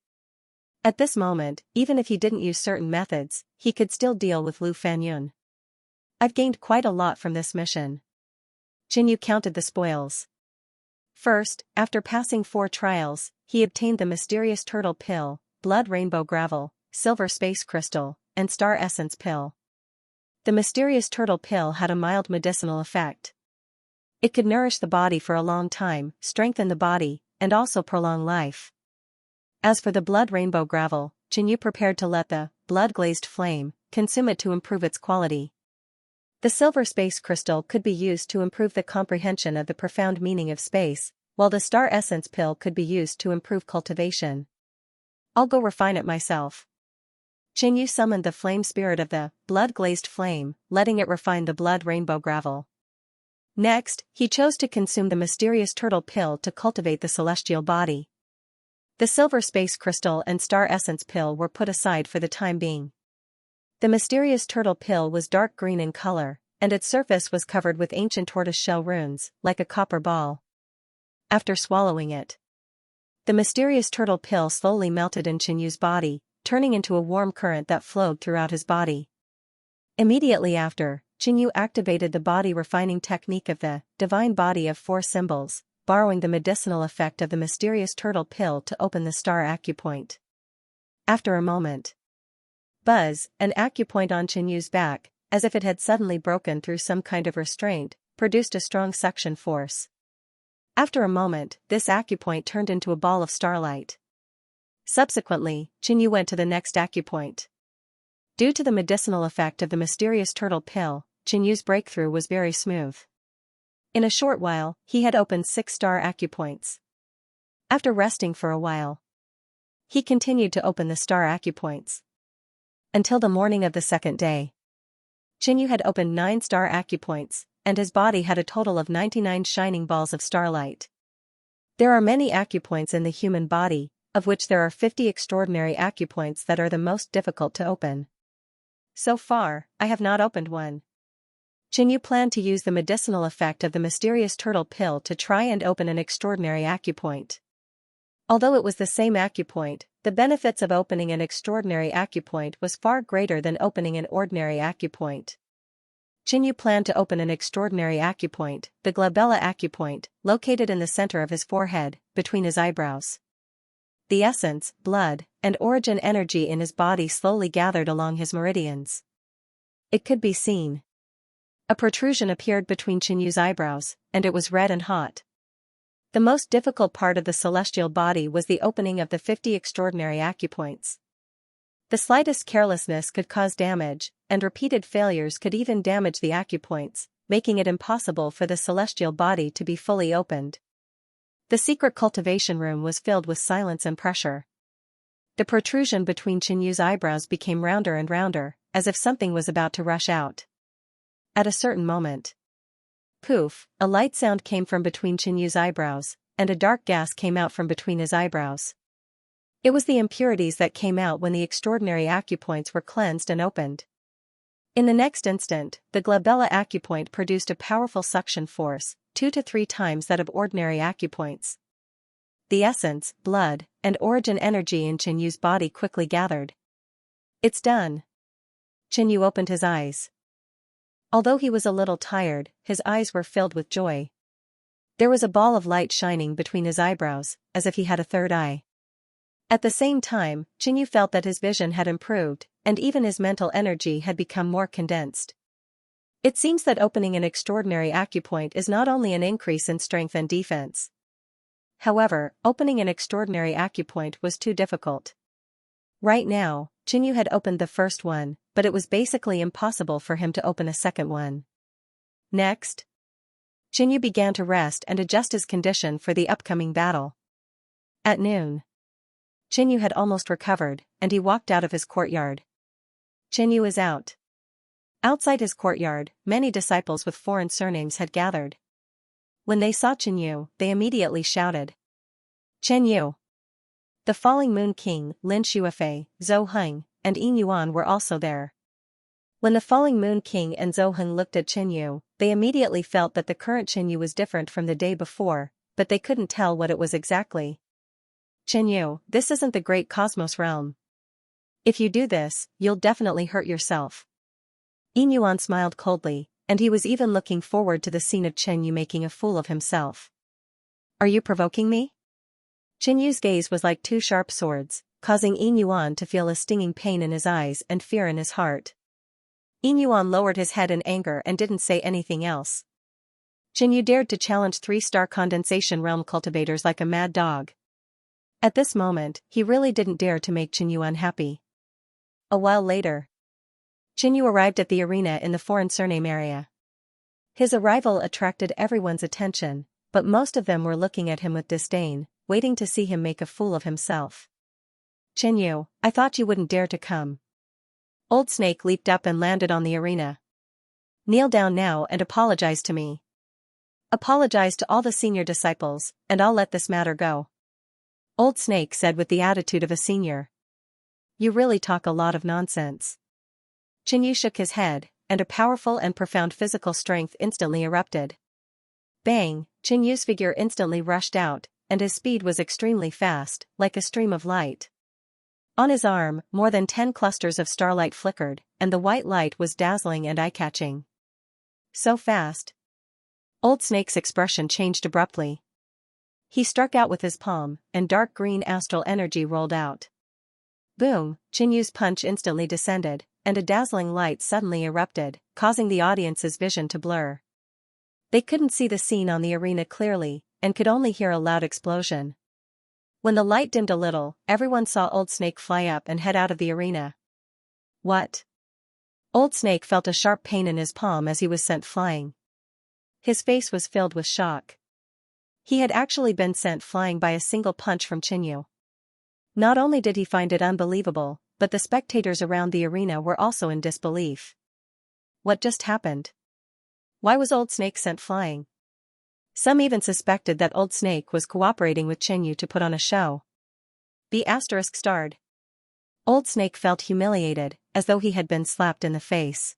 At this moment, even if he didn't use certain methods, he could still deal with Lu Fanyun. I've gained quite a lot from this mission. Qin Yu counted the spoils. First, after passing 4 trials, he obtained the mysterious turtle pill, blood rainbow gravel, silver space crystal, and star essence pill. The mysterious turtle pill had a mild medicinal effect. It could nourish the body for a long time, strengthen the body, and also prolong life. As for the blood rainbow gravel, Qin Yu prepared to let the blood-glazed flame consume it to improve its quality. The silver space crystal could be used to improve the comprehension of the profound meaning of space, while the star essence pill could be used to improve cultivation. I'll go refine it myself. Qin Yu summoned the flame spirit of the blood-glazed flame, letting it refine the blood rainbow gravel. Next, he chose to consume the mysterious turtle pill to cultivate the celestial body. The silver space crystal and star essence pill were put aside for the time being. The mysterious turtle pill was dark green in color, and its surface was covered with ancient tortoise-shell runes, like a copper ball. After swallowing it, the mysterious turtle pill slowly melted in Qin Yu's body, turning into a warm current that flowed throughout his body. Immediately after, Qin Yu activated the body-refining technique of the divine body of 4 symbols, borrowing the medicinal effect of the mysterious turtle pill to open the star acupoint. After a moment, buzz, an acupoint on Qin Yu's back, as if it had suddenly broken through some kind of restraint, produced a strong suction force. After a moment, this acupoint turned into a ball of starlight. Subsequently, Qin Yu went to the next acupoint. Due to the medicinal effect of the mysterious turtle pill, Qin Yu's breakthrough was very smooth. In a short while, he had opened 6 star acupoints. After resting for a while, he continued to open the star acupoints. Until the morning of the second day, Qin Yu had opened 9 star acupoints, and his body had a total of 99 shining balls of starlight. There are many acupoints in the human body, of which there are 50 extraordinary acupoints that are the most difficult to open. So far, I have not opened one. Xianxia planned to use the medicinal effect of the mysterious turtle pill to try and open an extraordinary acupoint. Although it was the same acupoint, the benefits of opening an extraordinary acupoint was far greater than opening an ordinary acupoint. Xianxia planned to open an extraordinary acupoint, the glabella acupoint, located in the center of his forehead, between his eyebrows. The essence, blood, and origin energy in his body slowly gathered along his meridians. It could be seen. A protrusion appeared between Xianxia's eyebrows, and it was red and hot. The most difficult part of the celestial body was the opening of the 50 extraordinary acupoints. The slightest carelessness could cause damage, and repeated failures could even damage the acupoints, making it impossible for the celestial body to be fully opened. The secret cultivation room was filled with silence and pressure. The protrusion between Xianxia's eyebrows became rounder and rounder, as if something was about to rush out. At a certain moment, poof, a light sound came from between Xianxia's eyebrows, and a dark gas came out from between his eyebrows. It was the impurities that came out when the extraordinary acupoints were cleansed and opened. In the next instant, the glabella acupoint produced a powerful suction force, 2 to 3 times that of ordinary acupoints. The essence, blood, and origin energy in Xianxia's body quickly gathered. It's done. Xianxia opened his eyes. Although he was a little tired, his eyes were filled with joy. There was a ball of light shining between his eyebrows, as if he had a third eye. At the same time, Xianxia felt that his vision had improved, and even his mental energy had become more condensed. It seems that opening an extraordinary acupoint is not only an increase in strength and defense. However, opening an extraordinary acupoint was too difficult. Right now, Xianxia had opened the first one, but it was basically impossible for him to open a second one. Next, Xianxia began to rest and adjust his condition for the upcoming battle. At noon, Xianxia had almost recovered, and he walked out of his courtyard. Xianxia is out. Outside his courtyard, many disciples with foreign surnames had gathered. When they saw Xianxia, they immediately shouted, "Xianxia!" The Falling Moon King, Lin Shuifei, Zhou Heng, and Yin Yuan were also there. When the Falling Moon King and Zhou Heng looked at Xianxia, they immediately felt that the current Xianxia was different from the day before, but they couldn't tell what it was exactly. "Xianxia, this isn't the great cosmos realm. If you do this, you'll definitely hurt yourself." Yin Yuan smiled coldly, and he was even looking forward to the scene of Xianxia making a fool of himself. "Are you provoking me?" Xianxia's gaze was like 2 sharp swords, causing Yin Yuan to feel a stinging pain in his eyes and fear in his heart. Yin Yuan lowered his head in anger and didn't say anything else. Xianxia dared to challenge 3-star condensation realm cultivators like a mad dog. At this moment, he really didn't dare to make Xianxia unhappy. A while later, Xianxia arrived at the arena in the foreign surname area. His arrival attracted everyone's attention, but most of them were looking at him with disdain, waiting to see him make a fool of himself. "Xianxia, I thought you wouldn't dare to come." Old Snake leaped up and landed on the arena. "Kneel down now and apologize to me. Apologize to all the senior disciples, and I'll let this matter go." Old Snake said with the attitude of a senior. "You really talk a lot of nonsense." Xianxia shook his head, and a powerful and profound physical strength instantly erupted. Bang! Xianxia's figure instantly rushed out, and his speed was extremely fast, like a stream of light. On his arm, more than 10 clusters of starlight flickered, and the white light was dazzling and eye-catching. So fast. Old Snake's expression changed abruptly. He struck out with his palm, and dark green astral energy rolled out. Boom! Xianxia's punch instantly descended, and a dazzling light suddenly erupted, causing the audience's vision to blur. They couldn't see the scene on the arena clearly, and could only hear a loud explosion. When the light dimmed a little, everyone saw Old Snake fly up and head out of the arena. What? Old Snake felt a sharp pain in his palm as he was sent flying. His face was filled with shock. He had actually been sent flying by a single punch from Xianxia. Not only did he find it unbelievable, but the spectators around the arena were also in disbelief. What just happened? Why was Old Snake sent flying? Some even suspected that Old Snake was cooperating with Xianxia to put on a show. B*****. Old Snake felt humiliated, as though he had been slapped in the face.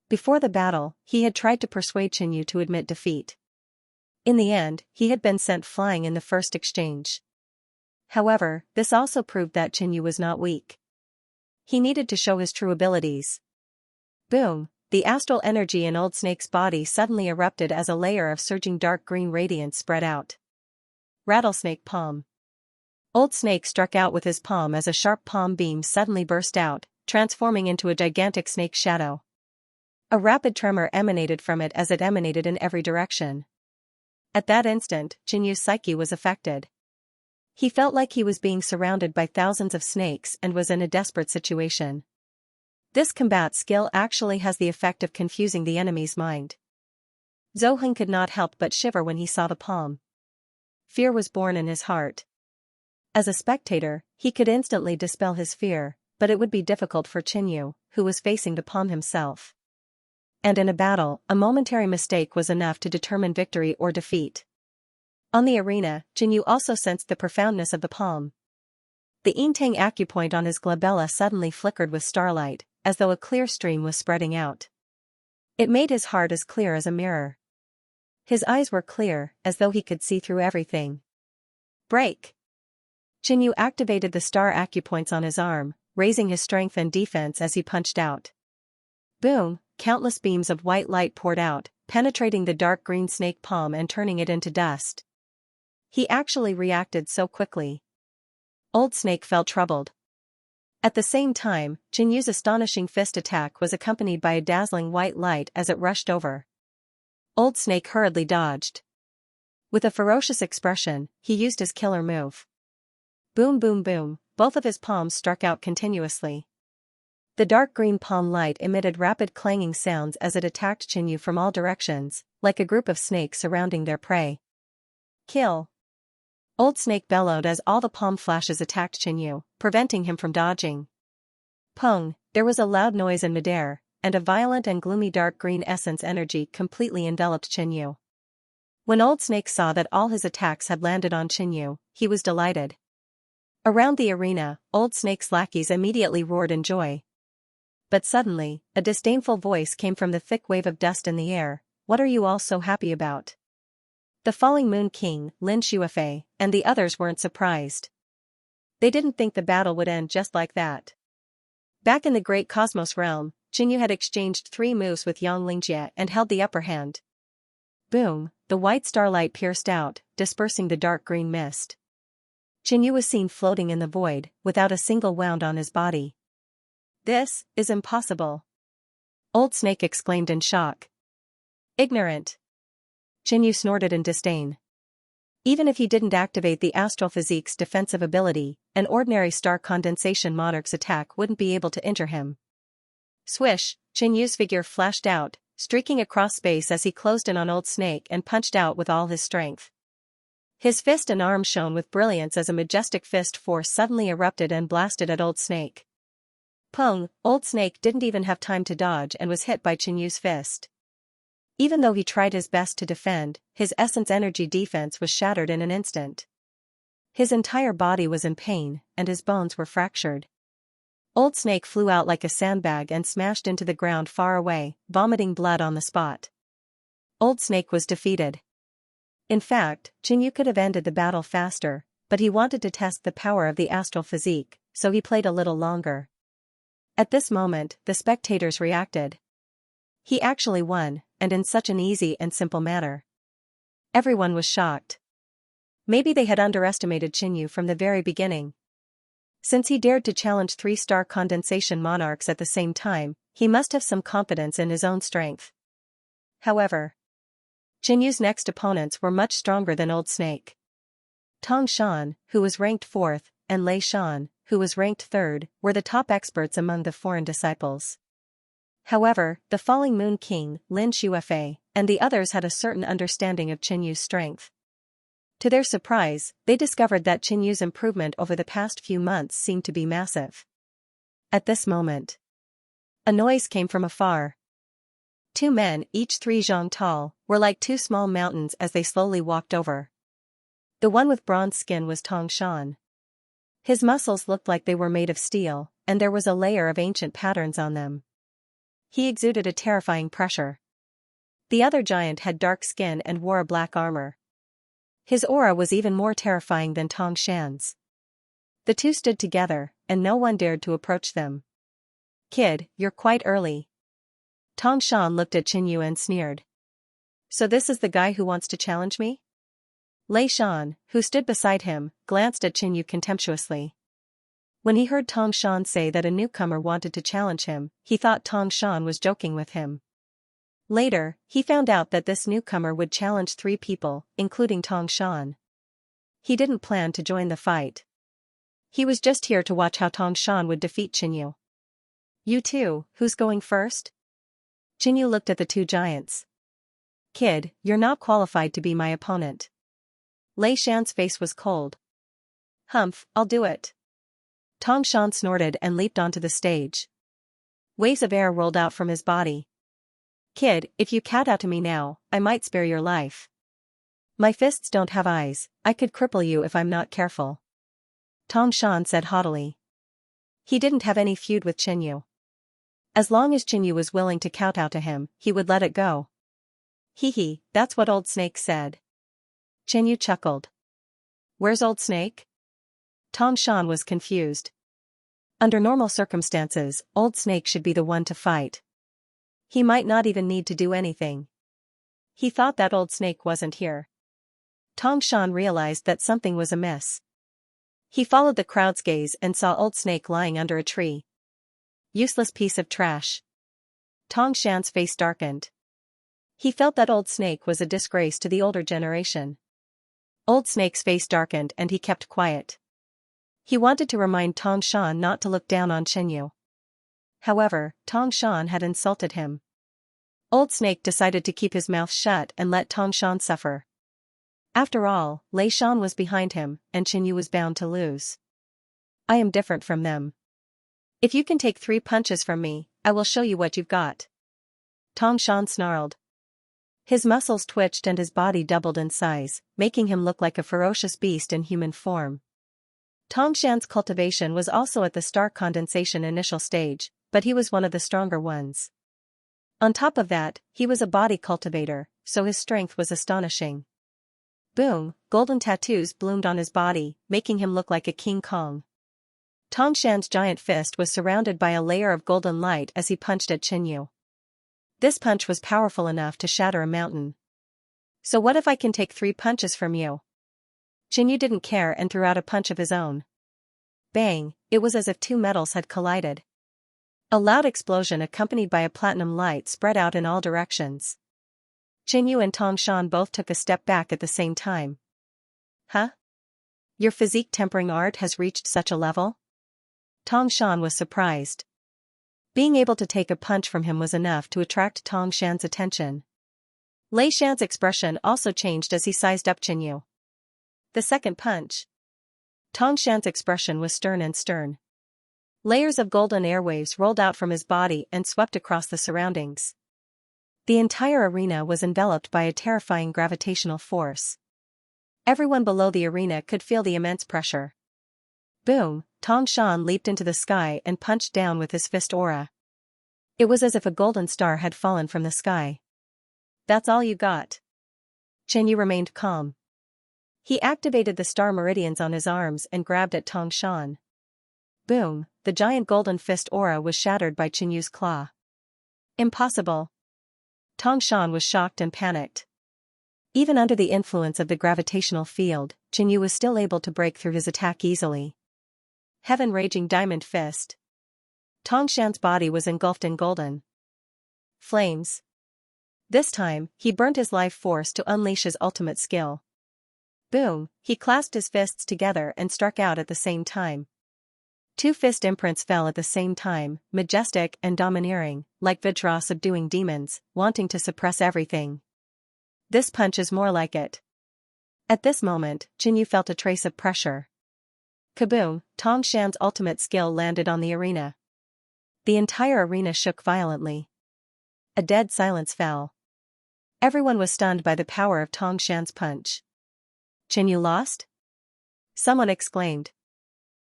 Before the battle, he had tried to persuade Xianxia to admit defeat. In the end, he had been sent flying in the first exchange. However, this also proved that Xianxia was not weak. He needed to show his true abilities. Boom! The astral energy in Old Snake's body suddenly erupted as a layer of surging dark green radiance spread out. Rattlesnake Palm. Old Snake struck out with his palm as a sharp palm beam suddenly burst out, transforming into a gigantic snake shadow. A rapid tremor emanated from it as it emanated in every direction. At that instant, Xianxia's psyche was affected. He felt like he was being surrounded by thousands of snakes and was in a desperate situation. This combat skill actually has the effect of confusing the enemy's mind. Zhou Heng could not help but shiver when he saw the palm. Fear was born in his heart. As a spectator, he could instantly dispel his fear, but it would be difficult for Xianxia, who was facing the palm himself. And in a battle, a momentary mistake was enough to determine victory or defeat. On the arena, Xianxia also sensed the profoundness of the palm. The Yintang acupoint on his glabella suddenly flickered with starlight, as though a clear stream was spreading out. It made his heart as clear as a mirror. His eyes were clear, as though he could see through everything. Break! Xianxia activated the star acupoints on his arm, raising his strength and defense as he punched out. Boom! Countless beams of white light poured out, penetrating the dark green snake palm and turning it into dust. He actually reacted so quickly. Old Snake felt troubled. At the same time, Xianxia's astonishing fist attack was accompanied by a dazzling white light as it rushed over. Old Snake hurriedly dodged. With a ferocious expression, he used his killer move. Boom boom boom, both of his palms struck out continuously. The dark green palm light emitted rapid clanging sounds as it attacked Xianxia from all directions, like a group of snakes surrounding their prey. Kill! Old Snake bellowed as all the palm flashes attacked Xianxia, preventing him from dodging. Pong! There was a loud noise in midair, and a violent and gloomy dark green essence energy completely enveloped Xianxia. When Old Snake saw that all his attacks had landed on Xianxia, he was delighted. Around the arena, Old Snake's lackeys immediately roared in joy. But suddenly, a disdainful voice came from the thick wave of dust in the air. What are you all so happy about? The Falling Moon King, Lin Shuifei, and the others weren't surprised. They didn't think the battle would end just like that. Back in the Great Cosmos realm, Xianxia had exchanged 3 moves with Xianxia and held the upper hand. Boom! The white starlight pierced out, dispersing the dark green mist. Xianxia was seen floating in the void, without a single wound on his body. This is impossible! Old Snake exclaimed in shock. Ignorant! Xianxia snorted in disdain. Even if he didn't activate the astral physique's defensive ability, an ordinary star condensation monarch's attack wouldn't be able to injure him. Swish! Xianxia's figure flashed out, streaking across space as he closed in on Old Snake and punched out with all his strength. His fist and arm shone with brilliance as a majestic fist force suddenly erupted and blasted at Old Snake. Pong! Old Snake didn't even have time to dodge and was hit by Xianxia's fist. Even though he tried his best to defend, his essence energy defense was shattered in an instant. His entire body was in pain, and his bones were fractured. Old Snake flew out like a sandbag and smashed into the ground far away, vomiting blood on the spot. Old Snake was defeated. In fact, Xianxia could have ended the battle faster, but he wanted to test the power of the astral physique, so he played a little longer. At this moment, the spectators reacted. He actually won, and in such an easy and simple manner. Everyone was shocked. Maybe they had underestimated Xianxia from the very beginning. Since he dared to challenge 3-star condensation monarchs at the same time, he must have some confidence in his own strength. However, Xianxia's next opponents were much stronger than Old Snake. Tong Shan, who was ranked 4th, and Lei Shan, who was ranked 3rd, were the top experts among the foreign disciples. However, the Falling Moon King, Lin Shuifei, and the others had a certain understanding of Xianxia's strength. To their surprise, they discovered that Xianxia's improvement over the past few months seemed to be massive. At this moment, a noise came from afar. Two men, each 3 zhang tall, were like two small mountains as they slowly walked over. The one with bronze skin was Tong Shan. His muscles looked like they were made of steel, and there was a layer of ancient patterns on them. He exuded a terrifying pressure. The other giant had dark skin and wore a black armor. His aura was even more terrifying than Tong Shan's. The two stood together, and no one dared to approach them. "Kid, you're quite early." Tong Shan looked at Qin Yu and sneered. "So this is the guy who wants to challenge me?" Lei Shan, who stood beside him, glanced at Qin Yu contemptuously. When he heard Tong Shan say that a newcomer wanted to challenge him, he thought Tong Shan was joking with him. Later, he found out that this newcomer would challenge 3 people, including Tong Shan. He didn't plan to join the fight. He was just here to watch how Tong Shan would defeat Qin Yu. "You two, who's going first?" Qin Yu looked at the 2 giants. "Kid, you're not qualified to be my opponent." Lei Shan's face was cold. "Humph, I'll do it." Tong Shan snorted and leaped onto the stage. Waves of air rolled out from his body. "Kid, if you kowtow to me now, I might spare your life. My fists don't have eyes, I could cripple you if I'm not careful." Tong Shan said haughtily. He didn't have any feud with Qin Yu. As long as Qin Yu was willing to kowtow to him, he would let it go. "Hee, that's what Old Snake said." Qin Yu chuckled. "Where's Old Snake?" Tong Shan was confused. Under normal circumstances, Old Snake should be the one to fight. He might not even need to do anything. He thought that Old Snake wasn't here. Tong Shan realized that something was amiss. He followed the crowd's gaze and saw Old Snake lying under a tree. Useless piece of trash. Tong Shan's face darkened. He felt that Old Snake was a disgrace to the older generation. Old Snake's face darkened and he kept quiet. He wanted to remind Tong Shan not to look down on Qin Yu. However, Tong Shan had insulted him. Old Snake decided to keep his mouth shut and let Tong Shan suffer. After all, Lei Shan was behind him, and Qin Yu was bound to lose. "I am different from them. If you can take 3 punches from me, I will show you what you've got." Tong Shan snarled. His muscles twitched and his body doubled in size, making him look like a ferocious beast in human form. Tong Shan's cultivation was also at the star condensation initial stage, but he was one of the stronger ones. On top of that, he was a body cultivator, so his strength was astonishing. Boom, golden tattoos bloomed on his body, making him look like a King Kong. Tong Shan's giant fist was surrounded by a layer of golden light as he punched at Qin Yu. This punch was powerful enough to shatter a mountain. "So what if I can take 3 punches from you?" Qin Yu didn't care and threw out a punch of his own. Bang, it was as if 2 metals had collided. A loud explosion accompanied by a platinum light spread out in all directions. Qin Yu and Tong Shan both took a step back at the same time. "Huh? Your physique tempering art has reached such a level?" Tong Shan was surprised. Being able to take a punch from him was enough to attract Tong Shan's attention. Lei Shan's expression also changed as he sized up Qin Yu. "The second punch." Tong Shan's expression was stern. Layers of golden airwaves rolled out from his body and swept across the surroundings. The entire arena was enveloped by a terrifying gravitational force. Everyone below the arena could feel the immense pressure. Boom, Tong Shan leaped into the sky and punched down with his fist aura. It was as if a golden star had fallen from the sky. "That's all you got?" Qin Yu remained calm. He activated the star meridians on his arms and grabbed at Tong Shan. Boom, the giant golden fist aura was shattered by Qin Yu's claw. "Impossible." Tong Shan was shocked and panicked. Even under the influence of the gravitational field, Qin Yu was still able to break through his attack easily. Heaven raging diamond fist. Tong Shan's body was engulfed in golden flames. This time, he burnt his life force to unleash his ultimate skill. Boom, he clasped his fists together and struck out at the same time. 2 fist imprints fell at the same time, majestic and domineering, like Vajra subduing demons, wanting to suppress everything. "This punch is more like it." At this moment, Qin Yu felt a trace of pressure. Kaboom, Tong Shan's ultimate skill landed on the arena. The entire arena shook violently. A dead silence fell. Everyone was stunned by the power of Tong Shan's punch. "Qin, lost?" someone exclaimed.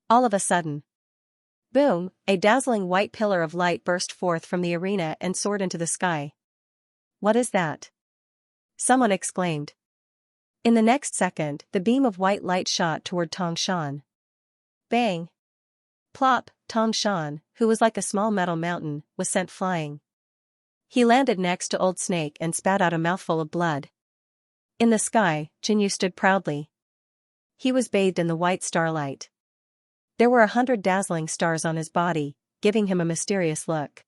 All of a sudden. Boom, a dazzling white pillar of light burst forth from the arena and soared into the sky. "What is that?" someone exclaimed. In the next second, the beam of white light shot toward Tong Shan. Bang! Plop, Tong Shan, who was like a small metal mountain, was sent flying. He landed next to Old Snake and spat out a mouthful of blood. In the sky, Xianxia stood proudly. He was bathed in the white starlight. There were 100 dazzling stars on his body, giving him a mysterious look.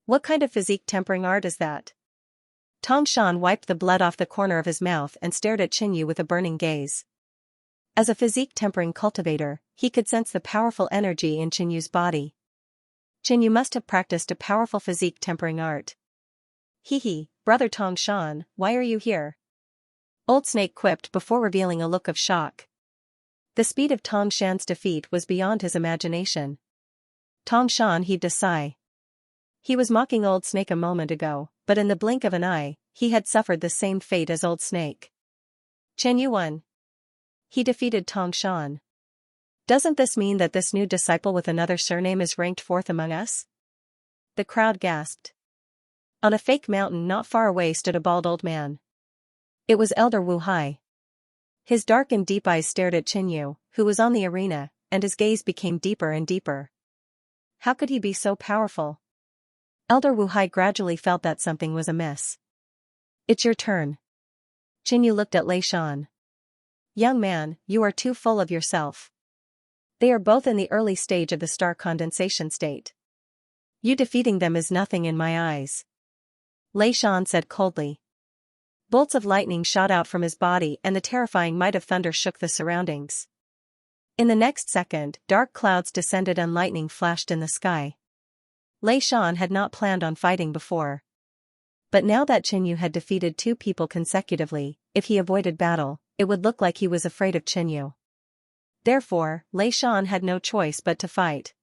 "What kind of physique tempering art is that?" Tong Shan wiped the blood off the corner of his mouth and stared at Xianxia with a burning gaze. As a physique tempering cultivator, he could sense the powerful energy in Xianxia's body. "Xianxia must have practiced a powerful physique tempering art." "Hee, brother Tong Shan, why are you here?" Old Snake quipped before revealing a look of shock. The speed of Tong Shan's defeat was beyond his imagination. Tong Shan heaved a sigh. He was mocking Old Snake a moment ago, but in the blink of an eye, he had suffered the same fate as Old Snake. "Xianxia won. He defeated Tong Shan. Doesn't this mean that this new disciple with another surname is ranked fourth among us?" The crowd gasped. On a fake mountain not far away stood a bald old man. It was Elder Wu Hai. His dark and deep eyes stared at Xianxia, who was on the arena, and his gaze became deeper and deeper. How could he be so powerful? Elder Wu Hai gradually felt that something was amiss. "It's your turn." Xianxia looked at Lei Shan. "Young man, you are too full of yourself. They are both in the early stage of the star condensation state. You defeating them is nothing in my eyes." Lei Shan said coldly. Bolts of lightning shot out from his body and the terrifying might of thunder shook the surroundings. In the next second, dark clouds descended and lightning flashed in the sky. Lei Shan had not planned on fighting before. But now that Xianxia had defeated 2 people consecutively, if he avoided battle, it would look like he was afraid of Xianxia. Therefore, Lei Shan had no choice but to fight.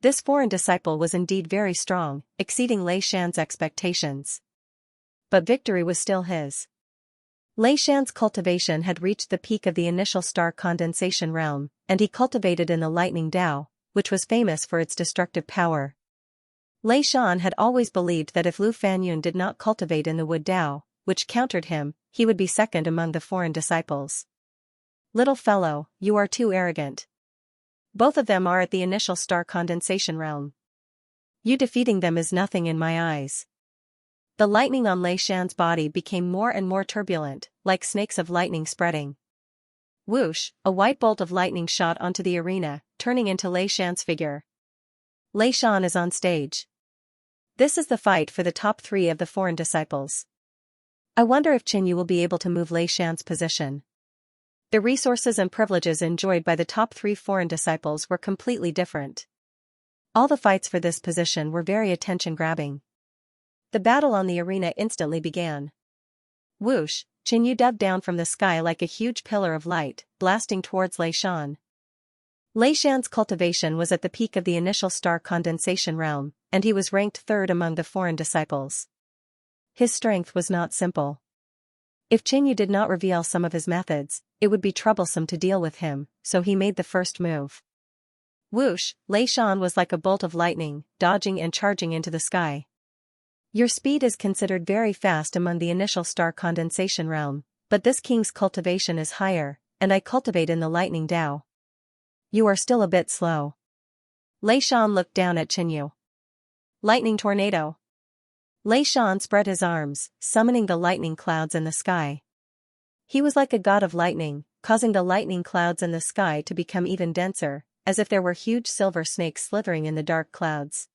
This foreign disciple was indeed very strong, exceeding Lei Shan's expectations. But victory was still his. Lei Shan's cultivation had reached the peak of the initial star condensation realm, and he cultivated in the lightning Dao, which was famous for its destructive power. Lei Shan had always believed that if Lu Fanyun did not cultivate in the wood Dao, which countered him, he would be second among the foreign disciples. "Little fellow, you are too arrogant. Both of them are at the initial star condensation realm. You defeating them is nothing in my eyes." The lightning on Lei Shan's body became more and more turbulent, like snakes of lightning spreading. Whoosh, a white bolt of lightning shot onto the arena, turning into Lei Shan's figure. Lei Shan is on stage. This is the fight for the top 3 of the foreign disciples. I wonder if Xianxia will be able to move Lei Shan's position. The resources and privileges enjoyed by the top 3 foreign disciples were completely different. All the fights for this position were very attention-grabbing. The battle on the arena instantly began. Whoosh, Xianxia dove down from the sky like a huge pillar of light, blasting towards Lei Shan. Lei Shan's cultivation was at the peak of the initial star condensation realm, and he was ranked 3rd among the foreign disciples. His strength was not simple. If Xianxia did not reveal some of his methods, it would be troublesome to deal with him, so he made the first move. Whoosh, Lei Shan was like a bolt of lightning, dodging and charging into the sky. Your speed is considered very fast among the initial star condensation realm, but this king's cultivation is higher, and I cultivate in the lightning Dao. You are still a bit slow. Lei Shan looked down at Xianxia. Lightning tornado. Lei Shan spread his arms, summoning the lightning clouds in the sky. He was like a god of lightning, causing the lightning clouds in the sky to become even denser, as if there were huge silver snakes slithering in the dark clouds.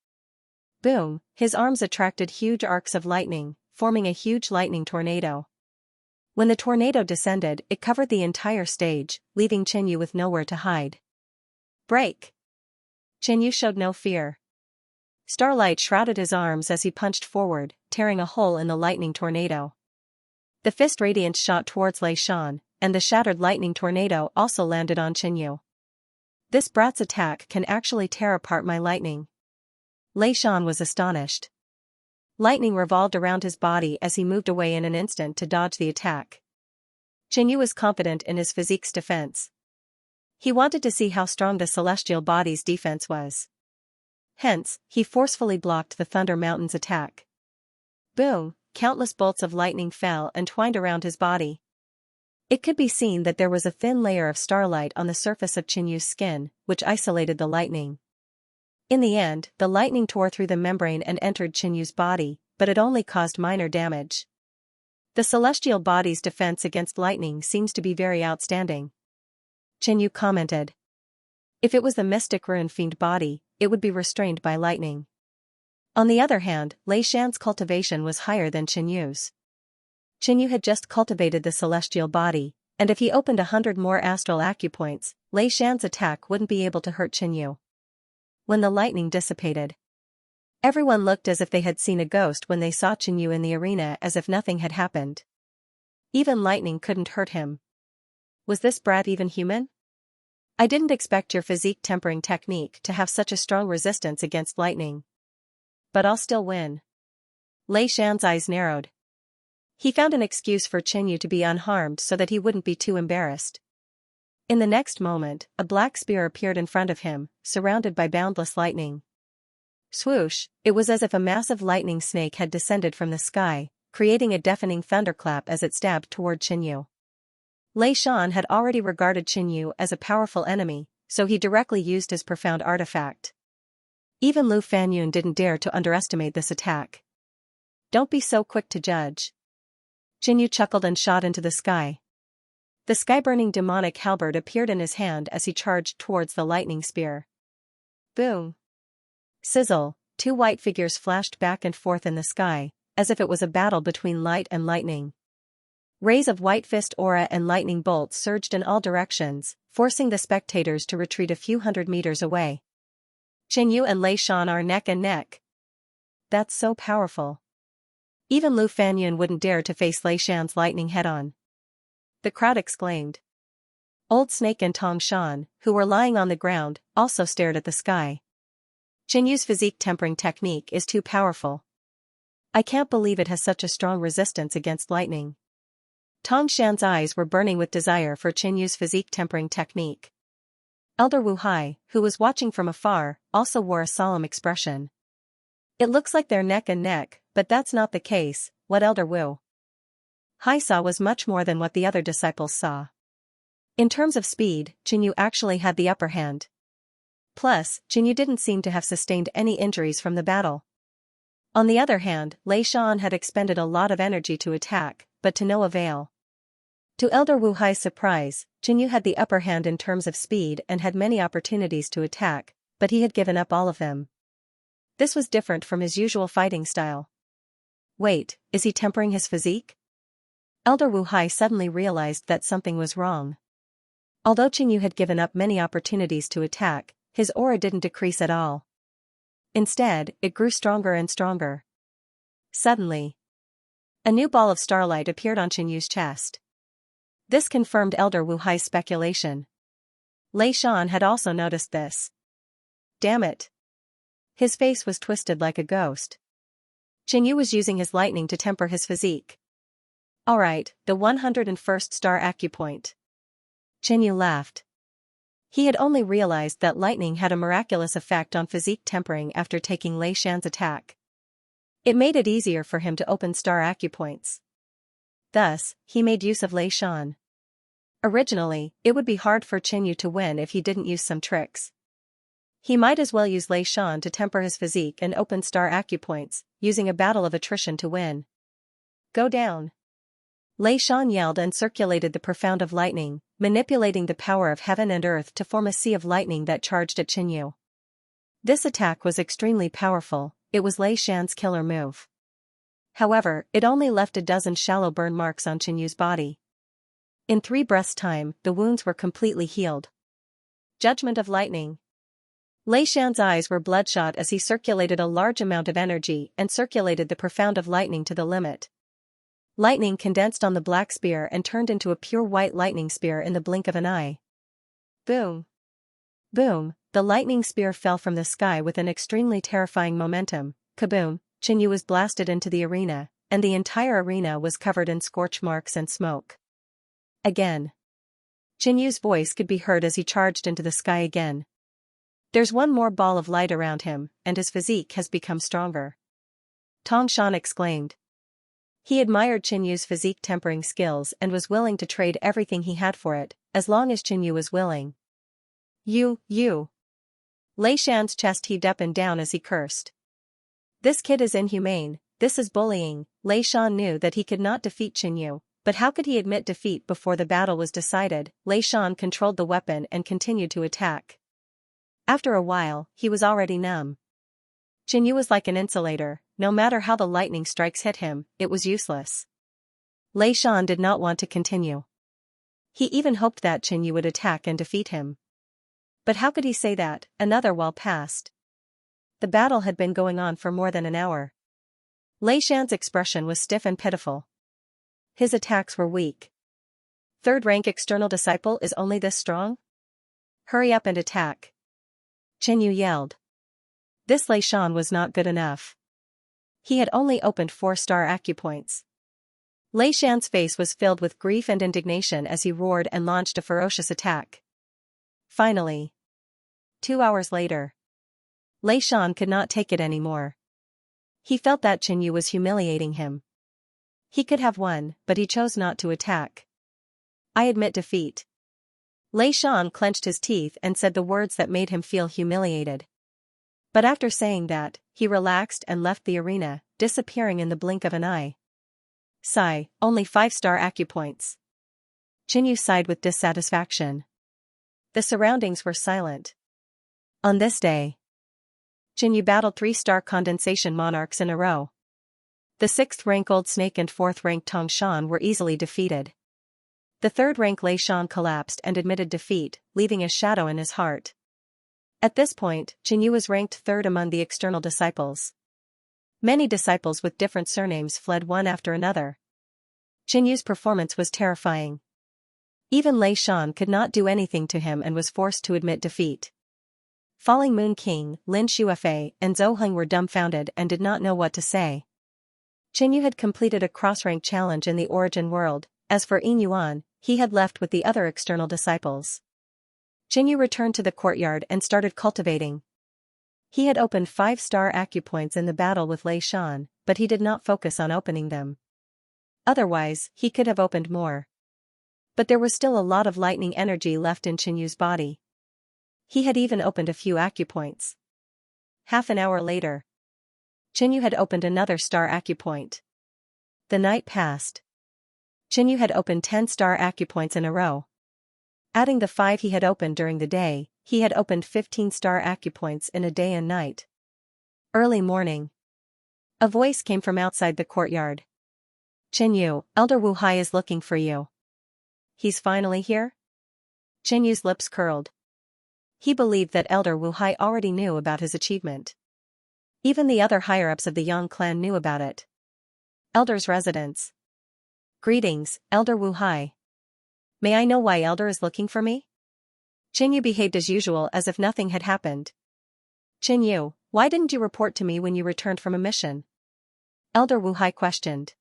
Boom, his arms attracted huge arcs of lightning, forming a huge lightning tornado. When the tornado descended, it covered the entire stage, leaving Xianxia with nowhere to hide. Break! Xianxia showed no fear. Starlight shrouded his arms as he punched forward, tearing a hole in the lightning tornado. The fist radiance shot towards Lei Shan, and the shattered lightning tornado also landed on Xianxia. This brat's attack can actually tear apart my lightning. Lei Shan was astonished. Lightning revolved around his body as he moved away in an instant to dodge the attack. Xianxia was confident in his physique's defense. He wanted to see how strong the celestial body's defense was. Hence, he forcefully blocked the Thunder Mountain's attack. Boom! Countless bolts of lightning fell and twined around his body. It could be seen that there was a thin layer of starlight on the surface of Xianxu's skin, which isolated the lightning. In the end, the lightning tore through the membrane and entered Xianxu's body, but it only caused minor damage. The celestial body's defense against lightning seems to be very outstanding. Xianxia commented. If it was the mystic rune fiend body, it would be restrained by lightning. On the other hand, Lei Shan's cultivation was higher than Xianxu's. Xianxia had just cultivated the celestial body, and if he opened 100 more astral acupoints, Lei Shan's attack wouldn't be able to hurt Xianxia. When the lightning dissipated, everyone looked as if they had seen a ghost when they saw Xianxia in the arena, as if nothing had happened. Even lightning couldn't hurt him. Was this brat even human? I didn't expect your physique tempering technique to have such a strong resistance against lightning. But I'll still win. Lei Shan's eyes narrowed. He found an excuse for Xianxia to be unharmed so that he wouldn't be too embarrassed. In the next moment, a black spear appeared in front of him, surrounded by boundless lightning. Swoosh! It was as if a massive lightning snake had descended from the sky, creating a deafening thunderclap as it stabbed toward Xianxia. Lei Shan had already regarded Xianxia as a powerful enemy, so he directly used his profound artifact. Even Lu Fanyun didn't dare to underestimate this attack. Don't be so quick to judge. Xianxia chuckled and shot into the sky. The sky-burning demonic halberd appeared in his hand as he charged towards the lightning spear. Boom! Sizzle! Two white figures flashed back and forth in the sky, as if it was a battle between light and lightning. Rays of white fist aura and lightning bolts surged in all directions, forcing the spectators to retreat a few hundred meters away. Xianxia and Lei Shan are neck and neck. That's so powerful. Even Lu Fanyun wouldn't dare to face Lei Shan's lightning head-on. The crowd exclaimed. Old Snake and Tong Shan, who were lying on the ground, also stared at the sky. Xianxu's physique tempering technique is too powerful. I can't believe it has such a strong resistance against lightning. Tong Shan's eyes were burning with desire for Xianxu's physique tempering technique. Elder Wu Hai, who was watching from afar, also wore a solemn expression. It looks like they're neck and neck, but that's not the case. What Elder Wu Hai saw was much more than what the other disciples saw. In terms of speed, Xianxu actually had the upper hand. Plus, Xianxu didn't seem to have sustained any injuries from the battle. On the other hand, Lei Shan had expended a lot of energy to attack, but to no avail. To Elder Wu Hai's surprise, Xianxu had the upper hand in terms of speed and had many opportunities to attack, but he had given up all of them. This was different from his usual fighting style. Wait, is he tempering his physique? Elder Wu Hai suddenly realized that something was wrong. Although Xianxu had given up many opportunities to attack, his aura didn't decrease at all. Instead, it grew stronger and stronger. Suddenly, a new ball of starlight appeared on Xianxu's chest. This confirmed Elder Wu Hai's speculation. Lei Shan had also noticed this. Damn it! His face was twisted like a ghost. Xianxu was using his lightning to temper his physique. Alright, the 101st star acupoint. Xianxu laughed. He had only realized that lightning had a miraculous effect on physique tempering after taking Lei Shan's attack. It made it easier for him to open star acupoints. Thus, he made use of Lei Shan. Originally, it would be hard for Xianxu to win if he didn't use some tricks. He might as well use Lei Shan to temper his physique and open star acupoints, using a battle of attrition to win. Go down! Lei Shan yelled and circulated the profound of lightning, manipulating the power of heaven and earth to form a sea of lightning that charged at Xianxu. This attack was extremely powerful. It was Lei Shan's killer move. However, it only left a dozen shallow burn marks on Xianxu's body. In 3 breaths' time, the wounds were completely healed. Judgment of lightning. Lei Shan's eyes were bloodshot as he circulated a large amount of energy and circulated the profound of lightning to the limit. Lightning condensed on the black spear and turned into a pure white lightning spear in the blink of an eye. Boom! Boom! The lightning spear fell from the sky with an extremely terrifying momentum. Kaboom! Qin Yu was blasted into the arena, and the entire arena was covered in scorch marks and smoke. Again. Qin Yu's voice could be heard as he charged into the sky again. There's one more ball of light around him, and his physique has become stronger. Tong Shan exclaimed. He admired Qin Yu's physique tempering skills and was willing to trade everything he had for it, as long as Qin Yu was willing. You. Lei Shan's chest heaved up and down as he cursed. This kid is inhumane, this is bullying. Lei Shan knew that he could not defeat Qin Yu, but how could he admit defeat before the battle was decided? Lei Shan controlled the weapon and continued to attack. After a while, he was already numb. Qin Yu was like an insulator, no matter how the lightning strikes hit him, it was useless. Lei Shan did not want to continue. He even hoped that Qin Yu would attack and defeat him. But how could he say that? Another while passed. The battle had been going on for more than an hour. Lei Shan's expression was stiff and pitiful. His attacks were weak. Third-rank external disciple is only this strong? Hurry up and attack. Qin Yu yelled. This Lei Shan was not good enough. He had only opened 4-star acupoints. Lei Shan's face was filled with grief and indignation as he roared and launched a ferocious attack. Finally. 2 hours later. Lei Shan could not take it anymore. He felt that Qin Yu was humiliating him. He could have won, but he chose not to attack. I admit defeat. Lei Shan clenched his teeth and said the words that made him feel humiliated. But after saying that, he relaxed and left the arena, disappearing in the blink of an eye. Sigh, only 5-star acupoints. Qin Yu sighed with dissatisfaction. The surroundings were silent. On this day, Qin Yu battled 3-star condensation monarchs in a row. The 6th-rank Old Snake and 4th-rank Tong Shan were easily defeated. The 3rd-rank Lei Shan collapsed and admitted defeat, leaving a shadow in his heart. At this point, Qin Yu was ranked 3rd among the external disciples. Many disciples with different surnames fled one after another. Qin Yu's performance was terrifying. Even Lei Shan could not do anything to him and was forced to admit defeat. Falling Moon King, Lin Shuafei, and Zhou Heng were dumbfounded and did not know what to say. Qin Yu had completed a cross-rank challenge in the Origin world. As for Yin Yuan, he had left with the other external disciples. Qin Yu returned to the courtyard and started cultivating. He had opened 5-star acupoints in the battle with Lei Shan, but he did not focus on opening them. Otherwise, he could have opened more. But there was still a lot of lightning energy left in Qin Yu's body. He had even opened a few acupoints. Half an hour later, Qin Yu had opened another star acupoint. The night passed. Qin Yu had opened 10-star acupoints in a row. Adding the 5 he had opened during the day, he had opened 15-star acupoints in a day and night. Early morning. A voice came from outside the courtyard. Qin Yu, Elder Wu Hai is looking for you. He's finally here? Qin Yu's lips curled. He believed that Elder Wu Hai already knew about his achievement. Even the other higher-ups of the Yang clan knew about it. Elder's residence. Greetings, Elder Wu Hai. May I know why Elder is looking for me? Qin Yu behaved as usual as if nothing had happened. Qin Yu, why didn't you report to me when you returned from a mission? Elder Wu Hai questioned.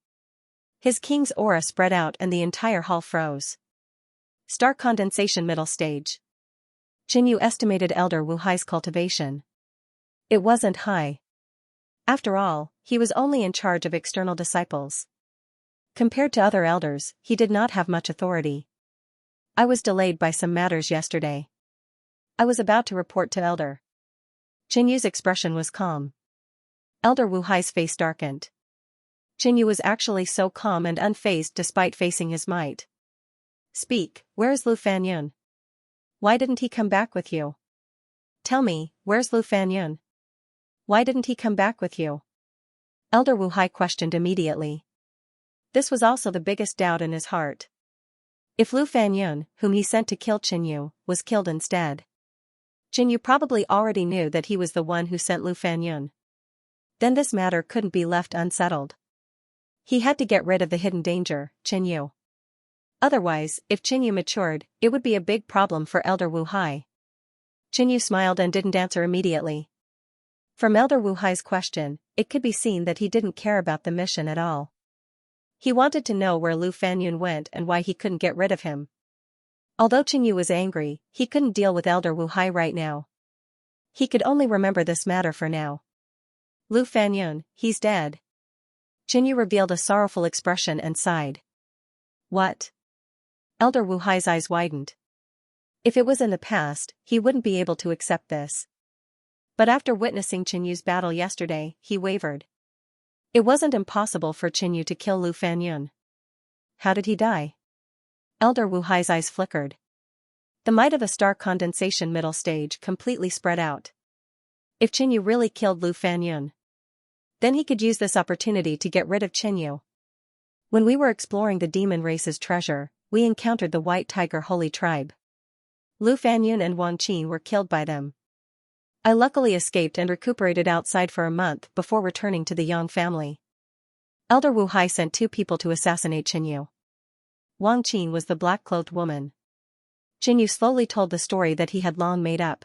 His king's aura spread out and the entire hall froze. Star condensation middle stage. Qin Yu estimated Elder Wu Hai's cultivation. It wasn't high. After all, he was only in charge of external disciples. Compared to other elders, he did not have much authority. I was delayed by some matters yesterday. I was about to report to Elder. Qin Yu's expression was calm. Elder Wu Hai's face darkened. Qin Yu was actually so calm and unfazed despite facing his might. Speak, where is Lu Fanyun? Why didn't he come back with you? Tell me, where's Lu Fanyun? Why didn't he come back with you? Elder Wu Hai questioned immediately. This was also the biggest doubt in his heart. If Lu Fanyun, whom he sent to kill Qin Yu, was killed instead, Qin Yu probably already knew that he was the one who sent Lu Fanyun. Then this matter couldn't be left unsettled. He had to get rid of the hidden danger, Qin Yu. Otherwise, if Qin Yu matured, it would be a big problem for Elder Wu Hai. Qin Yu smiled and didn't answer immediately. From Elder Wu Hai's question, it could be seen that he didn't care about the mission at all. He wanted to know where Lu Fanyun went and why he couldn't get rid of him. Although Qingyu was angry, he couldn't deal with Elder Wu Hai right now. He could only remember this matter for now. Lu Fanyun, he's dead. Qingyu revealed a sorrowful expression and sighed. What? Elder Wu Hai's eyes widened. If it was in the past, he wouldn't be able to accept this. But after witnessing Qinyu's battle yesterday, he wavered. It wasn't impossible for Qingyu to kill Lu Fanyun. How did he die? Elder Wu Hai's eyes flickered. The might of a star condensation middle stage completely spread out. If Qingyu really killed Lu Fanyun, then he could use this opportunity to get rid of Qingyu. When we were exploring the demon race's treasure, we encountered the White Tiger Holy Tribe. Lu Fanyun and Wang Qin were killed by them. I luckily escaped and recuperated outside for a month before returning to the Yang family. Elder Wu Hai sent 2 people to assassinate Qingyu. Wang Qin was the black-clothed woman. Qingyu slowly told the story that he had long made up.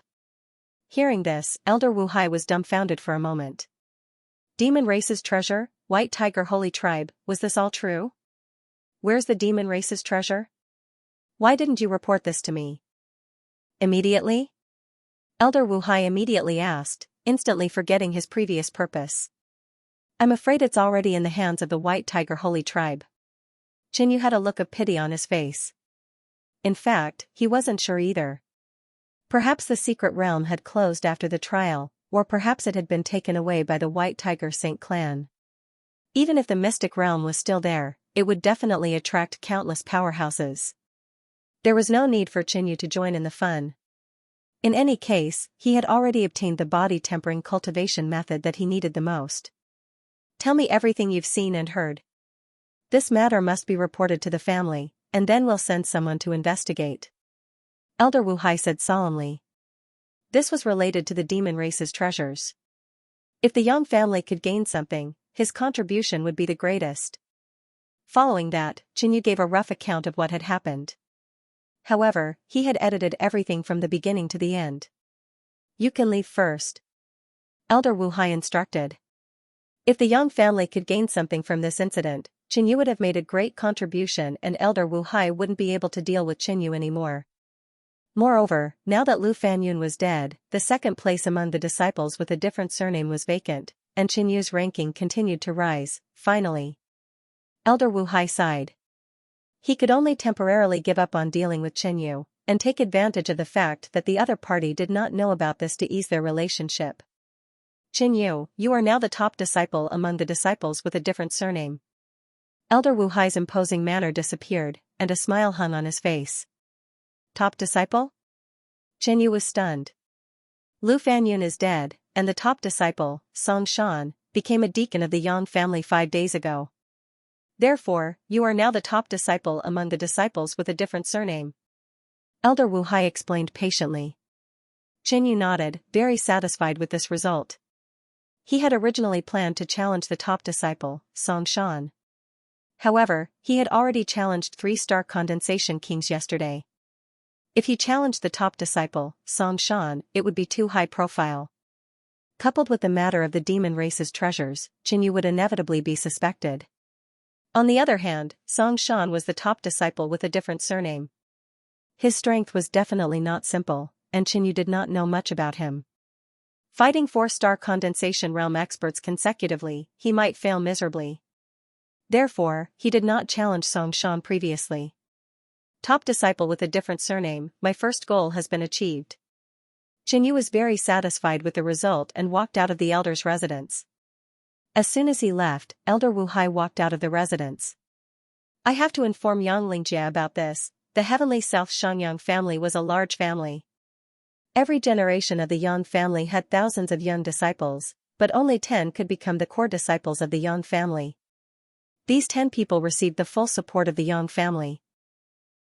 Hearing this, Elder Wu Hai was dumbfounded for a moment. Demon race's treasure, White Tiger Holy Tribe, was this all true? Where's the demon race's treasure? Why didn't you report this to me? Immediately? Elder Wu Hai immediately asked, instantly forgetting his previous purpose. I'm afraid it's already in the hands of the White Tiger Holy Tribe. Qingyu had a look of pity on his face. In fact, he wasn't sure either. Perhaps the secret realm had closed after the trial, or perhaps it had been taken away by the White Tiger Saint clan. Even if the mystic realm was still there, it would definitely attract countless powerhouses. There was no need for Qingyu to join in the fun. In any case, he had already obtained the body-tempering cultivation method that he needed the most. Tell me everything you've seen and heard. This matter must be reported to the family, and then we'll send someone to investigate. Elder Wu Hai said solemnly. This was related to the demon race's treasures. If the Yang family could gain something, his contribution would be the greatest. Following that, Qingyu gave a rough account of what had happened. However, he had edited everything from the beginning to the end. You can leave first. Elder Wu Hai instructed. If the Yang family could gain something from this incident, Qingyu would have made a great contribution and Elder Wu Hai wouldn't be able to deal with Qingyu anymore. Moreover, now that Lu Fanyun was dead, the second place among the disciples with a different surname was vacant, and Qinyu's ranking continued to rise. Finally, Elder Wu Hai sighed. He could only temporarily give up on dealing with Qingyu, and take advantage of the fact that the other party did not know about this to ease their relationship. Qingyu, you are now the top disciple among the disciples with a different surname. Elder Wu Hai's imposing manner disappeared, and a smile hung on his face. Top disciple? Qingyu was stunned. Lu Fanyun is dead, and the top disciple, Xianxia, became a deacon of the Yang family 5 days ago. Therefore, you are now the top disciple among the disciples with a different surname. Elder Wu Hai explained patiently. Qingyu nodded, very satisfied with this result. He had originally planned to challenge the top disciple, Xianxia. However, he had already challenged 3-star condensation kings yesterday. If he challenged the top disciple, Xianxia, it would be too high profile. Coupled with the matter of the demon race's treasures, Qingyu would inevitably be suspected. On the other hand, Xianxia was the top disciple with a different surname. His strength was definitely not simple, and Qingyu did not know much about him. Fighting 4-star condensation realm experts consecutively, he might fail miserably. Therefore, he did not challenge Xianxia previously. Top disciple with a different surname, my first goal has been achieved. Qingyu was very satisfied with the result and walked out of the elder's residence. As soon as he left, Elder Wu Hai walked out of the residence. I have to inform Xianxia about this. The heavenly South Xiangyang family was a large family. Every generation of the Yang family had thousands of young disciples, but only 10 could become the core disciples of the Yang family. These 10 people received the full support of the Yang family.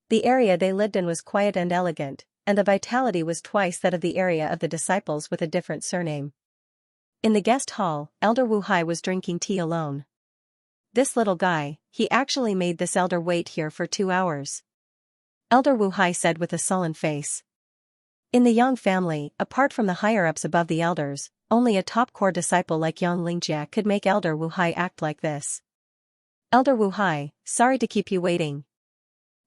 The area they lived in was quiet and elegant, and the vitality was twice that of the area of the disciples with a different surname. In the guest hall, Elder Wu Hai was drinking tea alone. This little guy, he actually made this elder wait here for 2 hours. Elder Wu Hai said with a sullen face. In the Yang family, apart from the higher-ups above the elders, Only a top core disciple like Xianxia could make Elder Wu Hai act like this. Elder Wu Hai, sorry to keep you waiting.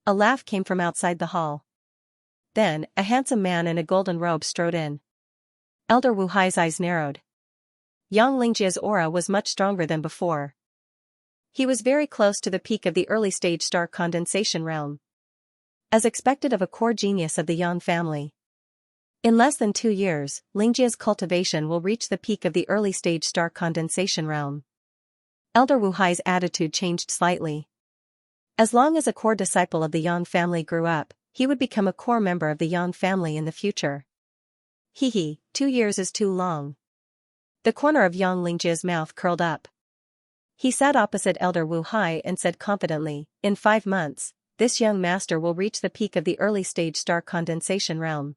A laugh came from outside the hall. Then, a handsome man in a golden robe strode in. Elder Wu Hai's eyes narrowed. Xianxia's aura was much stronger than before. He was very close to the peak of the early-stage star condensation realm. As expected of a core genius of the Yang family. In less than 2 years, Lingjia's cultivation will reach the peak of the early-stage star condensation realm. Elder Wu Hai's attitude changed slightly. As long as a core disciple of the Yang family grew up, he would become a core member of the Yang family in the future. 2 years is too long. The corner of Xianxia's mouth curled up. He sat opposite Elder Wu Hai and said confidently, in 5 months, this young master will reach the peak of the early-stage star condensation realm.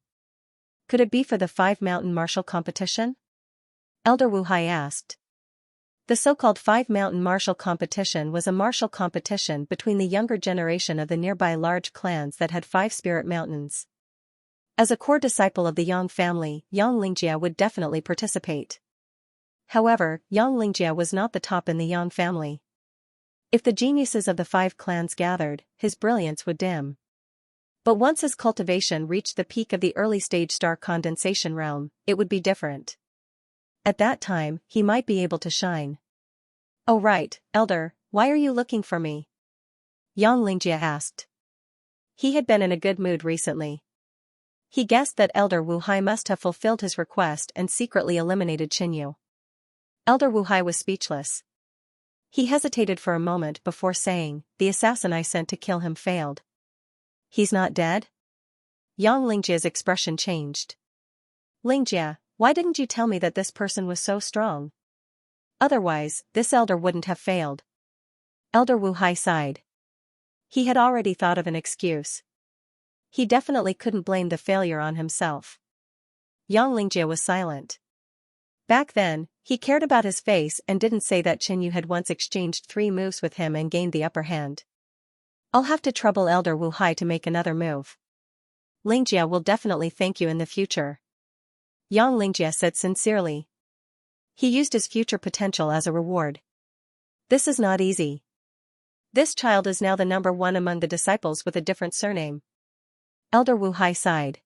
Could it be for the 5-mountain martial competition? Elder Wu Hai asked. The so-called 5-mountain martial competition was a martial competition between the younger generation of the nearby large clans that had 5 spirit mountains. As a core disciple of the Yang family, Xianxia would definitely participate. However, Xianxia was not the top in the Yang family. If the geniuses of the 5 clans gathered, his brilliance would dim. But once his cultivation reached the peak of the early-stage star condensation realm, it would be different. At that time, he might be able to shine. Oh right, Elder, why are you looking for me? Xianxia asked. He had been in a good mood recently. He guessed that Elder Wu Hai must have fulfilled his request and secretly eliminated Qinyu. Elder Wu Hai was speechless. He hesitated for a moment before saying, the assassin I sent to kill him failed. He's not dead? Xianxia's expression changed. Lingjia, why didn't you tell me that this person was so strong? Otherwise, this elder wouldn't have failed. Elder Wu Hai sighed. He had already thought of an excuse. He definitely couldn't blame the failure on himself. Xianxia was silent. Back then, he cared about his face and didn't say that Qinyu had once exchanged 3 moves with him and gained the upper hand. I'll have to trouble Elder Wu Hai to make another move. Lingjia will definitely thank you in the future. Xianxia said sincerely. He used his future potential as a reward. This is not easy. This child is now the number 1 among the disciples with a different surname. Elder Wu Hai sighed.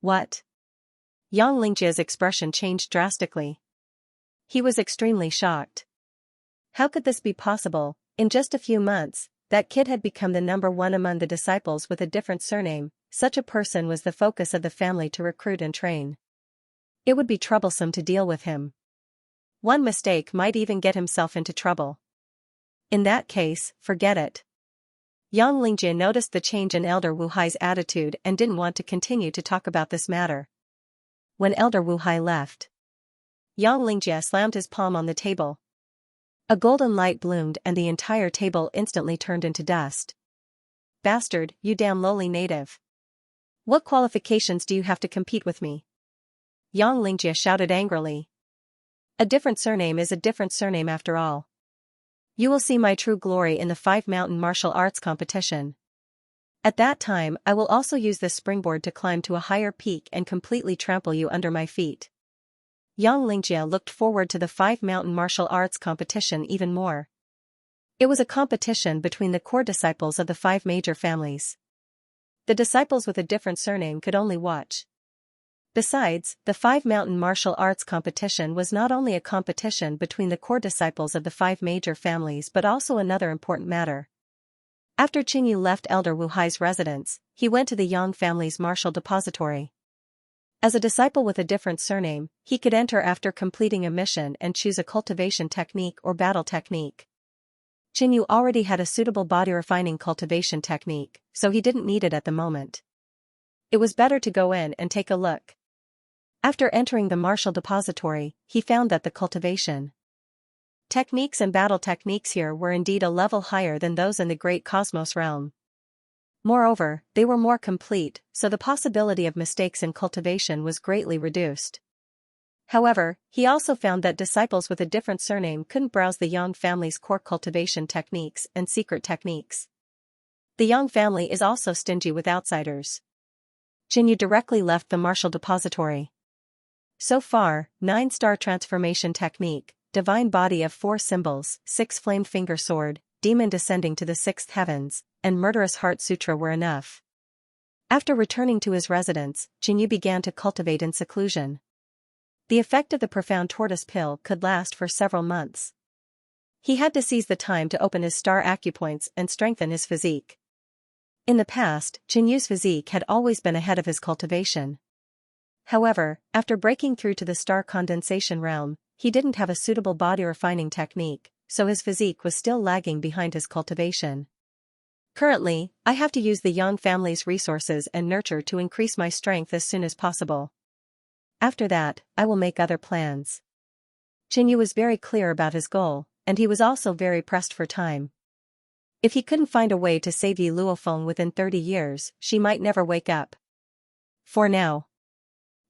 What? Xianxia's expression changed drastically. He was extremely shocked. How could this be possible? In just a few months, that kid had become the number 1 among the disciples with a different surname. Such a person was the focus of the family to recruit and train. It would be troublesome to deal with him. One mistake might even get himself into trouble. In that case, forget it. Xianxia noticed the change in Elder Wu Hai's attitude and didn't want to continue to talk about this matter. When Elder Wu Hai left, Xianxia slammed his palm on the table. A golden light bloomed and the entire table instantly turned into dust. Bastard, you damn lowly native. What qualifications do you have to compete with me? Xianxia shouted angrily. A different surname is a different surname after all. You will see my true glory in the 5-mountain martial arts competition. At that time I will also use this springboard to climb to a higher peak and completely trample you under my feet. Xianxia looked forward to the 5-mountain martial arts competition even more. It was a competition between the core disciples of the 5 major families. The disciples with a different surname could only watch. Besides, the 5-mountain martial arts competition was not only a competition between the core disciples of the 5 major families but also another important matter. After Qinyu left Elder Wu Hai's residence, he went to the Yang family's martial depository. As a disciple with a different surname, he could enter after completing a mission and choose a cultivation technique or battle technique. Qinyu already had a suitable body-refining cultivation technique, so he didn't need it at the moment. It was better to go in and take a look. After entering the martial depository, he found that the cultivation techniques and battle techniques here were indeed a level higher than those in the great cosmos realm. Moreover, they were more complete, so the possibility of mistakes in cultivation was greatly reduced. However, he also found that disciples with a different surname couldn't browse the Yang family's core cultivation techniques and secret techniques. The Yang family is also stingy with outsiders. Qinyu directly left the martial depository. So far, 9-star transformation technique, divine body of 4 symbols, 6 flame finger sword, demon descending to the 6th heavens, and murderous heart sutra were enough. After returning to his residence, Jinyu began to cultivate in seclusion. The effect of the profound tortoise pill could last for several months. He had to seize the time to open his star acupoints and strengthen his physique. In the past, Jinyu's physique had always been ahead of his cultivation. However, after breaking through to the star condensation realm, he didn't have a suitable body refining technique, so his physique was still lagging behind his cultivation. Currently, I have to use the Yang family's resources and nurture to increase my strength as soon as possible. After that, I will make other plans. Jinyu was very clear about his goal, and he was also very pressed for time. If he couldn't find a way to save Yi Luofeng within 30 years, she might never wake up. For now,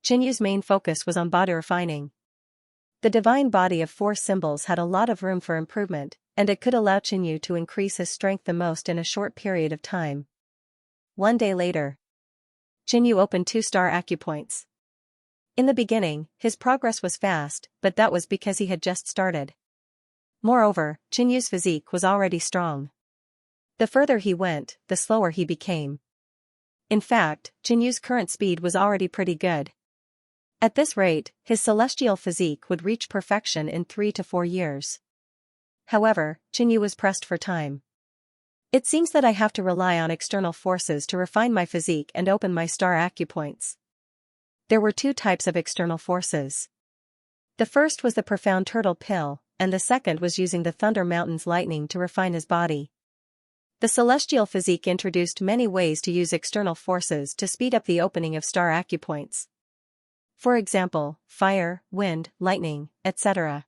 Jinyu's main focus was on body refining. The divine body of 4 symbols had a lot of room for improvement, and it could allow Jinyu to increase his strength the most in a short period of time. One day later, Jinyu opened 2-star acupoints. In the beginning, his progress was fast, but that was because he had just started. Moreover, Jinyu's physique was already strong. The further he went, the slower he became. In fact, Jinyu's current speed was already pretty good. At this rate, his celestial physique would reach perfection in 3 to 4 years. However, Jinyu was pressed for time. It seems that I have to rely on external forces to refine my physique and open my star acupoints. There were 2 types of external forces. The first was the profound turtle pill, and the second was using the Thunder Mountain's lightning to refine his body. The celestial physique introduced many ways to use external forces to speed up the opening of star acupoints. For example, fire, wind, lightning, etc.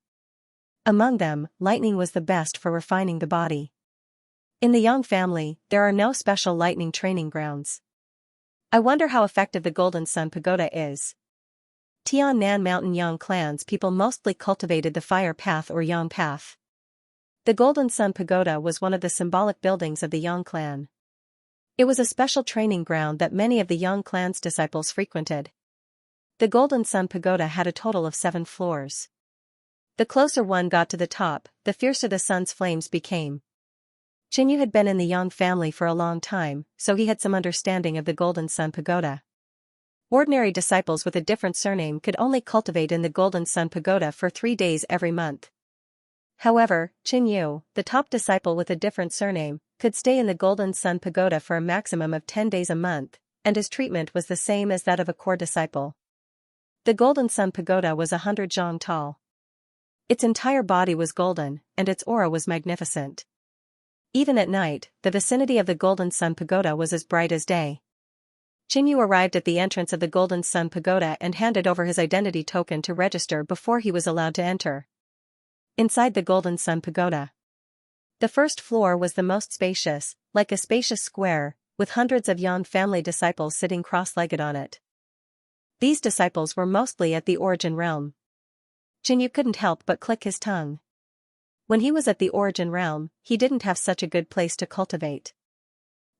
Among them, lightning was the best for refining the body. In the Yang family, there are no special lightning training grounds. I wonder how effective the Golden Sun Pagoda is. Tiannan Mountain Yang clan's people mostly cultivated the fire path or Yang path. The Golden Sun Pagoda was one of the symbolic buildings of the Yang clan. It was a special training ground that many of the Yang clan's disciples frequented. The Golden Sun Pagoda had a total of 7 floors. The closer one got to the top, the fiercer the sun's flames became. Jinyu had been in the Yang family for a long time, so he had some understanding of the Golden Sun Pagoda. Ordinary disciples with a different surname could only cultivate in the Golden Sun Pagoda for 3 days every month. However, Jinyu, the top disciple with a different surname, could stay in the Golden Sun Pagoda for a maximum of 10 days a month, and his treatment was the same as that of a core disciple. The Golden Sun Pagoda was 100 zhang tall. Its entire body was golden, and its aura was magnificent. Even at night, the vicinity of the Golden Sun Pagoda was as bright as day. Jinyu arrived at the entrance of the Golden Sun Pagoda and handed over his identity token to register before he was allowed to enter. Inside the Golden Sun Pagoda, the first floor was the most spacious, like a spacious square, with hundreds of Yang family disciples sitting cross-legged on it. These disciples were mostly at the origin realm. Jinyu couldn't help but click his tongue. When he was at the origin realm, he didn't have such a good place to cultivate.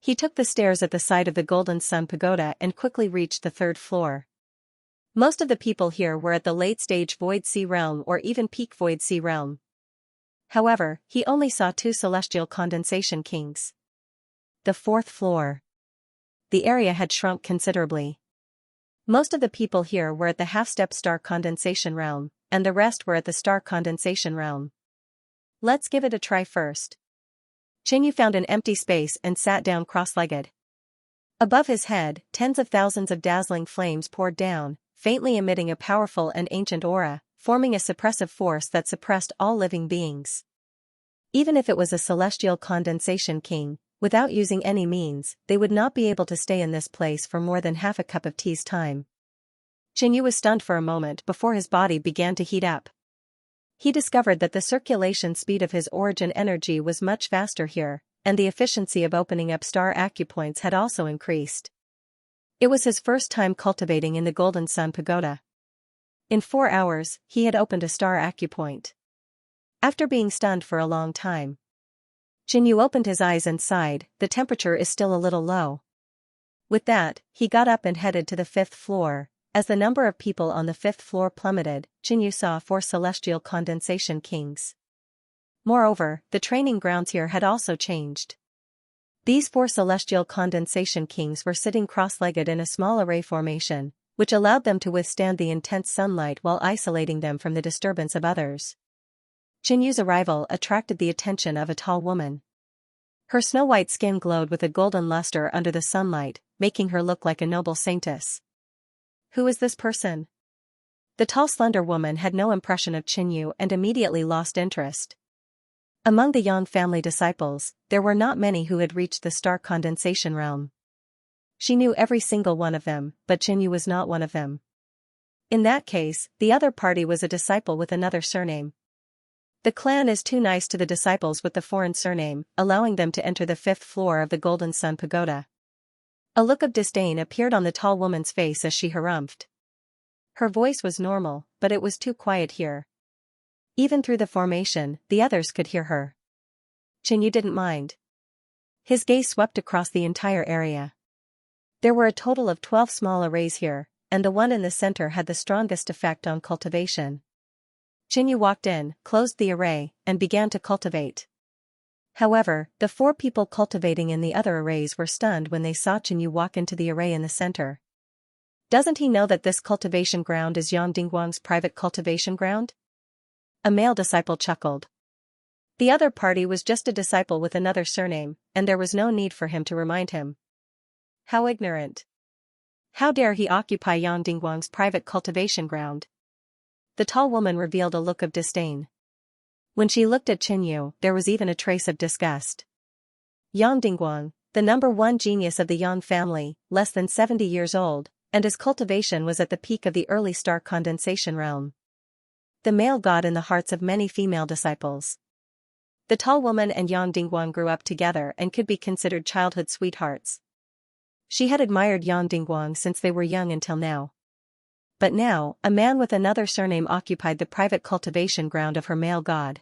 He took the stairs at the side of the Golden Sun Pagoda and quickly reached the 3rd floor. Most of the people here were at the late-stage Void Sea realm or even peak Void Sea realm. However, he only saw 2 celestial condensation kings. The 4th floor. The area had shrunk considerably. Most of the people here were at the half-step star condensation realm, and the rest were at the star condensation realm. Let's give it a try first. Jinyu found an empty space and sat down cross-legged. Above his head, tens of thousands of dazzling flames poured down, faintly emitting a powerful and ancient aura, forming a suppressive force that suppressed all living beings. Even if it was a celestial condensation king, without using any means, they would not be able to stay in this place for more than half a cup of tea's time. Jinyu was stunned for a moment before his body began to heat up. He discovered that the circulation speed of his origin energy was much faster here, and the efficiency of opening up star acupoints had also increased. It was his first time cultivating in the Golden Sun Pagoda. In 4 hours, he had opened a star acupoint. After being stunned for a long time, Jinyu opened his eyes and sighed, the temperature is still a little low. With that, he got up and headed to the 5th floor, As the number of people on the fifth floor plummeted, Xianxia saw 4 celestial condensation kings. Moreover, the training grounds here had also changed. These 4 celestial condensation kings were sitting cross-legged in a small array formation, which allowed them to withstand the intense sunlight while isolating them from the disturbance of others. Xianxu's arrival attracted the attention of a tall woman. Her snow-white skin glowed with a golden luster under the sunlight, making her look like a noble saintess. Who is this person? The tall slender woman had no impression of Xianxia and immediately lost interest. Among the Yang family disciples, there were not many who had reached the star condensation realm. She knew every single one of them, but Xianxia was not one of them. In that case, the other party was a disciple with another surname. The clan is too nice to the disciples with the foreign surname, allowing them to enter the 5th floor of the Golden Sun Pagoda. A look of disdain appeared on the tall woman's face as she harumphed. Her voice was normal, but it was too quiet here. Even through the formation, the others could hear her. Xianxia didn't mind. His gaze swept across the entire area. There were a total of 12 small arrays here, and the one in the center had the strongest effect on cultivation. Xianxia walked in, closed the array, and began to cultivate. However, the 4 people cultivating in the other arrays were stunned when they saw Xianxia walk into the array in the center. Doesn't he know that this cultivation ground is Yang Dingguang's private cultivation ground? A male disciple chuckled. The other party was just a disciple with another surname, and there was no need for him to remind him. How ignorant. How dare he occupy Yang Dingguang's private cultivation ground? The tall woman revealed a look of disdain. When she looked at Xianxia, there was even a trace of disgust. Yang Dingguang, the number 1 genius of the Yang family, less than 70 years old, and his cultivation was at the peak of the early star condensation realm. The male god in the hearts of many female disciples. The tall woman and Yang Dingguang grew up together and could be considered childhood sweethearts. She had admired Yang Dingguang since they were young until now. But now, a man with another surname occupied the private cultivation ground of her male god.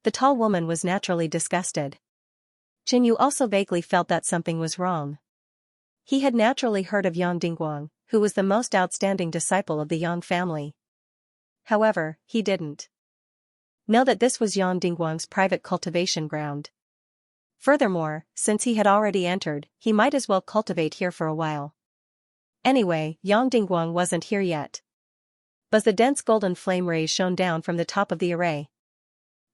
The tall woman was naturally disgusted. Xianxia also vaguely felt that something was wrong. He had naturally heard of Yang Dingguang, who was the most outstanding disciple of the Yang family. However, he didn't know that this was Yang Dingguang's private cultivation ground. Furthermore, since he had already entered, he might as well cultivate here for a while. Anyway, Yang Dingguang wasn't here yet. But the dense golden flame rays shone down from the top of the array.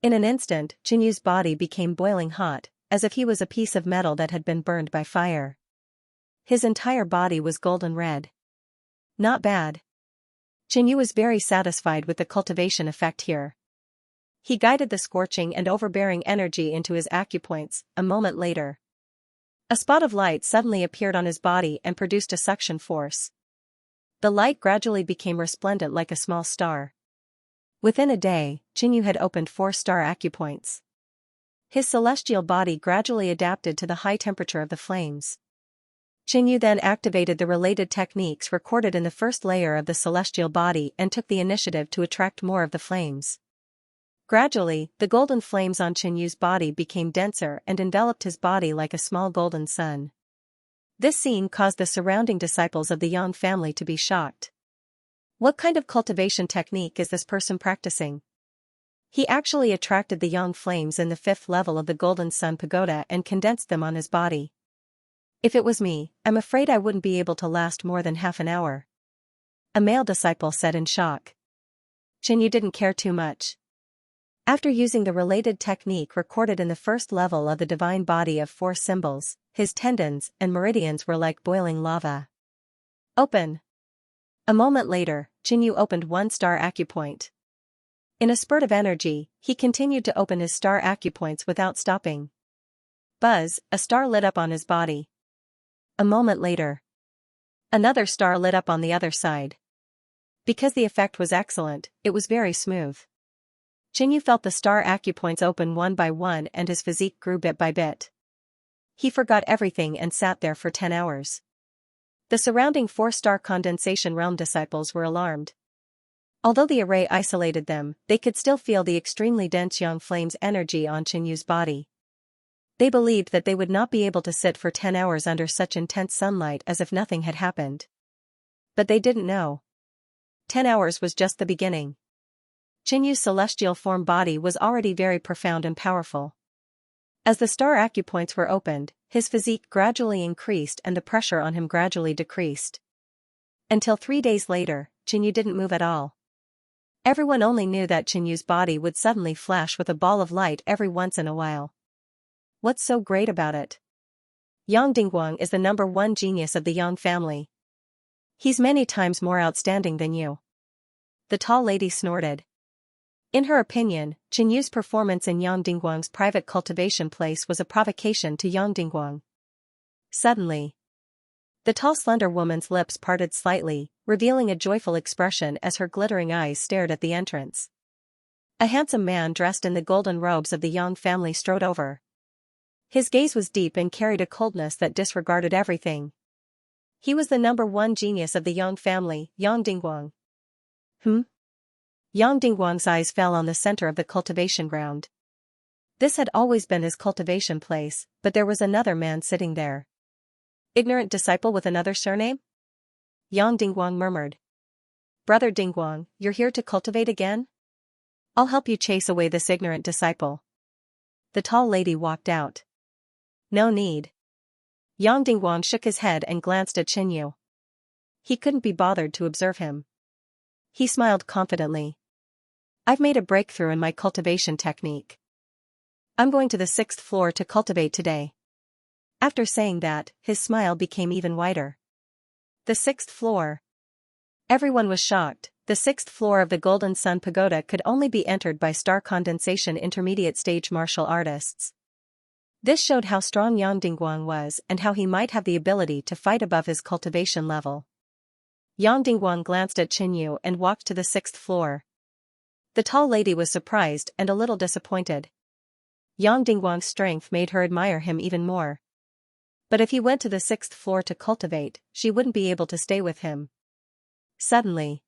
In an instant, Xianxu's body became boiling hot, as if he was a piece of metal that had been burned by fire. His entire body was golden red. Not bad. Xianxia was very satisfied with the cultivation effect here. He guided the scorching and overbearing energy into his acupoints. A moment later, a spot of light suddenly appeared on his body and produced a suction force. The light gradually became resplendent like a small star. Within a day, Xianxia had opened 4 star acupoints. His celestial body gradually adapted to the high temperature of the flames. Xianxia then activated the related techniques recorded in the first layer of the celestial body and took the initiative to attract more of the flames. Gradually, the golden flames on Xianxu's body became denser and enveloped his body like a small golden sun. This scene caused the surrounding disciples of the Yang family to be shocked. What kind of cultivation technique is this person practicing? He actually attracted the Yang flames in the 5th level of the Golden Sun Pagoda and condensed them on his body. If it was me, I'm afraid I wouldn't be able to last more than half an hour. A male disciple said in shock. Xianxia didn't care too much. After using the related technique recorded in the 1st level of the divine body of 4 symbols, his tendons and meridians were like boiling lava. Open. A moment later, Xianxia opened 1 star acupoint. In a spurt of energy, he continued to open his star acupoints without stopping. Buzz, a star lit up on his body. A moment later, another star lit up on the other side. Because the effect was excellent, it was very smooth. Xianxia felt the star acupoints open one by one and his physique grew bit by bit. He forgot everything and sat there for 10 hours. The surrounding 4-star condensation realm disciples were alarmed. Although the array isolated them, they could still feel the extremely dense Yang flame's energy on Xianxu's body. They believed that they would not be able to sit for 10 hours under such intense sunlight as if nothing had happened. But they didn't know. 10 hours was just the beginning. Qinyu's celestial form body was already very profound and powerful. As the star acupoints were opened, his physique gradually increased and the pressure on him gradually decreased. Until 3 days later, Qinyu didn't move at all. Everyone only knew that Qinyu's body would suddenly flash with a ball of light every once in a while. What's so great about it? Yang Dingguang is the #1 genius of the Yang family. He's many times more outstanding than you. The tall lady snorted. In her opinion, Qinyu's performance in Yang Dingguang's private cultivation place was a provocation to Yang Dingguang. Suddenly, the tall slender woman's lips parted slightly, revealing a joyful expression as her glittering eyes stared at the entrance. A handsome man dressed in the golden robes of the Yang family strode over. His gaze was deep and carried a coldness that disregarded everything. He was the #1 genius of the Yang family, Yang Dingguang. Yang Dingguang's eyes fell on the center of the cultivation ground. This had always been his cultivation place, but there was another man sitting there. Ignorant disciple with another surname? Yang Dingguang murmured. Brother Dingguang, you're here to cultivate again? I'll help you chase away this ignorant disciple. The tall lady walked out. No need. Yang Dingguang shook his head and glanced at Qinyu. He couldn't be bothered to observe him. He smiled confidently. I've made a breakthrough in my cultivation technique. I'm going to the 6th floor to cultivate today. After saying that, his smile became even wider. The 6th floor. Everyone was shocked. The 6th floor of the Golden Sun Pagoda could only be entered by star condensation intermediate stage martial artists. This showed how strong Yang Dingguang was and how he might have the ability to fight above his cultivation level. Yang Dingguang glanced at Qinyu and walked to the 6th floor. The tall lady was surprised and a little disappointed. Yang Dingguang's strength made her admire him even more. But if he went to the 6th floor to cultivate, she wouldn't be able to stay with him. Suddenly,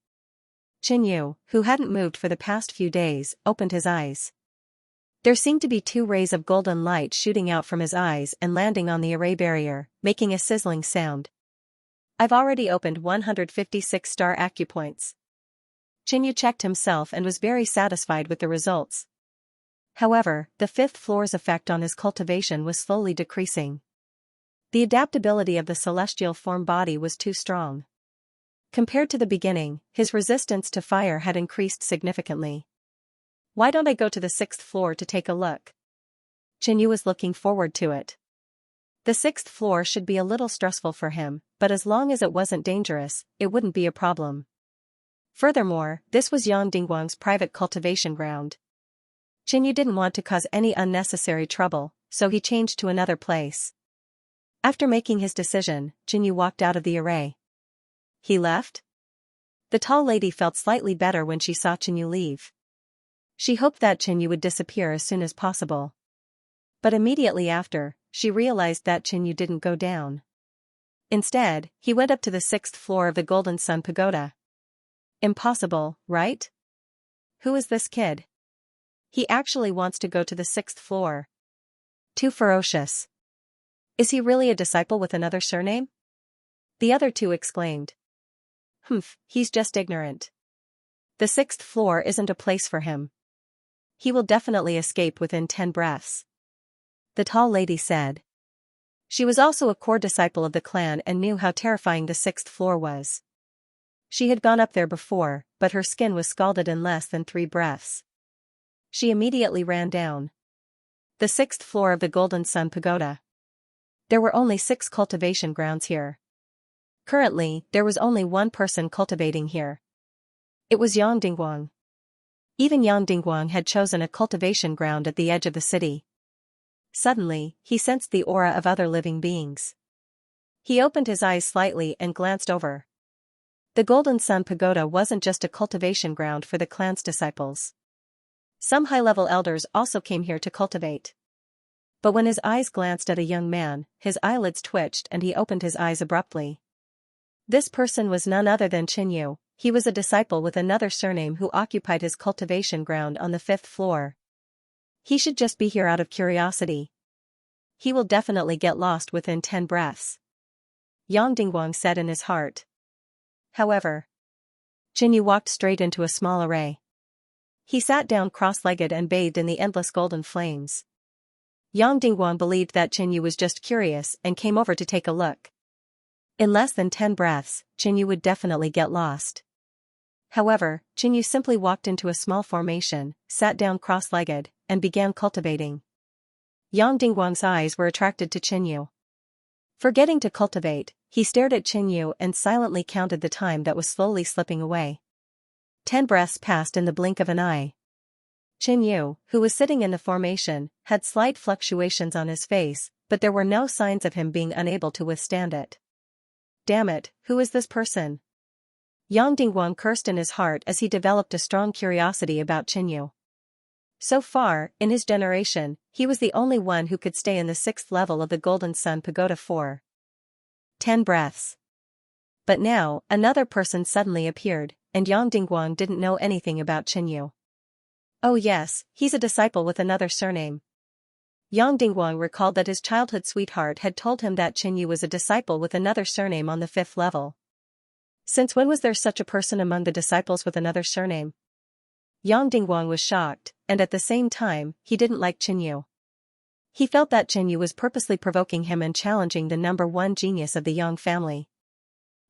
Qinyu, who hadn't moved for the past few days, opened his eyes. There seemed to be 2 rays of golden light shooting out from his eyes and landing on the array barrier, making a sizzling sound. I've already opened 156 star acupoints. Qinyu checked himself and was very satisfied with the results. However, the 5th floor's effect on his cultivation was slowly decreasing. The adaptability of the celestial form body was too strong. Compared to the beginning, his resistance to fire had increased significantly. Why don't I go to the 6th floor to take a look? Qinyu was looking forward to it. The 6th floor should be a little stressful for him, but as long as it wasn't dangerous, it wouldn't be a problem. Furthermore, this was Yang Dingguang's private cultivation ground. Qinyu didn't want to cause any unnecessary trouble, so he changed to another place. After making his decision, Qinyu walked out of the array. He left? The tall lady felt slightly better when she saw Qinyu leave. She hoped that Qinyu would disappear as soon as possible. But immediately after, she realized that Qinyu didn't go down. Instead, he went up to the 6th floor of the Golden Sun Pagoda. Impossible, right? Who is this kid? He actually wants to go to the 6th floor. Too ferocious. Is he really a disciple with another surname? The other 2 exclaimed. He's just ignorant. The 6th floor isn't a place for him. He will definitely escape within 10 breaths. The tall lady said. She was also a core disciple of the clan and knew how terrifying the 6th floor was. She had gone up there before, but her skin was scalded in less than 3 breaths. She immediately ran down. The 6th floor of the Golden Sun Pagoda. There were only 6 cultivation grounds here. Currently, there was only 1 person cultivating here. It was Yang Dingguang. Even Yang Dingguang had chosen a cultivation ground at the edge of the city. Suddenly, he sensed the aura of other living beings. He opened his eyes slightly and glanced over. The Golden Sun Pagoda wasn't just a cultivation ground for the clan's disciples. Some high-level elders also came here to cultivate. But when his eyes glanced at a young man, his eyelids twitched and he opened his eyes abruptly. This person was none other than Qinyu. He was a disciple with another surname who occupied his cultivation ground on the 5th floor. He should just be here out of curiosity. He will definitely get lost within 10 breaths. Yang Dingguang said in his heart. however. Qinyu walked straight into a small array. He sat down cross-legged and bathed in the endless golden flames. Yang Dingguang believed that Qinyu was just curious and came over to take a look. In less than 10 breaths, Qinyu would definitely get lost. However, Qinyu simply walked into a small formation, sat down cross-legged, and began cultivating. Yang Dingguang's eyes were attracted to Qinyu. Forgetting to cultivate, he stared at Qinyu and silently counted the time that was slowly slipping away. 10 breaths passed in the blink of an eye. Qinyu, who was sitting in the formation, had slight fluctuations on his face, but there were no signs of him being unable to withstand it. Damn it, who is this person? Yang Dingguang cursed in his heart as he developed a strong curiosity about Qinyu. So far, in his generation, he was the only one who could stay in the 6th level of the Golden Sun Pagoda for 10 breaths. But now, another person suddenly appeared, and Yang Dingguang didn't know anything about Qinyu. Oh yes, he's a disciple with another surname. Yang Dingguang recalled that his childhood sweetheart had told him that Qinyu was a disciple with another surname on the 5th level. Since when was there such a person among the disciples with another surname? Yang Dingguang was shocked, and at the same time, he didn't like Qinyu. He felt that Qinyu was purposely provoking him and challenging the number 1 genius of the Yang family.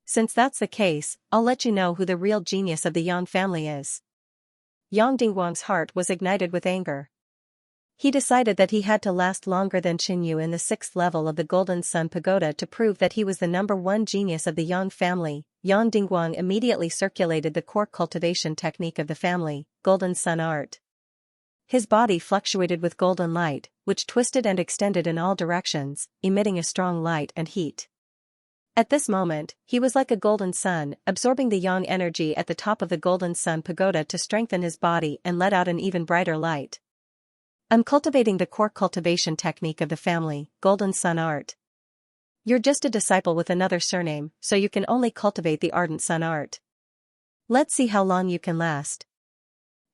Since that's the case, I'll let you know who the real genius of the Yang family is. Yang Dingguang's heart was ignited with anger. He decided that he had to last longer than Qinyu in the 6th level of the Golden Sun Pagoda to prove that he was the number 1 genius of the Yang family. Yang Dingguang immediately circulated the core cultivation technique of the family, Golden Sun Art. His body fluctuated with golden light, which twisted and extended in all directions, emitting a strong light and heat. At this moment, he was like a golden sun, absorbing the yang energy at the top of the Golden Sun Pagoda to strengthen his body and let out an even brighter light. I'm cultivating the core cultivation technique of the family, Golden Sun Art. You're just a disciple with another surname, so you can only cultivate the ardent sun art. Let's see how long you can last.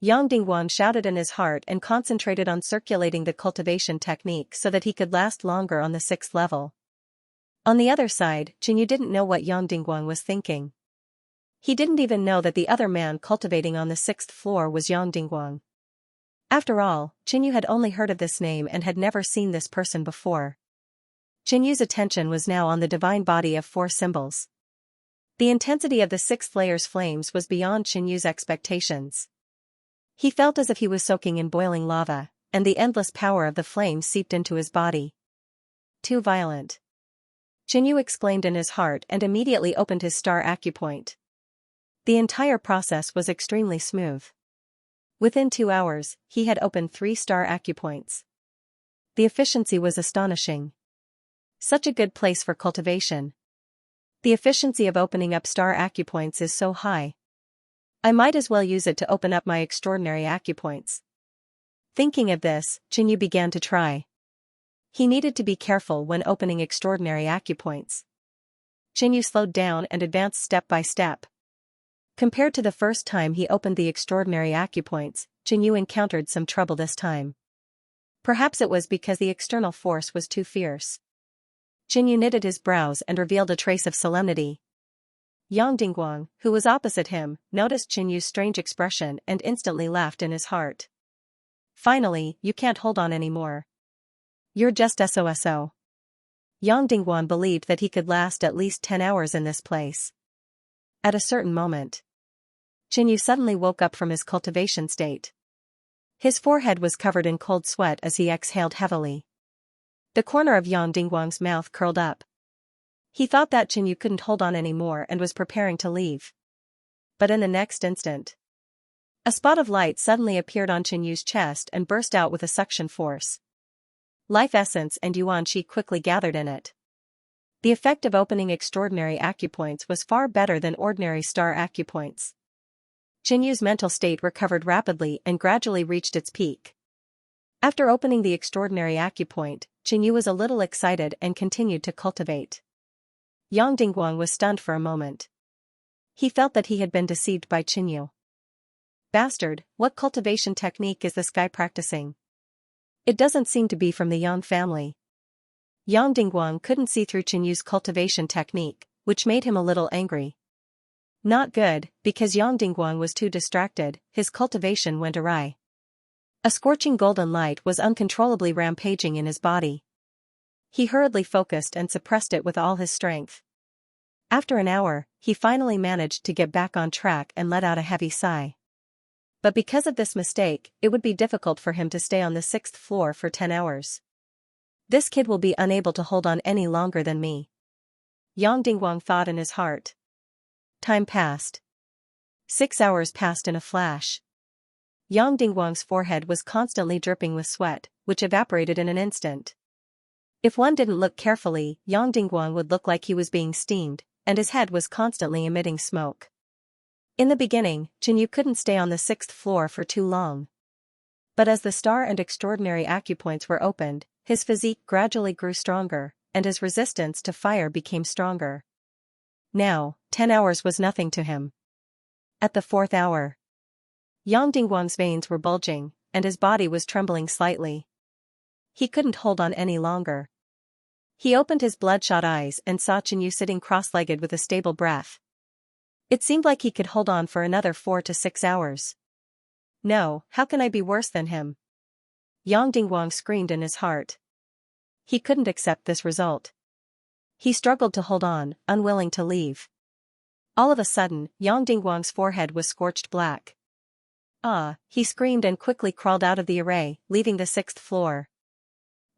Yang Dingguang shouted in his heart and concentrated on circulating the cultivation technique so that he could last longer on the 6th level. On the other side, Qinyu didn't know what Yang Dingguang was thinking. He didn't even know that the other man cultivating on the 6th floor was Yang Dingguang. After all, Qinyu had only heard of this name and had never seen this person before. Qinyu's attention was now on the divine body of 4 symbols. The intensity of the 6th layer's flames was beyond Qinyu's expectations. He felt as if he was soaking in boiling lava, and the endless power of the flames seeped into his body. Too violent. Qinyu exclaimed in his heart and immediately opened his star acupoint. The entire process was extremely smooth. Within 2 hours, he had opened 3 star acupoints. The efficiency was astonishing. Such a good place for cultivation. The efficiency of opening up star acupoints is so high. I might as well use it to open up my extraordinary acupoints. Thinking of this, Qinyu began to try. He needed to be careful when opening extraordinary acupoints. Qinyu slowed down and advanced step by step. Compared to the first time he opened the extraordinary acupoints, Qinyu encountered some trouble this time. Perhaps it was because the external force was too fierce. Qinyu knitted his brows and revealed a trace of solemnity. Yang Dingguang, who was opposite him, noticed Qinyu's strange expression and instantly laughed in his heart. Finally, you can't hold on anymore. You're just SOSO. Yang Dingguang believed that he could last at least 10 hours in this place. At a certain moment, Qinyu suddenly woke up from his cultivation state. His forehead was covered in cold sweat as he exhaled heavily. The corner of Yang Dingguang's mouth curled up. He thought that Qinyu couldn't hold on anymore and was preparing to leave. But in the next instant, a spot of light suddenly appeared on Qinyu's chest and burst out with a suction force. Life essence and yuan qi quickly gathered in it. The effect of opening extraordinary acupoints was far better than ordinary star acupoints. Qinyu's mental state recovered rapidly and gradually reached its peak. After opening the extraordinary acupoint, Qinyu was a little excited and continued to cultivate. Yang Dingguang was stunned for a moment. He felt that he had been deceived by Qinyu. Bastard, what cultivation technique is this guy practicing? It doesn't seem to be from the Yang family. Yang Dingguang couldn't see through Qinyu's cultivation technique, which made him a little angry. Not good, because Yang Dingguang was too distracted, his cultivation went awry. A scorching golden light was uncontrollably rampaging in his body. He hurriedly focused and suppressed it with all his strength. After an hour, he finally managed to get back on track and let out a heavy sigh. But because of this mistake, it would be difficult for him to stay on the 6th floor for 10 hours. This kid will be unable to hold on any longer than me. Yang Dingguang thought in his heart. Time passed. 6 hours passed in a flash. Yang Dingguang's forehead was constantly dripping with sweat, which evaporated in an instant. If one didn't look carefully, Yang Dingguang would look like he was being steamed, and his head was constantly emitting smoke. In the beginning, Xianxia couldn't stay on the 6th floor for too long. But as the star and extraordinary acupoints were opened, his physique gradually grew stronger, and his resistance to fire became stronger. Now, 10 hours was nothing to him. At the 4th hour, Yang Dingguang's veins were bulging, and his body was trembling slightly. He couldn't hold on any longer. He opened his bloodshot eyes and saw Xianxia sitting cross-legged with a stable breath. It seemed like he could hold on for another 4 to 6 hours. No, how can I be worse than him? Yang Dingguang screamed in his heart. He couldn't accept this result. He struggled to hold on, unwilling to leave. All of a sudden, Yang Dingguang's forehead was scorched black. Ah, he screamed and quickly crawled out of the array, leaving the 6th floor.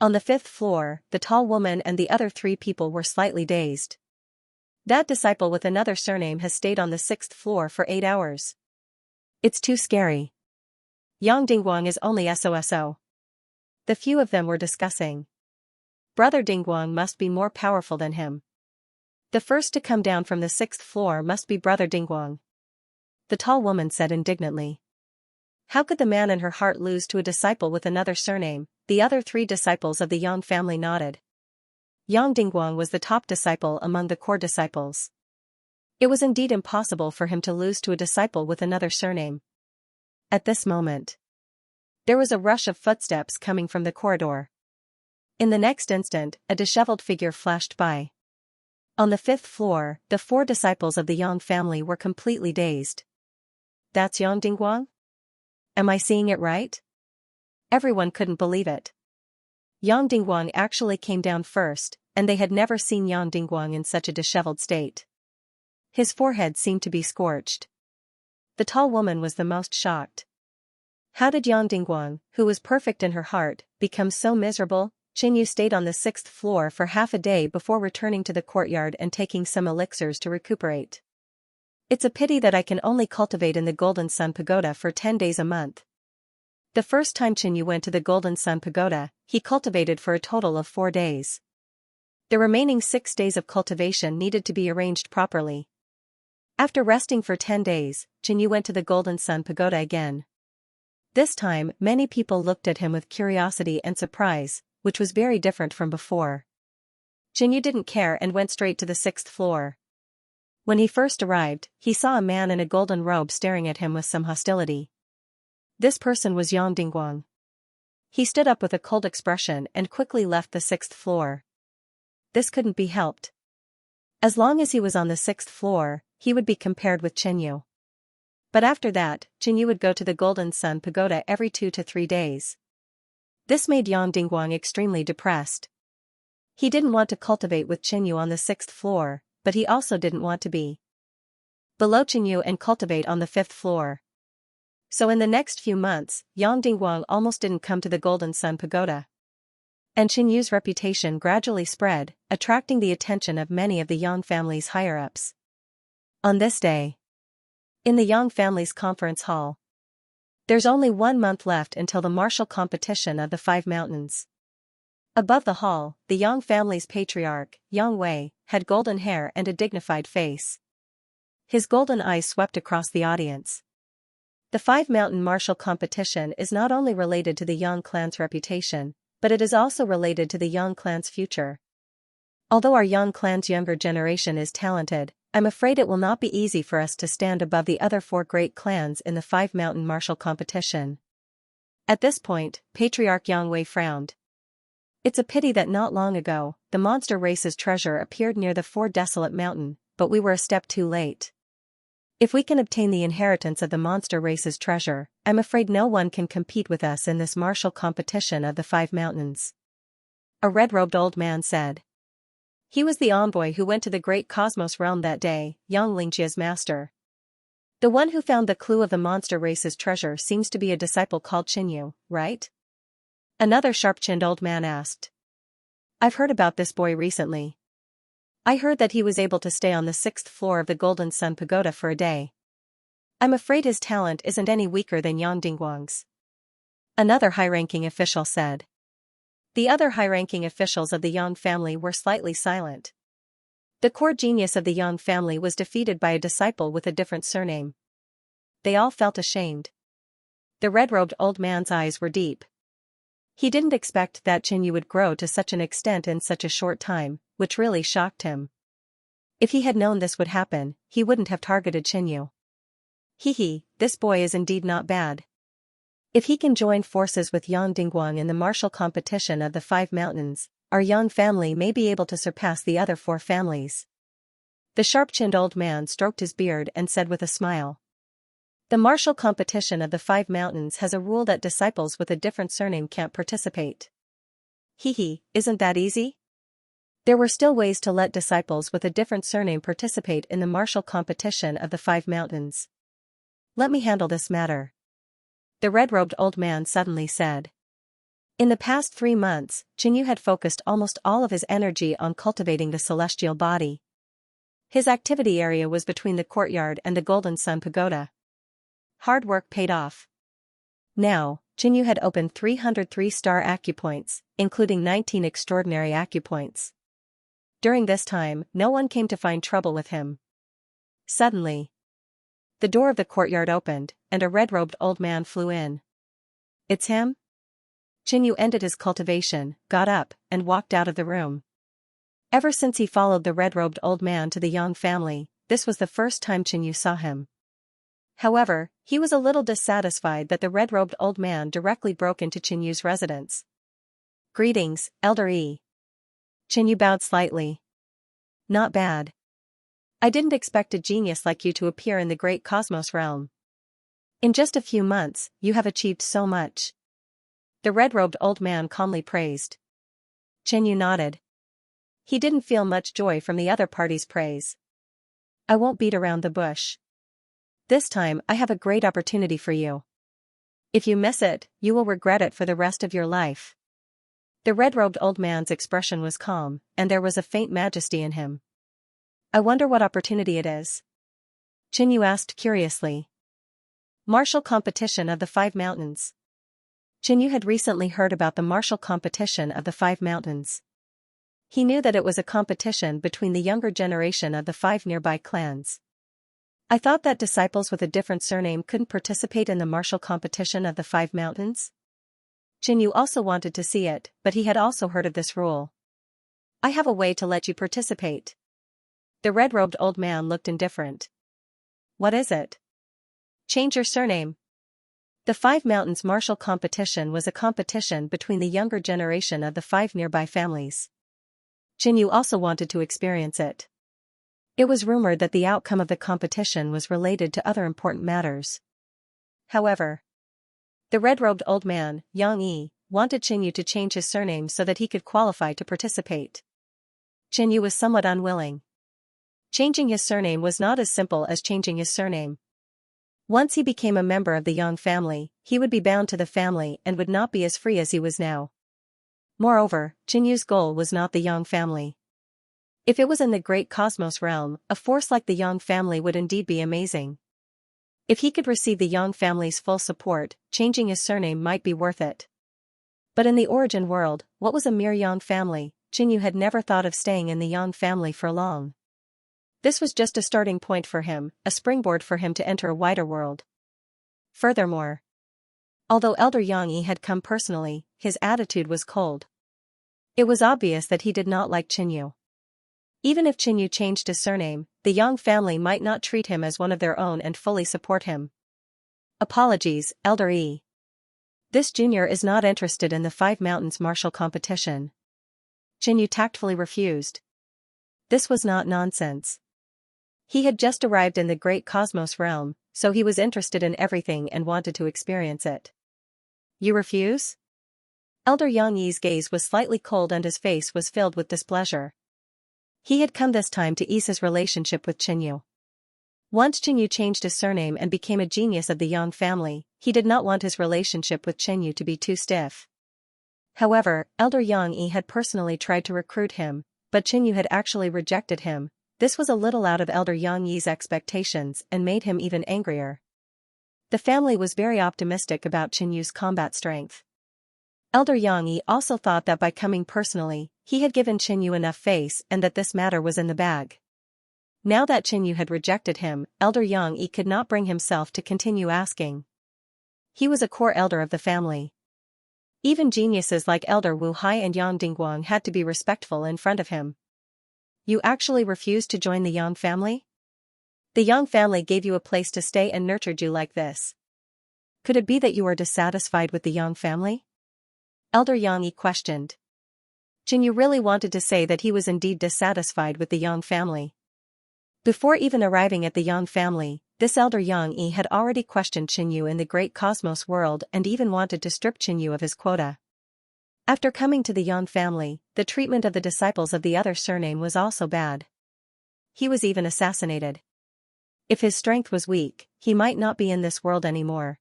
On the 5th floor, the tall woman and the other 3 people were slightly dazed. That disciple with another surname has stayed on the 6th floor for 8 hours. It's too scary. Yang Dingguang is only SOSO. The few of them were discussing. Brother Dingguang must be more powerful than him. The first to come down from the 6th floor must be Brother Dingguang. The tall woman said indignantly. How could the man in her heart lose to a disciple with another surname? The other 3 disciples of the Yang family nodded. Yang Dingguang was the top disciple among the core disciples. It was indeed impossible for him to lose to a disciple with another surname. At this moment, there was a rush of footsteps coming from the corridor. In the next instant, a disheveled figure flashed by. On the 5th floor, the 4 disciples of the Yang family were completely dazed. That's Yang Dingguang? Am I seeing it right? Everyone couldn't believe it. Yang Dingguang actually came down first, and they had never seen Yang Dingguang in such a disheveled state. His forehead seemed to be scorched. The tall woman was the most shocked. How did Yang Dingguang, who was perfect in her heart, become so miserable? Xianxia stayed on the 6th floor for half a day before returning to the courtyard and taking some elixirs to recuperate. It's a pity that I can only cultivate in the Golden Sun Pagoda for 10 days a month. The first time Xianxia went to the Golden Sun Pagoda, he cultivated for a total of 4 days. The remaining 6 days of cultivation needed to be arranged properly. After resting for 10 days, Xianxia went to the Golden Sun Pagoda again. This time, many people looked at him with curiosity and surprise, which was very different from before. Xianxia didn't care and went straight to the 6th floor. When he first arrived, he saw a man in a golden robe staring at him with some hostility. This person was Yang Dingguang. He stood up with a cold expression and quickly left the 6th floor. This couldn't be helped. As long as he was on the 6th floor, he would be compared with Xianxia. But after that, Xianxia would go to the Golden Sun Pagoda every 2 to 3 days. This made Yang Dingguang extremely depressed. He didn't want to cultivate with Xianxia on the 6th floor, but he also didn't want to be below Xianxia and cultivate on the 5th floor. So in the next few months, Yang Dingguang almost didn't come to the Golden Sun Pagoda. And Xianxia's reputation gradually spread, attracting the attention of many of the Yang family's higher-ups. On this day, in the Yang family's conference hall, there's only 1 month left until the martial competition of the 5 mountains. Above the hall, the Yang family's patriarch, Yang Wei, had golden hair and a dignified face. His golden eyes swept across the audience. The 5-mountain martial competition is not only related to the Yang clan's reputation, but it is also related to the Yang clan's future. Although our Yang clan's younger generation is talented, I'm afraid it will not be easy for us to stand above the other 4 great clans in the 5-mountain martial competition. At this point, Patriarch Yang Wei frowned. It's a pity that not long ago, the monster race's treasure appeared near the 4 desolate mountain, but we were a step too late. If we can obtain the inheritance of the monster race's treasure, I'm afraid no one can compete with us in this martial competition of the 5 mountains. A red-robed old man said. He was the envoy who went to the great cosmos realm that day, Xianxia's master. The one who found the clue of the monster race's treasure seems to be a disciple called Xianxia, right? Another sharp-chinned old man asked. I've heard about this boy recently. I heard that he was able to stay on the 6th floor of the Golden Sun Pagoda for a day. I'm afraid his talent isn't any weaker than Yang Dingguang's. Another high-ranking official said. The other high-ranking officials of the Yang family were slightly silent. The core genius of the Yang family was defeated by a disciple with a different surname. They all felt ashamed. The red-robed old man's eyes were deep. He didn't expect that Xianxia would grow to such an extent in such a short time, which really shocked him. If he had known this would happen, he wouldn't have targeted Xianxia. Hee, this boy is indeed not bad. If he can join forces with Yang Dingguang in the martial competition of the 5 mountains, our Yang family may be able to surpass the other 4 families. The sharp-chinned old man stroked his beard and said with a smile. The martial competition of the 5 mountains has a rule that disciples with a different surname can't participate. Isn't that easy? There were still ways to let disciples with a different surname participate in the martial competition of the 5 mountains. Let me handle this matter. The red-robed old man suddenly said. In the past 3 months, Xianxia had focused almost all of his energy on cultivating the celestial body. His activity area was between the courtyard and the Golden Sun Pagoda. Hard work paid off. Now, Xianxia had opened 303-star acupoints, including 19 extraordinary acupoints. During this time, no one came to find trouble with him. Suddenly, the door of the courtyard opened, and a red-robed old man flew in. It's him? Xianxia ended his cultivation, got up, and walked out of the room. Ever since he followed the red-robed old man to the Yang family, this was the first time Xianxia saw him. However, he was a little dissatisfied that the red-robed old man directly broke into Xianxia's residence. Greetings, Elder Yi. Xianxia bowed slightly. Not bad. I didn't expect a genius like you to appear in the great cosmos realm. In just a few months, you have achieved so much. The red-robed old man calmly praised. Xianxia nodded. He didn't feel much joy from the other party's praise. I won't beat around the bush. This time I have a great opportunity for you. If you miss it, you will regret it for the rest of your life. The red-robed old man's expression was calm, and there was a faint majesty in him. I wonder what opportunity it is. Xianxia asked curiously. Martial competition of the 5 mountains. Xianxia had recently heard about the martial competition of the 5 mountains. He knew that it was a competition between the younger generation of the 5 nearby clans. I thought that disciples with a different surname couldn't participate in the martial competition of the 5 mountains. Xianxia also wanted to see it, but he had also heard of this rule. I have a way to let you participate. The red-robed old man looked indifferent. What is it? Change your surname. The 5 mountains martial competition was a competition between the younger generation of the 5 nearby families. Xianxia also wanted to experience it. It was rumored that the outcome of the competition was related to other important matters. However, the red-robed old man, Yang Yi, wanted Xianxia to change his surname so that he could qualify to participate. Xianxia was somewhat unwilling. Changing his surname was not as simple as changing his surname. Once he became a member of the Yang family, he would be bound to the family and would not be as free as he was now. Moreover, Xianxia's goal was not the Yang family. If it was in the great cosmos realm, a force like the Yang family would indeed be amazing. If he could receive the Yang family's full support, changing his surname might be worth it. But in the origin world, what was a mere Yang family? Xianxia had never thought of staying in the Yang family for long. This was just a starting point for him, a springboard for him to enter a wider world. Furthermore, although Elder Yang Yi had come personally, his attitude was cold. It was obvious that he did not like Xianxia. Even if Xianxia changed his surname, the Yang family might not treat him as one of their own and fully support him. Apologies, Elder Yi. This junior is not interested in the 5 mountains martial competition. Xianxia tactfully refused. This was not nonsense. He had just arrived in the great cosmos realm, so he was interested in everything and wanted to experience it. You refuse? Elder Yang Yi's gaze was slightly cold and his face was filled with displeasure. He had come this time to ease his relationship with Qinyu. Once Qinyu changed his surname and became a genius of the Yang family, he did not want his relationship with Qinyu to be too stiff. However, Elder Yang Yi had personally tried to recruit him, but Qinyu had actually rejected him. This was a little out of Elder Yang Yi's expectations and made him even angrier. The family was very optimistic about Qinyu's combat strength. Elder Yang Yi also thought that by coming personally, he had given Qinyu enough face and that this matter was in the bag. Now that Qinyu had rejected him, Elder Yang Yi could not bring himself to continue asking. He was a core elder of the family. Even geniuses like Elder Wu Hai and Yang Dingguang had to be respectful in front of him. You actually refused to join the Yang family? The Yang family gave you a place to stay and nurtured you like this. Could it be that you are dissatisfied with the Yang family? Elder Yang Yi questioned. Qinyu really wanted to say that he was indeed dissatisfied with the Yang family. Before even arriving at the Yang family, this Elder Yang Yi had already questioned Qinyu in the great cosmos world and even wanted to strip Qinyu of his quota. After coming to the Yang family, the treatment of the disciples of the other surname was also bad. He was even assassinated. If his strength was weak, he might not be in this world anymore.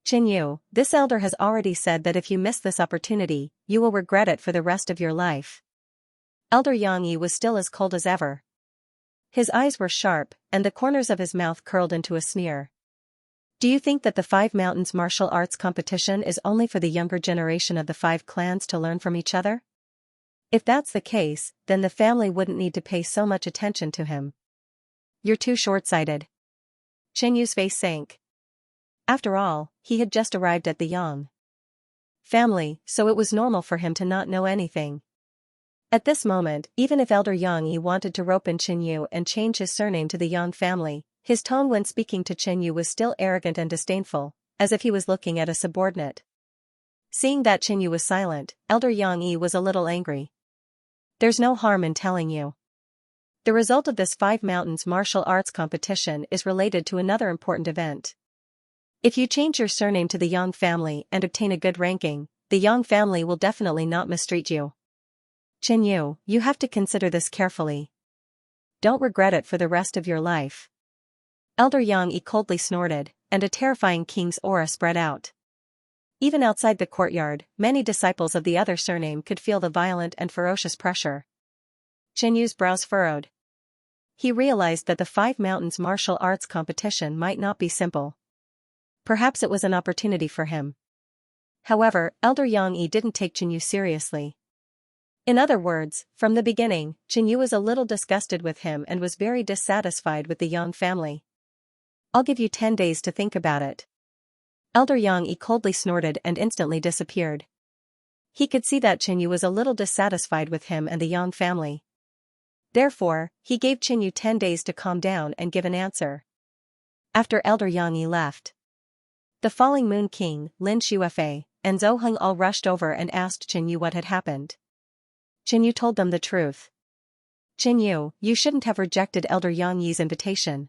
Qinyu, this elder has already said that if you miss this opportunity, you will regret it for the rest of your life. Elder Yang Yi was still as cold as ever. His eyes were sharp, and the corners of his mouth curled into a sneer. Do you think that the 5 Mountains martial arts competition is only for the younger generation of the 5 clans to learn from each other? If that's the case, then the family wouldn't need to pay so much attention to him. You're too short-sighted. Qinyu's face sank. After all, he had just arrived at the Yang family, so it was normal for him to not know anything. At this moment, even if Elder Yang Yi wanted to rope in Qinyu and change his surname to the Yang family, his tone when speaking to Qinyu was still arrogant and disdainful, as if he was looking at a subordinate. Seeing that Qinyu was silent, Elder Yang Yi was a little angry. There's no harm in telling you. The result of this 5 Mountains martial arts competition is related to another important event. If you change your surname to the Yang family and obtain a good ranking, the Yang family will definitely not mistreat you. Qinyu, you have to consider this carefully. Don't regret it for the rest of your life. Elder Yang Yi coldly snorted, and a terrifying king's aura spread out. Even outside the courtyard, many disciples of the other surname could feel the violent and ferocious pressure. Qinyu's brows furrowed. He realized that the 5 Mountains martial arts competition might not be simple. Perhaps it was an opportunity for him. However, Elder Yang Yi didn't take Qinyu seriously. In other words, from the beginning, Qinyu was a little disgusted with him and was very dissatisfied with the Yang family. I'll give you 10 days to think about it. Elder Yang Yi coldly snorted and instantly disappeared. He could see that Qinyu was a little dissatisfied with him and the Yang family. Therefore, he gave Qinyu 10 days to calm down and give an answer. After Elder Yang Yi left, the Falling Moon King, Lin Xuefei, and Zhou Heng all rushed over and asked Qinyu what had happened. Qinyu told them the truth. Qinyu, you shouldn't have rejected Elder Yang Yi's invitation.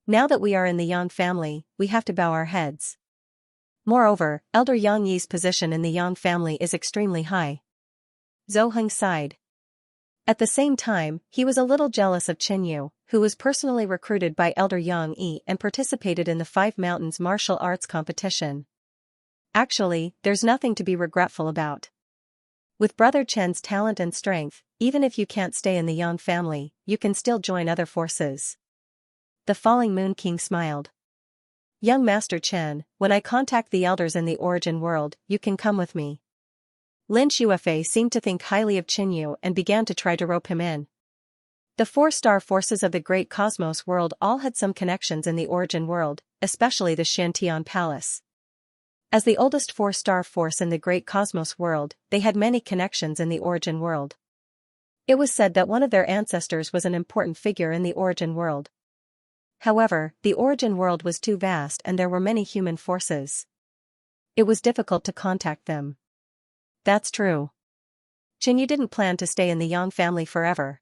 Now that we are in the Yang family, we have to bow our heads. Moreover, Elder Yang Yi's position in the Yang family is extremely high. Zhou Heng sighed. At the same time, he was a little jealous of Qinyu, who was personally recruited by Elder Yang Yi and participated in the 5 Mountains martial arts competition. Actually, there's nothing to be regretful about. With Brother Chen's talent and strength, even if you can't stay in the Yang family, you can still join other forces. The Falling Moon King smiled. Young Master Chen, when I contact the elders in the origin world, you can come with me. Lin Xuefei seemed to think highly of Qinyu and began to try to rope him in. The 4-star forces of the great cosmos world all had some connections in the origin world, especially the Shantian Palace. As the oldest 4-star force in the great cosmos world, they had many connections in the origin world. It was said that one of their ancestors was an important figure in the origin world. However, the origin world was too vast and there were many human forces. It was difficult to contact them. That's true. Qinyu didn't plan to stay in the Yang family forever.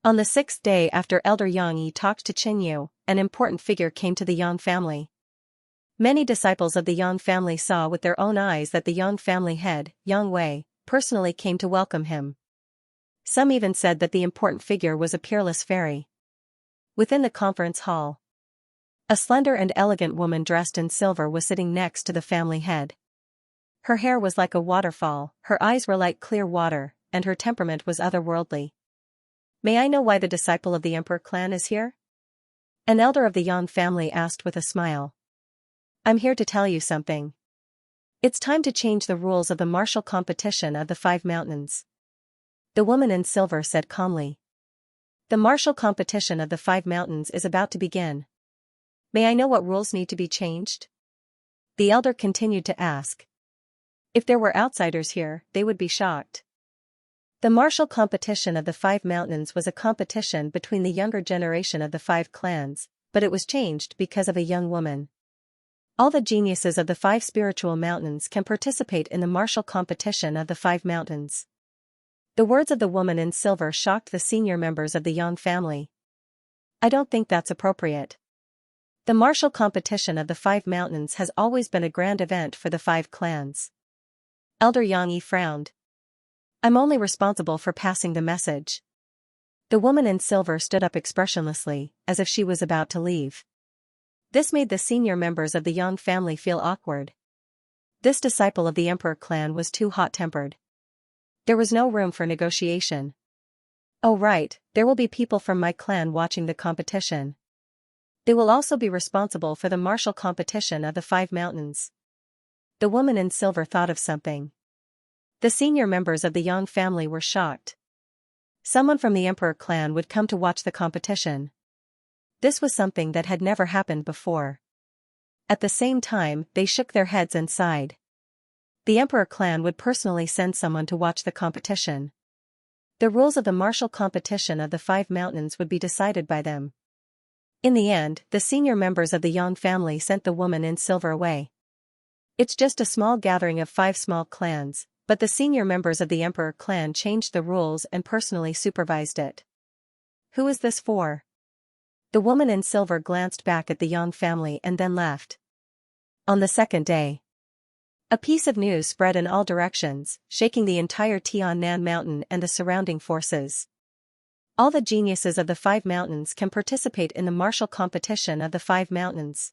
On the sixth day after Elder Yang Yi talked to Qin Yu, an important figure came to the Yang family. Many disciples of the Yang family saw with their own eyes that the Yang family head, Yang Wei, personally came to welcome him. Some even said that the important figure was a peerless fairy. Within the conference hall, a slender and elegant woman dressed in silver was sitting next to the family head. Her hair was like a waterfall, her eyes were like clear water, and her temperament was otherworldly. "May I know why the disciple of the Emperor clan is here?" An elder of the Yang family asked with a smile. "I'm here to tell you something. It's time to change the rules of the martial competition of the 5 mountains." The woman in silver said calmly. "The martial competition of the 5 mountains is about to begin. May I know what rules need to be changed?" The elder continued to ask. If there were outsiders here, they would be shocked. The martial competition of the 5 mountains was a competition between the younger generation of the 5 clans, but it was changed because of a young woman. All the geniuses of the 5 spiritual mountains can participate in the martial competition of the 5 mountains. The words of the woman in silver shocked the senior members of the Yang family. "I don't think that's appropriate. The martial competition of the 5 mountains has always been a grand event for the 5 clans." Elder Yang Yi frowned. "I'm only responsible for passing the message." The woman in silver stood up expressionlessly, as if she was about to leave. This made the senior members of the Yang family feel awkward. This disciple of the Emperor clan was too hot-tempered. There was no room for negotiation. "Oh right, there will be people from my clan watching the competition. They will also be responsible for the martial competition of the 5 mountains." The woman in silver thought of something. The senior members of the Yang family were shocked. Someone from the Emperor clan would come to watch the competition. This was something that had never happened before. At the same time, they shook their heads and sighed. The Emperor clan would personally send someone to watch the competition. The rules of the martial competition of the 5 mountains would be decided by them. In the end, the senior members of the Yang family sent the woman in silver away. It's just a small gathering of 5 small clans, but the senior members of the Emperor clan changed the rules and personally supervised it. "Who is this for?" The woman in silver glanced back at the Yang family and then left. On the second day, a piece of news spread in all directions, shaking the entire Tiannan Mountain and the surrounding forces. All the geniuses of the 5 mountains can participate in the martial competition of the 5 mountains.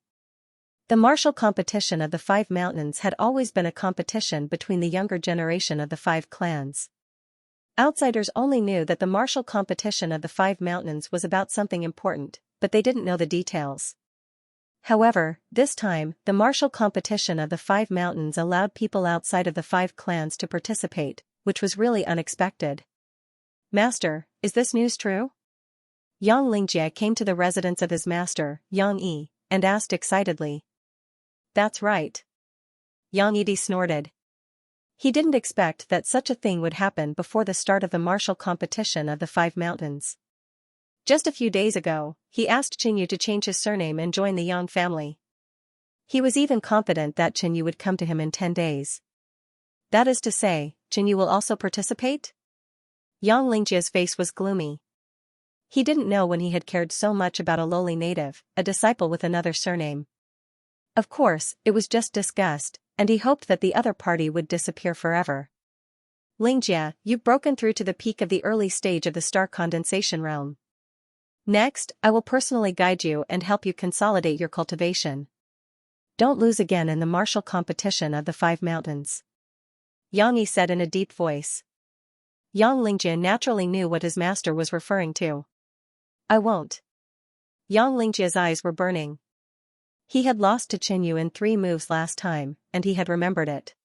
The martial competition of the 5 mountains had always been a competition between the younger generation of the 5 clans. Outsiders only knew that the martial competition of the 5 mountains was about something important, but they didn't know the details. However, this time, the martial competition of the 5 mountains allowed people outside of the 5 clans to participate, which was really unexpected. "Master, is this news true?" Yang Lingjie came to the residence of his master, Yang Yi, and asked excitedly. "That's right." Yang Yi snorted. He didn't expect that such a thing would happen before the start of the martial competition of the 5 mountains. Just a few days ago, he asked Qin Yu to change his surname and join the Yang family. He was even confident that Qin Yu would come to him in 10 days. "That is to say, Qin Yu will also participate?" Yang Lingjie's face was gloomy. He didn't know when he had cared so much about a lowly native, a disciple with another surname. Of course, it was just disgust, and he hoped that the other party would disappear forever. "Lingjie, you've broken through to the peak of the early stage of the star condensation realm. Next, I will personally guide you and help you consolidate your cultivation. Don't lose again in the martial competition of the 5 mountains." Yang Yi said in a deep voice. Yang Lingjie naturally knew what his master was referring to. "I won't." Yang Lingjie's eyes were burning. He had lost to Qin Yu in 3 moves last time, and he had remembered it.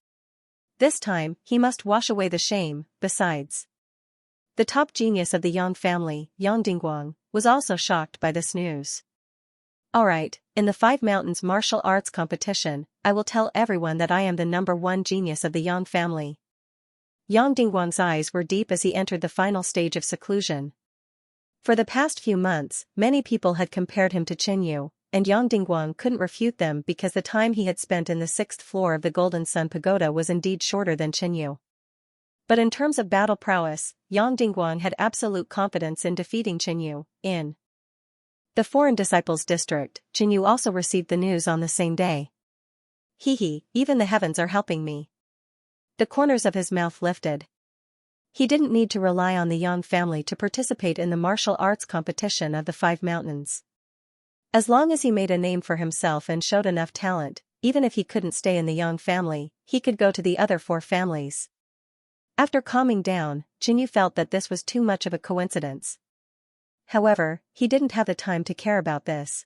This time, he must wash away the shame. Besides, the top genius of the Yang family, Yang Dingguang, was also shocked by this news. "Alright, in the 5 mountains martial arts competition, I will tell everyone that I am the number 1 genius of the Yang family." Yang Dingguang's eyes were deep as he entered the final stage of seclusion. For the past few months, many people had compared him to Qin Yu, and Yang Dingguang couldn't refute them because the time he had spent in the 6th floor of the Golden Sun Pagoda was indeed shorter than Qin Yu. But in terms of battle prowess, Yang Dingguang had absolute confidence in defeating Qinyu. In the foreign disciples district, Qinyu also received the news on the same day. Even the heavens are helping me. The corners of his mouth lifted. He didn't need to rely on the Yang family to participate in the martial arts competition of the Five Mountains. As long as he made a name for himself and showed enough talent, even if he couldn't stay in the Yang family, he could go to the other four families. After calming down, Qinyu felt that this was too much of a coincidence. However, he didn't have the time to care about this.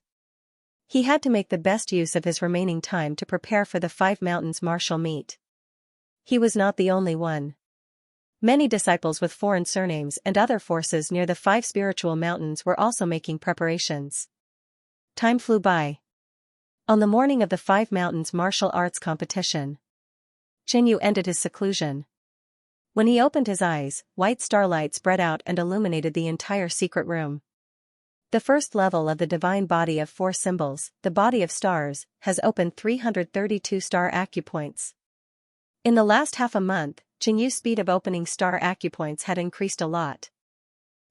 He had to make the best use of his remaining time to prepare for the Five Mountains martial meet. He was not the only one. Many disciples with foreign surnames and other forces near the Five Spiritual Mountains were also making preparations. Time flew by. On the morning of the Five Mountains martial arts competition, Qinyu ended his seclusion. When he opened his eyes, white starlight spread out and illuminated the entire secret room. The first level of the divine body of four symbols, the body of stars, has opened 332 star acupoints. In the last half a month, Qinyu's speed of opening star acupoints had increased a lot.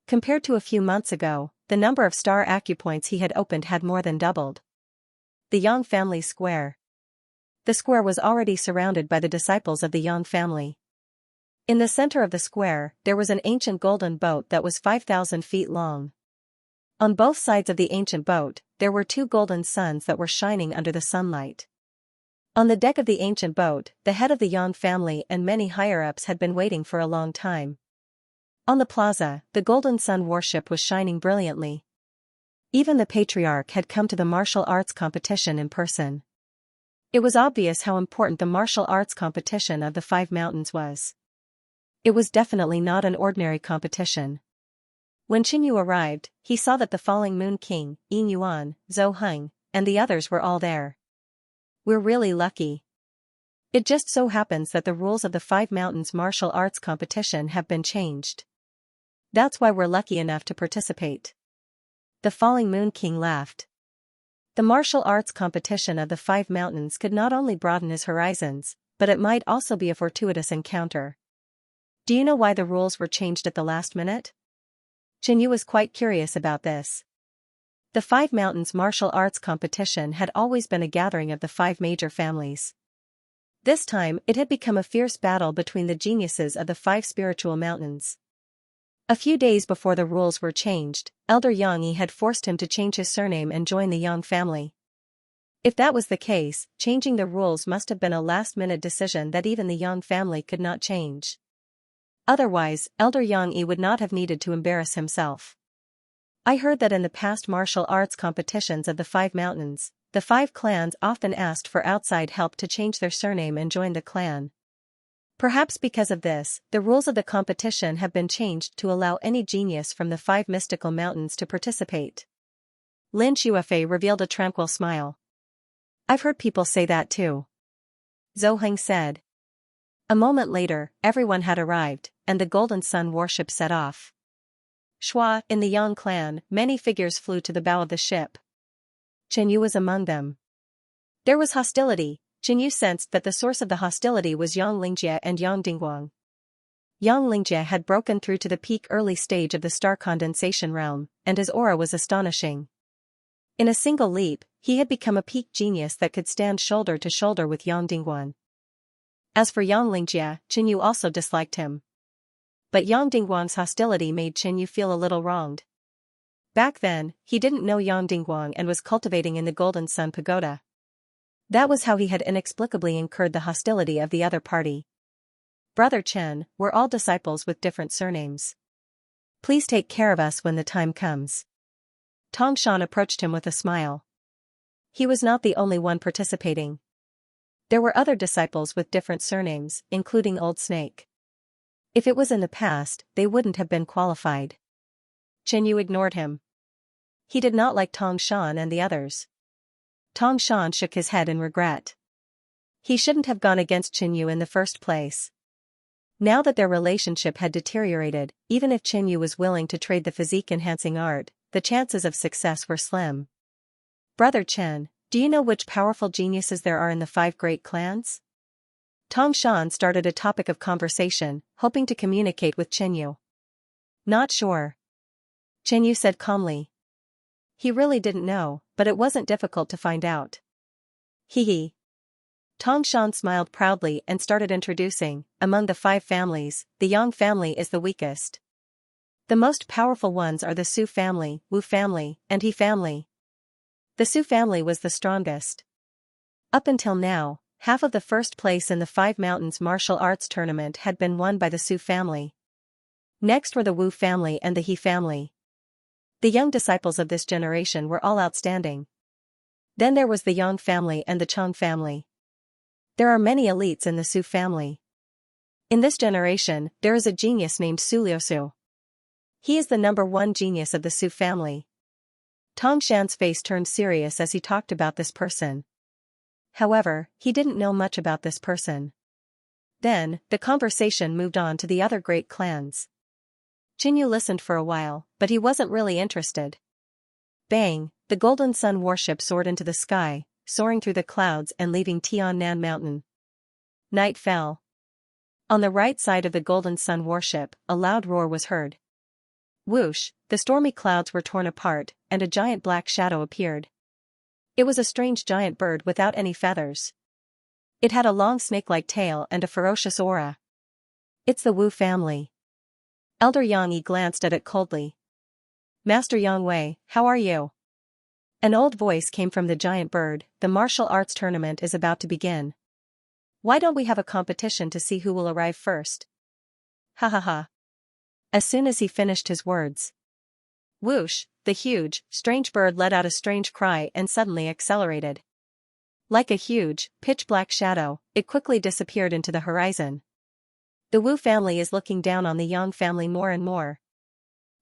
Compared to a few months ago, the number of star acupoints he had opened had more than doubled. The Yang family square. The square was already surrounded by the disciples of the Yang family. In the center of the square, there was an ancient golden boat that was 5,000 feet long. On both sides of the ancient boat, there were two golden suns that were shining under the sunlight. On the deck of the ancient boat, the head of the Yang family and many higher-ups had been waiting for a long time. On the plaza, the golden sun warship was shining brilliantly. Even the patriarch had come to the martial arts competition in person. It was obvious how important the martial arts competition of the Five Mountains was. It was definitely not an ordinary competition. When Qinyu arrived, he saw that the Falling Moon King, Yin Yuan, Zhou Heng, and the others were all there. We're really lucky. It just so happens that the rules of the Five Mountains martial arts competition have been changed. That's why we're lucky enough to participate. The Falling Moon King laughed. The martial arts competition of the Five Mountains could not only broaden his horizons, but it might also be a fortuitous encounter. Do you know why the rules were changed at the last minute? Qinyu was quite curious about this. The Five Mountains martial arts competition had always been a gathering of the five major families. This time, it had become a fierce battle between the geniuses of the Five Spiritual Mountains. A few days before the rules were changed, Elder Yang Yi had forced him to change his surname and join the Yang family. If that was the case, changing the rules must have been a last-minute decision that even the Yang family could not change. Otherwise, Elder Yang Yi would not have needed to embarrass himself. I heard that in the past martial arts competitions of the Five Mountains, the five clans often asked for outside help to change their surname and join the clan. Perhaps because of this, the rules of the competition have been changed to allow any genius from the five mystical mountains to participate. Lin Shuafei revealed a tranquil smile. I've heard people say that too. Zhou Heng said. A moment later, everyone had arrived, and the Golden Sun warship set off. Shua, in the Yang clan, many figures flew to the bow of the ship. Qinyu was among them. There was hostility. Qinyu sensed that the source of the hostility was Yang Lingjie and Yang Dingguang. Yang Lingjie had broken through to the peak early stage of the star condensation realm, and his aura was astonishing. In a single leap, he had become a peak genius that could stand shoulder to shoulder with Yang Dingguang. As for Yang Lingjie, Qinyu also disliked him. But Yang Dingguang's hostility made Qinyu feel a little wronged. Back then, he didn't know Yang Dingguang and was cultivating in the Golden Sun Pagoda. That was how he had inexplicably incurred the hostility of the other party. Brother Chen, we're all disciples with different surnames. Please take care of us when the time comes. Tongshan approached him with a smile. He was not the only one participating. There were other disciples with different surnames, including Old Snake. If it was in the past, they wouldn't have been qualified. Qinyu ignored him. He did not like Tongshan and the others. Tongshan shook his head in regret. He shouldn't have gone against Qinyu in the first place. Now that their relationship had deteriorated, even if Qinyu was willing to trade the physique-enhancing art, the chances of success were slim. Brother Chen, do you know which powerful geniuses there are in the five great clans? Tong Shan started a topic of conversation, hoping to communicate with Chenyu. Not sure. Chenyu said calmly. He really didn't know, but it wasn't difficult to find out. Hee hee. Tong Shan smiled proudly and started introducing, among the 5 families, the Yang family is the weakest. The most powerful ones are the Su family, Wu family, and He family. The Su family was the strongest. Up until now, half of the first place in the 5 Mountains martial arts tournament had been won by the Su family. Next were the Wu family and the He family. The young disciples of this generation were all outstanding. Then there was the Yang family and the Chang family. There are many elites in the Su family. In this generation, there is a genius named Su Liusu. He is the number 1 genius of the Su family. Tong Shan's face turned serious as he talked about this person. However, he didn't know much about this person. Then, the conversation moved on to the other great clans. Chenyu listened for a while, but he wasn't really interested. Bang, the golden sun warship soared into the sky, soaring through the clouds and leaving Tiannan Mountain. Night fell. On the right side of the golden sun warship, a loud roar was heard. Whoosh, the stormy clouds were torn apart, and a giant black shadow appeared. It was a strange giant bird without any feathers. It had a long snake-like tail and a ferocious aura. It's the Wu family. Elder Yang Yi glanced at it coldly. Master Yang Wei, how are you? An old voice came from the giant bird. The martial arts tournament is about to begin. Why don't we have a competition to see who will arrive first? Ha ha ha. As soon as he finished his words, whoosh, the huge, strange bird let out a strange cry and suddenly accelerated. Like a huge, pitch-black shadow, it quickly disappeared into the horizon. The Wu family is looking down on the Yang family more and more.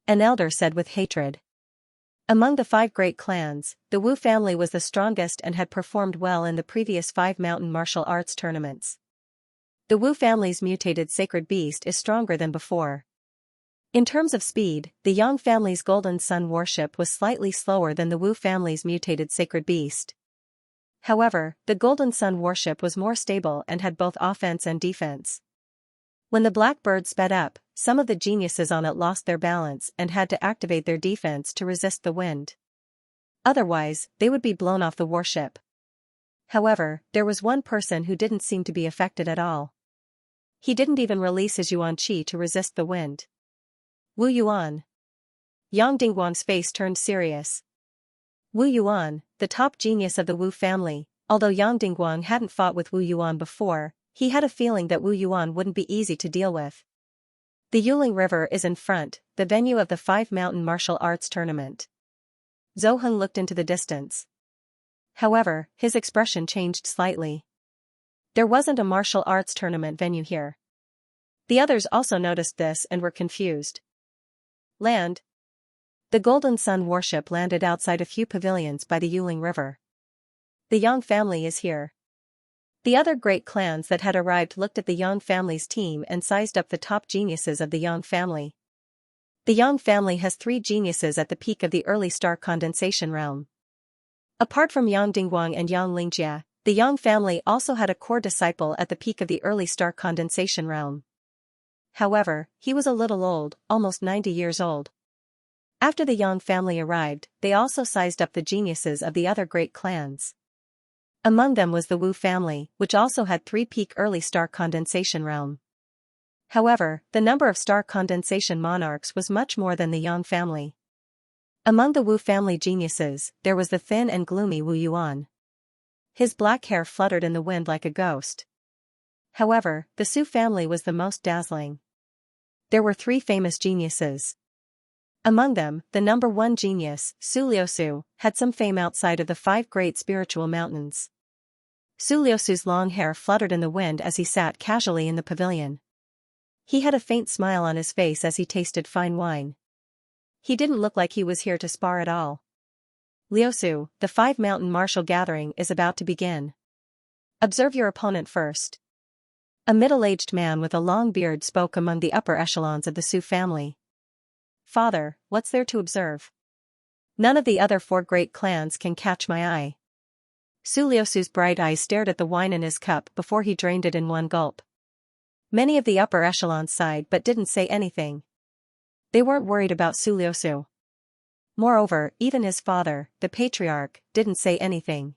An elder said with hatred. Among the 5 great clans, the Wu family was the strongest and had performed well in the previous 5 mountain martial arts tournaments. The Wu family's mutated sacred beast is stronger than before. In terms of speed, the Yang family's golden sun warship was slightly slower than the Wu family's mutated sacred beast. However, the golden sun warship was more stable and had both offense and defense. When the black bird sped up, some of the geniuses on it lost their balance and had to activate their defense to resist the wind. Otherwise, they would be blown off the warship. However, there was one person who didn't seem to be affected at all. He didn't even release his Yuan Qi to resist the wind. Wu Yuan. Yang Dingguang's face turned serious. Wu Yuan, the top genius of the Wu family. Although Yang Dingguang hadn't fought with Wu Yuan before, he had a feeling that Wu Yuan wouldn't be easy to deal with. The Yuling River is in front, the venue of the 5 mountain martial arts tournament. Zhou Heng looked into the distance. However, his expression changed slightly. There wasn't a martial arts tournament venue here. The others also noticed this and were confused. Land. The Golden Sun warship landed outside a few pavilions by the Yuling River. The Yang family is here. The other great clans that had arrived looked at the Yang family's team and sized up the top geniuses of the Yang family. The Yang family has 3 geniuses at the peak of the early star condensation realm. Apart from Yang Dingguang and Yang Lingjia, the Yang family also had a core disciple at the peak of the early star condensation realm. However, he was a little old, almost 90 years old. After the Yang family arrived, they also sized up the geniuses of the other great clans. Among them was the Wu family, which also had 3 peak early star condensation realm. However, the number of star condensation monarchs was much more than the Yang family. Among the Wu family geniuses, there was the thin and gloomy Wu Yuan. His black hair fluttered in the wind like a ghost. However, the Su family was the most dazzling. There were 3 famous geniuses. Among them, the number 1 genius, Su Liusu, had some fame outside of the 5 great spiritual mountains. Su Liusu's long hair fluttered in the wind as he sat casually in the pavilion. He had a faint smile on his face as he tasted fine wine. He didn't look like he was here to spar at all. Liusu, the 5 mountain martial gathering is about to begin. Observe your opponent first. A middle-aged man with a long beard spoke among the upper echelons of the Su family. Father, what's there to observe? None of the other 4 great clans can catch my eye. Su Liusu's bright eyes stared at the wine in his cup before he drained it in one gulp. Many of the upper echelons sighed but didn't say anything. They weren't worried about Su Liusu. Moreover, even his father, the patriarch, didn't say anything.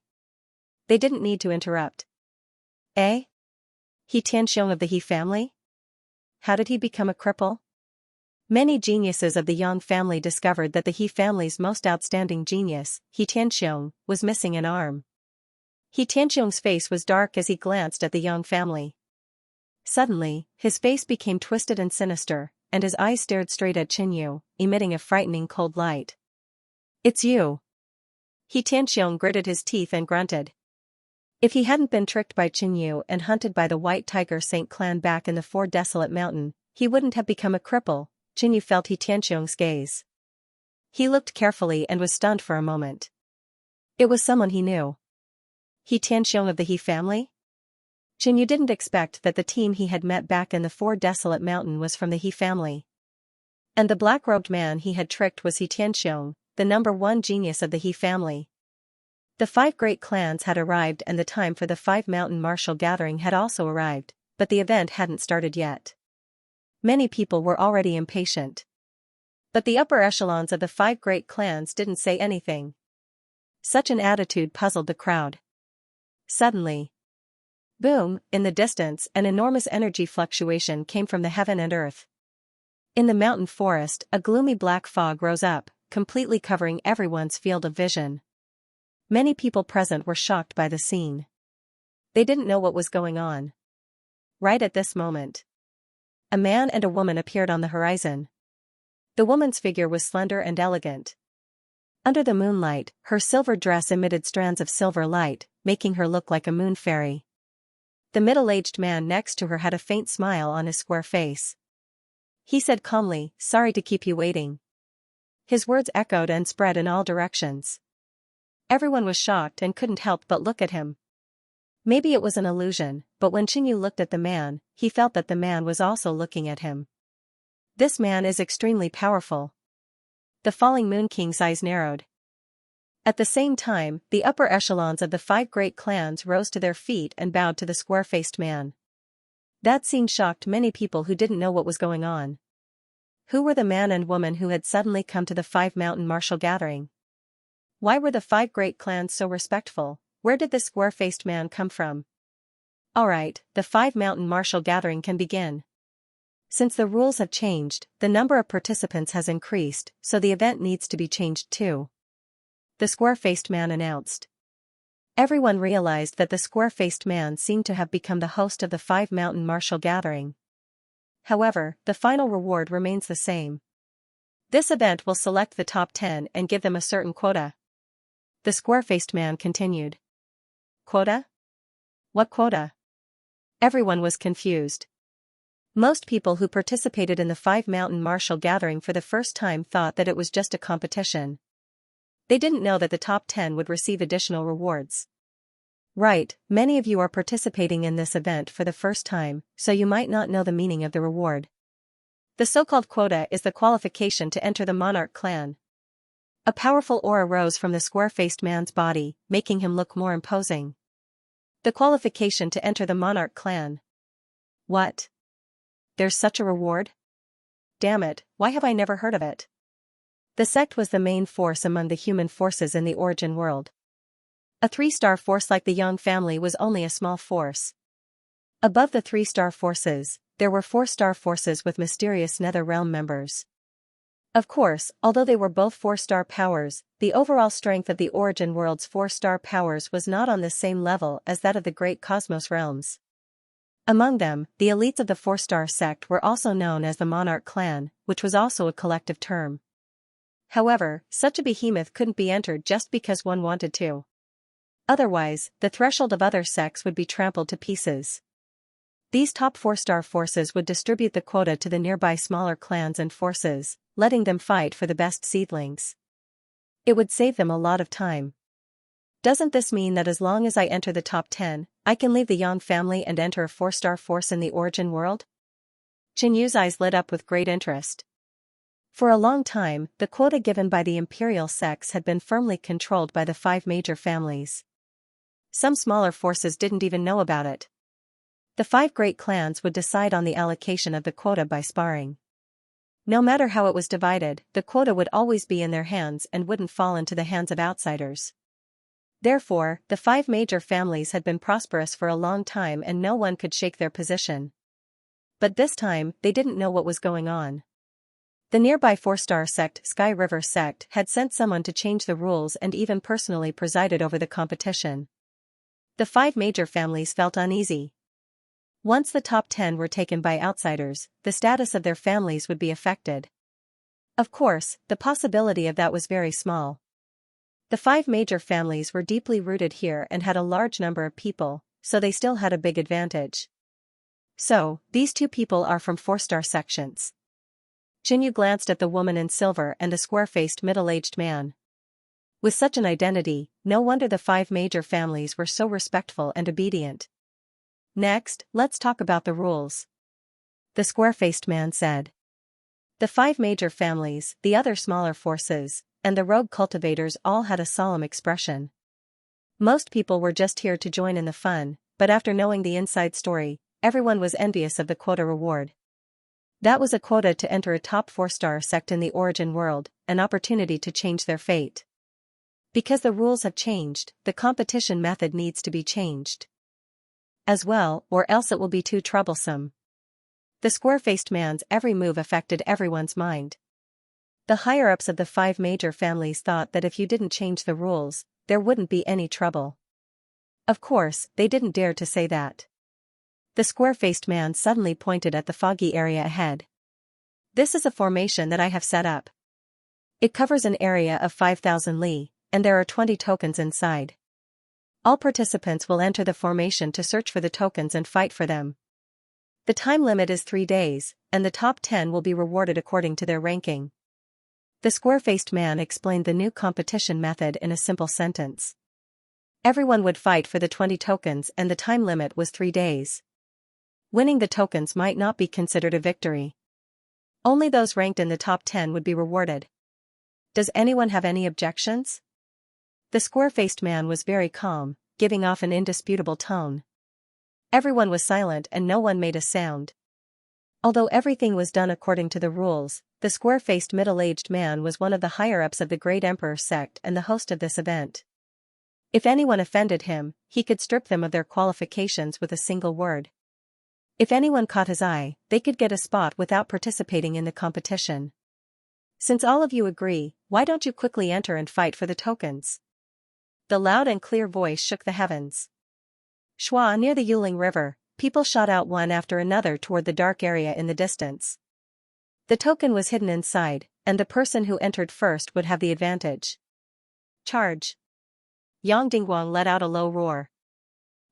They didn't need to interrupt. Eh? He Tianxiong of the He family? How did he become a cripple? Many geniuses of the Yang family discovered that the He family's most outstanding genius, He Tianxiong, was missing an arm. He Tianxiong's face was dark as he glanced at the Yang family. Suddenly, his face became twisted and sinister, and his eyes stared straight at Qinyu, emitting a frightening cold light. It's you. He Tianxiong gritted his teeth and grunted. If he hadn't been tricked by Qinyu and hunted by the White Tiger Saint clan back in the Four Desolate Mountain, he wouldn't have become a cripple. Qinyu felt He Tianxiong's gaze. He looked carefully and was stunned for a moment. It was someone he knew. He Tianxiong of the He family? Qinyu didn't expect that the team he had met back in the Four Desolate Mountain was from the He family. And the black-robed man he had tricked was He Tianxiong, the #1 genius of the He family. The 5 great clans had arrived and the time for the 5 mountain martial gathering had also arrived, but the event hadn't started yet. Many people were already impatient. But the upper echelons of the 5 great clans didn't say anything. Such an attitude puzzled the crowd. Suddenly, boom, in the distance an enormous energy fluctuation came from the heaven and earth. In the mountain forest, a gloomy black fog rose up, completely covering everyone's field of vision. Many people present were shocked by the scene. They didn't know what was going on. Right at this moment, a man and a woman appeared on the horizon. The woman's figure was slender and elegant. Under the moonlight, her silver dress emitted strands of silver light, making her look like a moon fairy. The middle-aged man next to her had a faint smile on his square face. He said calmly, "Sorry to keep you waiting." His words echoed and spread in all directions. Everyone was shocked and couldn't help but look at him. Maybe it was an illusion, but when Qinyu looked at the man, he felt that the man was also looking at him. This man is extremely powerful. The falling Moon King's eyes narrowed. At the same time, the upper echelons of the 5 great clans rose to their feet and bowed to the square-faced man. That scene shocked many people who didn't know what was going on. Who were the man and woman who had suddenly come to the 5 mountain martial gathering? Why were the 5 great clans so respectful? Where did this square-faced man come from? Alright, the 5 mountain martial gathering can begin. Since the rules have changed, the number of participants has increased, so the event needs to be changed too. The square-faced man announced. Everyone realized that the square-faced man seemed to have become the host of the 5 mountain martial gathering. However, the final reward remains the same. This event will select the top 10 and give them a certain quota. The square-faced man continued. Quota? What quota? Everyone was confused. Most people who participated in the 5 mountain martial gathering for the first time thought that it was just a competition. They didn't know that the top 10 would receive additional rewards. Right, many of you are participating in this event for the first time, so you might not know the meaning of the reward. The so-called quota is the qualification to enter the monarch clan. A powerful aura rose from the square-faced man's body, making him look more imposing. The qualification to enter the monarch clan. What? There's such a reward? Damn it, why have I never heard of it? The sect was the main force among the human forces in the origin world. A 3-star force like the Yang family was only a small force. Above the 3-star forces, there were 4-star forces with mysterious Nether Realm members. Of course, although they were both 4-star powers, the overall strength of the origin world's 4-star powers was not on the same level as that of the great cosmos realms. Among them, the elites of the 4-star sect were also known as the Monarch Clan, which was also a collective term. However, such a behemoth couldn't be entered just because one wanted to. Otherwise, the threshold of other sects would be trampled to pieces. These top 4-star forces would distribute the quota to the nearby smaller clans and forces, letting them fight for the best seedlings. It would save them a lot of time. Doesn't this mean that as long as I enter the top 10, I can leave the Yang family and enter a 4-star force in the origin world? Jinyu's eyes lit up with great interest. For a long time, the quota given by the imperial sects had been firmly controlled by the 5 major families. Some smaller forces didn't even know about it. The 5 great clans would decide on the allocation of the quota by sparring. No matter how it was divided, the quota would always be in their hands and wouldn't fall into the hands of outsiders. Therefore, the 5 major families had been prosperous for a long time and no one could shake their position. But this time, they didn't know what was going on. The nearby 4-star sect, Sky River sect, had sent someone to change the rules and even personally presided over the competition. The 5 major families felt uneasy. Once the top 10 were taken by outsiders, the status of their families would be affected. Of course, the possibility of that was very small. The 5 major families were deeply rooted here and had a large number of people, so they still had a big advantage. So, these 2 people are from 4-star sections. Xinyu glanced at the woman in silver and a square-faced middle-aged man. With such an identity, no wonder the 5 major families were so respectful and obedient. Next, let's talk about the rules, the square-faced man said. The 5 major families, the other smaller forces, and the rogue cultivators all had a solemn expression. Most people were just here to join in the fun, but after knowing the inside story, everyone was envious of the quota reward. That was a quota to enter a top 4-star sect in the origin world, an opportunity to change their fate. Because the rules have changed, the competition method needs to be changed as well, or else it will be too troublesome. The square-faced man's every move affected everyone's mind. The higher-ups of the 5 major families thought that if you didn't change the rules, there wouldn't be any trouble. Of course, they didn't dare to say that. The square-faced man suddenly pointed at the foggy area ahead. This is a formation that I have set up. It covers an area of 5,000 li, and there are 20 tokens inside. All participants will enter the formation to search for the tokens and fight for them. The time limit is 3 days, and the top 10 will be rewarded according to their ranking. The square-faced man explained the new competition method in a simple sentence. Everyone would fight for the 20 tokens and the time limit was 3 days. Winning the tokens might not be considered a victory. Only those ranked in the top 10 would be rewarded. Does anyone have any objections? The square-faced man was very calm, giving off an indisputable tone. Everyone was silent and no one made a sound. Although everything was done according to the rules, the square-faced middle-aged man was one of the higher-ups of the Great Emperor sect and the host of this event. If anyone offended him, he could strip them of their qualifications with a single word. If anyone caught his eye, they could get a spot without participating in the competition. Since all of you agree, why don't you quickly enter and fight for the tokens? The loud and clear voice shook the heavens. Shua, near the Yuling River, people shot out one after another toward the dark area in the distance. The token was hidden inside, and the person who entered first would have the advantage. Charge! Yang Dingguang let out a low roar.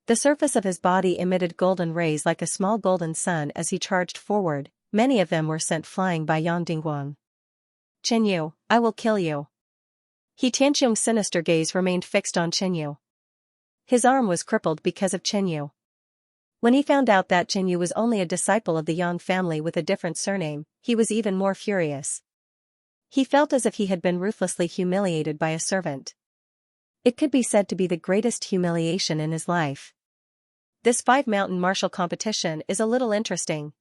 The surface of his body emitted golden rays like a small golden sun as he charged forward. Many of them were sent flying by Yang Dingguang. Qinyu, I will kill you. He Tianqiong's sinister gaze remained fixed on Qinyu. His arm was crippled because of Qinyu. When he found out that Qinyu was only a disciple of the Yang family with a different surname, he was even more furious. He felt as if he had been ruthlessly humiliated by a servant. It could be said to be the greatest humiliation in his life. This 5-mountain martial competition is a little interesting.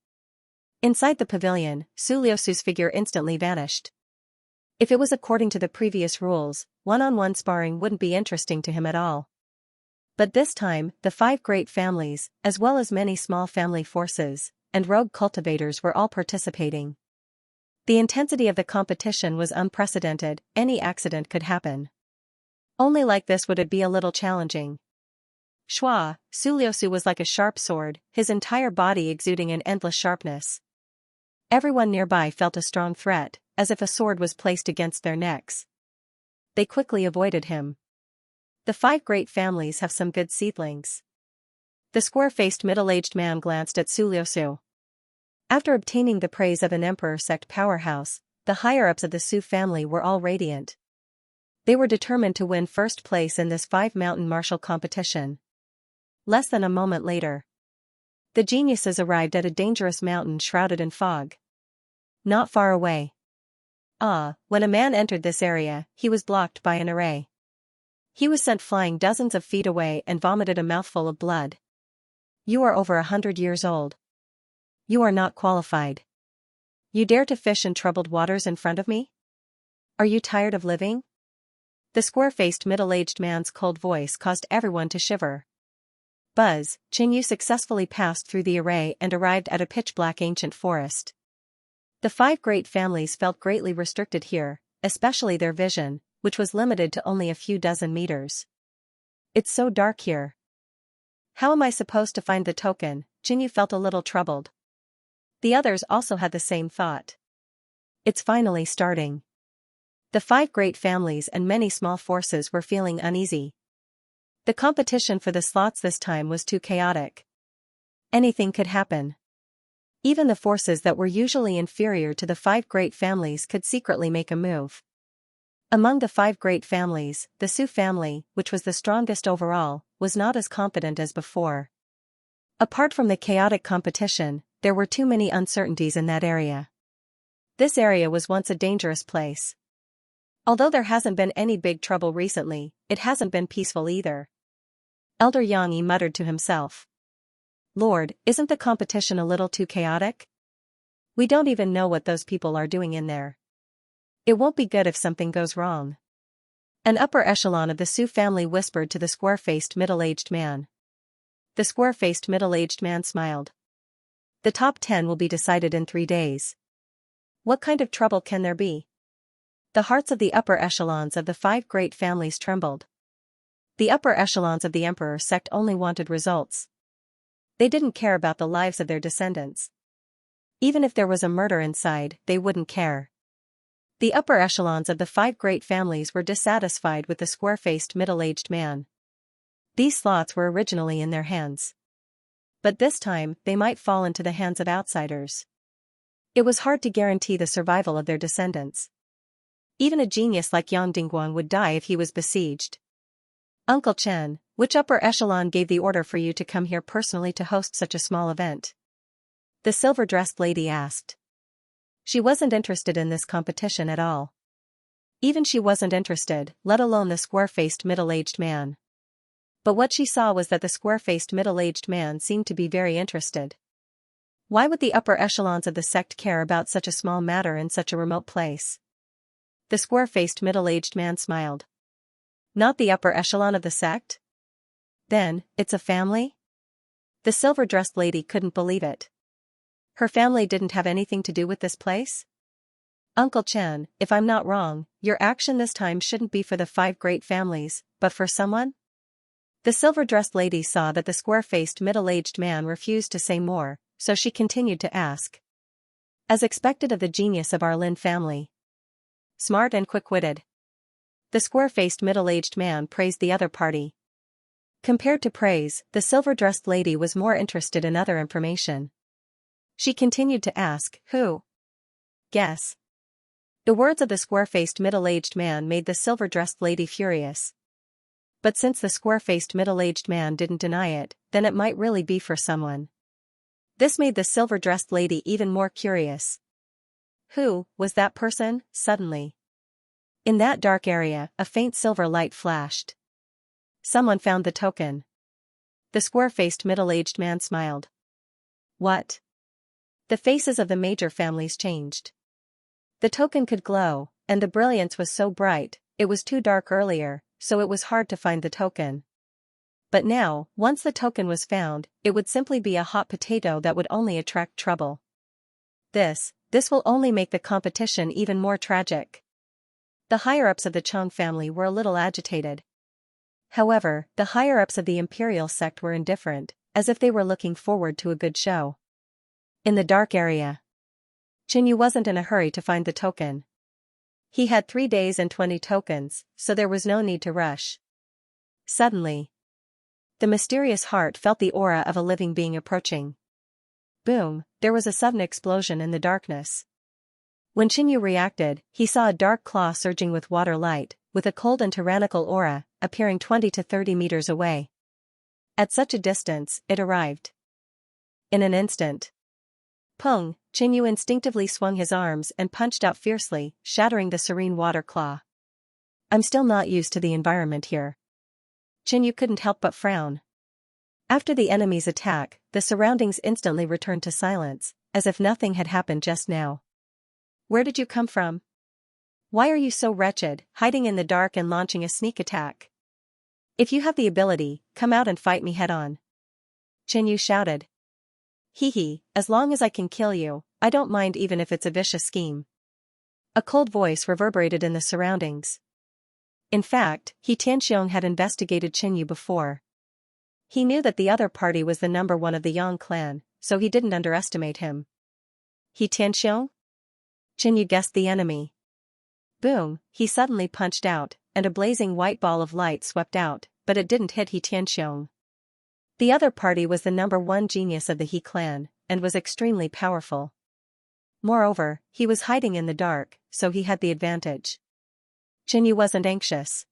Inside the pavilion, Su Liusu's figure instantly vanished. If it was according to the previous rules, one-on-one sparring wouldn't be interesting to him at all. But this time, the 5 great families, as well as many small family forces, and rogue cultivators were all participating. The intensity of the competition was unprecedented, any accident could happen. Only like this would it be a little challenging. Shua, Su Liusu was like a sharp sword, his entire body exuding an endless sharpness. Everyone nearby felt a strong threat, as if a sword was placed against their necks. They quickly avoided him. The 5 great families have some good seedlings. The square-faced middle-aged man glanced at Su Liusu. After obtaining the praise of an emperor sect powerhouse, the higher-ups of the Su family were all radiant. They were determined to win first place in this 5-mountain martial competition. Less than a moment later, the geniuses arrived at a dangerous mountain shrouded in fog. Not far away. When a man entered this area, he was blocked by an array. He was sent flying dozens of feet away and vomited a mouthful of blood. You are over 100 years old. You are not qualified. You dare to fish in troubled waters in front of me? Are you tired of living? The square-faced middle-aged man's cold voice caused everyone to shiver. Buzz, Xianxia successfully passed through the array and arrived at a pitch-black ancient forest. The 5 great families felt greatly restricted here, especially their vision, which was limited to only a few dozen meters. It's so dark here. How am I supposed to find the token? Xianxia felt a little troubled. The others also had the same thought. It's finally starting. The 5 great families and many small forces were feeling uneasy. The competition for the slots this time was too chaotic. Anything could happen. Even the forces that were usually inferior to the 5 great families could secretly make a move. Among the 5 great families, the Su family, which was the strongest overall, was not as confident as before. Apart from the chaotic competition, there were too many uncertainties in that area. This area was once a dangerous place. Although there hasn't been any big trouble recently, it hasn't been peaceful either. Elder Xianxia muttered to himself. Lord, isn't the competition a little too chaotic? We don't even know what those people are doing in there. It won't be good if something goes wrong. An upper echelon of the Su family whispered to the square-faced middle-aged man. The square-faced middle-aged man smiled. The top 10 will be decided in 3 days. What kind of trouble can there be? The hearts of the upper echelons of the 5 great families trembled. The upper echelons of the emperor sect only wanted results. They didn't care about the lives of their descendants. Even if there was a murder inside, they wouldn't care. The upper echelons of the 5 great families were dissatisfied with the square-faced middle-aged man. These slots were originally in their hands. But this time, they might fall into the hands of outsiders. It was hard to guarantee the survival of their descendants. Even a genius like Yang Dingguang would die if he was besieged. Uncle Chen, which upper echelon gave the order for you to come here personally to host such a small event? The silver-dressed lady asked. She wasn't interested in this competition at all. Even she wasn't interested, let alone the square-faced middle-aged man. But what she saw was that the square-faced middle-aged man seemed to be very interested. Why would the upper echelons of the sect care about such a small matter in such a remote place? The square-faced middle-aged man smiled. Not the upper echelon of the sect? Then, it's a family? The silver-dressed lady couldn't believe it. Her family didn't have anything to do with this place? Uncle Chen, if I'm not wrong, your action this time shouldn't be for the 5 great families, but for someone? The silver-dressed lady saw that the square-faced middle-aged man refused to say more, so she continued to ask. As expected of the genius of our Lin family. Smart and quick-witted. The square-faced middle-aged man praised the other party. Compared to praise, the silver-dressed lady was more interested in other information. She continued to ask, who? Guess. The words of the square-faced middle-aged man made the silver-dressed lady furious. But since the square-faced middle-aged man didn't deny it, then it might really be for someone. This made the silver-dressed lady even more curious. Who was that person? Suddenly. In that dark area, a faint silver light flashed. Someone found the token. The square-faced middle-aged man smiled. What? The faces of the major families changed. The token could glow, and the brilliance was so bright, it was too dark earlier, so it was hard to find the token. But now, once the token was found, it would simply be a hot potato that would only attract trouble. This will only make the competition even more tragic. The higher-ups of the Chang family were a little agitated. However, the higher-ups of the imperial sect were indifferent, as if they were looking forward to a good show. In the dark area, Xianxia wasn't in a hurry to find the token. He had 3 days and 20 tokens, so there was no need to rush. Suddenly, the mysterious heart felt the aura of a living being approaching. Boom, there was a sudden explosion in the darkness. When Xianxia reacted, he saw a dark claw surging with water light, with a cold and tyrannical aura, appearing 20 to 30 meters away. At such a distance, it arrived. In an instant. Pung, Xianxia instinctively swung his arms and punched out fiercely, shattering the serene water claw. I'm still not used to the environment here. Yu couldn't help but frown. After the enemy's attack, the surroundings instantly returned to silence, as if nothing had happened just now. Where did you come from? Why are you so wretched, hiding in the dark and launching a sneak attack? If you have the ability, come out and fight me head-on. Yu shouted. Hee, as long as I can kill you, I don't mind even if it's a vicious scheme. A cold voice reverberated in the surroundings. In fact, Xianxia had investigated Yu before. He knew that the other party was the number one of the Yang clan, so he didn't underestimate him. Xianxia? Yu guessed the enemy. Boom, he suddenly punched out, and a blazing white ball of light swept out, but it didn't hit Xianxia. The other party was the number one genius of the He clan, and was extremely powerful. Moreover, he was hiding in the dark, so he had the advantage. Yu wasn't anxious.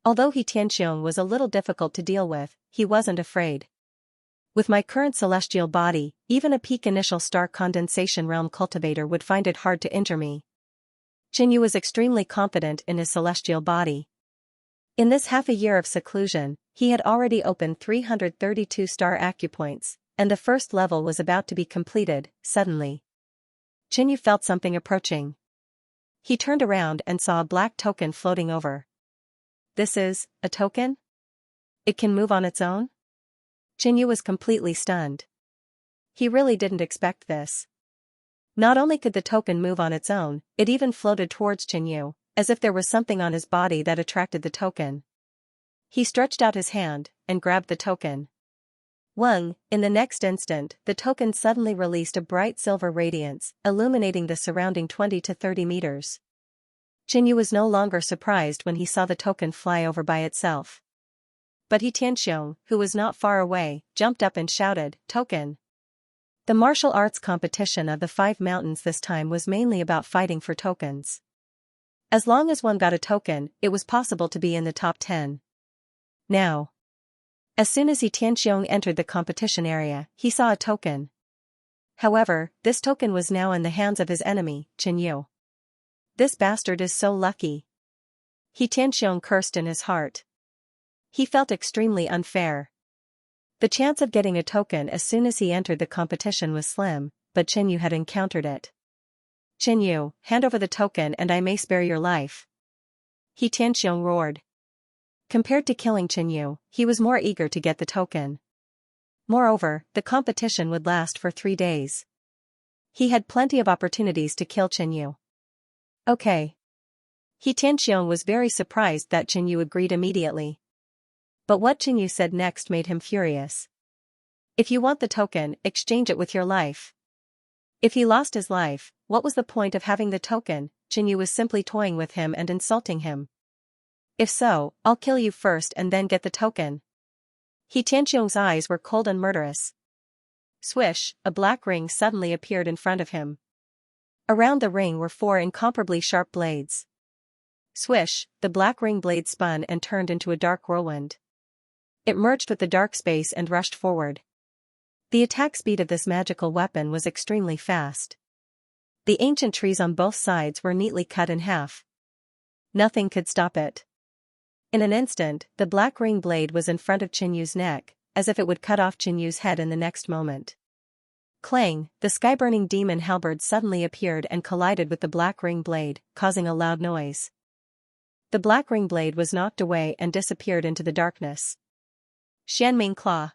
Although Xianxia was a little difficult to deal with, he wasn't afraid. With my current celestial body, even a peak initial star condensation realm cultivator would find it hard to injure me. Yu was extremely confident in his celestial body. In this half a year of seclusion, he had already opened 332 star acupoints, and the first level was about to be completed. Suddenly, Yu felt something approaching. He turned around and saw a black token floating over. This is a token? It can move on its own? Yu was completely stunned. He really didn't expect this. Not only could the token move on its own, it even floated towards Yu, as if there was something on his body that attracted the token. He stretched out his hand and grabbed the token. Wang, in the next instant, the token suddenly released a bright silver radiance, illuminating the surrounding 20 to 30 meters. Yu was no longer surprised when he saw the token fly over by itself. But Xianxia, who was not far away, jumped up and shouted, "Token!" The martial arts competition of the 5 mountains this time was mainly about fighting for tokens. As long as one got a token, it was possible to be in the top 10. Now, as soon as Xianxia entered the competition area, he saw a token. However, this token was now in the hands of his enemy, Yu. This bastard is so lucky. Xianxia cursed in his heart. He felt extremely unfair. The chance of getting a token as soon as he entered the competition was slim, but Yu had encountered it. Yu, hand over the token and I may spare your life. Xianxia roared. Compared to killing Yu, he was more eager to get the token. Moreover, the competition would last for 3 days. He had plenty of opportunities to kill Yu. Okay. Xianxia was very surprised that Yu agreed immediately. But what Yu said next made him furious. If you want the token, exchange it with your life. If he lost his life, what was the point of having the token? Yu was simply toying with him and insulting him. If so, I'll kill you first and then get the token. Xianxia's eyes were cold and murderous. Swish, a black ring suddenly appeared in front of him. Around the ring were 4 incomparably sharp blades. Swish, the black ring blade spun and turned into a dark whirlwind. It merged with the dark space and rushed forward. The attack speed of this magical weapon was extremely fast. The ancient trees on both sides were neatly cut in half. Nothing could stop it. In an instant, the black ring blade was in front of Yu's neck, as if it would cut off Yu's head in the next moment. Clang, the sky-burning demon halberd suddenly appeared and collided with the black ring blade, causing a loud noise. The black ring blade was knocked away and disappeared into the darkness. Xianming Claw.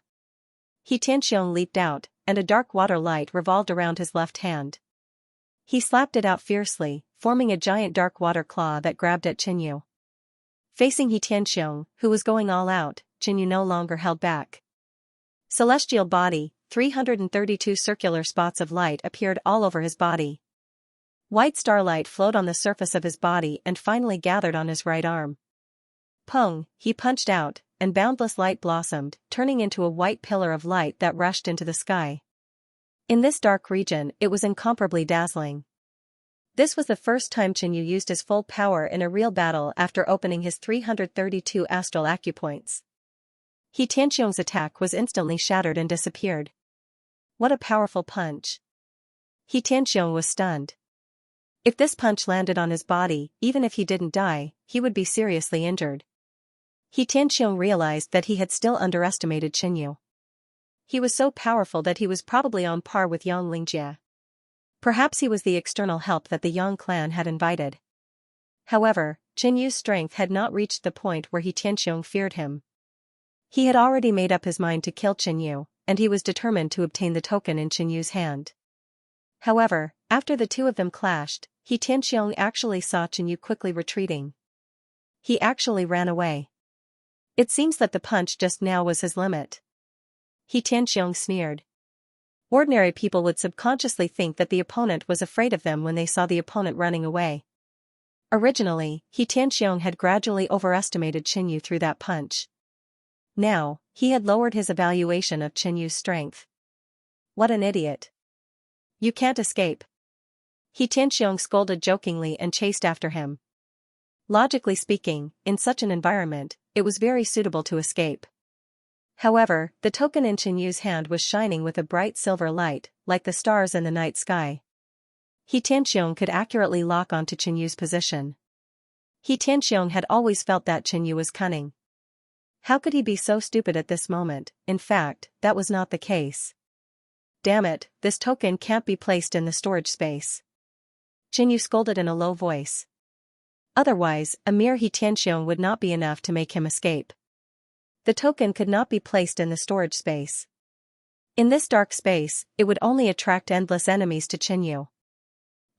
Xianxia leaped out, and a dark water light revolved around his left hand. He slapped it out fiercely, forming a giant dark water claw that grabbed at Yu. Facing Xianxia, who was going all out, Yu no longer held back. Celestial body, 332 circular spots of light appeared all over his body. White starlight flowed on the surface of his body and finally gathered on his right arm. Pung, he punched out, and boundless light blossomed, turning into a white pillar of light that rushed into the sky. In this dark region, it was incomparably dazzling. This was the first time Yu used his full power in a real battle after opening his 332 astral acupoints. Xianxia's attack was instantly shattered and disappeared. What a powerful punch. Xianxia was stunned. If this punch landed on his body, even if he didn't die, he would be seriously injured. He Tianqiong realized that he had still underestimated Qinyu. He was so powerful that he was probably on par with Yang Lingjie. Perhaps he was the external help that the Yang clan had invited. However, Qinyu's strength had not reached the point where He Tianqiong feared him. He had already made up his mind to kill Qinyu, and he was determined to obtain the token in Qinyu's hand. However, after the two of them clashed, He Tianqiong actually saw Qinyu quickly retreating. He actually ran away. It seems that the punch just now was his limit. He Tianqiong sneered. Ordinary people would subconsciously think that the opponent was afraid of them when they saw the opponent running away. Originally, He Tianqiong had gradually overestimated Qinyu through that punch. Now, he had lowered his evaluation of Qinyu's strength. What an idiot. You can't escape. He Tianqiong scolded jokingly and chased after him. Logically speaking, in such an environment, it was very suitable to escape. However, the token in Qinyu's hand was shining with a bright silver light, like the stars in the night sky. He Tianqiong could accurately lock onto Qinyu's position. He Tianqiong had always felt that Qinyu was cunning. How could he be so stupid at this moment? In fact, that was not the case. Damn it, this token can't be placed in the storage space. Qinyu scolded in a low voice. Otherwise, a mere He Tianqiong would not be enough to make him escape. The token could not be placed in the storage space. In this dark space, it would only attract endless enemies to Qinyu.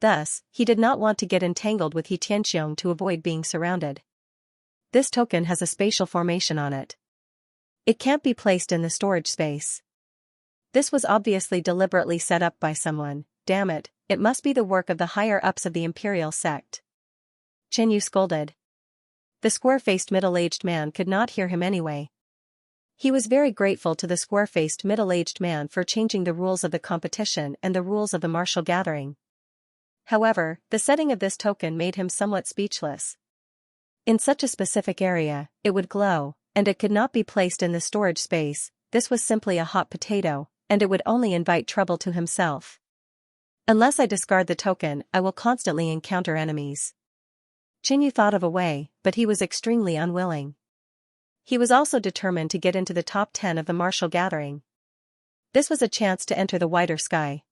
Thus, he did not want to get entangled with He Tianqiong to avoid being surrounded. This token has a spatial formation on it. It can't be placed in the storage space. This was obviously deliberately set up by someone. Damn it, it must be the work of the higher-ups of the imperial sect. Qinyu scolded. The square-faced middle-aged man could not hear him anyway. He was very grateful to the square-faced middle-aged man for changing the rules of the competition and the rules of the martial gathering. However, the setting of this token made him somewhat speechless. In such a specific area, it would glow, and it could not be placed in the storage space. This was simply a hot potato, and it would only invite trouble to himself. Unless I discard the token, I will constantly encounter enemies. Qinyu thought of a way, but he was extremely unwilling. He was also determined to get into the top 10 of the martial gathering. This was a chance to enter the wider sky.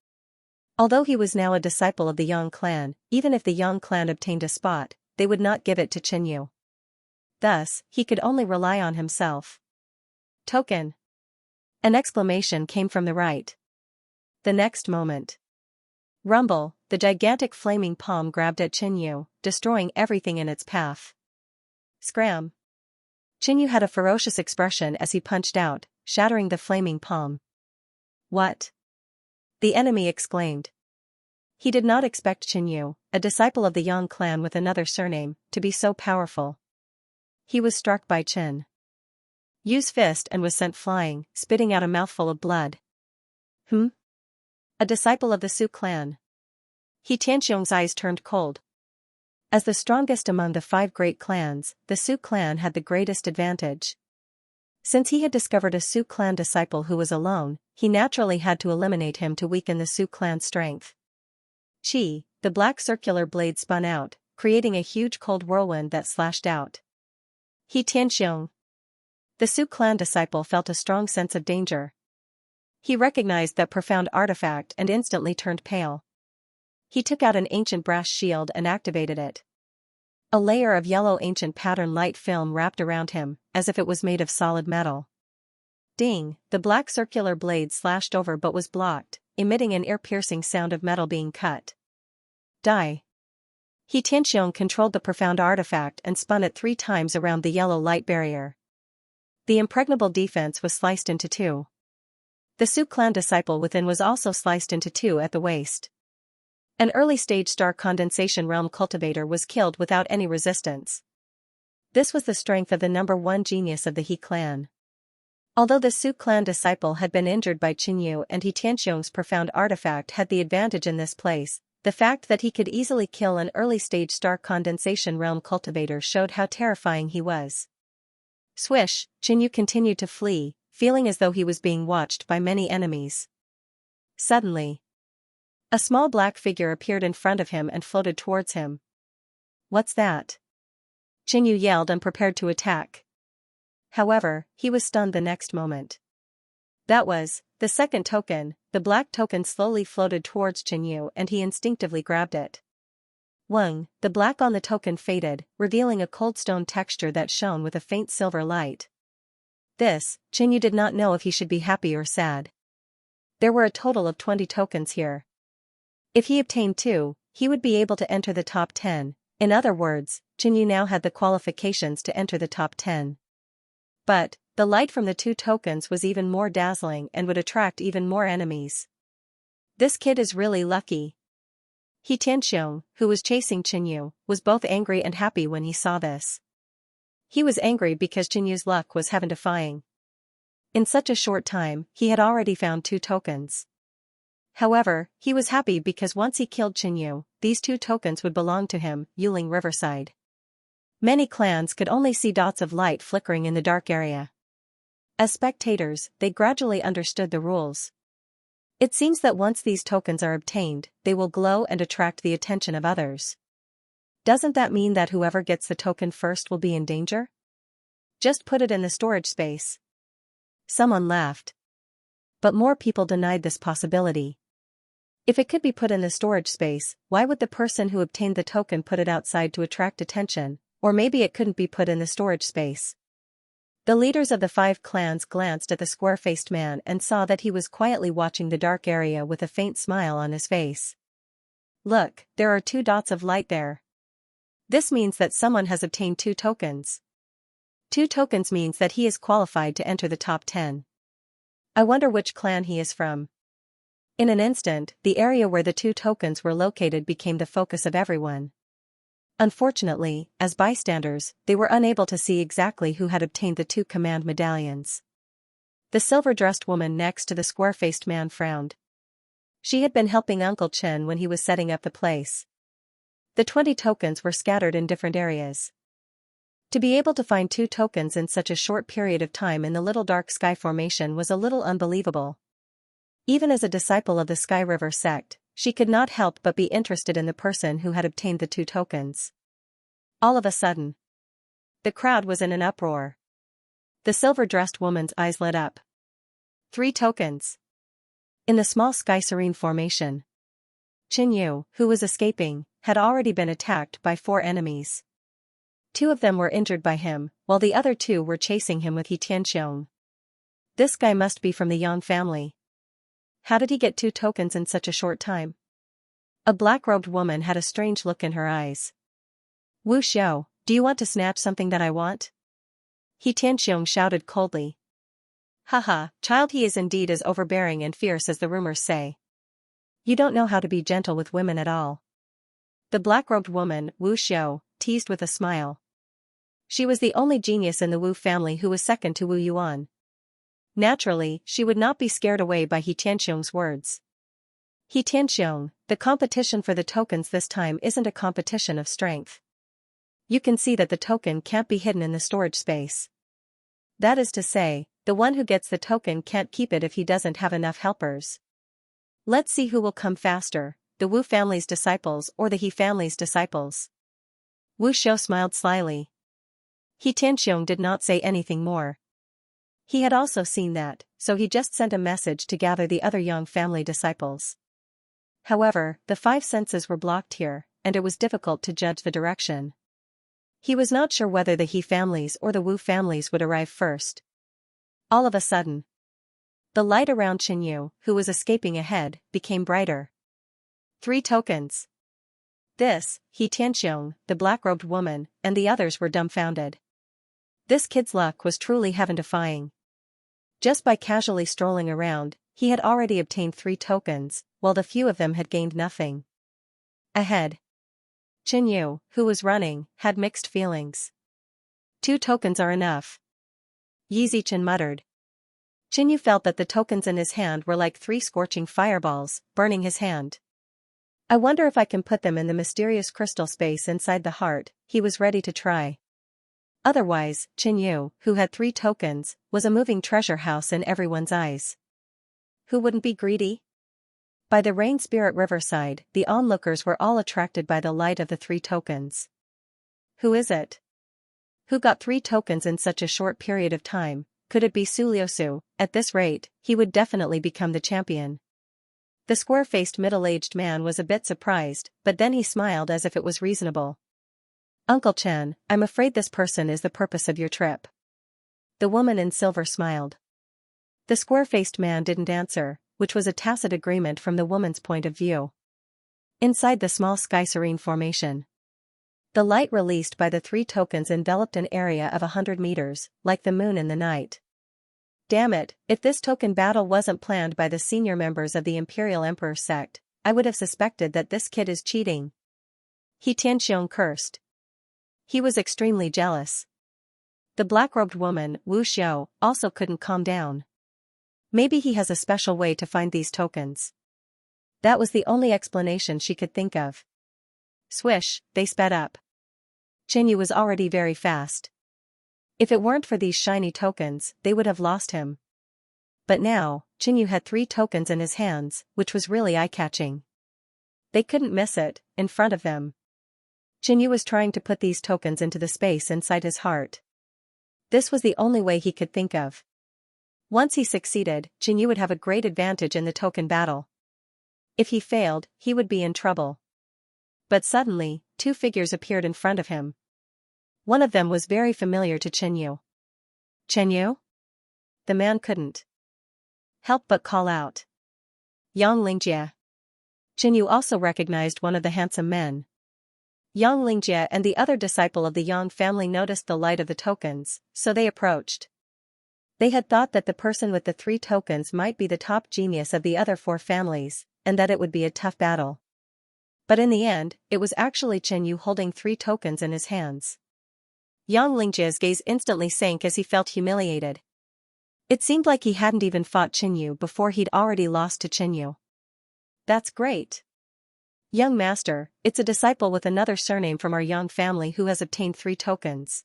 Although he was now a disciple of the Yang clan, even if the Yang clan obtained a spot, they would not give it to Qinyu. Thus, he could only rely on himself. Token! An exclamation came from the right. The next moment. Rumble, the gigantic flaming palm grabbed at Qinyu, destroying everything in its path. Scram! Qinyu had a ferocious expression as he punched out, shattering the flaming palm. What? The enemy exclaimed. He did not expect Qinyu, a disciple of the Yang clan with another surname, to be so powerful. He was struck by Qin Yu's fist and was sent flying, spitting out a mouthful of blood. A disciple of the Su clan. He Tianqiong's eyes turned cold. As the strongest among the 5 great clans, the Su clan had the greatest advantage. Since he had discovered a Su clan disciple who was alone, he naturally had to eliminate him to weaken the Su clan's strength. Qi, the black circular blade spun out, creating a huge cold whirlwind that slashed out. He Tianqiong. The Su clan disciple felt a strong sense of danger. He recognized that profound artifact and instantly turned pale. He took out an ancient brass shield and activated it. A layer of yellow ancient pattern light film wrapped around him, as if it was made of solid metal. Ding, the black circular blade slashed over but was blocked, emitting an ear-piercing sound of metal being cut. Die. He Tianqiong controlled the profound artifact and spun it 3 times around the yellow light barrier. The impregnable defense was sliced into 2. The Su clan disciple within was also sliced into 2 at the waist. An early-stage star condensation realm cultivator was killed without any resistance. This was the strength of the number 1 genius of the He clan. Although the Su clan disciple had been injured by Qinyu and He Tianqiong's profound artifact had the advantage in this place, the fact that he could easily kill an early-stage star condensation realm cultivator showed how terrifying he was. Swish, Qinyu continued to flee, feeling as though he was being watched by many enemies. Suddenly, a small black figure appeared in front of him and floated towards him. What's that? Qinyu yelled and prepared to attack. However, he was stunned the next moment. That was the second token. The black token slowly floated towards Xianxia and he instinctively grabbed it. Wang, the black on the token faded, revealing a cold stone texture that shone with a faint silver light. This, Xianxia did not know if he should be happy or sad. There were a total of 20 tokens here. If he obtained 2, he would be able to enter the top 10. In other words, Xianxia now had the qualifications to enter the top 10. But, the light from the 2 tokens was even more dazzling and would attract even more enemies. This kid is really lucky. Xianxia, who was chasing Xianxia, was both angry and happy when he saw this. He was angry because Xianxia's luck was heaven-defying. In such a short time, he had already found 2 tokens. However, he was happy because once he killed Xianxia, these 2 tokens would belong to him, Yuling Riverside. Many clans could only see dots of light flickering in the dark area. As spectators, they gradually understood the rules. It seems that once these tokens are obtained, they will glow and attract the attention of others. Doesn't that mean that whoever gets the token first will be in danger? Just put it in the storage space. Someone laughed. But more people denied this possibility. If it could be put in the storage space, why would the person who obtained the token put it outside to attract attention, or maybe it couldn't be put in the storage space? The leaders of the 5 clans glanced at the square-faced man and saw that he was quietly watching the dark area with a faint smile on his face. Look, there are 2 dots of light there. This means that someone has obtained 2 tokens. 2 tokens means that he is qualified to enter the top 10. I wonder which clan he is from. In an instant, the area where the 2 tokens were located became the focus of everyone. Unfortunately, as bystanders, they were unable to see exactly who had obtained the 2 command medallions. The silver-dressed woman next to the square-faced man frowned. She had been helping Uncle Chen when he was setting up the place. The 20 tokens were scattered in different areas. To be able to find 2 tokens in such a short period of time in the little dark sky formation was a little unbelievable. Even as a disciple of the Sky River sect, she could not help but be interested in the person who had obtained the 2 tokens. All of a sudden, the crowd was in an uproar. The silver-dressed woman's eyes lit up. 3 tokens. In the small sky serene formation, Xianxia, who was escaping, had already been attacked by 4 enemies. 2 of them were injured by him, while the other 2 were chasing him with Xianxia. This guy must be from the Yang family. How did he get 2 tokens in such a short time? A black-robed woman had a strange look in her eyes. Wu Xiao, do you want to snatch something that I want? Xianxia shouted coldly. Haha, child, he is indeed as overbearing and fierce as the rumors say. You don't know how to be gentle with women at all. The black-robed woman, Wu Xiao, teased with a smile. She was the only genius in the Wu family who was second to Wu Yuan. Naturally, she would not be scared away by Xianxia's words. Xianxia, the competition for the tokens this time isn't a competition of strength. You can see that the token can't be hidden in the storage space. That is to say, the one who gets the token can't keep it if he doesn't have enough helpers. Let's see who will come faster, the Wu family's disciples or the He family's disciples. Wu Xiao smiled slyly. Xianxia did not say anything more. He had also seen that, so he just sent a message to gather the other Yang family disciples. However, the 5 senses were blocked here, and it was difficult to judge the direction. He was not sure whether the He families or the Wu families would arrive first. All of a sudden, the light around Xianxia, who was escaping ahead, became brighter. 3 tokens. This, Xianxia, the black-robed woman, and the others were dumbfounded. This kid's luck was truly heaven-defying. Just by casually strolling around, he had already obtained 3 tokens, while the few of them had gained nothing. Ahead, Xianxia, who was running, had mixed feelings. 2 tokens are enough. Yi Zichen muttered. Xianxia felt that the tokens in his hand were like 3 scorching fireballs, burning his hand. I wonder if I can put them in the mysterious crystal space inside the heart. He was ready to try. Otherwise, Xianxia, who had 3 tokens, was a moving treasure house in everyone's eyes. Who wouldn't be greedy? By the Rain Spirit Riverside, the onlookers were all attracted by the light of the 3 tokens. Who is it? Who got 3 tokens in such a short period of time? Could it be Su Liusu? At this rate, he would definitely become the champion. The square-faced middle-aged man was a bit surprised, but then he smiled as if it was reasonable. Uncle Chen, I'm afraid this person is the purpose of your trip. The woman in silver smiled. The square-faced man didn't answer, which was a tacit agreement from the woman's point of view. Inside the small sky serene formation, the light released by the 3 tokens enveloped an area of 100 meters, like the moon in the night. Damn it, if this token battle wasn't planned by the senior members of the Imperial Emperor sect, I would have suspected that this kid is cheating. He Tianxiong cursed. He was extremely jealous. The black-robed woman, Wu Xiao, also couldn't calm down. Maybe he has a special way to find these tokens. That was the only explanation she could think of. Swish, they sped up. Qinyu was already very fast. If it weren't for these shiny tokens, they would have lost him. But now, Qinyu had 3 tokens in his hands, which was really eye-catching. They couldn't miss it, in front of them. Qinyu was trying to put these tokens into the space inside his heart. This was the only way he could think of. Once he succeeded, Qinyu would have a great advantage in the token battle. If he failed, he would be in trouble. But suddenly, 2 figures appeared in front of him. One of them was very familiar to Qinyu. Qinyu? The man couldn't help but call out. Yang Lingjie. Qinyu also recognized one of the handsome men. Yang Lingjie and the other disciple of the Yang family noticed the light of the tokens, so they approached. They had thought that the person with the 3 tokens might be the top genius of the other 4 families, and that it would be a tough battle. But in the end, it was actually Qinyu holding 3 tokens in his hands. Yang Lingjie's gaze instantly sank as he felt humiliated. It seemed like he hadn't even fought Qinyu before he'd already lost to Qinyu. That's great. Young master, it's a disciple with another surname from our Yang family who has obtained 3 tokens.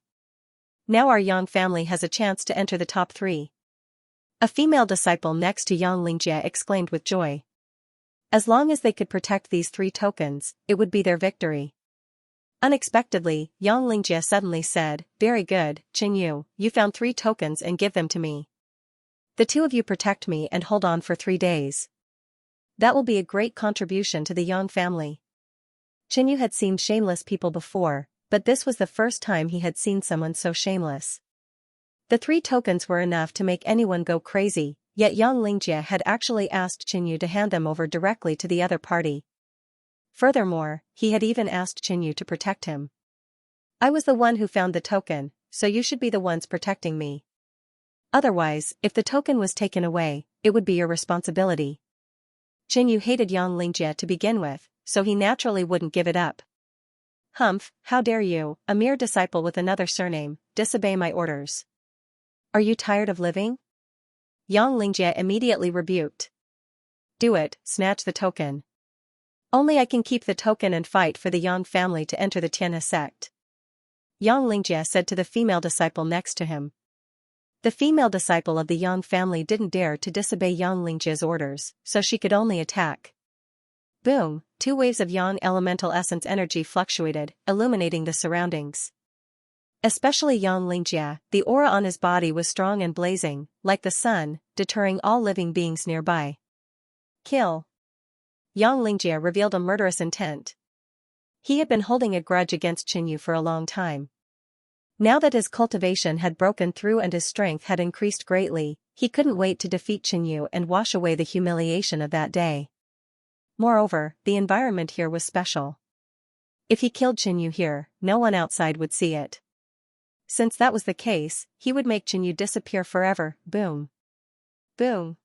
Now our Yang family has a chance to enter the top 3. A female disciple next to Yang Lingjie exclaimed with joy. As long as they could protect these 3 tokens, it would be their victory. Unexpectedly, Yang Lingjie suddenly said, "Very good, Qinyu, you found 3 tokens and give them to me. The 2 of you protect me and hold on for 3 days. That will be a great contribution to the Yang family." Qinyu had seen shameless people before, but this was the first time he had seen someone so shameless. The 3 tokens were enough to make anyone go crazy, yet Yang Lingjie had actually asked Qinyu to hand them over directly to the other party. Furthermore, he had even asked Qinyu to protect him. "I was the one who found the token, so you should be the ones protecting me. Otherwise, if the token was taken away, it would be your responsibility." Qinyu hated Yang Lingjie to begin with, so he naturally wouldn't give it up. "Humph, how dare you, a mere disciple with another surname, disobey my orders? Are you tired of living?" Yang Lingjie immediately rebuked. "Do it, snatch the token. Only I can keep the token and fight for the Yang family to enter the Tianhe sect," Yang Lingjie said to the female disciple next to him. The female disciple of the Yang family didn't dare to disobey Yang Lingjie's orders, so she could only attack. Boom, 2 waves of Yang elemental essence energy fluctuated, illuminating the surroundings. Especially Yang Lingjie, the aura on his body was strong and blazing, like the sun, deterring all living beings nearby. Kill. Yang Lingjie revealed a murderous intent. He had been holding a grudge against Qinyu for a long time. Now that his cultivation had broken through and his strength had increased greatly, he couldn't wait to defeat Qinyu and wash away the humiliation of that day. Moreover, the environment here was special. If he killed Qinyu here, no one outside would see it. Since that was the case, he would make Qinyu disappear forever. Boom. Boom.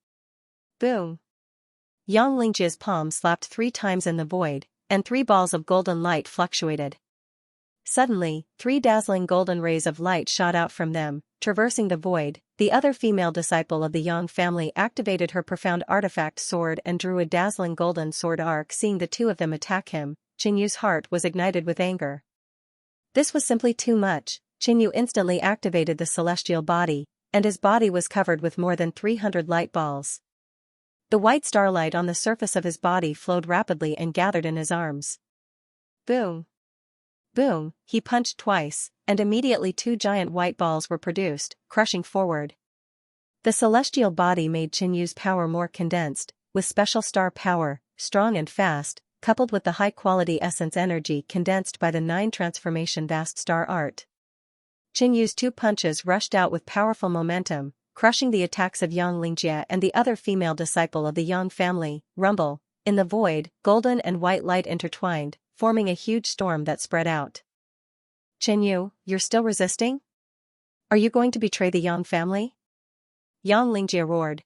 Boom. Yang Lingjie's palm slapped 3 times in the void, and 3 balls of golden light fluctuated. Suddenly, 3 dazzling golden rays of light shot out from them, traversing the void. The other female disciple of the Yang family activated her profound artifact sword and drew a dazzling golden sword arc. Seeing the 2 of them attack him, Qinyu's heart was ignited with anger. This was simply too much. Qinyu instantly activated the celestial body, and his body was covered with more than 300 light balls. The white starlight on the surface of his body flowed rapidly and gathered in his arms. Boom. Boom, he punched twice, and immediately two giant white balls were produced, crushing forward. The celestial body made Qinyu's power more condensed, with special star power, strong and fast, coupled with the high-quality essence energy condensed by the 9 transformation vast star art. Qinyu's two punches rushed out with powerful momentum, crushing the attacks of Xianxia and the other female disciple of the Yang family, Rumble. In the void, golden and white light intertwined, forming a huge storm that spread out. Qinyu, you're still resisting? Are you going to betray the Yang family? Xianxia roared.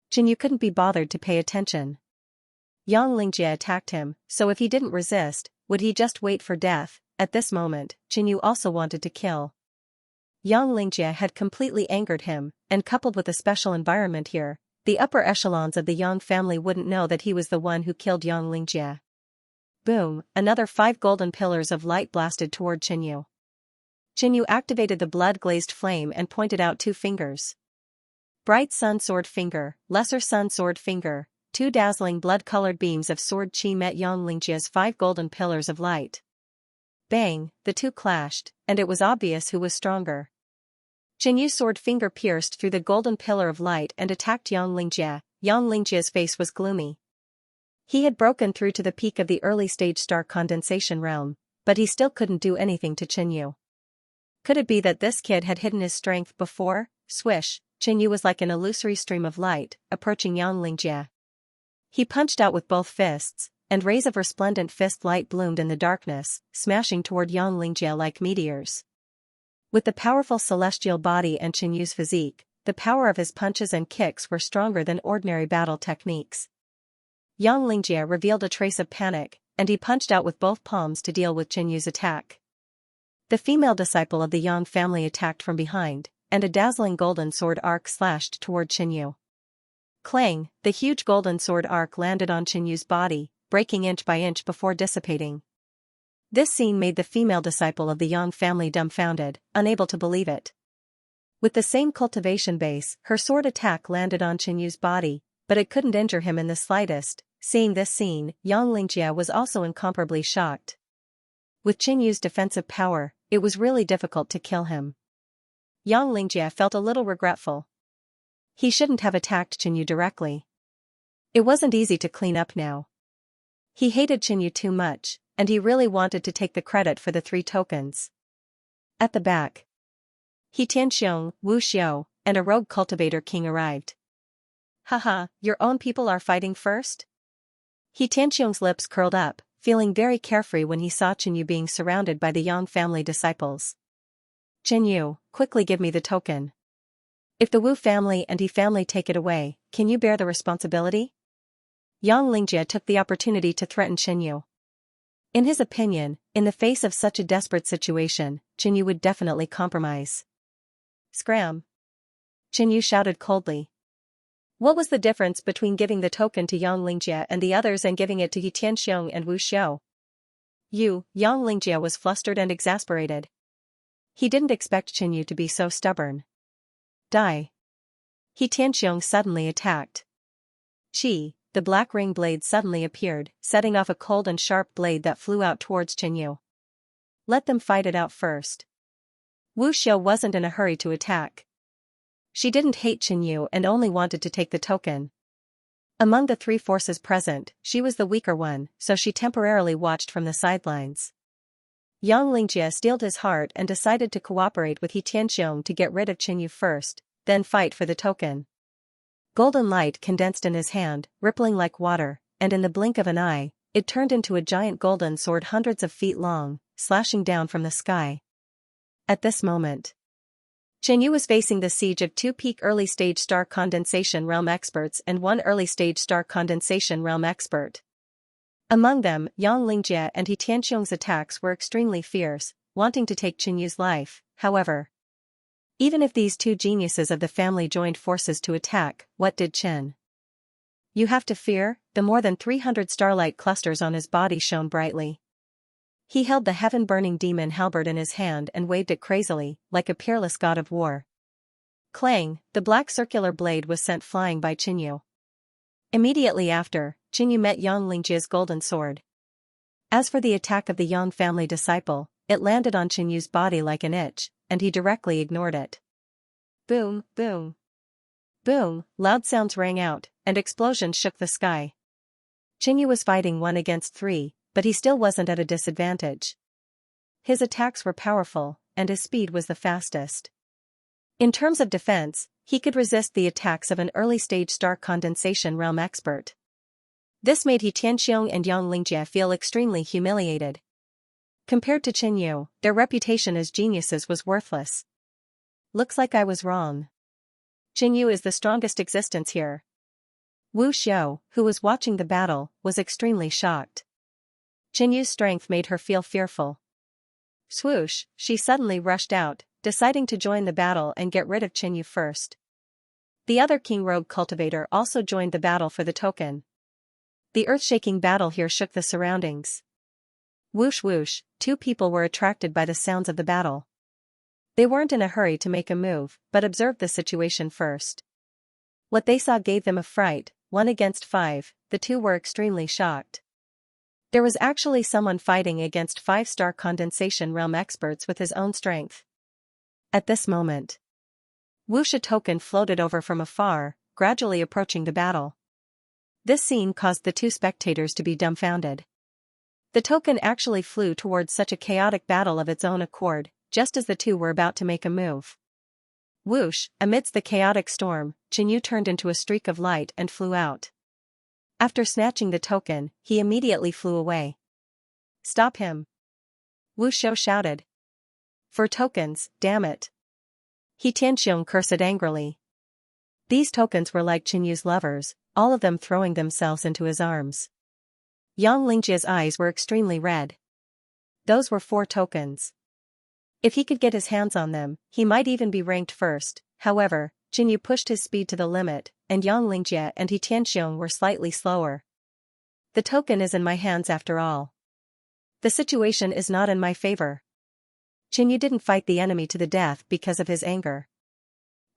Qinyu couldn't be bothered to pay attention. Xianxia attacked him, so if he didn't resist, would he just wait for death? At this moment, Qinyu also wanted to kill. Xianxia had completely angered him, and coupled with a special environment here, the upper echelons of the Yang family wouldn't know that he was the one who killed Xianxia. Boom, another 5 golden pillars of light blasted toward Qinyu. Qinyu activated the blood-glazed flame and pointed out 2 fingers. Bright sun sword finger, lesser sun sword finger, 2 dazzling blood-colored beams of sword chi met Xianxia's 5 golden pillars of light. Bang, the 2 clashed, and it was obvious who was stronger. Qinyu's sword finger pierced through the golden pillar of light and attacked Xianxia. Xianxia's face was gloomy. He had broken through to the peak of the early-stage star condensation realm, but he still couldn't do anything to Qinyu. Could it be that this kid had hidden his strength before? Swish, Qinyu was like an illusory stream of light, approaching Xianxia. He punched out with both fists, and rays of resplendent fist light bloomed in the darkness, smashing toward Xianxia like meteors. With the powerful celestial body and Qinyu's physique, the power of his punches and kicks were stronger than ordinary battle techniques. Xianxia revealed a trace of panic, and he punched out with both palms to deal with Qinyu's attack. The female disciple of the Yang family attacked from behind, and a dazzling golden sword arc slashed toward Qinyu. Clang, the huge golden sword arc landed on Qinyu's body, breaking inch by inch before dissipating. This scene made the female disciple of the Yang family dumbfounded, unable to believe it. With the same cultivation base, her sword attack landed on Qinyu's body, but it couldn't injure him in the slightest. Seeing this scene, Xianxia was also incomparably shocked. With Qinyu's defensive power, it was really difficult to kill him. Xianxia felt a little regretful. He shouldn't have attacked Qinyu directly. It wasn't easy to clean up now. He hated Qinyu too much, and he really wanted to take the credit for the 3 tokens. At the back, He Tianxiong, Wu Xiao, and a rogue cultivator king arrived. Haha, your own people are fighting first? He Tianxiong's lips curled up, feeling very carefree when he saw Qinyu being surrounded by the Yang family disciples. Qinyu, quickly give me the token. If the Wu family and He family take it away, can you bear the responsibility? Xianxia took the opportunity to threaten Qinyu. In his opinion, in the face of such a desperate situation, Qinyu would definitely compromise. Scram! Qinyu shouted coldly. What was the difference between giving the token to Xianxia and the others and giving it to He Tianxiong and Wu Xiao? Xianxia was flustered and exasperated. He didn't expect Qinyu to be so stubborn. Die! He Tianxiong suddenly attacked. The black ring blade suddenly appeared, setting off a cold and sharp blade that flew out towards Qinyu. Let them fight it out first. Wu Xiao wasn't in a hurry to attack. She didn't hate Qinyu and only wanted to take the token. Among the 3 forces present, she was the weaker one, so she temporarily watched from the sidelines. Xianxia steeled his heart and decided to cooperate with He Tianxiong to get rid of Qinyu first, then fight for the token. Golden light condensed in his hand, rippling like water, and in the blink of an eye, it turned into a giant golden sword hundreds of feet long, slashing down from the sky. At this moment, Qinyu was facing the siege of 2 peak early-stage star condensation realm experts and 1 early-stage star condensation realm expert. Among them, Xianxia and He Tianxiong's attacks were extremely fierce, wanting to take Qinyu's life. However, even if these 2 geniuses of the family joined forces to attack, what did Qin Yu have to fear? The more than 300 starlight clusters on his body shone brightly. He held the heaven-burning demon halberd in his hand and waved it crazily, like a peerless god of war. Clang, the black circular blade was sent flying by Qinyu. Immediately after, Qinyu met Xianxia's golden sword. As for the attack of the Yang family disciple, it landed on Qianyu's body like an itch, and he directly ignored it. Boom, boom. Boom, loud sounds rang out, and explosions shook the sky. Qianyu was fighting 1 against 3, but he still wasn't at a disadvantage. His attacks were powerful, and his speed was the fastest. In terms of defense, he could resist the attacks of an early-stage star condensation realm expert. This made He Tianxiong and Yang Lingjie feel extremely humiliated. Compared to Qianyu, their reputation as geniuses was worthless. Looks like I was wrong. Qianyu is the strongest existence here. Wu Xiao, who was watching the battle, was extremely shocked. Qianyu's strength made her feel fearful. Swoosh, she suddenly rushed out, deciding to join the battle and get rid of Qianyu first. The other King Rogue cultivator also joined the battle for the token. The earth-shaking battle here shook the surroundings. Whoosh whoosh, 2 people were attracted by the sounds of the battle. They weren't in a hurry to make a move, but observed the situation first. What they saw gave them a fright. 1 against 5, the 2 were extremely shocked. There was actually someone fighting against 5-star condensation realm experts with his own strength. At this moment, Wuxia token floated over from afar, gradually approaching the battle. This scene caused the 2 spectators to be dumbfounded. The token actually flew towards such a chaotic battle of its own accord, just as the 2 were about to make a move. Whoosh, amidst the chaotic storm, Qianyu turned into a streak of light and flew out. After snatching the token, he immediately flew away. Stop him! Wu Xiao shouted. For tokens, damn it! He Tianxiong cursed angrily. These tokens were like Qianyu's lovers, all of them throwing themselves into his arms. Yang Lingjie's eyes were extremely red. Those were 4 tokens. If he could get his hands on them, he might even be ranked first. However, Qianyu pushed his speed to the limit, and Yang Lingjie and He Tianxiong were slightly slower. The token is in my hands after all. The situation is not in my favor. Qianyu didn't fight the enemy to the death because of his anger.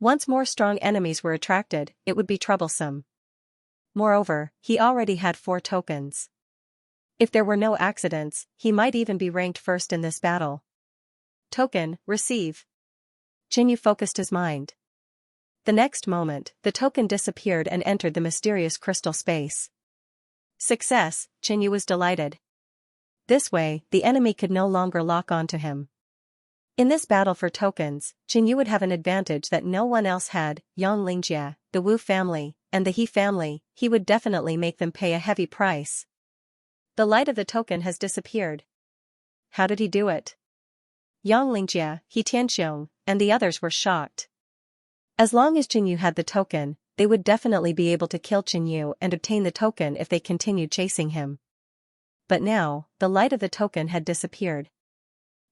Once more strong enemies were attracted, it would be troublesome. Moreover, he already had 4 tokens. If there were no accidents, he might even be ranked first in this battle. Token, receive. Qianyu focused his mind. The next moment, the token disappeared and entered the mysterious crystal space. Success, Qianyu was delighted. This way, the enemy could no longer lock onto him. In this battle for tokens, Qianyu would have an advantage that no one else had. Yang Lingjie, the Wu family, and the He family, he would definitely make them pay a heavy price. The light of the token has disappeared. How did he do it? Yang Lingjie, He Tianxiong, and the others were shocked. As long as Qianyu had the token, they would definitely be able to kill Qianyu and obtain the token if they continued chasing him. But now, the light of the token had disappeared.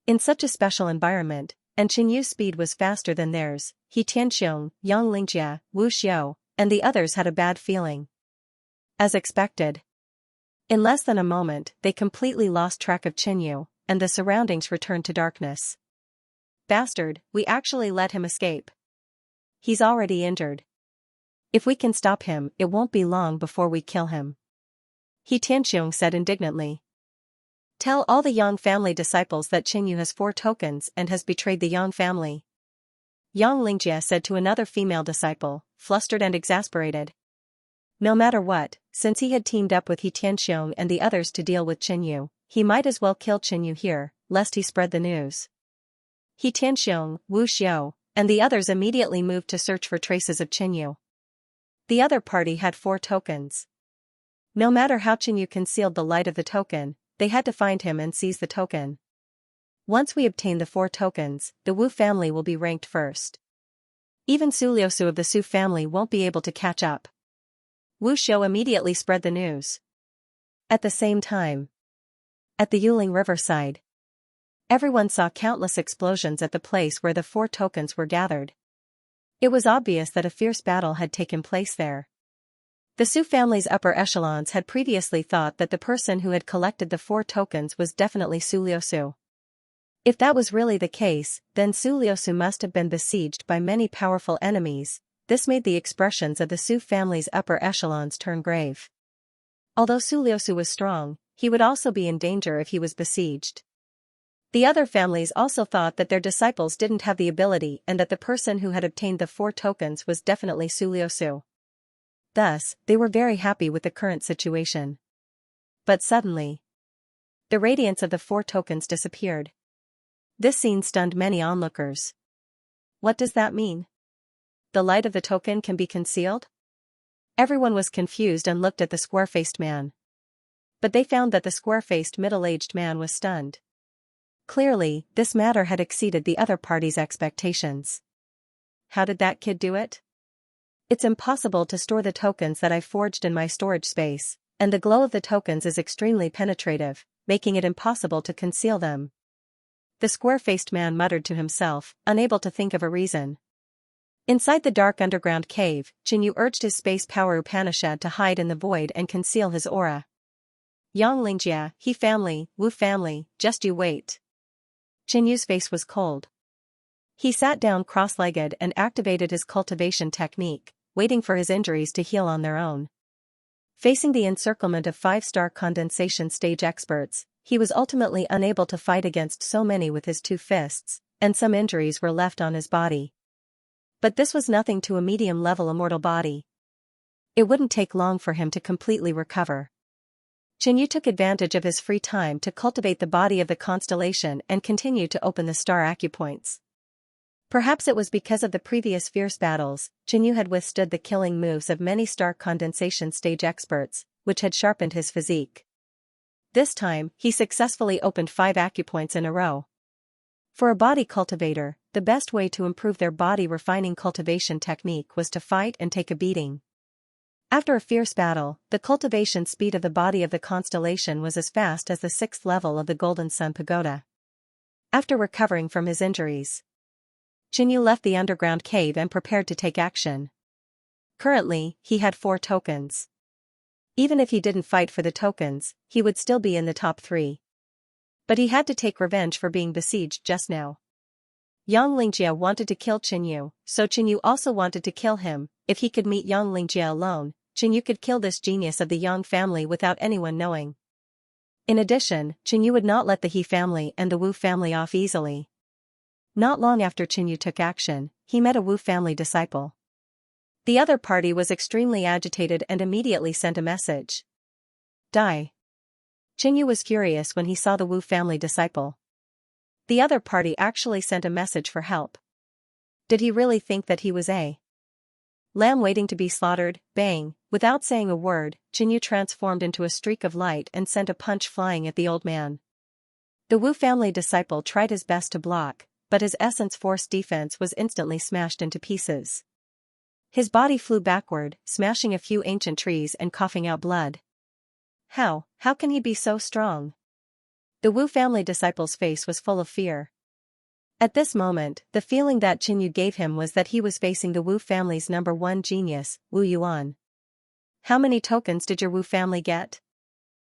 In such a special environment, and Qianyu's speed was faster than theirs, He Tianxiong, Yang Lingjie, Wu Xiao, and the others had a bad feeling. As expected. In less than a moment, they completely lost track of Qianyu, and the surroundings returned to darkness. Bastard, we actually let him escape. He's already injured. If we can stop him, it won't be long before we kill him. He Tianxiong said indignantly. Tell all the Yang family disciples that Qianyu has 4 tokens and has betrayed the Yang family. Yang Lingjie said to another female disciple, flustered and exasperated. No matter what, since he had teamed up with He Tianxiong and the others to deal with Qianyu, he might as well kill Qianyu here, lest he spread the news. He Tianxiong, Wu Xiao, and the others immediately moved to search for traces of Qianyu. The other party had 4 tokens. No matter how Qianyu concealed the light of the token, they had to find him and seize the token. Once we obtain the 4 tokens, the Wu family will be ranked first. Even Su Liusu of the Su family won't be able to catch up. Wu Xiao immediately spread the news. At the same time, at the Yuling riverside, everyone saw countless explosions at the place where the 4 tokens were gathered. It was obvious that a fierce battle had taken place there. The Su family's upper echelons had previously thought that the person who had collected the 4 tokens was definitely Su Liusu. If that was really the case, then Su Liusu must have been besieged by many powerful enemies. This made the expressions of the Su family's upper echelons turn grave. Although Su Liusu was strong, he would also be in danger if he was besieged. The other families also thought that their disciples didn't have the ability and that the person who had obtained the 4 tokens was definitely Su Liusu. Thus, they were very happy with the current situation. But suddenly, the radiance of the 4 tokens disappeared. This scene stunned many onlookers. What does that mean? The light of the token can be concealed? Everyone was confused and looked at the square-faced man. But they found that the square-faced middle-aged man was stunned. Clearly, this matter had exceeded the other party's expectations. How did that kid do it? It's impossible to store the tokens that I forged in my storage space, and the glow of the tokens is extremely penetrative, making it impossible to conceal them. The square-faced man muttered to himself, unable to think of a reason. Inside the dark underground cave, Jinyu urged his space power Upanishad to hide in the void and conceal his aura. Xianxia, he family, Wu family, just you wait. Jinyu's face was cold. He sat down cross-legged and activated his cultivation technique, waiting for his injuries to heal on their own. Facing the encirclement of 5-star condensation stage experts, he was ultimately unable to fight against so many with his 2 fists, and some injuries were left on his body. But this was nothing to a medium-level immortal body. It wouldn't take long for him to completely recover. Jinyu took advantage of his free time to cultivate the body of the constellation and continue to open the star acupoints. Perhaps it was because of the previous fierce battles, Jinyu had withstood the killing moves of many star condensation stage experts, which had sharpened his physique. This time, he successfully opened 5 acupoints in a row. For a body cultivator, the best way to improve their body refining cultivation technique was to fight and take a beating. After a fierce battle, the cultivation speed of the body of the constellation was as fast as the 6th level of the Golden Sun Pagoda. After recovering from his injuries, Jinyu left the underground cave and prepared to take action. Currently, he had 4 tokens. Even if he didn't fight for the tokens, he would still be in the top 3. But he had to take revenge for being besieged just now. Xianxia wanted to kill Jinyu, so Jinyu also wanted to kill him. If he could meet Xianxia alone, Jinyu could kill this genius of the Yang family without anyone knowing. In addition, Jinyu would not let the He family and the Wu family off easily. Not long after Jinyu took action, he met a Wu family disciple. The other party was extremely agitated and immediately sent a message. Die. Jinyu was furious when he saw the Wu family disciple. The other party actually sent a message for help. Did he really think that he was a lamb waiting to be slaughtered? Bang! Without saying a word, Jinyu transformed into a streak of light and sent a punch flying at the old man. The Wu family disciple tried his best to block, but his essence force defense was instantly smashed into pieces. His body flew backward, smashing a few ancient trees and coughing out blood. How can he be so strong? The Wu family disciple's face was full of fear. At this moment, the feeling that Jinyu gave him was that he was facing the Wu family's number 1 genius, Wu Yuan. How many tokens did your Wu family get?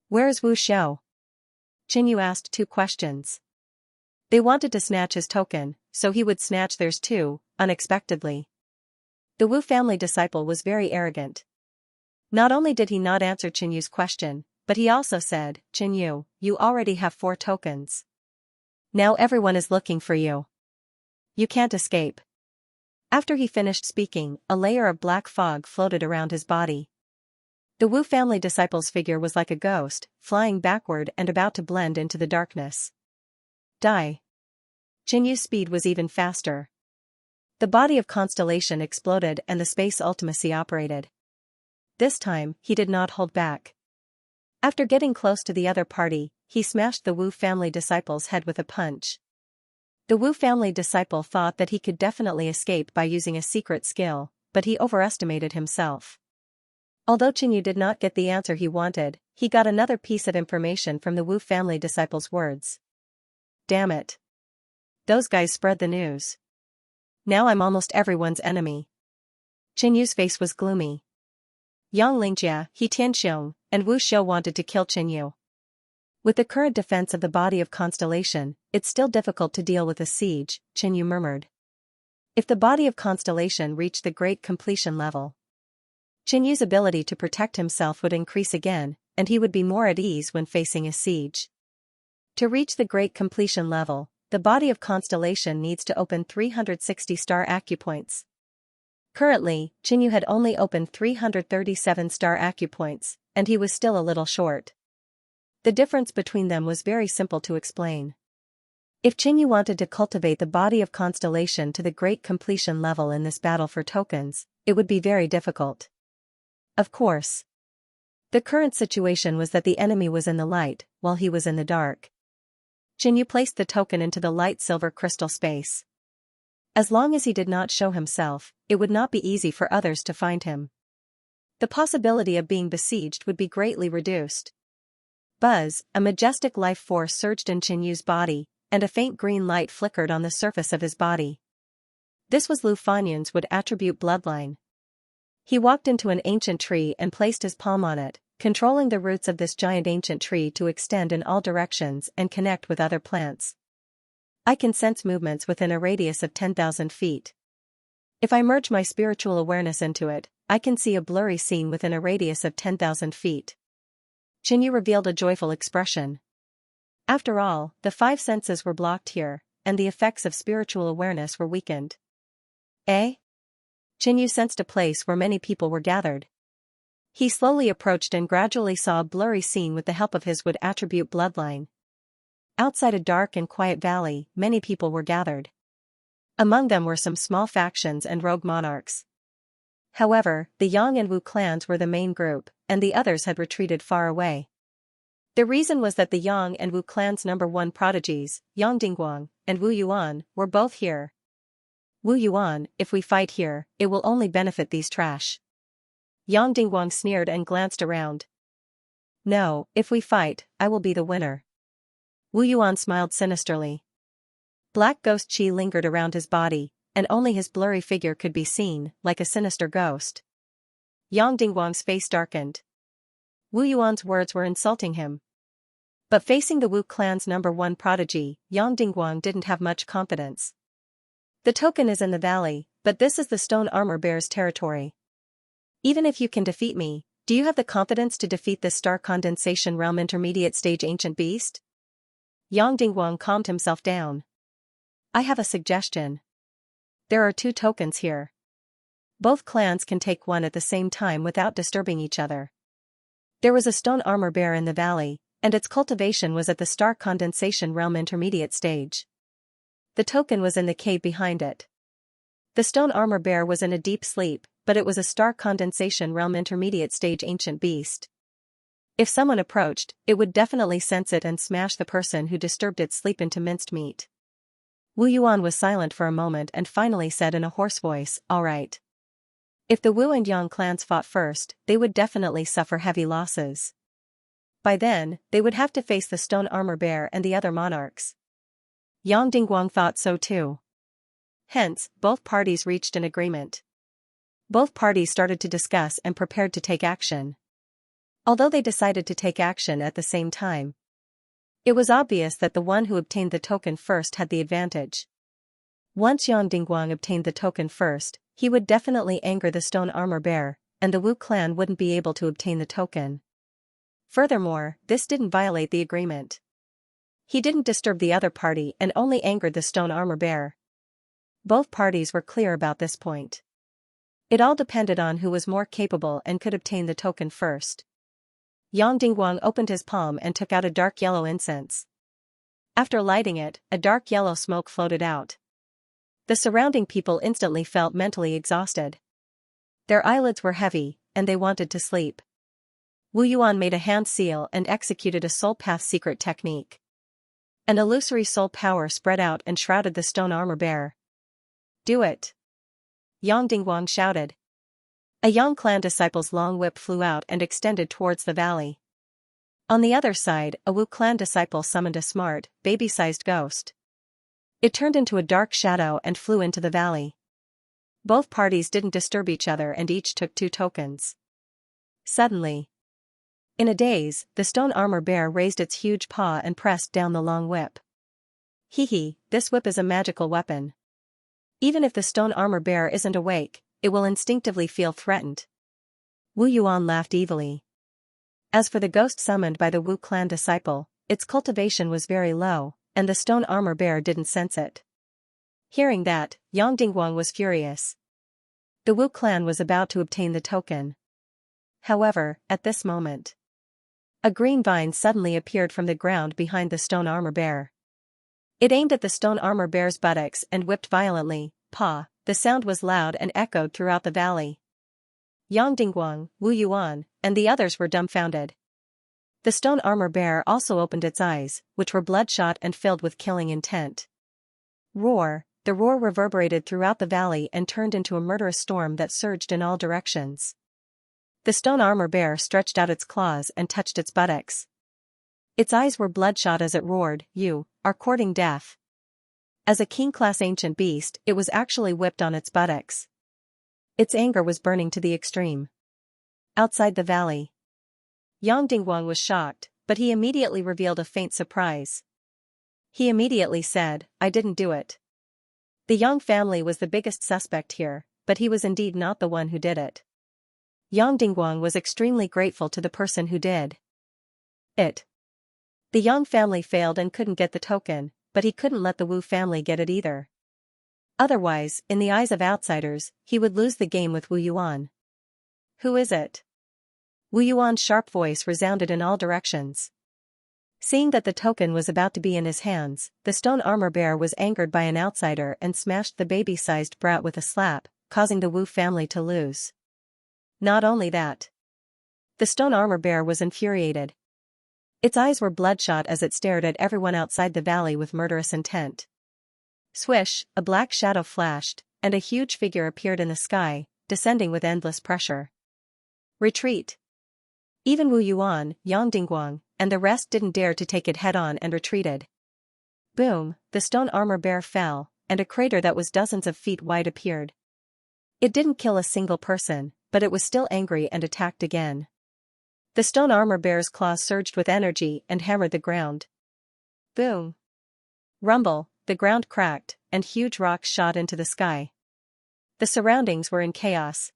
Where is Wu Xiao? Jinyu asked 2 questions. They wanted to snatch his token, so he would snatch theirs too, unexpectedly. The Wu family disciple was very arrogant. Not only did he not answer Jinyu's question, but he also said, Jinyu, you already have 4 tokens. Now everyone is looking for you. You can't escape. After he finished speaking, a layer of black fog floated around his body. The Wu family disciple's figure was like a ghost, flying backward and about to blend into the darkness. Die. Jinyu's speed was even faster. The body of Constellation exploded and the space ultimacy operated. This time, he did not hold back. After getting close to the other party, he smashed the Wu family disciple's head with a punch. The Wu family disciple thought that he could definitely escape by using a secret skill, but he overestimated himself. Although Jinyu did not get the answer he wanted, he got another piece of information from the Wu family disciple's words. Damn it. Those guys spread the news. Now I'm almost everyone's enemy. Jinyu's face was gloomy. Xianxia, He Tianxiong, and Wu Xiao wanted to kill Jinyu. With the current defense of the body of Constellation, it's still difficult to deal with a siege, Jinyu murmured. If the body of Constellation reached the great completion level, Jinyu's ability to protect himself would increase again, and he would be more at ease when facing a siege. To reach the great completion level, the body of constellation needs to open 360 star acupoints. Currently, Qinyu had only opened 337 star acupoints, and he was still a little short. The difference between them was very simple to explain. If Qinyu wanted to cultivate the body of constellation to the great completion level in this battle for tokens, it would be very difficult. Of course. The current situation was that the enemy was in the light, while he was in the dark. Qinyu placed the token into the light silver crystal space. As long as he did not show himself, it would not be easy for others to find him. The possibility of being besieged would be greatly reduced. Buzz, a majestic life force surged in Qinyu's body, and a faint green light flickered on the surface of his body. This was Lu Fanyun's wood attribute bloodline. He walked into an ancient tree and placed his palm on it, controlling the roots of this giant ancient tree to extend in all directions and connect with other plants. I can sense movements within a radius of 10,000 feet. If I merge my spiritual awareness into it, I can see a blurry scene within a radius of 10,000 feet. Qinyu revealed a joyful expression. After all, the five senses were blocked here, and the effects of spiritual awareness were weakened. Eh? Qinyu sensed a place where many people were gathered. He slowly approached and gradually saw a blurry scene with the help of his wood attribute bloodline. Outside a dark and quiet valley, many people were gathered. Among them were some small factions and rogue monarchs. However, the Yang and Wu clans were the main group, and the others had retreated far away. The reason was that the Yang and Wu clans' #1 prodigies, Yang Dingguang and Wu Yuan, were both here. Wu Yuan, if we fight here, it will only benefit these trash. Yang Dingguang sneered and glanced around. No, if we fight, I will be the winner. Wu Yuan smiled sinisterly. Black ghost qi lingered around his body, and only his blurry figure could be seen, like a sinister ghost. Yang Dingguang's face darkened. Wu Yuan's words were insulting him. But facing the Wu clan's #1 prodigy, Yang Dingguang didn't have much confidence. The token is in the valley, but this is the stone armor bear's territory. Even if you can defeat me, do you have the confidence to defeat this star condensation realm intermediate stage ancient beast? Yang Dingguang calmed himself down. I have a suggestion. There are 2 tokens here. Both clans can take one at the same time without disturbing each other. There was a stone armor bear in the valley, and its cultivation was at the star condensation realm intermediate stage. The token was in the cave behind it. The stone armor bear was in a deep sleep, but it was a star condensation realm intermediate stage ancient beast. If someone approached, it would definitely sense it and smash the person who disturbed its sleep into minced meat. Wu Yuan was silent for a moment and finally said in a hoarse voice, "All right." If the Wu and Yang clans fought first, they would definitely suffer heavy losses. By then, they would have to face the stone armor bear and the other monarchs. Yang Dingguang thought so too. Hence, both parties reached an agreement. Both parties started to discuss and prepared to take action. Although they decided to take action at the same time, it was obvious that the one who obtained the token first had the advantage. Once Yang Dingguang obtained the token first, he would definitely anger the stone armor bear, and the Wu clan wouldn't be able to obtain the token. Furthermore, this didn't violate the agreement. He didn't disturb the other party and only angered the stone armor bear. Both parties were clear about this point. It all depended on who was more capable and could obtain the token first. Yang Dingguang opened his palm and took out a dark yellow incense. After lighting it, a dark yellow smoke floated out. The surrounding people instantly felt mentally exhausted. Their eyelids were heavy, and they wanted to sleep. Wu Yuan made a hand seal and executed a soul path secret technique. An illusory soul power spread out and shrouded the stone armor bear. Do it! Yang Dingguang shouted. A Yang clan disciple's long whip flew out and extended towards the valley. On the other side, a Wu clan disciple summoned a smart, baby-sized ghost. It turned into a dark shadow and flew into the valley. Both parties didn't disturb each other and each took 2 tokens. Suddenly, in a daze, the stone armor bear raised its huge paw and pressed down the long whip. Hee, this whip is a magical weapon. Even if the stone armor bear isn't awake, it will instinctively feel threatened. Wu Yuan laughed evilly. As for the ghost summoned by the Wu clan disciple, its cultivation was very low, and the stone armor bearer didn't sense it. Hearing that, Yang Dingguang was furious. The Wu clan was about to obtain the token. However, at this moment, a green vine suddenly appeared from the ground behind the stone armor bearer. It aimed at the stone armor bearer's buttocks and whipped violently. Pa! The sound was loud and echoed throughout the valley. Yang Dingguang, Wu Yuan, and the others were dumbfounded. The stone armor bearer also opened its eyes, which were bloodshot and filled with killing intent. Roar! The roar reverberated throughout the valley and turned into a murderous storm that surged in all directions. The stone armor bearer stretched out its claws and touched its buttocks. Its eyes were bloodshot as it roared, "You are courting death." As a king-class ancient beast, it was actually whipped on its buttocks. Its anger was burning to the extreme. Outside the valley, Yang Dingguang was shocked, but he immediately revealed a faint surprise. He immediately said, "I didn't do it." The Yang family was the biggest suspect here, but he was indeed not the one who did it. Yang Dingguang was extremely grateful to the person who did it. The Yang family failed and couldn't get the token, but he couldn't let the Wu family get it either. Otherwise, in the eyes of outsiders, he would lose the game with Wu Yuan. "Who is it?" Wu Yuan's sharp voice resounded in all directions. Seeing that the token was about to be in his hands, the stone armor bearer was angered by an outsider and smashed the baby-sized brat with a slap, causing the Wu family to lose. Not only that, the stone armor bearer was infuriated. Its eyes were bloodshot as it stared at everyone outside the valley with murderous intent. Swish, a black shadow flashed, and a huge figure appeared in the sky, descending with endless pressure. Retreat! Even Wu Yuan, Yang Dingguang, and the rest didn't dare to take it head-on and retreated. Boom, the stone armor bearer fell, and a crater that was dozens of feet wide appeared. It didn't kill a single person, but it was still angry and attacked again. The stone armor bearer's claws surged with energy and hammered the ground. Boom! Rumble, the ground cracked, and huge rocks shot into the sky. The surroundings were in chaos.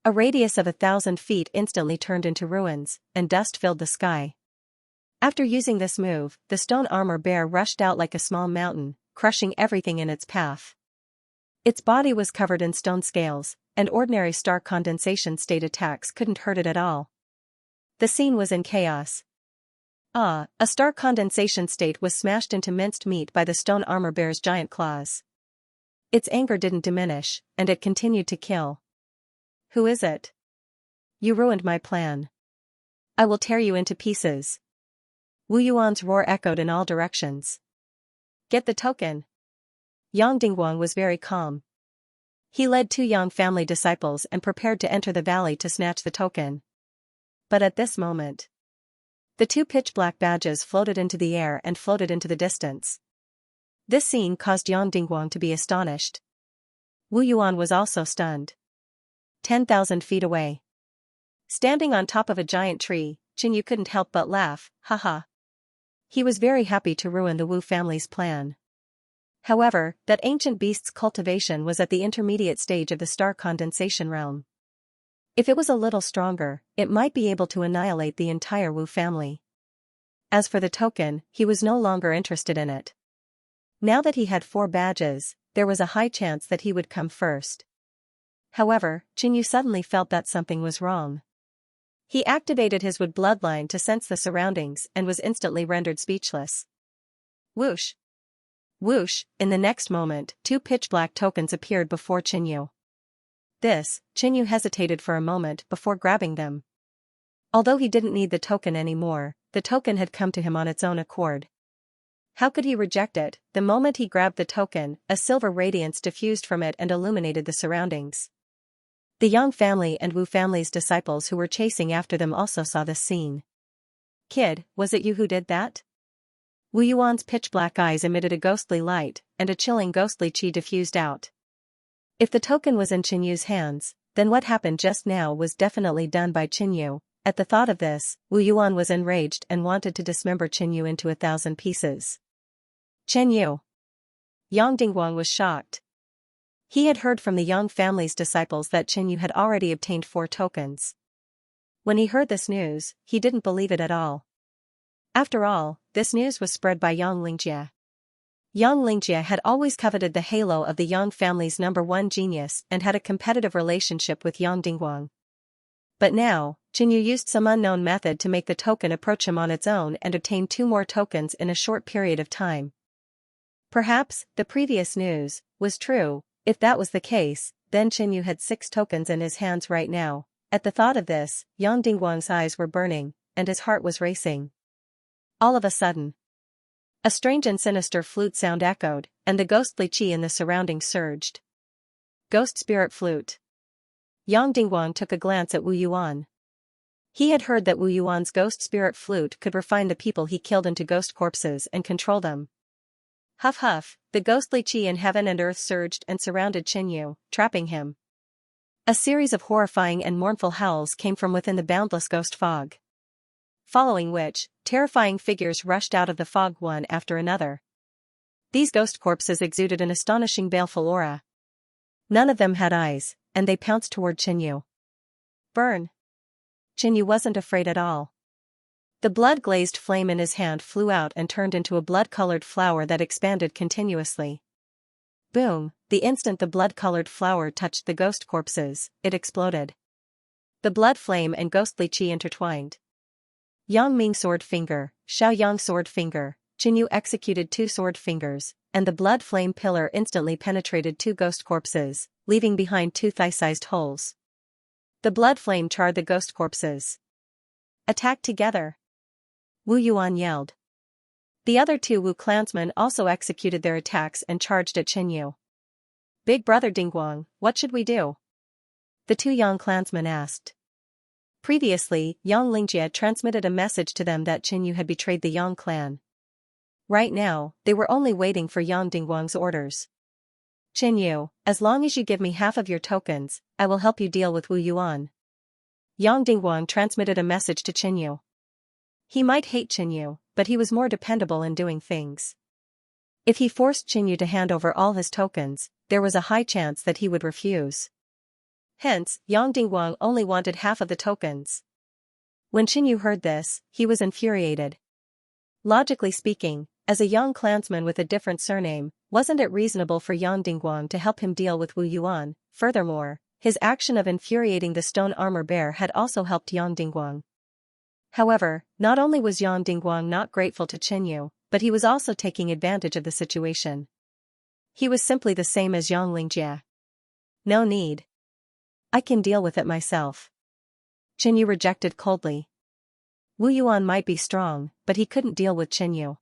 A radius of 1,000 feet instantly turned into ruins, and dust filled the sky. After using this move, the stone armor bearer rushed out like a small mountain, crushing everything in its path. Its body was covered in stone scales, and ordinary star condensation state attacks couldn't hurt it at all. The scene was in chaos. A star condensation state was smashed into minced meat by the stone armor bearer's giant claws. Its anger didn't diminish, and it continued to kill. "Who is it? You ruined my plan. I will tear you into pieces." Wu Yuan's roar echoed in all directions. "Get the token." Yang Dingguang was very calm. He led 2 Yang family disciples and prepared to enter the valley to snatch the token. But at this moment, the 2 pitch-black badges floated into the air and floated into the distance. This scene caused Yang Dingguang to be astonished. Wu Yuan was also stunned. 10,000 feet away, standing on top of a giant tree, Qinyu couldn't help but laugh, haha. He was very happy to ruin the Wu family's plan. However, that ancient beast's cultivation was at the intermediate stage of the star condensation realm. If it was a little stronger, it might be able to annihilate the entire Wu family. As for the token, he was no longer interested in it. Now that he had 4 badges, there was a high chance that he would come first. However, Qinyu suddenly felt that something was wrong. He activated his Wood bloodline to sense the surroundings and was instantly rendered speechless. Whoosh! Whoosh! In the next moment, 2 pitch-black tokens appeared before Qinyu. Qinyu hesitated for a moment before grabbing them. Although he didn't need the token anymore, the token had come to him on its own accord. How could he reject it? The moment he grabbed the token, a silver radiance diffused from it and illuminated the surroundings. The Yang family and Wu family's disciples who were chasing after them also saw this scene. "Kid, was it you who did that?" Wu Yuan's pitch-black eyes emitted a ghostly light, and a chilling ghostly qi diffused out. If the token was in Qinyu's hands, then what happened just now was definitely done by Qinyu. At the thought of this, Wu Yuan was enraged and wanted to dismember Qinyu into 1,000 pieces. "Qinyu!" Yang Dingguang was shocked. He had heard from the Yang family's disciples that Qinyu had already obtained 4 tokens. When he heard this news, he didn't believe it at all. After all, this news was spread by Xianxia. Xianxia had always coveted the halo of the Yang family's #1 genius and had a competitive relationship with Yang Dingguang. But now, Qinyu used some unknown method to make the token approach him on its own and obtain 2 more tokens in a short period of time. Perhaps, the previous news was true. If that was the case, then Qinyu had 6 tokens in his hands right now. At the thought of this, Yang Dingguang's eyes were burning, and his heart was racing. All of a sudden, a strange and sinister flute sound echoed, and the ghostly qi in the surroundings surged. Ghost spirit flute. Yang Dingguang took a glance at Wu Yuan. He had heard that Wu Yuan's ghost spirit flute could refine the people he killed into ghost corpses and control them. Huff huff, the ghostly qi in heaven and earth surged and surrounded Qinyu, trapping him. A series of horrifying and mournful howls came from within the boundless ghost fog. Following which, terrifying figures rushed out of the fog one after another. These ghost corpses exuded an astonishing baleful aura. None of them had eyes, and they pounced toward Qinyu. Burn! Qinyu wasn't afraid at all. The blood-glazed flame in his hand flew out and turned into a blood-colored flower that expanded continuously. Boom! The instant the blood-colored flower touched the ghost corpses, it exploded. The blood flame and ghostly qi intertwined. Yang Ming sword finger, Xiao Yang sword finger, Qinyu executed 2 sword fingers, and the blood flame pillar instantly penetrated 2 ghost corpses, leaving behind 2 thigh-sized holes. The blood flame charred the ghost corpses. Attack together! Wu Yuan yelled. The other 2 Wu clansmen also executed their attacks and charged at Qinyu. Big brother Dingguang, what should we do? The 2 Yang clansmen asked. Previously, Xianxia transmitted a message to them that Qinyu had betrayed the Yang clan. Right now, they were only waiting for Yang Dingguang's orders. Qinyu, as long as you give me half of your tokens, I will help you deal with Wu Yuan. Yang Dingguang transmitted a message to Qinyu. He might hate Qinyu, but he was more dependable in doing things. If he forced Qinyu to hand over all his tokens, there was a high chance that he would refuse. Hence, Yang Dingguang only wanted half of the tokens. When Qinyu heard this, he was infuriated. Logically speaking, as a Yang clansman with a different surname, wasn't it reasonable for Yang Dingguang to help him deal with Wu Yuan? Furthermore, his action of infuriating the stone armor bear had also helped Yang Dingguang. However, not only was Yang Dingguang not grateful to Qinyu, but he was also taking advantage of the situation. He was simply the same as Xianxia. No need. I can deal with it myself. Qinyu rejected coldly. Wu Yuan might be strong, but he couldn't deal with Qinyu.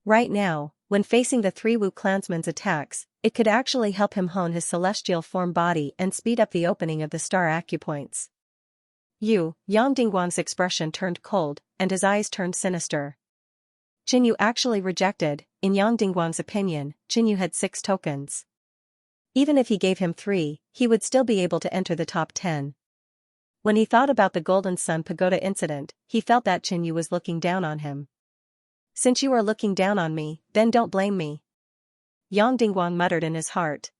Right now, when facing the 3 Wu clansmen's attacks, it could actually help him hone his celestial form body and speed up the opening of the star acupoints. Yang Dingguang's expression turned cold, and his eyes turned sinister. Qinyu actually rejected. In Yang Dingguang's opinion, Qinyu had 6 tokens. Even if he gave him 3, he would still be able to enter the top 10. When he thought about the Golden Sun Pagoda incident, he felt that Qinyu was looking down on him. Since you are looking down on me, then don't blame me. Yang Dingguang muttered in his heart.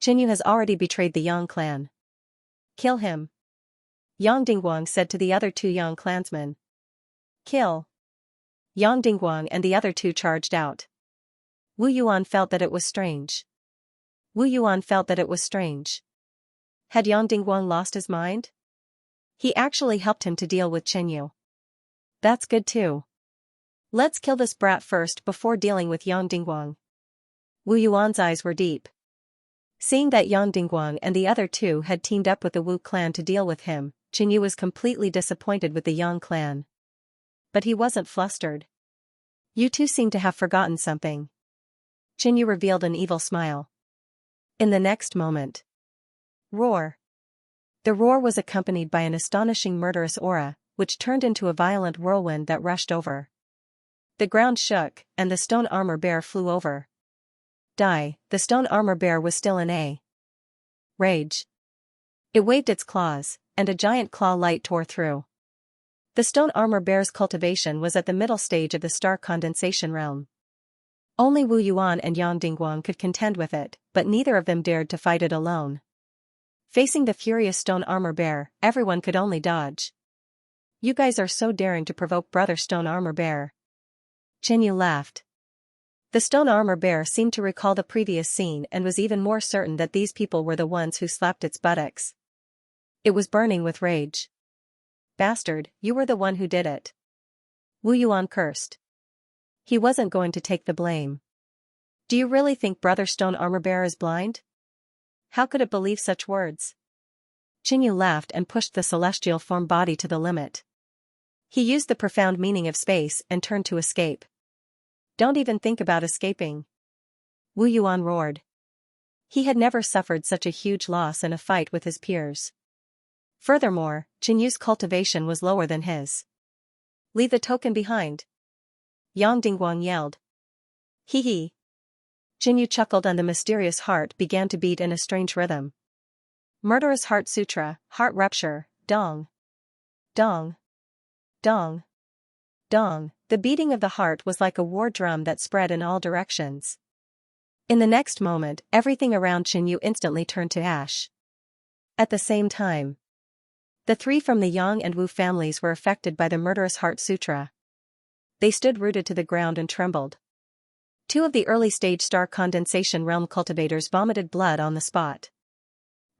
Qinyu has already betrayed the Yang clan. Kill him. Yang Dingguang said to the other 2 Yang clansmen. Kill. Yang Dingguang and the other 2 charged out. Wu Yuan felt that it was strange. Had Yang Dingguang lost his mind? He actually helped him to deal with Qinyu. That's good too. Let's kill this brat first before dealing with Yang Dingguang. Wu Yuan's eyes were deep. Seeing that Yang Dingguang and the other 2 had teamed up with the Wu clan to deal with him, Qinyu was completely disappointed with the Yang clan. But he wasn't flustered. You 2 seem to have forgotten something. Qinyu revealed an evil smile. In the next moment. Roar. The roar was accompanied by an astonishing murderous aura, which turned into a violent whirlwind that rushed over. The ground shook, and the stone armor bear flew over. Die, the stone armor bear was still in a rage. It waved its claws, and a giant claw light tore through. The stone armor bear's cultivation was at the middle stage of the star condensation realm. Only Wu Yuan and Yang Dingguang could contend with it, but neither of them dared to fight it alone. Facing the furious stone armor bear, everyone could only dodge. You guys are so daring to provoke Brother Stone Armor Bear. Xianxia laughed. The Stone Armor Bear seemed to recall the previous scene and was even more certain that these people were the ones who slapped its buttocks. It was burning with rage. Bastard, you were the one who did it. Wu Yuan cursed. He wasn't going to take the blame. Do you really think Brother Stone Armor Bear is blind? How could it believe such words? Xianxia laughed and pushed the celestial form body to the limit. He used the profound meaning of space and turned to escape. Don't even think about escaping. Wu Yuan roared. He had never suffered such a huge loss in a fight with his peers. Furthermore, Xianxu's cultivation was lower than his. Leave the token behind. Yang Dingguang yelled. Hee hee. Xianxu chuckled and the mysterious heart began to beat in a strange rhythm. Murderous Heart Sutra, Heart Rupture, Dong. Dong. Dong. Dong. The beating of the heart was like a war drum that spread in all directions. In the next moment, everything around Xianxu instantly turned to ash. At the same time, the three from the Yang and Wu families were affected by the Murderous Heart Sutra. They stood rooted to the ground and trembled. Two of the early-stage star condensation realm cultivators vomited blood on the spot.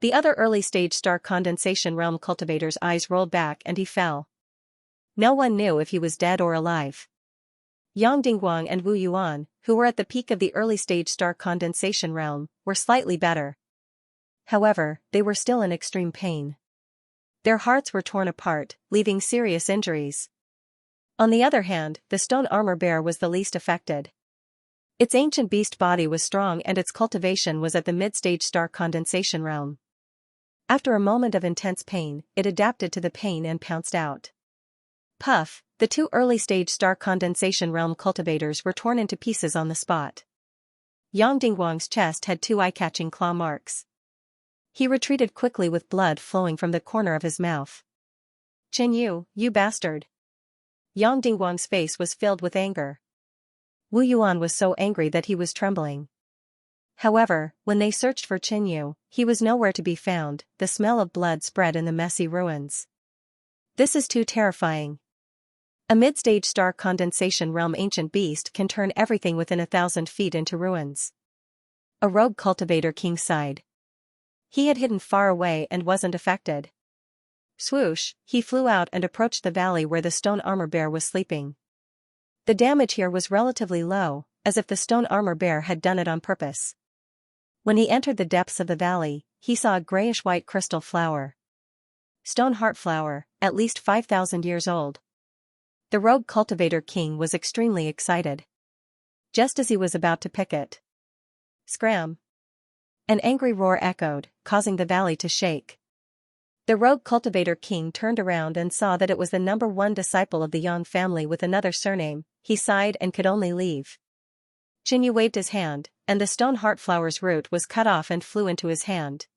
The other early-stage star condensation realm cultivator's eyes rolled back and he fell. No one knew if he was dead or alive. Yang Dingguang and Wu Yuan, who were at the peak of the early-stage star condensation realm, were slightly better. However, they were still in extreme pain. Their hearts were torn apart, leaving serious injuries. On the other hand, the Stone Armor Bear was the least affected. Its ancient beast body was strong and its cultivation was at the mid-stage star condensation realm. After a moment of intense pain, it adapted to the pain and pounced out. Puff, the two early-stage star condensation realm cultivators were torn into pieces on the spot. Yang Dingguang's chest had two eye-catching claw marks. He retreated quickly with blood flowing from the corner of his mouth. Xianxu, you bastard. Yang Dingguang's face was filled with anger. Wu Yuan was so angry that he was trembling. However, when they searched for Xianxu, he was nowhere to be found. The smell of blood spread in the messy ruins. This is too terrifying. A mid-stage star condensation realm ancient beast can turn everything within 1,000 feet into ruins. A rogue cultivator king sighed. He had hidden far away and wasn't affected. Swoosh, he flew out and approached the valley where the Stone Armor Bear was sleeping. The damage here was relatively low, as if the Stone Armor Bear had done it on purpose. When he entered the depths of the valley, he saw a grayish-white crystal flower. Stone Heart Flower, at least 5,000 years old. The rogue cultivator king was extremely excited. Just as he was about to pick it. Scram! An angry roar echoed, causing the valley to shake. The rogue cultivator king turned around and saw that it was the number one disciple of the Yang family with another surname. He sighed and could only leave. Xianxu waved his hand, and the Stone Heart Flower's root was cut off and flew into his hand.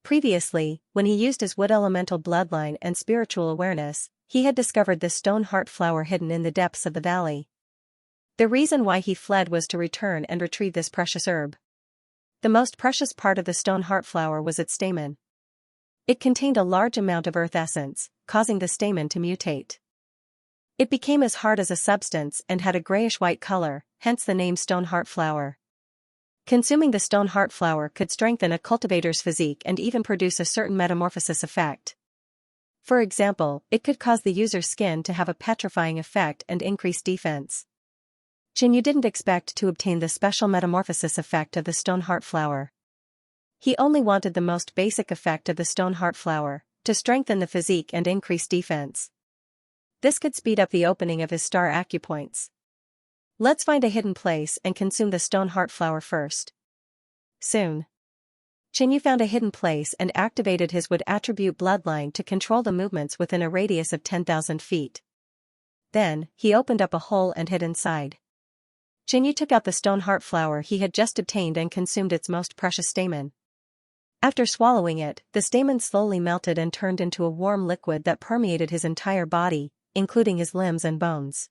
Previously, when he used his wood elemental bloodline and spiritual awareness, he had discovered the Stone Heart Flower hidden in the depths of the valley. The reason why he fled was to return and retrieve this precious herb. The most precious part of the Stone Heart Flower was its stamen. It contained a large amount of earth essence, causing the stamen to mutate. It became as hard as a substance and had a grayish-white color, hence the name Stone Heart Flower. Consuming the Stone Heart Flower could strengthen a cultivator's physique and even produce a certain metamorphosis effect. For example, it could cause the user's skin to have a petrifying effect and increase defense. Xianxu didn't expect to obtain the special metamorphosis effect of the Stone Heart Flower. He only wanted the most basic effect of the Stone Heart Flower, to strengthen the physique and increase defense. This could speed up the opening of his star acupoints. Let's find a hidden place and consume the Stone Heart Flower first. Soon. Xianxu found a hidden place and activated his wood attribute bloodline to control the movements within a radius of 10,000 feet. Then, he opened up a hole and hid inside. Xianxu took out the Stone Heart Flower he had just obtained and consumed its most precious stamen. After swallowing it, the stamen slowly melted and turned into a warm liquid that permeated his entire body, including his limbs and bones.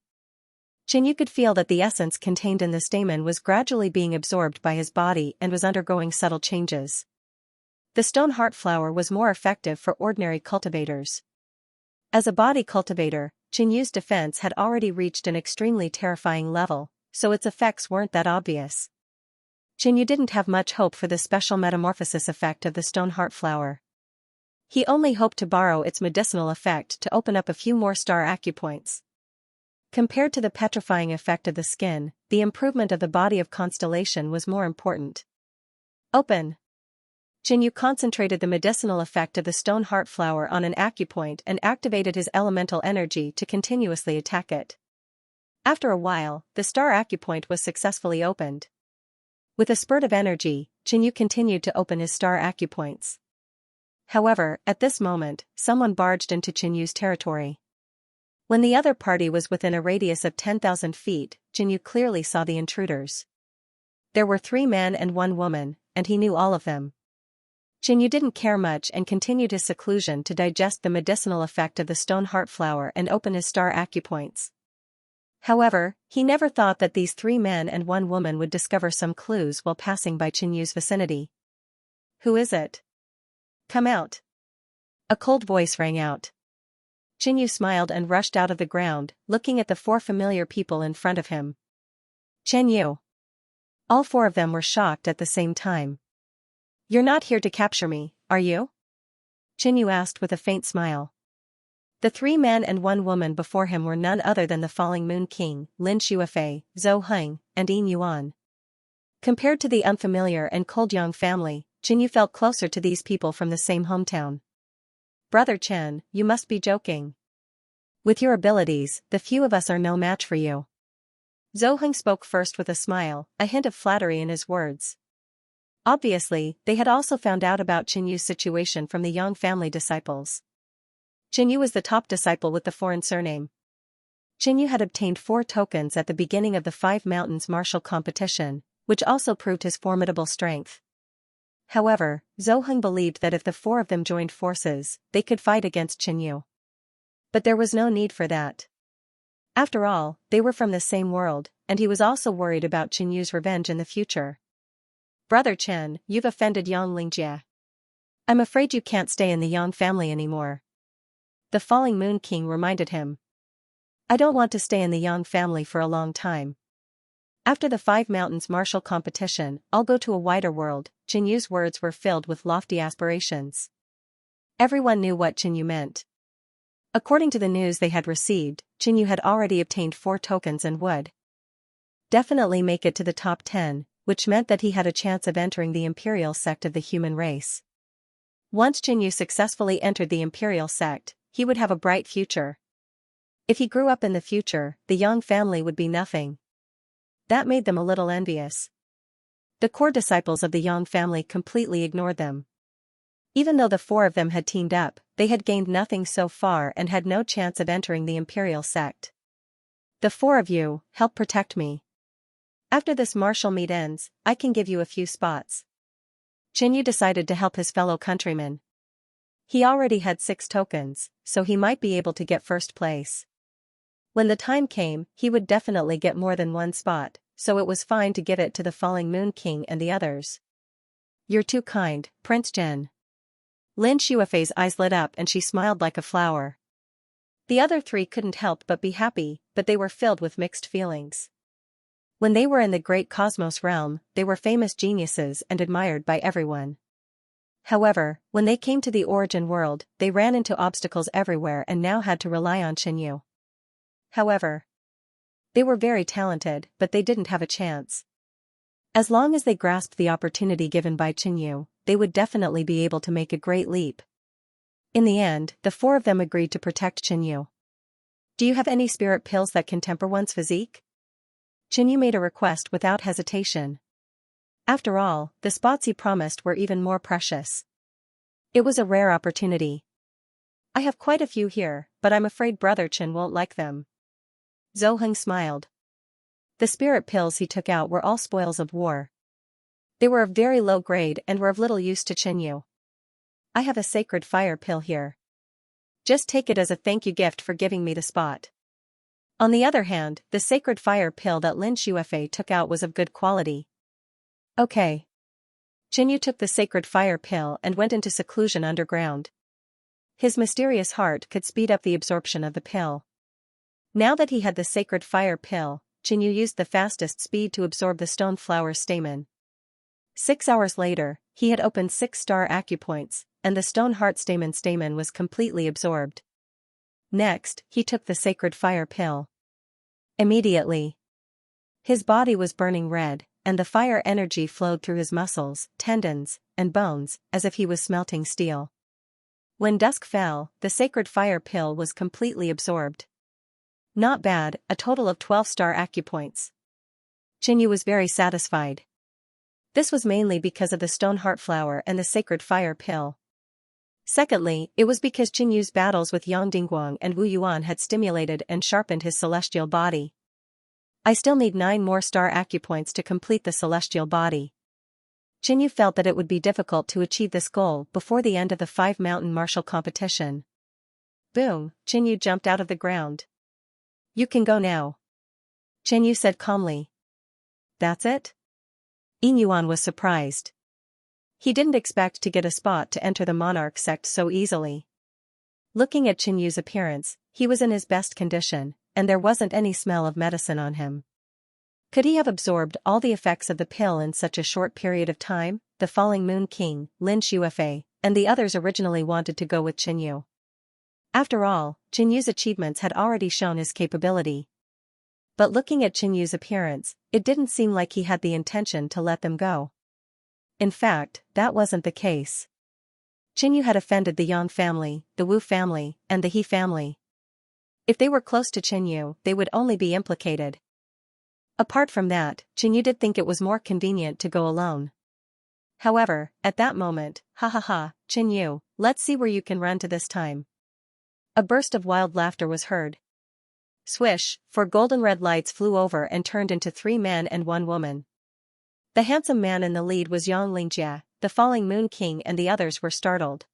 Xianxu could feel that the essence contained in the stamen was gradually being absorbed by his body and was undergoing subtle changes. The Stone Heart Flower was more effective for ordinary cultivators. As a body cultivator, Xianxua's defense had already reached an extremely terrifying level, so its effects weren't that obvious. Xianxua didn't have much hope for the special metamorphosis effect of the stone heart flower. He only hoped to borrow its medicinal effect to open up a few more star acupoints. Compared to the petrifying effect of the skin, the improvement of the body of constellation was more important. Open! Xianxua concentrated the medicinal effect of the stone heart flower on an acupoint and activated his elemental energy to continuously attack it. After a while, the star acupoint was successfully opened. With a spurt of energy, Xianxua continued to open his star acupoints. However, at this moment, someone barged into Xianxua's territory. When the other party was within a radius of 10,000 feet, Xianxua clearly saw the intruders. There were 3 men and 1 woman, and he knew all of them. Xianxua didn't care much and continued his seclusion to digest the medicinal effect of the stone heart flower and open his star acupoints. However, he never thought that these 3 men and 1 woman would discover some clues while passing by Xianxua's vicinity. Who is it? Come out. A cold voice rang out. Xianxua smiled and rushed out of the ground, looking at the 4 familiar people in front of him. Xianxua. All 4 of them were shocked at the same time. You're not here to capture me, are you? Xianxua asked with a faint smile. The 3 men and 1 woman before him were none other than the Falling Moon King, Lin Shuifei, Zhou Heng, and Yin Yuan. Compared to the unfamiliar and cold Yang family, Xianxua felt closer to these people from the same hometown. Brother Chen, you must be joking. With your abilities, the few of us are no match for you. Zhou Heng spoke first with a smile, a hint of flattery in his words. Obviously, they had also found out about Xianxua's situation from the Yang family disciples. Xianxua was the top disciple with the foreign surname. Xianxua had obtained 4 tokens at the beginning of the 5 Mountains martial competition, which also proved his formidable strength. However, Zhou Heng believed that if the 4 of them joined forces, they could fight against Xianxua. But there was no need for that. After all, they were from the same world, and he was also worried about Xianxua's revenge in the future. Brother Chen, you've offended Yang Lingjie. I'm afraid you can't stay in the Yang family anymore. The Falling Moon King reminded him. I don't want to stay in the Yang family for a long time. After the 5 Mountains martial competition, I'll go to a wider world. Xianxua's words were filled with lofty aspirations. Everyone knew what Xianxua meant. According to the news they had received, Xianxua had already obtained 4 tokens and would definitely make it to the top 10, which meant that he had a chance of entering the imperial sect of the human race. Once Xianxua successfully entered the imperial sect, he would have a bright future. If he grew up in the future, the Yang family would be nothing. That made them a little envious. The core disciples of the Yang family completely ignored them. Even though the 4 of them had teamed up, they had gained nothing so far and had no chance of entering the imperial sect. The 4 of you, help protect me. After this martial meet ends, I can give you a few spots. Xianxua decided to help his fellow countrymen. He already had 6 tokens, so he might be able to get first place. When the time came, he would definitely get more than 1 spot, so it was fine to give it to the Falling Moon King and the others. You're too kind, Prince Zhen. Lin Shuifei's eyes lit up and she smiled like a flower. The other 3 couldn't help but be happy, but they were filled with mixed feelings. When they were in the great cosmos realm, they were famous geniuses and admired by everyone. However, when they came to the origin world, they ran into obstacles everywhere and now had to rely on Xianxua. However, they were very talented, but they didn't have a chance. As long as they grasped the opportunity given by Xianxua, they would definitely be able to make a great leap. In the end, the 4 of them agreed to protect Xianxua. Do you have any spirit pills that can temper one's physique? Xianxua made a request without hesitation. After all, the spots he promised were even more precious. It was a rare opportunity. I have quite a few here, but I'm afraid Brother Chen won't like them. Zhou Heng smiled. The spirit pills he took out were all spoils of war. They were of very low grade and were of little use to Xianxua. I have a sacred fire pill here. Just take it as a thank you gift for giving me the spot. On the other hand, the sacred fire pill that Lin Shuifei took out was of good quality. Okay. Xianxua took the sacred fire pill and went into seclusion underground. His mysterious heart could speed up the absorption of the pill. Now that he had the sacred fire pill, Qinyu used the fastest speed to absorb the stone flower stamen. 6 hours later, he had opened 6-star acupoints, and the stone heart stamen was completely absorbed. Next, he took the sacred fire pill. Immediately, his body was burning red, and the fire energy flowed through his muscles, tendons, and bones, as if he was smelting steel. When dusk fell, the sacred fire pill was completely absorbed. Not bad, a total of 12-star acupoints. Qinyu was very satisfied. This was mainly because of the stone heart flower and the sacred fire pill. Secondly, it was because Qinyu's battles with Yang Dingguang and Wu Yuan had stimulated and sharpened his celestial body. I still need 9 more star acupoints to complete the celestial body. Qinyu felt that it would be difficult to achieve this goal before the end of the 5-mountain martial competition. Boom, Qinyu jumped out of the ground. You can go now. Qinyu said calmly. That's it? Yin Yuan was surprised. He didn't expect to get a spot to enter the monarch sect so easily. Looking at Qinyu's appearance, he was in his best condition, and there wasn't any smell of medicine on him. Could he have absorbed all the effects of the pill in such a short period of time? The Falling Moon King, Lin Xuefei, and the others originally wanted to go with Qinyu. After all, Qinyu's achievements had already shown his capability. But looking at Qinyu's appearance, it didn't seem like he had the intention to let them go. In fact, that wasn't the case. Qinyu had offended the Yang family, the Wu family, and the He family. If they were close to Qinyu, they would only be implicated. Apart from that, Qinyu did think it was more convenient to go alone. However, at that moment, Qinyu, let's see where you can run to this time. A burst of wild laughter was heard. Swish, 4 golden red lights flew over and turned into 3 men and 1 woman. The handsome man in the lead was Xianxia, the Falling Moon King, and the others were startled.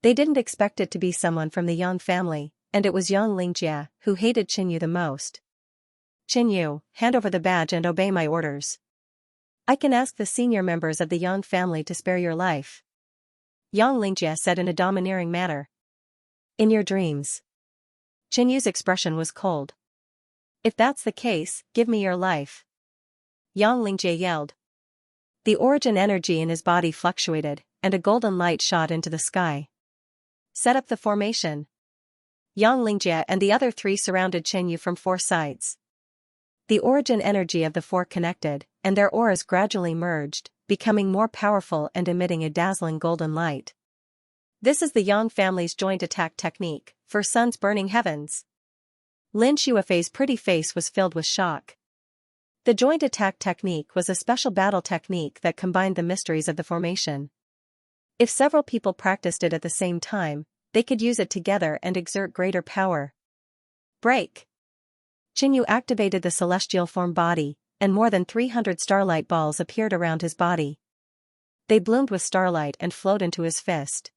They didn't expect it to be someone from the Yang family, and it was Xianxia who hated Qinyu the most. Qinyu, hand over the badge and obey my orders. I can ask the senior members of the Yang family to spare your life. Xianxia said in a domineering manner. In your dreams. Qinyu's expression was cold. If that's the case, give me your life. Xianxia yelled. The origin energy in his body fluctuated, and a golden light shot into the sky. Set up the formation. Xianxia and the other 3 surrounded Qinyu from 4 sides. The origin energy of the 4 connected, and their auras gradually merged, becoming more powerful and emitting a dazzling golden light. This is the Yang family's joint attack technique, for sun's burning heavens. Lin Xuefei's pretty face was filled with shock. The joint attack technique was a special battle technique that combined the mysteries of the formation. If several people practiced it at the same time, they could use it together and exert greater power. Break! Qinyu activated the celestial form body, and more than 300 starlight balls appeared around his body. They bloomed with starlight and flowed into his fist.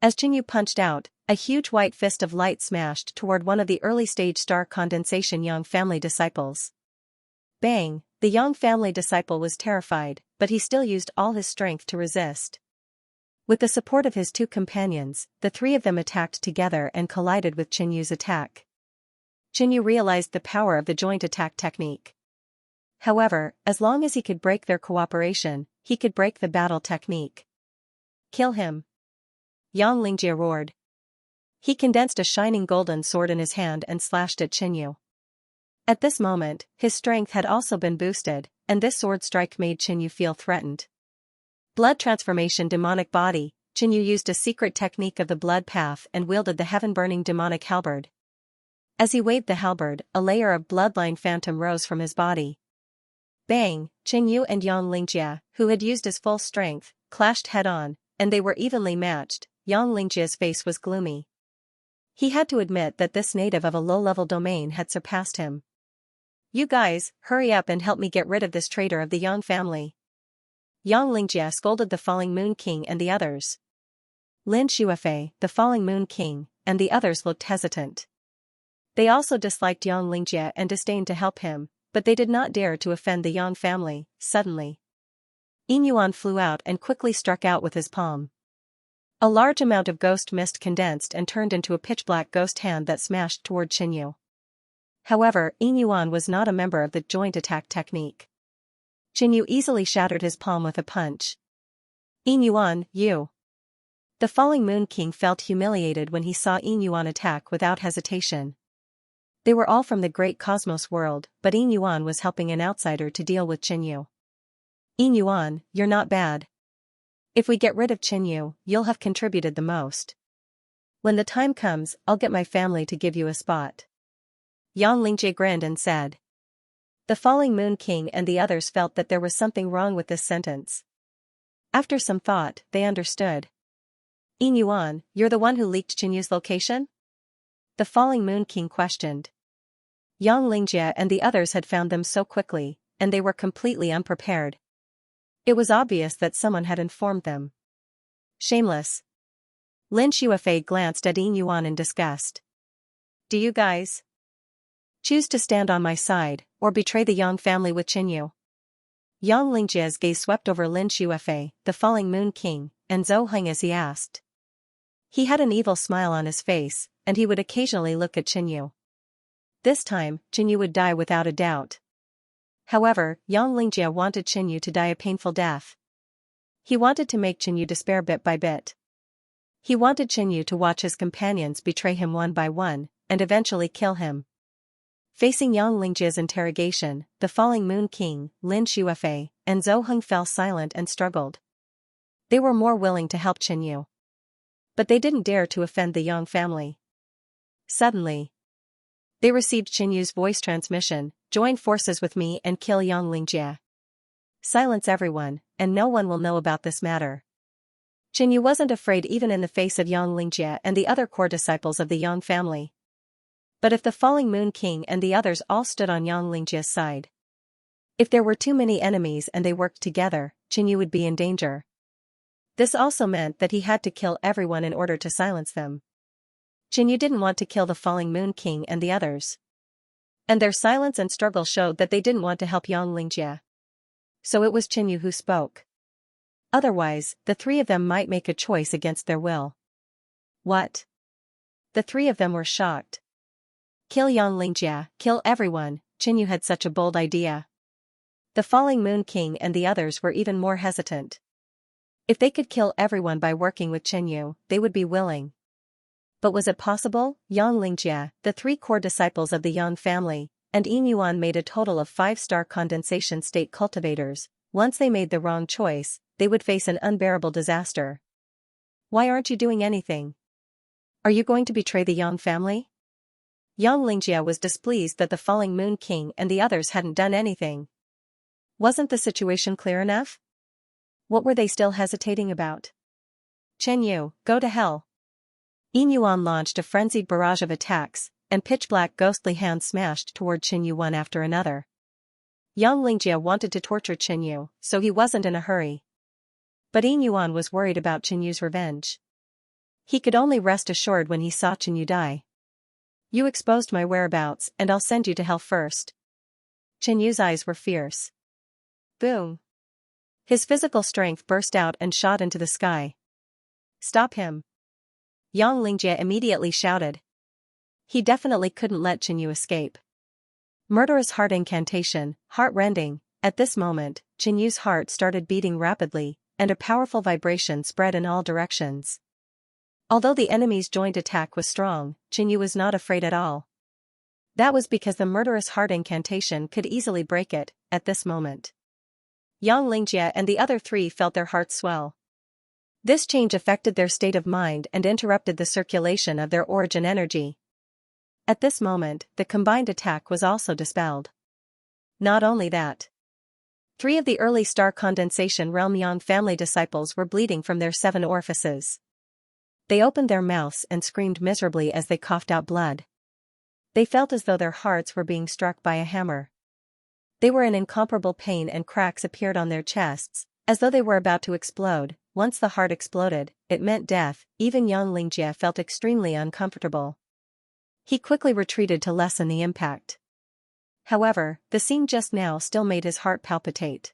As Qinyu punched out, a huge white fist of light smashed toward one of the early-stage star condensation Yang family disciples. Bang! The Yang family disciple was terrified, but he still used all his strength to resist. With the support of his 2 companions, the 3 of them attacked together and collided with Qinyu's attack. Qinyu realized the power of the joint attack technique. However, as long as he could break their cooperation, he could break the battle technique. Kill him! Xianxia roared. He condensed a shining golden sword in his hand and slashed at Qinyu. At this moment, his strength had also been boosted, and this sword strike made Qinyu feel threatened. Blood transformation demonic body, Qinyu used a secret technique of the blood path and wielded the heaven-burning demonic halberd. As he waved the halberd, a layer of bloodline phantom rose from his body. Bang! Qinyu and Xianxia, who had used his full strength, clashed head-on, and they were evenly matched. Xianxia's face was gloomy. He had to admit that this native of a low-level domain had surpassed him. You guys, hurry up and help me get rid of this traitor of the Yang family. Xianxia scolded the Falling Moon King and the others. Lin Xuefei, the Falling Moon King, and the others looked hesitant. They also disliked Xianxia and disdained to help him, but they did not dare to offend the Yang family. Suddenly, Yin Yuan flew out and quickly struck out with his palm. A large amount of ghost mist condensed and turned into a pitch-black ghost hand that smashed toward Qinyu. However, Yin Yuan was not a member of the joint attack technique. Qinyu easily shattered his palm with a punch. Yin Yuan, you. The Falling Moon King felt humiliated when he saw Yin Yuan attack without hesitation. They were all from the great cosmos world, but Yin Yuan was helping an outsider to deal with Qinyu. Yin Yuan, you're not bad. If we get rid of Qinyu, you'll have contributed the most. When the time comes, I'll get my family to give you a spot. Yang Lingjie grinned and said. The Falling Moon King and the others felt that there was something wrong with this sentence. After some thought, they understood. Yin Yuan, you're the one who leaked Qinyu's location? The Falling Moon King questioned. Yang Lingjie and the others had found them so quickly, and they were completely unprepared. It was obvious that someone had informed them. Shameless. Lin Shuifei glanced at Yin Yuan in disgust. Do you guys choose to stand on my side, or betray the Yang family with Qinyu? Yang Lingjie's gaze swept over Lin Shuifei, the Falling Moon King, and Zhou Heng as he asked. He had an evil smile on his face, and he would occasionally look at Qinyu. This time, Qinyu would die without a doubt. However, Yang Lingjie wanted Qinyu to die a painful death. He wanted to make Qinyu despair bit by bit. He wanted Qinyu to watch his companions betray him one by one, and eventually kill him. Facing Yang Lingjie's interrogation, the Falling Moon King, Lin Shuifei, and Zhou Heng fell silent and struggled. They were more willing to help Qinyu. But they didn't dare to offend the Yang family. Suddenly, they received Qinyu's voice transmission, join forces with me and kill Yang Lingjie. Silence everyone, and no one will know about this matter. Qinyu wasn't afraid even in the face of Yang Lingjie and the other core disciples of the Yang family. But if the Falling Moon King and the others all stood on Yang Lingjie's side. If there were too many enemies and they worked together, Qinyu would be in danger. This also meant that he had to kill everyone in order to silence them. Qinyu didn't want to kill the Falling Moon King and the others. And their silence and struggle showed that they didn't want to help Yang Lingjie. So it was Qinyu who spoke. Otherwise, the three of them might make a choice against their will. What? The three of them were shocked. Kill Yang Lingjie, kill everyone, Qinyu had such a bold idea. The Falling Moon King and the others were even more hesitant. If they could kill everyone by working with Qinyu, they would be willing. But was it possible? Yang Lingjie, the three core disciples of the Yang family, and Yin Yuan made a total of 5-star condensation state cultivators. Once they made the wrong choice, they would face an unbearable disaster. Why aren't you doing anything? Are you going to betray the Yang family? Yang Lingjie was displeased that the Falling Moon King and the others hadn't done anything. Wasn't the situation clear enough? What were they still hesitating about? Qinyu, go to hell. Yin Yuan launched a frenzied barrage of attacks, and pitch-black ghostly hands smashed toward Qinyu one after another. Yang Lingjie wanted to torture Qinyu, so he wasn't in a hurry. But Yin Yuan was worried about Qinyu's revenge. He could only rest assured when he saw Qinyu die. You exposed my whereabouts and I'll send you to hell first. Qinyu's eyes were fierce. Boom. His physical strength burst out and shot into the sky. Stop him. Yang Lingjie immediately shouted. He definitely couldn't let Qinyu escape. Murderous heart incantation, heart-rending. At this moment, Qinyu's heart started beating rapidly, and a powerful vibration spread in all directions. Although the enemy's joint attack was strong, Qinyu was not afraid at all. That was because the murderous heart incantation could easily break it. At this moment, Yang Lingjie and the other three felt their hearts swell. This change affected their state of mind and interrupted the circulation of their origin energy. At this moment, the combined attack was also dispelled. Not only that, 3 of the early star condensation realm Yang family disciples were bleeding from their 7 orifices. They opened their mouths and screamed miserably as they coughed out blood. They felt as though their hearts were being struck by a hammer. They were in incomparable pain and cracks appeared on their chests, as though they were about to explode. Once the heart exploded, it meant death. Even Yang Lingjie felt extremely uncomfortable. He quickly retreated to lessen the impact. However, the scene just now still made his heart palpitate.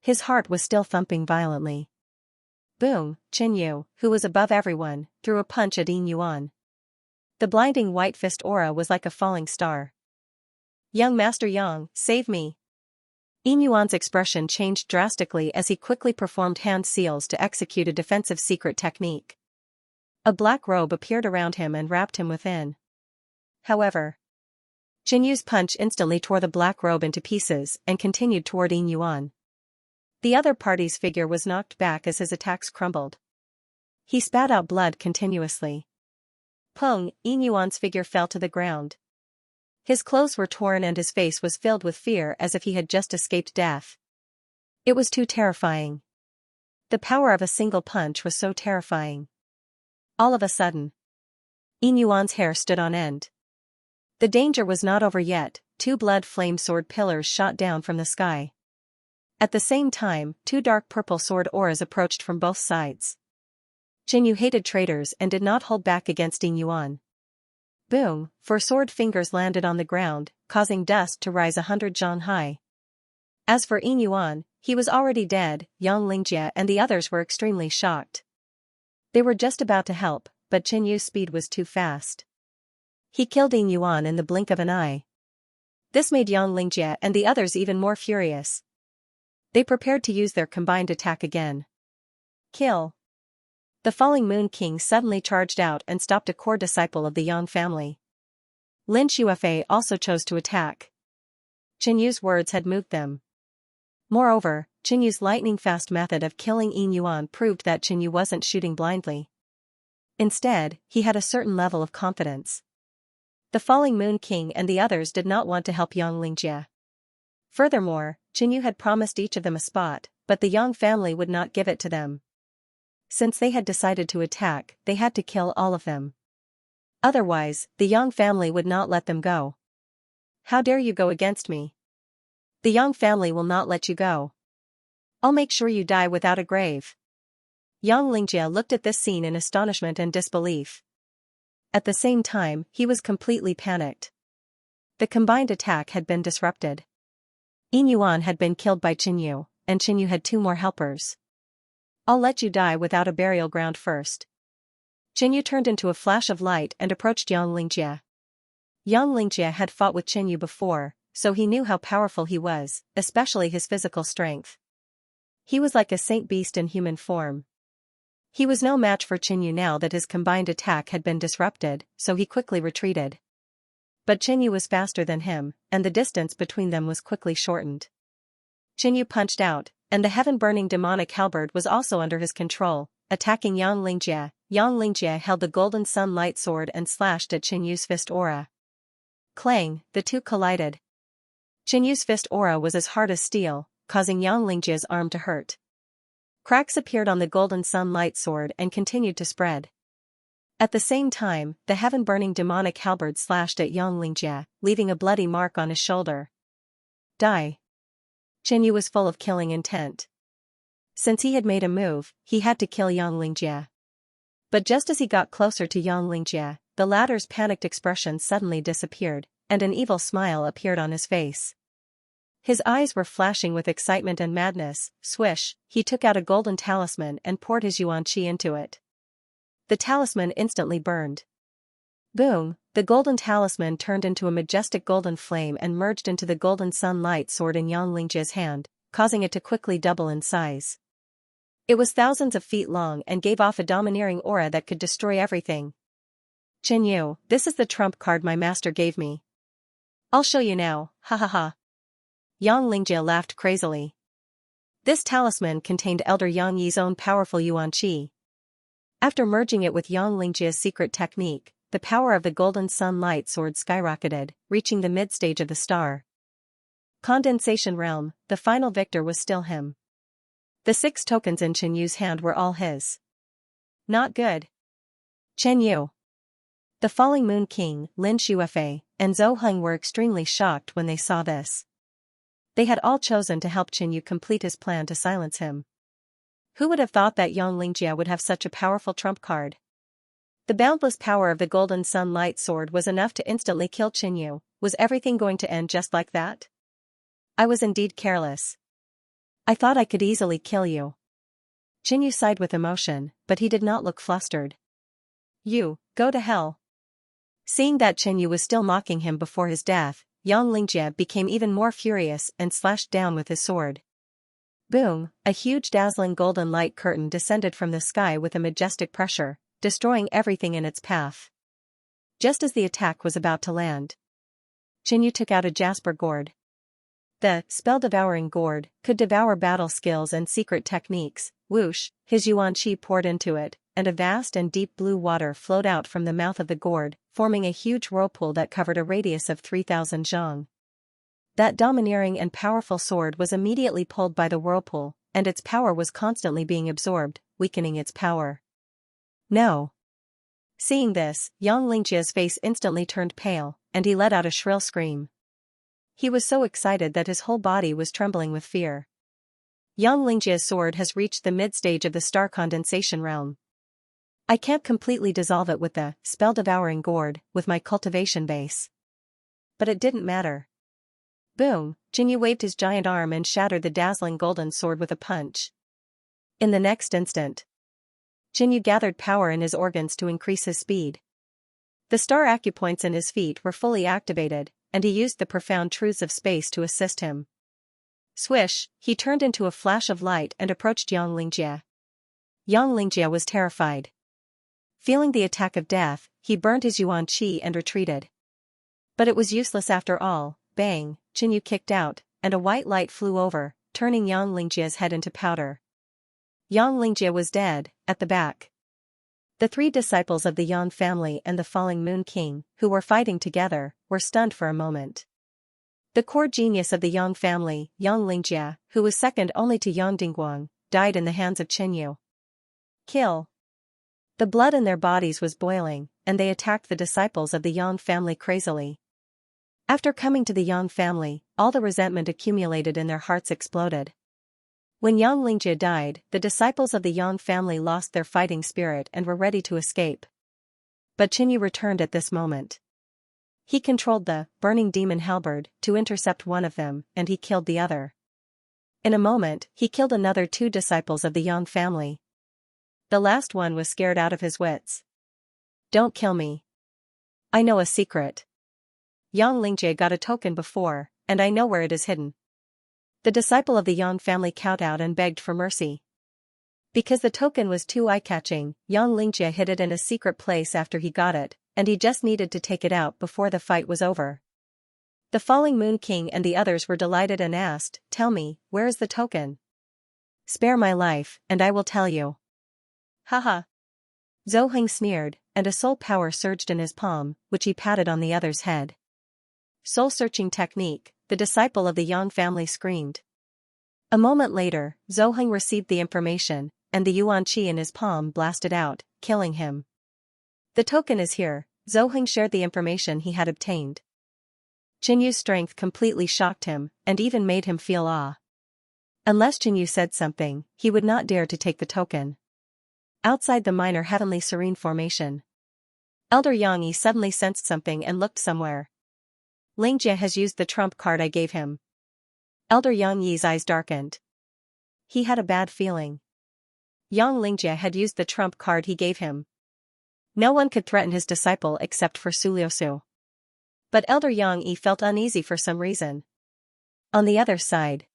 His heart was still thumping violently. Boom, Qin Yu, who was above everyone, threw a punch at Yin Yuan. The blinding white fist aura was like a falling star. Young Master Yang, save me. Yin Yuan's expression changed drastically as he quickly performed hand seals to execute a defensive secret technique. A black robe appeared around him and wrapped him within. However, Qin Yu's punch instantly tore the black robe into pieces and continued toward Yin Yuan. The other party's figure was knocked back as his attacks crumbled. He spat out blood continuously. Pung, Yin Yuan's figure fell to the ground. His clothes were torn and his face was filled with fear as if he had just escaped death. It was too terrifying. The power of a single punch was so terrifying. All of a sudden, Yin Yuan's hair stood on end. The danger was not over yet. 2 blood flame sword pillars shot down from the sky. At the same time, 2 dark purple sword auras approached from both sides. Qin Yu hated traitors and did not hold back against Yin Yuan. Boom, 4 sword fingers landed on the ground, causing dust to rise 100 zhang high. As for Yin Yuan, he was already dead. Xianxia and the others were extremely shocked. They were just about to help, but Qin Yu's speed was too fast. He killed Yin Yuan in the blink of an eye. This made Xianxia and the others even more furious. They prepared to use their combined attack again. Kill. The Falling Moon King suddenly charged out and stopped a core disciple of the Yang family. Lin Shuefei also chose to attack. Qin Yu's words had moved them. Moreover, Qin Yu's lightning-fast method of killing Yin Yuan proved that Qin Yu wasn't shooting blindly. Instead, he had a certain level of confidence. The Falling Moon King and the others did not want to help Xianxia. Furthermore, Qin Yu had promised each of them a spot, but the Yang family would not give it to them. Since they had decided to attack, they had to kill all of them. Otherwise, the Yang family would not let them go. How dare you go against me? The Yang family will not let you go. I'll make sure you die without a grave. Xianxia looked at this scene in astonishment and disbelief. At the same time, he was completely panicked. The combined attack had been disrupted. Yin Yuan had been killed by Qin Yu, and Qin Yu had 2 more helpers. I'll let you die without a burial ground first. Qin Yu turned into a flash of light and approached Xianxia. Xianxia had fought with Qin Yu before, so he knew how powerful he was, especially his physical strength. He was like a saint beast in human form. He was no match for Qin Yu now that his combined attack had been disrupted, so he quickly retreated. But Qin Yu was faster than him, and the distance between them was quickly shortened. Qin Yu punched out, and the heaven-burning demonic halberd was also under his control, attacking Xianxia. Xianxia held the golden sun light sword and slashed at Qin Yu's fist aura. Clang, the two collided. Qin Yu's fist aura was as hard as steel, causing Xianxia's arm to hurt. Cracks appeared on the golden sun light sword and continued to spread. At the same time, the heaven-burning demonic halberd slashed at Xianxia, leaving a bloody mark on his shoulder. Die. Qin Yu was full of killing intent. Since he had made a move, he had to kill Xianxia. But just as he got closer to Xianxia, the latter's panicked expression suddenly disappeared, and an evil smile appeared on his face. His eyes were flashing with excitement and madness. Swish, he took out a golden talisman and poured his yuan qi into it. The talisman instantly burned. Boom, the golden talisman turned into a majestic golden flame and merged into the golden sunlight sword in Xianxia's hand, causing it to quickly double in size. It was thousands of feet long and gave off a domineering aura that could destroy everything. Qin Yu, this is the trump card my master gave me. I'll show you now, ha ha ha. Xianxia laughed crazily. This talisman contained Elder Yang Yi's own powerful yuan qi. After merging it with Xianxia's secret technique, the power of the golden sunlight sword skyrocketed, reaching the mid-stage of the star. Condensation realm, the final victor was still him. The 6 tokens in Qin Yu's hand were all his. Not good. Qin Yu. The Falling Moon King, Lin Shuefei, and Zhou Heng were extremely shocked when they saw this. They had all chosen to help Qin Yu complete his plan to silence him. Who would have thought that Xianxia would have such a powerful trump card? The boundless power of the golden sunlight sword was enough to instantly kill Qin Yu. Was everything going to end just like that? I was indeed careless. I thought I could easily kill you. Qinyu sighed with emotion, but he did not look flustered. You, go to hell. Seeing that Qinyu was still mocking him before his death, Xianxia became even more furious and slashed down with his sword. Boom, a huge dazzling golden light curtain descended from the sky with a majestic pressure, destroying everything in its path. Just as the attack was about to land, Qinyu took out a jasper gourd. The spell-devouring gourd could devour battle skills and secret techniques. Whoosh, his yuan qi poured into it, and a vast and deep blue water flowed out from the mouth of the gourd, forming a huge whirlpool that covered a radius of 3,000 zhang. That domineering and powerful sword was immediately pulled by the whirlpool, and its power was constantly being absorbed, weakening its power. No. Seeing this, Xianxia's face instantly turned pale, and he let out a shrill scream. He was so excited that his whole body was trembling with fear. Xianxia's sword has reached the mid-stage of the star condensation realm. I can't completely dissolve it with the spell-devouring gourd, with my cultivation base. But it didn't matter. Boom, Qinyu waved his giant arm and shattered the dazzling golden sword with a punch. In the next instant, Qinyu gathered power in his organs to increase his speed. The star acupoints in his feet were fully activated, and he used the profound truths of space to assist him. Swish, he turned into a flash of light and approached Xianxia. Xianxia was terrified. Feeling the attack of death, he burned his yuan qi and retreated. But it was useless after all. Bang, Qinyu kicked out, and a white light flew over, turning Xianxia's head into powder. Xianxia was dead, at the back. The three disciples of the Yang family and the falling Moon King, who were fighting together, were stunned for a moment. The core genius of the Yang family, Xianxia, who was second only to Yang Dingguang, died in the hands of Qinyu. Kill. The blood in their bodies was boiling, and they attacked the disciples of the Yang family crazily. After coming to the Yang family, all the resentment accumulated in their hearts exploded. When Xianxia died, the disciples of the Yang family lost their fighting spirit and were ready to escape. But Qinyu returned at this moment. He controlled the burning demon halberd to intercept one of them, and he killed the other. In a moment, he killed another two disciples of the Yang family. The last one was scared out of his wits. Don't kill me. I know a secret. Xianxia got a token before, and I know where it is hidden. The disciple of the Yang family kowed out and begged for mercy. Because the token was too eye-catching, Xianxia hid it in a secret place after he got it, and he just needed to take it out before the fight was over. The falling Moon King and the others were delighted and asked, "Tell me, where is the token?" "Spare my life, and I will tell you." Haha. Zhou Heng sneered, and a soul power surged in his palm, which he patted on the other's head. Soul-searching technique, the disciple of the Yang family screamed. A moment later, Zhou Heng received the information, and the yuan qi in his palm blasted out, killing him. The token is here. Zhou Heng shared the information he had obtained. Qinyu's strength completely shocked him, and even made him feel awe. Unless Qinyu said something, he would not dare to take the token. Outside the minor heavenly serene formation, Elder Yang Yi suddenly sensed something and looked somewhere. Lingjie has used the trump card I gave him. Elder Yang Yi's eyes darkened. He had a bad feeling. Yang Lingjie had used the trump card he gave him. No one could threaten his disciple except for Su Liusu. But Elder Yang Yi felt uneasy for some reason. On the other side,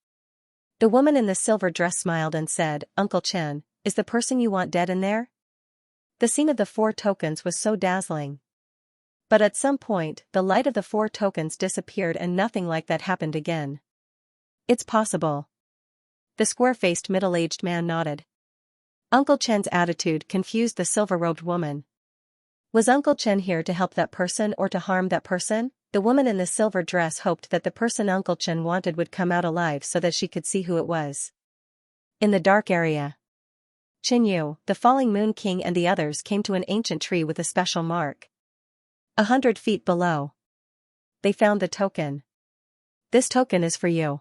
the woman in the silver dress smiled and said, "Uncle Chen, is the person you want dead in there?" The scene of the 4 tokens was so dazzling. But at some point, the light of the 4 tokens disappeared and nothing like that happened again. It's possible. The square-faced middle-aged man nodded. Uncle Chen's attitude confused the silver-robed woman. Was Uncle Chen here to help that person or to harm that person? The woman in the silver dress hoped that the person Uncle Chen wanted would come out alive so that she could see who it was. In the dark area, Qinyu, the falling Moon King and the others came to an ancient tree with a special mark. 100 feet below, they found the token. "This token is for you."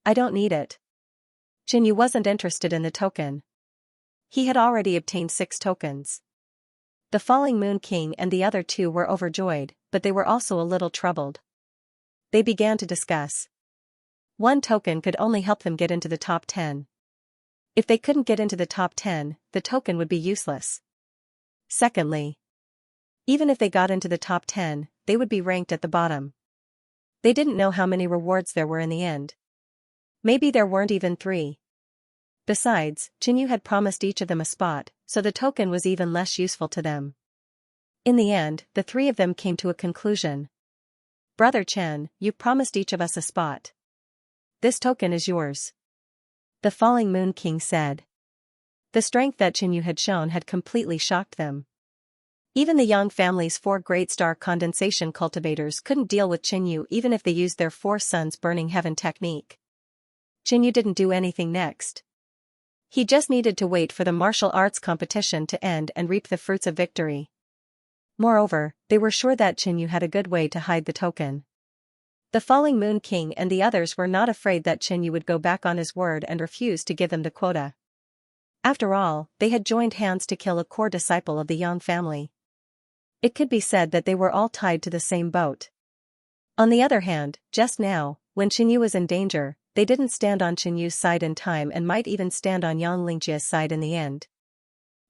"I don't need it." Qinyu wasn't interested in the token. He had already obtained 6 tokens. The falling Moon King and the other 2 were overjoyed, but they were also a little troubled. They began to discuss. 1 token could only help them get into the top 10. If they couldn't get into the top 10, the token would be useless. Secondly, even if they got into the top 10, they would be ranked at the bottom. They didn't know how many rewards there were in the end. Maybe there weren't even 3. Besides, Qinyu had promised each of them a spot, so the token was even less useful to them. In the end, the 3 of them came to a conclusion. Brother Chen, you promised each of us a spot. This token is yours. The Falling Moon King said. The strength that Qinyu had shown had completely shocked them. Even the Yang family's 4 great star condensation cultivators couldn't deal with Qinyu even if they used their 4 suns burning heaven technique. Qinyu didn't do anything next. He just needed to wait for the martial arts competition to end and reap the fruits of victory. Moreover, they were sure that Qinyu had a good way to hide the token. The Falling Moon King and the others were not afraid that Qinyu would go back on his word and refuse to give them the quota. After all, they had joined hands to kill a core disciple of the Yang family. It could be said that they were all tied to the same boat. On the other hand, just now, when Qinyu was in danger, they didn't stand on Qinyu's side in time and might even stand on Xianxia's side in the end.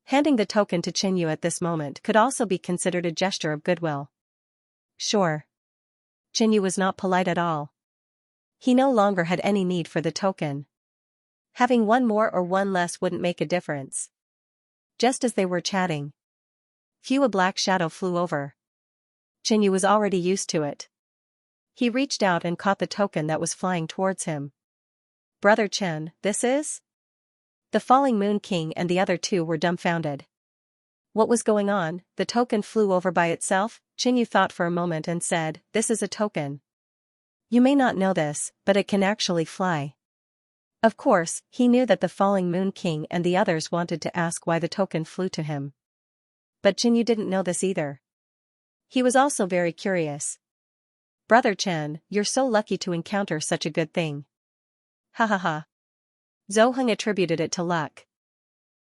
Handing the token to Qinyu at this moment could also be considered a gesture of goodwill. Sure. Qinyu was not polite at all. He no longer had any need for the token. Having 1 more or 1 less wouldn't make a difference. Just as they were chatting, a black shadow flew over. Qinyu was already used to it. He reached out and caught the token that was flying towards him. Brother Chen, this is? The Falling Moon King and the other 2 were dumbfounded. What was going on? The token flew over by itself? Qinyu thought for a moment and said, this is a token. You may not know this, but it can actually fly. Of course, he knew that the Falling Moon King and the others wanted to ask why the token flew to him. But Qinyu didn't know this either. He was also very curious. Brother Chen, you're so lucky to encounter such a good thing. Ha ha ha. Zhou Heng attributed it to luck.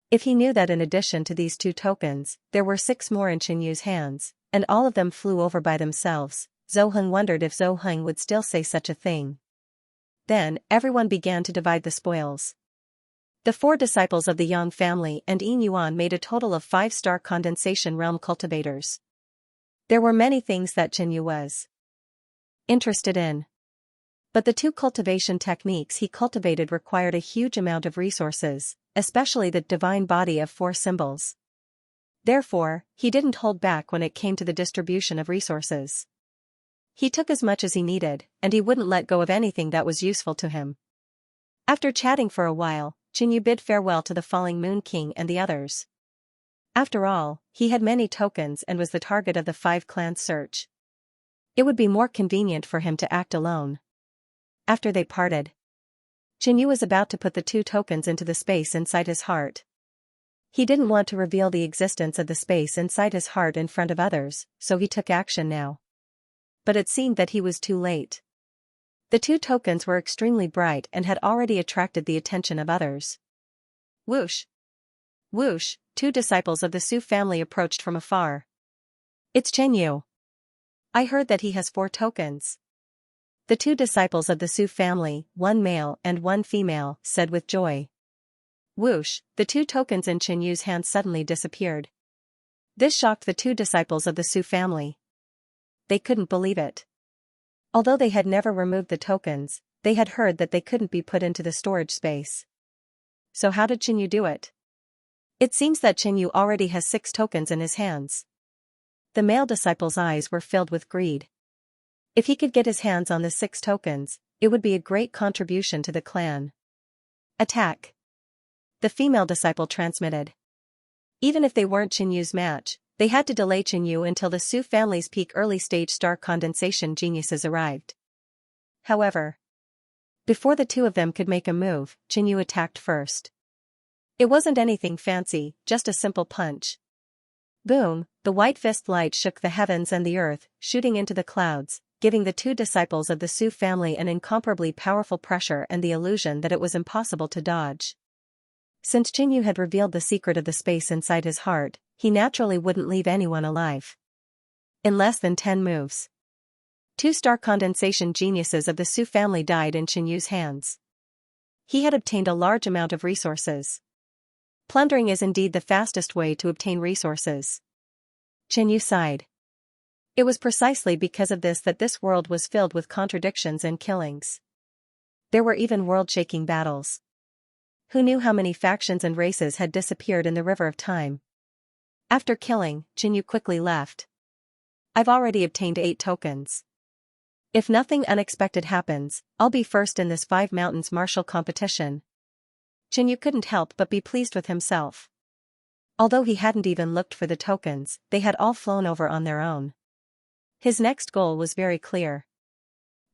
If he knew that in addition to these 2 tokens, there were 6 more in Qinyu's hands, and all of them flew over by themselves, Zhou Heng wondered if Zhou Heng would still say such a thing. Then, everyone began to divide the spoils. The 4 disciples of the Yang family and Yin Yuan made a total of 5-star condensation realm cultivators. There were many things that Qinyu was interested in. But the 2 cultivation techniques he cultivated required a huge amount of resources, especially the divine body of 4 symbols. Therefore, he didn't hold back when it came to the distribution of resources. He took as much as he needed, and he wouldn't let go of anything that was useful to him. After chatting for a while, Qinyu bid farewell to the Falling Moon King and the others. After all, he had many tokens and was the target of the 5 clans' search. It would be more convenient for him to act alone. After they parted, Qinyu was about to put the 2 tokens into the space inside his heart. He didn't want to reveal the existence of the space inside his heart in front of others, so he took action now. But it seemed that he was too late. The 2 tokens were extremely bright and had already attracted the attention of others. Whoosh! Whoosh! 2 disciples of the Su family approached from afar. It's Qinyu. I heard that he has 4 tokens. The 2 disciples of the Su family, 1 male and 1 female, said with joy. Whoosh! The 2 tokens in Qinyu's hand suddenly disappeared. This shocked the 2 disciples of the Su family. They couldn't believe it. Although they had never removed the tokens, they had heard that they couldn't be put into the storage space. So how did Qinyu do it? It seems that Qinyu already has 6 tokens in his hands. The male disciple's eyes were filled with greed. If he could get his hands on the 6 tokens, it would be a great contribution to the clan. Attack! The female disciple transmitted. Even if they weren't Qinyu's match, they had to delay Qinyu until the Su family's peak early-stage star condensation geniuses arrived. However, before the 2 of them could make a move, Qinyu attacked first. It wasn't anything fancy, just a simple punch. Boom! The white fist light shook the heavens and the earth, shooting into the clouds, giving the 2 disciples of the Su family an incomparably powerful pressure and the illusion that it was impossible to dodge. Since Qinyu had revealed the secret of the space inside his heart, he naturally wouldn't leave anyone alive. In less than 10 moves, 2 star condensation geniuses of the Su family died in Qinyu's hands. He had obtained a large amount of resources. Plundering is indeed the fastest way to obtain resources. Xianxia sighed. It was precisely because of this that this world was filled with contradictions and killings. There were even world-shaking battles. Who knew how many factions and races had disappeared in the river of time? After killing, Xianxia quickly left. I've already obtained 8 tokens. If nothing unexpected happens, I'll be first in this 5 mountains martial competition. Xianxia couldn't help but be pleased with himself. Although he hadn't even looked for the tokens, they had all flown over on their own. His next goal was very clear.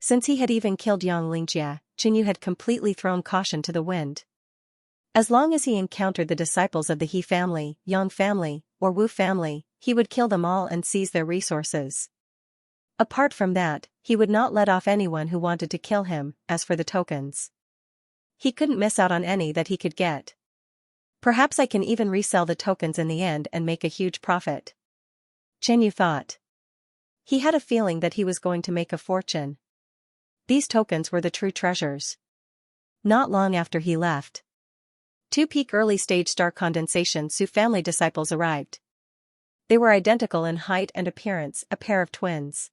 Since he had even killed Xianxia, Xianxia had completely thrown caution to the wind. As long as he encountered the disciples of the He family, Yang family, or Wu family, he would kill them all and seize their resources. Apart from that, he would not let off anyone who wanted to kill him. As for the tokens, he couldn't miss out on any that he could get. Perhaps I can even resell the tokens in the end and make a huge profit. Xianxia thought. He had a feeling that he was going to make a fortune. These tokens were the true treasures. Not long after he left, 2 peak early-stage star condensation Su family disciples arrived. They were identical in height and appearance, a pair of twins.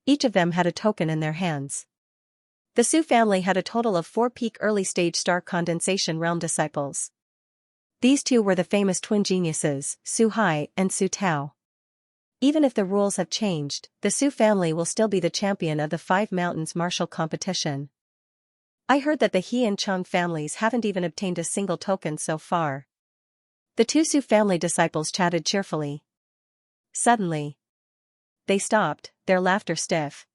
Each of them had a token in their hands. The Su family had a total of 4 peak early-stage star condensation realm disciples. These 2 were the famous twin geniuses, Su Hai and Su Tao. Even if the rules have changed, the Su family will still be the champion of the 5 mountains martial competition. I heard that the He and Cheng families haven't even obtained a single token so far. The 2 Su family disciples chatted cheerfully. Suddenly, they stopped, their laughter stiff.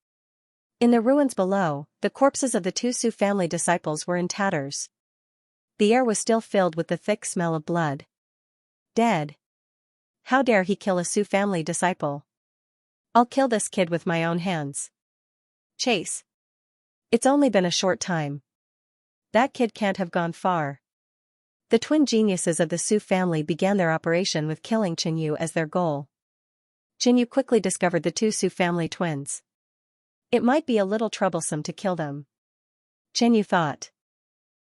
In the ruins below, the corpses of the 2 Su family disciples were in tatters. The air was still filled with the thick smell of blood. Dead. How dare he kill a Su family disciple? I'll kill this kid with my own hands. Chase. It's only been a short time. That kid can't have gone far. The twin geniuses of the Su family began their operation with killing Xianxia as their goal. Xianxia quickly discovered the 2 Su family twins. It might be a little troublesome to kill them. Xianxia thought.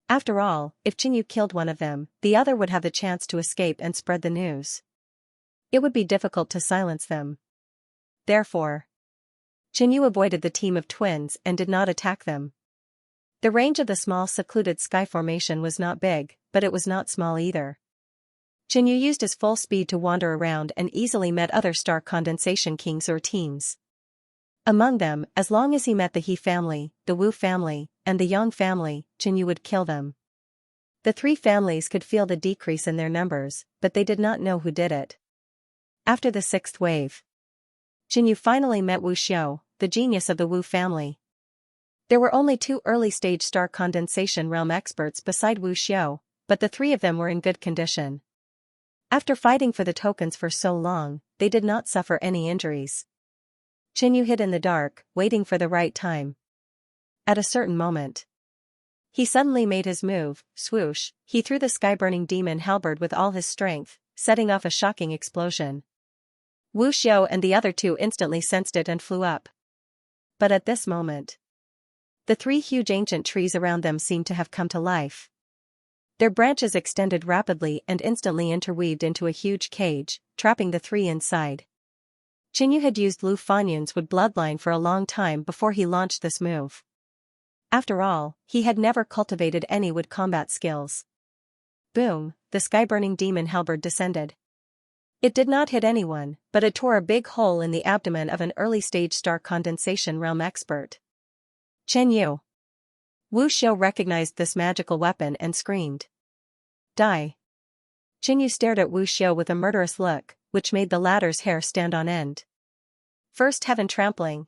After all, if Xianxia killed one of them, the other would have the chance to escape and spread the news. It would be difficult to silence them. Therefore, Xianxia avoided the team of twins and did not attack them. The range of the small secluded sky formation was not big, but it was not small either. Xianxia used his full speed to wander around and easily met other star condensation kings or teams. Among them, as long as he met the He family, the Wu family, and the Yang family, Xianxia would kill them. The 3 families could feel the decrease in their numbers, but they did not know who did it. After the 6th wave, Xianxia finally met Wu Xiao, the genius of the Wu family. There were only 2 early-stage star condensation realm experts beside Wu Xiao, but the 3 of them were in good condition. After fighting for the tokens for so long, they did not suffer any injuries. Xianxia hid in the dark, waiting for the right time. At a certain moment, he suddenly made his move. Swoosh, he threw the sky-burning demon halberd with all his strength, setting off a shocking explosion. Wu Xiao and the other 2 instantly sensed it and flew up. But at this moment, the 3 huge ancient trees around them seemed to have come to life. Their branches extended rapidly and instantly interweaved into a huge cage, trapping the 3 inside. Xianxia had used Lu Fanyun's wood bloodline for a long time before he launched this move. After all, he had never cultivated any wood combat skills. Boom, the sky-burning demon halberd descended. It did not hit anyone, but it tore a big hole in the abdomen of an early-stage star condensation realm expert. Xianxia. Wu Xiao recognized this magical weapon and screamed. Die. Xianxia stared at Wu Xiao with a murderous look, which made the latter's hair stand on end. First heaven trampling.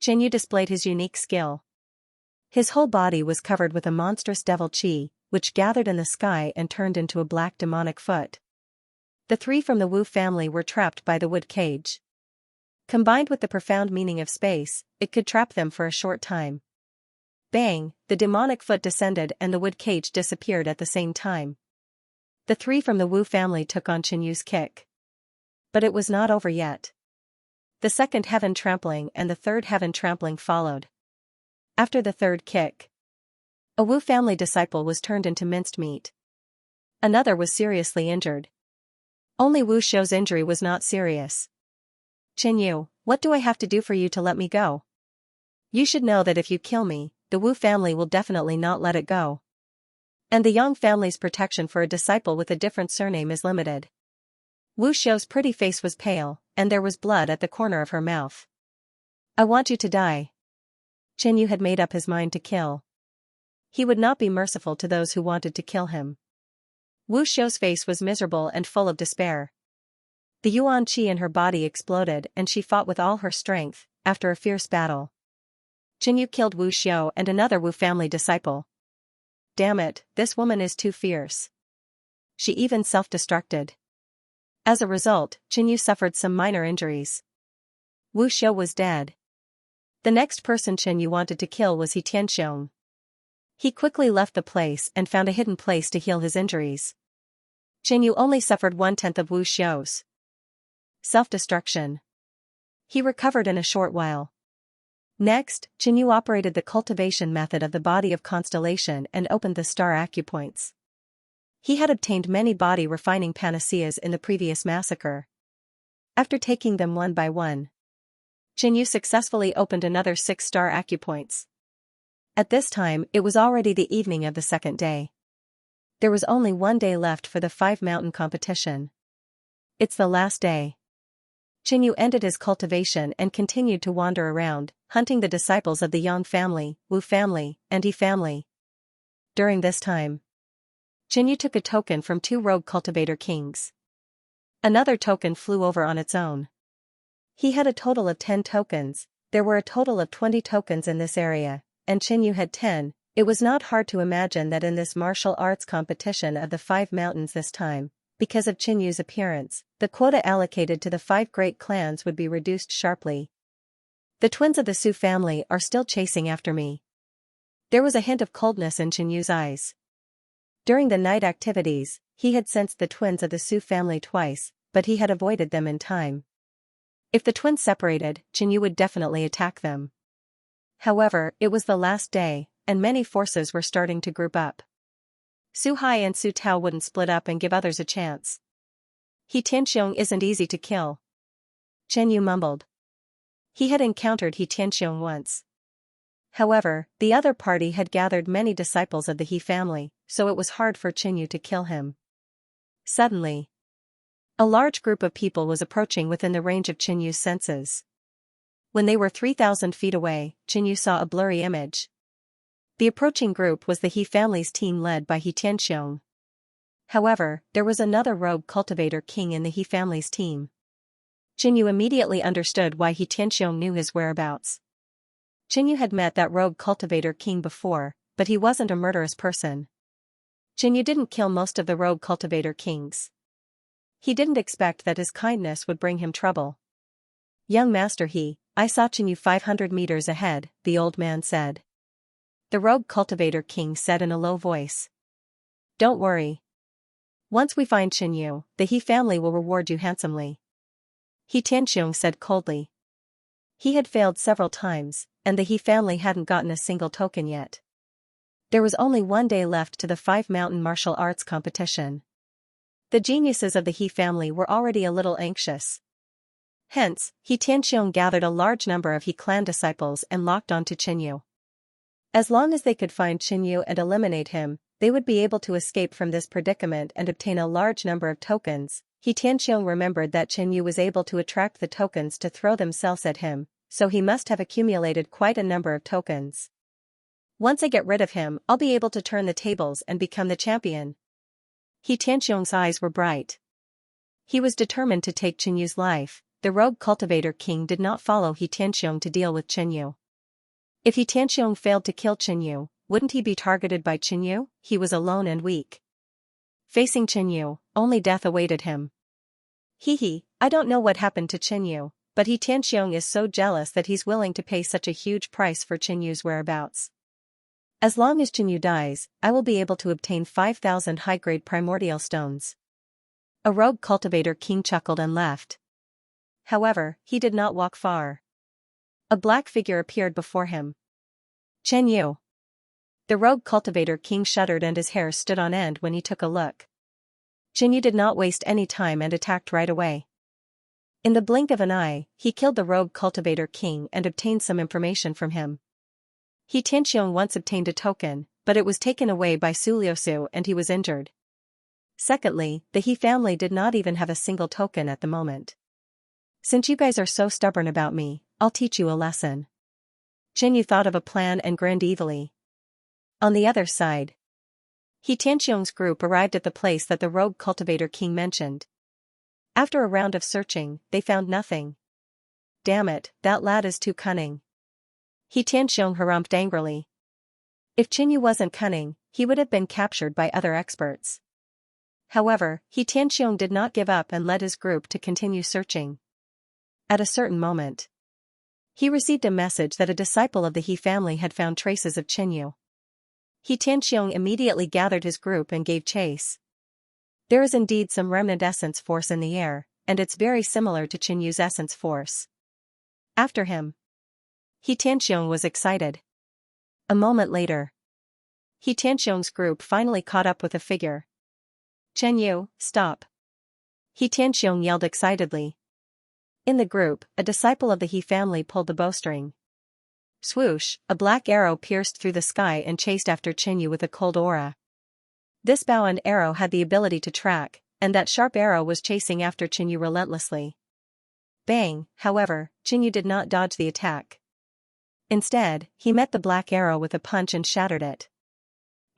Xianxia displayed his unique skill. His whole body was covered with a monstrous devil chi, which gathered in the sky and turned into a black demonic foot. The 3 from the Wu family were trapped by the wood cage. Combined with the profound meaning of space, it could trap them for a short time. Bang, the demonic foot descended and the wood cage disappeared at the same time. The 3 from the Wu family took on Xianxia's kick. But it was not over yet. The 2nd heaven trampling and the 3rd heaven trampling followed. After the 3rd kick, A Wu family disciple was turned into minced meat. Another was seriously injured. Only Wu Xiu's injury was not serious. Chen Yu, what do I have to do for you to let me go? You should know that if you kill me, the Wu family will definitely not let it go. And the Yang family's protection for a disciple with a different surname is limited. Wu Xiu's pretty face was pale, and there was blood at the corner of her mouth. I want you to die. Chen Yu had made up his mind to kill. He would not be merciful to those who wanted to kill him. Wu Xiu's face was miserable and full of despair. The yuan qi in her body exploded and she fought with all her strength, after a fierce battle. Chen Yu killed Wu Xiu and another Wu family disciple. Damn it, this woman is too fierce. She even self-destructed. As a result, Chen Yu suffered some minor injuries. Wu Xiu was dead. The next person Chen Yu wanted to kill was He Tianxiong. He quickly left the place and found a hidden place to heal his injuries. Chen Yu only suffered 1/10 of Wu Xiu's self-destruction. He recovered in a short while. Next, Chen Yu operated the cultivation method of the body of constellation and opened the star acupoints. He had obtained many body refining panaceas in the previous massacre. After taking them one by one, Chen Yu successfully opened another 6 star acupoints. At this time, it was already the evening of the second day. There was only 1 day left for the 5 mountain competition. It's the last day. Chen Yu ended his cultivation and continued to wander around, hunting the disciples of the Yang family, Wu family, and He family. During this time, Chen Yu took a token from 2 rogue cultivator kings. Another token flew over on its own. He had a total of 10 tokens. There were a total of 20 tokens in this area, and Chen Yu had 10. It was not hard to imagine that in this martial arts competition of the 5 mountains this time, because of Chen Yu's appearance, the quota allocated to the 5 great clans would be reduced sharply. The twins of the Su family are still chasing after me. There was a hint of coldness in Chen Yu's eyes. During the night activities, he had sensed the twins of the Su family twice, but he had avoided them in time. If the twins separated, Chen Yu would definitely attack them. However, it was the last day, and many forces were starting to group up. Su Hai and Su Tao wouldn't split up and give others a chance. He Tianxiong isn't easy to kill. Chen Yu mumbled. He had encountered He Tianxiong once. However, the other party had gathered many disciples of the He family, so it was hard for Chen Yu to kill him. Suddenly, a large group of people was approaching within the range of Chen Yu's senses. When they were 3,000 feet away, Chen Yu saw a blurry image. The approaching group was the He family's team led by He Tianxiong. However, there was another rogue cultivator king in the He family's team. Chen Yu immediately understood why He Tianxiong knew his whereabouts. Chen Yu had met that rogue cultivator king before, but he wasn't a murderous person. Chen Yu didn't kill most of the rogue cultivator kings. He didn't expect that his kindness would bring him trouble. Young master I saw Chen Yu 500 meters ahead, the old man said. The rogue cultivator king said in a low voice. Don't worry. Once we find Chen Yu, the He family will reward you handsomely. He Tianxiong said coldly. He had failed several times, and the He family hadn't gotten a single token yet. There was only 1 day left to the 5 mountain martial arts competition. The geniuses of the He family were already a little anxious. Hence, He Tianxiong gathered a large number of He clan disciples and locked onto Chen Yu. As long as they could find Chen Yu and eliminate him, they would be able to escape from this predicament and obtain a large number of tokens. He Tianxiong remembered that Chen Yu was able to attract the tokens to throw themselves at him, so he must have accumulated quite a number of tokens. Once I get rid of him, I'll be able to turn the tables and become the champion. He Tianxiong's eyes were bright. He was determined to take Chen Yu's life. The rogue cultivator king did not follow He Tianxiong to deal with Chen Yu. If He Tianxiong failed to kill Chen Yu, wouldn't he be targeted by Chen Yu? He was alone and weak. Facing Chen Yu, only death awaited him. I don't know what happened to Chen Yu, but He Tianxiong is so jealous that he's willing to pay such a huge price for Chen Yu's whereabouts. As long as Chen Yu dies, I will be able to obtain 5,000 high-grade primordial stones. A rogue cultivator king chuckled and left. However, he did not walk far. A black figure appeared before him. Chen Yu. The rogue cultivator king shuddered and his hair stood on end when he took a look. Xianxia did not waste any time and attacked right away. In the blink of an eye, he killed the rogue cultivator king and obtained some information from him. Xianxia once obtained a token, but it was taken away by Suliosu and he was injured. Secondly, the He family did not even have a single token at the moment. Since you guys are so stubborn about me, I'll teach you a lesson. Xianxia thought of a plan and grinned evilly. On the other side, Xianxia's group arrived at the place that the rogue cultivator king mentioned. After a round of searching, they found nothing. Damn it, that lad is too cunning. Xianxia harumphed angrily. If Xianxia wasn't cunning, he would have been captured by other experts. However, Xianxia did not give up and led his group to continue searching. At a certain moment, he received a message that a disciple of the He family had found traces of Xianxia. Xianxia immediately gathered his group and gave chase. There is indeed some remnant essence force in the air, and it's very similar to Xianxia's essence force. After him. Xianxia was excited. A moment later, Xianxia's group finally caught up with a figure. Xianxia, stop! Xianxia yelled excitedly. In the group, a disciple of the He family pulled the bowstring. Swoosh, a black arrow pierced through the sky and chased after Xianxia with a cold aura. This bow and arrow had the ability to track, and that sharp arrow was chasing after Xianxia relentlessly. Bang, however, Xianxia did not dodge the attack. Instead, he met the black arrow with a punch and shattered it.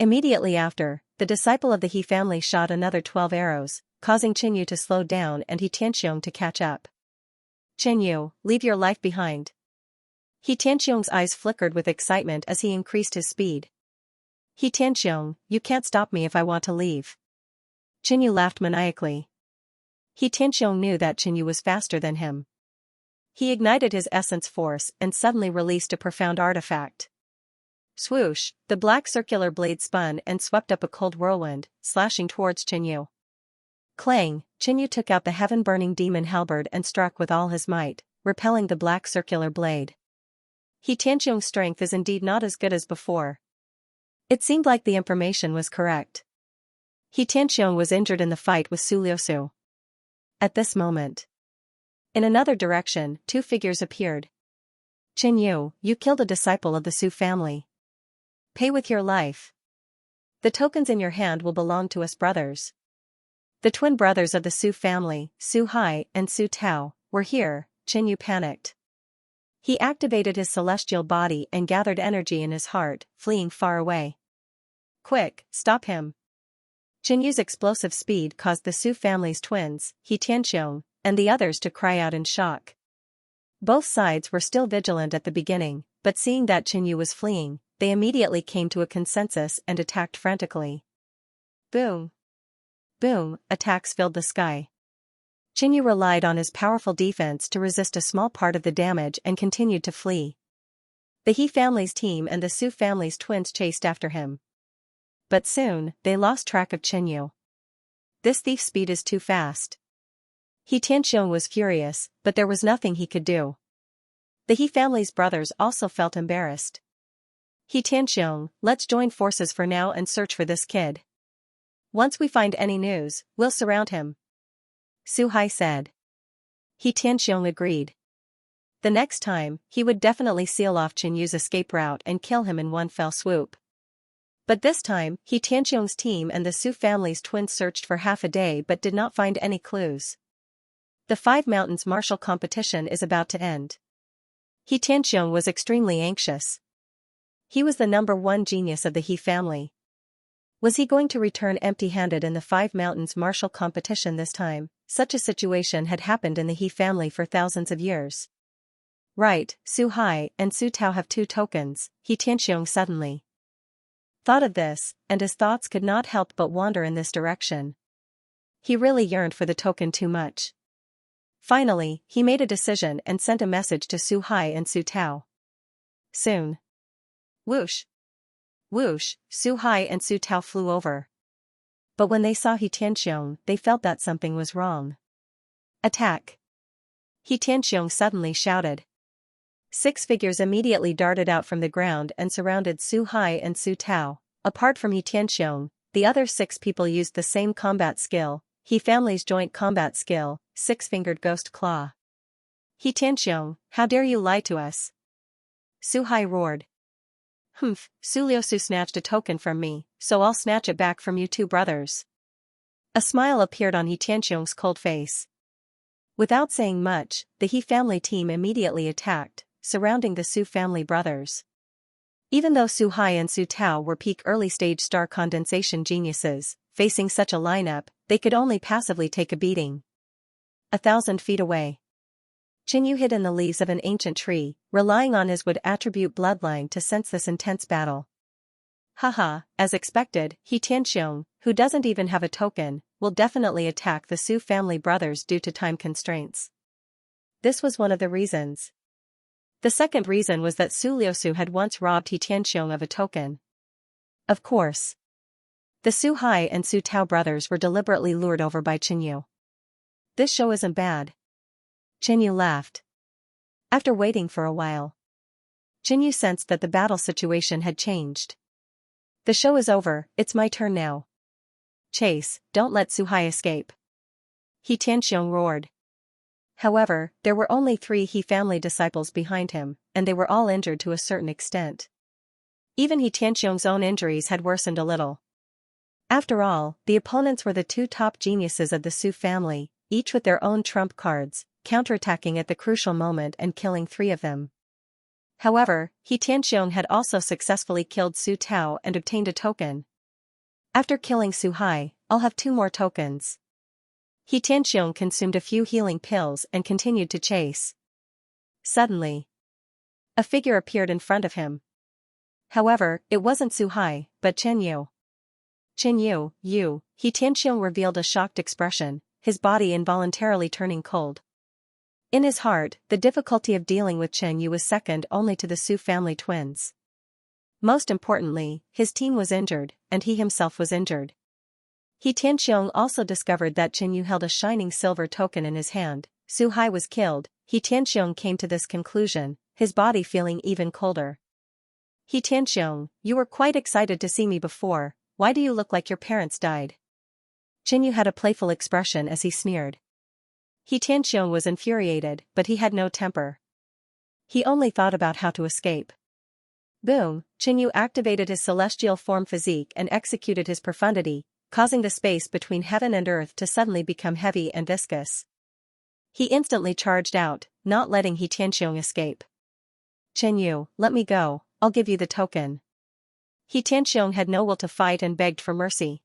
Immediately after, the disciple of the He family shot another 12 arrows, causing Xianxia to slow down and Xianxia to catch up. Xianxia, leave your life behind. Xianxia's eyes flickered with excitement as he increased his speed. Xianxia, you can't stop me if I want to leave. Xianxia laughed maniacally. Xianxia knew that Xianxia was faster than him. He ignited his essence force and suddenly released a profound artifact. Swoosh, the black circular blade spun and swept up a cold whirlwind, slashing towards Xianxia. Clang, Xianxia took out the heaven-burning demon halberd and struck with all his might, repelling the black circular blade. Xianxia's strength is indeed not as good as before. It seemed like the information was correct. Xianxia was injured in the fight with Suliosu. At this moment, in another direction, two figures appeared. Xianxia, you killed a disciple of the Su family. Pay with your life. The tokens in your hand will belong to us brothers. The twin brothers of the Su family, Su Hai and Su Tao, were here. Xianxia panicked. He activated his celestial body and gathered energy in his heart, fleeing far away. Quick, stop him. Xianxia's explosive speed caused the Su family's twins, Xianxia, and the others to cry out in shock. Both sides were still vigilant at the beginning, but seeing that Xianxia was fleeing, they immediately came to a consensus and attacked frantically. Boom! Boom! Attacks filled the sky. Xianxia relied on his powerful defense to resist a small part of the damage and continued to flee. The He family's team and the Su family's twins chased after him. But soon, they lost track of Xianxia. This thief's speed is too fast. Xianxia was furious, but there was nothing he could do. The He family's brothers also felt embarrassed. Xianxia, let's join forces for now and search for this kid. Once we find any news, we'll surround him. Su Hai said. Xianxia agreed. The next time, he would definitely seal off Xianxia's escape route and kill him in one fell swoop. But this time, Xianxia's team and the Su family's twins searched for half a day but did not find any clues. The Five Mountains martial competition is about to end. Xianxia was extremely anxious. He was the #1 genius of the He family. Was he going to return empty-handed in the Five Mountains martial competition this time? Such a situation had happened in the He family for thousands of years. Right, Su Hai and Su Tao have 2 tokens, Xianxia suddenly thought of this, and his thoughts could not help but wander in this direction. He really yearned for the token too much. Finally, he made a decision and sent a message to Su Hai and Su Tao. Soon. Whoosh! Whoosh! Su Hai and Su Tao flew over. But when they saw Xianxia, they felt that something was wrong. Attack! Xianxia suddenly shouted. 6 figures immediately darted out from the ground and surrounded Su Hai and Su Tao. Apart from He Tianxiong, the other 6 people used the same combat skill, He family's joint combat skill, Six-Fingered Ghost Claw. He Tianxiong, how dare you lie to us? Su Hai roared. Humph, Su Liusu snatched a token from me, so I'll snatch it back from you two brothers. A smile appeared on He Tianxiong's cold face. Without saying much, the He family team immediately attacked, surrounding the Su family brothers. Even though Su Hai and Su Tao were peak early-stage star condensation geniuses, facing such a lineup, they could only passively take a beating. 1,000 feet away. Qinyu hid in the leaves of an ancient tree, relying on his wood attribute bloodline to sense this intense battle. Haha, as expected, He Tianxiong, who doesn't even have a token, will definitely attack the Su family brothers due to time constraints. This was one of the reasons. The second reason was that Su Liusu had once robbed He Tianxiong of a token. Of course. The Su Hai and Su Tao brothers were deliberately lured over by Qinyu. This show isn't bad. Qinyu laughed. After waiting for a while, Qinyu sensed that the battle situation had changed. The show is over, it's my turn now. Chase, don't let Su Hai escape. He Tianxiong roared. However, there were only 3 He family disciples behind him, and they were all injured to a certain extent. Even He Tianxiong's own injuries had worsened a little. After all, the opponents were the 2 top geniuses of the Su family, each with their own trump cards, counterattacking at the crucial moment and killing 3 of them. However, He Tianxiong had also successfully killed Su Tao and obtained a token. After killing Su Hai, I'll have 2 more tokens. He Tianxiong consumed a few healing pills and continued to chase. Suddenly, a figure appeared in front of him. However, it wasn't Su Hai, but Qinyu. Qinyu, you, He Tianxiong revealed a shocked expression, his body involuntarily turning cold. In his heart, the difficulty of dealing with Qinyu was second only to the Su family twins. Most importantly, his team was injured, and he himself was injured. He Tianxiong also discovered that Qinyu held a shining silver token in his hand. Su Hai was killed. He Tianxiong came to this conclusion, his body feeling even colder. He Tianxiong, you were quite excited to see me before, why do you look like your parents died? Qinyu had a playful expression as he sneered. He Tianxiong was infuriated, but he had no temper. He only thought about how to escape. Boom, Qinyu activated his celestial form physique and executed his profundity, causing the space between heaven and earth to suddenly become heavy and viscous. He instantly charged out, not letting He Tianxiong escape. Qinyu, let me go, I'll give you the token. He Tianxiong had no will to fight and begged for mercy.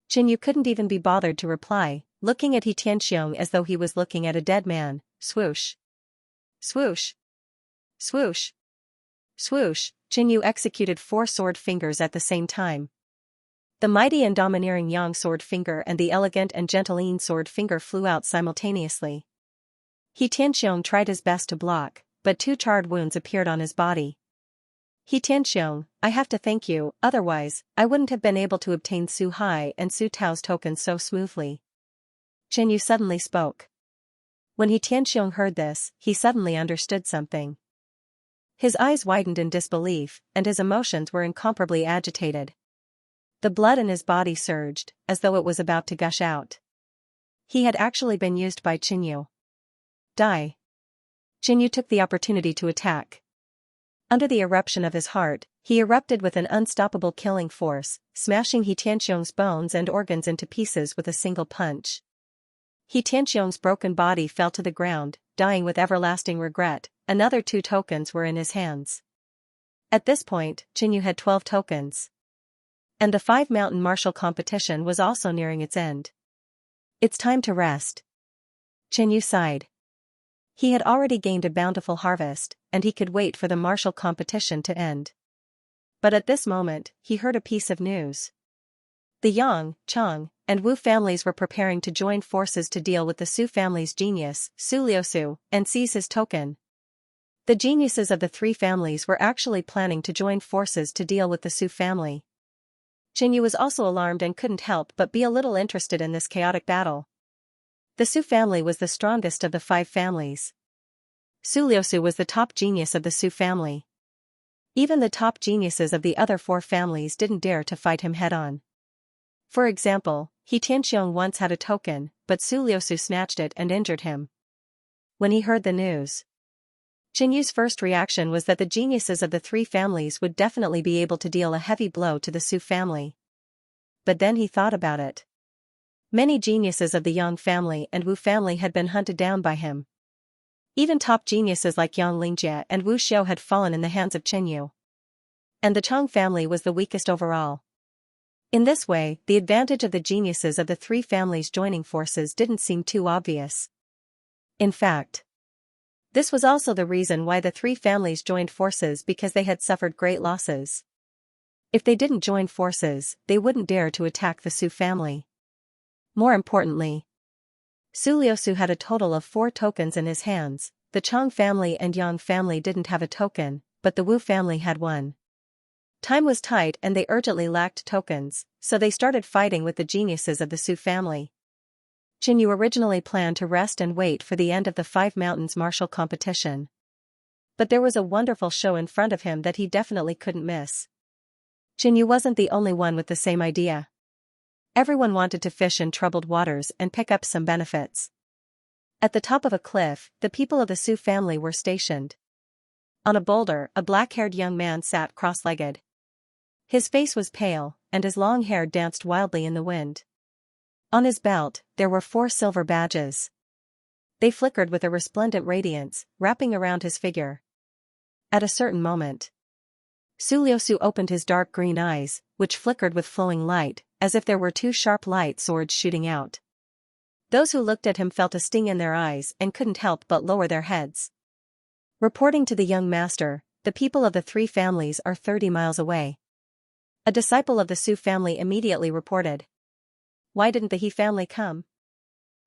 Qinyu couldn't even be bothered to reply, looking at He Tianxiong as though he was looking at a dead man. Swoosh. Swoosh. Swoosh. Swoosh, Qinyu executed 4 sword fingers at the same time. The mighty and domineering Yang sword finger and the elegant and gentle Yin sword finger flew out simultaneously. He Tianxiong tried his best to block, but 2 charred wounds appeared on his body. He Tianxiong, I have to thank you, otherwise, I wouldn't have been able to obtain Su Hai and Su Tao's tokens so smoothly. Qinyu suddenly spoke. When He Tianxiong heard this, he suddenly understood something. His eyes widened in disbelief, and his emotions were incomparably agitated. The blood in his body surged, as though it was about to gush out. He had actually been used by Qinyu. Die. Qinyu took the opportunity to attack. Under the eruption of his heart, he erupted with an unstoppable killing force, smashing He Tianxiong's bones and organs into pieces with a single punch. He Tianxiong's broken body fell to the ground, dying with everlasting regret. Another 2 tokens were in his hands. At this point, Qinyu had 12 tokens. And the 5 mountain martial competition was also nearing its end. It's time to rest. Qinyu sighed. He had already gained a bountiful harvest, and he could wait for the martial competition to end. But at this moment, he heard a piece of news. The Yang, Chang, and Wu families were preparing to join forces to deal with the Su family's genius, Su Liusu, and seize his token. The geniuses of the 3 families were actually planning to join forces to deal with the Su family. Qinyu was also alarmed and couldn't help but be a little interested in this chaotic battle. The Su family was the strongest of the 5 families. Su Liusu was the top genius of the Su family. Even the top geniuses of the other four families didn't dare to fight him head-on. For example, He Tianxiong once had a token, but Su Liusu snatched it and injured him. When he heard the news, Qin Yu's first reaction was that the geniuses of the three families would definitely be able to deal a heavy blow to the Su family. But then he thought about it. Many geniuses of the Yang family and Wu family had been hunted down by him. Even top geniuses like Yang Lingjie and Wu Xiu had fallen in the hands of Qin Yu. And the Chang family was the weakest overall. In this way, the advantage of the geniuses of the three families joining forces didn't seem too obvious. In fact, this was also the reason why the three families joined forces, because they had suffered great losses. If they didn't join forces, they wouldn't dare to attack the Su family. More importantly, Su Liusu had a total of 4 tokens in his hands. The Chang family and Yang family didn't have a token, but the Wu family had one. Time was tight and they urgently lacked tokens, so they started fighting with the geniuses of the Su family. Qin Yu originally planned to rest and wait for the end of the Five Mountains martial competition. But there was a wonderful show in front of him that he definitely couldn't miss. Qin Yu wasn't the only one with the same idea. Everyone wanted to fish in troubled waters and pick up some benefits. At the top of a cliff, the people of the Su family were stationed. On a boulder, a black-haired young man sat cross-legged. His face was pale, and his long hair danced wildly in the wind. On his belt, there were 4 silver badges. They flickered with a resplendent radiance, wrapping around his figure. At a certain moment, Su Liusu opened his dark green eyes, which flickered with flowing light, as if there were 2 sharp light swords shooting out. Those who looked at him felt a sting in their eyes and couldn't help but lower their heads. Reporting to the young master, the people of the 3 families are 30 miles away. A disciple of the Su family immediately reported. Why didn't the He family come?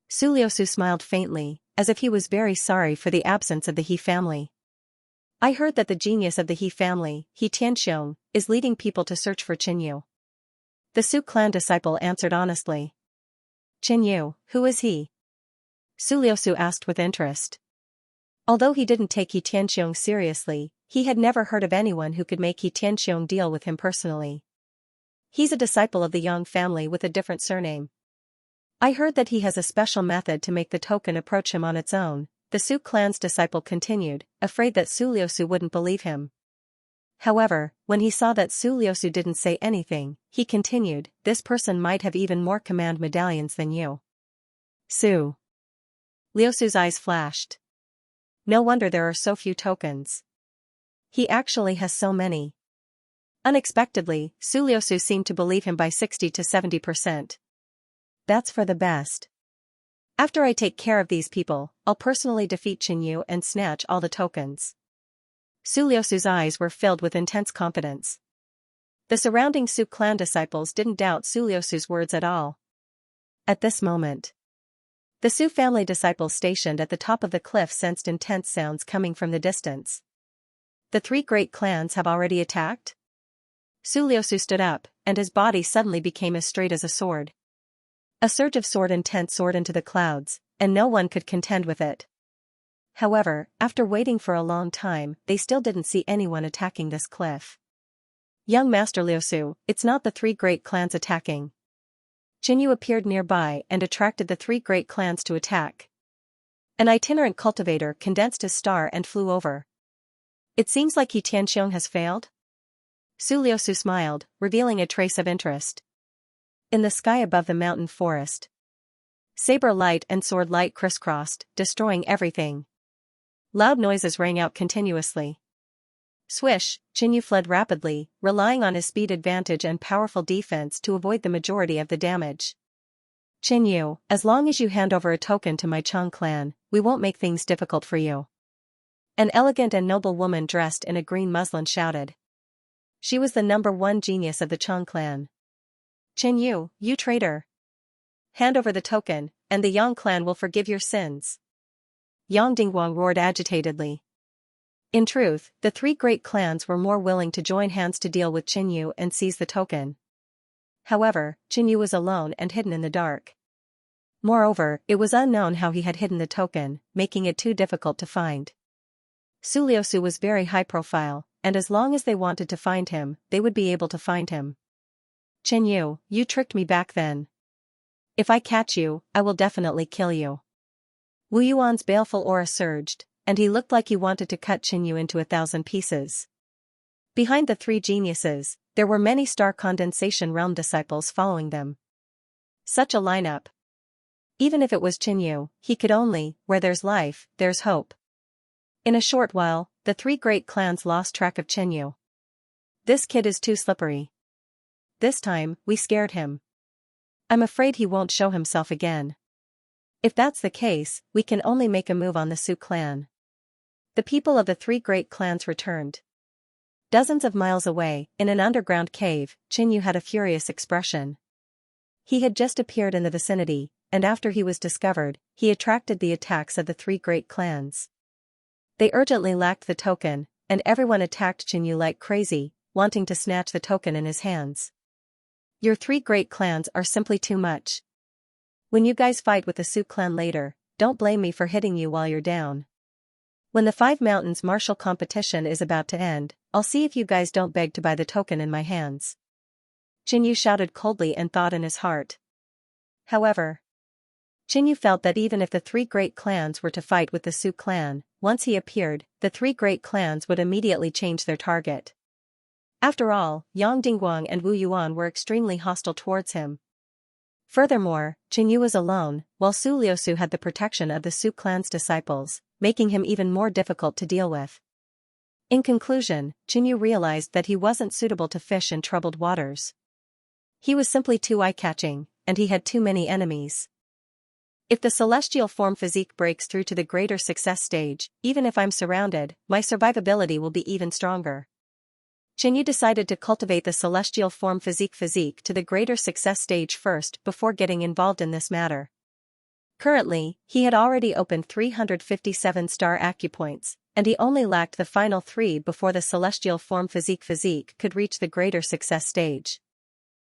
Su Liusu smiled faintly, as if he was very sorry for the absence of the He family. I heard that the genius of the He family, He Tianxiong, is leading people to search for Qin Yu. The Su clan disciple answered honestly. Qin Yu, who is he? Su Liusu asked with interest. Although he didn't take He Tianxiong seriously, he had never heard of anyone who could make He Tianxiong deal with him personally. He's a disciple of the Yang family with a different surname. I heard that he has a special method to make the token approach him on its own, the Su clan's disciple continued, afraid that Su Liusu wouldn't believe him. However, when he saw that Su Liusu didn't say anything, he continued, this person might have even more command medallions than you. Su Liusu's eyes flashed. No wonder there are so few tokens. He actually has so many. Unexpectedly, Su Liusu seemed to believe him by 60 to 70%. That's for the best. After I take care of these people, I'll personally defeat Qin Yu and snatch all the tokens. Su Liusu's eyes were filled with intense confidence. The surrounding Su clan disciples didn't doubt Su Liusu's words at all. At this moment, the Su family disciples stationed at the top of the cliff sensed intense sounds coming from the distance. The 3 great clans have already attacked? Su Liusu stood up, and his body suddenly became as straight as a sword. A surge of sword intent soared into the clouds, and no one could contend with it. However, after waiting for a long time, they still didn't see anyone attacking this cliff. Young Master Liusu, it's not the 3 great clans attacking. Qin Yu appeared nearby and attracted the 3 great clans to attack. An itinerant cultivator condensed his star and flew over. It seems like He Tianxiong has failed? Su Liusu smiled, revealing a trace of interest. In the sky above the mountain forest, saber light and sword light crisscrossed, destroying everything. Loud noises rang out continuously. Swish, Qin Yu fled rapidly, relying on his speed advantage and powerful defense to avoid the majority of the damage. Qin Yu, as long as you hand over a token to my Chang clan, we won't make things difficult for you. An elegant and noble woman dressed in a green muslin shouted. She was the #1 genius of the Chang clan. Qin Yu, you traitor! Hand over the token, and the Yang clan will forgive your sins. Yang Dingguang roared agitatedly. In truth, the 3 great clans were more willing to join hands to deal with Qin Yu and seize the token. However, Qin Yu was alone and hidden in the dark. Moreover, it was unknown how he had hidden the token, making it too difficult to find. Su Liusu was very high profile, and as long as they wanted to find him, they would be able to find him. Chen Yu, you tricked me back then. If I catch you, I will definitely kill you. Wu Yuan's baleful aura surged, and he looked like he wanted to cut Chen Yu into 1,000 pieces. Behind the three geniuses, there were many Star Condensation Realm disciples following them. Such a lineup. Even if it was Chen Yu, he could only, where there's life, there's hope. In a short while, the three great clans lost track of Chen Yu. This kid is too slippery. This time, we scared him. I'm afraid he won't show himself again. If that's the case, we can only make a move on the Su clan. The people of the three great clans returned. Dozens of miles away, in an underground cave, Chen Yu had a furious expression. He had just appeared in the vicinity, and after he was discovered, he attracted the attacks of the three great clans. They urgently lacked the token, and everyone attacked Chen Yu like crazy, wanting to snatch the token in his hands. Your three great clans are simply too much. When you guys fight with the Su clan later, don't blame me for hitting you while you're down. When the Five Mountains martial competition is about to end, I'll see if you guys don't beg to buy the token in my hands. Chen Yu shouted coldly and thought in his heart. However, Chen Yu felt that even if the three great clans were to fight with the Su clan, once he appeared, the three great clans would immediately change their target. After all, Yang Dingguang and Wu Yuan were extremely hostile towards him. Furthermore, Chen Yu was alone, while Su Liusu had the protection of the Su clan's disciples, making him even more difficult to deal with. In conclusion, Chen Yu realized that he wasn't suitable to fish in troubled waters. He was simply too eye-catching, and he had too many enemies. If the celestial form physique breaks through to the greater success stage, even if I'm surrounded, my survivability will be even stronger. Chen Yu decided to cultivate the celestial form physique to the greater success stage first before getting involved in this matter. Currently, he had already opened 357 star acupoints, and he only lacked the final 3 before the celestial form physique could reach the greater success stage.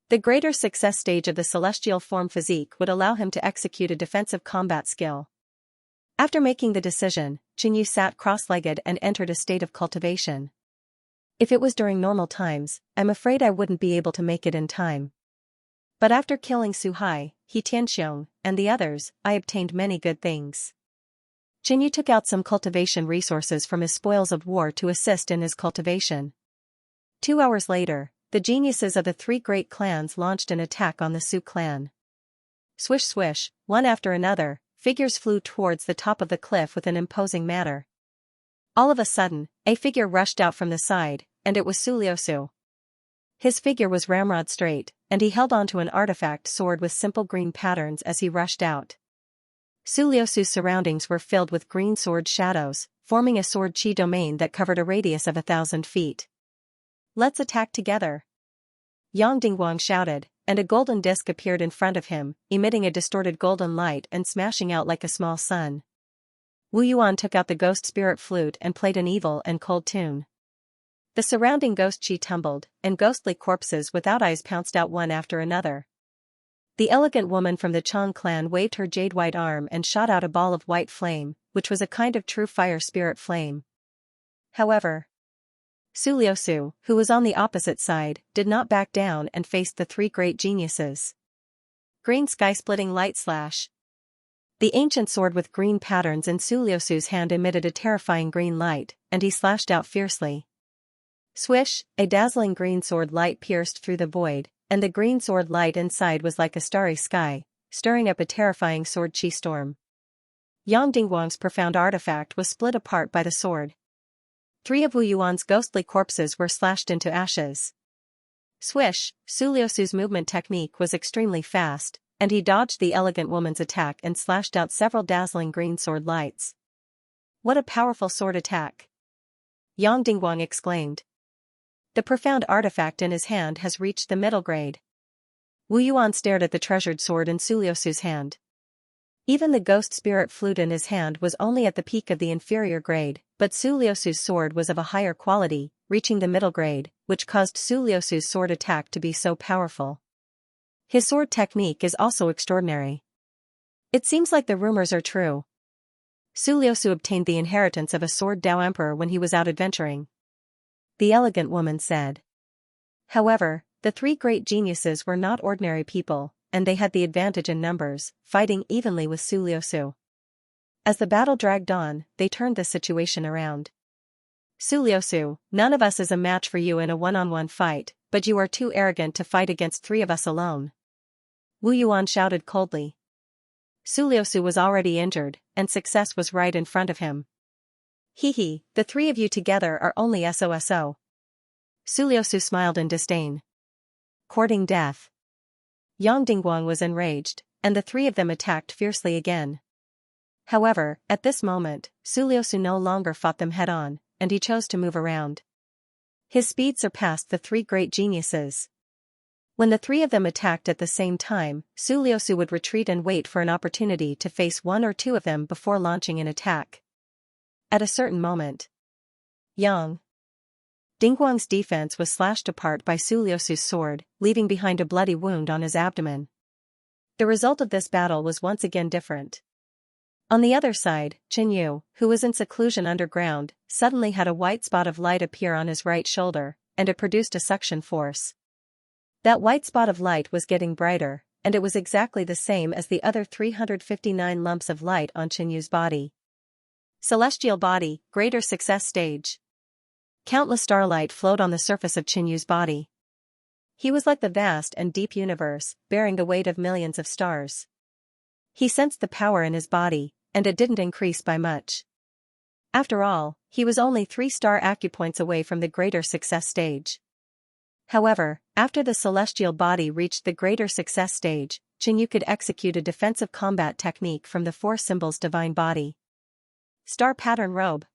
The greater success stage of the celestial form physique would allow him to execute a defensive combat skill. After making the decision, Chen Yu sat cross-legged and entered a state of cultivation. If it was during normal times, I'm afraid I wouldn't be able to make it in time. But after killing Su Hai, He Tianxiong, and the others, I obtained many good things. Chen Yu took out some cultivation resources from his spoils of war to assist in his cultivation. 2 hours later, the geniuses of the three great clans launched an attack on the Su clan. Swish swish, one after another, figures flew towards the top of the cliff with an imposing manner. All of a sudden, a figure rushed out from the side, and it was Su Liusu. His figure was ramrod straight, and he held onto an artifact sword with simple green patterns as he rushed out. Su Liusu's surroundings were filled with green sword shadows, forming a sword chi domain that covered a radius of 1,000 feet. Let's attack together. Yang Dingguang shouted, and a golden disc appeared in front of him, emitting a distorted golden light and smashing out like a small sun. Wu Yuan took out the ghost spirit flute and played an evil and cold tune. The surrounding ghost chi tumbled, and ghostly corpses without eyes pounced out one after another. The elegant woman from the Chang clan waved her jade-white arm and shot out a ball of white flame, which was a kind of true fire spirit flame. However, Su Liusu, who was on the opposite side, did not back down and faced the three great geniuses. Green sky-splitting light slash. The ancient sword with green patterns in Su Liusu's hand emitted a terrifying green light, and he slashed out fiercely. Swish, a dazzling green sword light pierced through the void, and the green sword light inside was like a starry sky, stirring up a terrifying sword chi storm. Yang Dingguang's profound artifact was split apart by the sword. 3 of Wu Yuan's ghostly corpses were slashed into ashes. Swish, Su Liusu's movement technique was extremely fast, and he dodged the elegant woman's attack and slashed out several dazzling green sword lights. What a powerful sword attack! Yang Dingguang exclaimed. The profound artifact in his hand has reached the middle grade. Wu Yuan stared at the treasured sword in Su Liusu's hand. Even the ghost spirit flute in his hand was only at the peak of the inferior grade, but Su Liusu's sword was of a higher quality, reaching the middle grade, which caused Su Liusu's sword attack to be so powerful. His sword technique is also extraordinary. It seems like the rumors are true. Su Liusu obtained the inheritance of a sword Dao emperor when he was out adventuring. The elegant woman said. However, the three great geniuses were not ordinary people, and they had the advantage in numbers, fighting evenly with Su Liusu. As the battle dragged on, they turned the situation around. Su Liusu, none of us is a match for you in a one-on-one fight, but you are too arrogant to fight against three of us alone. Wu Yuan shouted coldly. Su Liusu was already injured, and success was right in front of him. Hee, the three of you together are only SOSO. Su Liusu smiled in disdain. Courting death. Yang Dingguang was enraged, and the three of them attacked fiercely again. However, at this moment, Su Liusu no longer fought them head-on, and he chose to move around. His speed surpassed the three great geniuses. When the three of them attacked at the same time, Su Liusu would retreat and wait for an opportunity to face one or two of them before launching an attack. At a certain moment, Yang Dingguang's defense was slashed apart by Su Liusu's sword, leaving behind a bloody wound on his abdomen. The result of this battle was once again different. On the other side, Chen Yu, who was in seclusion underground, suddenly had a white spot of light appear on his right shoulder, and it produced a suction force. That white spot of light was getting brighter, and it was exactly the same as the other 359 lumps of light on Chen Yu's body. Celestial body, greater success stage. Countless starlight flowed on the surface of Chen Yu's body. He was like the vast and deep universe, bearing the weight of millions of stars. He sensed the power in his body, and it didn't increase by much. After all, he was only 3-star acupoints away from the greater success stage. However, after the celestial body reached the greater success stage, Chen Yu could execute a defensive combat technique from the 4 symbols divine body. Star pattern robe.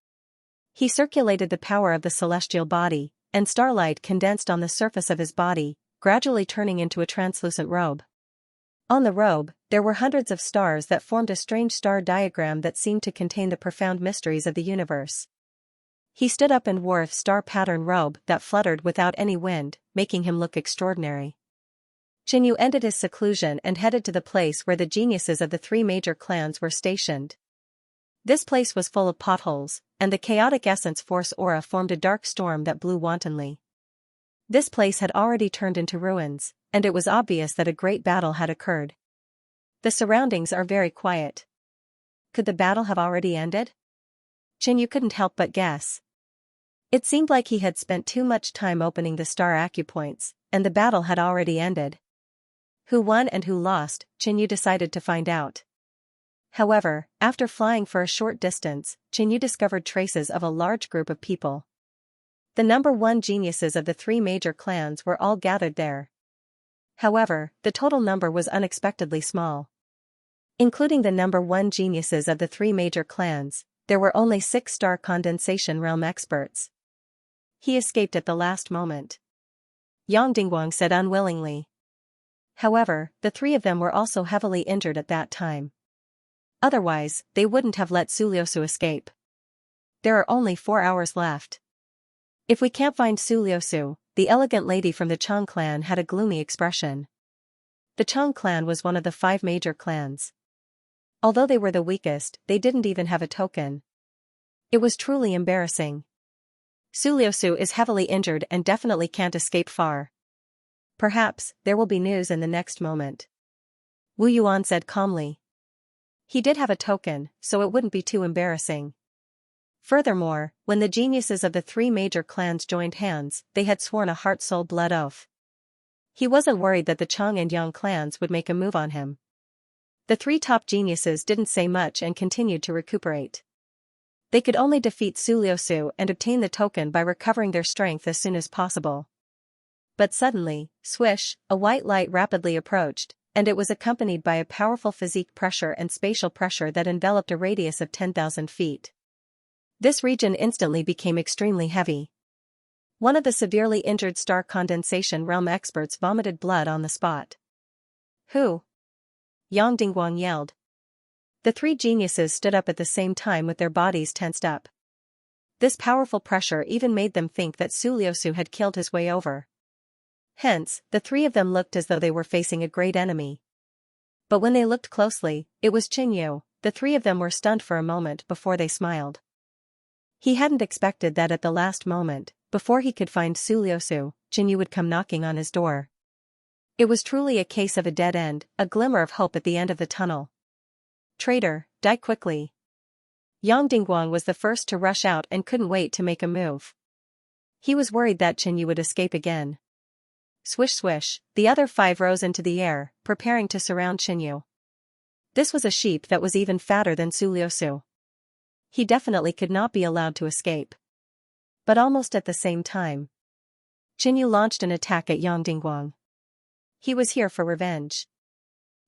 He circulated the power of the celestial body, and starlight condensed on the surface of his body, gradually turning into a translucent robe. On the robe, there were hundreds of stars that formed a strange star diagram that seemed to contain the profound mysteries of the universe. He stood up and wore a star pattern robe that fluttered without any wind, making him look extraordinary. Chen Yu ended his seclusion and headed to the place where the geniuses of the 3 major clans were stationed. This place was full of potholes, and the chaotic essence force aura formed a dark storm that blew wantonly. This place had already turned into ruins, and it was obvious that a great battle had occurred. The surroundings are very quiet. Could the battle have already ended? Chen Yu couldn't help but guess. It seemed like he had spent too much time opening the star acupoints, and the battle had already ended. Who won and who lost, Chen Yu decided to find out. However, after flying for a short distance, Chen Yu discovered traces of a large group of people. The number 1 geniuses of the 3 major clans were all gathered there. However, the total number was unexpectedly small. Including the number 1 geniuses of the 3 major clans, there were only 6-star condensation realm experts. He escaped at the last moment. Yang Dingguang said unwillingly. However, the 3 of them were also heavily injured at that time. Otherwise, they wouldn't have let Su Liusu escape. There are only 4 hours left. If we can't find Su Liusu, the elegant lady from the Chang clan had a gloomy expression. The Chang clan was one of the 5 major clans. Although they were the weakest, they didn't even have a token. It was truly embarrassing. Su Liusu is heavily injured and definitely can't escape far. Perhaps, there will be news in the next moment. Wu Yuan said calmly. He did have a token, so it wouldn't be too embarrassing. Furthermore, when the geniuses of the 3 major clans joined hands, they had sworn a heart-soul-blood oath. He wasn't worried that the Chang and Yang clans would make a move on him. The 3 top geniuses didn't say much and continued to recuperate. They could only defeat Su Liusu and obtain the token by recovering their strength as soon as possible. But suddenly, swish, a white light rapidly approached, and it was accompanied by a powerful physique pressure and spatial pressure that enveloped a radius of 10,000 feet. This region instantly became extremely heavy. One of the severely injured star condensation realm experts vomited blood on the spot. Who? Yang Dingguang yelled. The 3 geniuses stood up at the same time with their bodies tensed up. This powerful pressure even made them think that Su Liusu had killed his way over. Hence, the 3 of them looked as though they were facing a great enemy. But when they looked closely, it was Chen Yu, the three of them were stunned for a moment before they smiled. He hadn't expected that at the last moment, before he could find Suliosu, Jinyu would come knocking on his door. It was truly a case of a dead end, a glimmer of hope at the end of the tunnel. Traitor, die quickly. Yang Dingguang was the first to rush out and couldn't wait to make a move. He was worried that Jinyu would escape again. Swish swish, the other five rose into the air, preparing to surround Jinyu. This was a sheep that was even fatter than Suliosu. He definitely could not be allowed to escape. But almost at the same time, Jinyu launched an attack at Yang Dingguang. He was here for revenge.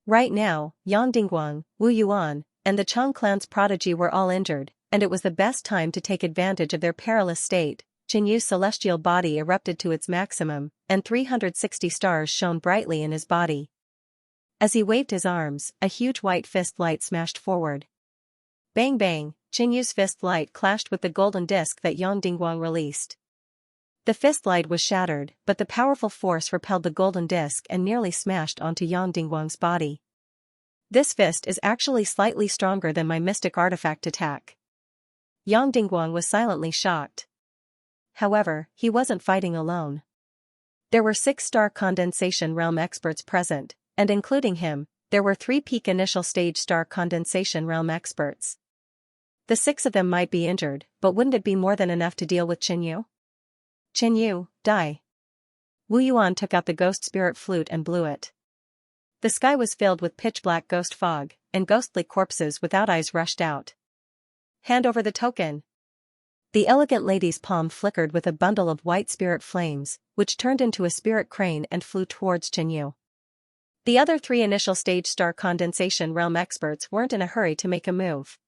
Right now, Yang Dingguang, Wu Yuan, and the Chang clan's prodigy were all injured, and it was the best time to take advantage of their perilous state. Jinyu's celestial body erupted to its maximum, and 360 stars shone brightly in his body. As he waved his arms, a huge white fist light smashed forward. Bang bang, Jinyu's fist light clashed with the golden disc that Yang Dingguang released. The fist light was shattered, but the powerful force repelled the golden disc and nearly smashed onto Yang Dingguang's body. This fist is actually slightly stronger than my mystic artifact attack. Yang Dingguang was silently shocked. However, he wasn't fighting alone. There were 6 star condensation realm experts present, and including him, there were 3 peak initial stage star condensation realm experts. The 6 of them might be injured, but wouldn't it be more than enough to deal with Jinyu? Jinyu, die. Wu Yuan took out the ghost spirit flute and blew it. The sky was filled with pitch-black ghost fog, and ghostly corpses without eyes rushed out. Hand over the token. The elegant lady's palm flickered with a bundle of white spirit flames, which turned into a spirit crane and flew towards Jinyu. The other 3 initial stage star condensation realm experts weren't in a hurry to make a move.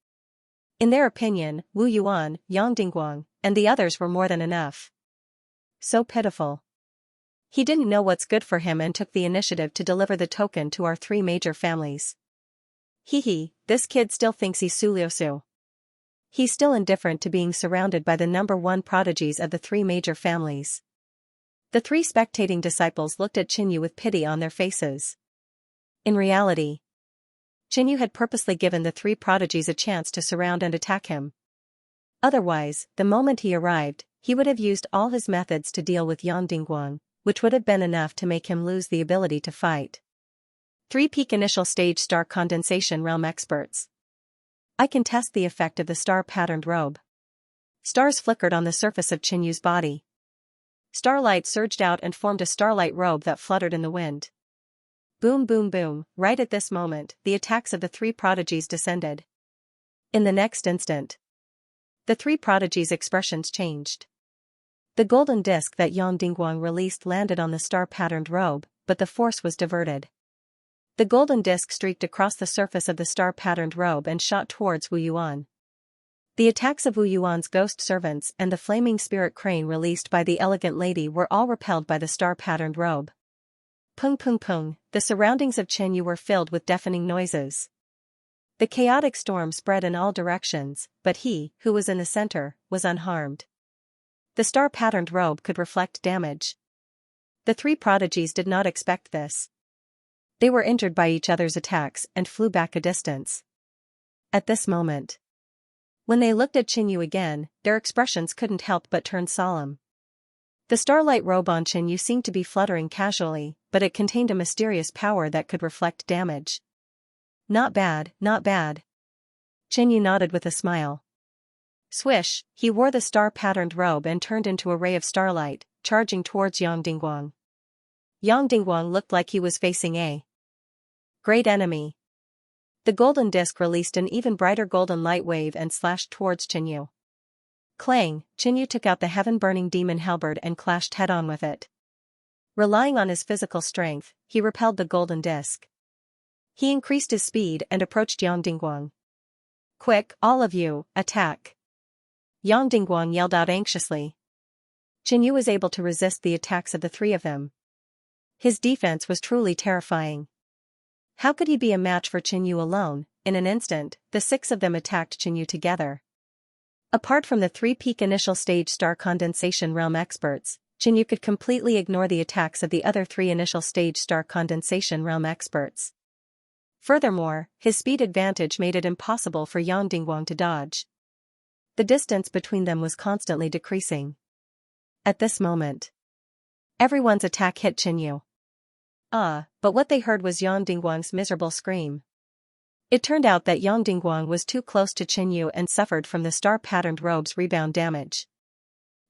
In their opinion, Wu Yuan, Yang Dingguang, and the others were more than enough. So pitiful. He didn't know what's good for him and took the initiative to deliver the token to our 3 major families. Hee, this kid still thinks he's Suliosu. He's still indifferent to being surrounded by the number 1 prodigies of the 3 major families. The 3 spectating disciples looked at Jinyu with pity on their faces. In reality, Jinyu had purposely given the 3 prodigies a chance to surround and attack him. Otherwise, the moment he arrived, he would have used all his methods to deal with Yang Dingguang, which would have been enough to make him lose the ability to fight. 3 peak initial stage star condensation realm experts. I can test the effect of the star-patterned robe. Stars flickered on the surface of Jinyu's body. Starlight surged out and formed a starlight robe that fluttered in the wind. Boom boom boom, right at this moment, the attacks of the 3 prodigies descended. In the next instant, the 3 prodigies' expressions changed. The golden disc that Yang Dingguang released landed on the star-patterned robe, but the force was diverted. The golden disc streaked across the surface of the star-patterned robe and shot towards Wu Yuan. The attacks of Wu Yuan's ghost servants and the flaming spirit crane released by the elegant lady were all repelled by the star-patterned robe. Pung pung pung, the surroundings of Jinyu were filled with deafening noises. The chaotic storm spread in all directions, but he, who was in the center, was unharmed. The star-patterned robe could reflect damage. The 3 prodigies did not expect this. They were injured by each other's attacks and flew back a distance. At this moment, when they looked at Jinyu again, their expressions couldn't help but turn solemn. The starlight robe on Jinyu seemed to be fluttering casually, but it contained a mysterious power that could reflect damage. Not bad, not bad. Jinyu nodded with a smile. Swish, he wore the star-patterned robe and turned into a ray of starlight, charging towards Yang Dingguang. Yang Dingguang looked like he was facing a great enemy. The golden disc released an even brighter golden light wave and slashed towards Jinyu. Clang, Jinyu took out the heaven-burning demon halberd and clashed head-on with it. Relying on his physical strength, he repelled the golden disc. He increased his speed and approached Yang Dingguang. Quick, all of you, attack! Yang Dingguang yelled out anxiously. Jinyu was able to resist the attacks of the 3 of them. His defense was truly terrifying. How could he be a match for Jinyu alone? In an instant, the 6 of them attacked Jinyu together. Apart from the 3 peak initial stage star condensation realm experts, Jinyu could completely ignore the attacks of the other 3 initial stage star condensation realm experts. Furthermore, his speed advantage made it impossible for Yang Dingguang to dodge. The distance between them was constantly decreasing. At this moment, everyone's attack hit Qinyu. But what they heard was Yang Dingguang's miserable scream. It turned out that Yang Dingguang was too close to Qinyu and suffered from the star-patterned robe's rebound damage.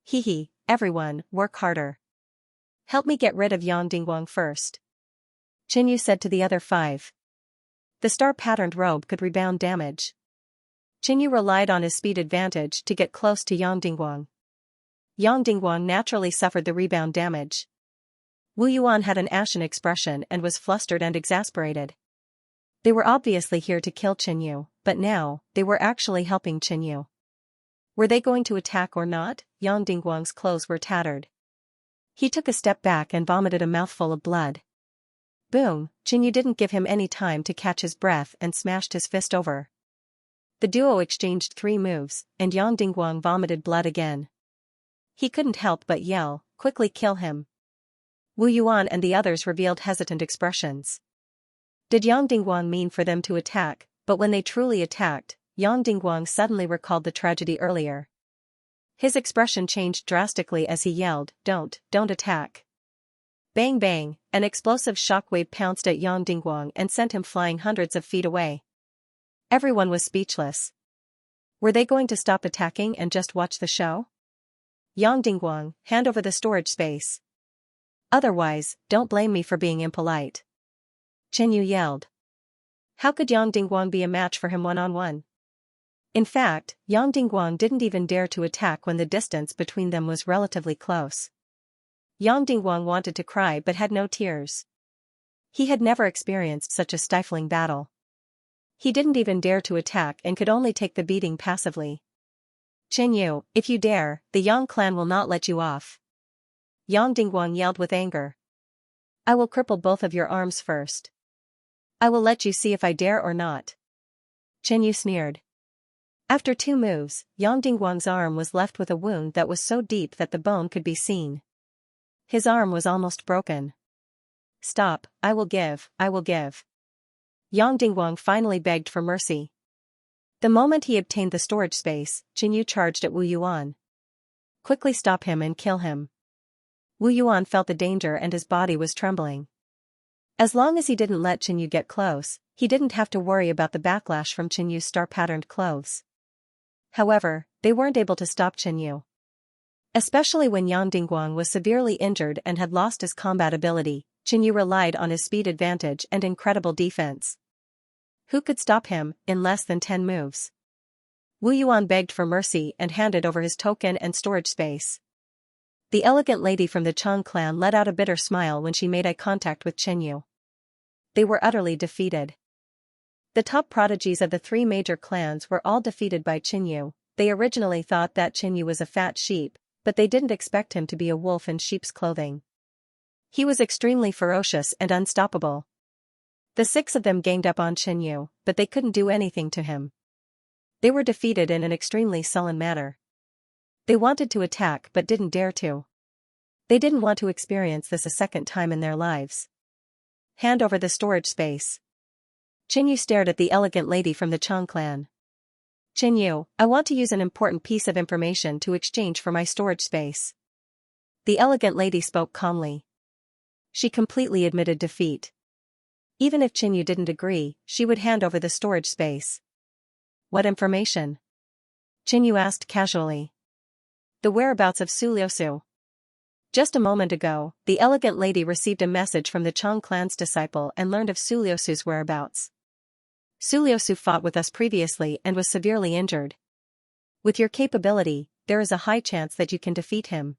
Hee, everyone, work harder. Help me get rid of Yang Dingguang first, Qinyu said to the other 5. The star-patterned robe could rebound damage. Qinyu relied on his speed advantage to get close to Yang Dingguang. Yang Dingguang naturally suffered the rebound damage. Wu Yuan had an ashen expression and was flustered and exasperated. They were obviously here to kill Qinyu, but now, they were actually helping Qinyu. Were they going to attack or not? Yang Dingguang's clothes were tattered. He took a step back and vomited a mouthful of blood. Boom, Qinyu didn't give him any time to catch his breath and smashed his fist over. The duo exchanged 3 moves, and Yang Dingguang vomited blood again. He couldn't help but yell, "Quickly kill him." Wu Yuan and the others revealed hesitant expressions. Did Yang Dingguang mean for them to attack? But when they truly attacked, Yang Dingguang suddenly recalled the tragedy earlier. His expression changed drastically as he yelled, don't attack." Bang bang, an explosive shockwave pounced at Yang Dingguang and sent him flying hundreds of feet away. Everyone was speechless. Were they going to stop attacking and just watch the show? Yang Dingguang, hand over the storage space. Otherwise, don't blame me for being impolite, Qinyu yelled. How could Yang Dingguang be a match for him one-on-one? In fact, Yang Dingguang didn't even dare to attack when the distance between them was relatively close. Yang Dingguang wanted to cry but had no tears. He had never experienced such a stifling battle. He didn't even dare to attack and could only take the beating passively. Qinyu, if you dare, the Yang clan will not let you off, Yang Dingguang yelled with anger. I will cripple both of your arms first. I will let you see if I dare or not, Qinyu sneered. After 2 moves, Yang Dingguang's arm was left with a wound that was so deep that the bone could be seen. His arm was almost broken. Stop, I will give. Yang Dingguang finally begged for mercy. The moment he obtained the storage space, Qinyu charged at Wu Yuan. Quickly stop him and kill him. Wu Yuan felt the danger and his body was trembling. As long as he didn't let Qinyu get close, he didn't have to worry about the backlash from Qinyu's star-patterned clothes. However, they weren't able to stop Qinyu. Especially when Yang Dingguang was severely injured and had lost his combat ability, Qinyu relied on his speed advantage and incredible defense. Who could stop him, in less than 10 moves? Wu Yuan begged for mercy and handed over his token and storage space. The elegant lady from the Chang clan let out a bitter smile when she made eye contact with Qinyu. They were utterly defeated. The top prodigies of the 3 major clans were all defeated by Qinyu. They originally thought that Qinyu was a fat sheep, but they didn't expect him to be a wolf in sheep's clothing. He was extremely ferocious and unstoppable. The 6 of them ganged up on Qinyu, but they couldn't do anything to him. They were defeated in an extremely sullen manner. They wanted to attack but didn't dare to. They didn't want to experience this a second time in their lives. Hand over the storage space. Qinyu stared at the elegant lady from the Chang clan. Qinyu, I want to use an important piece of information to exchange for my storage space. The elegant lady spoke calmly. She completely admitted defeat. Even if Qinyu didn't agree, she would hand over the storage space. What information? Qinyu asked casually. The whereabouts of Suliosu. Just a moment ago, the elegant lady received a message from the Chang clan's disciple and learned of Suliosu's whereabouts. Suliosu fought with us previously and was severely injured. With your capability, there is a high chance that you can defeat him.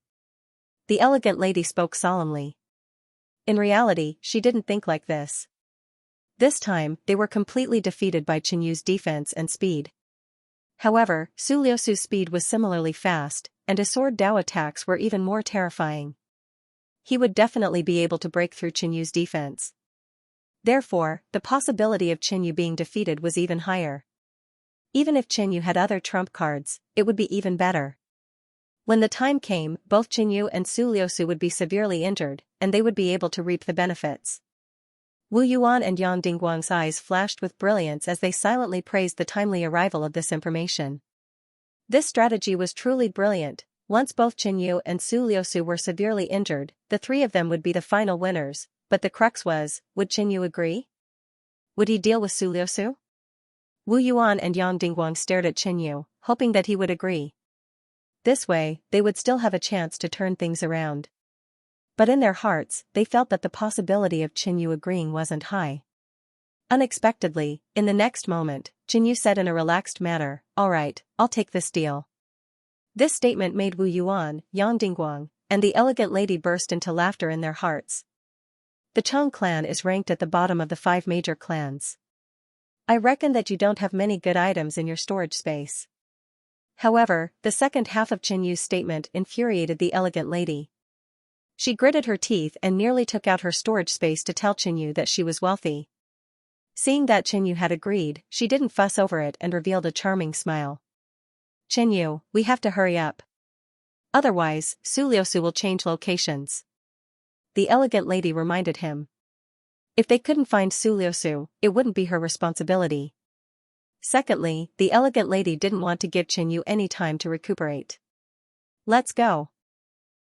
The elegant lady spoke solemnly. In reality, she didn't think like this. This time, they were completely defeated by Qinyu's defense and speed. However, Suliosu's speed was similarly fast, and his sword Dao attacks were even more terrifying. He would definitely be able to break through Qinyu's defense. Therefore, the possibility of Qinyu being defeated was even higher. Even if Qinyu had other trump cards, it would be even better. When the time came, both Qinyu and Suliosu would be severely injured, and they would be able to reap the benefits. Wu Yuan and Yang Dingguang's eyes flashed with brilliance as they silently praised the timely arrival of this information. This strategy was truly brilliant. Once both Qin Yu and Su Liusu were severely injured, the three of them would be the final winners, but the crux was, would Qin Yu agree? Would he deal with Su Liusu? Wu Yuan and Yang Dingguang stared at Qin Yu, hoping that he would agree. This way, they would still have a chance to turn things around. But in their hearts, they felt that the possibility of Qin Yu agreeing wasn't high. Unexpectedly, in the next moment, Qin Yu said in a relaxed manner, "All right, I'll take this deal." This statement made Wu Yuan, Yang Dingguang, and the elegant lady burst into laughter in their hearts. The Cheng clan is ranked at the bottom of the 5 major clans. I reckon that you don't have many good items in your storage space. However, the second half of Qin Yu's statement infuriated the elegant lady. She gritted her teeth and nearly took out her storage space to tell Qin Yu that she was wealthy. Seeing that Qin Yu had agreed, she didn't fuss over it and revealed a charming smile. "Qin Yu, we have to hurry up. Otherwise, Su Liusu will change locations." The elegant lady reminded him. If they couldn't find Su Liusu, it wouldn't be her responsibility. Secondly, the elegant lady didn't want to give Qin Yu any time to recuperate. "Let's go."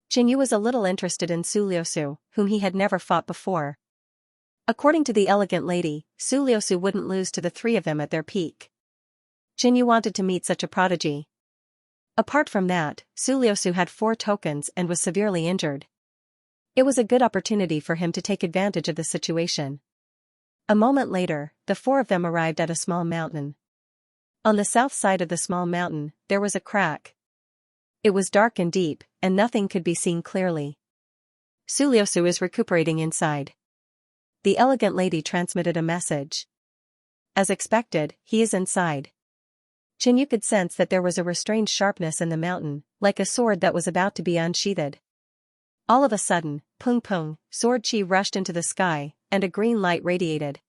Qin Yu was a little interested in Su Liusu, whom he had never fought before. According to the elegant lady, Su Liusu wouldn't lose to the three of them at their peak. Qin Yu wanted to meet such a prodigy. Apart from that, Su Liusu had 4 tokens and was severely injured. It was a good opportunity for him to take advantage of the situation. A moment later, the 4 of them arrived at a small mountain. On the south side of the small mountain, there was a crack. It was dark and deep, and nothing could be seen clearly. "Su Liusu is recuperating inside." The elegant lady transmitted a message. As expected, he is inside. Qin Yu could sense that there was a restrained sharpness in the mountain, like a sword that was about to be unsheathed. All of a sudden, pung pung, sword chi rushed into the sky, and a green light radiated.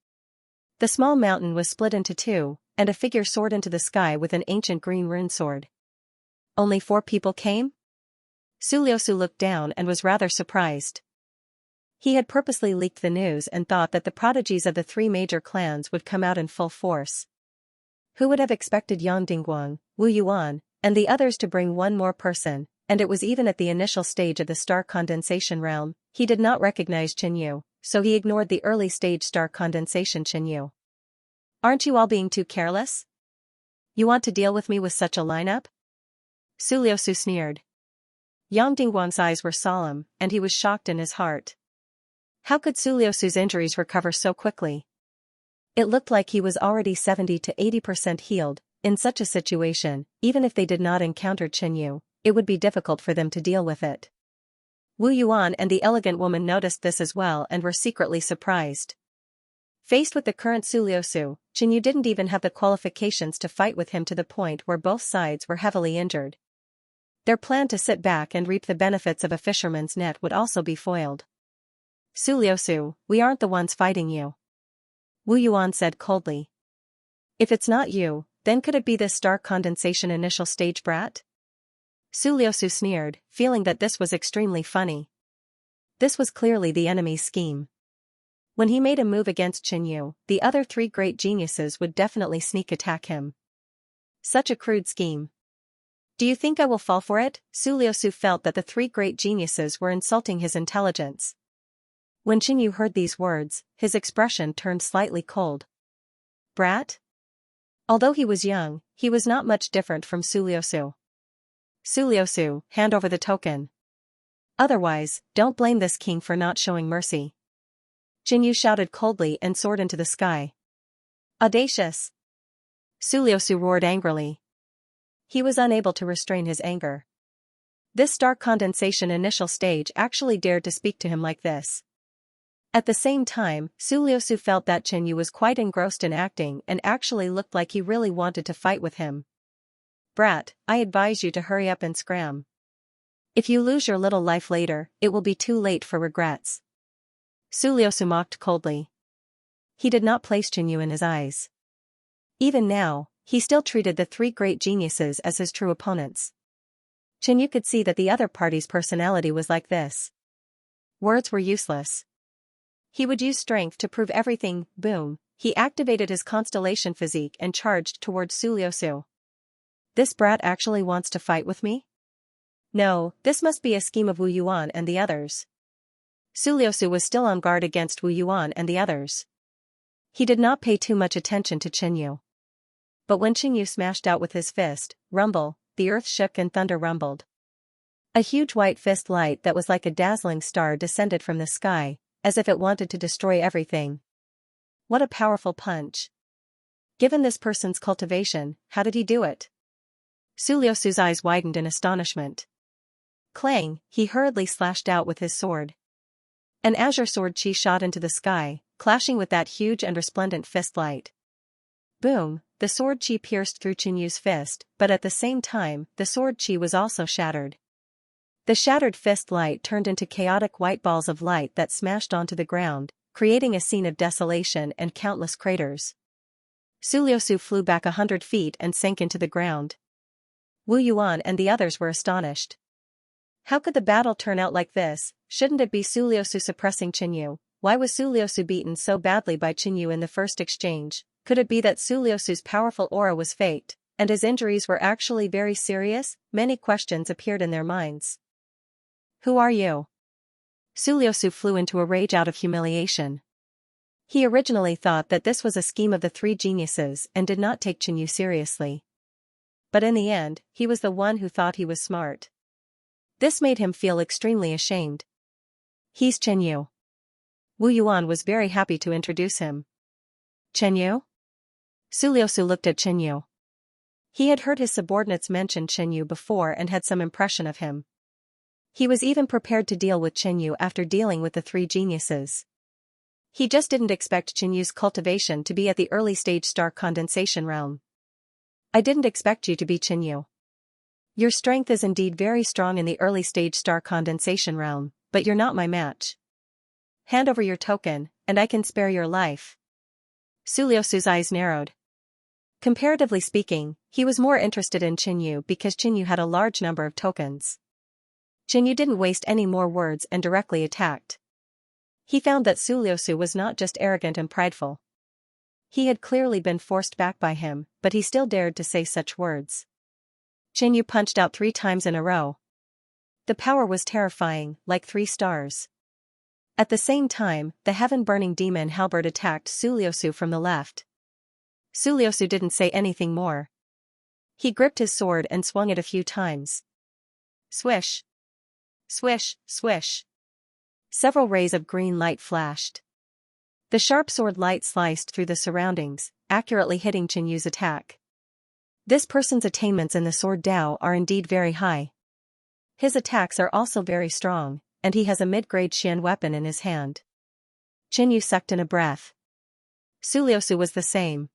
The small mountain was split into 2, and a figure soared into the sky with an ancient green rune sword. Only 4 people came? Su Liusu looked down and was rather surprised. He had purposely leaked the news and thought that the prodigies of the 3 major clans would come out in full force. Who would have expected Yang Dingguang, Wu Yuan, and the others to bring one more person? And it was even at the initial stage of the star condensation realm. He did not recognize Qin Yu, so he ignored the early stage star condensation Qin Yu. "Aren't you all being too careless? You want to deal with me with such a lineup?" Su Liusu sneered. Yang Dingguang's eyes were solemn, and he was shocked in his heart. How could Su Liusu's injuries recover so quickly? It looked like he was already 70 to 80% healed. In such a situation, even if they did not encounter Qin Yu, it would be difficult for them to deal with it. Wu Yuan and the elegant woman noticed this as well and were secretly surprised. Faced with the current Su Liusu, Qin Yu didn't even have the qualifications to fight with him to the point where both sides were heavily injured. Their plan to sit back and reap the benefits of a fisherman's net would also be foiled. "Su Liusu, we aren't the ones fighting you," Wu Yuan said coldly. "If it's not you, then could it be this star condensation initial stage brat?" Su Liusu sneered, feeling that this was extremely funny. This was clearly the enemy's scheme. When he made a move against Qin Yu, the other 3 great geniuses would definitely sneak attack him. Such a crude scheme. "Do you think I will fall for it?" Su Liusu felt that the 3 great geniuses were insulting his intelligence. When Qin Yu heard these words, his expression turned slightly cold. Brat? Although he was young, he was not much different from Su Liusu. "Su Liusu, hand over the token. Otherwise, don't blame this king for not showing mercy." Qin Yu shouted coldly and soared into the sky. "Audacious!" Su Liusu roared angrily. He was unable to restrain his anger. This star condensation initial stage actually dared to speak to him like this. At the same time, Su Liusu felt that Qin Yu was quite engrossed in acting and actually looked like he really wanted to fight with him. "Brat, I advise you to hurry up and scram. If you lose your little life later, it will be too late for regrets." Su Liusu mocked coldly. He did not place Qin Yu in his eyes. Even now, he still treated the 3 great geniuses as his true opponents. Qin Yu could see that the other party's personality was like this. Words were useless. He would use strength to prove everything. Boom. He activated his constellation physique and charged towards Suliosu. This brat actually wants to fight with me? No, this must be a scheme of Wu Yuan and the others. Suliosu was still on guard against Wu Yuan and the others. He did not pay too much attention to Qinyu. But when Qinyu smashed out with his fist, rumble, the earth shook and thunder rumbled. A huge white fist light that was like a dazzling star descended from the sky, as if it wanted to destroy everything. What a powerful punch. Given this person's cultivation, how did he do it? Suliosu's eyes widened in astonishment. Clang, he hurriedly slashed out with his sword. An azure sword chi shot into the sky, clashing with that huge and resplendent fist light. Boom, the sword chi pierced through Qinyu's fist, but at the same time, the sword chi was also shattered. The shattered fist light turned into chaotic white balls of light that smashed onto the ground, creating a scene of desolation and countless craters. Suliosu flew back 100 feet and sank into the ground. Wu Yuan and the others were astonished. How could the battle turn out like this? Shouldn't it be Suliosu suppressing Qinyu? Why was Suliosu beaten so badly by Qinyu in the first exchange? Could it be that Suliosu's powerful aura was faked, and his injuries were actually very serious? Many questions appeared in their minds. Who are you? Suliosu flew into a rage out of humiliation. He originally thought that this was a scheme of the three geniuses and did not take Qinyu seriously. But in the end, he was the one who thought he was smart. This made him feel extremely ashamed. He's Qinyu. Wu Yuan was very happy to introduce him. Qinyu? Suliosu looked at Qinyu. He had heard his subordinates mention Qinyu before and had some impression of him. He was even prepared to deal with Qinyu after dealing with the three geniuses. He just didn't expect Qinyu's cultivation to be at the early stage star condensation realm. I didn't expect you to be Qinyu. Your strength is indeed very strong in the early stage star condensation realm, but you're not my match. Hand over your token, and I can spare your life. Suliosu's eyes narrowed. Comparatively speaking, he was more interested in Qinyu because Qinyu had a large number of tokens. Qinyu didn't waste any more words and directly attacked. He found that Suliosu was not just arrogant and prideful. He had clearly been forced back by him, but he still dared to say such words. Qinyu punched out 3 times in a row. The power was terrifying, like 3 stars. At the same time, the heaven-burning demon halberd attacked Suliosu from the left. Suliosu didn't say anything more. He gripped his sword and swung it a few times. Swish. Swish, swish. Several rays of green light flashed. The sharp sword light sliced through the surroundings, accurately hitting Qinyu's attack. This person's attainments in the sword Dao are indeed very high. His attacks are also very strong, and he has a mid-grade Xian weapon in his hand. Qinyu sucked in a breath. Suliosu was the same.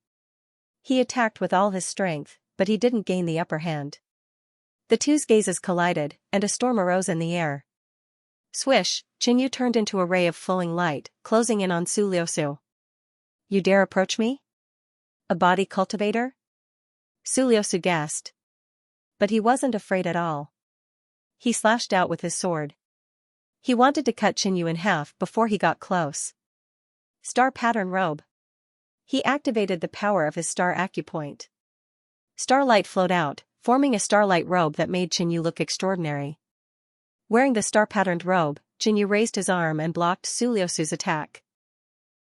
He attacked with all his strength, but he didn't gain the upper hand. The two's gazes collided, and a storm arose in the air. Swish, Qinyu turned into a ray of flowing light, closing in on Suliosu. You dare approach me? A body cultivator? Suliosu gasped. But he wasn't afraid at all. He slashed out with his sword. He wanted to cut Qinyu in half before he got close. Star pattern robe. He activated the power of his star acupoint. Starlight flowed out, forming a starlight robe that made Qinyu look extraordinary. Wearing the star-patterned robe, Qinyu raised his arm and blocked Suliosu's attack.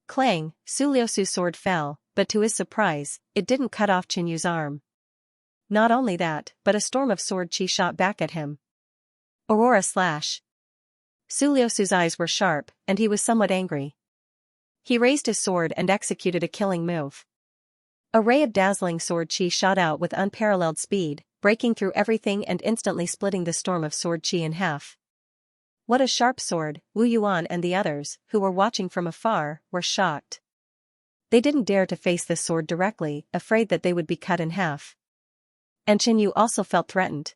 Clang, Suliosu's sword fell, but to his surprise, it didn't cut off Qinyu's arm. Not only that, but a storm of sword chi shot back at him. Aurora slash. Suliosu's eyes were sharp, and he was somewhat angry. He raised his sword and executed a killing move. A ray of dazzling sword chi shot out with unparalleled speed, breaking through everything and instantly splitting the storm of sword chi in half. What a sharp sword! Wu Yuan and the others, who were watching from afar, were shocked. They didn't dare to face this sword directly, afraid that they would be cut in half. And Qinyu also felt threatened.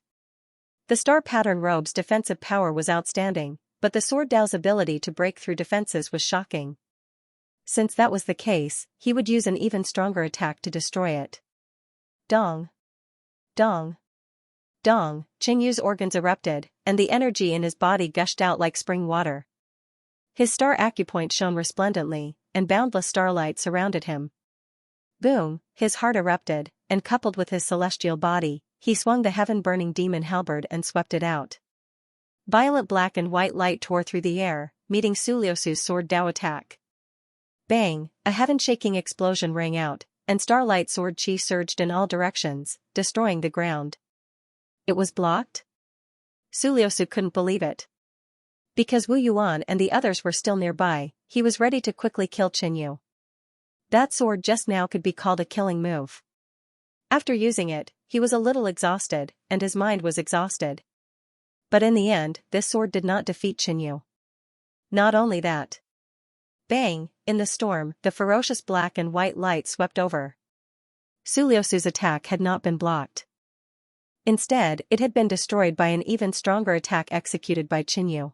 The star pattern robe's defensive power was outstanding, but the sword Dao's ability to break through defenses was shocking. Since that was the case, he would use an even stronger attack to destroy it. Dong. Dong. Dong, Qinyu's organs erupted, and the energy in his body gushed out like spring water. His star acupoint shone resplendently, and boundless starlight surrounded him. Boom, his heart erupted, and coupled with his celestial body, he swung the heaven-burning demon halberd and swept it out. Violet black and white light tore through the air, meeting Suliosu's sword Dao attack. Bang, a heaven-shaking explosion rang out, and starlight sword chi surged in all directions, destroying the ground. It was blocked? Suliosu couldn't believe it. Because Wu Yuan and the others were still nearby, he was ready to quickly kill Qinyu. That sword just now could be called a killing move. After using it, he was a little exhausted, and his mind was exhausted. But in the end, this sword did not defeat Qinyu. Not only that. Bang, in the storm, the ferocious black and white light swept over. Suliosu's attack had not been blocked. Instead, it had been destroyed by an even stronger attack executed by Qinyu.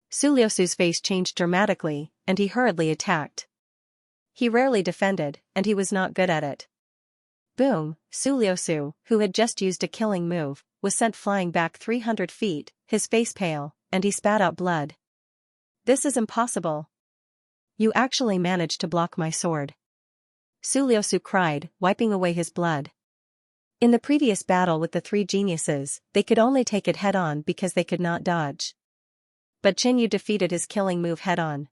Suliosu's face changed dramatically, and he hurriedly attacked. He rarely defended, and he was not good at it. Boom, Suliosu, who had just used a killing move, was sent flying back 300 feet, his face pale, and he spat out blood. This is impossible. You actually managed to block my sword. Suliosu cried, wiping away his blood. In the previous battle with the three geniuses, they could only take it head-on because they could not dodge. But Qinyu defeated his killing move head-on.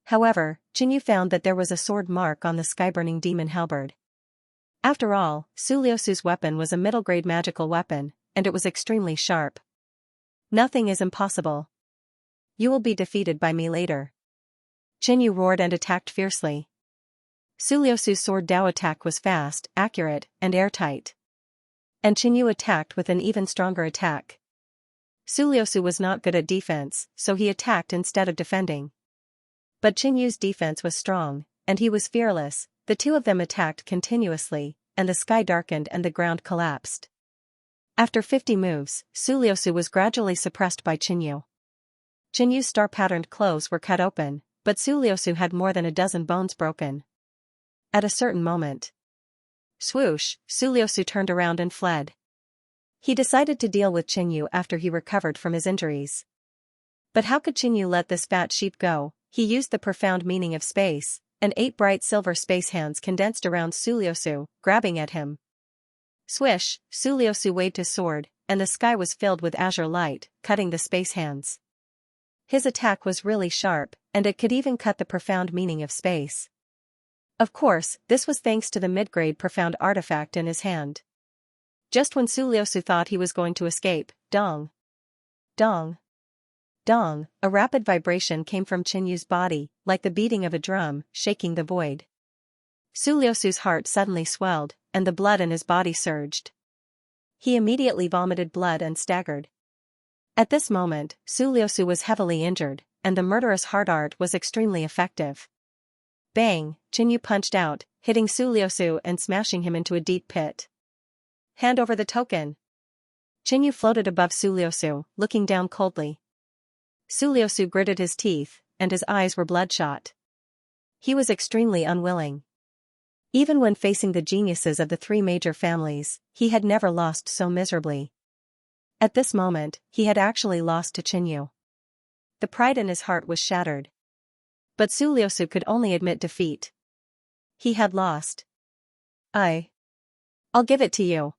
However, Qinyu found that there was a sword mark on the sky-burning demon halberd. After all, Suliosu's weapon was a middle-grade magical weapon, and it was extremely sharp. Nothing is impossible. You will be defeated by me later. Qinyu roared and attacked fiercely. Suliosu's sword Dao attack was fast, accurate, and airtight. And Qinyu attacked with an even stronger attack. Suliosu was not good at defense, so he attacked instead of defending. But Qinyu's defense was strong, and he was fearless. The two of them attacked continuously, and the sky darkened and the ground collapsed. After 50 moves, Suliosu was gradually suppressed by Qinyu. Qinyu's star-patterned clothes were cut open, but Suliosu had more than a dozen bones broken. At a certain moment. Swoosh, Suliosu turned around and fled. He decided to deal with Qinyu after he recovered from his injuries. But how could Qinyu let this fat sheep go? He used the profound meaning of space, and 8 bright silver space hands condensed around Suliosu, grabbing at him. Swish, Suliosu waved his sword, and the sky was filled with azure light, cutting the space hands. His attack was really sharp, and it could even cut the profound meaning of space. Of course, this was thanks to the mid-grade profound artifact in his hand. Just when Suliosu thought he was going to escape, dong. Dong. Dong, a rapid vibration came from Qinyu's body, like the beating of a drum, shaking the void. Suliosu's heart suddenly swelled, and the blood in his body surged. He immediately vomited blood and staggered. At this moment, Suliosu was heavily injured, and the murderous heart art was extremely effective. Bang, Qinyu punched out, hitting Suliosu and smashing him into a deep pit. Hand over the token. Qinyu floated above Suliosu, looking down coldly. Suliosu gritted his teeth, and his eyes were bloodshot. He was extremely unwilling. Even when facing the geniuses of the 3 major families, he had never lost so miserably. At this moment, he had actually lost to Qinyu. The pride in his heart was shattered. But Suliosu could only admit defeat. He had lost. I'll give it to you.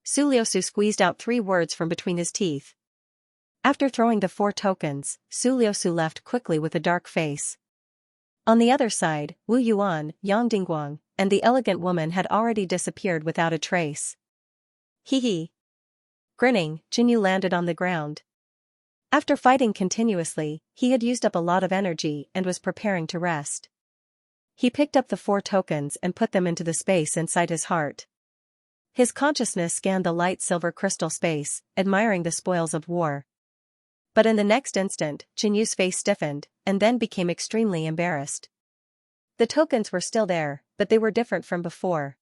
Suliosu squeezed out 3 words from between his teeth. After throwing the 4 tokens, Suliosu left quickly with a dark face. On the other side, Wu Yuan, Yang Dingguang, and the elegant woman had already disappeared without a trace. Hee. Grinning, Qinyu landed on the ground. After fighting continuously, he had used up a lot of energy and was preparing to rest. He picked up the 4 tokens and put them into the space inside his heart. His consciousness scanned the light silver crystal space, admiring the spoils of war. But in the next instant, Qinyu's face stiffened, and then became extremely embarrassed. The tokens were still there, but they were different from before.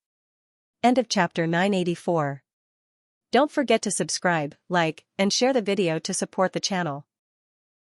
End of chapter 984. Don't forget to subscribe, like, and share the video to support the channel.